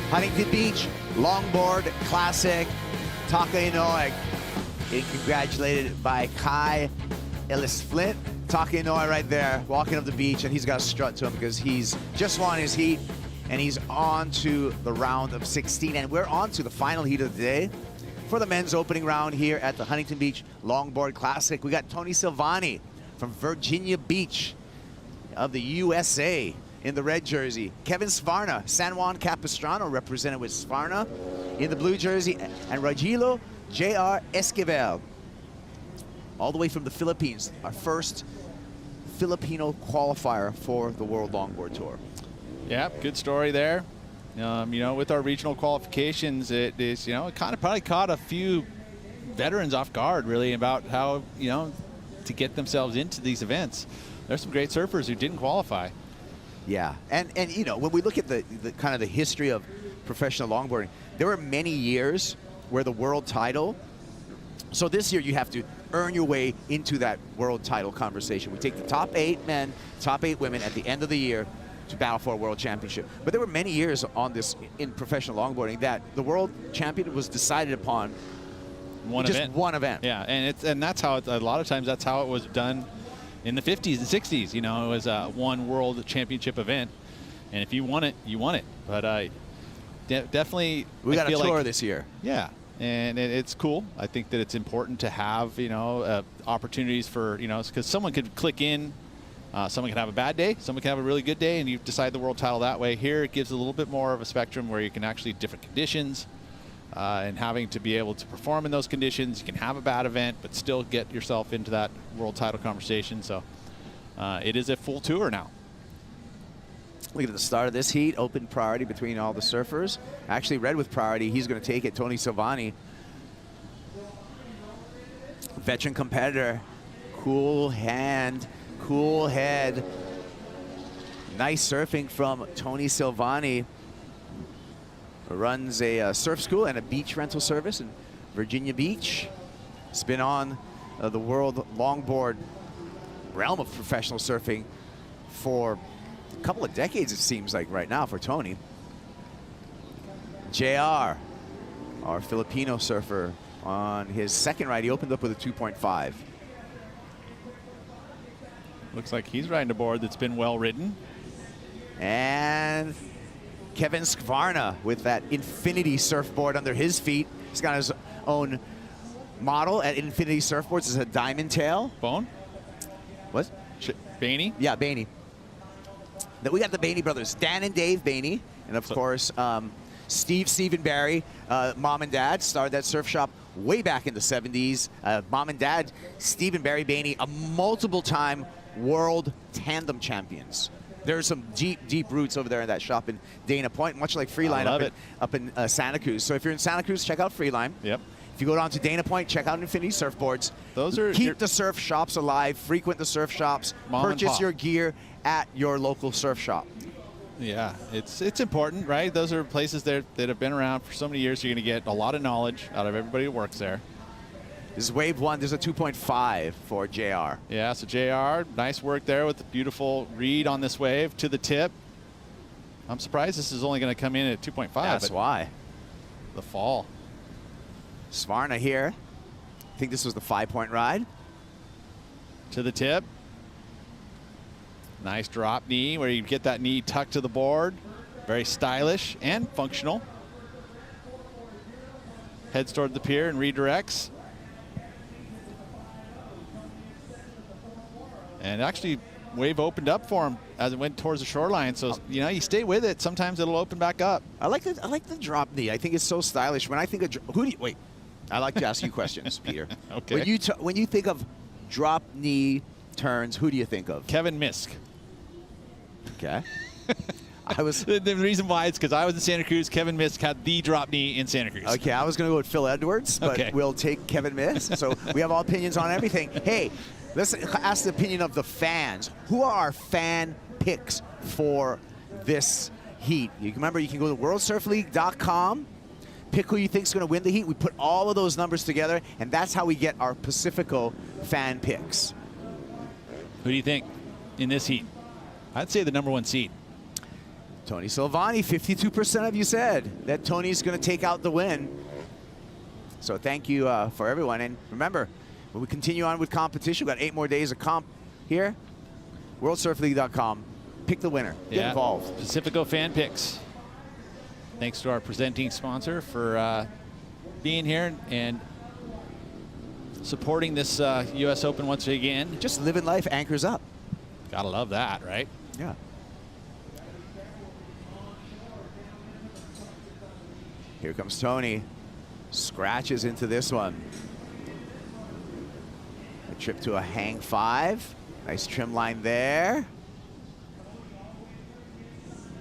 Huntington Beach Longboard Classic. Taka Inoue getting congratulated by Kai Ellis Flint. Taka Inoue right there, walking up the beach, and he's got a strut to him because he's just won his heat, and he's on to the round of 16. And we're on to the final heat of the day for the men's opening round here at the Huntington Beach Longboard Classic. We got Tony Silvani from Virginia Beach of the USA in the red jersey. Kevin Svarna, San Juan Capistrano represented with Svarna in the blue jersey, and Rogilo J.R. Esquivel, all the way from the Philippines, our first Filipino qualifier for the World Longboard Tour. Yeah, good story there. You know, with our regional qualifications, it is, you know, it kind of probably caught a few veterans off guard, really, about how, you know, to get themselves into these events. There's some great surfers who didn't qualify. Yeah, and you know, when we look at the kind of the history of professional longboarding, there were many years where the world title, so this year you have to earn your way into that world title conversation. We take the top 8 men, top 8 women at the end of the year to battle for a world championship. But there were many years on this in professional longboarding that the world champion was decided upon one event. Yeah, and that's how a lot of times that's how it was done in the 50s and 60s. You know, it was one world championship event, and if you won it, you won it. But definitely, we got a tour this year. Yeah, and it's cool. I think that it's important to have, you know, opportunities for, you know, because someone could click in. Someone can have a bad day, someone can have a really good day, and you decide the world title that way. Here it gives a little bit more of a spectrum where you can actually different conditions, and having to be able to perform in those conditions. You can have a bad event but still get yourself into that world title conversation. So it is a full tour now. Look at the start of this heat, open priority between all the surfers. Actually, red with priority, he's going to take it. Tony Silvani, veteran competitor, cool hand, cool head. Nice surfing from Tony Silvani. Runs a surf school and a beach rental service in Virginia Beach. He's been on the world longboard realm of professional surfing for a couple of decades, it seems like right now for Tony. JR, our Filipino surfer, on his second ride, he opened up with a 2.5. Looks like he's riding a board that's been well ridden. And Kevin Skvarna with that Infinity surfboard under his feet. He's got his own model at Infinity Surfboards. It's a diamond tail. Bone? What? Bainey? Yeah, Bainey. Then we got the Bainey brothers, Dan and Dave Bainey, and of course, Stephen Barry, mom and dad, started that surf shop way back in the 70s. Mom and dad, Stephen Barry Bainey, a multiple-time world tandem champions. There's some deep roots over there in that shop in Dana Point, much like Freeline up in Santa Cruz. So if you're in Santa Cruz, check out Freeline. Yep. If you go down to Dana Point, check out Infinity Surfboards. Keep the surf shops alive. Frequent the surf shops. Purchase your gear at your local surf shop. Yeah, it's important, right? Those are places that have been around for so many years. You're going to get a lot of knowledge out of everybody who works there. This is wave 1. There's a 2.5 for JR. Yeah, so JR, nice work there with the beautiful read on this wave to the tip. I'm surprised this is only going to come in at 2.5. That's why. The fall. Svarna here. I think this was the 5-point ride. To the tip. Nice drop knee where you get that knee tucked to the board. Very stylish and functional. Heads toward the pier and redirects. And actually, wave opened up for him as it went towards the shoreline. So, you know, you stay with it. Sometimes it'll open back up. I like the drop knee. I think it's so stylish. When I think of wait, I like to ask you questions, Peter. Okay. When you think of drop knee turns, who do you think of? Kevin Misk. Okay. I was the reason why is because I was in Santa Cruz. Kevin Misk had the drop knee in Santa Cruz. Okay, I was going to go with Phil Edwards, but we'll take Kevin Misk. So we have all opinions on everything. Hey, let's ask the opinion of the fans. Who are our fan picks for this heat? You remember, you can go to worldsurfleague.com, pick who you think is going to win the heat. We put all of those numbers together, and that's how we get our Pacifico fan picks. Who do you think in this heat? I'd say the #1 seed. Tony Silvani, 52% of you said that Tony's going to take out the win. So thank you for everyone. And remember, when we continue on with competition, we've got 8 more days of comp here. WorldSurfLeague.com. Pick the winner. Get involved. Pacifico fan picks. Thanks to our presenting sponsor for being here and supporting this U.S. Open once again. Just living life, anchors up. Gotta love that, right? Yeah. Here comes Tony. Scratches into this one. A trip to a hang 5. Nice trim line there.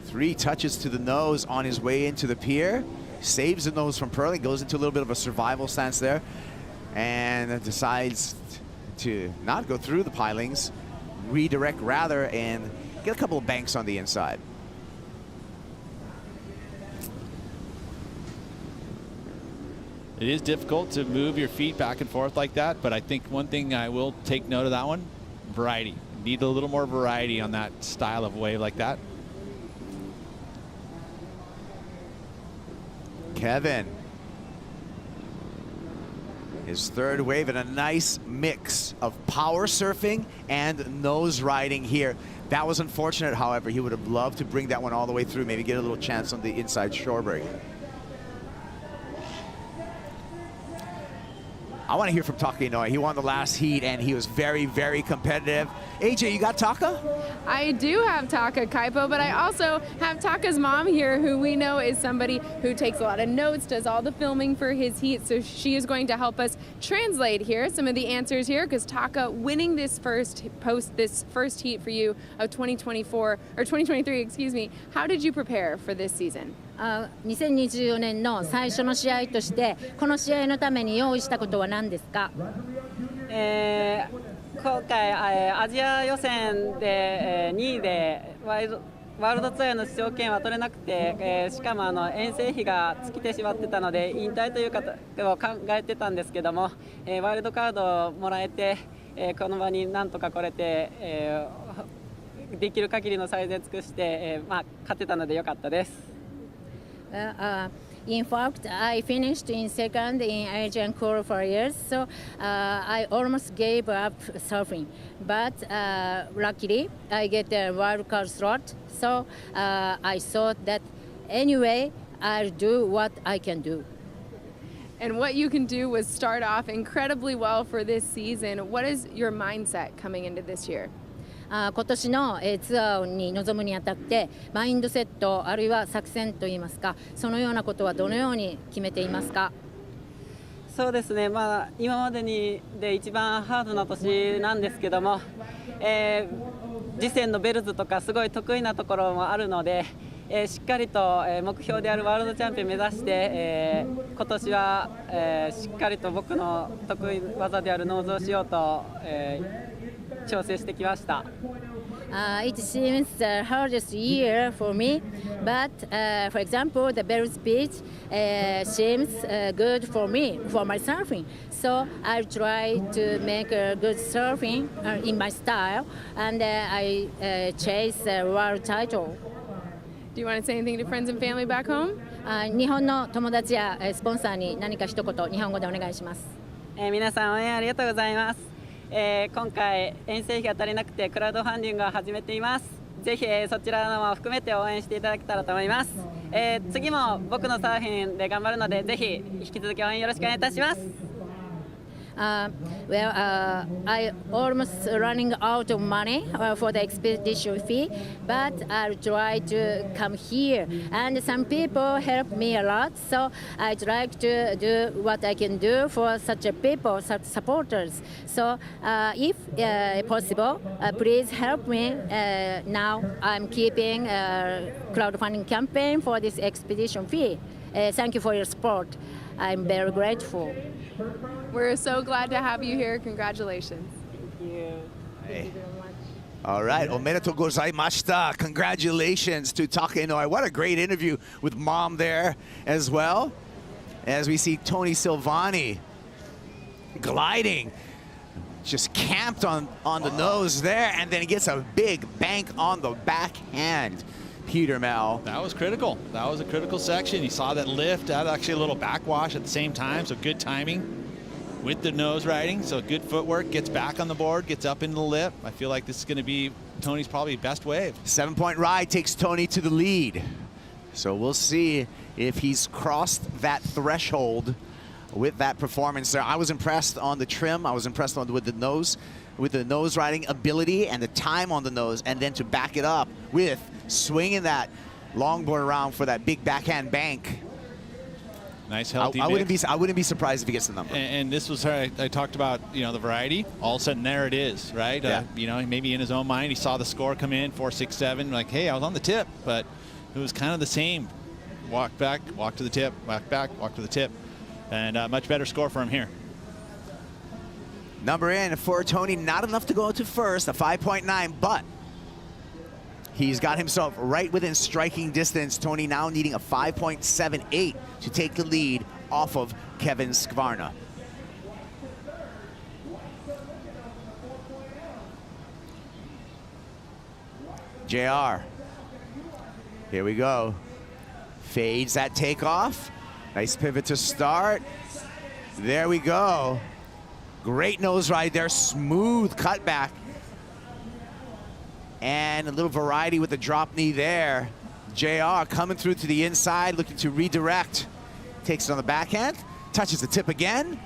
3 touches to the nose on his way into the pier. Saves the nose from purling, goes into a little bit of a survival stance there, and decides to not go through the pilings, redirect rather, and get a couple of banks on the inside. It is difficult to move your feet back and forth like that, but I think one thing I will take note of that one, variety. Need a little more variety on that style of wave like that. Kevin. His third wave, and a nice mix of power surfing and nose riding here. That was unfortunate, however. He would have loved to bring that one all the way through, maybe get a little chance on the inside shore break. I want to hear from Taka Inoue. He won the last heat, and he was very, very competitive. AJ, you got Taka? I do have Taka, Kaipo, but I also have Taka's mom here, who we know is somebody who takes a lot of notes, does all the filming for his heat, so she is going to help us translate here some of the answers here, because Taka winning this first heat for you of 2024, or 2023, excuse me. How did you prepare for this season? 2024年の最初の試合としてこの試合のために用意したことは何ですか？今回アジア予選で2位でワールドツアーの出場権は取れなくて、しかも遠征費が尽きてしまってたので引退ということを考えてたんですけども、ワイルドカードをもらえて、この場になんとか来れて、できる限りの最善尽くして、勝てたので良かったです。In fact, I finished in second in Asian qualifiers, so I almost gave up surfing. But luckily, I get a wildcard slot, so I thought that anyway, I'll do what I can do. And what you can do was start off incredibly well for this season. What is your mindset coming into this year? 今年のツアーに臨むにあたってマインドセットあるいは作戦といいますか、そのようなことはどのように決めていますか？そうですね、今までで一番ハードな年なんですけども、次戦のベルズとかすごい得意なところもあるので、しっかりと目標であるワールドチャンピオン目指して、今年は、しっかりと僕の得意技であるノーズをしようと、調整してきました。It seems the hardest year for me, but for example, the barrel speed seems good for me, for my surfing. So I'll try to make a good surfing in my style, and I chase the world title. Do you want to say anything to friends and family back home? 日本の友達やスポンサーに何か一言日本語でお願いします。皆さん応援ありがとうございます。今回遠征費が足りなくてクラウドファンディングを始めています。ぜひそちらのも含めて応援していただけたらと思います。次も僕のサーフィンで頑張るのでぜひ引き続き応援よろしくお願いいたします。I almost running out of money for the expedition fee, but I'll try to come here. And some people help me a lot, so I'd like to do what I can do for such a people, such supporters. So if possible, please help me. Now I'm keeping a crowdfunding campaign for this expedition fee. Thank you for your support. I'm very grateful. We're so glad to have you here. Congratulations. Thank you. Thank you very much. All right, omedetou gozaimashita. Congratulations to Taka Inoue. What a great interview with Mom there as well. As we see Tony Silvani gliding, just camped on the nose there, and then he gets a big bank on the backhand. Peter Mel. That was critical. That was a critical section. You saw that lift, had actually a little backwash at the same time, so good timing with the nose riding. So good footwork, gets back on the board, gets up into the lip. I feel like this is going to be Tony's probably best wave. 7-point ride takes Tony to the lead. So we'll see if he's crossed that threshold with that performance there. I was impressed on the trim. I was impressed with the nose riding ability and the time on the nose, and then to back it up with swinging that longboard around for that big backhand bank. Nice healthy I wouldn't be surprised if he gets the number. And this was I talked about, you know, the variety. All of a sudden there it is, right? Yeah. You know, maybe in his own mind he saw the score come in 4.67, like, hey, I was on the tip, but it was kind of the same. Walk back, walk to the tip, walk back, walk to the tip, and a much better score for him here. Number in for Tony, not enough to go to first, a 5.9, but he's got himself right within striking distance. Tony now needing a 5.78 to take the lead off of Kevin Skvarna. JR, here we go. Fades that takeoff. Nice pivot to start. There we go. Great nose ride there, smooth cutback. And a little variety with the drop knee there. JR coming through to the inside, looking to redirect. Takes it on the backhand, touches the tip again.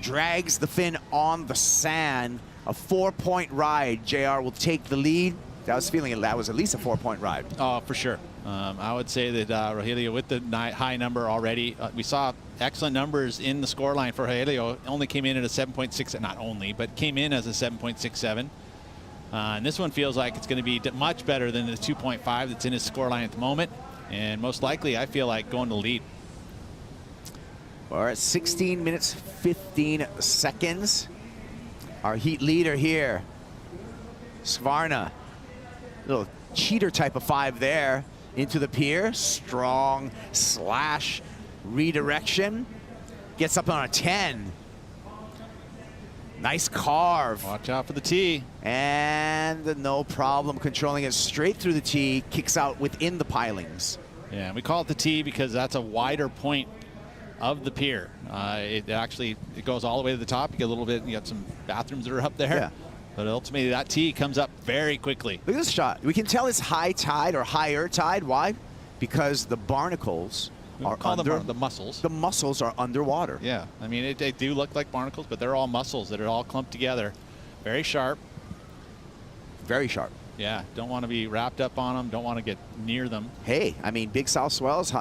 Drags the fin on the sand. A 4-point ride. JR will take the lead. I was feeling that was at least a 4-point ride. Oh, for sure. I would say that Rogelio with the high number already. We saw excellent numbers in the scoreline for Rogelio. Only came in at a 7.6, not only, but came in as a 7.67. And this one feels like it's going to be much better than the 2.5 that's in his scoreline at the moment. And most likely, I feel like going to lead. We're at 16 minutes, 15 seconds. Our heat leader here, Skvarna. Little cheater type of 5 there into the pier. Strong slash redirection. Gets up on a 10. Nice carve. Watch out for the tee. And no problem controlling it straight through the tee. Kicks out within the pilings. Yeah, we call it the tee because that's a wider point of the pier. It goes all the way to the top. You get a little bit, you got some bathrooms that are up there. Yeah. But ultimately, that tee comes up very quickly. Look at this shot. We can tell it's high tide or higher tide. Why? Because the barnacles are under the mussels. The mussels are underwater. Yeah, I mean, they do look like barnacles, but they're all mussels that are all clumped together. Very sharp. Very sharp. Yeah, don't want to be wrapped up on them. Don't want to get near them. Hey, I mean, big south swells.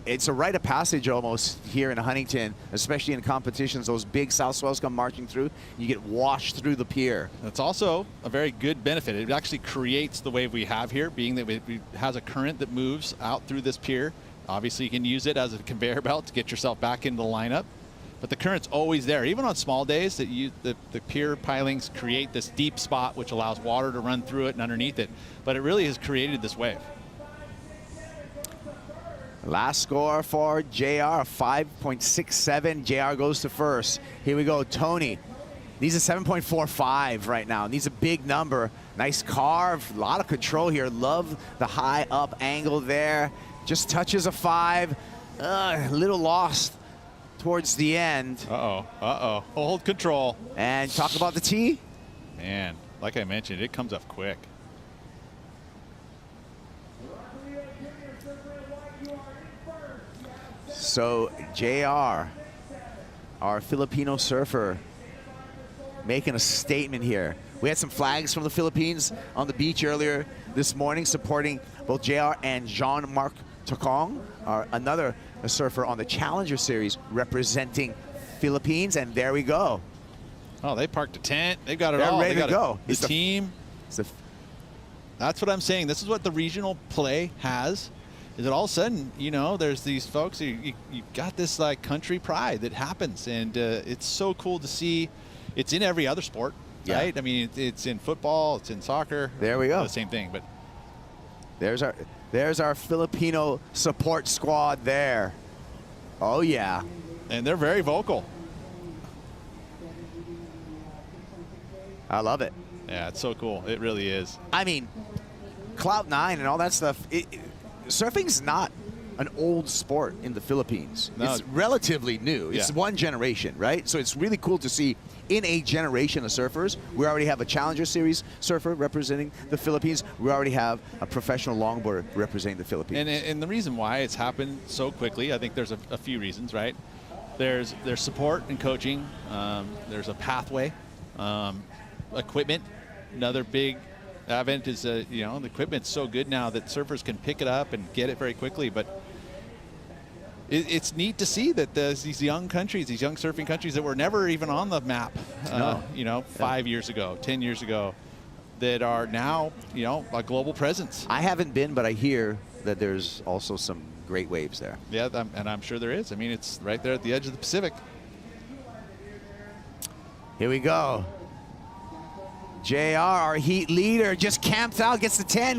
It's a rite of passage almost here in Huntington, especially in competitions. Those big south swells come marching through. You get washed through the pier. That's also a very good benefit. It actually creates the wave we have here, being that it has a current that moves out through this pier. Obviously, you can use it as a conveyor belt to get yourself back into the lineup. But the current's always there. Even on small days, that the pier pilings create this deep spot which allows water to run through it and underneath it. But it really has created this wave. Last score for JR, 5.67. JR goes to first. Here we go, Tony. Needs a 7.45 right now. Needs a big number. Nice carve, a lot of control here. Love the high up angle there. Just touches a 5. A little lost towards the end. Uh-oh. Hold control. And talk about the tee. Man, like I mentioned, it comes up quick. So JR, our Filipino surfer, making a statement here. We had some flags from the Philippines on the beach earlier this morning supporting both JR and Jean-Marc Tocong, another surfer on the Challenger Series representing Philippines, and there we go. Oh, they parked a tent. They've got it They're all. ready They to got go. The team. That's what I'm saying. This is what the regional play has. Is that all of a sudden, you know, there's these folks, you got this like country pride that happens, and it's so cool to see. It's in every other sport, right? I mean, it's in football, it's in soccer. There we go. The same thing, but there's our Filipino support squad there. Oh yeah. And they're very vocal. I love it. Yeah, it's so cool. It really is. I mean, Cloud9 and all that stuff. Surfing's not an old sport in the Philippines. No. It's relatively new. It's Yeah. one generation, right? So it's really cool to see in a generation of surfers. We already have a Challenger Series surfer representing the Philippines. We already have a professional longboarder representing the Philippines. And the reason why it's happened so quickly, I think there's a few reasons, right? There's support and coaching. There's a pathway, equipment. Another big advent is, the equipment's so good now that surfers can pick it up and get it very quickly. But it's neat to see that these young countries, these young surfing countries that were never even on the map, 5 years ago, 10 years ago, that are now, a global presence. I haven't been, but I hear that there's also some great waves there. Yeah, and I'm sure there is. I mean, it's right there at the edge of the Pacific. Here we go. JR, our heat leader, just camps out, gets the 10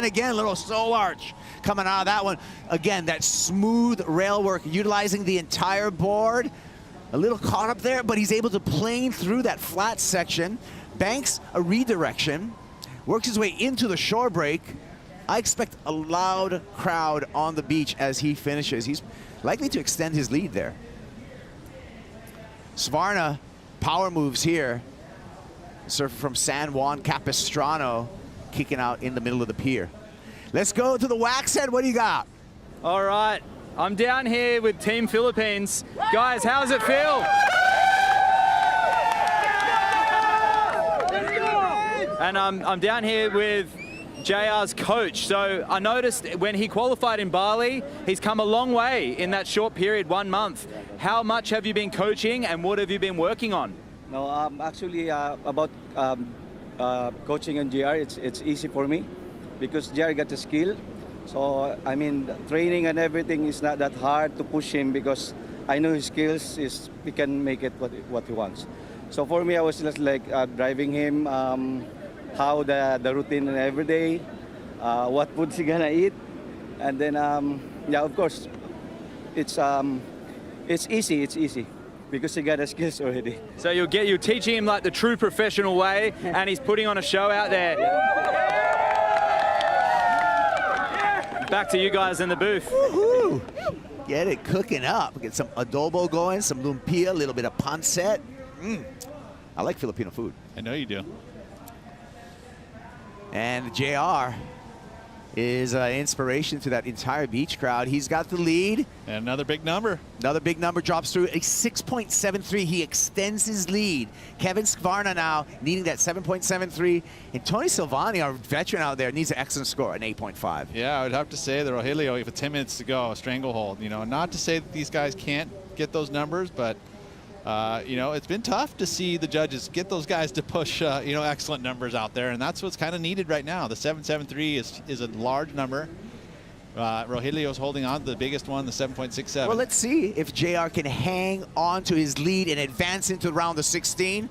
again, little soul arch coming out of that one. Again, that smooth rail work, utilizing the entire board. A little caught up there, but he's able to plane through that flat section, banks a redirection, works his way into the shore break. I expect a loud crowd on the beach as he finishes. He's likely to extend his lead there. Svarna, power moves here. Surfer from San Juan Capistrano, kicking out in the middle of the pier. Let's go to the wax head. What do you got? All right, I'm down here with Team Philippines. Guys, how does it feel? And I'm down here with JR's coach. So I noticed when he qualified in Bali, he's come a long way in that short period, 1 month. How much have you been coaching and what have you been working on? No, actually about coaching on GR, it's easy for me because GR got the skill. So I mean, training and everything is not that hard to push him because I know his skills is he can make it what he wants. So for me, I was just like driving him, how the routine every day, what food he gonna eat, and then yeah, of course, it's easy. It's easy. Because he got the skills already. So you're teaching him like the true professional way, and he's putting on a show out there. Back to you guys in the booth. Woohoo! Get it cooking up. Get some adobo going, some lumpia, a little bit of pancit. I like Filipino food. I know you do. And JR is inspiration to that entire beach crowd. He's got the lead. And another big number. Another big number drops through a 6.73. He extends his lead. Kevin Skvarna now needing that 7.73. And Tony Silvani, our veteran out there, needs an excellent score, an 8.5. Yeah, I would have to say that Rogelio, with 10 minutes to go, a stranglehold. Not to say that these guys can't get those numbers, but it's been tough to see the judges get those guys to push, excellent numbers out there, and that's what's kind of needed right now. The 7.73 is a large number. Rogelio's holding on to the biggest one, the 7.67. Well, let's see if JR can hang on to his lead and advance into round of 16.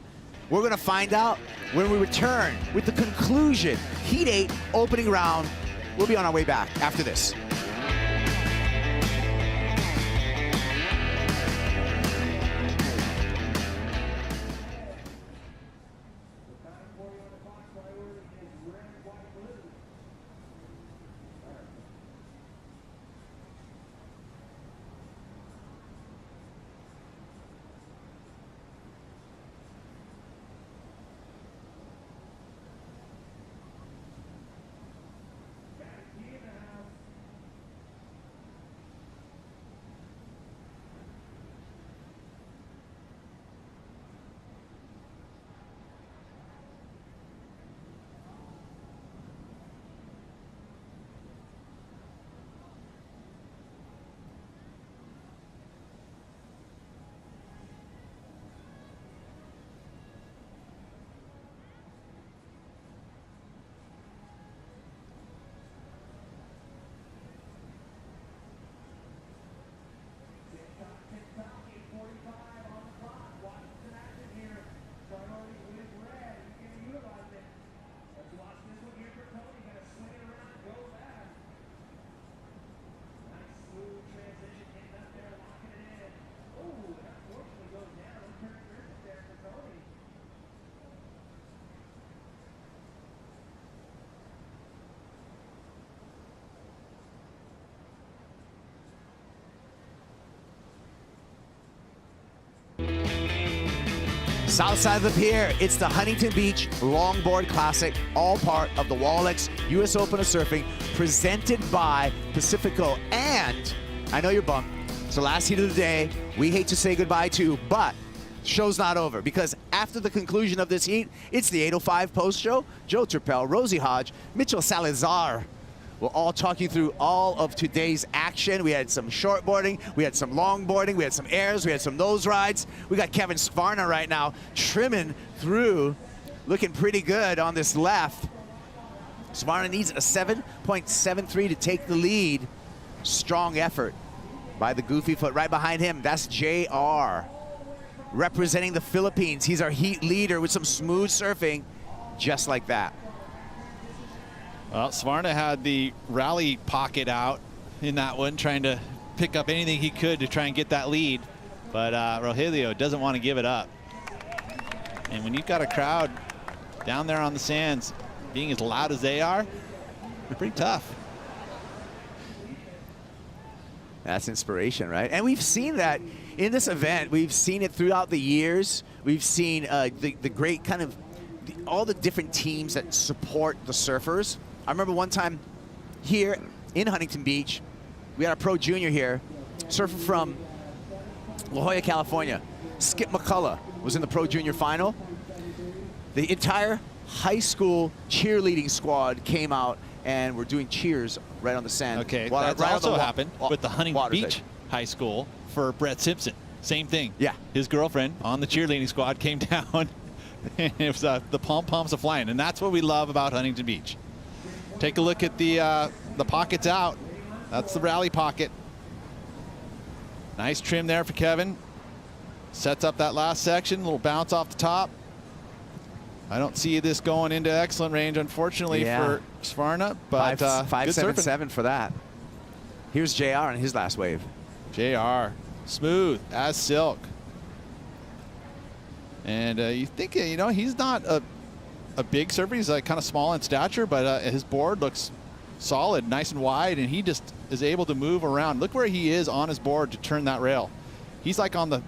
We're going to find out when we return with the conclusion. Heat 8, opening round. We'll be on our way back after this. South side of the pier, it's the Huntington Beach Longboard Classic, all part of the Wallex US Open of Surfing, presented by Pacifico. And I know you're bummed. It's the last heat of the day. We hate to say goodbye to, but show's not over, because after the conclusion of this heat, it's the 8:05 post show. Joe Turpel, Rosie Hodge, Mitchell Salazar will all talk you through all of today's action. We had some shortboarding, we had some longboarding, we had some airs, we had some nose rides. We got Kevin Svarna right now trimming through, looking pretty good on this left. Svarna needs a 7.73 to take the lead. Strong effort by the goofy foot. Right behind him, that's JR, representing the Philippines. He's our heat leader with some smooth surfing, just like that. Well, Svarna had the rally pocket out in that one, trying to pick up anything he could to try and get that lead. But Rogelio doesn't want to give it up. And when you've got a crowd down there on the sands being as loud as they are, they're pretty tough. That's inspiration, right? And we've seen that in this event. We've seen it throughout the years. We've seen the great kind of, all the different teams that support the surfers. I remember one time here in Huntington Beach, we had a pro junior here, surfer from La Jolla, California. Skip McCullough was in the pro junior final. The entire high school cheerleading squad came out and were doing cheers right on the sand. Okay, that's also happened with the Huntington Beach High School for Brett Simpson. Same thing. Yeah. His girlfriend on the cheerleading squad came down. And it was the pom-poms are flying, and that's what we love about Huntington Beach. Take a look at the pockets out. That's the rally pocket. Nice trim there for Kevin. Sets up that last section, a little bounce off the top. I don't see this going into excellent range, unfortunately, for Svarna, but 5.77 for that. Here's JR on his last wave. JR, smooth as silk. And you think, you know, he's not a big surfer. He's like kind of small in stature, but his board looks solid, nice and wide, and he just is able to move around. Look where he is on his board to turn that rail. He's like on the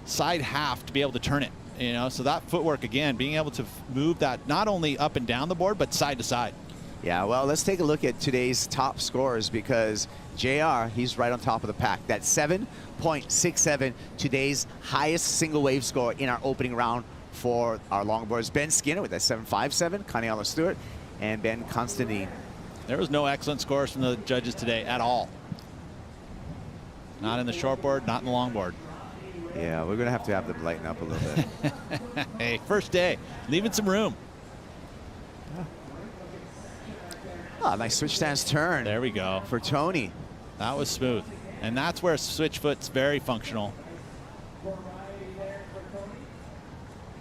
side half to be able to turn it, you know, so that footwork, again, being able to move that not only up and down the board, but side to side. Yeah, well, let's take a look at today's top scores, because JR, he's right on top of the pack. That's 7.67, today's highest single wave score in our opening round for our longboarders. Ben Skinner with that 7.57, Kaniala Stewart, and Ben Constantine. There was no excellent scores from the judges today at all. Not in the shortboard, not in the longboard. Yeah, we're going to have them lighten up a little bit. Hey, first day, leaving some room. Oh, nice switch stance turn. There we go. For Tony. That was smooth. And that's where switch foot's very functional.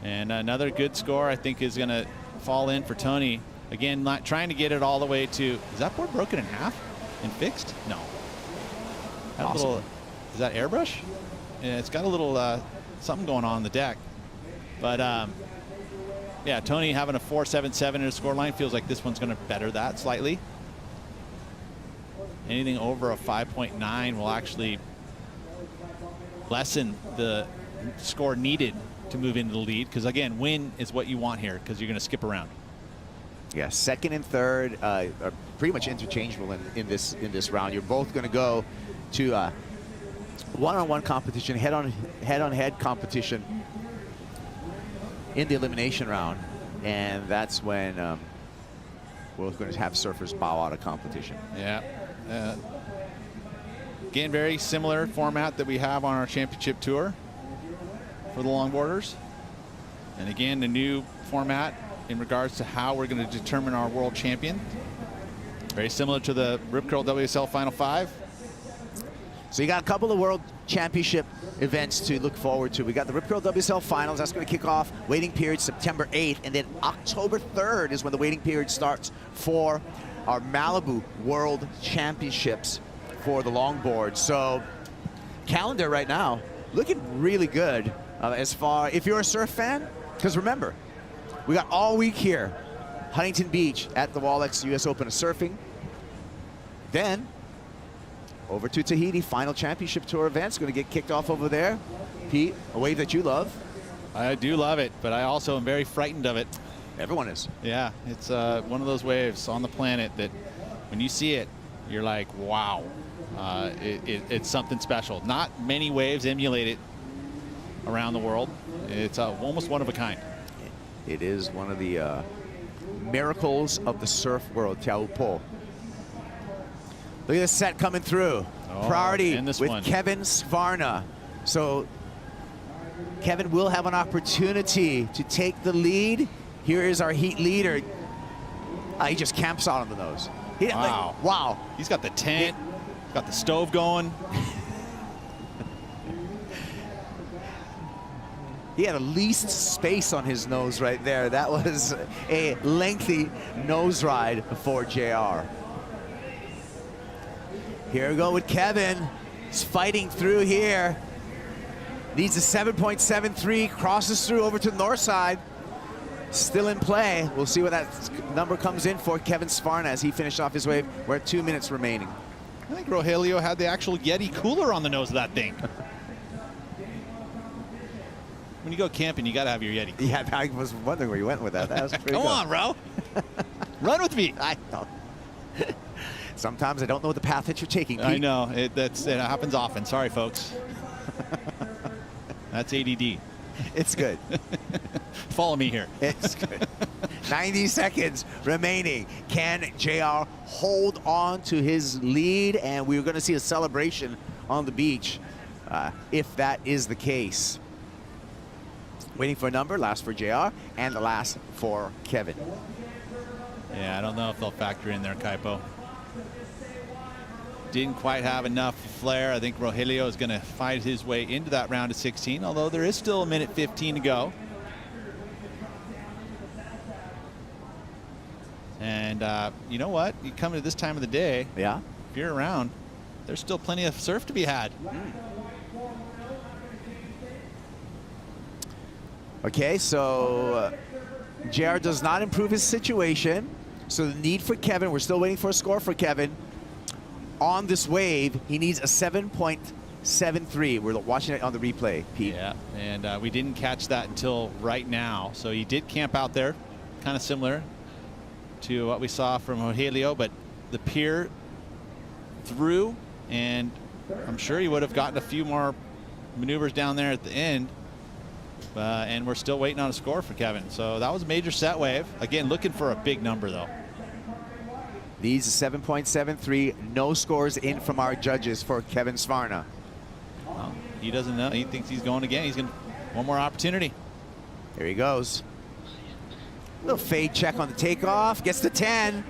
And another good score, I think, is going to fall in for Tony. Again, not trying to get it all the way to, is that board broken in half and fixed? No. Awesome. Is that airbrush? Yeah, it's got a little something going on the deck. But yeah, Tony having a 4.77 in his score line feels like this one's going to better that slightly. Anything over a 5.9 will actually lessen the score needed to move into the lead, because again, win is what you want here, because you're going to skip around. Yeah, second and third are pretty much interchangeable in this round. You're both going to go to one-on-one competition, head-on-head competition in the elimination round, and that's when we're going to have surfers bow out of competition. Yeah. Again, very similar format that we have on our championship tour for the longboarders. And again, the new format in regards to how we're going to determine our world champion. Very similar to the Rip Curl WSL Final 5. So you got a couple of world championship events to look forward to. We got the Rip Curl WSL Finals. That's going to kick off waiting period September 8th. And then October 3rd is when the waiting period starts for our Malibu World Championships for the longboard. So calendar right now looking really good as far, if you're a surf fan, because remember, we got all week here, Huntington Beach at the Wallex US Open of Surfing. Then over to Tahiti, final championship tour events going to get kicked off over there. Pete, a wave that you love. I do love it, but I also am very frightened of it. Everyone is. Yeah, it's one of those waves on the planet that when you see it, you're like, wow, it's something special. Not many waves emulate it around the world. It's almost one of a kind. It is one of the miracles of the surf world, Taupo. Look at this set coming through. Priority with Kevin Svarna. So Kevin will have an opportunity to take the lead. Here is our heat leader. He just camps out on the nose. Wow. Wow. He's got the tent, got the stove going. He had the least space on his nose right there. That was a lengthy nose ride for JR. Here we go with Kevin. He's fighting through here. Needs a 7.73, crosses through over to the north side. Still in play. We'll see what that number comes in for Kevin Svarna as he finished off his wave. We're at 2 minutes remaining. I think Rogelio had the actual Yeti cooler on the nose of that thing. When you go camping, you got to have your Yeti cooler. Yeah, I was wondering where you went with that. That was pretty Come good. on, Ro. Run with me. I know. Sometimes I don't know the path that you're taking, Pete. I know. It happens often. Sorry, folks. That's ADD. It's good. Follow me here. It's good. 90 seconds remaining. Can JR hold on to his lead? And we're going to see a celebration on the beach if that is the case. Waiting for a number, last for JR, and the last for Kevin. Yeah, I don't know if they'll factor in there, Kaipo. Didn't quite have enough flair. I think Rogelio is going to fight his way into that round of 16, although there is still a minute 15 to go. And you know what? You come to this time of the day, yeah, if you're around, there's still plenty of surf to be had. Okay, so JR does not improve his situation. So the need for Kevin, we're still waiting for a score for Kevin. On this wave, he needs a 7.73. We're watching it on the replay, Pete. Yeah, and we didn't catch that until right now. So he did camp out there, kind of similar to what we saw from Rogelio, but the pier through, and I'm sure he would have gotten a few more maneuvers down there at the end. And we're still waiting on a score for Kevin. So that was a major set wave. Again, looking for a big number, though. Needs a 7.73. No scores in from our judges for Kevin Svarna. Well, he doesn't know. He thinks he's going again. He's going to one more opportunity. Here he goes. Little fade check on the takeoff. Gets to 10.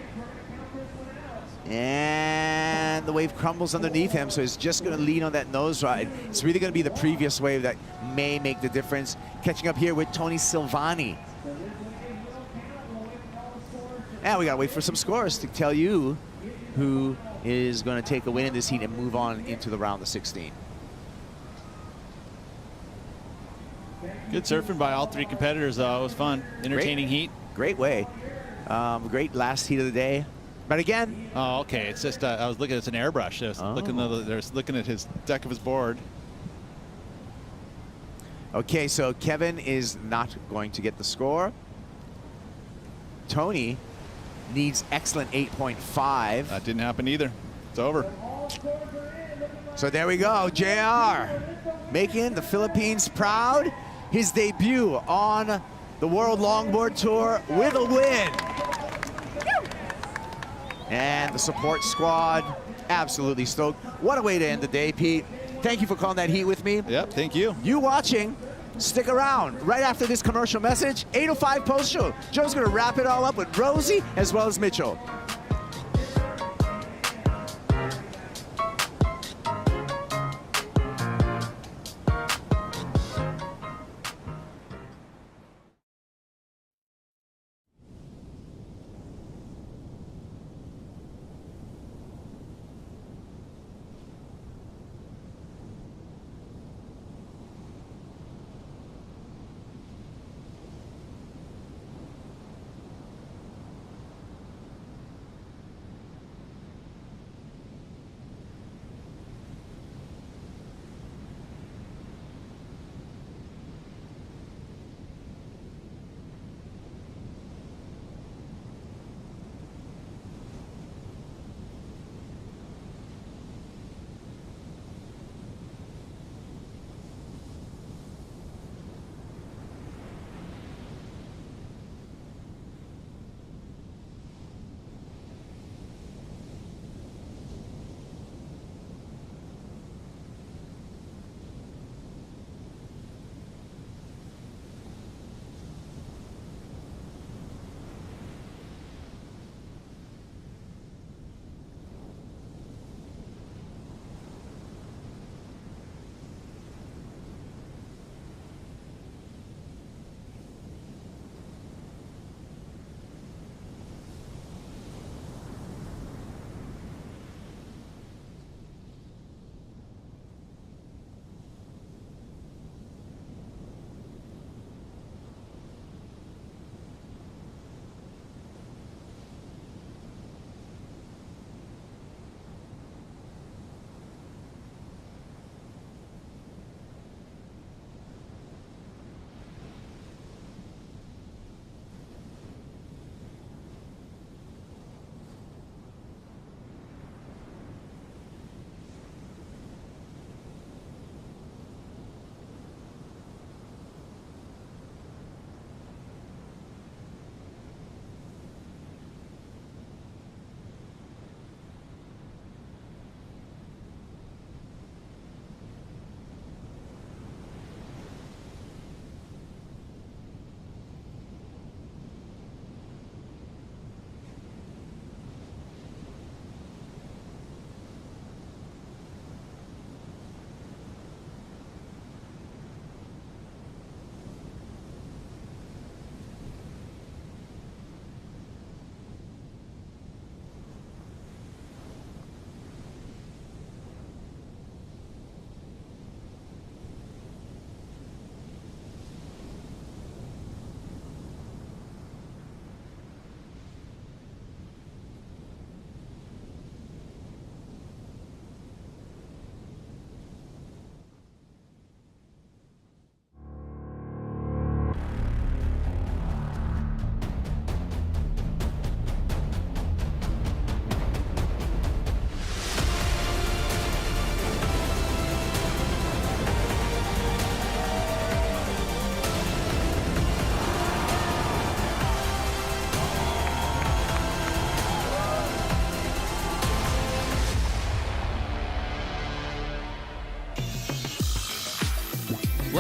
And the wave crumbles underneath him, so he's just going to lean on that nose ride. It's really going to be the previous wave that may make the difference. Catching up here with Tony Silvani. And we got to wait for some scores to tell you who is going to take a win in this heat and move on into the round of 16. Good surfing by all three competitors, though. It was fun. Entertaining heat. Great way. Great last heat of the day. But again, oh, okay. It's just I was looking. It's an airbrush. I was looking at his deck of his board. Okay, so Kevin is not going to get the score. Tony needs excellent 8.5. That didn't happen either. It's over. So there we go. JR making the Philippines proud. His debut on the World Longboard Tour with a win. And the support squad absolutely stoked. What a way to end the day, Pete. Thank you for calling that heat with me. Yep, thank you. You watching, stick around. Right after this commercial message, 8:05 post show. Joe's going to wrap it all up with Rosie as well as Mitchell.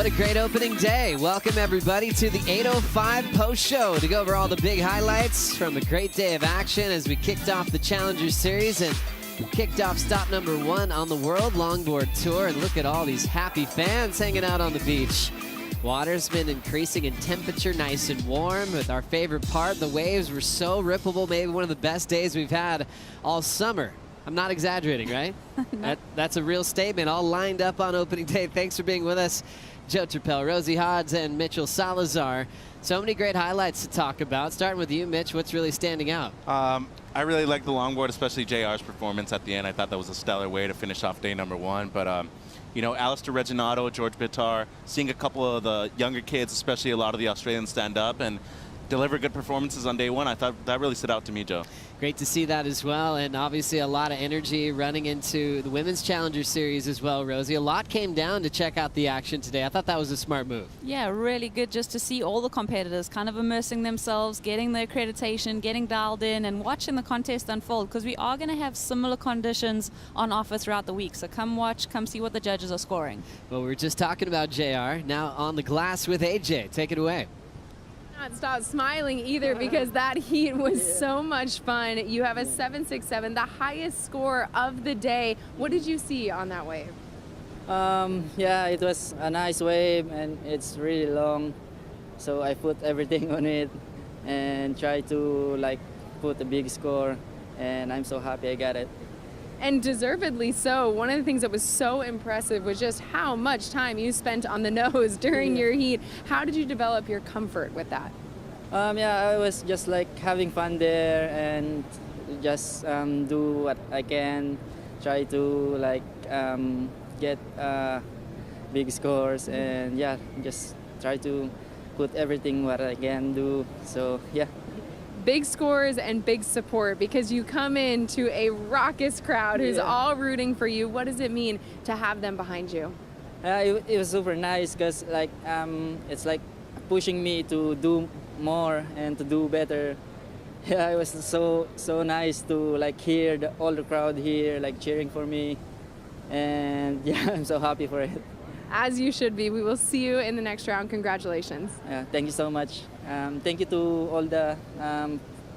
What a great opening day. Welcome everybody to the 8:05 post show to go over all the big highlights from a great day of action as we kicked off the Challenger Series and kicked off stop number 1 on the World Longboard Tour. And look at all these happy fans hanging out on the beach. Water's been increasing in temperature, nice and warm. With our favorite part, the waves were so rippable, maybe one of the best days we've had all summer. I'm not exaggerating, right? That's a real statement, all lined up on opening day. Thanks for being with us, Joe Turpel, Rosie Hodds, and Mitchell Salazar. So many great highlights to talk about. Starting with you, Mitch, what's really standing out? I really liked the longboard, especially JR's performance at the end. I thought that was a stellar way to finish off day number 1. But, you know, Alistair Reginato, George Bitar, seeing a couple of the younger kids, especially a lot of the Australians, stand up and deliver good performances on day 1. I thought that really stood out to me, Joe. Great to see that as well, and obviously a lot of energy running into the Women's Challenger Series as well, Rosie. A lot came down to check out the action today. I thought that was a smart move. Yeah, really good just to see all the competitors kind of immersing themselves, getting their accreditation, getting dialed in, and watching the contest unfold, because we are going to have similar conditions on offer throughout the week. So come watch, come see what the judges are scoring. Well, we were just talking about JR. Now on the glass with AJ. Take it away. Not stop smiling either, because that heat was so much fun. You have a 7.67, the highest score of the day. What did you see on that wave? Yeah, it was a nice wave and it's really long. So I put everything on it and try to like put a big score, and I'm so happy I got it. And deservedly so. One of the things that was so impressive was just how much time you spent on the nose during your heat. How did you develop your comfort with that? Yeah, I was just like having fun there and just do what I can, try to like get big scores, and yeah, just try to put everything what I can do. So yeah. Big scores and big support, because you come into a raucous crowd who's all rooting for you. What does it mean to have them behind you? It was super nice, because like it's like pushing me to do more and to do better. Yeah, it was so nice to like hear all the crowd here like cheering for me, and yeah, I'm so happy for it. As you should be. We will see you in the next round. Congratulations. Yeah, thank you so much. Thank you to all the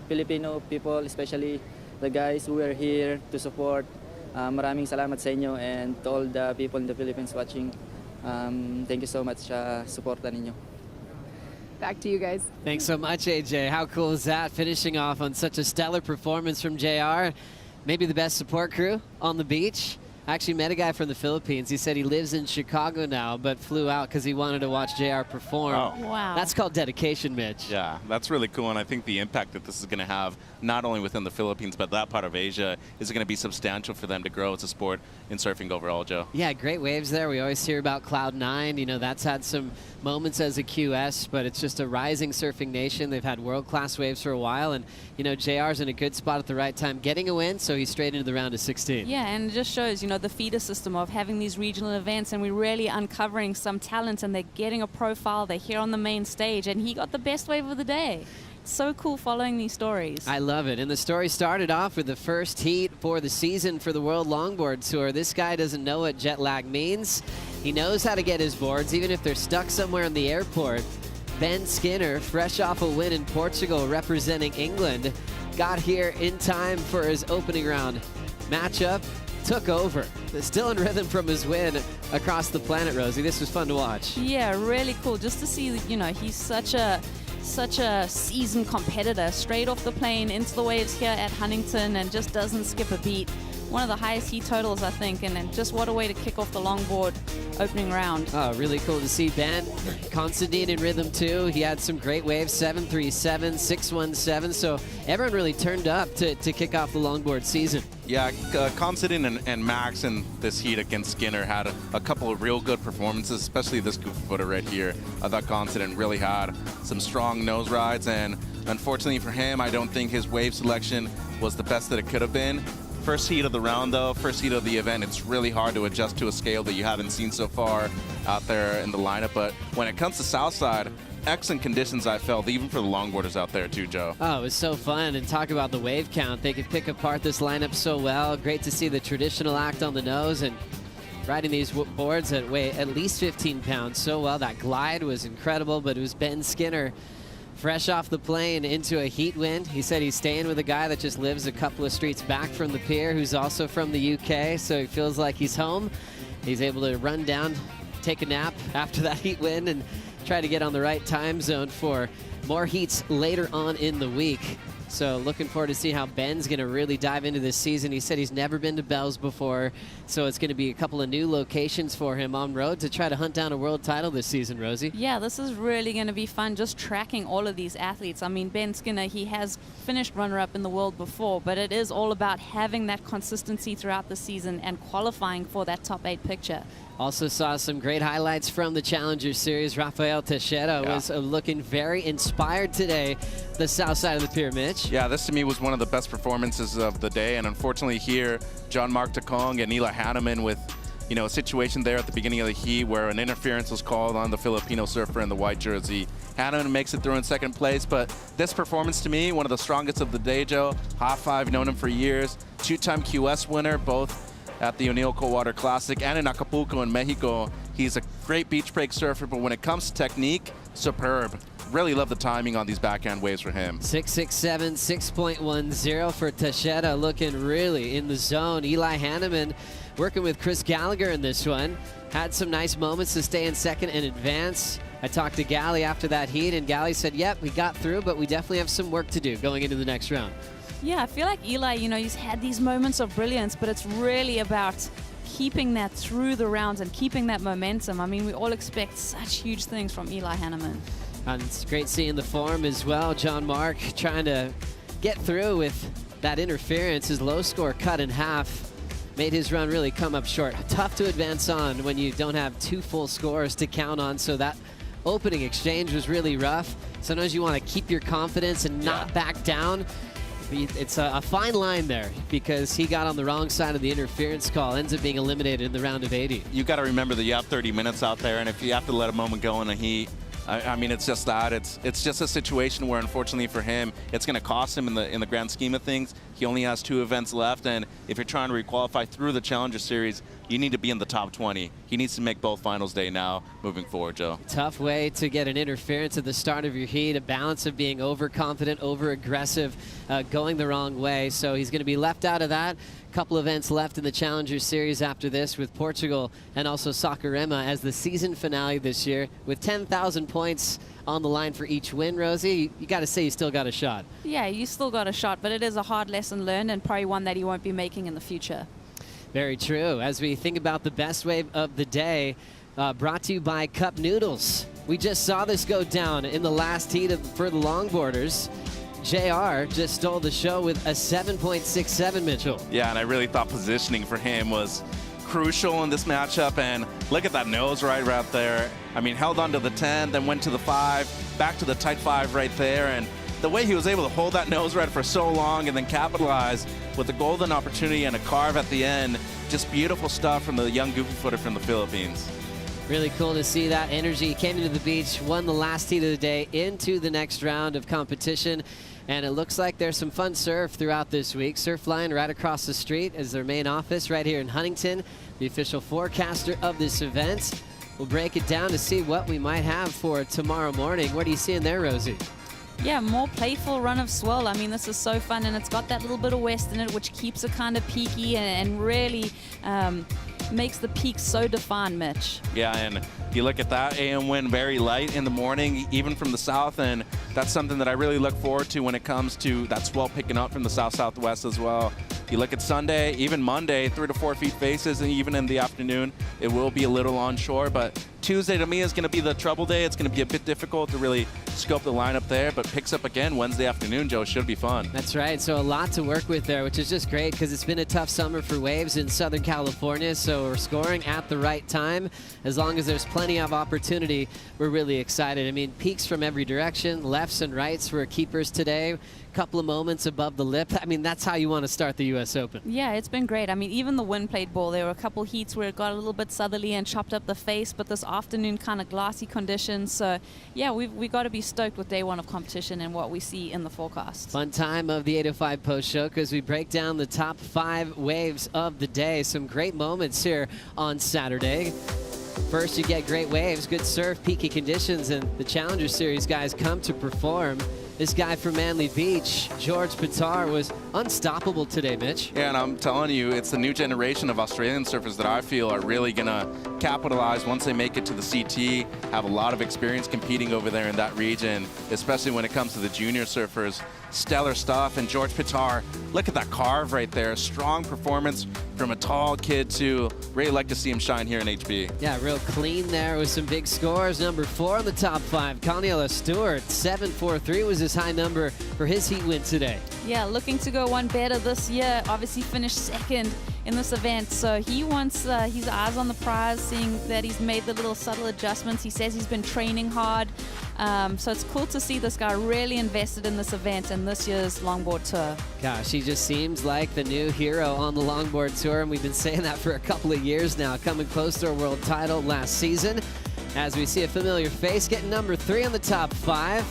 Filipino people, especially the guys who are here to support. Maraming salamat sa inyo, and to all the people in the Philippines watching. Thank you so much sa suporta ninyo. Back to you guys. Thanks so much, AJ. How cool is that? Finishing off on such a stellar performance from JR. Maybe the best support crew on the beach. I actually met a guy from the Philippines. He said he lives in Chicago now, but flew out because he wanted to watch JR perform. Oh. Wow. That's called dedication, Mitch. Yeah, that's really cool, and I think the impact that this is going to have, not only within the Philippines, but that part of Asia, is going to be substantial for them to grow as a sport in surfing overall, Joe. Yeah, great waves there. We always hear about Cloud9. You know, that's had some moments as a QS, but it's just a rising surfing nation. They've had world-class waves for a while, and, you know, JR's in a good spot at the right time, getting a win, so he's straight into the round of 16. Yeah, and it just shows, you know, the feeder system of having these regional events, and we're really uncovering some talent, and they're getting a profile. They're here on the main stage, and he got the best wave of the day. It's so cool following these stories. I love it. And the story started off with the first heat for the season for the World Longboard Tour. This guy doesn't know what jet lag means. He knows how to get his boards, even if they're stuck somewhere in the airport. Ben Skinner, fresh off a win in Portugal representing England, got here in time for his opening round matchup. Took over. Still in rhythm from his win across the planet, Rosie. This was fun to watch. Yeah, really cool. Just to see, you know, he's such a seasoned competitor, straight off the plane into the waves here at Huntington, and just doesn't skip a beat. One of the highest heat totals, I think, and then just what a way to kick off the longboard opening round. Oh, really cool to see Ben Considine in rhythm too. He had some great waves, 737, 617, so everyone really turned up to kick off the longboard season. Yeah, Considine and Max in this heat against Skinner had a couple of real good performances, especially this goofy footer right here. I thought Considine really had some strong nose rides, and unfortunately for him, I don't think his wave selection was the best that it could have been. First heat of the round, though, first heat of the event, it's really hard to adjust to a scale that you haven't seen so far out there in the lineup. But when it comes to Southside, excellent conditions, I felt, even for the longboarders out there too, Joe. Oh, it was so fun. And talk about the wave count. They could pick apart this lineup so well. Great to see the traditional act on the nose. And riding these boards that weigh at least 15 pounds so well. That glide was incredible, but it was Ben Skinner fresh off the plane into a heat win. He said he's staying with a guy that just lives a couple of streets back from the pier, who's also from the UK, so he feels like he's home. He's able to run down, take a nap after that heat win, and try to get on the right time zone for more heats later on in the week. So looking forward to see how Ben's going to really dive into this season. He said he's never been to Bells before, so it's going to be a couple of new locations for him on road to try to hunt down a world title this season, Rosie. Yeah, this is really going to be fun, just tracking all of these athletes. I mean, Ben Skinner, he has finished runner-up in the world before, but it is all about having that consistency throughout the season and qualifying for that top 8 picture. Also saw some great highlights from the Challenger Series. Rafael Teixeira was looking very inspired today, the south side of the pier, Mitch. Yeah, this to me was one of the best performances of the day, and unfortunately here, John-Marc Takong and Eli Hanneman with, you know, a situation there at the beginning of the heat where an interference was called on the Filipino surfer in the white jersey. Hanneman makes it through in second place, but this performance to me, one of the strongest of the day, Joe. High five, known him for years. 2-time QS winner, both at the O'Neill Coldwater Classic and in Acapulco in Mexico. He's a great beach break surfer, but when it comes to technique, superb. Really love the timing on these backhand waves for him. 6.67, 6.10 for Teixeira, looking really in the zone. Eli Hanneman working with Chris Gallagher in this one. Had some nice moments to stay in second and advance. I talked to Gally after that heat, and Gally said, yep, we got through, but we definitely have some work to do going into the next round. Yeah, I feel like Eli, you know, he's had these moments of brilliance, but it's really about keeping that through the rounds and keeping that momentum. I mean, we all expect such huge things from Eli Hanneman. And it's great seeing the form as well. John-Marc trying to get through with that interference. His low score cut in half. Made his run really come up short. Tough to advance on when you don't have 2 full scores to count on, so that opening exchange was really rough. Sometimes you want to keep your confidence and not back down. It's a fine line there because he got on the wrong side of the interference call, ends up being eliminated in the round of 80. You got to remember that you have 30 minutes out there, and if you have to let a moment go in a heat, I mean, it's just that. It's just a situation where, unfortunately for him, it's going to cost him in the grand scheme of things. He only has 2 events left, and if you're trying to requalify through the Challenger Series, you need to be in the top 20. He needs to make both finals day now moving forward, Joe. Tough way to get an interference at the start of your heat, a balance of being overconfident, over-aggressive, going the wrong way. So he's going to be left out of that. Couple events left in the Challenger Series after this, with Portugal and also Saquarema as the season finale this year, with 10,000 points on the line for each win. Rosie, you got to say you still got a shot. Yeah, you still got a shot, but it is a hard lesson learned and probably one that he won't be making in the future. Very true. As we think about the best wave of the day, brought to you by Cup Noodles. We just saw this go down in the last heat for the longboarders. JR just stole the show with a 7.67, Mitchell. Yeah, and I really thought positioning for him was crucial in this matchup, and look at that nose right there. I mean, held on to the 10, then went to the 5, back to the tight 5 right there, and the way he was able to hold that nose right for so long and then capitalize with a golden opportunity and a carve at the end, just beautiful stuff from the young goofy footer from the Philippines. Really cool to see that energy. He came into the beach, won the last heat of the day, into the next round of competition. And it looks like there's some fun surf throughout this week. Surfline right across the street is their main office right here in Huntington, the official forecaster of this event. We'll break it down to see what we might have for tomorrow morning. What are you seeing there, Rosie? Yeah, more playful run of swirl. I mean, this is so fun, and it's got that little bit of west in it, which keeps it kind of peaky and really makes the peak so defined, Mitch. Yeah, and you look at that AM wind very light in the morning, even from the south, and that's something that I really look forward to when it comes to that swell picking up from the south-southwest as well. You look at Sunday, even Monday, 3 to 4 feet faces, and even in the afternoon, it will be a little onshore, but Tuesday to me is going to be the trouble day. It's going to be a bit difficult to really scope the lineup there, but picks up again Wednesday afternoon, Joe. Should be fun. That's right. So a lot to work with there, which is just great because it's been a tough summer for waves in Southern California. So we're scoring at the right time. As long as there's plenty of opportunity, we're really excited. I mean, peaks from every direction, lefts and rights were keepers today. Couple of moments above the lip. I mean, that's how you want to start the U.S. Open. Yeah, it's been great. I mean, even the wind played ball. There were a couple heats where it got a little bit southerly and chopped up the face, but this afternoon kind of glassy conditions. So yeah, we got to be stoked with day one of competition and what we see in the forecast. Fun time of the 805 post show because we break down the top 5 waves of the day. Some great moments here on Saturday. First, you get great waves, good surf, peaky conditions, and the Challenger Series guys come to perform. This guy from Manly Beach, George Pitar, was unstoppable today, Mitch. Yeah, and I'm telling you, it's the new generation of Australian surfers that I feel are really going to capitalize once they make it to the CT, have a lot of experience competing over there in that region, especially when it comes to the junior surfers. Stellar stuff, and George Pitar, look at that carve right there. Strong performance from a tall kid too. Really like to see him shine here in HB. Yeah, real clean there with some big scores. Number 4 in the top 5, Conniela Stewart. 7.43 was his high number for his heat win today. Yeah, looking to go one better this year. Obviously finished second in this event, so he wants his eyes on the prize, seeing that he's made the little subtle adjustments. He says he's been training hard, so it's cool to see this guy really invested in this event and this year's longboard tour. Gosh, he just seems like the new hero on the longboard tour, and we've been saying that for a couple of years now, coming close to a world title last season. As we see a familiar face getting number 3 on the top 5.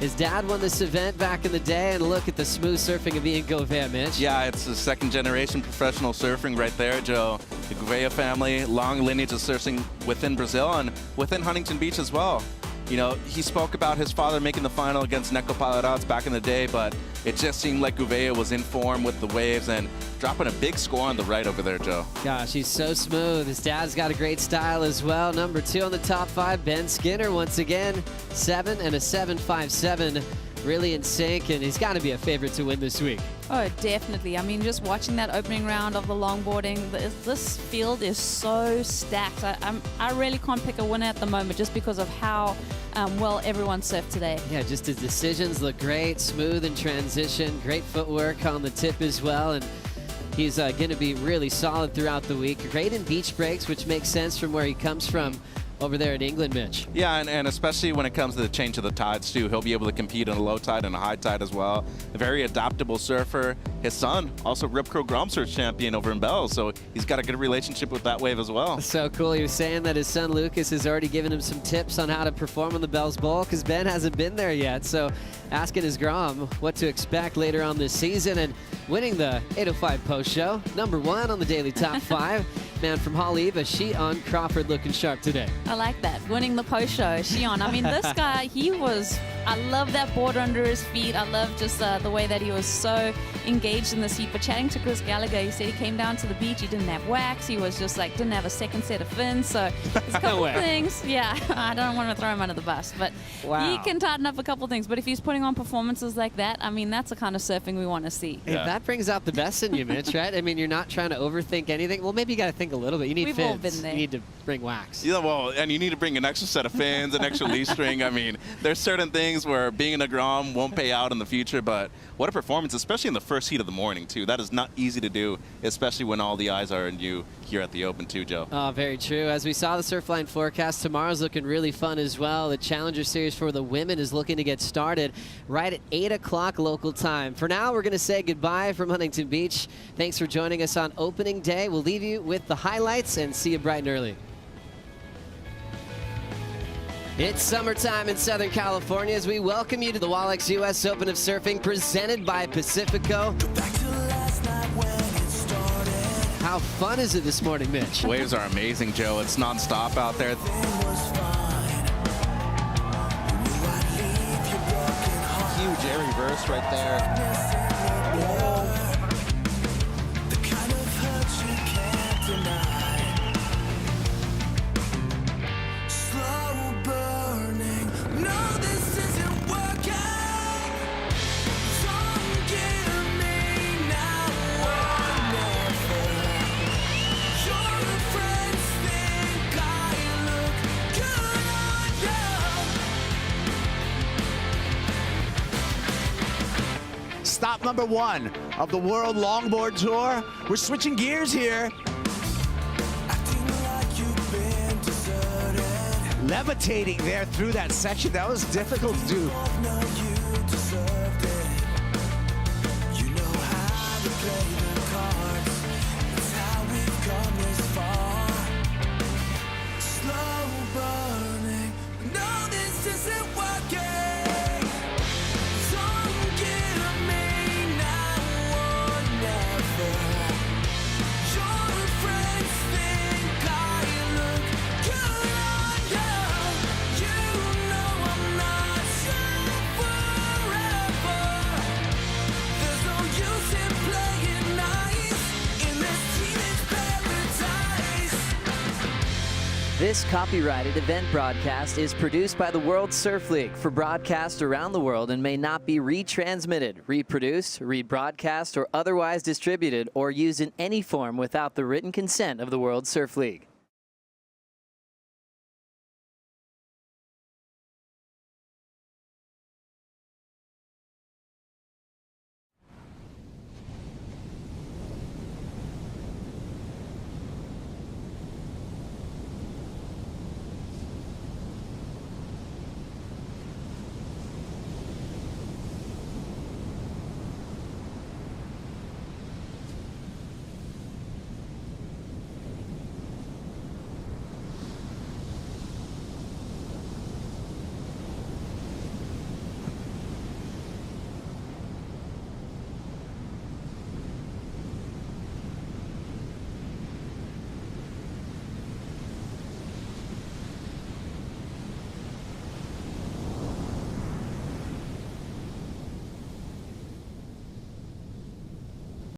His dad won this event back in the day, and look at the smooth surfing of Ian Gouveia, Mitch. Yeah, it's the second-generation professional surfing right there, Joe. The Gouveia family, long lineage of surfing within Brazil and within Huntington Beach as well. You know, he spoke about his father making the final against Neco Palhares back in the day, but it just seemed like Gouveia was in form with the waves and dropping a big score on the right over there, Joe. Gosh, he's so smooth. His dad's got a great style as well. Number 2 on the top 5, Ben Skinner once again. 7 and a 7.57. Really in sync, and he's got to be a favorite to win this week. Oh, definitely. I mean, just watching that opening round of the longboarding, this field is so stacked. I really can't pick a winner at the moment just because of how well everyone surfed today. Yeah, just his decisions look great, smooth in transition, great footwork on the tip as well, and he's going to be really solid throughout the week. Great in beach breaks, which makes sense from where he comes from over there in England, Mitch. Yeah, and especially when it comes to the change of the tides, too. He'll be able to compete on a low tide and a high tide as well. A very adaptable surfer. His son, also Rip Curl Grom Surf champion over in Bell, so he's got a good relationship with that wave as well. So cool. He was saying that his son Lucas has already given him some tips on how to perform on the Bell's Bowl because Ben hasn't been there yet. So asking his Grom what to expect later on this season, and winning the 805 post show. Number 1 on the daily top 5. Man from Haleiwa, Shion Crawford looking sharp today. I like that. Winning the post show, Shion. I mean, this guy, I love that board under his feet. I love just the way that he was so engaged in this heat. But chatting to Chris Gallagher, he said he came down to the beach, he didn't have wax, he was just like, didn't have a second set of fins. So there's a couple things. Yeah, I don't want to throw him under the bus, but he can tighten up a couple things. But if he's putting on performances like that, I mean, that's the kind of surfing we want to see. Hey, that brings out the best in you, Mitch, right? I mean, you're not trying to overthink anything. Well, maybe you got to think a little bit. You need We've fins. all been there. You need to bring wax. Yeah, well, and you need to bring an extra set of fins, an extra leaf string. I mean, there's certain things where being in a Grom won't pay out in the future, but what a performance, especially in the first heat of the morning, too. That is not easy to do, especially when all the eyes are on you here at the Open, too, Joe. Oh, very true. As we saw the Surfline forecast, tomorrow's looking really fun as well. The Challenger Series for the women is looking to get started right at 8 o'clock local time. For now, we're going to say goodbye from Huntington Beach. Thanks for joining us on opening day. We'll leave you with the highlights and see you bright and early. It's summertime in Southern California as we welcome you to the Wallex US Open of Surfing presented by Pacifico. How fun is it this morning, Mitch? Waves are amazing, Joe. It's nonstop out there. Huge air reverse right there. Stop number 1 of the World Longboard Tour. We're switching gears here. Levitating there through that section. That was difficult to do. Slow This copyrighted event broadcast is produced by the World Surf League for broadcast around the world and may not be retransmitted, reproduced, rebroadcast, or otherwise distributed or used in any form without the written consent of the World Surf League.